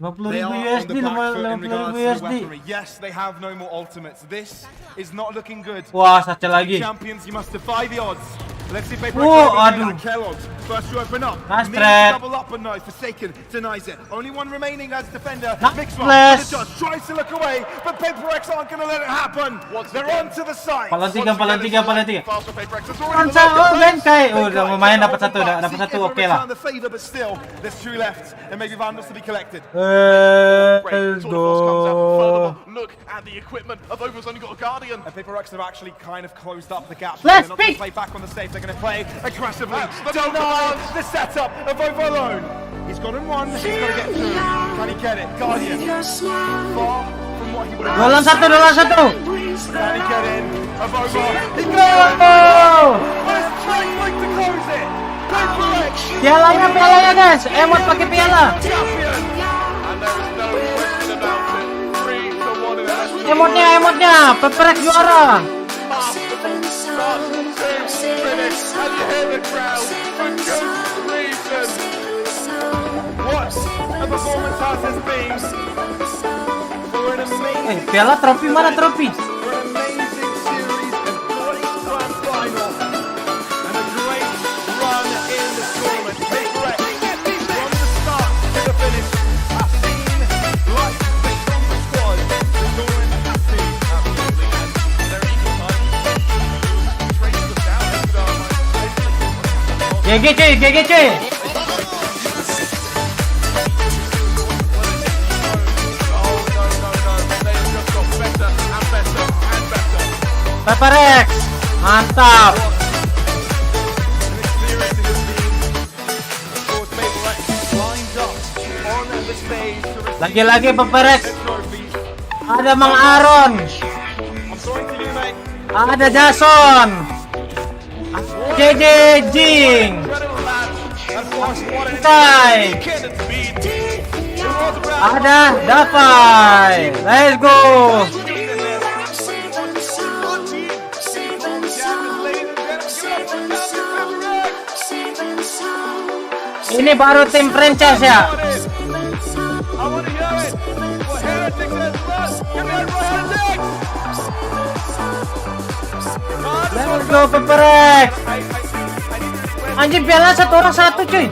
50.000 USD lumayan, 50.000 USD. Yes, they have no more ultimates. This is not looking good. Wah, satu lagi. Champions, you must defy the odds. Let's see if they aduh. Kellogg's first to open up. Nice trap. Double up, but no, Forsaken denies it. Only one remaining as defender. Nice. Tries to look away, but Paper X aren't going to let it happen. They're onto the side. Palan tiga. Benkai. Udah lumayan dapat satu oke lah. The favor, but still, there's two left, and maybe Vandals to be collected. Let's go. Look at the equipment. Avova's only got a Guardian. And Paper X have actually kind of closed up the gap. Let's They're not going to play back on the stage. They're going to play aggressively. Deny the setup of Avo alone. He's got him one. He's got to get two. Can he get it? Guardian. Far from what he would have. Dolan satu. Can he get in? Avo. He Go! What is trying to close it? Paper X. Pialanya guys. Emot pakai piala. Champion. And there is no question about it. 3-1 in Emotnya. Paper X juara. And you hear the crowd for good reason. What a performance has this been for an amazing Piala trofi mana trofi? for an amazing series of great grand final and a great run in the tournament. Paper X, from the start to the finish, have seen like the Trump squad, the tournament has been Absolutely. And they're equal time. Traces of down into our minds. GG cuy. Paper X. Mantap. Lagi-lagi Paper X. Ada Mang Aaron. Ada Jason. JJ Jing. Kai. Ada Davai. Let's go. Ini baru tim franchise ya. Let's go Paper X. Anjing piala satu orang satu cuy.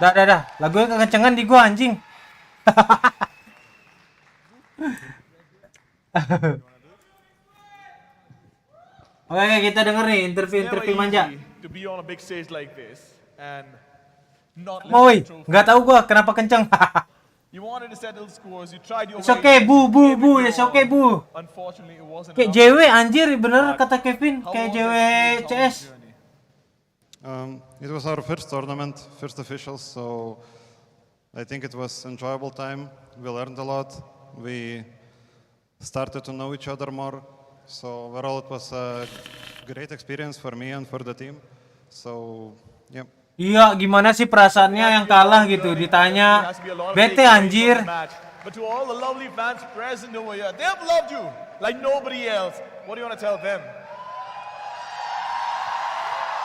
Dah. Lagunya kekencengan di gua anjing. Oke, kita denger nih interview manja. Woi, nggak tahu gua kenapa kenceng. It's okay, bu. It's okay, bu. Kayak JW anjir, bener kata Kevin. Kayak JW CS. It was our first tournament, first officials, so I think it was enjoyable time. We learned a lot. We started to know each other more. So overall, it was a great experience for me and for the team. So, yeah. Iya, gimana sih perasaannya yang kalah gitu? Ditanya, bete anjir. But to all the lovely fans present over here, they have loved you like nobody else. What do you want to tell them?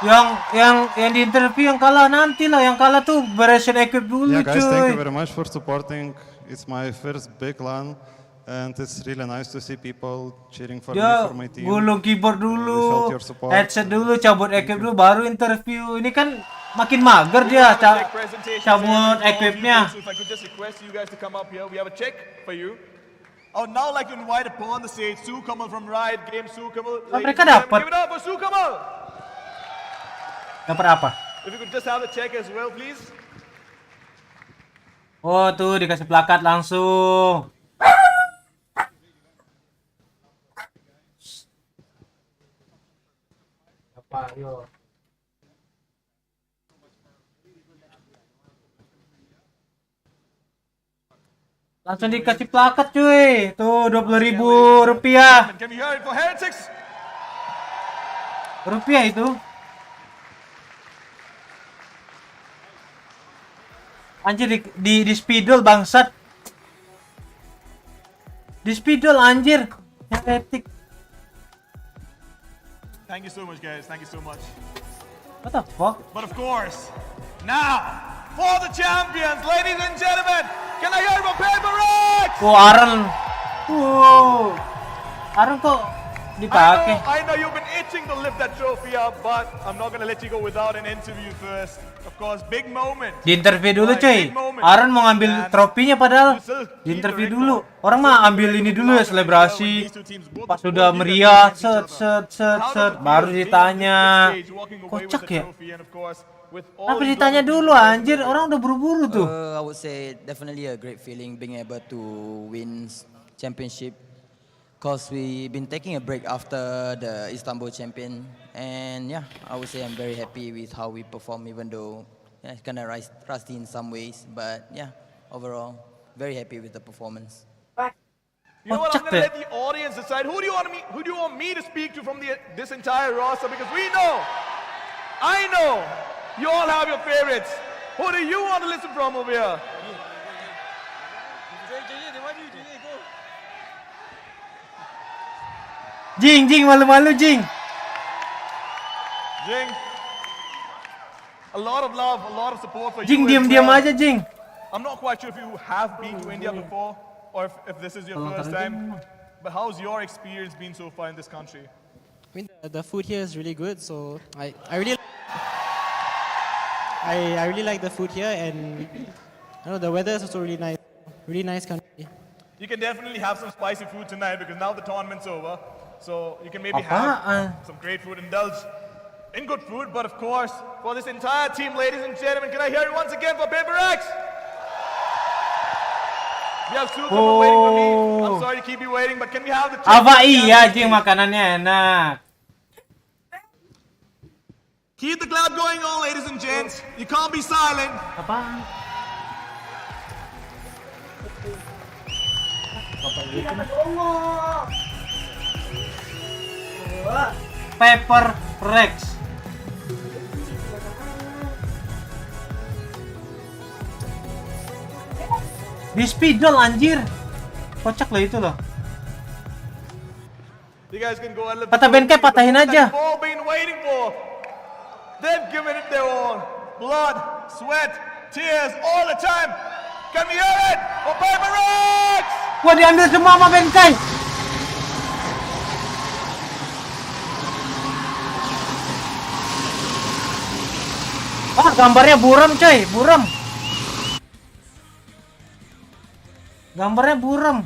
Yang di interview yang kalah nanti lah, yang kalah tuh beresin equip dulu yeah, guys, cuy. Thank you very much for supporting. It's my first big LAN, and it's really nice to see people cheering for me, for my team. Gulung keyboard dulu, headset dulu, cabut equip dulu, baru interview. Ini kan makin mager dia, cabut equipnya. Oh, now like to invite upon the stage Sue Kamal from Riot Games. Sue Kamal. Mereka dapat. Give it up for Sue Kamal. Dapat apa? If you could just have the check as well, please. Oh, tuh dikasih plakat langsung. Apa, yo. Langsung dikasih plakat cuy. Tuh 20.000 rupiah. Can we hear it for Heretics? Rupiah itu. Anjir di spidol bangsat. Di spidol anjir. Heretic. Thank you so much guys. Thank you so much. What the fuck? But of course, now for the champions, ladies and gentlemen, can I hear from Paper X? Aaron. Aaron kok dipakai? I know you've been itching to lift that trophy up, but I'm not gonna let you go without an interview first. Of course, big moment. Di interview dulu cuy. Aaron mau ngambil tropinya padahal di interview dulu. Orang mah ambil ini dulu ya, selebrasi. Pas sudah meriah, set, baru ditanya. Kocak ya. Kenapa ditanya dulu anjir? Orang udah buru-buru tuh. I would say definitely a great feeling being able to win championship. Cause we've been taking a break after the Istanbul champion, and yeah, I would say I'm very happy with how we perform, even though it's kind of rusty in some ways, but yeah, overall, very happy with the performance. You know what? I'm gonna let the audience decide. Who do you want me to speak to from this entire roster? Because I know, you all have your favorites. Who do you want to listen from over here? Jing, malu-malu Jing. Jing, a lot of love, a lot of support for Jing, you. diam aja Jing. I'm not quite sure if you have been to India before, or if this is your first time. But how's your experience been so far in this country? I mean, the food here is really good, so I really like the food here, and I know the weather is also really nice country. You can definitely have some spicy food tonight because now the tournament's over. So you can maybe have some great food, indulge in good food. But of course, for this entire team, ladies and gentlemen, can I hear it once again for Paper X? We have Sue waiting for me. I'm sorry to keep you waiting, but can we have the Apa iya Jing, makanannya enak. Keep the clap going on, ladies and gents. You can't be silent. Apaan? Paper Rex. Di spidol anjir. Kocak lah itu loh. You guys can go and live Kata Benkai patahin aja. They've all been waiting for. They've given it their all. Blood, sweat, tears, all the time. Can we hear it? For Paper Rex! Wah, diambil semua sama Benkai. Wah, gambarnya buram coy, buram. Gambarnya buram.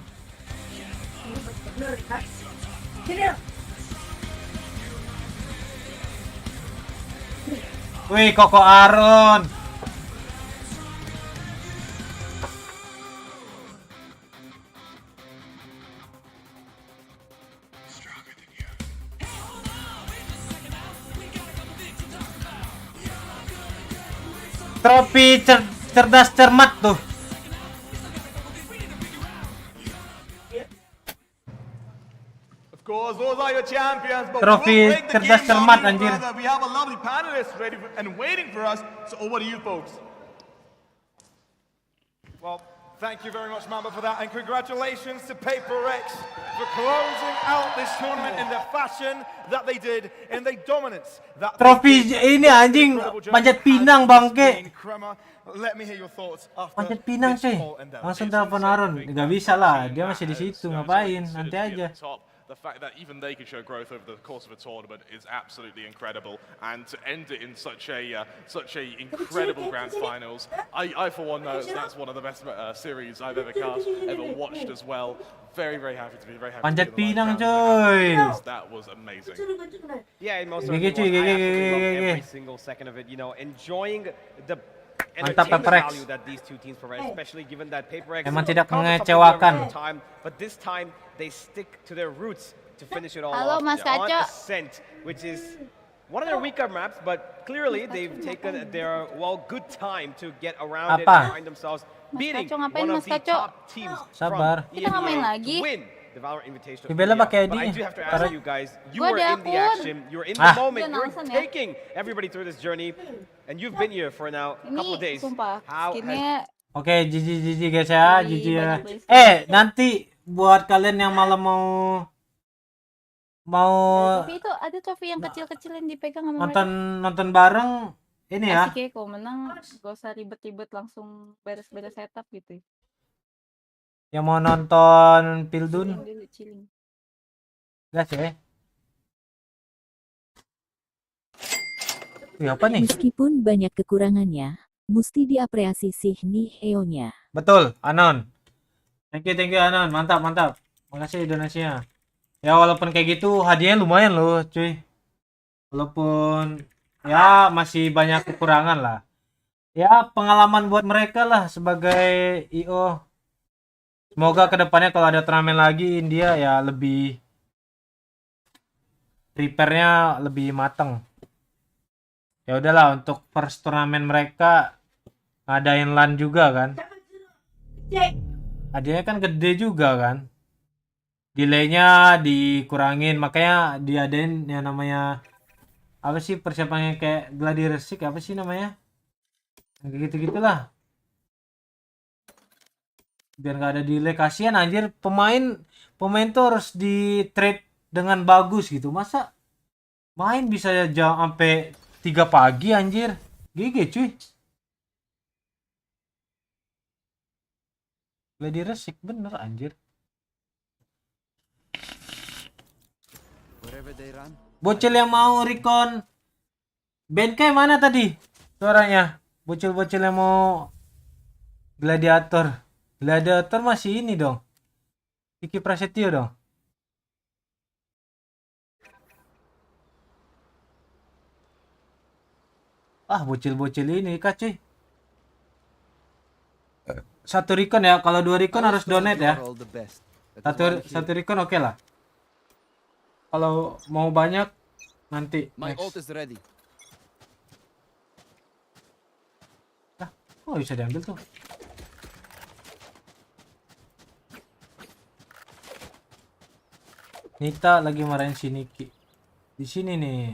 Wih, Koko Aron. Trofi cerdas cermat tuh. Of course, those are your champions, but Trofi we will break the cerdas game cermat, down even anjir. further. We have a lovely panelist ready and waiting for us. So over to you folks. Well, thank you very much, Mamba, for that, and congratulations to Paper Rex for closing out this tournament in the fashion that they did, in the dominance that Trofi ini anjing panjat pinang bangke. Let me hear your thoughts after Panjat pinang this cuy. whole endeavor. Langsung telepon Aron. Gak bisa lah, dia masih di situ ngapain? Nanti aja. The fact that even they can show growth over the course of a tournament is absolutely incredible, and to end it in such a incredible grand finals, I for one know that's one of the best series I've ever cast, ever watched as well. Very happy to be very happy. Panjat to be pinang the live coy. round. That was amazing. Yeah, and most Gege, certainly cuy, was. I gege, absolutely gege, loved gege. every single second of it. You know, enjoying the Mantap, entertainment Paper Rex. value that these two teams provide, especially given that Paper Rex Emang tidak comes with something mengecewakan. new every time, but this time they stick to their roots to finish it all Halo, off Mas on Kaco. Ascent, which is one of their weaker maps, but clearly they've taken their good time to get around it Apa? and find themselves beating Kaco, ngapain, one of Mas the Kaco? top teams Sabar. from Kita nggak main EMEA lagi. to win the Valorant Invitational. Si Bella pakai But I ID. do have to Taruh. ask you guys, you Gua were ada in the akun. action, you were in Ah. the moment, Jangan you're alasan ya. taking everybody through this journey, and you've been here for now a couple of days. Ini sumpah, How skinnya Oke, GG guys ya, Beli GG ya. banyak beli skin. Nanti buat kalian yang malam mau Trofi itu ada trofi yang kecil-kecil yang dipegang sama nonton bareng ini ya. Asik ya, kalau menang gak usah ribet-ribet, langsung beres-beres setup gitu. Yang mau nonton Pildun, Chilling. gas ya. Wih, apa nih? Meskipun banyak kekurangannya, mesti diapresiasi nih EO-nya. Betul, Anon. Thank you Anon, mantap. Makasih donasinya. Ya walaupun kayak gitu hadiahnya lumayan loh, cuy. Walaupun ya masih banyak kekurangan lah. Ya pengalaman buat mereka lah sebagai IO. Semoga kedepannya kalau ada turnamen lagi India ya lebih prepare-nya lebih mateng. Ya udahlah, untuk first turnamen mereka ngadain LAN juga kan. Hadiahnya kan gede juga kan. Delaynya dikurangin, makanya diadain yang namanya apa sih, persiapannya kayak gladi resik, apa sih namanya, kayak gitu-gitulah, biar nggak ada delay. Kasihan anjir, pemain tuh harus di trade dengan bagus gitu, masa main bisa jam sampai 3 pagi anjir, GG cuy. Gladi resik bener anjir. Wherever they run. Bocil yang mau recon Benkai mana tadi suaranya? Bocil-bocil yang mau gladiator. Gladiator masih ini dong, Kiki Prasetyo dong. Ah, bocil-bocil ini kah cuy. Satu recon ya, kalau 2 recon harus donate ya. Satu recon oke lah. Kalau mau banyak nanti My next. ult is ready. Oh, bisa diambil tuh. Nita lagi marahin si Niki. Di sini nih.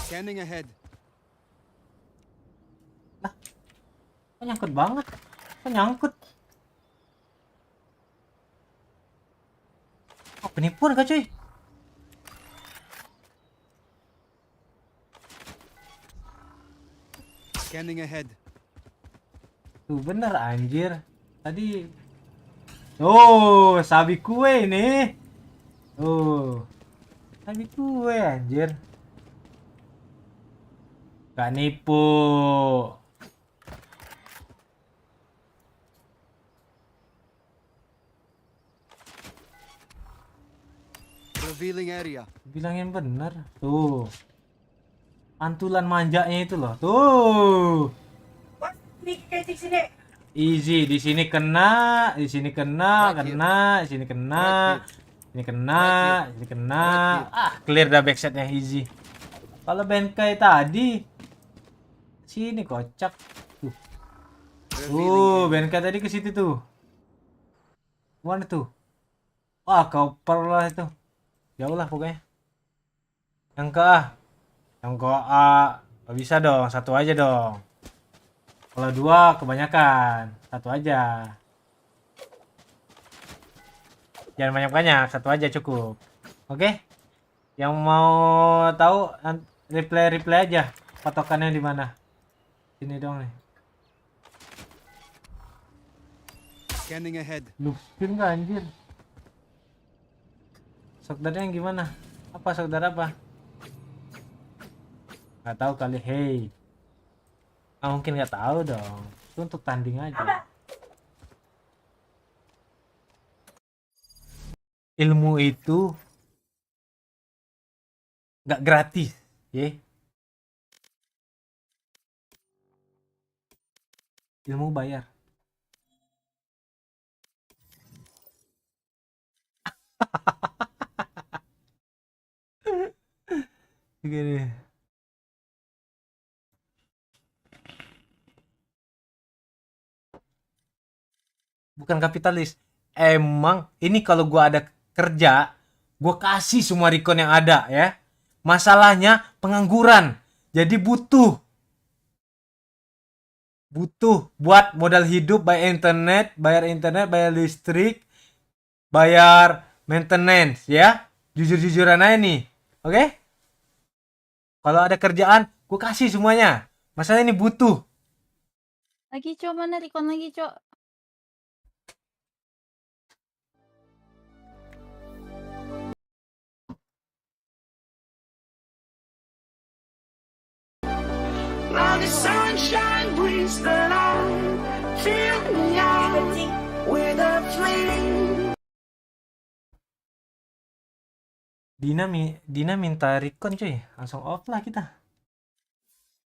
Scanning ahead. Kok nyangkut banget? Kok nyangkut? Oh, penipuan kah cuy? Scanning ahead. Tuh bener anjir. Tadi. Oh, sabi kue ini. Oh. Sabi kue anjir. Gak nipu. Revealing area. Bilangin bener. Tuh. Pantulan manjanya itu loh. Tuh. Easy, di sini kena, di sini kena, kena, di sini kena, ini kena, ini kena. Ah, clear dah backsetnya easy. Kalau Benkai tadi sini kocak. Benkai tadi ke situ tuh. Mana tuh? Wah, kau lah itu. Jauh lah pokoknya. Yang ke A. Yang ke A. Gak bisa dong, satu aja dong. Kalau dua kebanyakan, satu aja. Jangan banyak-banyak, satu aja cukup. Oke? Yang mau tahu replay aja. Patokannya di mana? Sini dong nih. Scanning ahead. Lupin nggak anjir? Saudaranya yang gimana? Apa saudara apa? Nggak tahu kali, hey. Mungkin nggak tahu dong. Itu untuk tanding aja. Ilmu itu nggak gratis, ya. Ilmu bayar. Gini. Bukan kapitalis. Emang ini kalau gua ada kerja, gua kasih semua recon yang ada ya. Masalahnya pengangguran. Jadi butuh buat modal hidup, bayar internet, bayar listrik, bayar maintenance ya. Jujur-jujuran aja nih. Oke? Kalau ada kerjaan, gua kasih semuanya. Masalahnya ini butuh. Lagi Cok, mana recon lagi Cok? Now the sunshine brings the light. Fill me out with a flame. Dina minta recon cuy. Langsung off lah kita.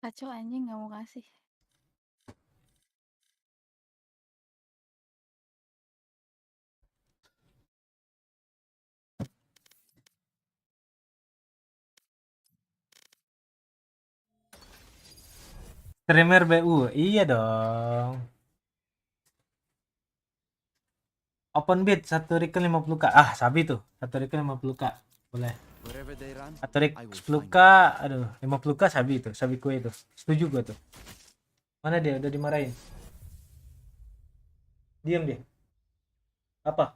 Kacau anjing, nggak mau kasih. Streamer BU, iya dong. Open bid 1 recon 50k. Ah, sabi tuh. 1 recon 50k. Boleh. Atau 10k, aduh, 50k sabi itu, sabi kue itu. Setuju gua tuh. Mana dia? Udah dimarahin. Diam dia. Apa?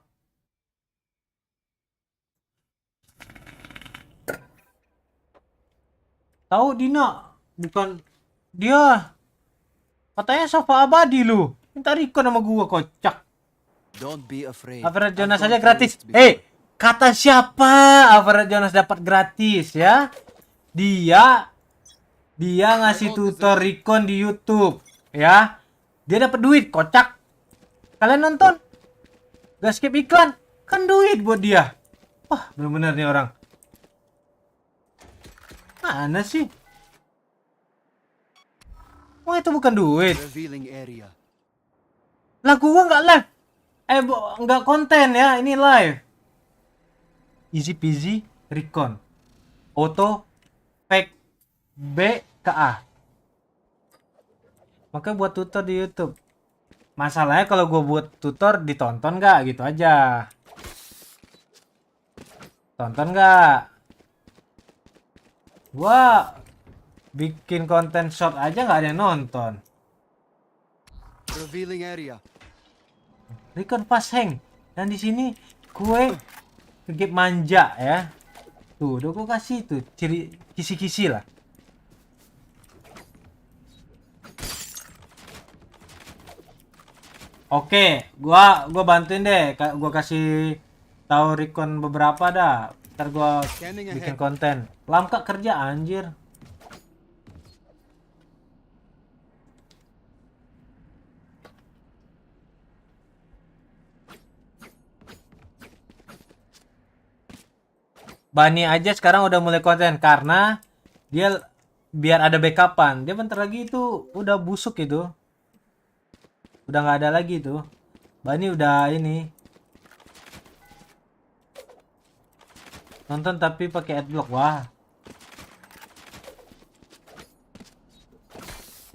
Tahu Dina? Bukan dia. Katanya sofa abadi lu. Minta recon sama gua, kocak. Don't be afraid. Average Jonas saja gratis. Hey, kata siapa Average Jonas dapat gratis ya? Dia ngasih tutor recon di YouTube ya. Dia dapat duit, kocak. Kalian nonton? Gak skip iklan? Kan duit buat dia. Wah, bener-bener nih orang. Mana sih? Wah, itu bukan duit. Lagu gua nggak live. Nggak konten ya, ini live. Easy peasy recon. Auto pack B ke A. Maka buat tutor di YouTube. Masalahnya kalau gue buat tutor ditonton nggak, gitu aja. Tonton nggak? Gua bikin konten short aja nggak ada yang nonton. Revealing area. Recon fast hang. Dan di sini gue kegep manja ya. Tuh, udah gue kasih tuh ciri kisi-kisi lah. Oke, gua bantuin deh. Gua kasih tahu Recon beberapa dah. Ntar gua bikin konten. Lamka kerja anjir. Bani aja sekarang udah mulai konten karena dia biar ada backupan. Dia bentar lagi itu udah busuk itu. Udah nggak ada lagi tuh. Bani udah ini. Nonton tapi pakai adblock. Wah.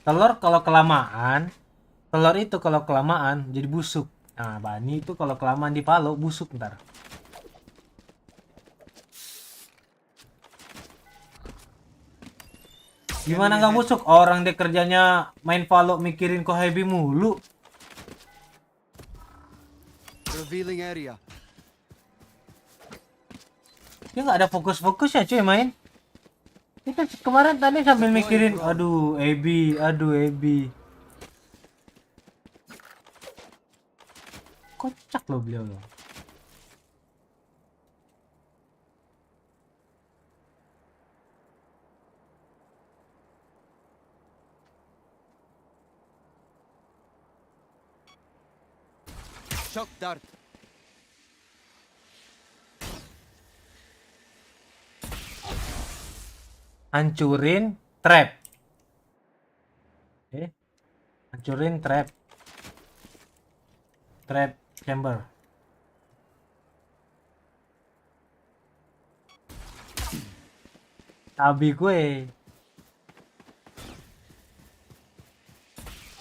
Telur kalau kelamaan, telur itu kalau kelamaan jadi busuk. Nah, Bani itu kalau kelamaan di palo busuk ntar. Gimana nggak busuk? Orang dia kerjanya main Valo mikirin kok heavy mulu. Revealing area. Dia nggak ada fokus-fokus ya cuy main. Kita kemarin tadi sambil mikirin, aduh Ebi. Kocak loh beliau loh. Shock dart. Hancurin trap. Hancurin trap. Trap chamber. Abi gue.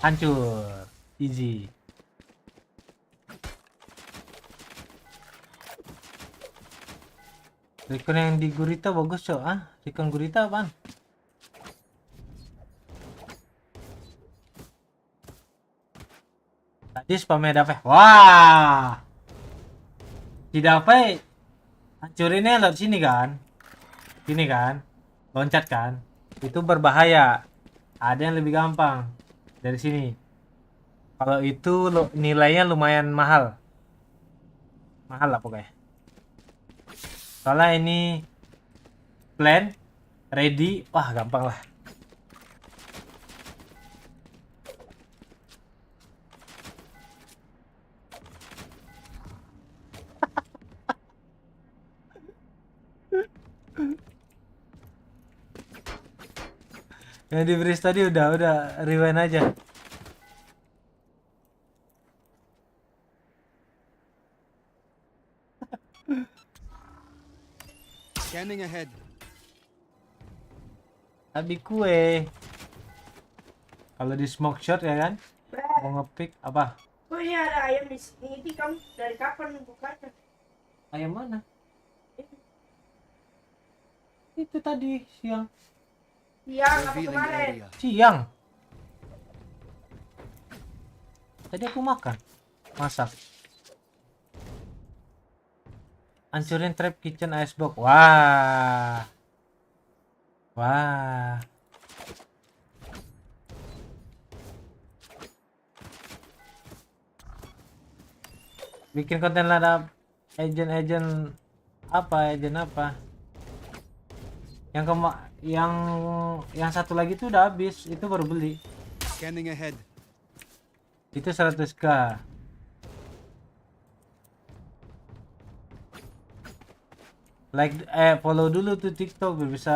Hancur. Easy. Recon yang di Gurita bagus cok. Recon Gurita apaan? Tadi spamnya Dave. Wah. Si Dave hancurinnya lewat sini kan? Sini kan? Loncat kan? Itu berbahaya. Ada yang lebih gampang dari sini. Kalau itu nilainya lumayan mahal. Mahal lah pokoknya. Soalnya ini plan, ready, wah gampang lah. Yang di freeze tadi udah rewind aja. Scanning ahead. Abi kue. Kalau di smoke shot ya kan? Mau ngepick apa? Kok ini ada ayam di sini? Ini kamu dari kapan bukanya? Ayam mana? Itu tadi siang. Siang apa kemarin? Siang. Tadi aku makan. Masak. Hancurin trap kitchen icebox. Wah. Wah. Bikin konten ada agent apa? Yang satu lagi tuh udah habis, itu baru beli. Scanning ahead. Itu 100k. Follow dulu tuh TikTok biar bisa,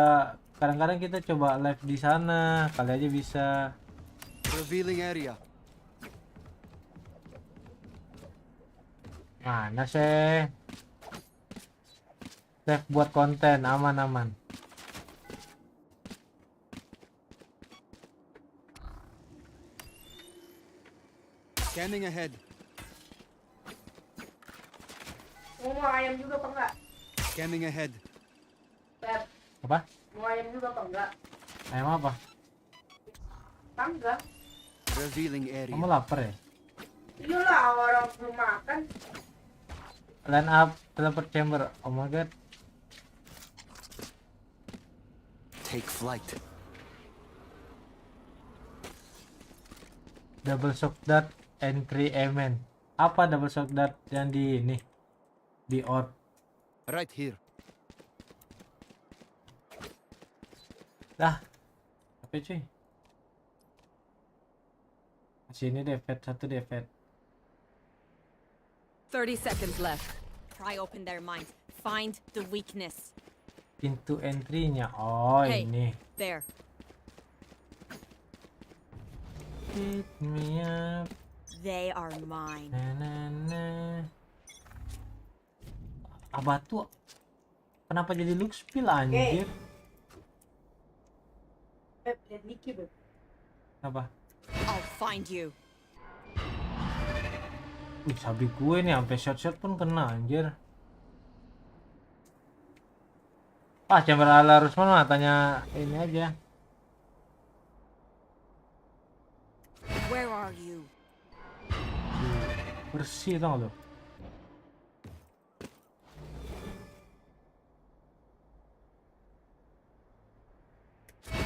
kadang-kadang kita coba live di sana, kali aja bisa. Revealing area. Mana sih? Save buat konten aman-aman. Scanning ahead. Mau ayam juga apa enggak? Scanning ahead. Beb, Apa? mau ayam juga apa enggak? Ayam apa? Tangga. Revealing Kamu area. lapar ya? Iyalah orang belum makan. Line up teleport chamber. Oh my god. Take flight. Double shock dart and 3 amen. Apa double shock dart yang di ini? Di orb. Right here. Dah. Apa cuy? Sini deh, satu deh, 30 seconds left. Pry open their minds. Find the weakness. Pintu entry-nya. Oh, Hey, ini. there. Pick me up. They are mine. Na na na. Batu. Kenapa jadi look spill anjir? Lihat Niki, Beb. Apa? I'll find you. Sabi gue nih sampai shot pun kena anjir. Chamber ala Rusman mah tanya ini aja. Where are you? Bersih tau lo.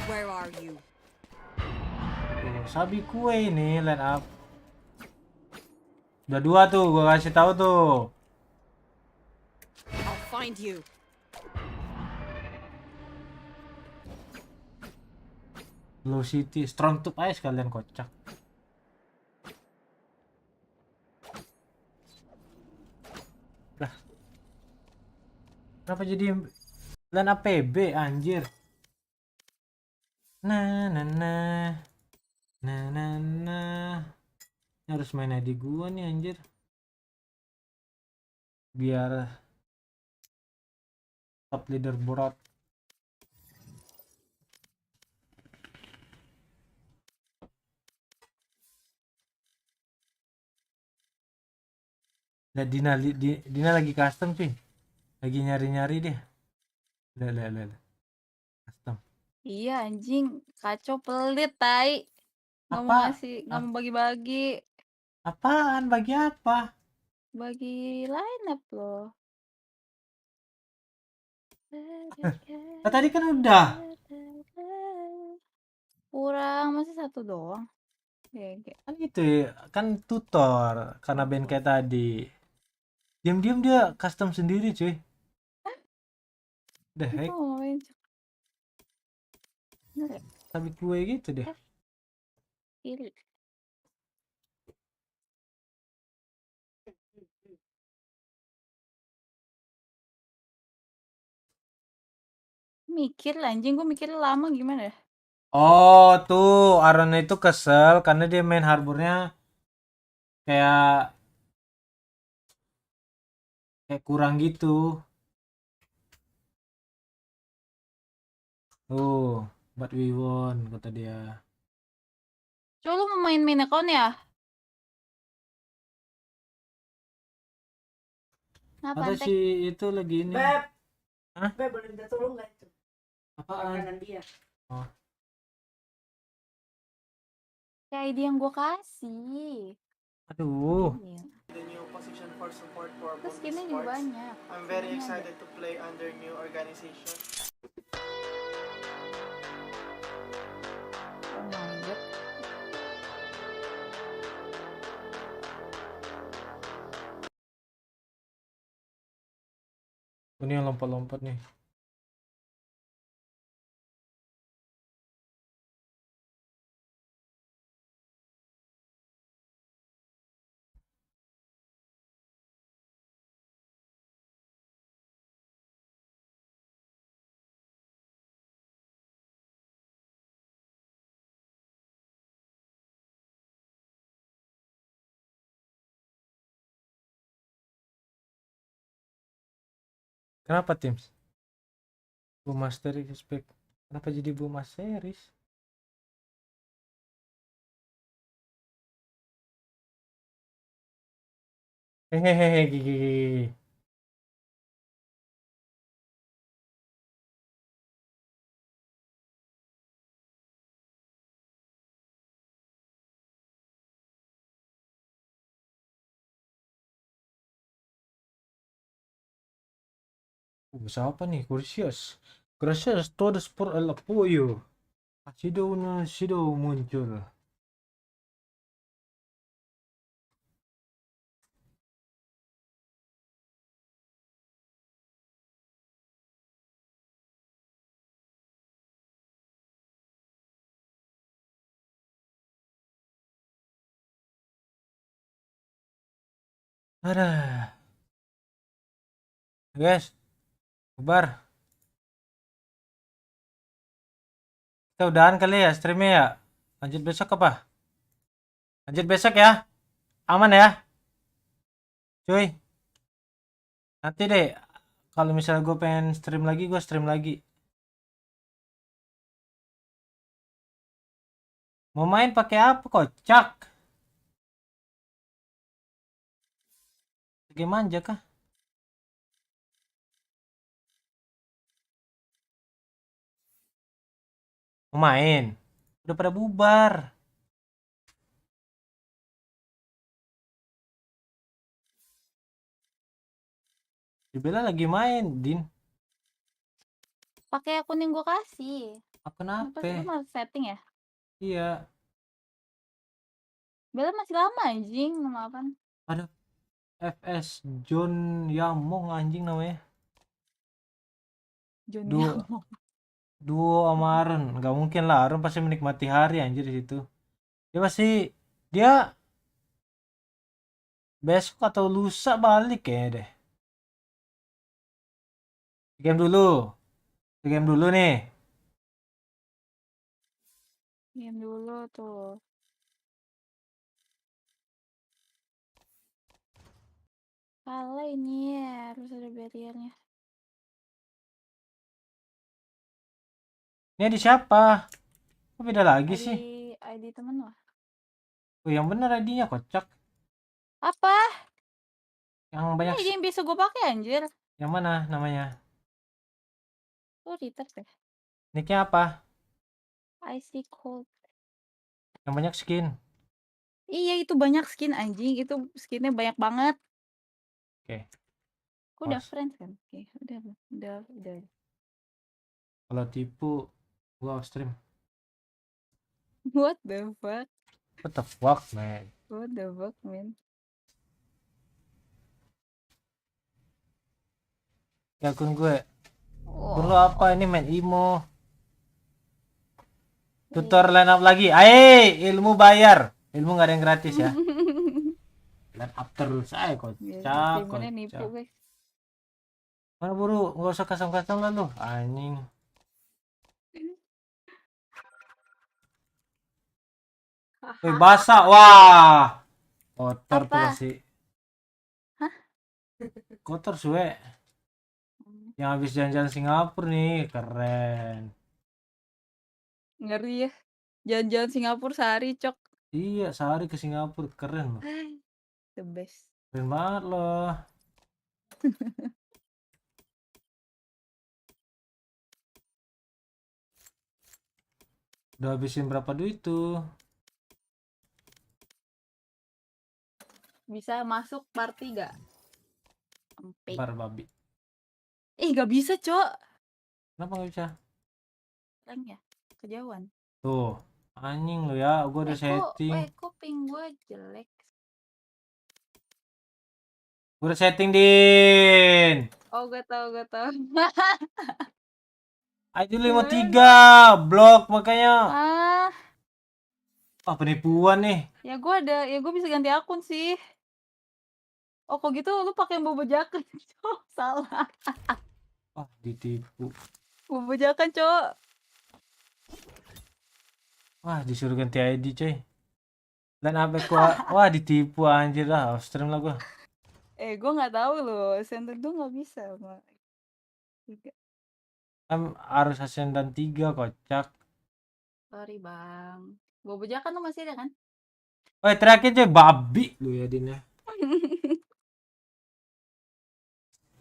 Where are you? Sabi kue ini line up. Udah 2 tuh, gua kasih tahu tuh. I'll find you. Low City, Strong Tube aja sekalian kocak. Lah. Kenapa jadi line up PB anjir? Nah. Ini harus main ID gua nih anjir. Biar top leaderboard. Nah, Dina lagi custom sih. Lagi nyari-nyari deh. Lihat. Custom. Iya anjing, kacau pelit tai. Nggak mau ngasih, nggak mau bagi-bagi. Apaan? Bagi apa? Bagi line up loh. Tadi kan udah. Kurang, masih 1 doang. Kan itu ya, kan tutor karena band kayak tadi. Diam-diam dia custom sendiri cuy. The heck. Tapi kue gitu deh. Kiri. Mikir lah anjing, gue mikir lama gimana ya? Oh tuh Aaron itu kesel karena dia main harbornya kayak kurang gitu. But we won kata dia. Coba lu mau main account ya? Ada si itu lagi ini. Beb. Hah? Beb, boleh minta tolong nggak itu? Apaan? Makanan dia. Oh. Kayak ID yang gue kasih. Aduh. The new position for support for Terus multi skinnya juga sports. banyak. I'm very excited to play under new organization. Oh my god. Ini yang lompat-lompat nih. Kenapa Teams? Bu Masteris spec. Kenapa jadi Bu Masteris? Hehehe gigi. Siapa nih? Kursius. Kursius todos por el apoyo. Sido muncul. Ada. Guys, kabar. Kita udahan kali ya streamnya ya. Lanjut besok apa? Lanjut besok ya. Aman ya? Cuy. Nanti deh. Kalau misalnya gue pengen stream lagi, gue stream lagi. Mau main pakai apa kocak? Game manja kah? Mau main? Udah pada bubar. Dibela lagi main, Din. Pakai akun yang gue kasih. Akun Kenapa sih lu apa? malah setting ya? Iya. Bella masih lama anjing, nama apaan? Ada FS John Yamong anjing namanya. John Duo, Yamong. duo sama Aaron. Nggak mungkin lah, Aaron pasti menikmati hari anjir di situ. Dia pasti dia besok atau lusa balik kayaknya deh. Game dulu. Game dulu nih. Game dulu tuh. Kalah ini ya, harus ada barriernya. Ini di siapa? Kok beda lagi sih? ID temen lo. Oh, yang bener ID-nya kocak. Apa? Yang banyak. Ini yang bisa gue pakai anjir. Yang mana namanya? Lu retard deh. Nicknya apa? Icy Cold. Yang banyak skin. Iya itu banyak skin anjing, itu skinnya banyak banget. Oke. Kok udah friends kan? Oke, udah. Kalau tipu gua off stream. What the fuck? What the fuck, man? What the fuck, man? Ya akun gue. Akun lo apa ini main imo? Tutor line up lagi. Aye, ilmu bayar. Ilmu nggak ada yang gratis ya. Line up terus aja kocak. Nipu, guys. Mana buru, nggak usah kasam-kasam lah lu, anjing. Basah, wah. Kotor tuh kasih. Hah? Kotor suwe. Yang habis jalan-jalan Singapura nih, keren. Ngeri ya. Jalan-jalan Singapura sehari, cok. Iya, sehari ke Singapura, keren loh. The best. Keren banget loh. Udah habisin berapa duit tuh? Bisa masuk party gak? Bar babi. Gak bisa, cok. Kenapa gak bisa? Keren ya? Kejauhan. Tuh, anjing lo ya, gua udah setting. Kok ping gue jelek? Gua udah setting, Din. Oh, gue tau. ID 53, blok makanya. Penipuan nih. Ya gue bisa ganti akun sih. Oh, kok gitu lu pakai bobo jaket, cok. Salah. Ditipu. Bobo jaket, cok. Wah, disuruh ganti ID, coy. Dan apa gua, wah ditipu anjir lah, off stream lah gua. Gue nggak tahu loh, Ascendant tuh nggak bisa. Harus Ascendant 3, kocak. Sorry bang. Bobo jaket lu masih ada kan? Woi, terakhir coy, babi lu ya, Din ya.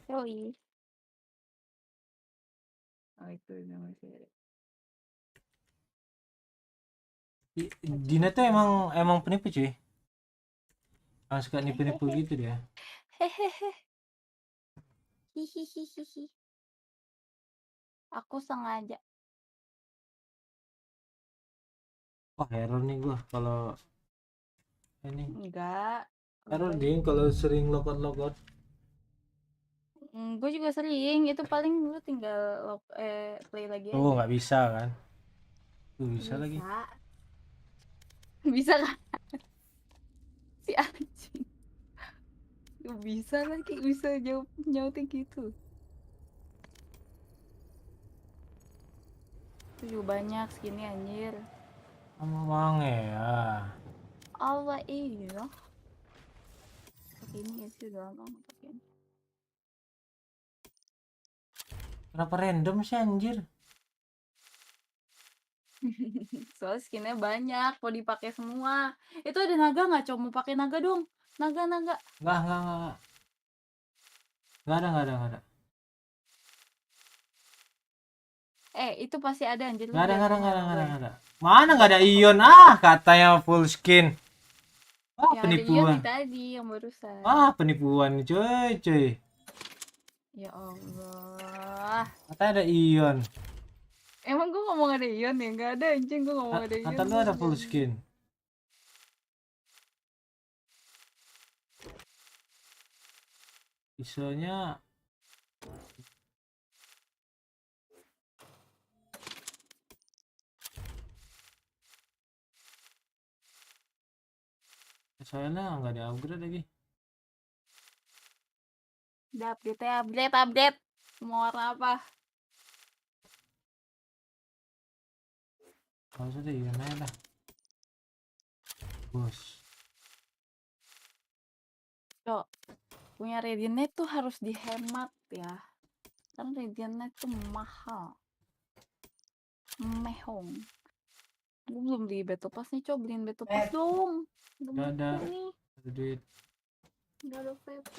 Yoi. Oh, itu masih ada. Dina tuh emang penipu cuy. Suka nipu-nipu gitu dia. Hehehe. Hihihihi. Aku sengaja. Wah, error nih gua kalau ini. Enggak. Error ding kalau sering logout. Gue juga sering. Itu paling lu tinggal play lagi aja. Oh, nggak bisa kan? Tuh bisa lagi. Bisa kan? Si anjing. Bisa lagi, bisa nyautin gitu. Itu juga banyak skinnya anjir. Sama bang ya. Allah iya. Pakai ini ya sih udah lama pakai ini. Kenapa random sih anjir? Soalnya skinnya banyak, mau dipakai semua. Itu ada naga nggak, Cok? Mau pakai naga dong. Naga. Nggak. Nggak ada. Itu pasti ada anjir. Nggak ada. Mana nggak ada Ion? Katanya full skin. Penipuan. Ada tadi yang barusan. Penipuan cuy. Ya Allah. Katanya ada Ion. Emang gue ngomong ada Ion ya? Nggak ada anjing, gue ngomong ada Ion. Kata lu ada full skin. Isonya soalnya nggak ada upgrade lagi. Udah update. Mau warna apa? Kalau sudah Ion aja lah. Bos. Cok, punya Radiant tuh harus dihemat ya. Kan Radiant tuh mahal. Mehong. Gue belum beli Battle Pass nih, Cok. Beliin Battle Pass dong. Gak ada duit. Gak ada vape.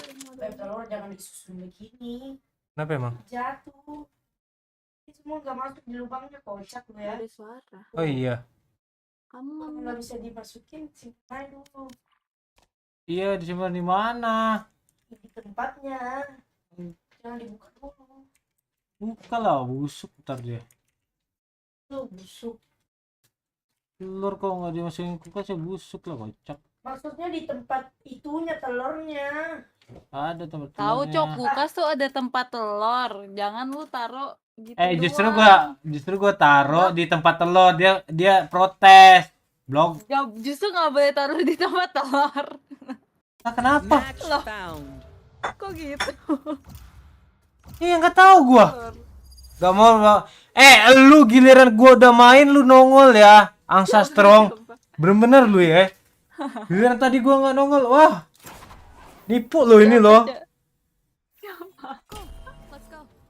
Telur jangan disusun begini. Kenapa emang? Jatuh. Ini semua gak masuk di lubangnya, kocak lu ya. Ada suara. Oh iya. Kamu nggak bisa dimasukin, simpan dulu. Iya, disimpan di mana? Di tempatnya. Jangan dibuka dulu. Buka lah, busuk ntar dia. Tuh busuk. Telur kok nggak dimasukin kulkas ya busuk lah, kocak. Maksudnya di tempat itunya telurnya. Ada tempat Tahu, telurnya. Cok, kulkas tuh ada tempat telur. Jangan lu taruh gitu justru gua taruh di tempat telur. Dia protes. Blog. Justru nggak boleh taruh di tempat telur. Nah, kenapa? Loh. Kok gitu? Iya, nggak tahu gua. Gak mau. Lu giliran gua udah main lu nongol ya. Angsa strong. Bener-bener lu ya. Giliran tadi gua nggak nongol. Wah. Nipu lo ini loh.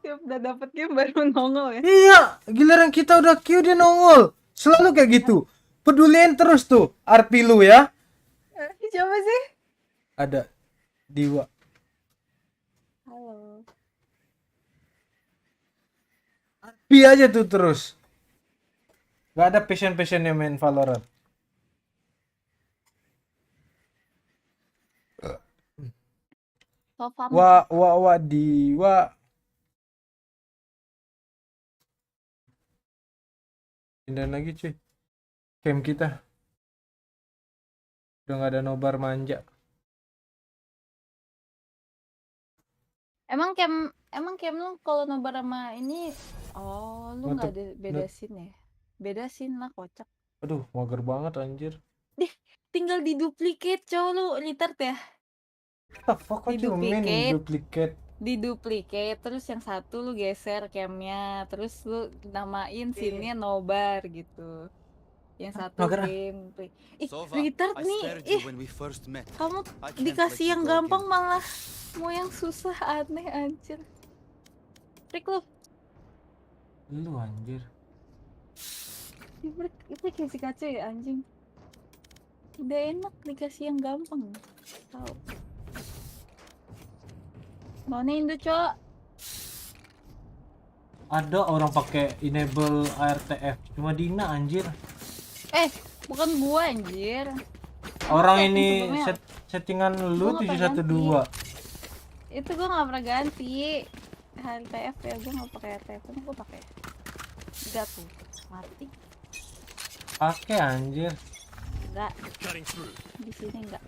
Tiap udah dapet game baru nongol ya. Iya, giliran kita udah Q dia nongol. Selalu kayak gitu. Peduliin terus tuh RP lu ya. Siapa sih? Ada Diwa. Halo. RP aja tuh terus. Gak ada passion-passionnya main Valorant. Diwa. Pindahin lagi cuy. Camp kita. Udah gak ada nobar manja. Emang camp lu kalau nobar sama ini, lu nggak ada beda scene ya? Beda scene lah, kocak. Aduh, mager banget anjir. Tinggal diduplicate, cow, lu retard ya? Diduplicate, terus yang satu lu geser campnya, terus lu namain scene-nya nobar gitu. Yang satu gameplay. Retard nih. Kamu dikasih yang gampang malah mau yang susah, aneh anjir. Trik lu. Lu anjir. Itu kayak si kacau ya anjing. Udah enak dikasih yang gampang. Tahu. Mana Indo, Cok? Ada orang pakai enable ARTF, cuma Dina anjir. Bukan gua anjir. Orang ini settingan lu 712. Itu gua nggak pernah ganti. HTF ya, gue nggak pakai HTF, emang gue pakai. Enggak tuh, mati. Pakai anjir. Enggak. Di sini enggak.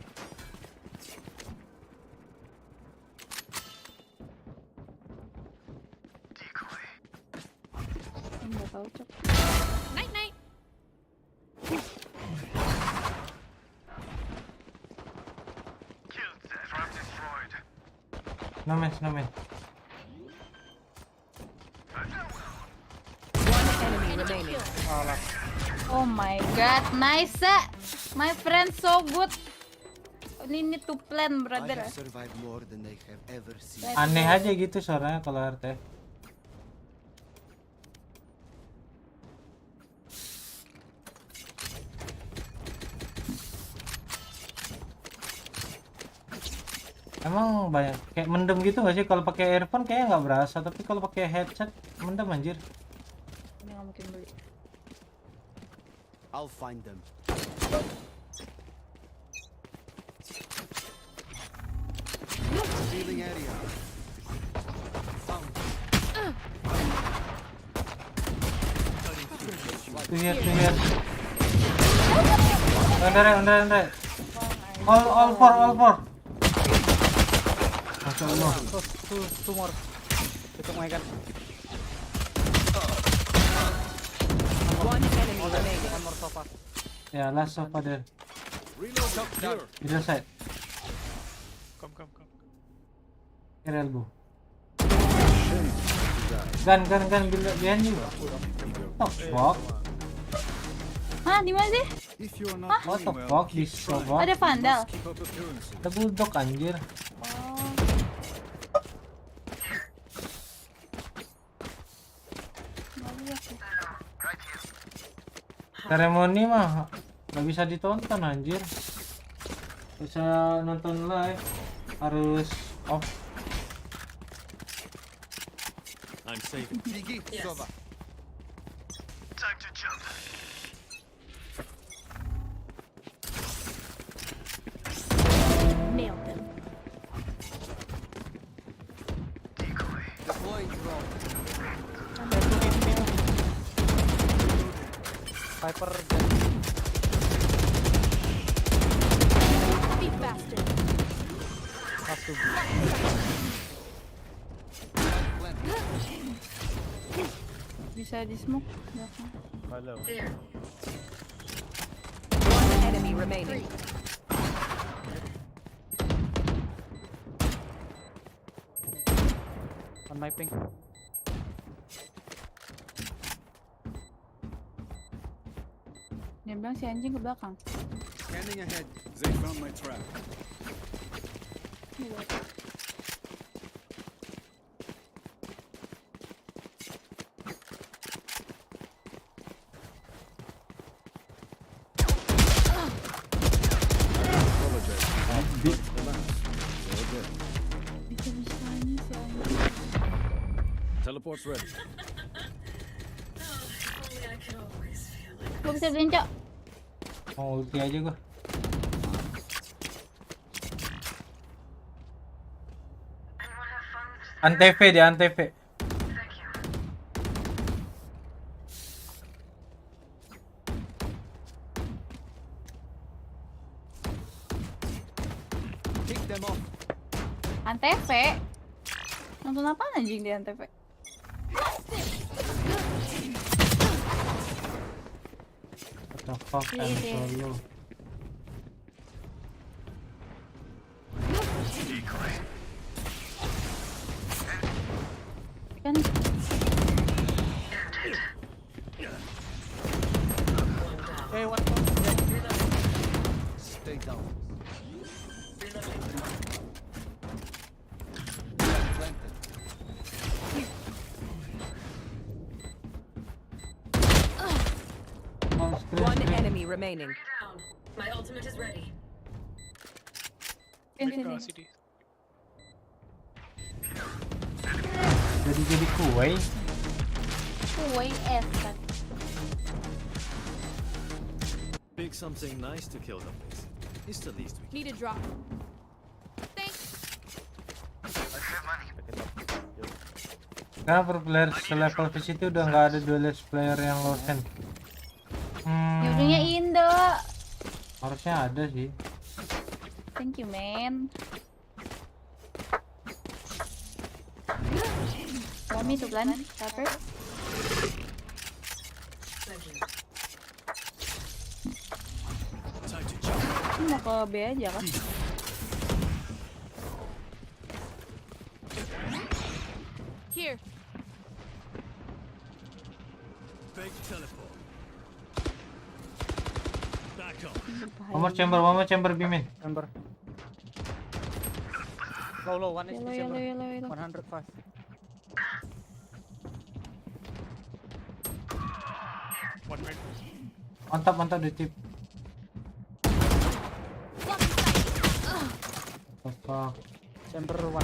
Enggak tahu cok. Night night. No man. Oh my god, nice. My friend so good. We need to plan, brother. I have survived more than I have ever seen. Aneh aja gitu suaranya kalau RT. Emang banyak kayak mendem gitu gak sih? Kalau pakai earphone kayaknya nggak berasa, tapi kalau pakai headset mendem anjir. Ini nggak mungkin beli. I'll find them. Stealing area. Found. Tuh ya. Under. All four. Masya Allah. Two more. Itu mereka. One enemy remaining. One more sofa. Ya, last sofa there. Either side. Come. Here elbow. Gun behind you. Oh, fuck. Hah, di mana sih? What the fuck this sofa? Ada vandal. Ada bulldog anjir. Seremoni mah nggak bisa ditonton anjir. Bisa nonton live harus off. I'm safe. Yes. Time to jump. Nailed them. Decoy. Deploying drone. Viper. Be faster. Have to be. Bisa di smoke. Hello. One enemy remaining. On my ping. Dia bilang si anjing ke belakang. Scanning ahead. They found my trap. Bisa-bisanya si anjing. Teleport's ready. Gue bisa beliin, Cok. Mau ulti aja gua. Antv dia, Antv. Kick them off. Antv. Nonton apa anjing di Antv? What the fuck, I'm solo. Kan Stay down. One enemy remaining. My ultimate is ready. sini. Jadi kue. Kue es kan. Pick something nice to kill them with. It's the least we Need a drop. Thanks. can. I have money. Karena per player selevel fish itu udah nggak ada duelist player yang low sen. Yorunya Indo. Harusnya ada sih. Thank you, man. Want me to plan? Cover? Mau ke B aja kan? Here. One more chamber bimin. Chamber. Low, one is chamber. Yellow. 105. Mantap di tip. Chamber 1.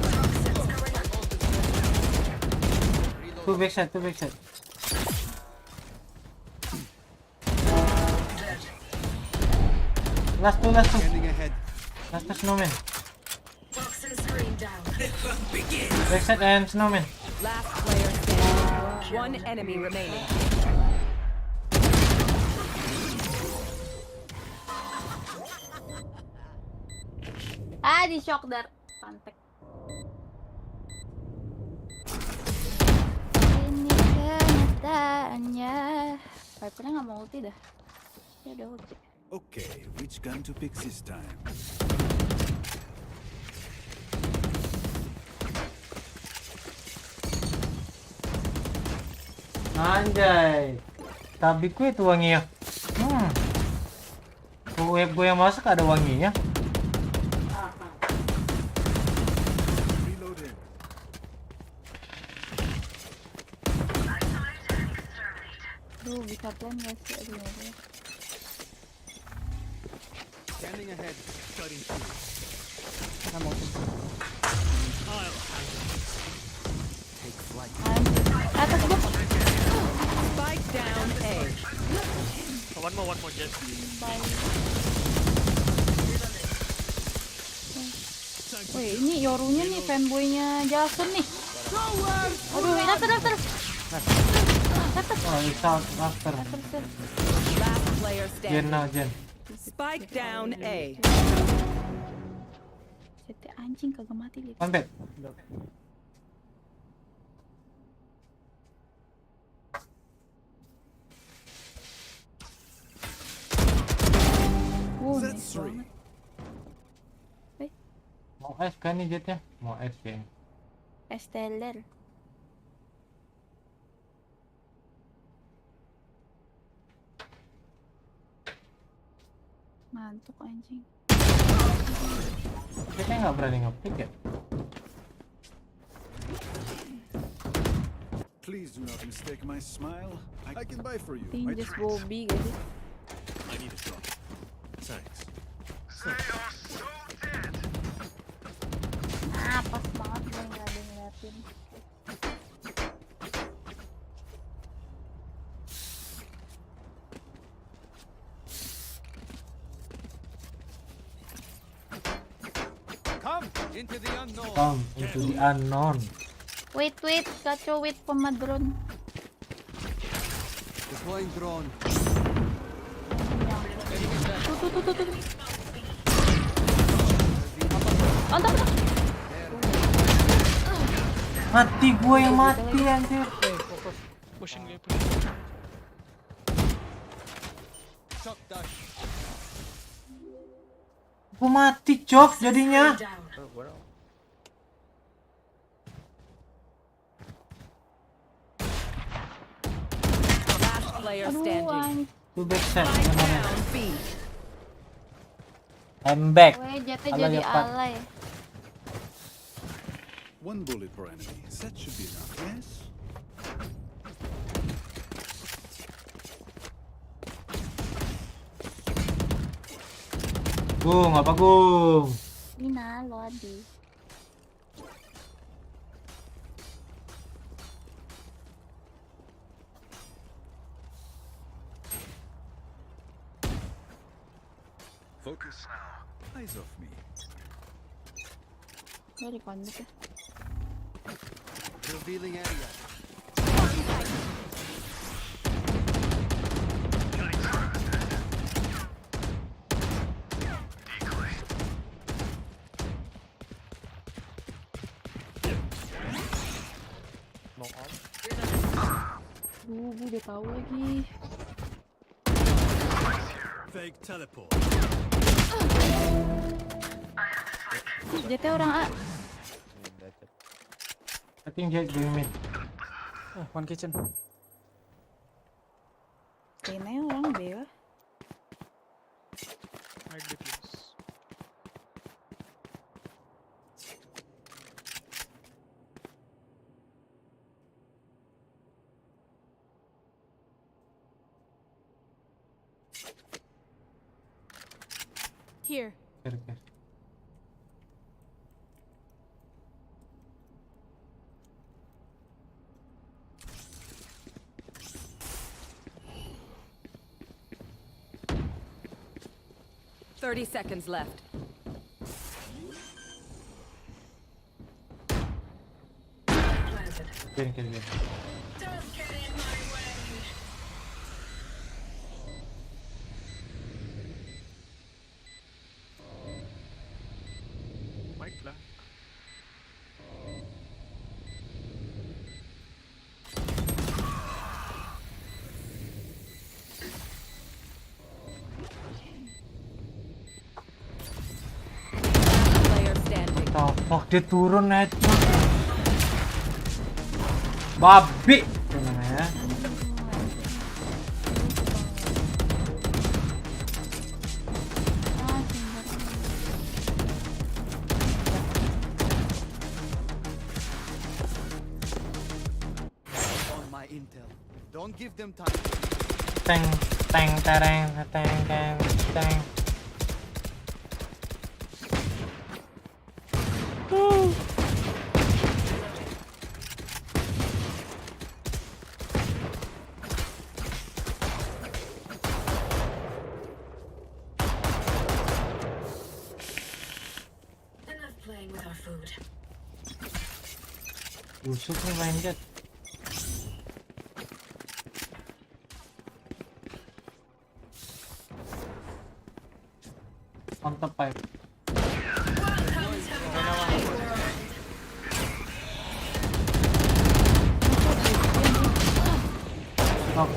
Two backside. Last two. Last two snowman. Backside and snowman. Last player standing. One enemy remaining. Di shock dar. Pantek. Ini kenyataannya. Vipernya nggak mau ulti dah. Ya udah ulti. Okay, which gun to pick this time? Anjay. Tabiku itu wanginya. Web gue yang masak ada wanginya. Duh, bisa plan gak sih? Aduh, ya. Scanning ahead. Take flight. Atas gua. Spike down A. One more Jet. Wih, ini Yorunya nih fanboynya Jason nih. Aduh, daftar. Oh, it's out after. Last player standing. Jen. Spike down A. Sete anjing kagak mati lihat. One back. That's three. Mau es kan nih Jetnya? Mau es ya. Esteller. Mantuk anjing. Kita nggak berani ngepick ya. Please do not mistake my smile. I can buy for you. Tinjas Bobby gak sih? I need a drop. Thanks. Pas banget gue nggak ada ngeliatin. Come into the unknown. Wait, kacau wait pemadron. Deploying drone. Tuh. Mantap. Mati gue yang mati anjir. Pushing. Shock dash. Gue mati cok jadinya. Last player standing. Two backside. Down B. I'm back. Weh, jatuh jadi alay. One bullet per enemy. That should be enough, yes? Gung, apa Gung? Ina, lo adi. Focus now. Eyes off me. Dari konduk ya. Revealing area. Gue udah tahu lagi. Fake teleport. JT orang A. I think Jet going mid. One kitchen. Kayaknya orang B lah. Might be close. Here. Care. Thirty seconds left. Care. Might lah. Player standing. Oh, dia turun network. Babi. Itu namanya. On my intel. Don't give them time. Teng. Enough playing with our food. Busuk nih main Jet. Mantap pipe.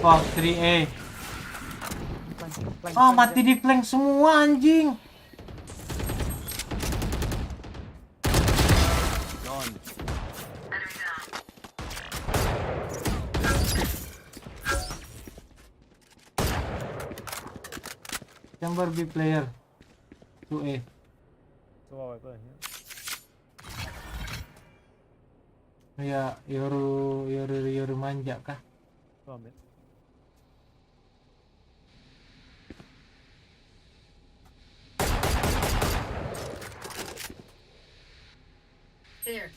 Fuck 3A. Oh, mati di flank semua anjing. Gone. Chamber B player 2A. Ya, Yoru manja kah? There.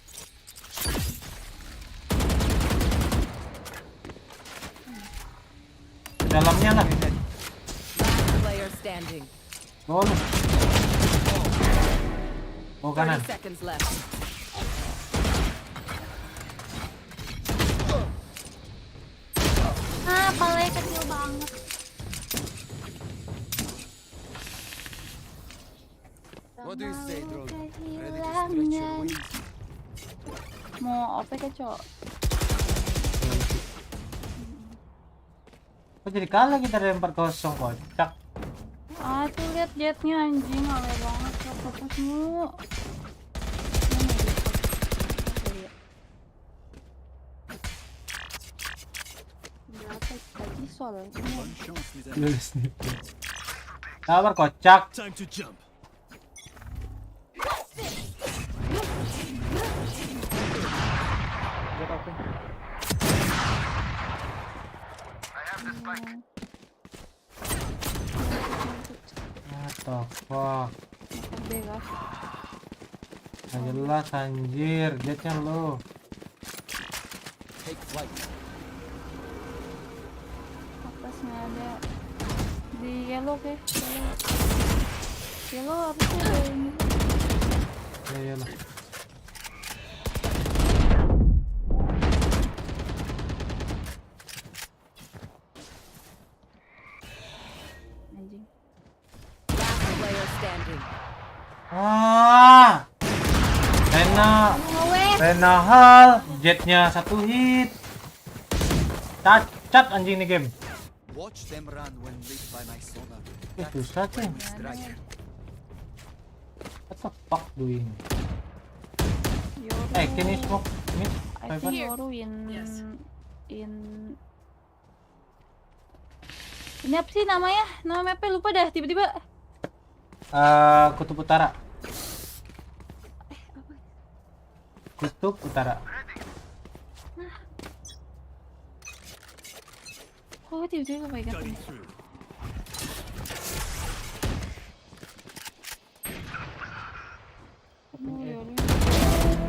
Dalamnya lah. Last player standing. Gol. Oh, kanan. 30 seconds left. Ah, palanya kecil banget. What do you say, drone? Ready to Kehilangan. stretch your wings? Mau OP ke cok? Kok jadi kalah kita dari 4-0 kocak. Ah, tuh lihat jetnya anjing, alay banget fokus mulu. Berapa tadi soalnya? Lulus nih. Sabar kocak. Time to jump. What the fuck? Bebas. Nggak jelas anjir, jetnya lo. Take flight. Atasnya ada di yellow ke? Yellow harusnya ada ini. Ya lah. Rena Hal, jetnya 1 hit. Cacat anjing nih game. Watch them run when lit by my sonar. Susah sih. What the fuck doing? Can you smoke me? I think Yoru in ini apa sih namanya? Nama mapnya lupa dah tiba-tiba. Kutub Utara. Kutub Utara. Oh tiba-tiba kepegang.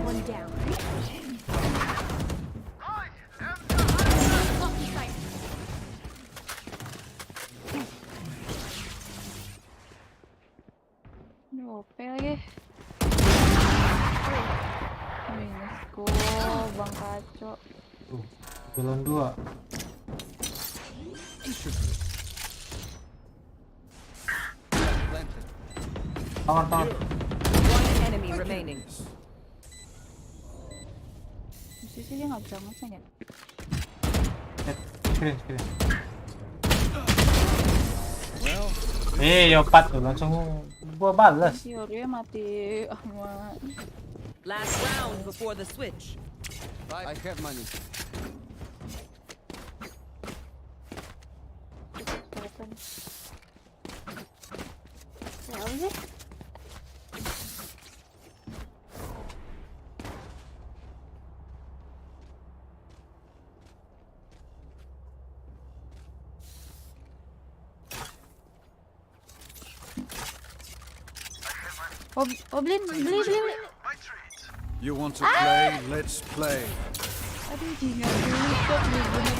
One down. Ini OP lagi. Let's go, Bang Kaco. Jalan 2. Tangan. One enemy remaining. Mesti sih dia nggak bisa ngeceng ya? Screen. Yopat tuh langsung gua balas. Si Yoru mati amat. Last round before the switch. I have money. Ya udah. Beli. You want to play? Let's play. Aduh, jingan dulu kok bener-bener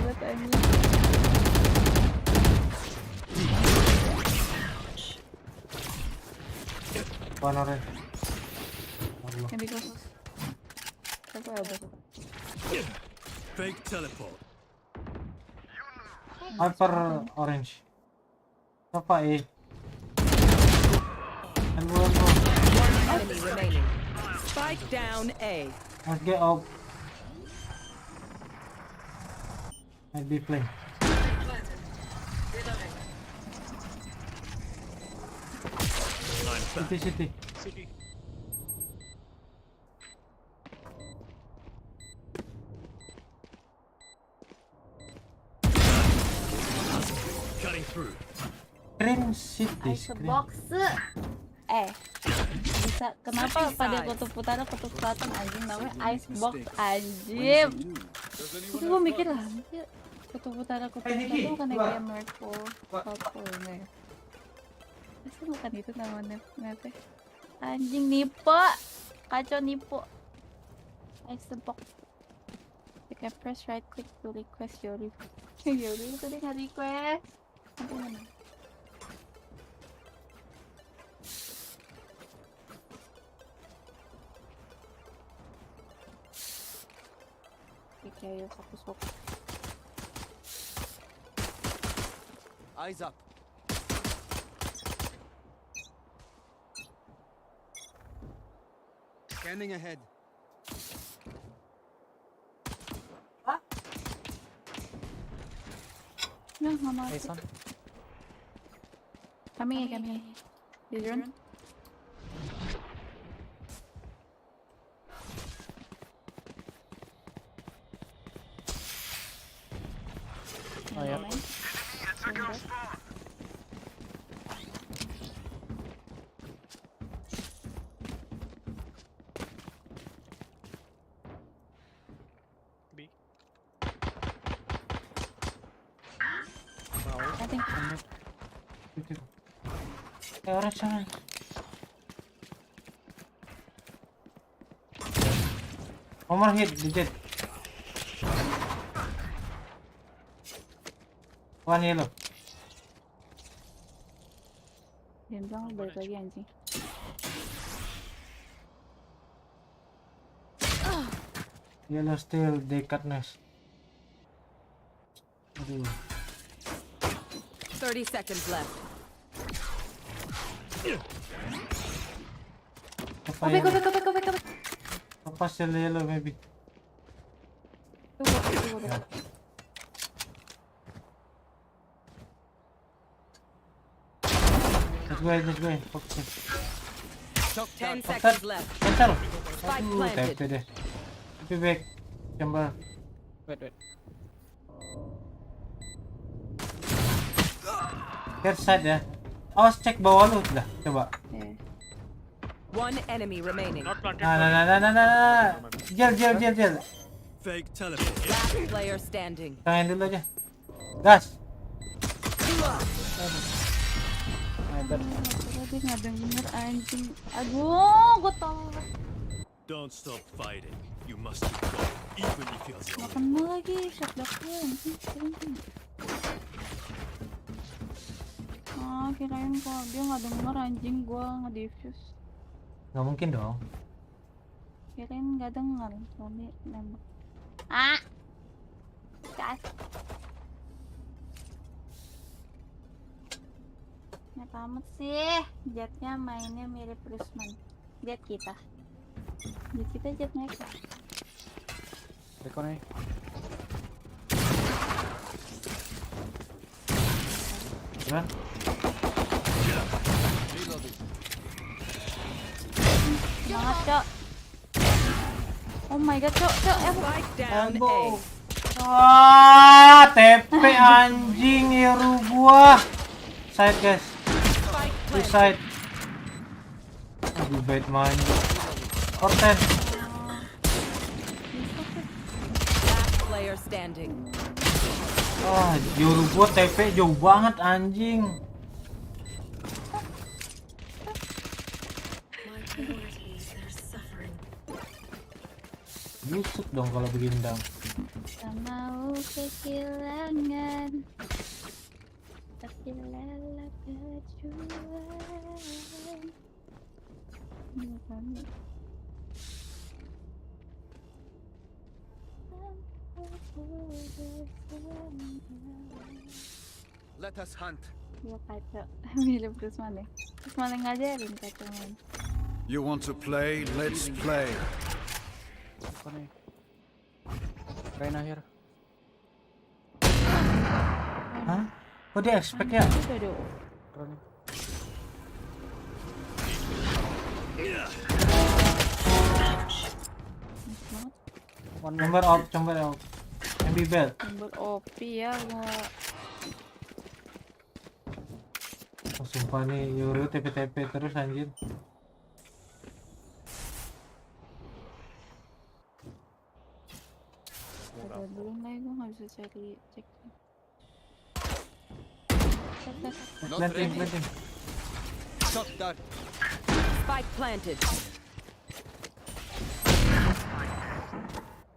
buat ini. Panore. Yang di kos. Apa ada? Fake teleport. Hyper orange. Apa One enemy remaining. Spike down A. Let's get out. I'll be playing. City. Cutting through. Green City. Icebox. Bisa kenapa pada kutub utara kutub selatan anjing namanya icebox anjing. Terus gue mikir lah, kutub utara kutub selatan bukan kayak North Pole, South Pole ya. Masa bukan itu namanya mapnya? Anjing nipo, kacau nipo. Icebox. You can press right click to request Yoru. Yoru tadi nggak request. Apa mana? Okay, fokus. Eyes up. Scanning ahead. No, mama. Coming here. Did you run? Oh ya. I think. Orang sana. Omar hit di jet. One yellow. Dia bilang balik lagi anjing. Yellow still dekat nest. Aduh. 30 seconds left. Go back, go back, go back, go back, go back. Pass yellow maybe. Go back. Let's go. Focus. 10 seconds left. Cancel. Spike Aduh, planted. TP deh. TP back. Chamber. Wait. Care side ya. Awas cek bawah lu dah. Coba. One enemy remaining. Nah. Jel. Fake teleport. Last player standing. Tangan dulu aja. Gas. Tadi nggak denger anjing. Aduh, gue tau. Don't stop fighting. You must keep going, even if you're the Nggak only kena lagi shot blocknya anjing. Kirain kok dia nggak denger anjing gue nge-diffuse. Nggak mungkin dong. Kirain nggak denger soalnya nembak. Gas. Nyet amat sih, Jetnya mainnya mirip Rusman. Jet kita jet mereka. Rekonnya. Run. Semangat, Cok. Oh my god, Cok. Down Wah, TP anjing hero gua. Side guys. Two side. Aduh, bait manja. Orten. Last player standing. Hero gua TP jauh banget anjing. Busuk dong kalau begini dong. Tak mau kehilangan, tapi lelah berjuang. Let us hunt. Gua kacau, milih Rusman ya. Rusman yang ngajarin kacau main. You want to play? Let's play. Rekonnya. Reina here. Hah? Kok dia expect ya? Rekonnya. Chamber off. MB bell. Chamber OP ya gua. Sumpah nih, Euro TP terus anjir. Belum lah, gue nggak bisa cari cek. Planting. Shot dart. Spike planted.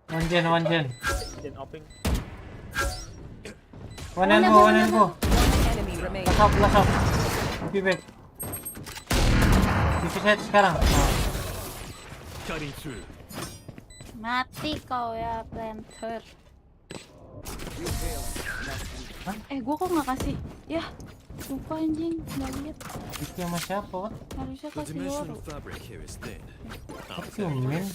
One gen. Gen opening. One elbow. Enemy remaining. Last up. TP back. TP set sekarang. Cutting through. Mati kau ya, planter. Gue kok nggak kasih? Ya, lupa anjing, nggak lihat. Itu sama siapa, Wak? Harusnya The kasih dimensional Yoro. fabric here is thin. What you mean?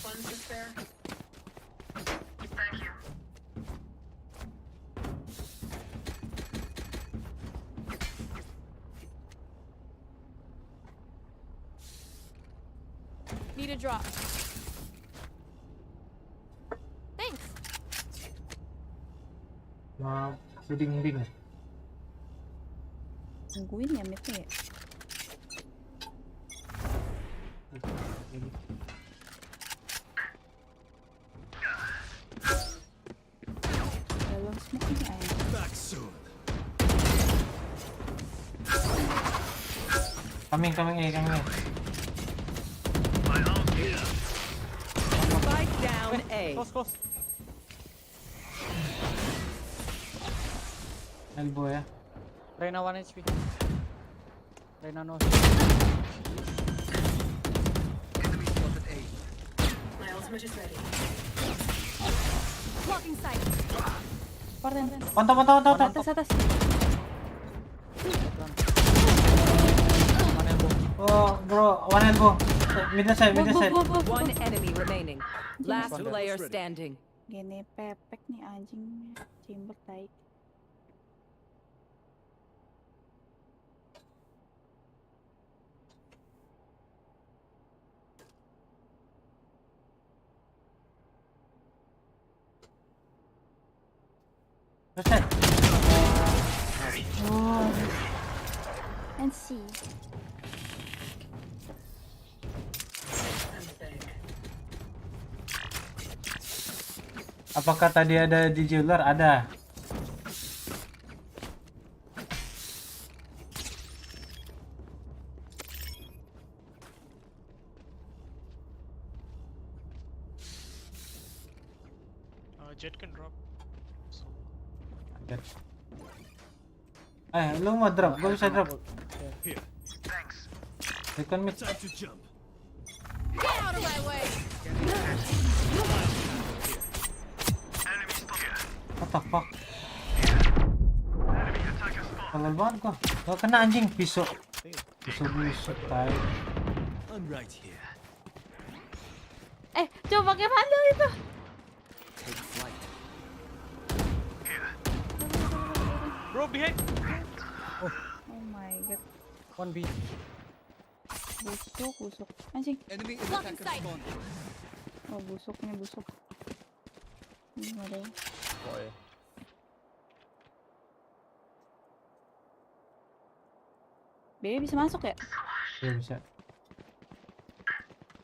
Need a drop. Thanks. Maaf, ding. Tungguin ya mitnya ya. Dalam smoke nih ayam. Back soon. Coming. Spike down A. Close. Elbow ya. Reina 1 HP. Reina no. Enemy spotted A. My ultimate is ready. Blocking sight. Porten. Mantap. Atas. One elbow. Oh, bro, one elbow. Mid side. One enemy remaining. Last player standing. Gini pepek nih anjing. Chamber tai. Selesai. Oh. And see. Apakah tadi ada di jeweler? Ada. Jet can drop. Lu mau drop? Gue bisa drop. Here. Thanks. Second mid. Time to jump. Get out of my way! What the fuck? Tolol banget gua. Gak kena anjing pisau. Pisau tai. I'm right here. Coba pakai vandal itu. Take flight. Bro, behind. Oh my god. 1B. Busuk. Anjing. Enemy in attacker spawn. Oh, busuk. Ini ada. Boy. B bisa masuk ya? Ya bisa.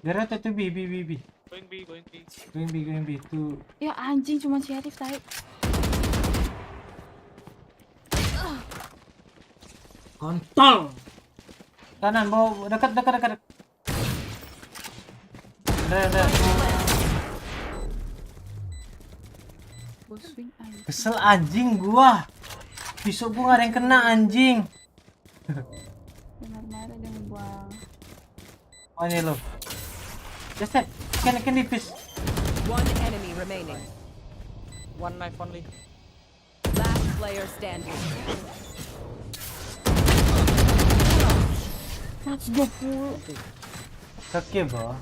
Darat itu B. Going B. Going B tuh. Ya anjing cuma Syarif tai. Kontol. Kanan bawah dekat. Ada. Kesel anjing gua. Pisau gua gak ada yang kena anjing. Benar-benar ada yang buang. Oh ini lo. Just that. Can nipis. One enemy remaining. One knife only. Last player standing. 120. Kaki bro.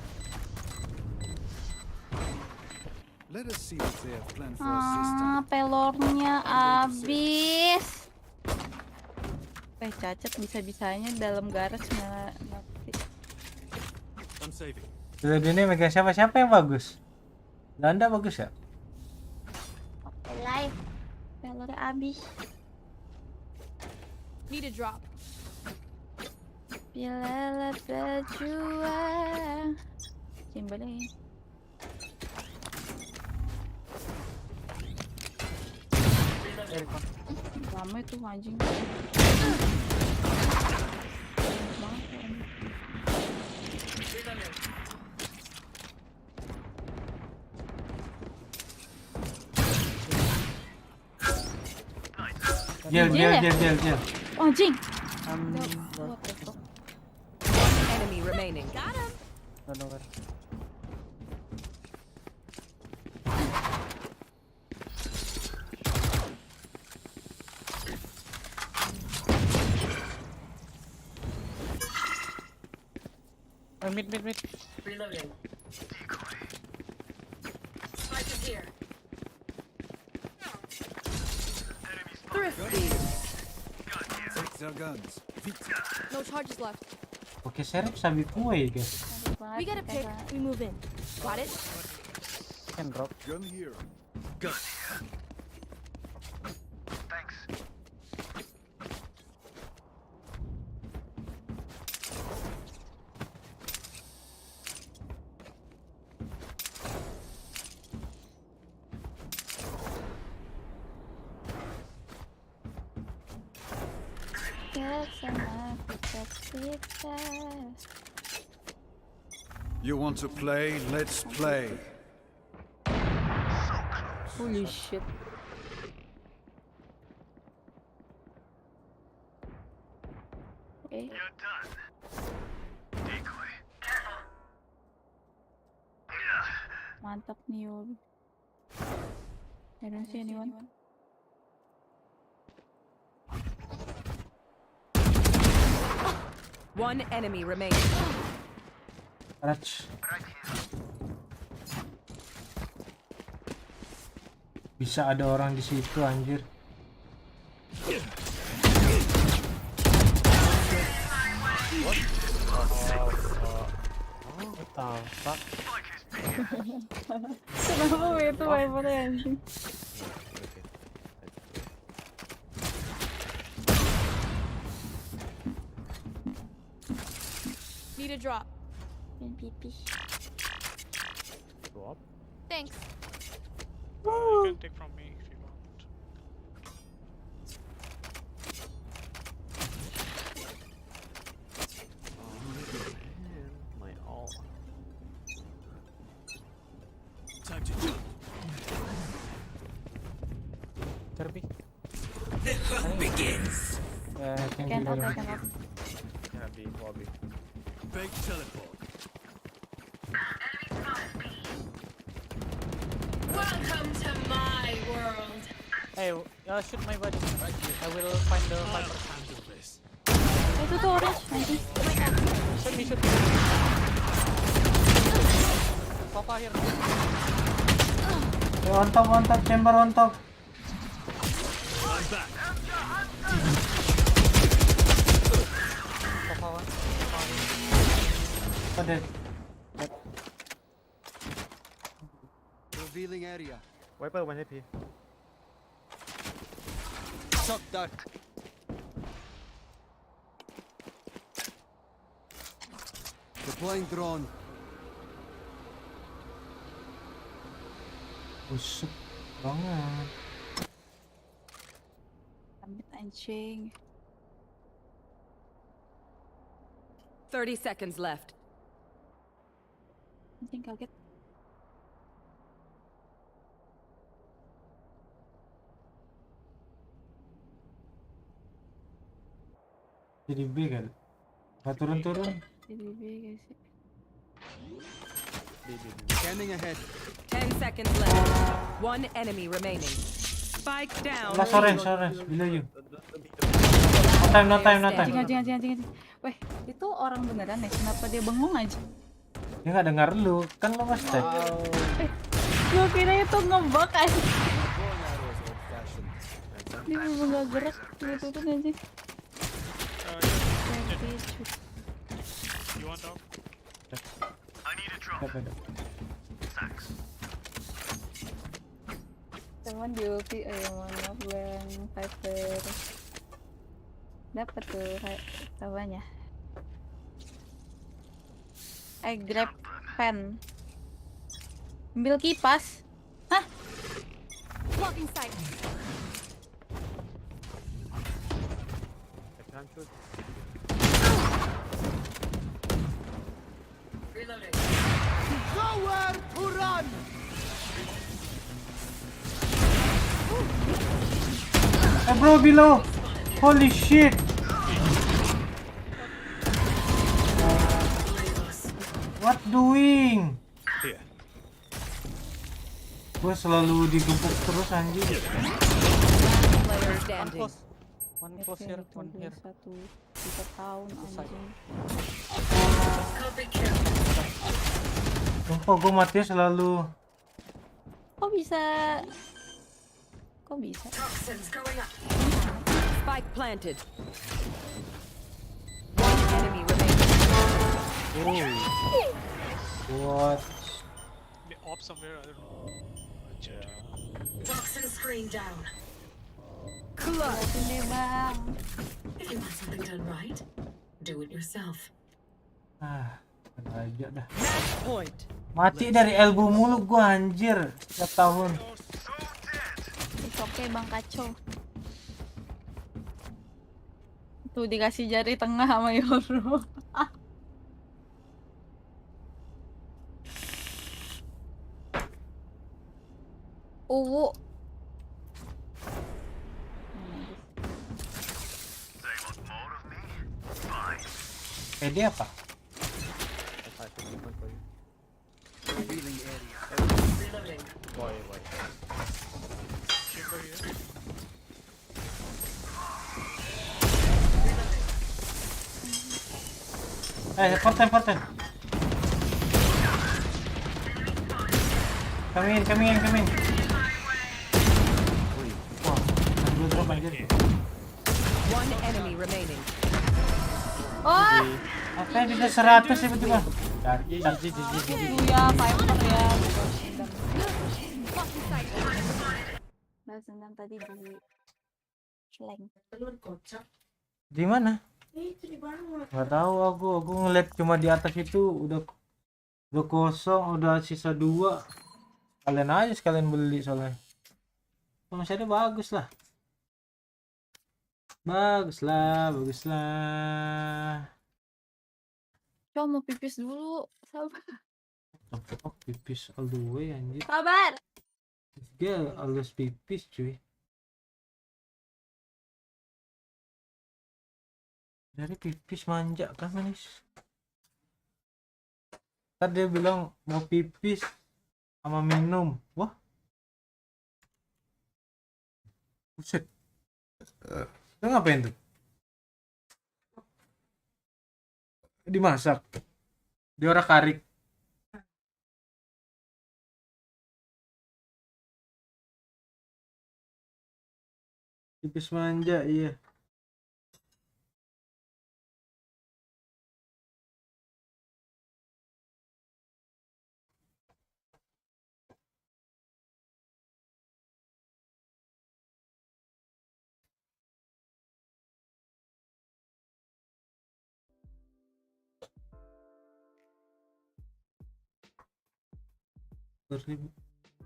Let us see what they have planned for us this time. Pelornya habis. Cacat bisa-bisanya dalam garage malah mati. I'm saving. Dulu ini megang siapa yang bagus? Landa bagus ya? Live. Pelornya habis. Need a drop. Bila berjuang. Cimbali. Lama itu anjing. Jel. Anjing. Enemy remaining. Got him. No. Mid. Reloading. Spike is here. Thrifty. Take their guns. No charges left. Oke, Serif sabi kue guys. We get a pick. We move in. Got it? Can drop. Gun here. Gun here. Thanks. You want to play? Let's play. Holy shit. Okay. You're done. Decoy. Mantap nih Yul. I don't see anyone. One enemy remaining. Raj. Bisa ada orang di situ anjir. What the fuck? Kenapa itu wipernya anjing? Need a drop. Dan pipi. Drop? Thanks. You can take from me if you want. My all. Time to jump. Kirby. The hunt begins. Can up. Kirby, lobby. Fake teleport. Welcome to my world. Hey, shoot my body. I will find the fighter. Itu tuh orange anjing. Shoot me. Papa here. On top, chamber on top. I'm back. Papa one. Dead. Revealing area. Wiper 1 HP. Shock dart. Deploying drone. Busuk banget. Amit anjing. 30 seconds left. Anjing kaget. Jadi B kan? Nggak turun-turun. Jadi B guys. Scanning ahead. 10 seconds left. One enemy remaining. Spike down. Last orange, below you. No time. Anjing. Weh, itu orang beneran ya? Kenapa dia bengong aja? Dia nggak dengar lu, kan lu nge-stack. Gue kira itu ngebug aja. Dia memang gak gerak, gitu aja. You want off? I need a drop. Thanks. Cuman di ulti, mana bang Viper. Dapat tuh tawanya. I grab pen. Ambil kipas. Hah? Blocking sight. I can't shoot. Reloading. Nowhere to run. Bro, below. Holy shit. What doing? Here. Gue selalu digempuk terus anjing. Player standing. One close here, one here. 1 tahun anjing. Copy kill. Sumpah gue matinya selalu. Kok bisa? Toxins going up. Spike planted. One enemy remaining. What? They op somewhere, I don't know. Toxin screen down. Clutch. Ini bang. If you want something done right, do it yourself. Kena aja dah. Match point. Mati dari elbow mulu gua anjir. Setiap tahun. It's okay bang kacau. Tuh dikasih jari tengah sama Yoro. Uwu. Dia apa? Revealing area. Reloading. Boy. Chamber here. Forten. Come in. Wah, gue drop anjir. One enemy remaining. Oh, Apa bisa 100 tiba-tiba? Lu ya, Viper ya. balas dendam tadi di slang. Di mana? Gak tahu aku ngeliat cuma di atas itu udah kosong, udah sisa 2. Kalian aja sekalian beli soalnya. Masih ada bagus lah. Coba mau pipis dulu, sabar. Oh, pipis all the way anjir. Sabar. Dia alias pipis cuy. Dari pipis manja kan manis. Tadi dia bilang mau pipis sama minum. Wah. Buset. Itu ngapain tuh? Dimasak. Diorak-arik. Pipis manja, iya.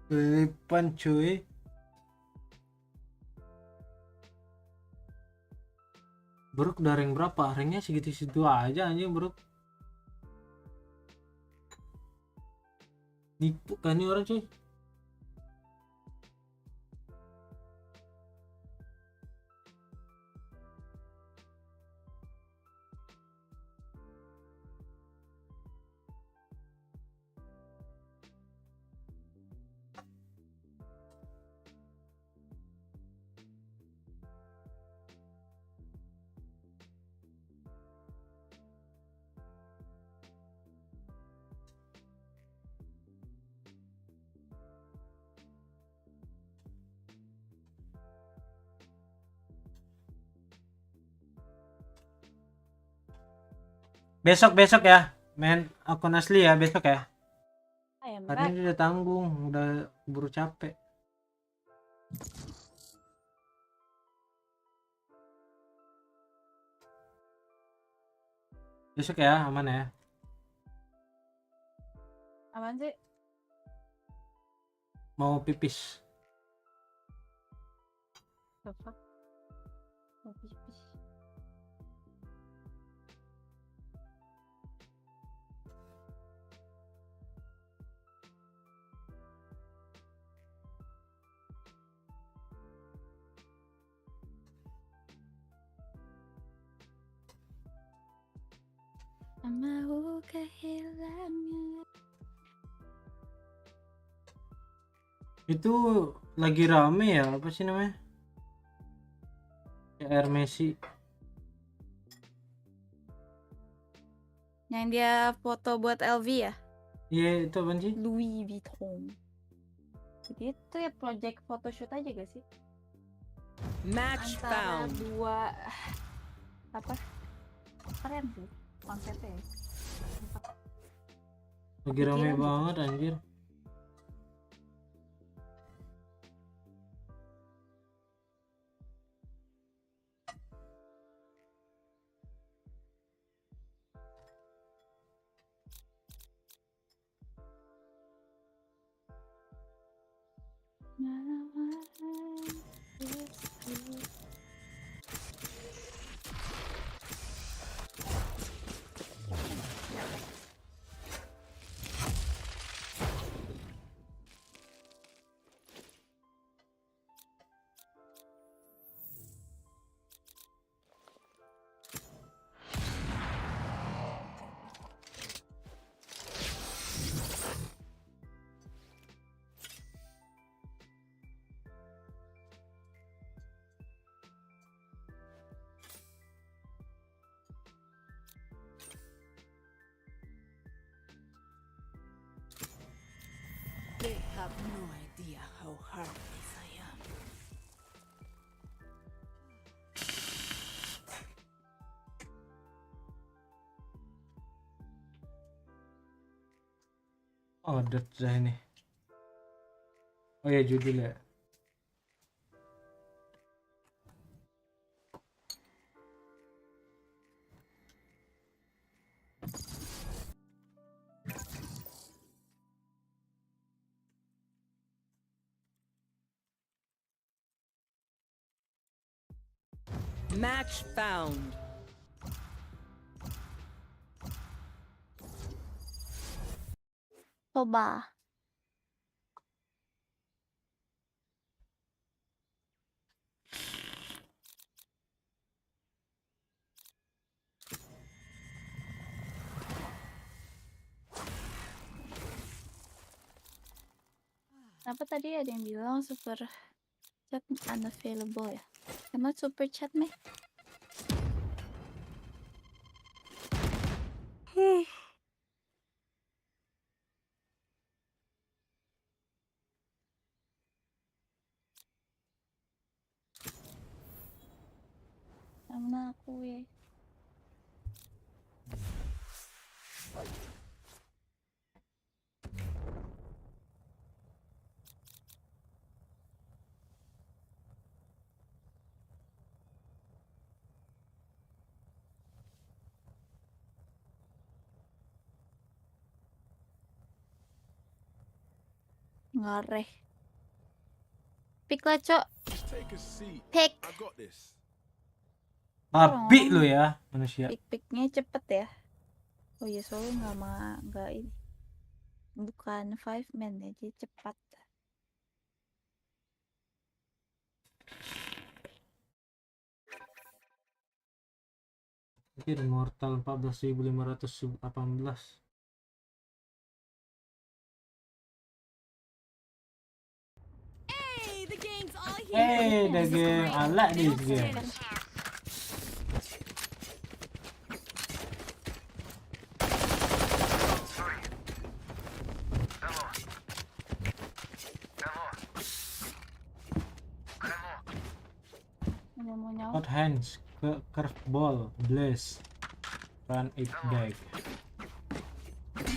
Berlipan cuy. Bro udah rank berapa? Ranknya segitu-segitu aja anjing bro. Nipu kan nih orang cuy. Besok ya, main akun asli ya besok ya. Hari ini udah tanggung, udah buru capek. Besok ya, aman ya. Apaan sih? Mau pipis. Apa? Mau pipis. Mau kehilangan. Itu lagi rame ya, apa sih namanya? Air Messi. Yang dia foto buat LV ya? Iya, itu apa sih? Louis Vuitton. Jadi itu ya project photoshoot aja gak sih? Match Antara found. dua apa? Keren sih konsepnya. Lagi rame banget anjir. They have no idea how heartless I am. Oh, dot dah ini. Oh ya, judul ya. Match found. Coba. Kenapa tadi ada yang bilang super chat unavailable ya? Karena super chat meh. Sama aku ya. Ngareh. Pick lah, Cok. Take a seat. Pick. I got this. Babi lu ya, manusia. Pick-picknya cepet ya. Oh iya, soalnya nggak ini. Bukan 5 man ya, jadi cepat. Immortal 14.518. Hey, the gang's all here. Hey, the game. I like this game. Hot hands, curveball, blaze, run it back.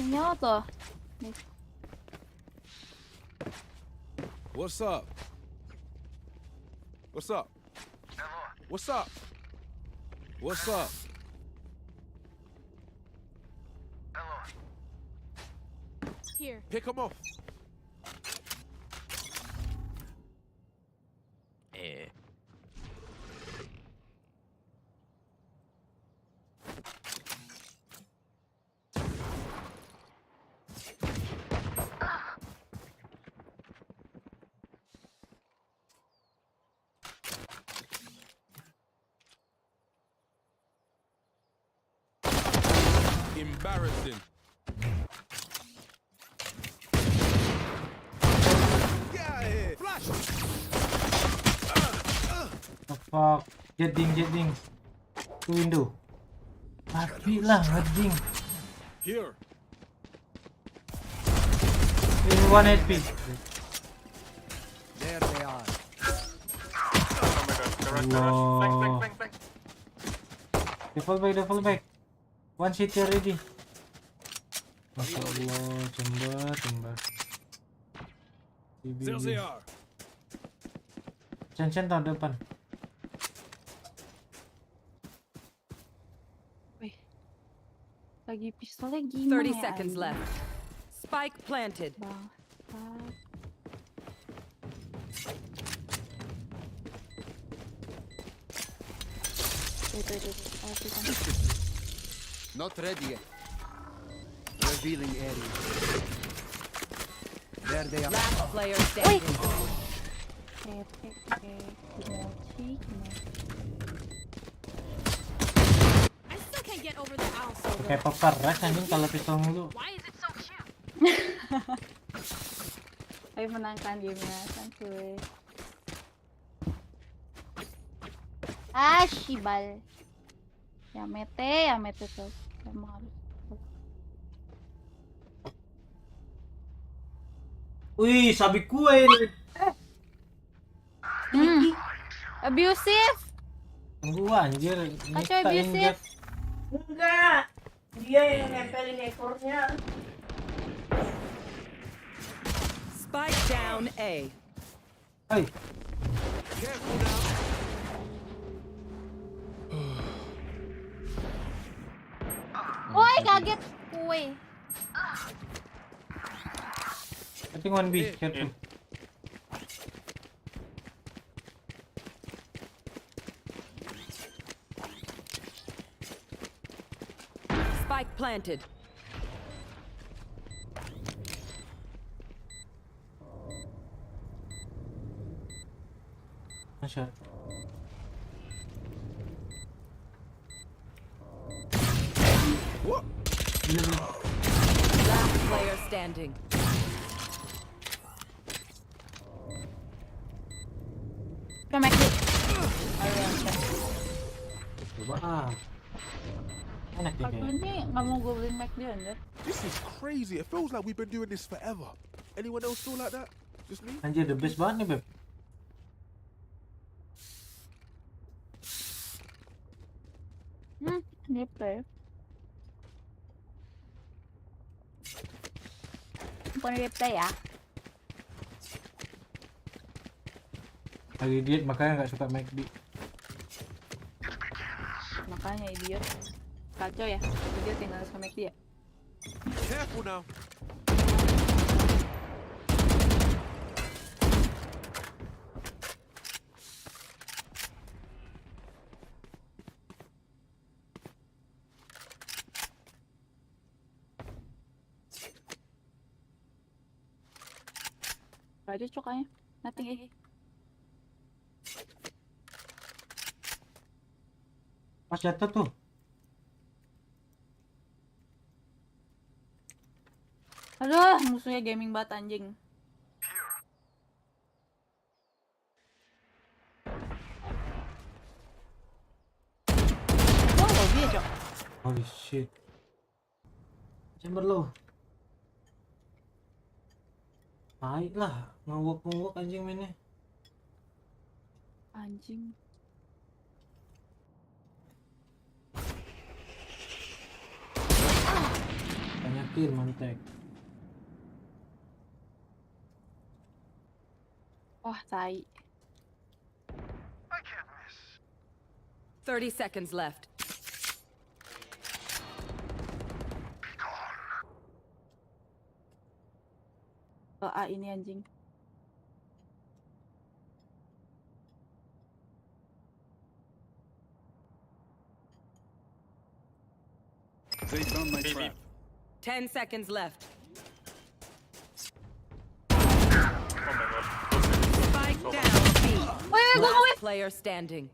Nyawa tuh. What's up? What's up? What's up? What's up? Here. Pick him up. Embarrassing. Get out of here. Flash. The fuck? Jetting. To window. Mati lah, ngeding. Here. In 1 HP. There they are. Wow. Double back. One city already. Masya Allah, cembar. There they are. Chen tahun depan. Wih. Lagi pistolnya gimana 30 ya? seconds left. Spike planted. Bang. Not ready yet. Revealing area. There they are. Last player standing. I still can't get over the house. Kayak popper rush anjing kalau pistol mulu. Why is it so cute? Ayo menangkan gamenya santuy. Shibal. Yamete tuh. Emang harus. Wih, sabi kue ini. Abusive. Gua anjir. Kacau abusive. Enggak. Dia yang nempelin ekornya. Spike down A. Hai. Woi, kaget. Woi. I think 1B, careful. Spike planted. Masya. Last player standing. Come back. Coba enak nih Aku kayaknya. ini nggak mau gue beliin Mac dia anjir. This is crazy. It feels like we've been doing this forever. Anyone else feel like that? Just me? Anjir, the best banget nih, Beb. Dia play. Bukan dia play ya. Lagi diet makanya nggak suka McD. Makanya idiot. Kacau ya. Dia tinggal sama Mac dia. Careful now. Gak ada cokanya. Nothing eh. Pas jatuh tuh. Aduh, musuhnya gaming banget anjing. Oh, dia cok. Holy shit. Chamber low. Baik lah, ngawak-ngawak anjing mainnya. Anjing. Banyak kill mantek. Wah, tai. 30 seconds left. Ini anjing. They found my trap. 10 seconds left. Spike down B. Last player standing.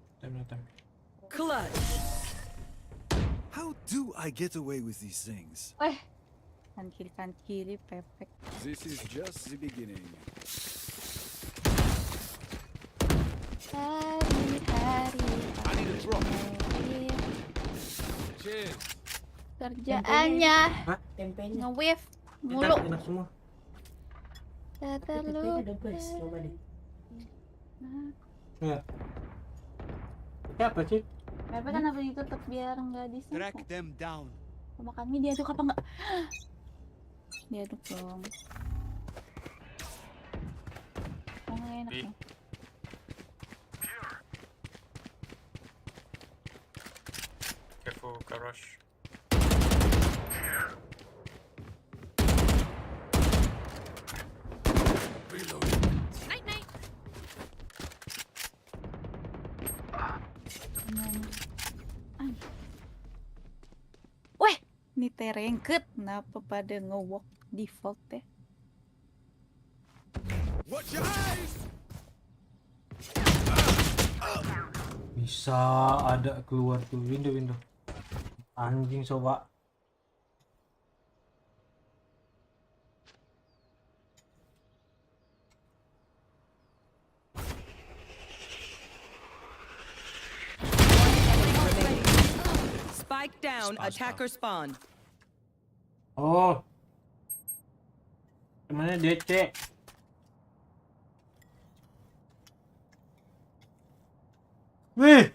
Clutch. How do I get away with these things? Weh. Kan kiri, pepek. This is just the beginning. Hari-hari. I need a drop. Cheers. Kerjaannya Tempenya nge-wave mulu. Enak semua. tempenya the best. Coba deh. Ya. Ini apa sih? Pepek kan harus ditutup biar nggak disini. Track them down. Makan mie diaduk apa enggak? Diaduk dong. Oh, enak nih. Careful, garage. Night night. Weh, ini terengket. Kenapa pada nge-walk default ya? Watch your eyes. Bisa ada keluar tuh window. Anjing soba. Spike down, attacker spawn. Oh. Kemana DC? Wih.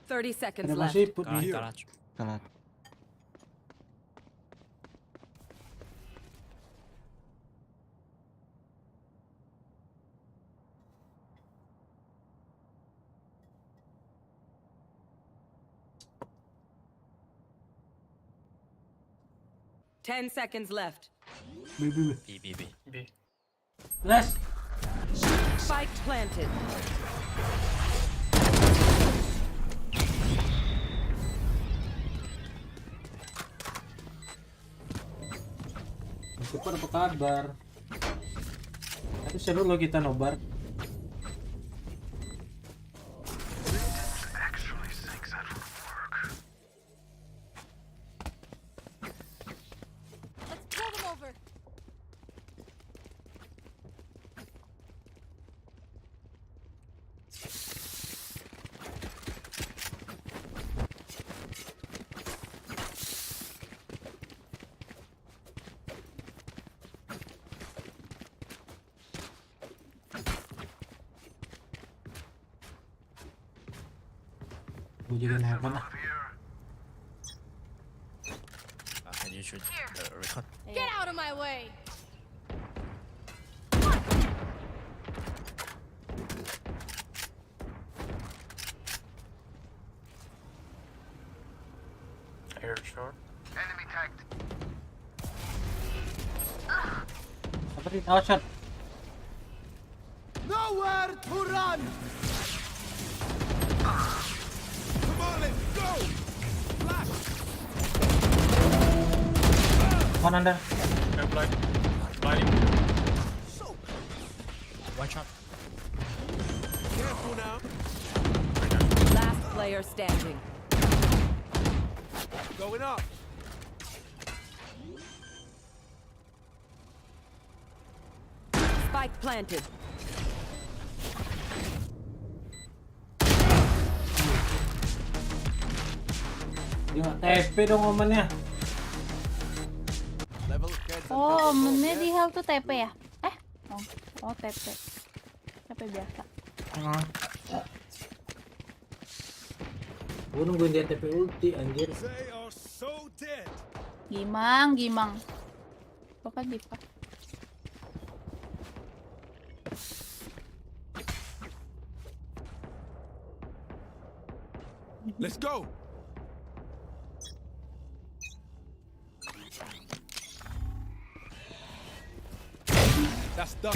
30 seconds Ada left. masih put nih. Garage. Kalah. Ten seconds left. B. B. Flash. Spike planted. Super apa kabar? Tapi seru loh kita nobar. Let's pull them over. Gue juga heaven lah. And you should record. Get out of my way. Air short. Enemy tagged. Apa sih? Outshot. Nowhere to run. Come on, let's go. Flash. One under. Air blind. Blinding. One shot. Careful now. Last player standing. Going up. Spike planted. Dia TP dong omennya. Level heads and Oh, double mennya doors, di health tuh TP ya? Oh TP. TP biasa. Gue nungguin dia TP ulti anjir. They are so dead. Gimang. Bukan Diva. Let's go. That's done.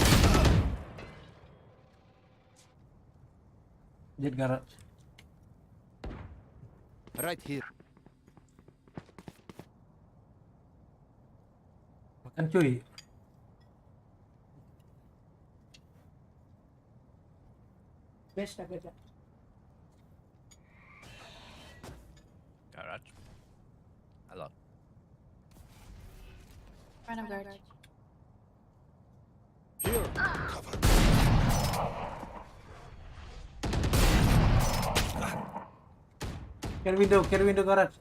Jet garage. Right here. Makan cuy. Best. Garage. A lot. Front of garage. Here. Cover. Carry window garage.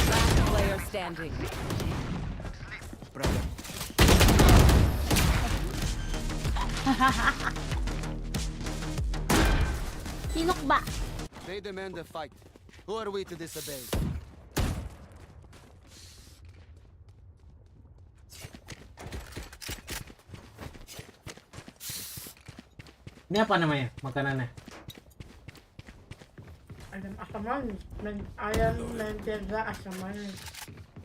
Last player standing. Brother. Sinok ba? They demand a fight. Who are we to disobey? Ini apa namanya makanannya? Ayam asam manis. Ayam mentega asam manis.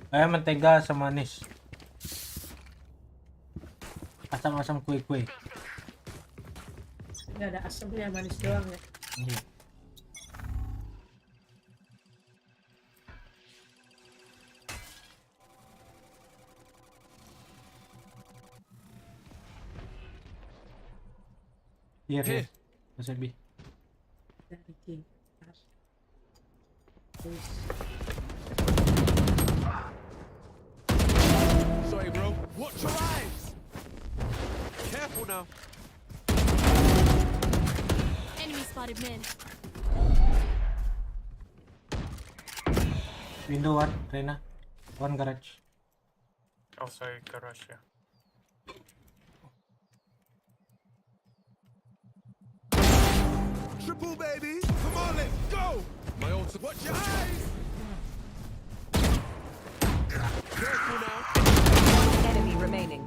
Ayam mentega asam manis. Asam-asam kue-kue. Nggak ada asamnya, manis doang ya. Iya. Iya. Masih B. Sorry, bro. Watch your eyes. Careful now. Enemy spotted mid. Window one, Rena. One garage. Oh, sorry, garage, yeah. Triple, baby. Come on, let's go. My old. Watch your eyes. Careful now. Enemy remaining.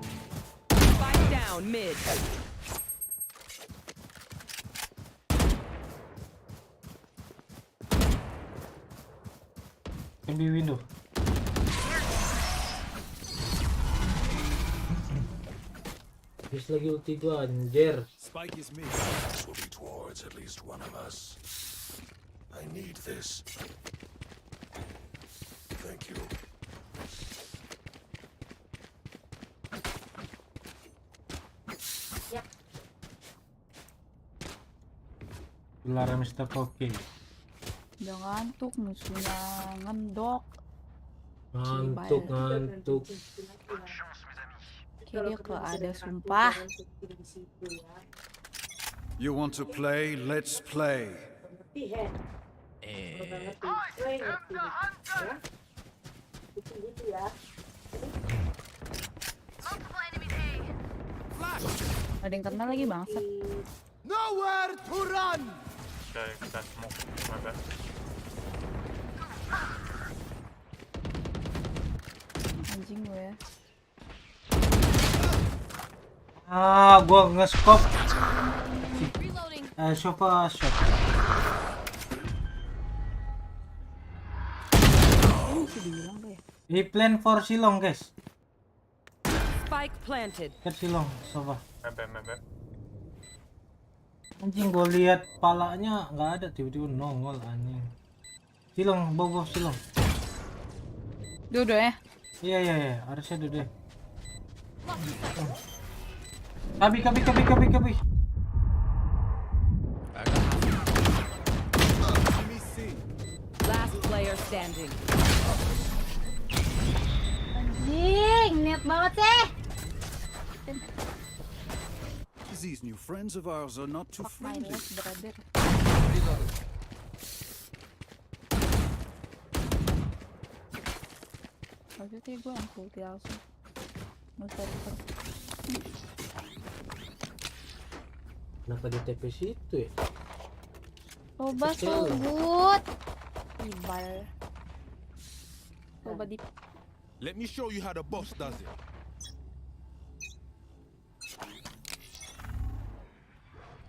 Spike down mid. Can be window. Bis lagi ulti gua anjir. Spike is me. This will be towards at least one of us. I need this. Thank you. Gelar Mr. Koki. Udah ngantuk, musuhnya ngendok. Ngantuk. Kayak dia ke ada sumpah. You want to play? Let's play. Ada yang kena lagi bangsat. Nowhere to run. Okay, that's smoke. My bad. Anjing gue ya. Gua nge-scope. Sofa shot. He plan for Silong, guys. Spike planted. Ke Silong, sofa. My bad. Anjing, gua lihat palanya nggak ada, tiba-tiba nongol anjing. Silong, bobo Silong. Dua-dua ya? Iya, harusnya dua. Kabi. Last player standing. Anjing, niat banget sih. These new friends of ours are not too friendly. Brother. Maksudnya gue ulti langsung. Kenapa di TP situ ya? Coba so good. Ibal. Coba di. Let me show you how the boss does it.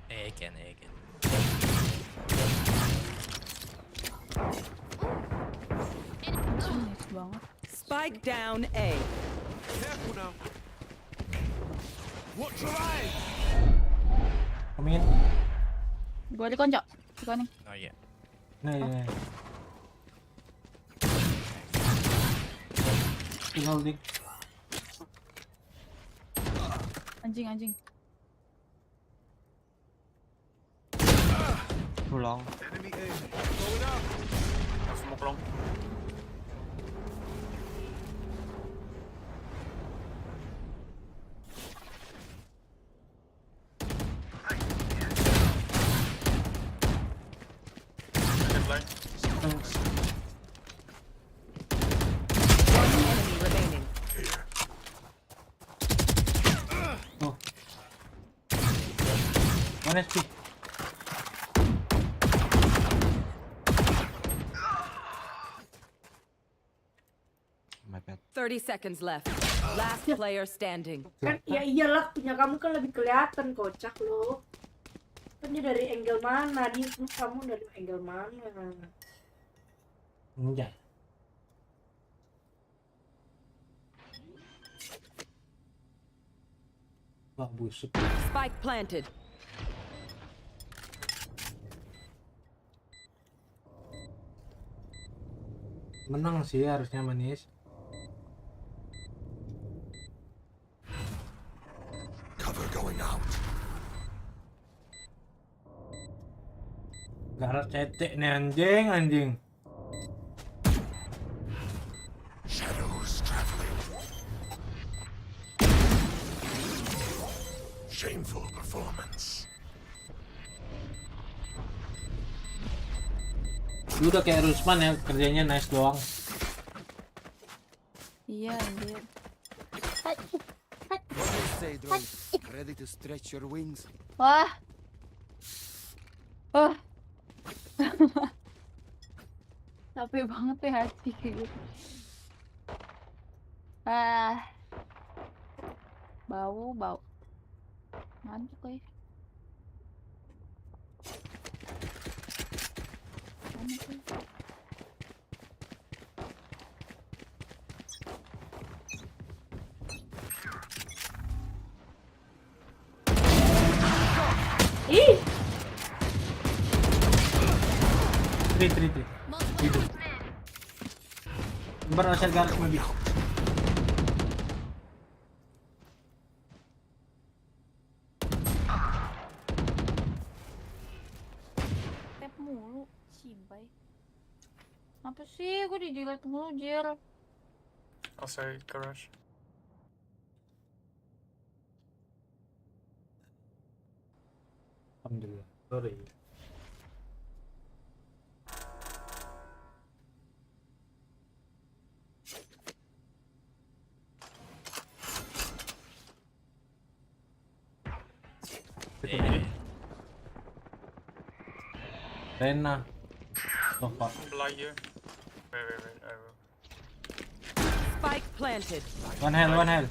Egen. Nice banget. Spike down A. Careful now. Watch your eyes. Amin. Gua dikonco. Dikoning. Oh yeah. Nah. Tinggal dik. Anjing. Long. Enemy A. Going up. Smoke long. One enemy remaining. Oh. 1 HP. My bad. 30 seconds left. Last player standing. Kan ya iyalah, punya kamu kan lebih kelihatan, kocak lo. Kan dia dari angle mana? Kamu dari angle mana? Enggak. Wah, busuk. Spike planted. Menang sih harusnya manis. Cover going out. Garap cetek nih anjing. Shadows traveling. Shameful performance. Lu udah kayak Rusman ya, kerjanya nice doang. Iya, anjir. What do you say, droid? Ready to stretch your wings? Wah. Oh. Capek banget ya hati kayak gitu. Bau. Ngantuk ya. Ih, Tri. Hidup. Berasal garis mobil. Tap mulu, Cibai. Apa sih? Gue dijilat mulu, Jer. Also, garage. Alhamdulillah. Sorry. Rena. Sofa. Below you. Wait, I will. Spike planted. One hell.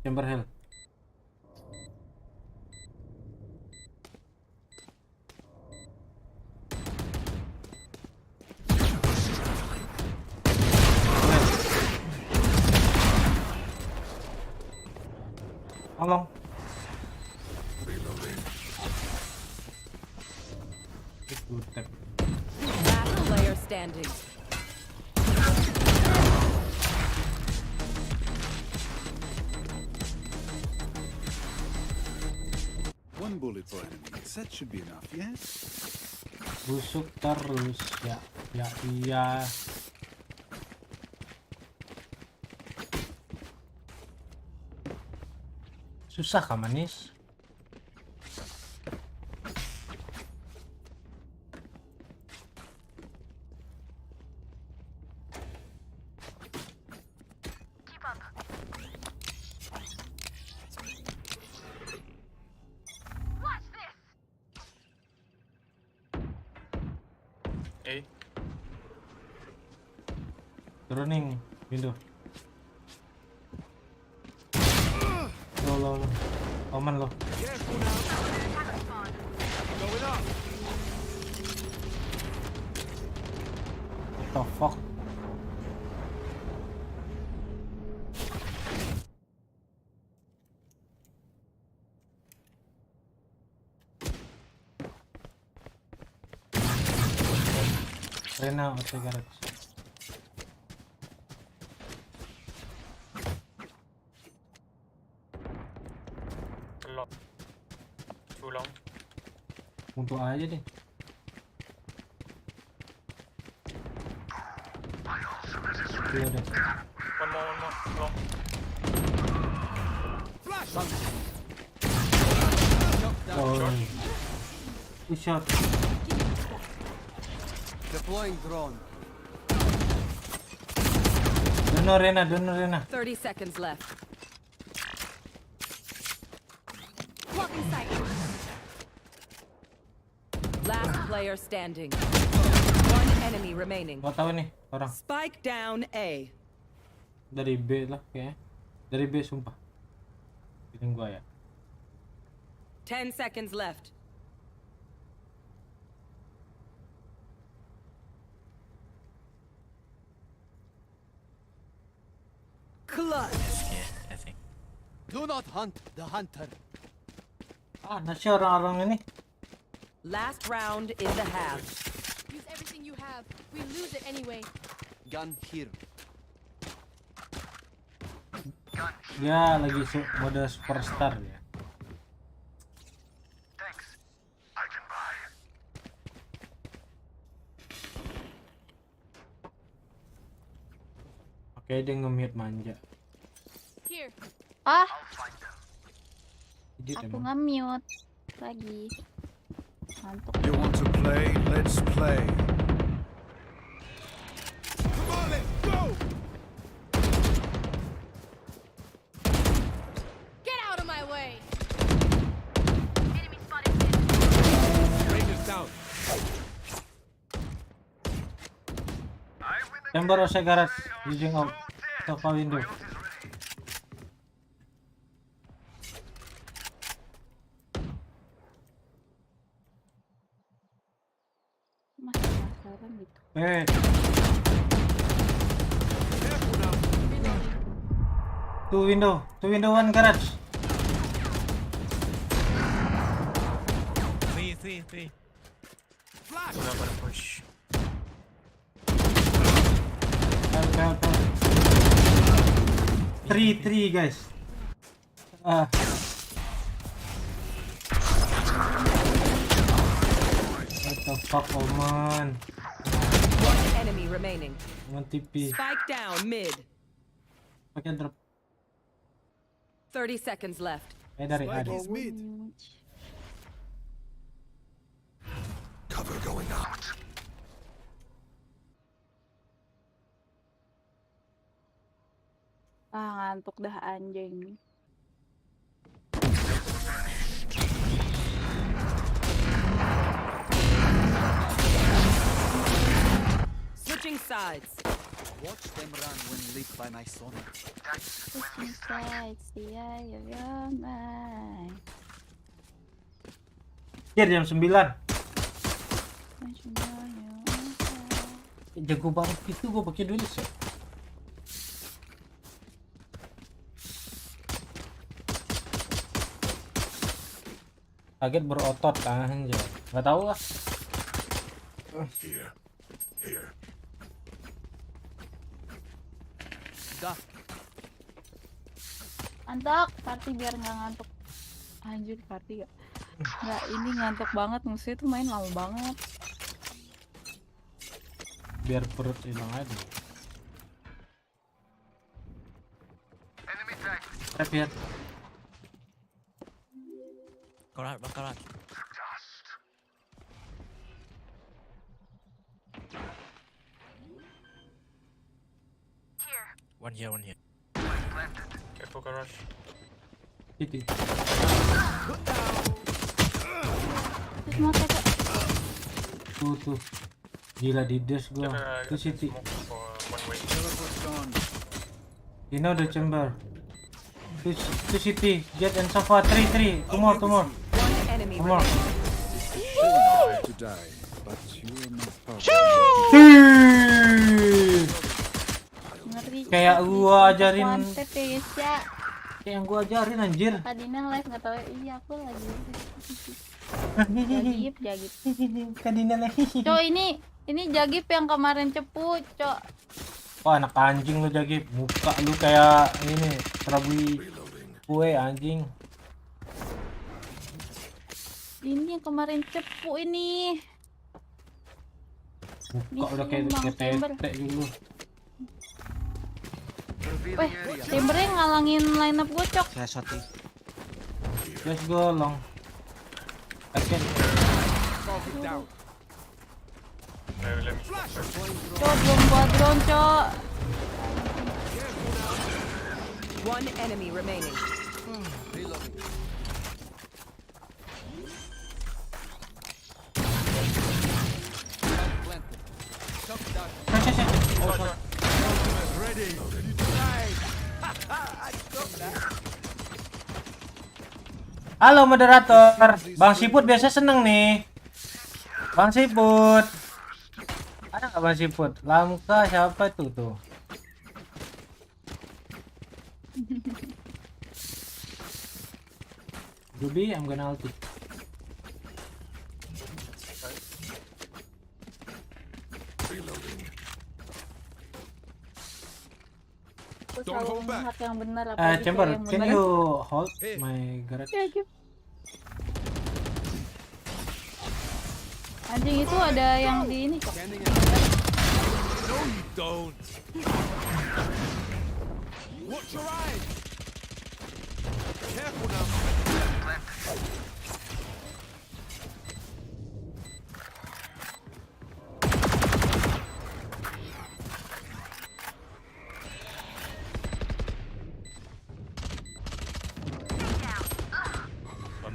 Chamber hell. Tolong. Last player standing. One bullet for enemies. That should be enough, yes? Busuk terus ya iya. Susah kah manis? Turunin window. Lo. Oman lo. What the fuck? Rena outside garage. Too long. Untuk aja deh. Iya deh. One more. Long. Oh. Two shot. Deploying drone. Don't know Rena. 30 seconds left. Blocking sight. Last player standing. One enemy remaining. Gua tahu nih orang. Spike down A. Dari B lah kayaknya. Dari B sumpah. Feeling gua ya. 10 seconds left. Clutch. I think. Do not hunt the hunter. Ah, nasi orang-orang ini. Last round in the half. Use everything you have. We lose it anyway. Gun here. Ya lagi mode superstar ya. Oke, dia nge-mute manja. Here. Ah, Digit aku emang. nge-mute lagi. Ngantuk. You want to play? Let's play. Come on, let's go! Get Chamber or garage using out sofa window. Masih penasaran gitu. Wait. Two window, one garage. Three. Flash. I'm not gonna push. Help. Three guys. What the fuck, Oman? One enemy remaining. One TP. Spike down mid. Pakai drop. 30 seconds left. Dari ada. Cover going out. Ngantuk dah anjing. Switching sides. Watch them run when lit by my sonar. Switching sides, the eye of your mind. Jam 9. Jago banget itu gue pakai duit ya. Kaget berotot anjir. Enggak tahu lah. Here. Dah. Antok, party biar nggak ngantuk. Anjir, party gak? Nggak, ini ngantuk banget, musuhnya tuh main lama banget. Biar perut hilang aja. Lihat. Bakaran. One here. Careful, garage. Itu. Terus mau teka. Tuh. Gila di dash gua. Itu city. You know the chamber. Itu city. Jet and sofa 3. Two more. One enemy Come on. To die, but you are not part Ngeri. Kayak gua ajarin. Mantep ya guys ya. Kayak yang gua ajarin anjir. Tadinya live nggak tahu. Iya aku lagi. Jagip. Kadina lagi. Cok ini Jagip yang kemarin cepu, Cok. Wah, anak anjing lu Jagip. Muka lu kayak ini serabui kue anjing. Ini yang kemarin cepu ini. Muka udah kayak tete gitu. Weh, Timbernya ngalangin line up gue, Cok. Saya shot. Let's go long. Action. Cok, belum buat drone, Cok. One enemy remaining. Halo moderator, Bang Siput biasa seneng nih. Bang Siput, ada nggak Bang Siput? Langka siapa itu tuh? Ruby, I'm gonna ulti. Don't hold back. Yang benar, Chamber, yang can benar. you hold my garage? Anjing itu ada yang di ini, Cok. No, you don't. Watch your eyes. Careful now.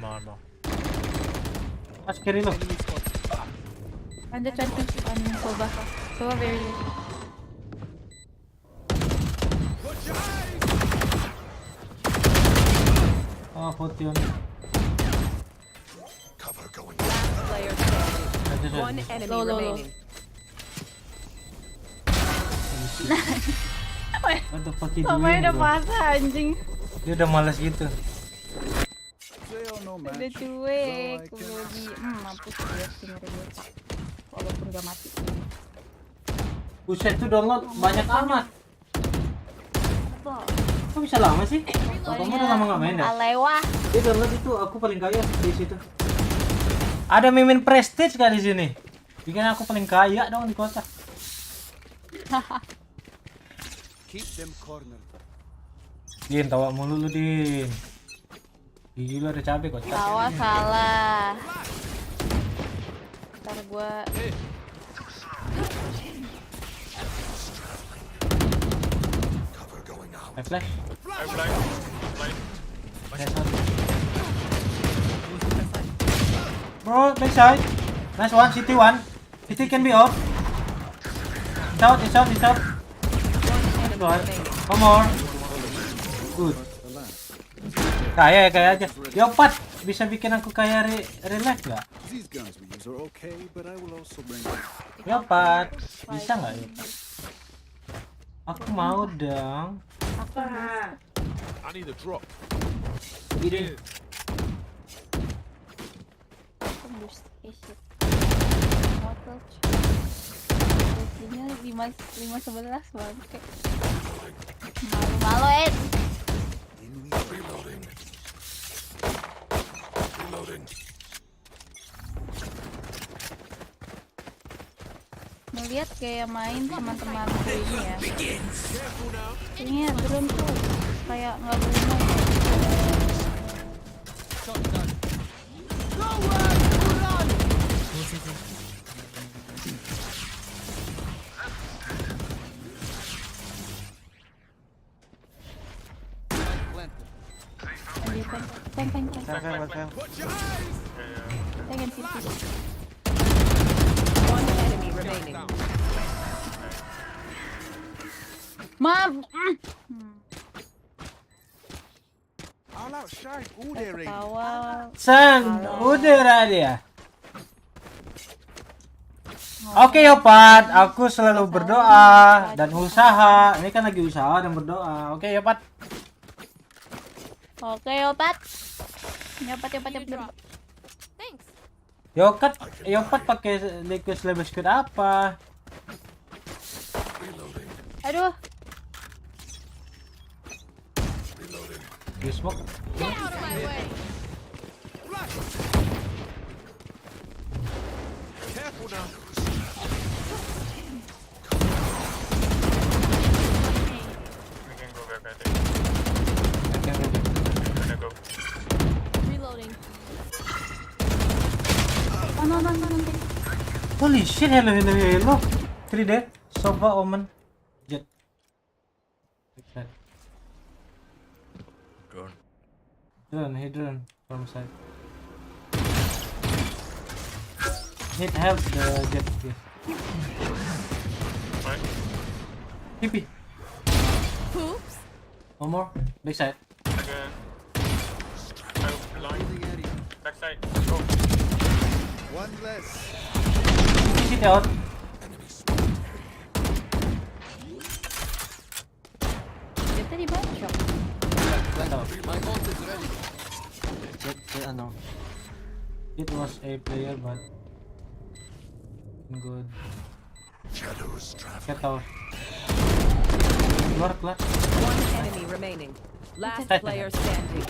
One more. Mas kiri lo. Lanjut. Coba very. Oh, 40 on. Cover going. Last player standing. One enemy remaining. What the fuck you Sampai doing, udah bro? patah anjing. Dia udah malas gitu. Udah cuek, udah di mampus dia dengerin gue. Walaupun gak mati. Buset tuh download banyak amat. Kok bisa lama sih? Kamu udah lama nggak main dah? Alewah. Dia download itu aku paling kaya di situ. Ada mimin prestige kah di sini? Bikin aku paling kaya dong di kota. Keep them cornered. Din, tawa mulu lu, Din. Gigi lu ada cabai kok. Tawa salah. Ntar gua Flash. Bro, backside. Nice one, city one. City can be off. It's out. One more. Good. Kaya aja. Yo, Pat, bisa bikin aku kaya relax nggak? These guns we use are okay, but I will also bring. Yo, Pat, bisa nggak ya? Aku mau dong. Apa? I need a drop. Gini. tembus shit. Motor. Ini 511 bangke. Malu Ed. Reloading. Ngeliat kayak main teman-temanku ini ya. Ini drone tuh kayak nggak guna. One enemy remaining. Maaf. I'll outshine all their aim. San, udah dia. Oke ya Pat, aku selalu berdoa dan usaha. Ini kan lagi usaha dan berdoa. Oke ya Pat. Oke Yopat. Yopat. Thanks. Yopat pakai liquid level squid apa? Aduh. You smoke? Get out of my way. Careful now. We can go back, I think. Gonna go. Reloading. Oh no. Holy shit, hello. 3 there. Sova, Omen, Jet. Drone from side. Need help the Jet, please. Fine. TP. Oops. One more. Backside. Again. Out, blind. Backside. Go. One less. Sit out. Kita di bawah. My ult is ready. It was a player, but good. Shadows Get out. Keluar. One enemy remaining. Last player standing.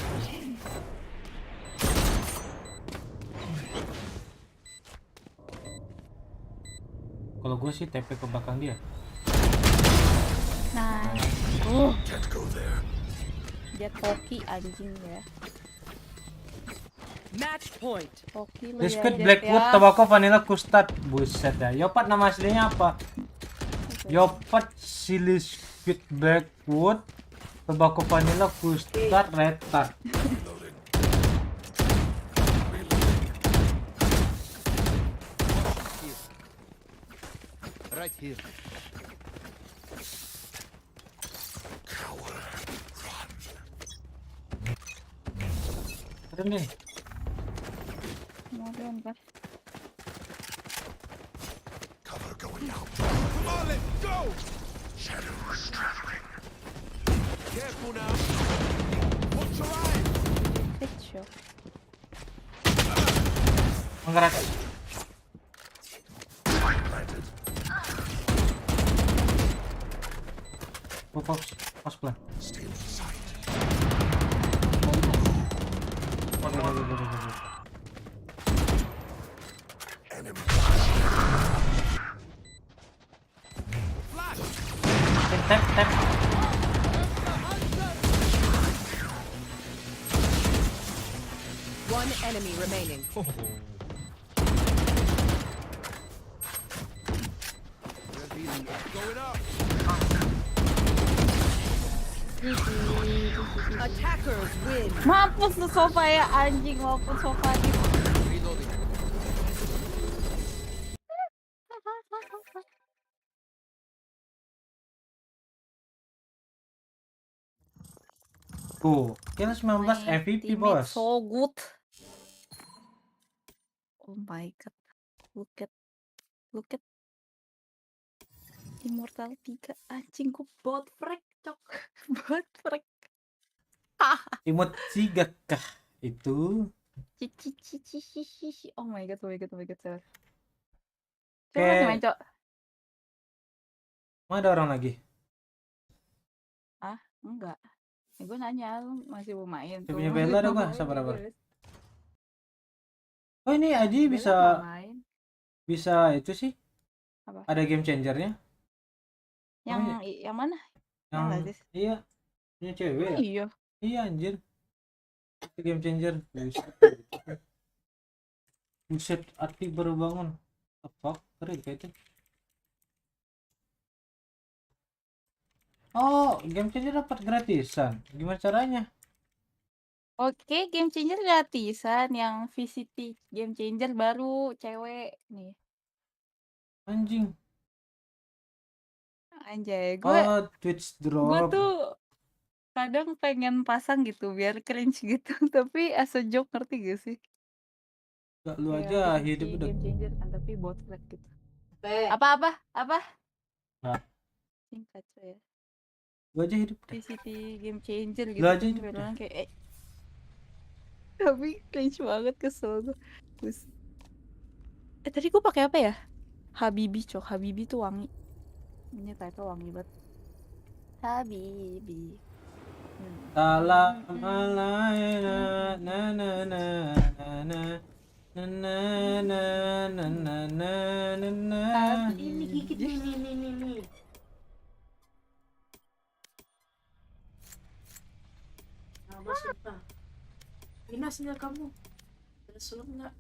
Kalau gue sih TP ke belakang dia. Nah. Can't go there. Dia toki anjing ya. Match point. Toki lu Biscuit ya. Blackwood Tobacco Vanilla Custard. Buset ya. Yopat nama aslinya apa? Yopat Biscuit Blackwood Tobacco Vanilla Custard Red Tart. Right here. Modern nih. Kemudian kan. Cover going out. Come on, let's go! Shadows traveling. Careful now. Watch your eyes. Kecil. Menggerak. Spike planted. Pos pelan. Still in sight. Enemy. Tap. One enemy remaining. Going up. Attackers win. Mampus tuh sofa ya anjing, walaupun sofa di Tuh, kita 19 MVP, teammate bos. so good. Oh my god. Look at Immortal 3 anjing, gue bot frag cok. Bot frag. Imut sigakah itu? Oh my god. Coba Oke. lagi main cok. Mau ada orang lagi? Ah, enggak. Gue nanya lu masih mau main Dia punya Bella ada gua, sabar. Oh ini Aji Bella bisa mau main. bisa itu sih. Apa? Ada game changernya. Yang mana? Yang Lazis? iya. Punya cewek ya? Iya. Iya anjir. Itu game changer. Buset, Arti baru bangun. Apa? Keren kayak itu. Oh, game changer dapat gratisan. Gimana caranya? Oke, game changer gratisan. Yang VCT game changer baru cewek nih. Anjing. Anjay, Oh, Twitch gue drop. tuh kadang pengen pasang gitu biar cringe gitu, tapi as a joke, ngerti gak sih? Gak lu Kayak aja VCT hidup udah. game changer kan, tapi bot flag gitu. Apa? Nah, Singkat ya. lu aja hidup deh. VCT game changer gitu Lu aja kan, hidup biar deh. orang kayak tapi cringe banget, kesel gue. Terus tadi gue pakai apa ya? Habibi cok, Habibi tuh wangi. Ini title wangi banget. Habibi. Salam alaina na na na na na na. Ini gigit nih. Nah, sumpah. Ini sinyal kamu. Ada sulap nggak?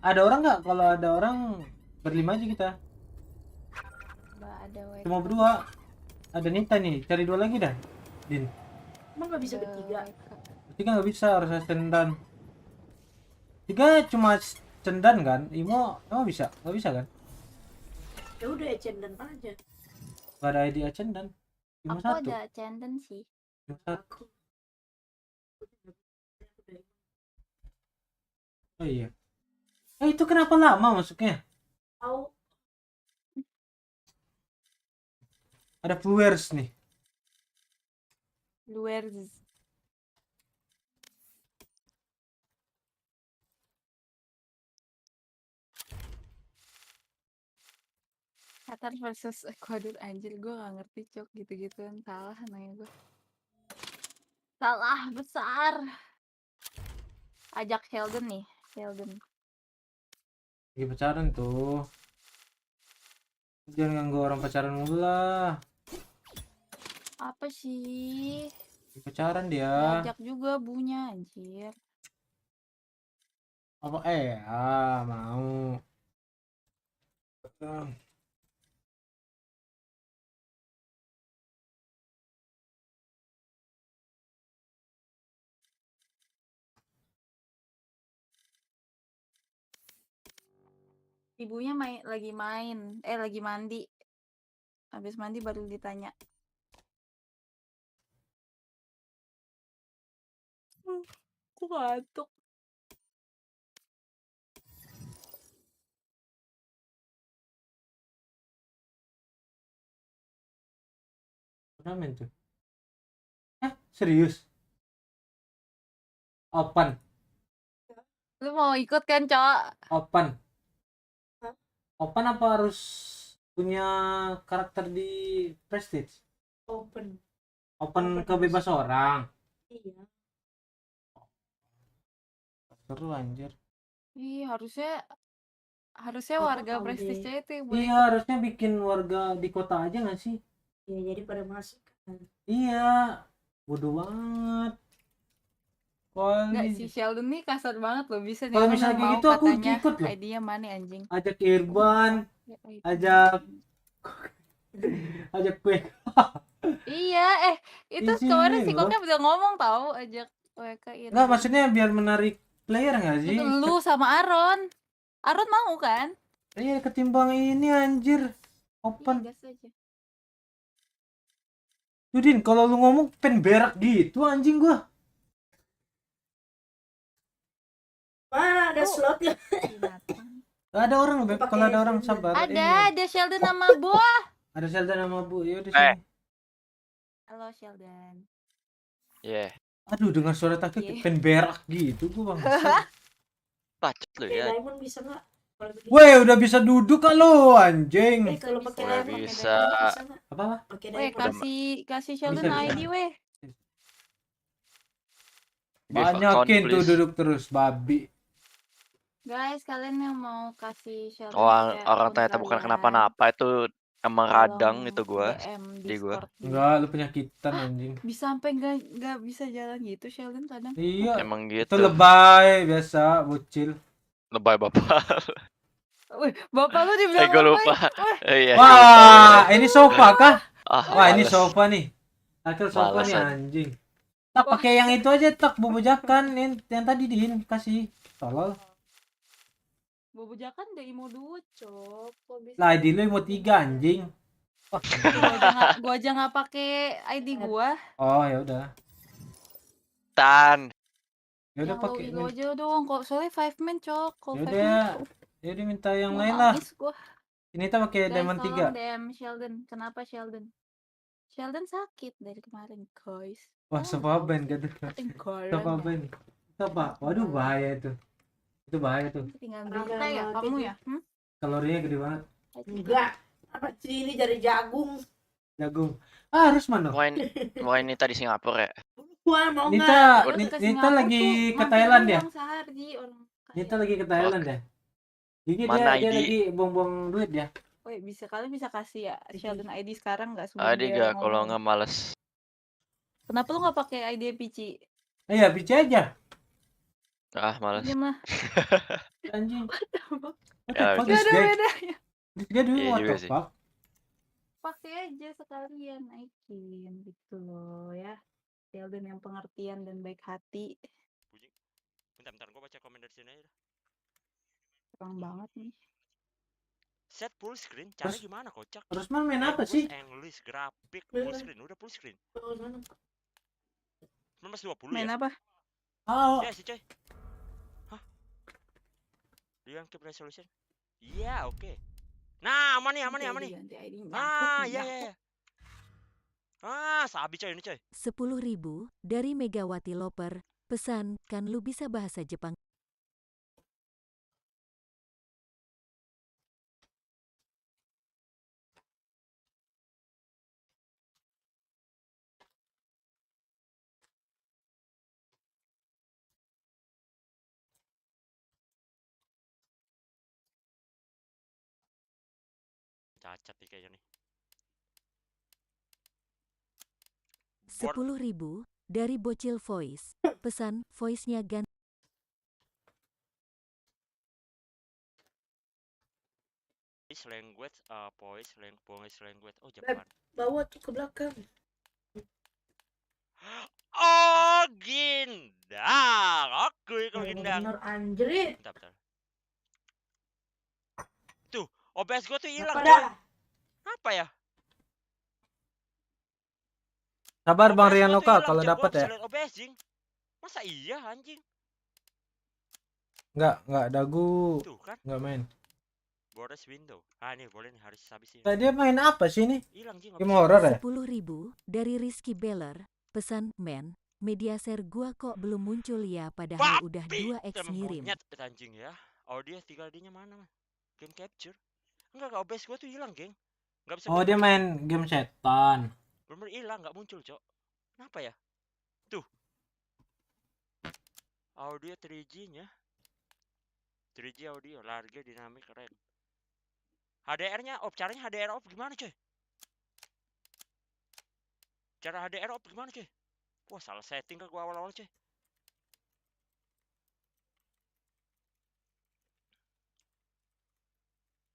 Ada orang nggak? Kalau ada orang berlima aja kita. Ada Cuma berdua. Ada Nita nih. Cari dua lagi dah. Din. Emang nggak bisa bertiga? Bertiga nggak bisa, harus cendan. Tiga cuma cendan kan? Imo emang bisa? Nggak bisa kan? Ya udah cendan aja. Gak ada ID cendan. Cuma aku satu. ada cenden sih. Cuma satu. Oh iya. Itu kenapa lama masuknya? Tahu. Ada viewers nih. Viewers. Qatar versus Ecuador, anjir gue gak ngerti cok gitu-gituan, salah nanya gue. Salah besar. Ajak Sheldon nih, Sheldon. Lagi pacaran tuh. Jangan ganggu orang pacaran mulu lah. Apa sih? Lagi pacaran dia. Ajak juga bunya anjir. Apa mau. Ibunya lagi mandi. Habis mandi baru ditanya. Aku ngantuk. Turnamen tuh. Serius? Open. Lu mau ikut kan, Cok? Open. Open apa harus punya karakter di Prestige? Open. Open ke bebas orang. Iya. Seru anjir. Ih, harusnya warga Prestige itu yang boleh Iya, ikut. harusnya bikin warga di kota aja nggak sih? Ya jadi pada masuk. Iya, bodoh banget. Nggak sih, Sheldon nih kasar banget loh, bisa nih Kalau orang misalnya yang kayak mau gitu aku katanya ikut loh. ID-nya mana anjing. Ajak Irban, Ya, ID. ajak kue. Iya, itu kemarin si Izinin loh. Koknya udah ngomong tahu ajak WK Irban. Enggak, maksudnya biar menarik player nggak sih? Itu lu sama Aaron. Aaron mau kan? Iya, ketimbang ini anjir. Open. Iya, gas aja. Yudin, kalau lu ngomong pen berak gitu anjing gua. Mana ada slotnya? Gak ada orang, Beb. Kalau ada orang sabar. Ada Sheldon sama Buah. Ada Sheldon sama Bu. Ya udah Eh. sini. Halo Sheldon. Yeah. Aduh, dengan suara takut pen berak gitu gua bang. Bacot lu ya. Diamond bisa nggak? Kalau begitu. Weh, udah bisa duduk kan lo anjing. Kalau pakai Udah diamond bisa. Apa? Pakai Weh, diamond. kasih Sheldon Bisa. ID weh. Banyakin account, tuh please. duduk terus babi. Guys, kalian yang mau kasih Sheldon Orang pakai orang akun ternyata bukan kalian, kenapa-napa itu emang tolong radang itu gua. DM Di gua. Discord. Enggak, lu penyakitan anjing. Bisa sampai nggak bisa jalan gitu Sheldon kadang. Iya. Emang Itu gitu. lebay biasa, bocil. Lebay bapak. Wih, bapak lu dibilang Gua lebay. lupa. Wah. Iya. Wah, ini sofa kah? Wah, ini males. sofa nih. Akhir sofa Males nih aja. anjing. Tak pakai yang itu aja, tak bubujakan yang tadi Din kasih. Tolol. Bobojakan udah imo 2, Cok. Kok bisa? Lah ID lu mau 3 anjing. Wah. Gua aja nggak pakai ID gua. Oh, ya udah. Tan. Ya udah Yang pakai. lo aja dong, kok soalnya 5 man, Cok. Kalau Ya 5 udah. man Ya udah minta yang mau lain lah. nangis gua. Ini kita pakai Guys, diamond tolong 3. DM Sheldon. Kenapa Sheldon? Sheldon sakit dari kemarin, guys. Wah, sofa band gitu. Ketinggalan Sofa ya. band. Itu apa? Waduh, bahaya itu. Itu bahaya tuh. Tinggal berita ya kamu ya? Kalorinya gede banget. Enggak. Apa sih ini dari jagung? Jagung. Ah, harus mana? Mau ini tadi Singapura ya? Wah, mau Nita, nggak? Nita lagi ke Thailand ya? Nita lagi ke Thailand ya? Jadi Mana dia ID? lagi buang-buang duit ya? Woi, kalian bisa kasih ya Sheldon ID sekarang nggak sebelum Ada dia gak kalau ngomong? nggak males. Kenapa lu nggak pakai ID Pici? Iya, bici aja. Ah, males. Diam lah. Anjing. Ya, What Gak is ada that? bedanya. This guy doing Iya what juga the sih. fuck? Pakai aja sekalian naikin gitu loh ya. Sheldon yang pengertian dan baik hati. Bentar, gua baca komen dari sini aja. Kurang banget nih. Set full screen, cara Terus- gimana kocak? Terus main apa Language, sih? English, grafik, full screen, udah full screen. 1920 Main ya? apa? Oh. Ya sih coy. Hah? Do you keep resolution? Iya, oke. Nah, aman nih. Ganti ID Ah, iya. Ah, sabi coy ini coy. 10.000 dari Megawati Loper. Pesan, kan lu bisa bahasa Jepang. Cacat nih kayaknya nih. 10.000 dari Bocil Voice. Pesan, voice-nya ganti. Language, voice language. Oh, Beb, Jepang. bawa tuh ke belakang. Oh, Gindang. Oke, kalau Gindang. Bener anjrit. Bentar. Tuh, OBS gua tuh hilang, Apa coy. dah? Apa ya? Sabar Bang OBS Rian gua tuh lokal hilang, kalau coy. Gua dapat ya. bisa liat OBS, jing. Masa iya, anjing? Enggak dagu. Tuh kan? Enggak main. Boris window. Ah nih boleh nih harus habis ini. Nah, dia main apa sih ini? Hilang Ji, nggak Game bisa. horror ya? 10.000 dari Rizky Beller. Pesan, men, media share gua kok belum muncul ya padahal udah 2x Emang ngirim. monyet anjing ya. Audio tinggal dinya mana? Game capture. Enggak OBS gua tuh hilang, geng. Enggak bisa. Oh, dia main game setan. Bener hilang, nggak muncul, Cok. Kenapa ya? Tuh. Audio 3G-nya. 3G audio, larga dinamik keren. HDR-nya off, caranya HDR off gimana, coy? Cara HDR off gimana, coy? Wah, salah setting kan gua awal-awal, coy.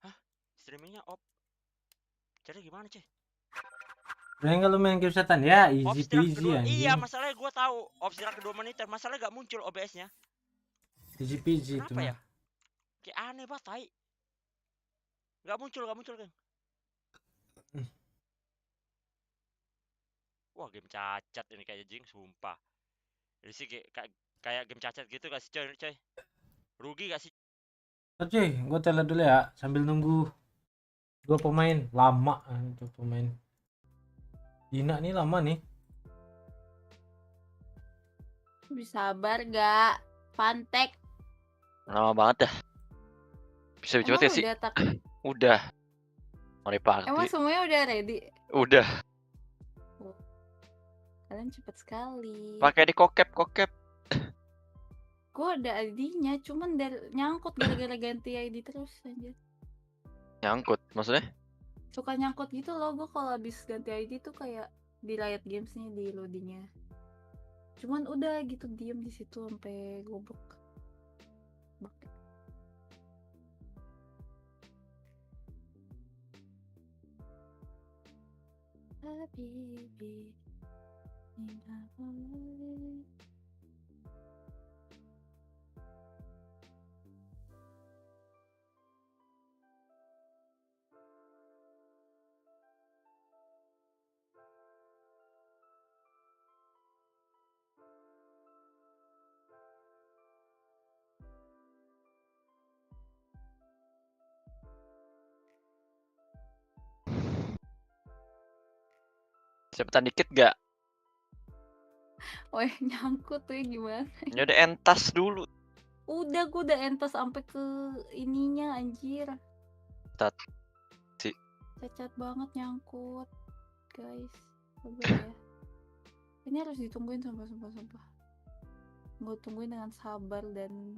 Hah? Streamingnya off. Caranya gimana, coy? Udah kalau main game setan ya easy Off setelah peasy kedua, anjing. iya masalahnya gue tahu off setelah kedua monitor, masalahnya gak muncul OBS-nya. Easy peasy itu Kenapa ya? mah. Kayak aneh banget, tai. Gak muncul kan. Wah, game cacat ini kayak jing, sumpah. Ini sih kayak game cacat gitu gak sih, coy? Rugi gak sih? Cuy, gue tele dulu ya sambil nunggu dua pemain lama untuk pemain. Dina nih lama nih. Bisa sabar gak? Pantek. Lama banget dah. Bisa cepet ya sih? Udah. Mari party. Emang semuanya udah ready? Udah. Kalian cepet sekali. Pakai di kokep. Gue ada ID-nya, cuman nyangkut gara-gara ganti ID terus aja. Nyangkut, maksudnya? Suka nyangkut gitu loh, gue kalau habis ganti ID tuh kayak di Riot Games-nya, di loadingnya. Cuman udah gitu diem di situ sampai gobek. Habibi, Cepetan dikit gak? Weh, nyangkut tuh gimana? Ya udah entas dulu. Udah, gue udah entas sampai ke ininya, anjir. Cacat banget nyangkut, guys. Sabar ya. Ini harus ditungguin sumpah. Gue tungguin dengan sabar dan.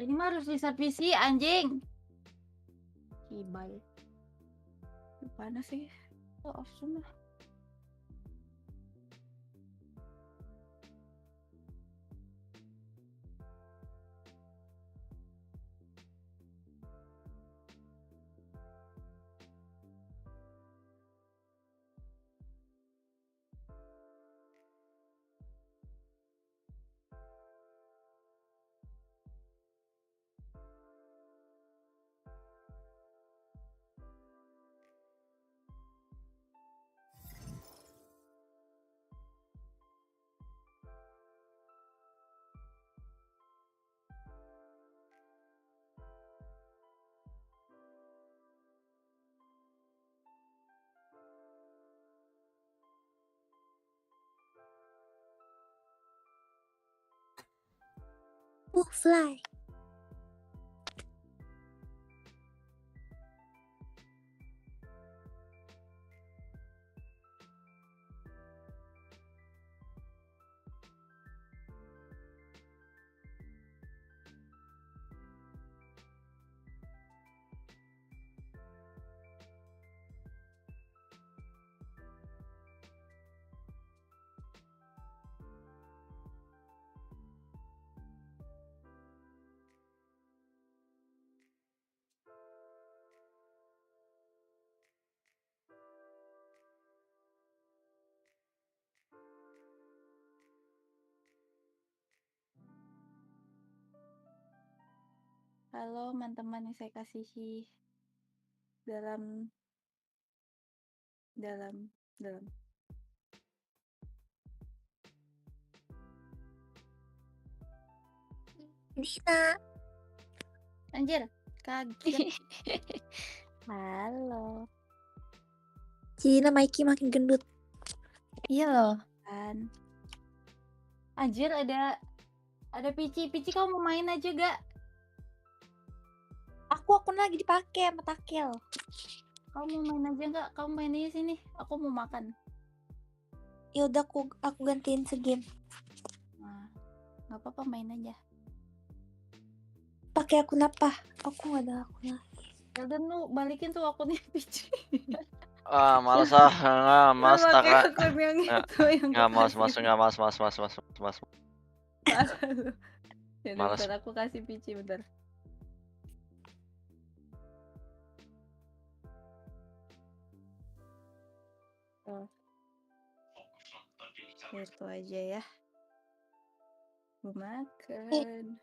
Ini mah harus bisa PC, anjing. Ibal. Mana sih? Oh, off semua. Fly. Halo teman-teman yang saya kasihi dalam dalam. Dina. Anjir, kaget. Halo. Dina Mikey makin gendut. Iya loh. Kan. Anjir ada Pici. Pici kamu mau main aja gak? Akun lagi dipakai sama Takel. Kamu mau main aja gak? Kamu main aja sini. Aku mau makan. Ya udah aku gantiin segame. Nah, nggak apa-apa main aja. Pakai akun apa? Aku nggak ada akun lagi. Elden lu balikin tuh akunnya Pici. Males ah, nggak mas Lu pakai taka. akun yang itu yang Nggak mas, Parah lu. Ya udah, Males. bentar aku kasih Pici bentar. Oh. Itu aja ya. Mau makan.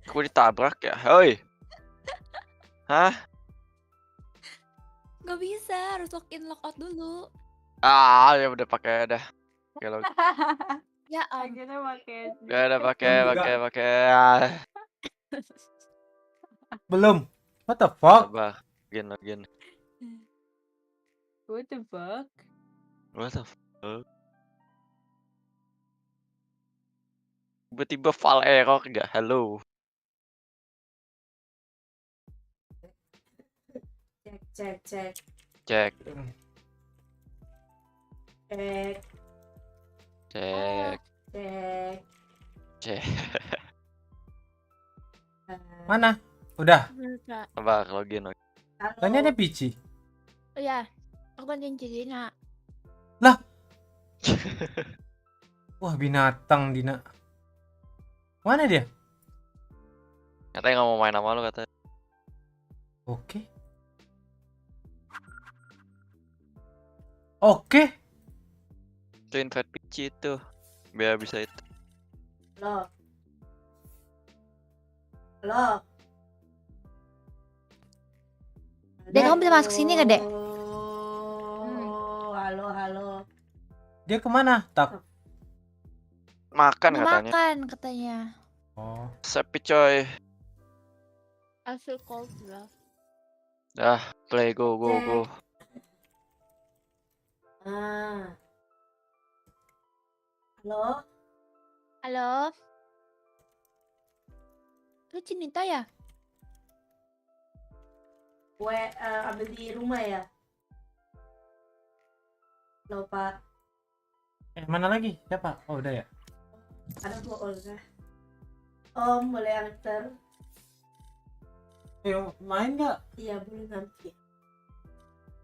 Aku ditabrak ya, hoi. Hah? Gak bisa, harus login logout dulu. Ya udah pakai dah. Kalau Ya Akhirnya pakai. ya udah Belum pakai. Belum. What the fuck? Sabar. Login. What the fuck? What the fuck? Tiba-tiba file error gak? Halo. Cek. Cek. Cek. Cek. Cek. Mana? Udah. Sabar, login. Kan ini ada Pici. Oh ya, aku gantiin Dina. Lah. Wah, binatang Dina. Mana dia? Katanya nggak mau main sama lu katanya. Oke. Oke. Itu invite PC itu. Biar bisa itu. Halo. Dek, kamu bisa masuk sini nggak, Dek? Halo. Dia kemana? Tak. Makan Mau katanya. makan katanya. Oh. Sepi coy. I feel cold bro. Dah, play go. Ah. Halo? Halo? Lu Cinita ya? Gue ambil di rumah ya. Halo Pak. Mana lagi? Siapa? Oh udah ya. Ada Bu Olga. Om boleh antar? Main nggak? Iya boleh nanti.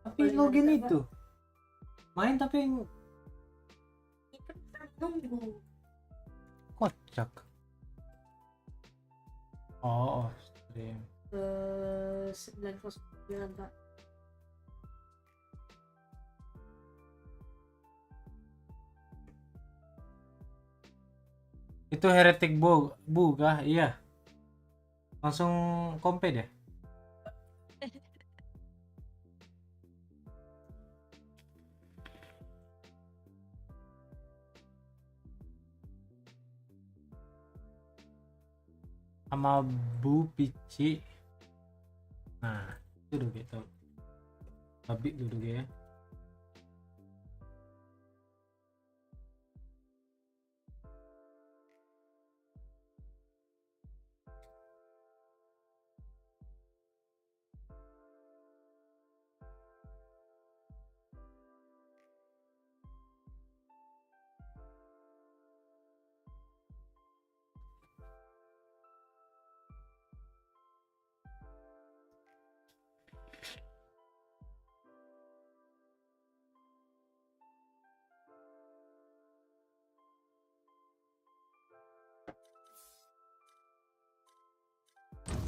Tapi login itu. Main tapi nunggu. kocak. Oh, stream. 909 Pak. Itu heretic kah? Iya. Langsung kompe deh. Sama Bu Pici. Nah, itu udah gitu. Babi dulu ya.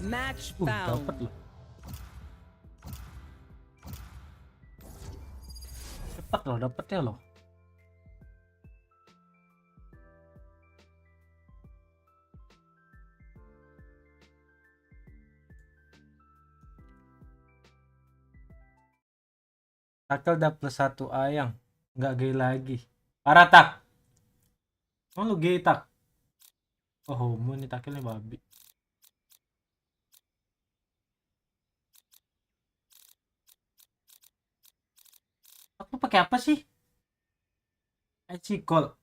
Match found. Dapat loh. Cepat loh, dapetnya loh. Tackle udah +1 ayang, nggak gay lagi. Parah tak? Oh lu gay tak? Oh homo nih tackle-nya babi. Aku pakai apa sih? IC Gold.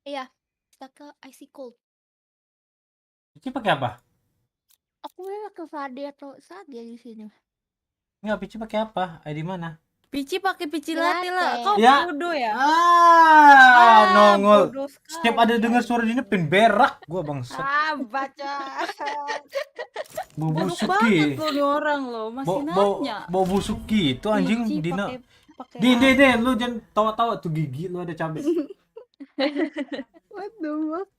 Iya, ke icy cold. Pici pakai apa? Aku pakai Fade atau Sadia di sini. Enggak, Pici pakai apa? ID mana? Pici pakai pici latte lah. Latte. Kau Ya. bodoh ya? Nongol. bodoh Setiap ada dengar suara ini pengen berak gua bangsat. Baca. Bau Bodoh busuk banget gitu. lo nih orang lo, masih nanya. Bau busuk gitu anjing Pici Dina. pakai Din, lu jangan tawa-tawa tuh gigi lu ada cabai. What the fuck?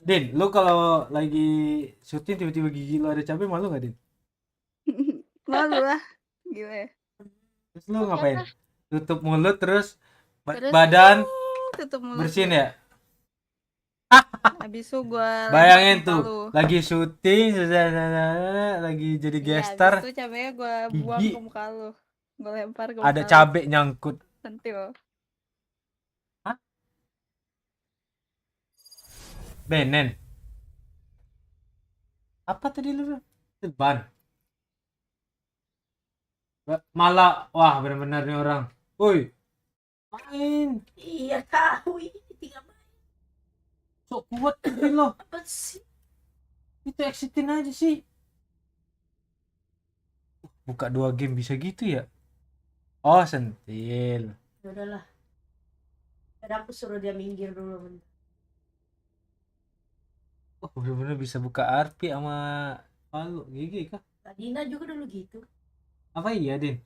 Din, lu kalau lagi syuting tiba-tiba gigi lu ada cabai malu gak, Din? Malu lah. Gila. Terus lu ngapain? Tutup mulut terus, Terus, badan tutup mulut. bersihin ya? Habis itu gua Bayangin lempar ke tuh, muka lu. lagi syuting, lagi jadi Iya, gestar, habis itu cabenya gua buang gigi ke muka lu. Gua lempar ke ada muka cabai nyangkut. lu. Sentil. Benen. Apa tadi lu? Ban. Malah, wah benar-benar nih orang. Woi, main. Iya tahu ini tinggal main. Sok kuat tadi lo. Apa sih? Itu exitin aja sih. Buka 2 game bisa gitu ya? Oh, sentil. Ya udahlah. Ada aku suruh dia minggir dulu bentar. Oh, bener-bener bisa buka RP sama Palu. GG kah? Kak Dina juga dulu gitu. Apa iya, Din?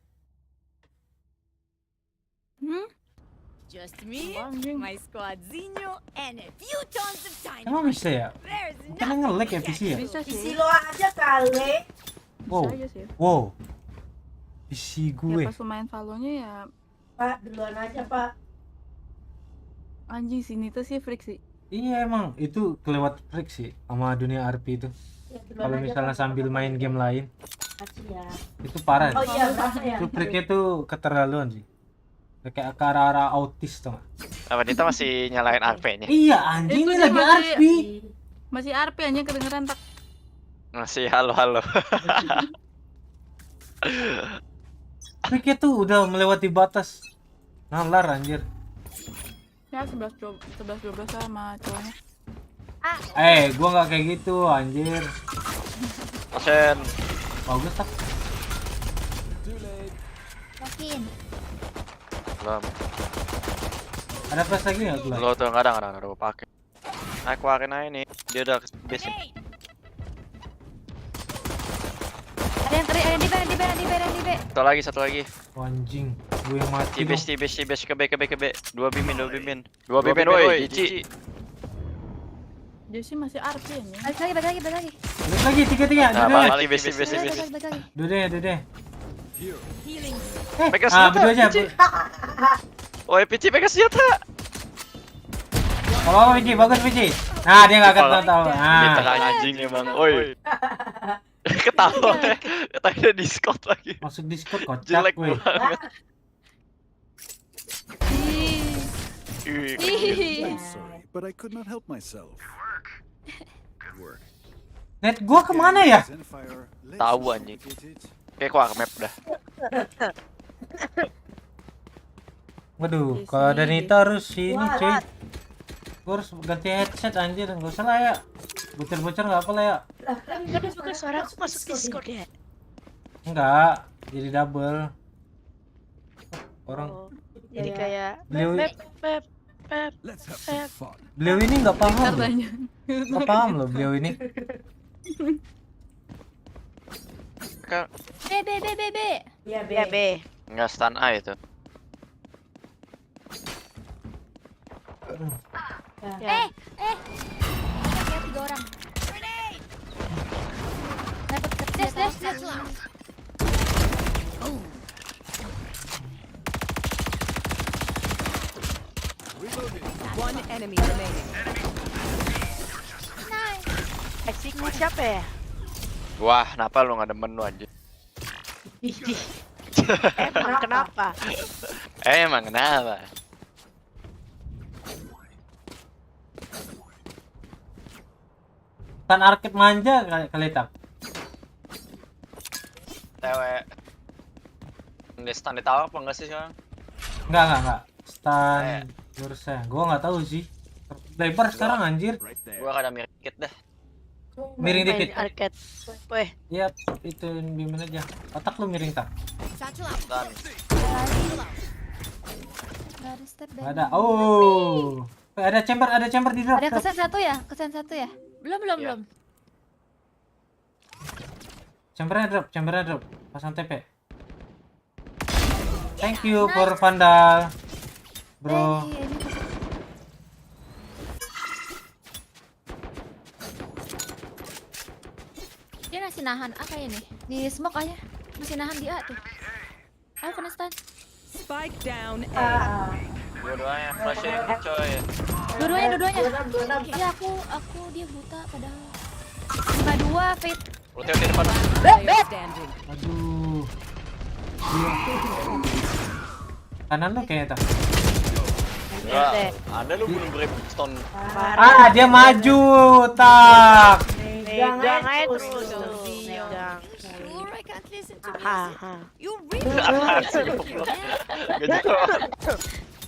Just me, my squadzinho, and a few tons of tiny. Emang bisa ya? There's Bukan nge-lag ya PC ya? Bisa sih. Isi lo aja kali. Wow. Bisa aja sih. Wow. PC Ya gue. pas lu main Valonya ya Pak, duluan aja Pak. anjing sini tuh sih freak sih. Iya emang itu kelewat freak sih sama dunia RP itu. Ya, duluan Kalau aja, misalnya Pak. sambil main game lain, Kasih ya. itu parah. Oh iya, berasa ya. Itu freaknya tuh keterlaluan sih. Kayak ke arah-arah autis tuh. Apa Dita masih nyalain RP-nya? Iya anjing Itu ini dia lagi masih- RP. Masih RP aja kedengeran tak. Masih halo. Pikir tuh udah melewati batas. Nalar anjir. Ya 11-12 sama cowoknya. Gua nggak kayak gitu anjir. Sen. Bagus tak? Yakin. Belum. Ada flash lagi nggak gua? Lo tuh kadang gua pakai. Aku keluarin aja nih. Dia udah basic. Ada yang di B. Satu lagi. Anjing, gue yang mati. Tibes ke B. Dua bimin. Woi, Cici. Jesse masih RP ya. Balik lagi. Balik lagi 3-3. Nah, Dua-duanya. balik besi. Balik lagi. Dua-duanya. Pegang senjata. Berdua aja. Woi, Pici pegang senjata. Kalau Pici, bagus Pici. Nah, dia nggak akan tahu. Kita Nah, anjing emang. Woi. Ketawa katanya Discord lagi. masuk Discord kocak Jelek weh. banget. I'm sorry, but I could not help myself. Good work. Net gua kemana ya? Zenfire, let's Tahu anjing. investigate it. Kayak keluar map dah. Waduh, kalau ada Nita harus sini cuy. Gua harus ganti headset anjir, nggak usah lah ya. Bocor-bocor nggak apa lah ya. Tapi bukan suara aku masuk Discord ya. Enggak, jadi double. Orang Jadi kayak beliau Let's have some fun. beliau ini nggak paham. loh. Katanya. Nggak paham loh beliau ini. B. Ya B. Enggak stun A itu. Ya. Ya 3 orang. Dapat senjata. One enemy remaining. Execute siapa ya? Wah, kenapa lu nggak demen lu anjir? Emang kenapa? Emang kenapa? Kan arcade manja kali tak. Cewek. Di stun di tower apa enggak sih sekarang? Enggak. Stan Bursa. Gua nggak tahu sih. Lebar sekarang anjir. Gua kadang mirip dikit dah. Miring dikit. Arcade. Weh. Iya, itu bimbing aja. Otak lu miring tak? Stun. Gak ada step Nggak ada. Oh. Ada chamber di drop. Ada kesan satu ya? Belum. Chambernya drop. Pasang TP. Thank you for Vandal. Bro. Dia masih nahan A kayak nih. Di smoke aja. Masih nahan di A tuh. Ayo kena stun. Spike down A. Dua-duanya flashing coy. Dua-duanya. Iya aku dia buta padahal. 52 Fit. Ulti depan. Player standing. Aduh. Kanan lu kayaknya tak. Enggak. Ada lu belum brimstone. Dia maju tak. Megang aja terus tuh. Megang. I can't listen to Haha. You really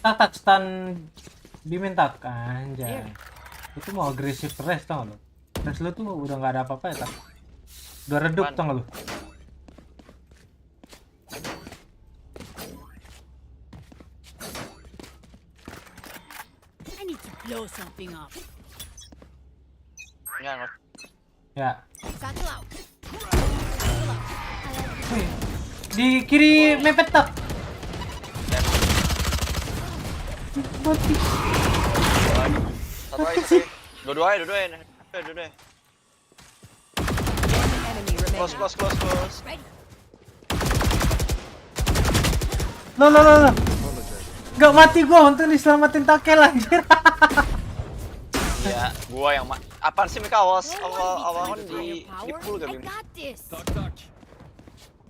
Tak stun bimin tak anjay. Itu mau agresif rest tau lo. Rest lu tuh udah nggak ada apa-apa ya tak. Udah redup tau nggak lu. I need to blow something up. Enggak. Ya. Satchel out. Wih, di kiri mepet tak. Mati. Satu lagi. Dua-duanya. Enemy remaining. Close. No. Gak mati gua untuk diselamatin Takel anjir. Ya, gua yang apaan sih Mika awas awal kan di pull gak bim.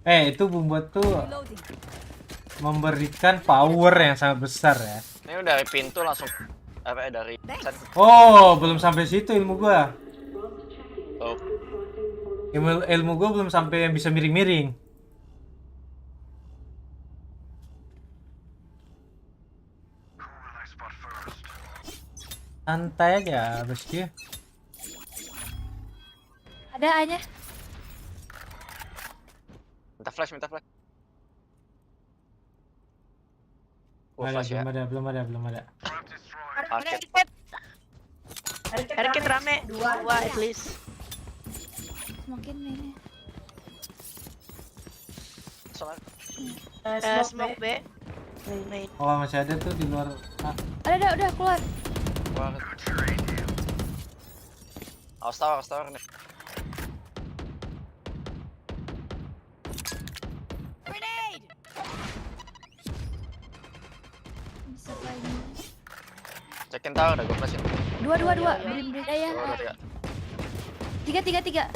Itu membuat tuh memberikan power yang sangat besar ya. Ini dari pintu langsung dari set. Oh, belum sampai situ ilmu gua. Oh. Ilmu gue belum sampai yang bisa miring-miring. Santai aja, bosku. Ada A-nya. Minta flash. Belum ada. Hurricane rame. Dua at least. Mungkin mainnya. Smoke B. Main. Oh, masih ada tuh di luar. Ada, udah keluar. Awas tower nih. Grenade! Bisa lagi. Cekin tower udah gue flashin. Dua. Brim ya. Tiga.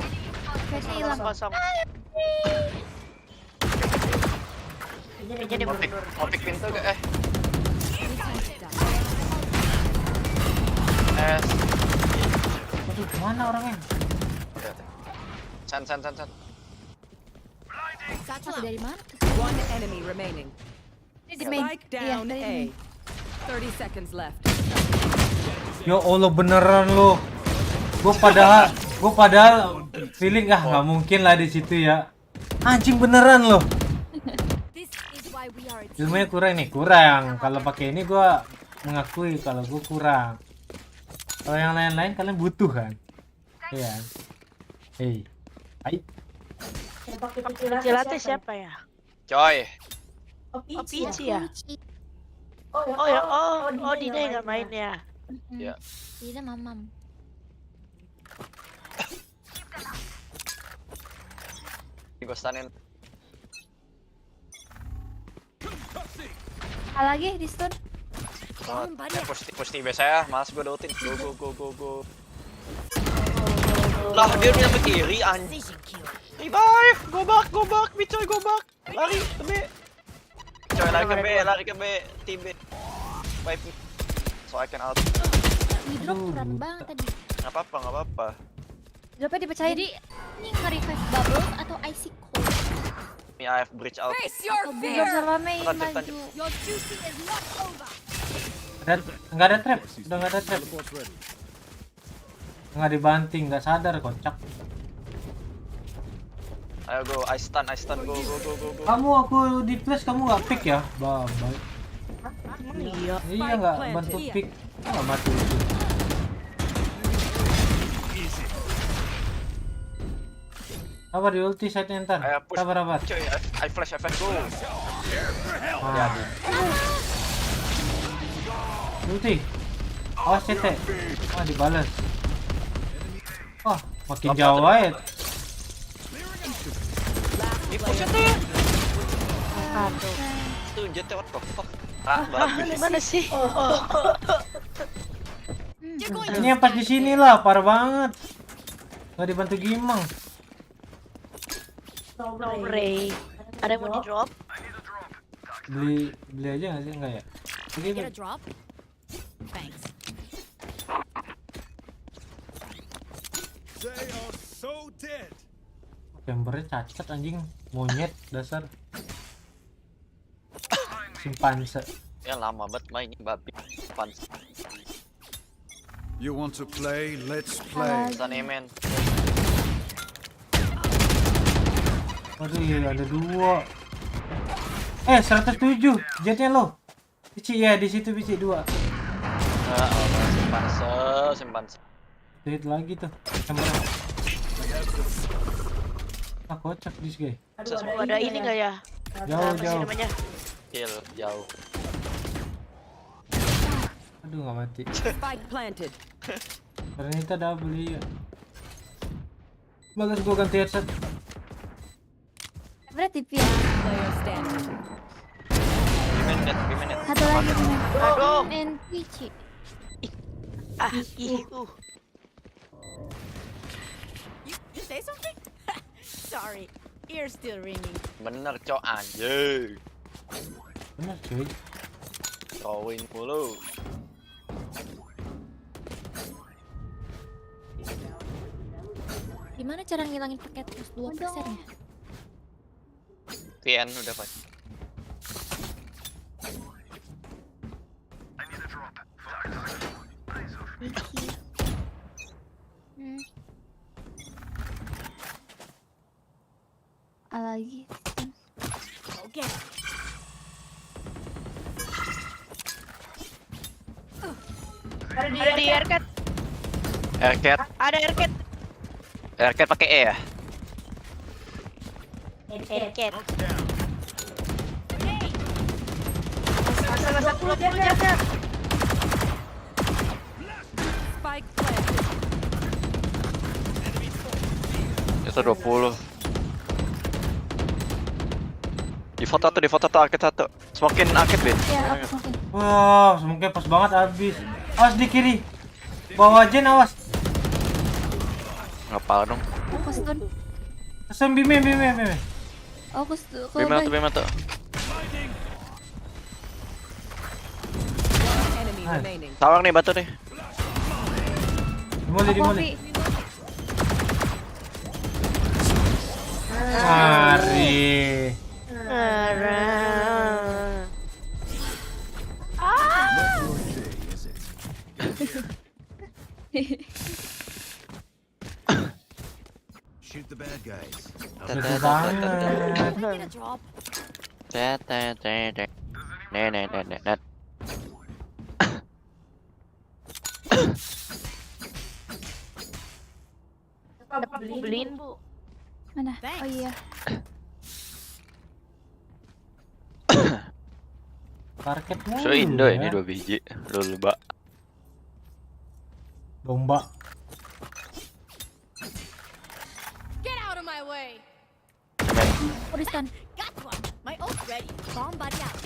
Flashnya hilang. Kosong. Jadi Opik pintu gak? Aduh, mana orangnya? San. Satu dari mana? One enemy remaining. Spike down A. 30 seconds left. Ya Allah, beneran lo. Gue padahal feeling nggak mungkin lah di situ ya. Anjing beneran lo. Ilmunya kurang. Kalau pakai ini gue mengakui kalau gue kurang. Kalau yang lain-lain kalian butuh kan? Iya. Hai. Yang pakai Cilatnya siapa ya? Coy. Pici ya? Dina yang nggak main ya? Ya. Dina mamam. Gue stunin. Lagi di stun. Push biasa ya, malas gue ultin. Go. Lah dia sampai kiri anjing. Revive, go back, bicoy go back. Lari ke B. Coy lari ke B, team B. Wipe me. So I can out. Drop keren banget tadi. Enggak apa-apa. Dropnya dipecahin. Jadi ini nge-revive bubble atau icy cold? Me I have bridge out. Belum sama main maju. Enggak ada trap. Udah enggak ada trap. Enggak dibanting, enggak sadar kocak. Ayo go, I stun, go. Kamu aku di flash kamu enggak pick ya? Bye. Iya. Iya enggak bantu pick. Enggak mati itu. Sabar di ulti side ntar. Sabar. Coy, I flash go. Ulti. Awas CT. Dibalas. Wah, makin jauh aja. Tuh, JT what the fuck? Mana sih? Ini yang pas di sini lah, parah banget. Nggak dibantu Gimang. No Ray. Ada yang mau di drop? Beli aja nggak sih? Enggak ya? Begitu. Drop? Thanks. They are so dead. Chambernya cacat anjing, monyet dasar. Simpanse. Ya lama banget main ini babi. Simpanse. You want to play? Let's play. Sanemen. Aduh, iya, ada dua. 107 jetnya lo. Pici ya di situ pici 2. Simpanse. Hit lagi tuh. Chambernya. Kocak dis guys. Ada ini nggak ya? Jauh. Kill jauh. Aduh nggak mati. Spike planted. Ternyata double ya. Bagus gua ganti headset. Berarti pia. Player standing. Gimana? Satu lagi bener. Aduh. NPC. You say something? Sorry, ears still ringing. Bener cok anjing. Bener cuy. Throwing mulu. Gimana cara ngilangin paket plus 2% ya? VN udah Pak. Lagi. Oke. Ada di aircat. Aircat. Ada aircat. Aircat pakai E ya? Aircat. Masa 20 jaga. Spike planted. Itu 20. Di foto tuh arcade 1. Smokin arcade bin. Ya, aku smokin. Wah, mungkin pas banget habis. Awas di kiri. Bawa Jen awas. Ngapal dong. Aku stun. Kesan bime. Aku stun. Bima tuh. Enemy remaining. Tawang nih batu nih. Dimulai. Mari. Shoot the bad guys. Betul banget. Get a drop. Net. Beliin, Bu. Mana? Oh iya. Parket So Indo ini 2 biji. Lulba. Domba. Get out of my way. Aku di stun. Got one. My ult ready. Bomb buddy out.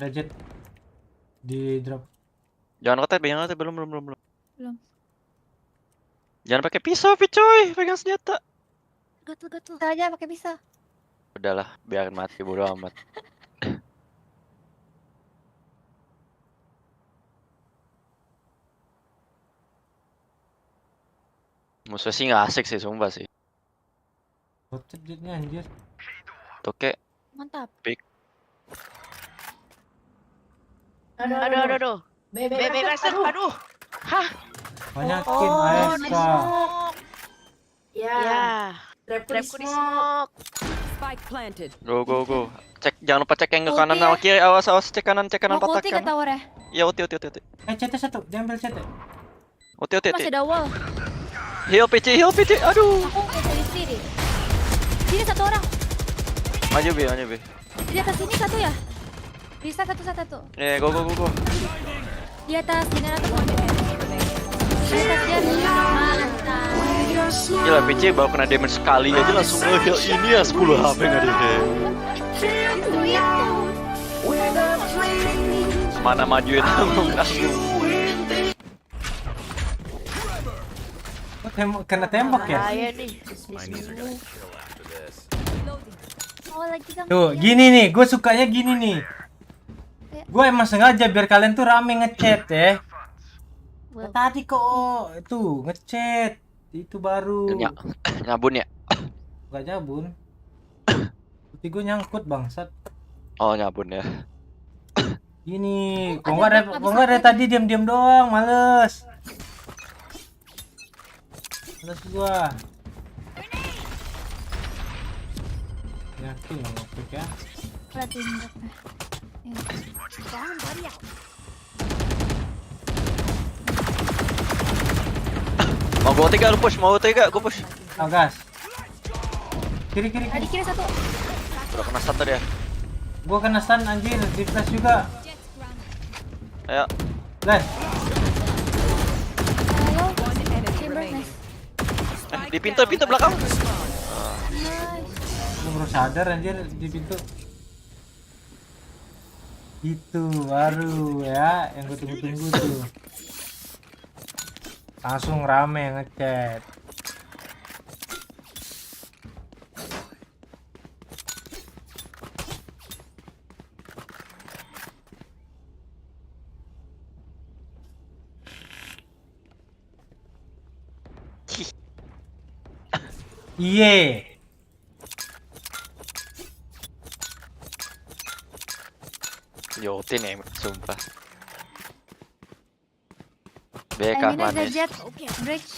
Ada jet di drop. Jangan kotek belum. Belum. Jangan pakai pisau, coy. Pegang senjata. Gatul. Kita aja pakai pisau. Udahlah, biarin mati bodo amat. Musuh sih nggak asik sih, sumpah sih. Kotek jetnya anjir. Toke. Mantap. Pick. Aduh. Bebek kasar, aduh. Hah? Banyakin AFK. Ya. Trapku di smoke. Spike planted. Go. Cek, jangan lupa cek yang ke kanan sama kiri. Awas cek kanan Mau patah ulti ke kan. tower ya? Iya, uti. CT satu, diambil CT. Uti. Masih ada wall. Heal PC. Aduh. Aku nggak dari sini. Sini satu orang. Maju B. Di atas sini satu ya? Bisa satu. Go. Di atas dengan atau di atas dia. Mantap. Gila, PC baru kena damage sekali aja langsung nge-heal ini ya 10 HP nggak deh. Mana majuin tanggung. Kena tembak ya? Oh, lagi kamu. Tuh, gini nih, gue sukanya gini nih. Gue emang sengaja biar kalian tuh rame ngechat ya. Tadi kok itu ngechat itu baru. Nyabun ya? Gak nyabun. Tapi gue nyangkut bangsat. Oh nyabun ya. Gini, kok nggak dari tadi diam-diam doang, males. Males gua. Yakin nggak pick ya? Perhatiin dropnya. Bomb buddy out. Mau gua 3 lu push, gua push. Gas. Kiri. Ada kiri satu. Udah kena satu dia. Gua kena stun anjir, di flash juga. Ayo. Guys. Di pintu belakang. Gua baru sadar anjir di pintu. Itu baru ya yang gue tunggu-tunggu tuh. Langsung rame ngechat. Iye. Yotin ya, sumpah. Eh, BK minus manis. gadget. Bridge.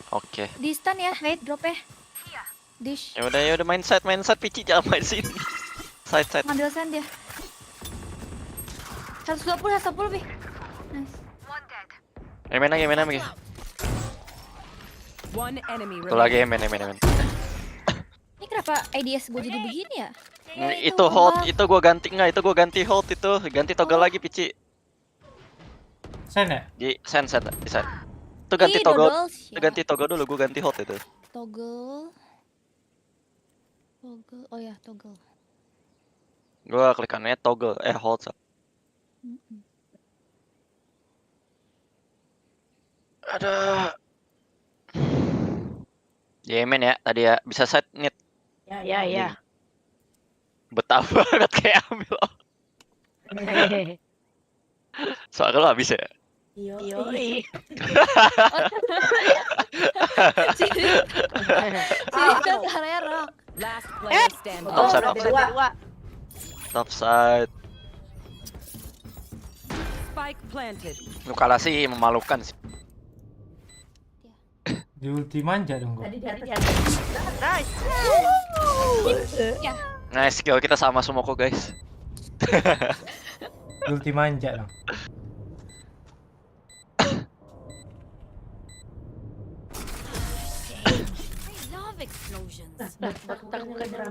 Oke. Di stun ya. Wait, drop ya. Dish. Ya udah main side Pici, jangan main sini. Side. Ngambil send dia. 120 Bi. Nice. Main lagi. One enemy Tuh lagi main. Ini kenapa ADS gue jadi begini ya? Itu hold, itu gua ganti hold itu, ganti toggle lagi Pici. Sen ya? Di sen. Itu ganti toggle. Itu ganti toggle dulu, gua ganti hold itu. Toggle. Oh ya, toggle. Gua klik kanannya toggle, hold. Ada. Yemen ya tadi ya, bisa side mid. Ya. Betah banget kayak ambil. Soalnya lo habis ya. Yoi. Cerita karena Last player standing. Top side. Spike planted. Lu kalah sih memalukan sih. Di ulti manja dong gua. Nice. Nah, skill kita sama semua kok, guys. Di ulti manja dong.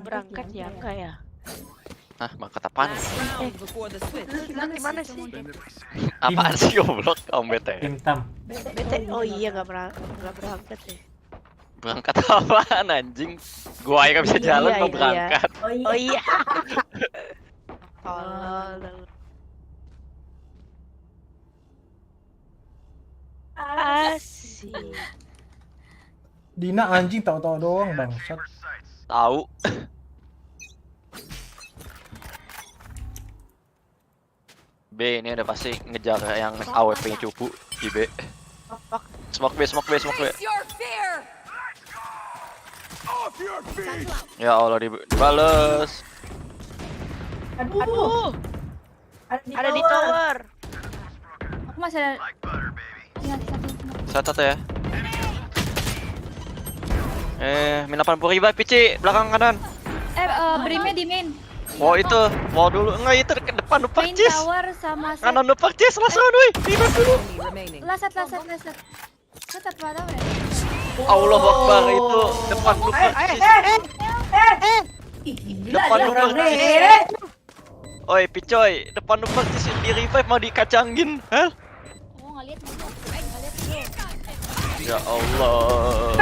Berangkat ya enggak ya? Nah, berangkat apaan? Gimana sih? Apaan sih goblok kaum bete? Tim tam. Bete. Oh iya enggak berangkat ya. Berangkat apaan anjing? Gua aja gak bisa jalan mau berangkat. Oh iya. Asik. Dina anjing tahu-tahu doang bangsat. Tahu. B ini udah pasti ngejar yang AWP cupu di B. Smoke B. Ya Allah dibales. Aduh. Ada di tower. Aku masih ada. Tinggal Satu ya. Min 80 revive Pici, belakang kanan. Brimnya di main. Wow itu, wow dulu. Enggak itu ke depan lu Main percis. tower sama Kanan lu percis, langsung woi. Revive dulu. Lasat. Set apa tahu ya? Allah Akbar itu depan lu percis. Depan lu percis. Oi Picoy, depan lu percis di revive mau dikacangin. Hah? Oh, enggak lihat dulu. Ya Allah.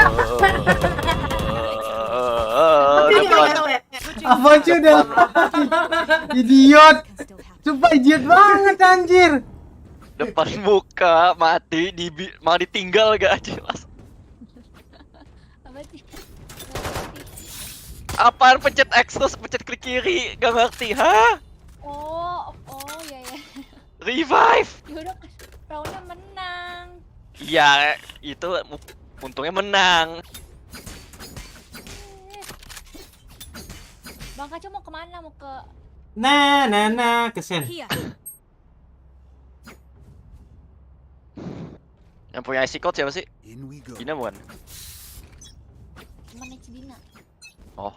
Apa sudah? Idiot. Sumpah idiot banget anjir. Depan muka mati mau ditinggal gak jelas. Apaan pencet X terus pencet klik kiri gak ngerti, hah? Oh ya. Revive. Yaudah, roundnya menang. Iya, itu untungnya menang. Bang Kaco mau kemana? Mau ke... Nah, kesen. Yang punya IC code siapa sih? Dina bukan? Mana Cidina? Oh,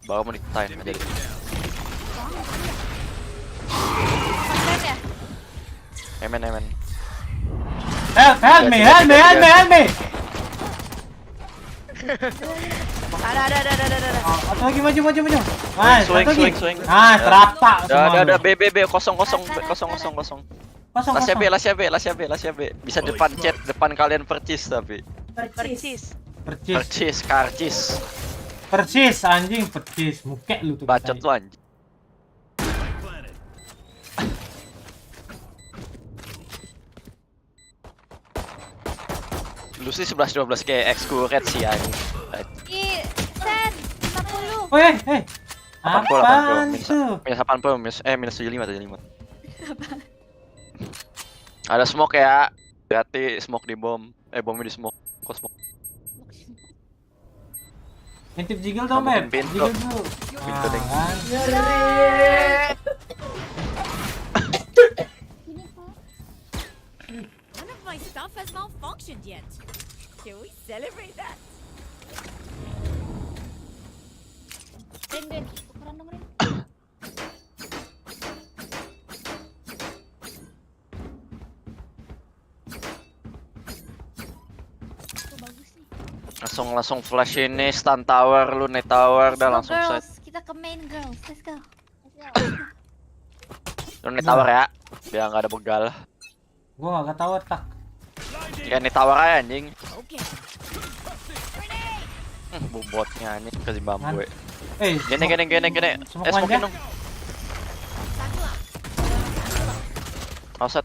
baru mau di-time aja deh. Keren ya? Emen. Help me. Ada. Atau lagi maju. Nice, Swing. Nah, terapak semua. Ada B kosong. Lasya B. Bisa depan chat, depan kalian percis tapi. Percis anjing, percis. Mukek lu tuh. Bacot lu anjing. Lu sih 11-12 kayak X-Kuret sih anjing. Ih, Sen, 50. Weh, 80 minus 75. Ada smoke ya. Hati smoke di bom. Bomnya di smoke. Kok smoke? Intip jiggle dong, Beb. Pintu. Jiggle dulu. Pintu ding. Kan. None of my stuff has malfunctioned yet. Can we celebrate that? Den, tukeran dong, Rin. Tuh, bagus nih. Langsung flash ini stun tower lu net tower dah Let's go, langsung set. girls. Kita ke main, girls. Let's go. Lu net tower ya, biar nggak ada begal. Gua nggak tower tak. Ya net tower aja anjing. Okay. Bobotnya anjing kasih bambu. Gini. Smokin dong. Offset.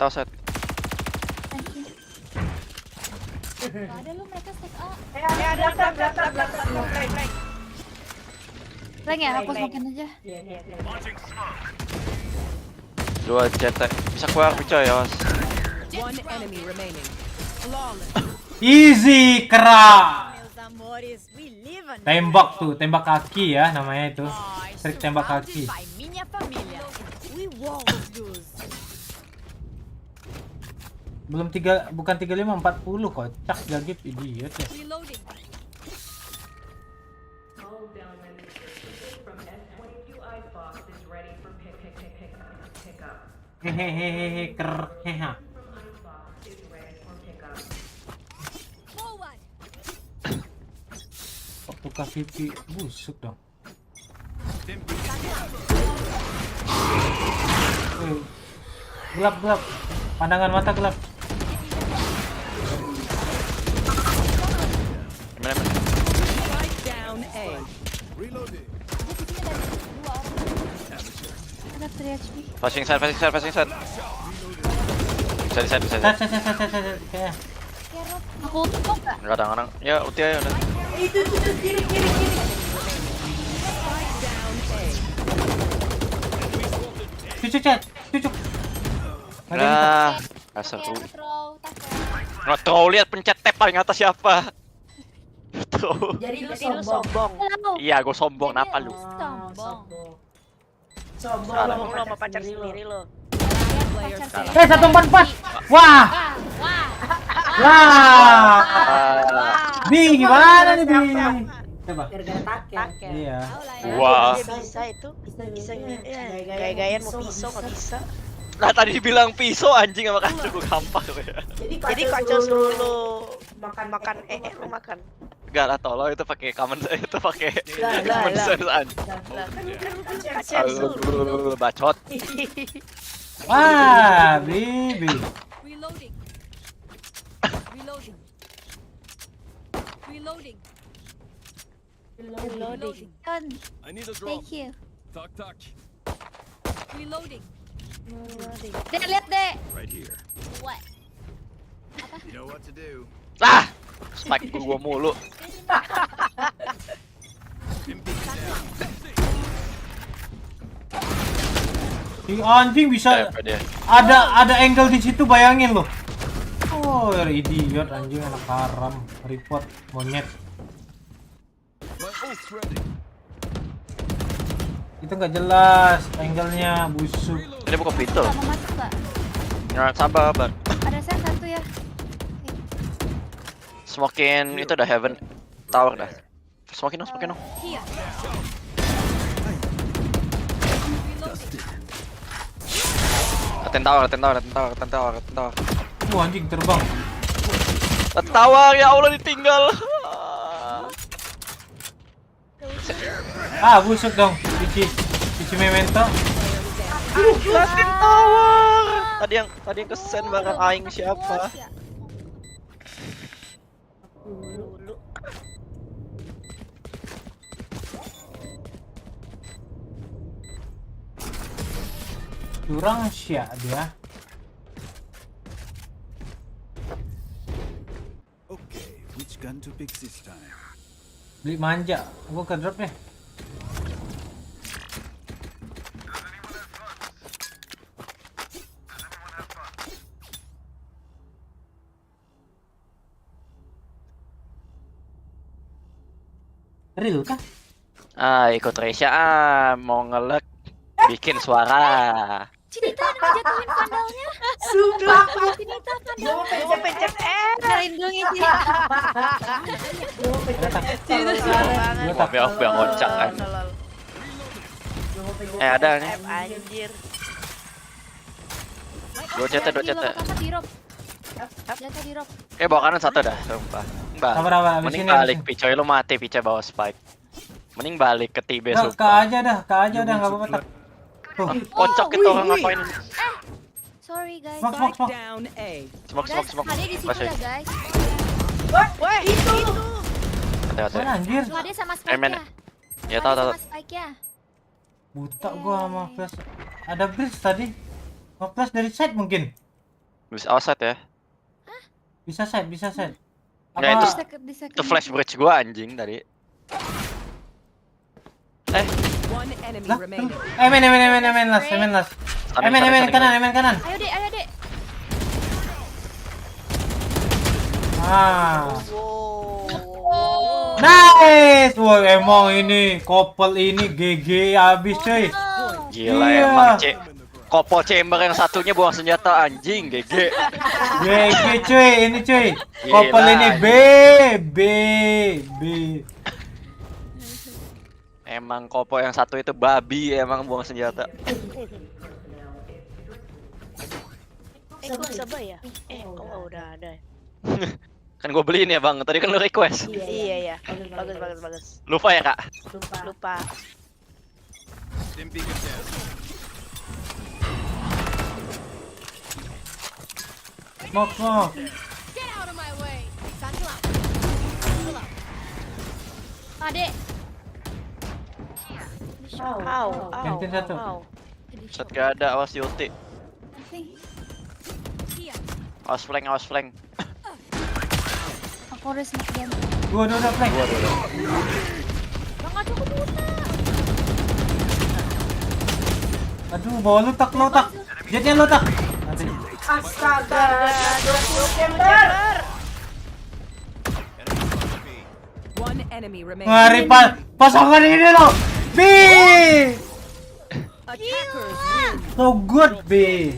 Gak ada lu, mereka stack A. Belakang. Rank ya, aku smokin aja. Dua CT. Bisa keluar coy ya, Mas. One enemy remaining. Easy, kera. Meus amores, we live on Tembak tuh, tembak kaki ya namanya itu. Trik tembak kaki. by minha família. We won't lose. Belum 3, bukan 35, 40 kocak Gagip idiot ya. Reloading. Hehehehe ker heha. Forward. Waktu pipi busuk dong. Gelap. Pandangan mata gelap. Strike down A. Reloading. Ada 3 HP. Passing set. Bisa di set. Set. Kayak. Aku tutup gak? Enggak ada orang. Ya, ulti aja udah. Itu kiri. Cucuk. Nah, seru. Nge-throw lihat pencet tab paling atas siapa. Tuh. Jadi lu sombong. Iya, gue sombong. Kenapa lu? Sombong lo sama pacar sendiri lo. 144. Wah. Bi, gimana nih, Bi? Coba. Gara-gara taker. Iya. Wah. Bisa itu. Bisa gaya-gayaan mau pisau nggak bisa. Nah, tadi dibilang pisau anjing sama kacau gue gampang ya. Jadi kacau suruh lo makan lo makan. Enggak lah, tolong itu pakai common itu pakai common sense anjing. Kacau suruh. Bacot. Wah, Bibi. Reloading. Kan. I need a drop. Thank you. Talk. Reloading. Dek, lihat, Dek. Right here. What? You know what to do. Lah, spike gua mulu. Anjing bisa ada angle di situ, bayangin loh. Oh, idiot anjing, anak haram, report monyet. Itu nggak jelas angle-nya, busuk. Ini buka pintu. Mau masuk nggak? Nggak, sabar. Ada sen satu ya. Smokin itu udah heaven tower dah. Smokin dong. Here. Aten tower. Wah, anjing terbang. Tower, ya Allah ditinggal. Busuk dong. Pici memento. Aten tower. Tadi yang kesen bareng aing siapa? Curang sih dia. Okay, which gun to pick this time? Beli manja. Gua ke drop nih. Real kah? Ikut Resya mau ngelek bikin suara. Cinita udah ngejatuhin vandalnya. Sumpah. Cinita Gue mau pencet Cariin dong ya Cinita. Maaf ya, aku yang ngocak kan. Ada nih. Anjir. Dua CT. Di rob. Jatuh di rob. Bawa kanan satu dah, sumpah. Apa, Mending abis ini, balik, Picoy lu mati, Picoy bawa spike. Mending balik ke Tibe, Kak sumpah. aja dah, nggak apa-apa. Tuh. Kocak itu orang ngapain? Sorry guys. Smoke. Guys, Hade di situ ya guys. Wah, itu. Hati-hati. Anjir. Hade sama spike-nya. Ya tahu. Sama spike-nya. Buta gua sama flash. Ada bridge tadi. Flash dari side mungkin. Bisa outside ya. Bisa side. Nggak, itu flash bridge gua anjing tadi. One enemy remaining. Main last. Main kanan. Ayo dek. Nice. Wah, emang ini couple ini GG abis cuy. Gila emang Couple chamber yang satunya buang senjata anjing GG. GG cuy, ini cuy. Couple ini B. Emang Kopo yang satu itu babi emang buang senjata. Kok coba ya? Kok udah ada. Kan gue beliin ya bang, tadi kan lu request. Iya. Bagus. Lupa ya kak? Lupa. Smoke. Get out of my way. Santul. Adek. Gantiin satu. Set gak ada, awas Yoti. Awas flank. Aku udah smoke dia. Gua udah flank. Bang aduh aku buta. Aduh, bawa lutak. Jetnya lutak. Astaga, 20 chamber. One enemy remaining. Ngari pasangan ini loh. B. Attackers win. So good B.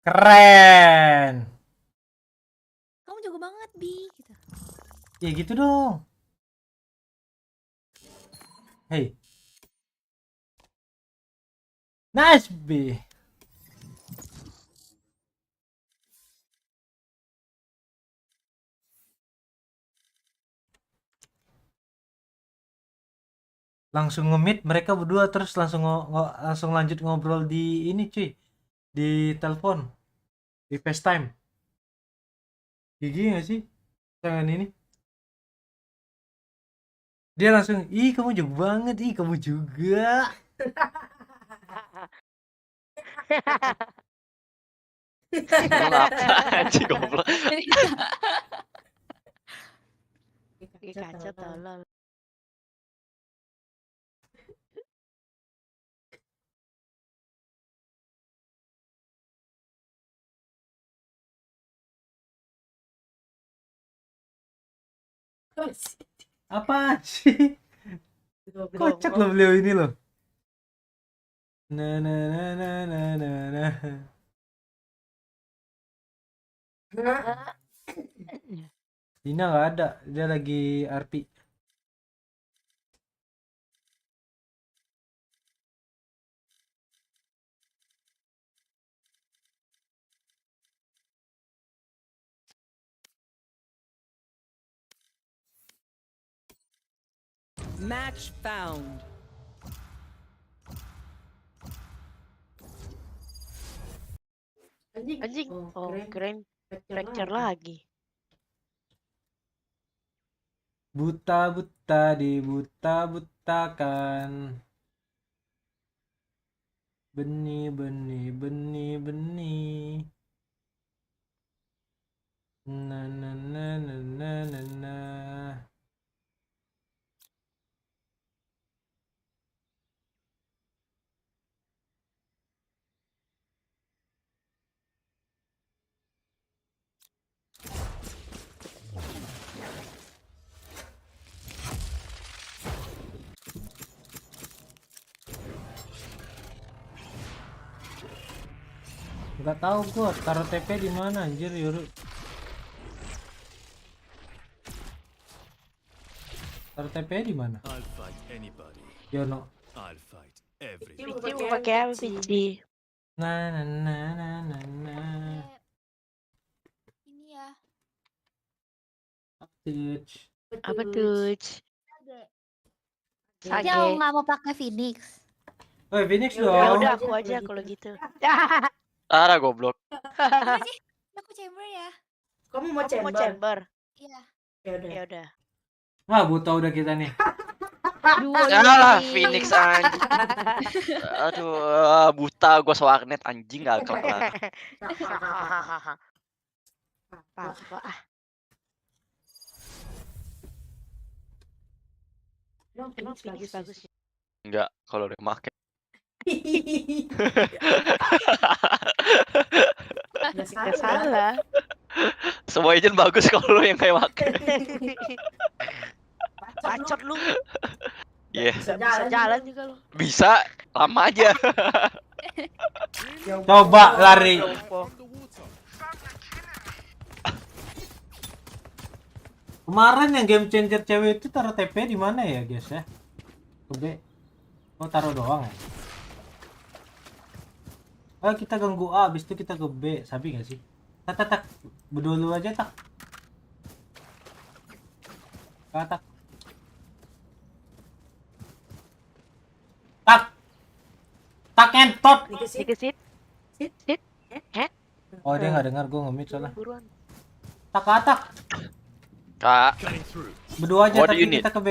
Keren. Kamu jago banget Bi gitu. Ya gitu dong. Hey. Nice B. Langsung nge-meet mereka berdua terus langsung langsung lanjut ngobrol di ini cuy. Di telepon. Di FaceTime. Gigi gak sih? Tangan ini. Dia langsung, ih kamu jago banget, ih kamu juga. Anjing goblok. Kaca tolol. Apa sih? Kocak loh beliau ini loh. Nah. Dina nggak ada, dia lagi RP. Match found. Anjing. Oh, keren. Fracture lagi. Buta dibuta-butakan. Benih. Na. Nggak tahu gua taruh TP di mana anjir Yoru. Taruh TP di mana? I'll fight anybody. Yono. I'll fight everything. Pici mau pakai apa Pici? Nah, nah, nah, nah, nah, nah. Ini ya. Touch. Apa tuh? Dia nggak mau pakai Phoenix. Oh, Phoenix Ya dong. udah aku aja kalau gitu. Ara goblok. Gimana sih? Aku chamber ya. Kamu mau Kamu mau chamber? chamber? Iya. Ya udah. Wah, buta udah kita nih. Alah, Phoenix anjing. Aduh, buta gua warnet anjing gak kelar. Apa? Emang Phoenix bagus ya? Enggak, kalau udah make. Gak salah. Semua agent bagus kalau yang kayak make. Bacot lu. Iya. Bisa jalan juga lu. Bisa, lama aja. Coba lari. Kemarin yang game changer cewek itu taruh TP di mana ya, guys ya? Ke B. Oh, taruh doang ya. Oh, kita ganggu A, habis itu kita ke B. Sabi nggak sih? Tak. Berdulu aja tak. Tak. Tak entot. Dikesit. Sit. Oh, dia nggak dengar gua nge-mute soalnya. Buruan. Tak. Kak. Berdua aja What do tapi you need? kita ke B.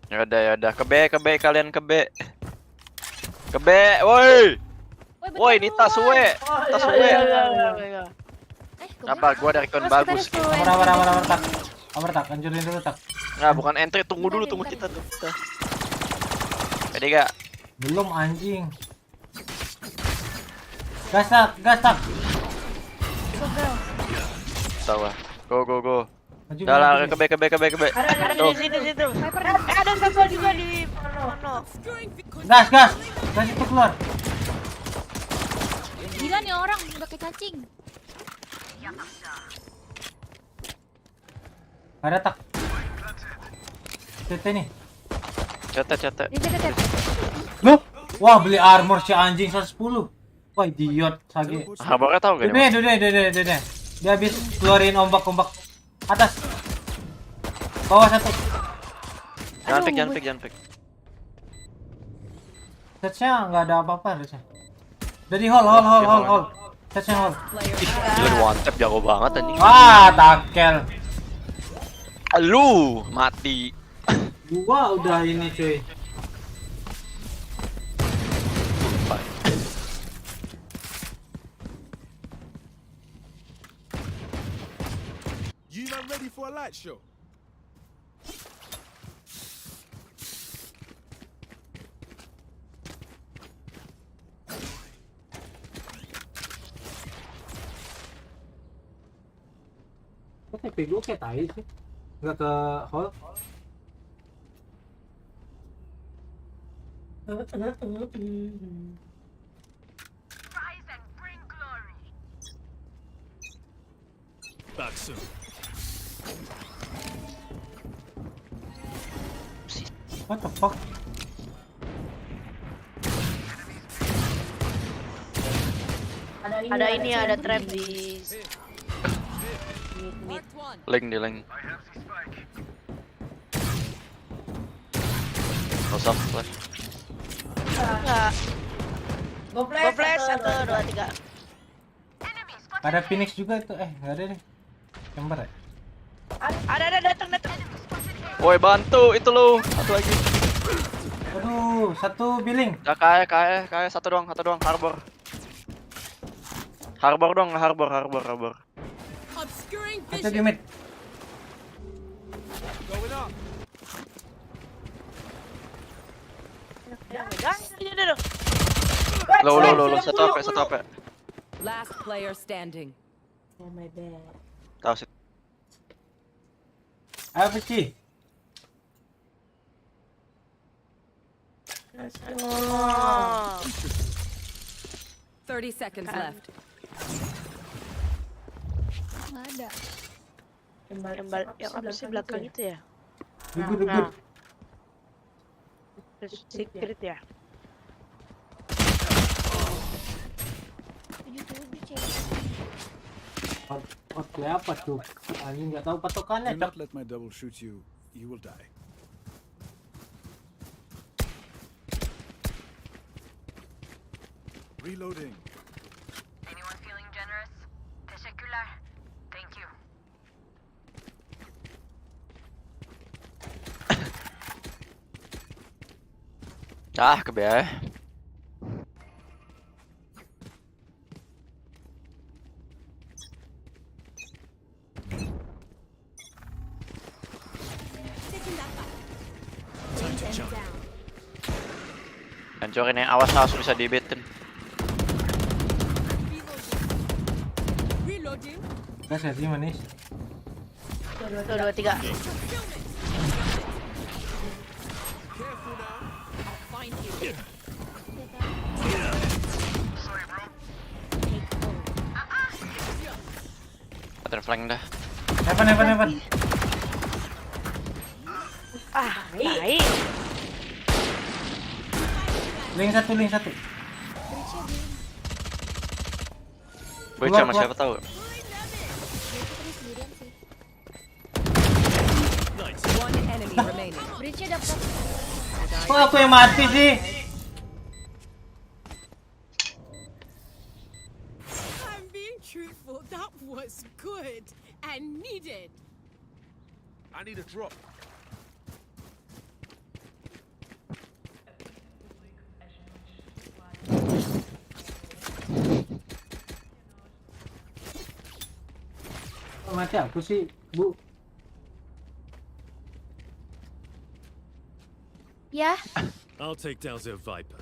Ya udah. Ke B, kalian ke B. Ke B, woi. Woi, Nita suwe. Nita suwe. Apa gua dari kon bagus. Amar tak, hancurin dulu tak. Nah, bukan entry, tunggu kita tuh. Pede gak? Belum anjing. Gas tak. Tahu ah. Go. Maju, Dah lah, maju, ke B. Ada Tuh. di situ. Ada satu juga di mana? Gas. Gas itu keluar. Gila nih orang udah kayak cacing. Ada tak. CT nih. Catat. Loh? Wah, beli armor si anjing 110. Wah, idiot sage. Harbornya tahu gak? Dede. Dia habis keluarin ombak-ombak atas. Bawah satu. Jangan pick. Setnya nggak ada apa-apa harusnya. Dari hall. Setnya hall. Gila di one tap jago banget anjing. Wah, takel. Lu mati. Gua udah ini cuy. You not ready for a light show? Kok TP gue kayak tai sih? Nggak ke hall? Back soon. What the fuck? Ada trap di mid. Link. Usah flash. Enggak. Go flash 1 2 3. Ada Phoenix juga itu. Nggak ada nih. Chamber ya? Ada datang. Woi, bantu itu lu. Satu lagi. Aduh, satu billing. Ya kayak satu doang, harbor. Harbor dong, harbor. Satu di mid. Lo, satu HP. Last player standing. Oh my bad. Tahu sih. Apa sih? Oh. 30 30 seconds left. Nggak ada. Yang apa sih belakang itu ya? Dugur. Terus secret ya? Oke, apa tuh? Anjing nggak tahu patokannya. Do not let my double shoot you. You will die. Reloading. Anyone feeling generous? Teşekkürler. Thank you. Ke B ya. Hancurin ya, awas bisa dibetin. Gas ya sih manis. 2, 2, 3. Pattern flank dah. Heaven. Baik. Link satu. Bridge sama siapa tahu? One enemy remaining. Bridge-nya dapat. Kok aku yang mati sih? I'm being truthful. That was good and needed. I need a drop. Mati aku sih, Bu. Ya. I'll take down the Viper.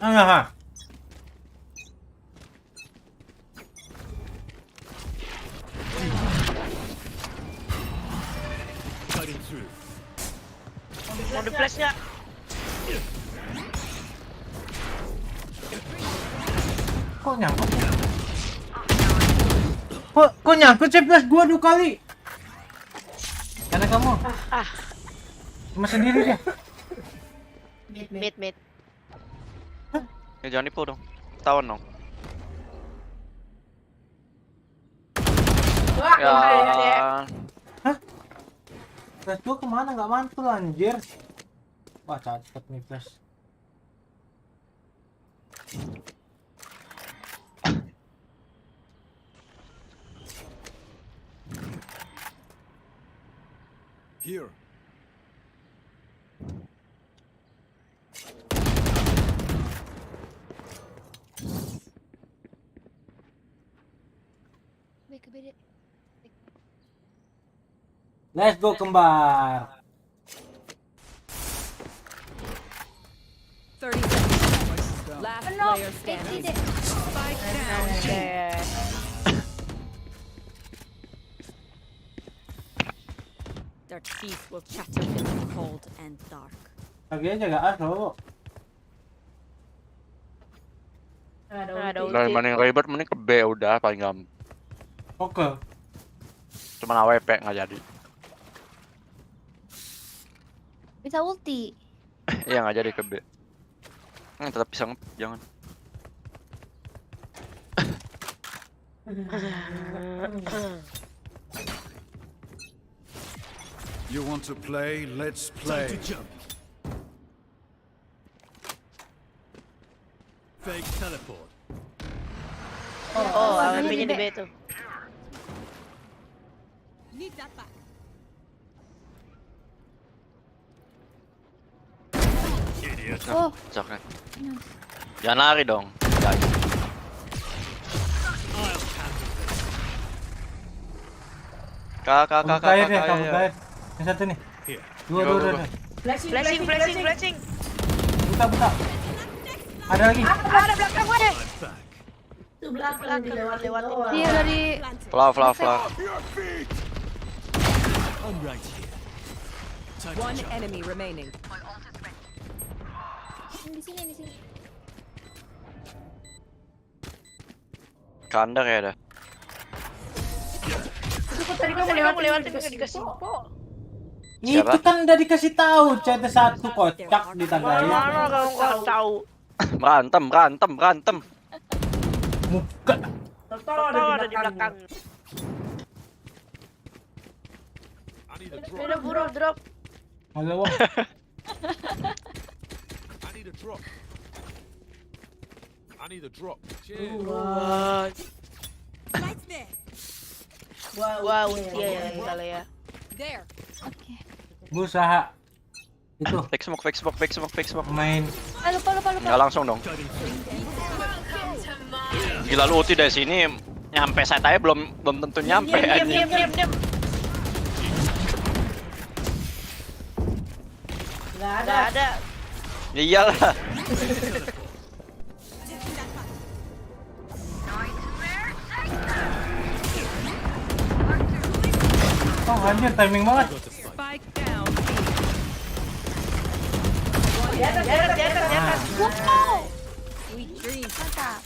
Cutting through. Mau di flash nggak? Kok nyangkut sih plus gua 2 kali? Karena kamu. Cuma sendiri dia. Mid. Ya jangan nipu dong. Ketahuan dong. Ya. Hah? Flash gua kemana? Nggak mantul anjir. Wah, cepet nih flash. Here. Let's go kembar. 30 seconds. Last player standing. Spike down. Their teeth will chatter in the cold and dark. Lagi aja gak aslo. Dari mana yang ribet mending ke B udah paling gampang. Oke. Cuman AWP nggak jadi. Bisa ulti. Iya nggak jadi ke B. Tetap bisa jangan. You want to play? Let's play. Time to jump. Fake teleport. AWP-nya di B tuh. Need that back. Idiot. Oh. Coklat. Jangan lari dong. Guys. Kak. Kabut air. Yang satu nih. Dua. Flashing. Buta. Ada lagi. Ada belakang gue. Itu belakang dilewat. Dia dari Flaw. I'm right here. One enemy remaining. di sini. Kandar ya dah. Itu kok tadi kamu lewatin dikasih info. Siapa? Itu kan udah dikasih tahu CT1 kocak ditandain. Mana kamu nggak tahu? Berantem. Muka. Tahu ada di belakang. Udah buru drop. Halo, Wong. I need a drop. I need a drop. What? Wow, ya kalau ya. There. Oke. Berusaha itu Fake smoke. main. Lupa. Nggak langsung dong. Gila lu ulti dari sini nyampe saya tanya belum tentu nyampe anjing. Nggak ada. Ya iyalah. Oh anjir timing banget. Spike down. Di atas. Wow. Sweet dreams. Mantap.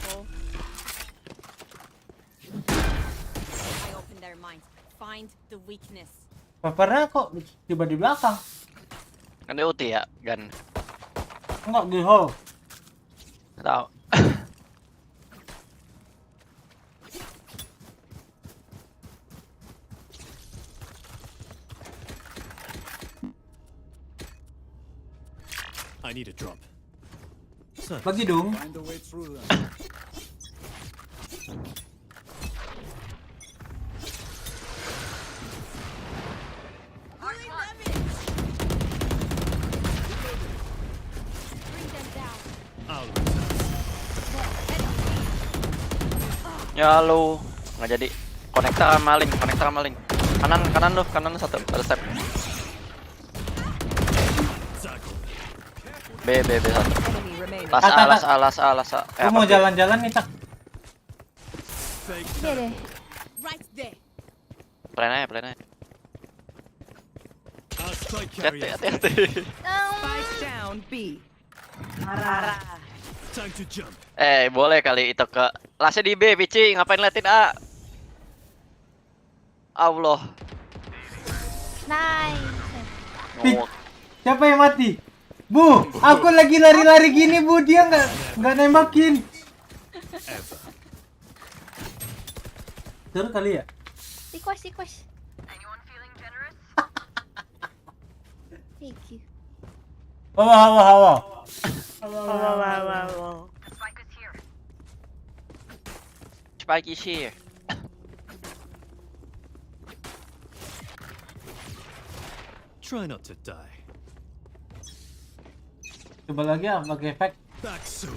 I open their minds. Find the weakness. Paparnya kok tiba di belakang? Kan dia ulti ya, Gan. Enggak di hall. Nggak tahu. I need a drop. Bagi dong. Find a way through them. Ya lu nggak jadi. Konektor maling. Kanan satu. Ada step. B satu. Alas. Lu mau jalan-jalan nih, Cak? Iya deh. Right there. Plan aja. Hati. Spike down B. Marah. Time to jump. Boleh kali itu ke lasnya di B, Pici. Ngapain liatin A? Allah. Nice. Siapa yang mati? Bu, aku lagi lari-lari gini, Bu. Dia nggak nembakin. Terus kali ya? Request. Thank you. Hawa. Spike is here. Try not to die. Coba lagi ya pakai efek. Back soon.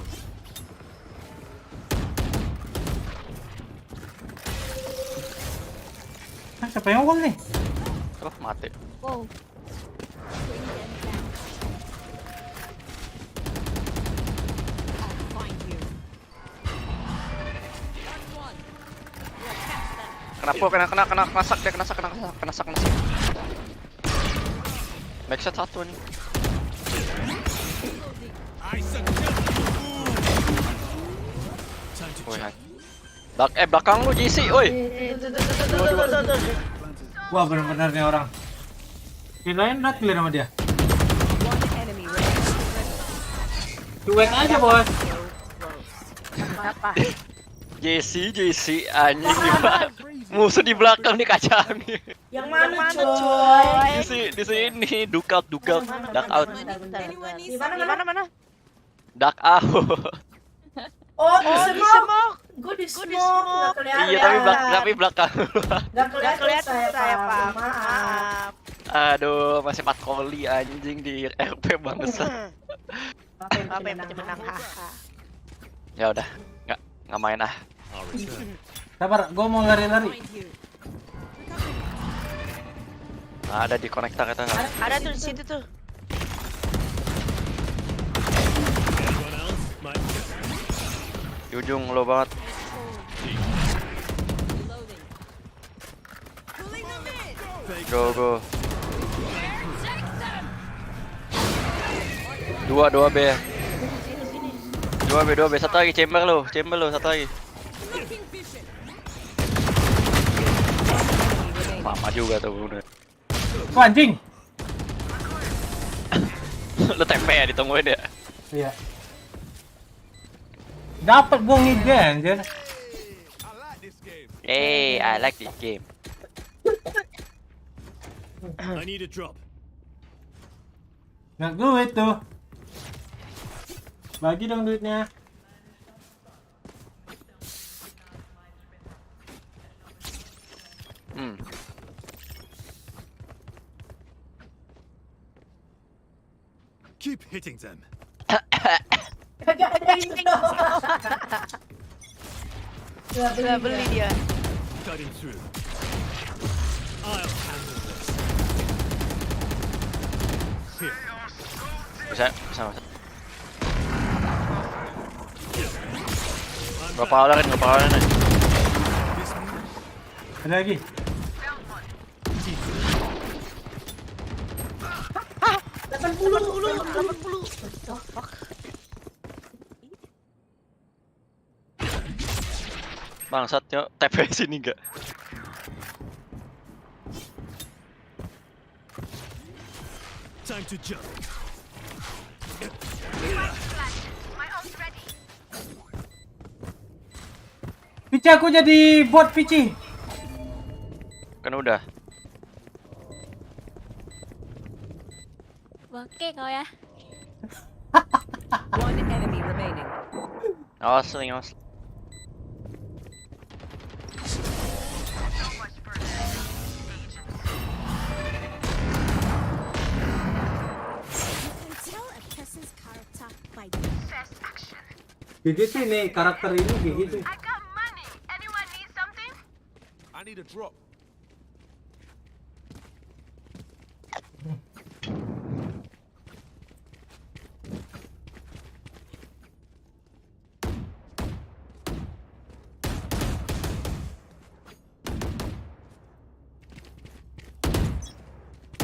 Siapa yang ngomong nih? Oh, mati. Wow. Kena sak. Backshot satu nih. Belakang lu JC, oi. Wah, benar-benar nih orang. Kirain udah clear sama dia. Cuek aja, Bos. Apa? JC anjing gimana? Musuh di belakang dikacangin. Yang mana, coy? Di sini, duck out. Duck out. Di mana? Duck out. Oh, di smoke. Gue di smoke. Nggak kelihatan. Iya, tapi belakang. Nggak kelihatan saya, Pak. Maaf. Aduh, masih 4 koli anjing di RP bangsa. Apa yang menang? Ya udah, nggak main ah. Sabar, gue mau lari-lari. Ada di konektor kita nggak? Ada tuh di situ tuh. Di ujung lo banget. Go. 2B. 2B, satu lagi chamber lo, satu lagi. Lama juga tuh udah. Wah, anjing. Lu TP ya ditungguin ya. Iya. Dapat gua ngide anjir. Hey, I like this game. I need a drop. Nggak duit tuh. Bagi dong duitnya. Keep hitting them. Kagak ada itu dong. Gak beli dia. Cutting through. I'll handle this. Here. Bisa. Berapa orang nih? Ada lagi. Bangsat yuk, TP sini enggak? Time to jump. Pici, aku jadi bot Pici. Kan udah. Oke kau ya. One enemy remaining. Awas. Kayak gitu nih karakter ini kayak gitu. I need a drop.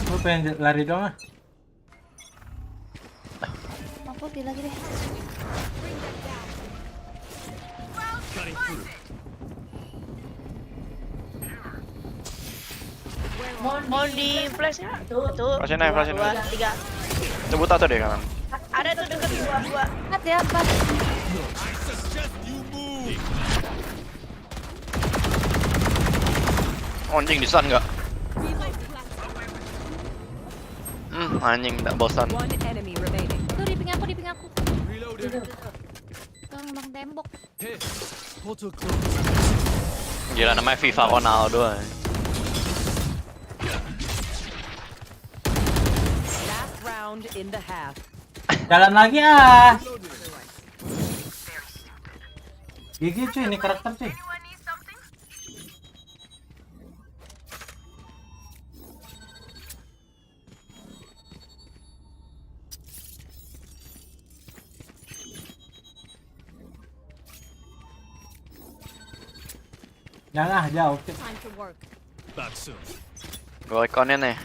Gue pengen lari dong ah. Aku lagi deh. Cutting through. Mau di flash ya? Tuh. Flashin aja. 2, 3. Coba tato deh kan. Ada tuh deket 2. Lihat ya apa? Anjing di stun enggak? Anjing enggak bosan. One enemy remaining. Tuh di ping aku. Bang tembok. Gila namanya FIFA Ronaldo. Last round in the half. Jalan lagi ah. Gigi cuy, ini karakter cuy. Jangan jauh. Time to work. Back soon. Gue ikonnya nih.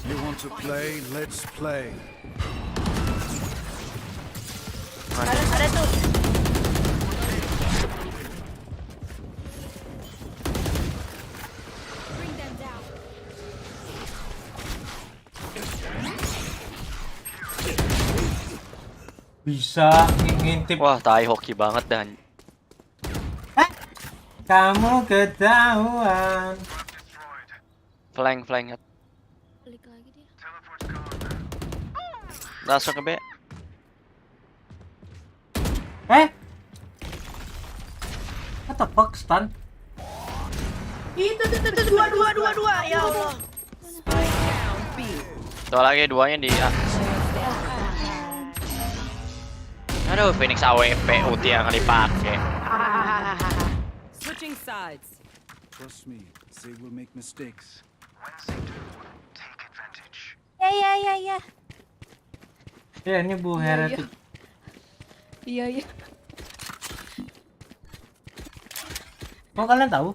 You want to play? Let's play. Ada tuh. Bring them down. Bisa ngintip. Wah, tai hoki banget dan. Kamu ketahuan. Flank. Balik lagi dia. Langsung ke B. What the fuck, stun? Itu 2. Ya Allah. Tuh lagi duanya di A. Aduh, Phoenix AWP ulti yang dipakai. Switching sides. Trust me, they will make mistakes. Ya. Ya ini Bu Heretic. Iya. Kok kalian tahu?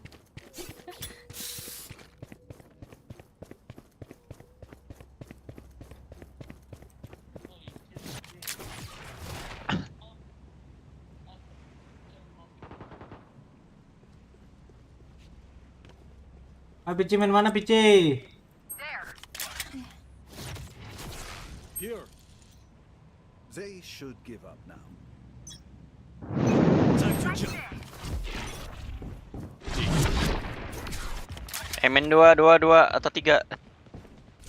Pici main mana Pici? Here. They should give up now. Main 2 atau 3.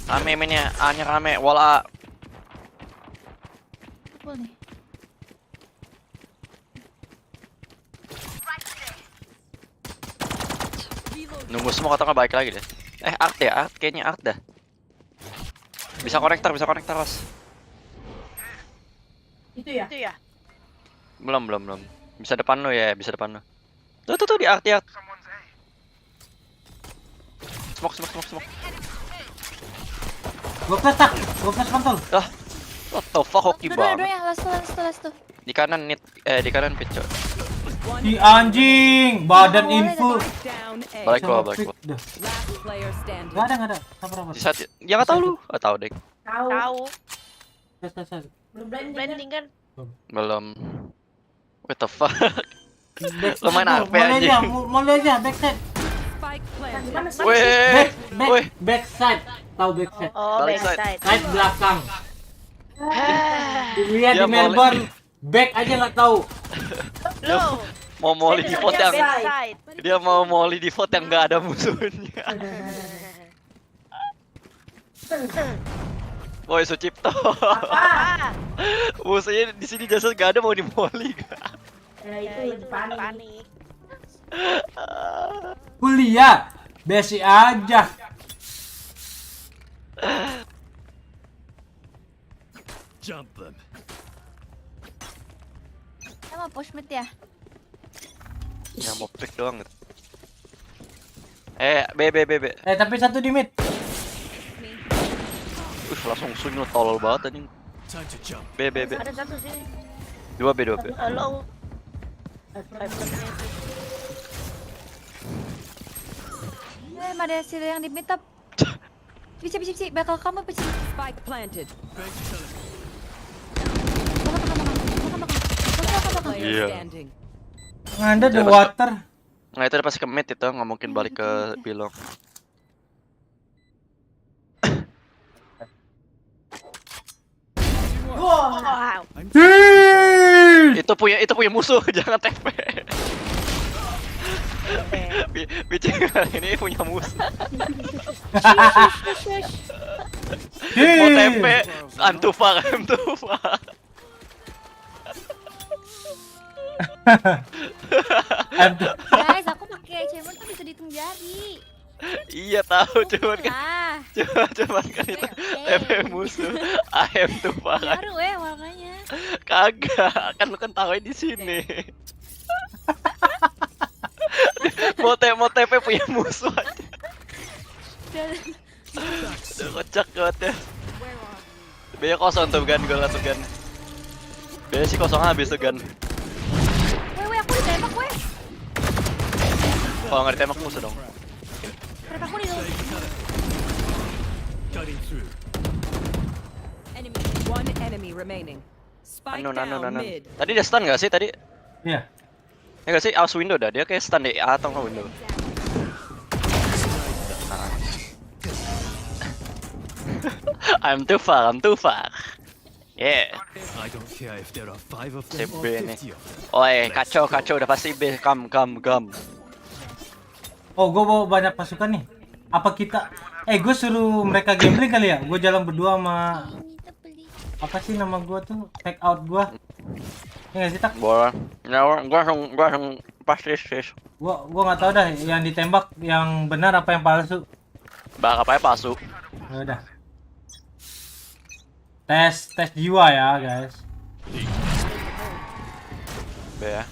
Rame mainnya, A-nya rame, wall A. Pukul nih. Nunggu semua atau nggak balik lagi deh. Art ya, kayaknya art dah. Bisa konektor Ros. Itu ya? Belum. Bisa depan lo ya, bisa depan lo. Tuh di art. Smoke. Gua flash kontol. What the fuck, hoki Dua banget. ya, last tuh. Di kanan pit coy. Di anjing, badan info. Balik gua. Last player standing. Gak ada. Sabar. Di saat ya nggak tahu lu. Tahu deh. Tahu. Tes. Belum Blending kan? Belum. What the fuck? Backside Lo main tuh, apa anjing? Mulai aja backside. Spike planted. Backside. Tahu backside. Oh, backside. Side belakang. Lihat di Melbourne. Back aja nggak tahu. Loh. Mau molly di vote yang Backside. dia mau molly di vote yang nggak ada musuhnya. Boy Sucipto. Apa? Musuhnya di sini jasa nggak ada mau di molly. Ya itu panik. Kuliah, besi aja. Jump them. Kita mau push mid ya. Ya mau pick doang gitu. B. Tapi satu di mid. Langsung swing lo tolol banget anjing. B. Ada satu sini. 2 B. Halo. Ada hasil yang di mid top. Pici, bakal kamu Pici. Spike planted. Iya. Ada the water. Nah itu udah pasti ke mid itu, nggak mungkin balik ke bilong. Wow. Itu punya musuh, jangan TP. Bici ini punya musuh. Mau TP, antufa. Guys, aku pakai chamber tuh bisa dihitung jari. Iya tahu, cuman kan itu TP musuh. Ayam tuh parah. Baru warnanya. Kagak, kan lu kan tahu di sini. mau TP punya musuh aja. Kocak banget ya. B-nya kosong tuh Gan, gue langsung Gan. B-nya sih kosong habis tuh Gan. Weh, aku ditembak weh. Kalau nggak ditembak musuh dong. Kenapa aku ditembak? One enemy remaining. Spike down mid. Tadi dia stun nggak sih tadi? Iya. Ya nggak sih, aus window dah. Dia kayak stun di A atau nggak window. I'm too far. Yeah. I don't care if there are 5 of them CB or nih. 50 of them. Oi, kacau udah pasti B. Gam. Oh, gue bawa banyak pasukan nih. Apa kita? Gue suruh mereka gambling kali ya. Gue jalan berdua sama apa sih nama gue tuh? Take out gue. Ya nggak sih tak? Boleh. Ya, gue langsung pasti sih. Gue nggak tahu dah yang ditembak yang benar apa yang palsu. Bak apa ya palsu? Ya udah. Tes jiwa ya guys. B ya.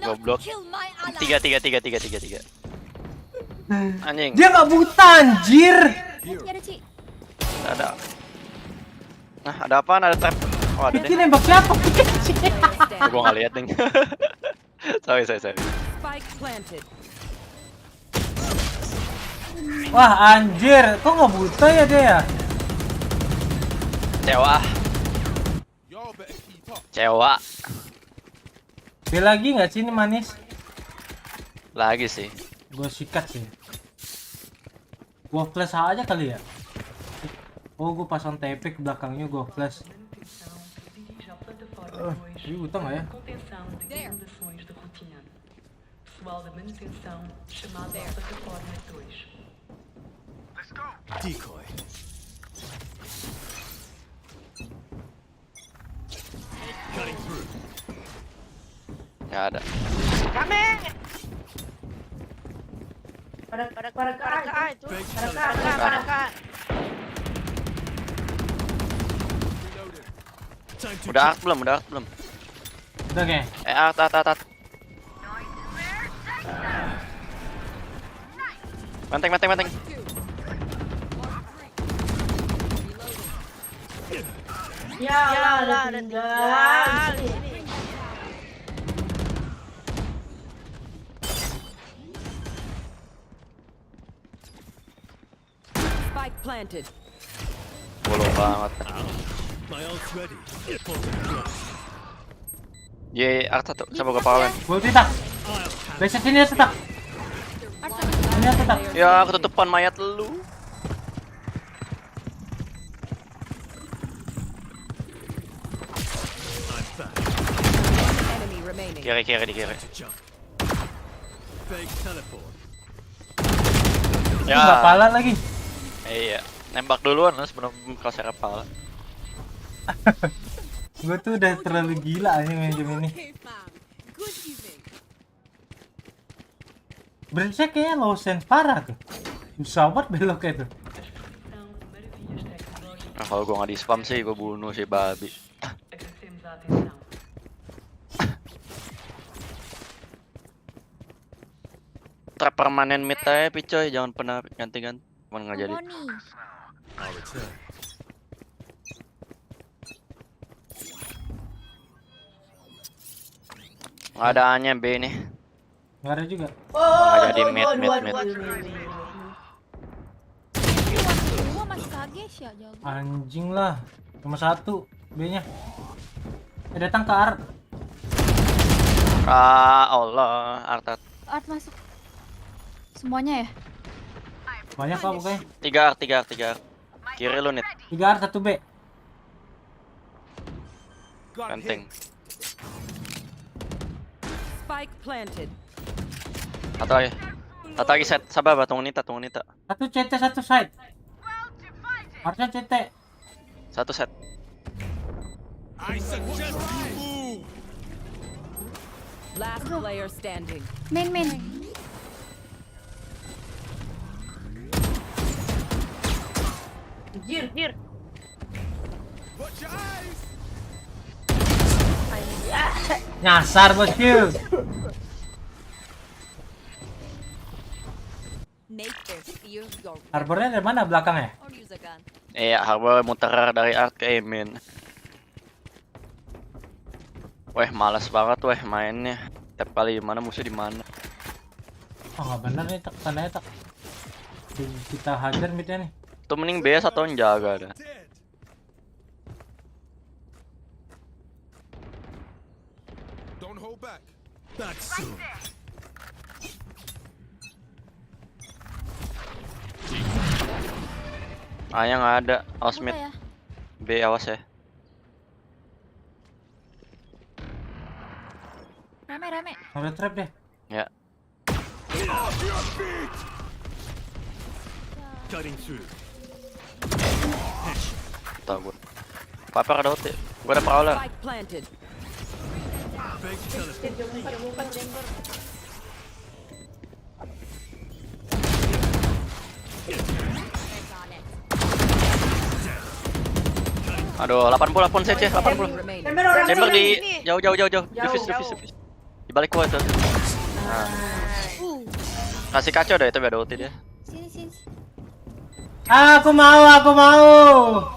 Goblok. 3. Anjing. Dia nggak buta anjir. Ada Ci. Ada. Nah, ada apaan? Ada trap. Oh, ada deh. Ini nembak siapa? Gua nggak lihat nih. Sorry. Spike planted. Wah anjir, kok nggak buta ya dia ya? Cewa. B lagi nggak sih ini manis? Lagi sih. Gue sikat sih. Gue flash aja kali ya. Oh, gue pasang TP ke belakangnya, gue flash. Ini utang nggak ya? Decoy. Cutting through. Nggak ada. Kami. Pada Pada itu. Fake Pada. Time to Udah art belum? Udah art belum? Udah kayak. Art. Manteng. Ya Allah, ada tinggal. Spike planted. Bolong banget. My ult's ready. Portal closed. Ye, art satu. Coba gue pawen. Gue tidak. Besok sini ya tetap. Ini ya tetap. Ya, ketutupan mayat lu. I'm back. Enemy remaining. Kiri di kiri. To jump. Fake teleport. Itu nggak pala lagi. Iya, nembak duluan lah sebelum crosshair kepala. Gue tuh udah terlalu gila aja main game ini. Brengsek kayaknya low sense parah tuh. Susah banget beloknya tuh. Nah, kalau gue nggak di spam sih, gue bunuh si babi. Trap permanen mid aja picoy, jangan pernah ganti-ganti. Cuman nggak jadi. I'll return. Nggak ada A-nya B nih. Nggak ada juga. Nggak jadi mid. Gua masih kaget ya jago. Anjing lah. Cuma satu B-nya. Datang ke art. Allah, Artat. Art masuk. Semuanya ya? Banyak lah pokoknya. 3 art. Kiri lu nih. 3 art 1 B. Penting. Spike planted. Satu lagi set. Sabar, tunggu Nita. Satu CT, satu side. Artnya CT. Satu set. I suggest you move. Last player standing. Main. Jir. Watch your eyes. Nyasar bosku. Harbornya dari mana belakangnya? Iya, harbor muter dari art ke main. Weh, malas banget mainnya. Tiap kali mana musuh di mana. Oh, nggak bener nih tak tandanya tak. Kita hajar midnya nih. Tuh mending BS atau jaga ada. Don't hold back. Back soon. A-nya nggak ada. Awas mid. Ya? B awas ya. Rame. Ada trap deh. Ya. Off your feet. Cutting through. Tahu gue. Papa ada OT. Gue ada prowler. Spike planted. Fake teleport. Aduh, 80 CC, 80. Chamber di jauh. Diffuse. Di balik gua tuh. Nah. Kasih kacau dah itu biar ada ulti dia. Sini. Aku mau.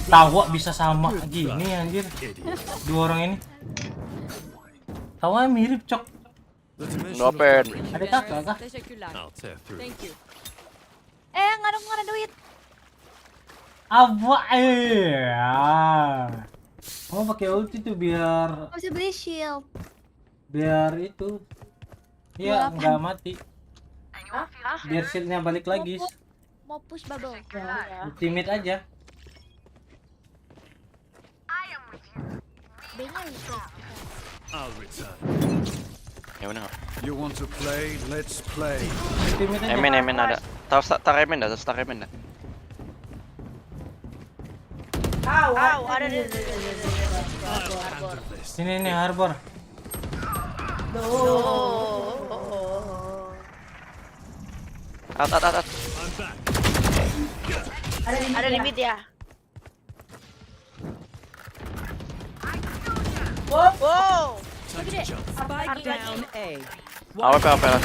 Tawa bisa sama gini anjir. Dua orang ini. Tawa mirip cok. Open. Ada kakak. I'll tear through. Thank you. Nggak ada duit. Apa Oh pakai ulti tuh biar Bisa beli shield. itu. Iya, nggak mati. Biar shieldnya balik lagi. Mau push bubble. Ultimate aja. B-nya itu. I'll return. Ya udah. You want to play? Let's play. Emen ada. Tar emen dah. Ada di Sini nih harbor. Out. Ada di mid ya. Wow. Spike down A. AWP lah.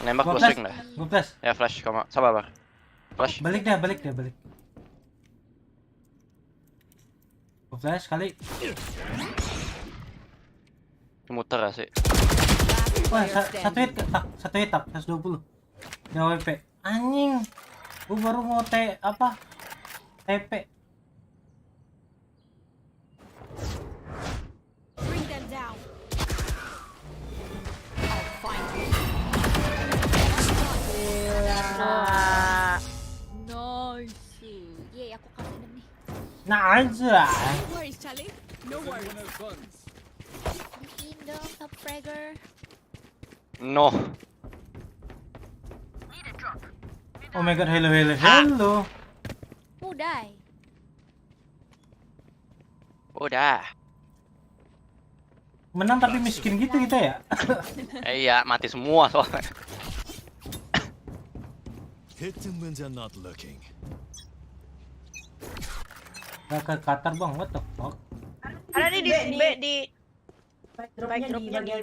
Nembak Gua pusing dah. Gua flash. Ya flash, sabar bar. Flash. Balik dah. Gua flash kali. Muter ya sih. Wah, satu hit 120. Dia WP. Anjing. Gua baru mau TP. Bring them down. I'll find you. Nice. Yeay, aku kasih nih. Nah aja. No worries, Charlie. No worries. Bikin dong top fragger. No. Oh my god, hello. Udah. Menang tapi miskin gitu kita ya. Iya, mati semua soalnya. Hit them when they're not looking. Gak ke Qatar bang, what the fuck? Ada di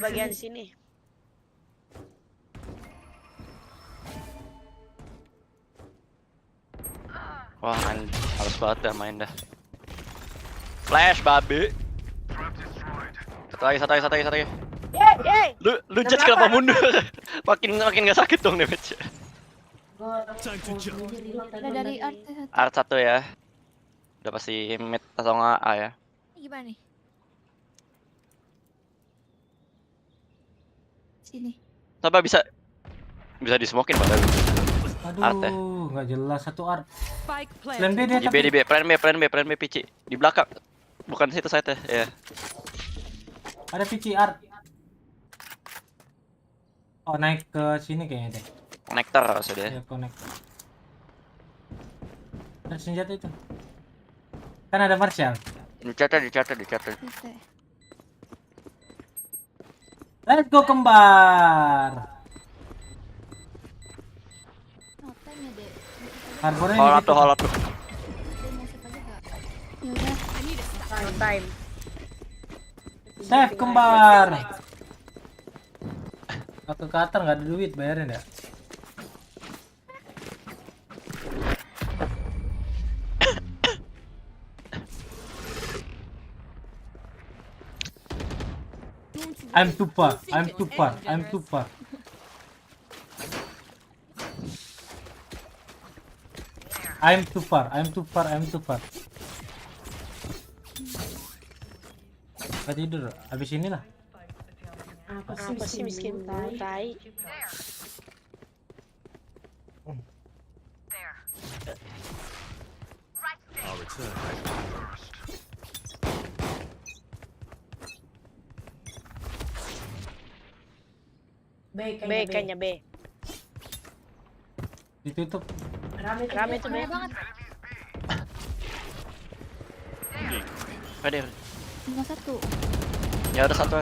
bagian sini. Wah, harus banget dah main dah. Flash babi. Satu lagi. Yeay. Lu judge kenapa mundur? makin gak sakit dong damage. Udah dari art. Art 1 ya. Udah pasti mid atau nggak A ya. Ini gimana nih? Sini. Coba bisa di-smokin padahal. Aduh, nggak jelas satu art. Plan B dia Di B, plan B PC. Di belakang. Bukan situ site ya. Ada PC art. Oh, naik ke sini kayaknya deh. Connector maksudnya. Ya, connect. Ada senjata itu. Kan ada Marshall. Dicatat. Let's go kembar. Notanya deh. Harbornya Holat tuh. Yaudah. Time. Save kembar. Aku ke Qatar nggak ada duit, bayarin ya. I'm too far. I'm too far. Gak tidur, habis ini lah. Apa sih miskin tai? I'll return. B kayaknya B. Ditutup. Rame tuh B. Ada. Cuma satu. Ya udah satu.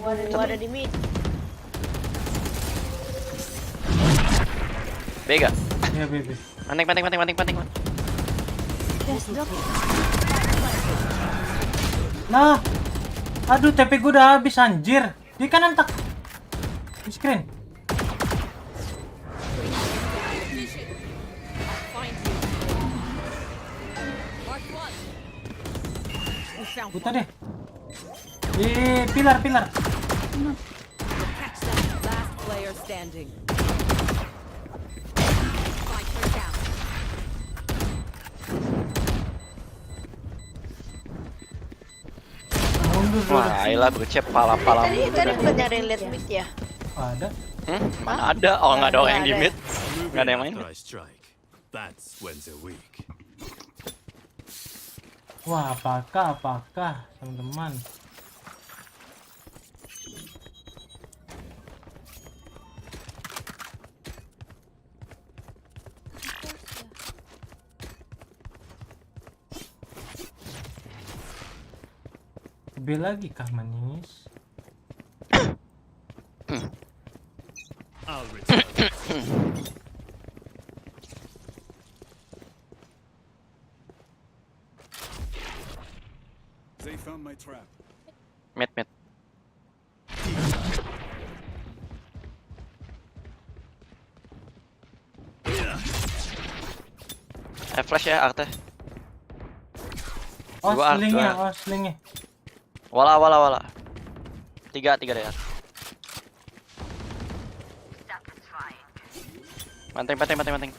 Gua ada di mid. B gak? Iya, B. Panting. Yes, drop. Nah. Aduh, TP gue udah habis anjir. Dia kan entak. Di screen. Buta deh. Di pilar. Wah, ayolah bercep pala-pala. Tadi bukan nyari lihat mid ya? Ada. Mana ada? Oh, nggak ada orang yang di mid. Nggak ada yang main. That's when they're weak. Wah, apakah teman-teman? B lagi kah manis? I'll return. They found my trap. Mid. Flash ya, Arte. Oh, Dua slingnya, Arte. slingnya. Wala. Tiga deh. Manting.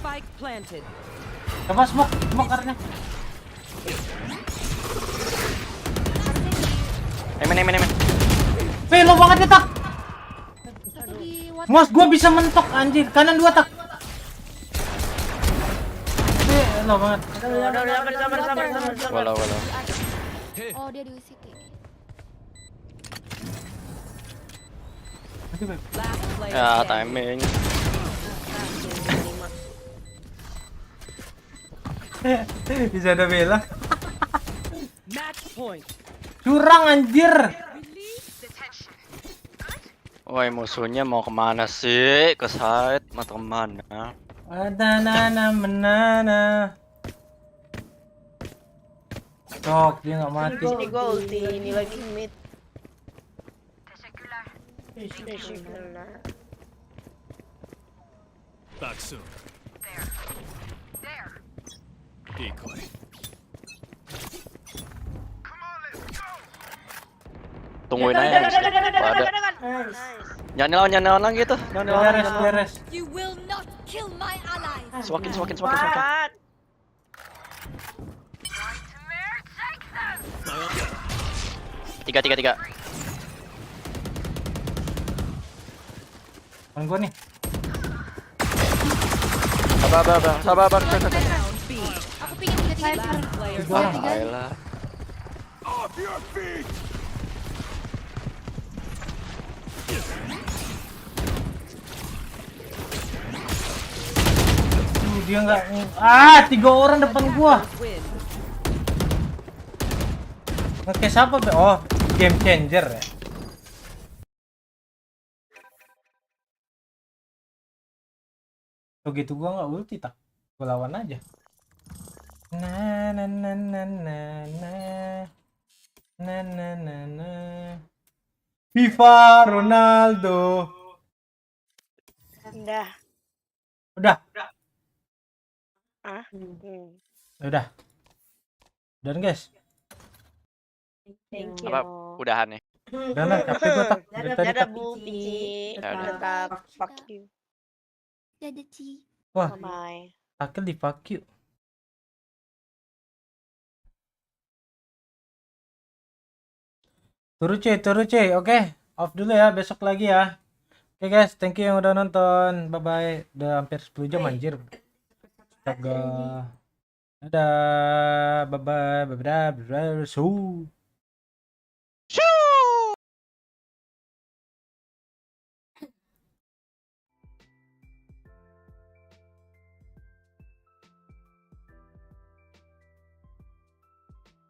Spike planted. Coba smoke karena. Emen. Lo banget ya, Tak. Mos, gua bisa mentok anjir. Kanan 2 Tak. Lo banget. Sabar. Wala. Oh, dia di UCT. Ya, timing. Bisa ada bela. Match point. Curang anjir. Woi, musuhnya mau kemana sih? Ke side, mau kemana? Ada menana. Cok, dia nggak mati. Ini gua ulti, ini lagi mid. Back soon. Decoy. Tungguin aja. Ada. Jangan nyalawan lagi tuh. Beres. You will not kill my allies. Semakin. Tiga. Kan gua nih. Sabar. Aku pingin 3-3. Ayolah. Off your feet. Dia nggak 3 orang depan gua. Oke, siapa? Oh, game changer ya. Begitu gua nggak ulti Tak. Gua lawan aja. Na. FIFA Ronaldo. Udah. Udah. Dan guys. Thank you. Apa? Udahan nih. Udah lah, capek gua Tak. Dari tadi Dadah Tak. Bu Pici. Dadah. Tetap fuck you. Dadah, Ci. Wah, Bye. Takil di fuck you. Turu cuy. Oke, off dulu ya, besok lagi ya. Oke guys, thank you yang udah nonton. Bye bye. Udah hampir 10 jam anjir. Astaga. Dadah. Bye bye.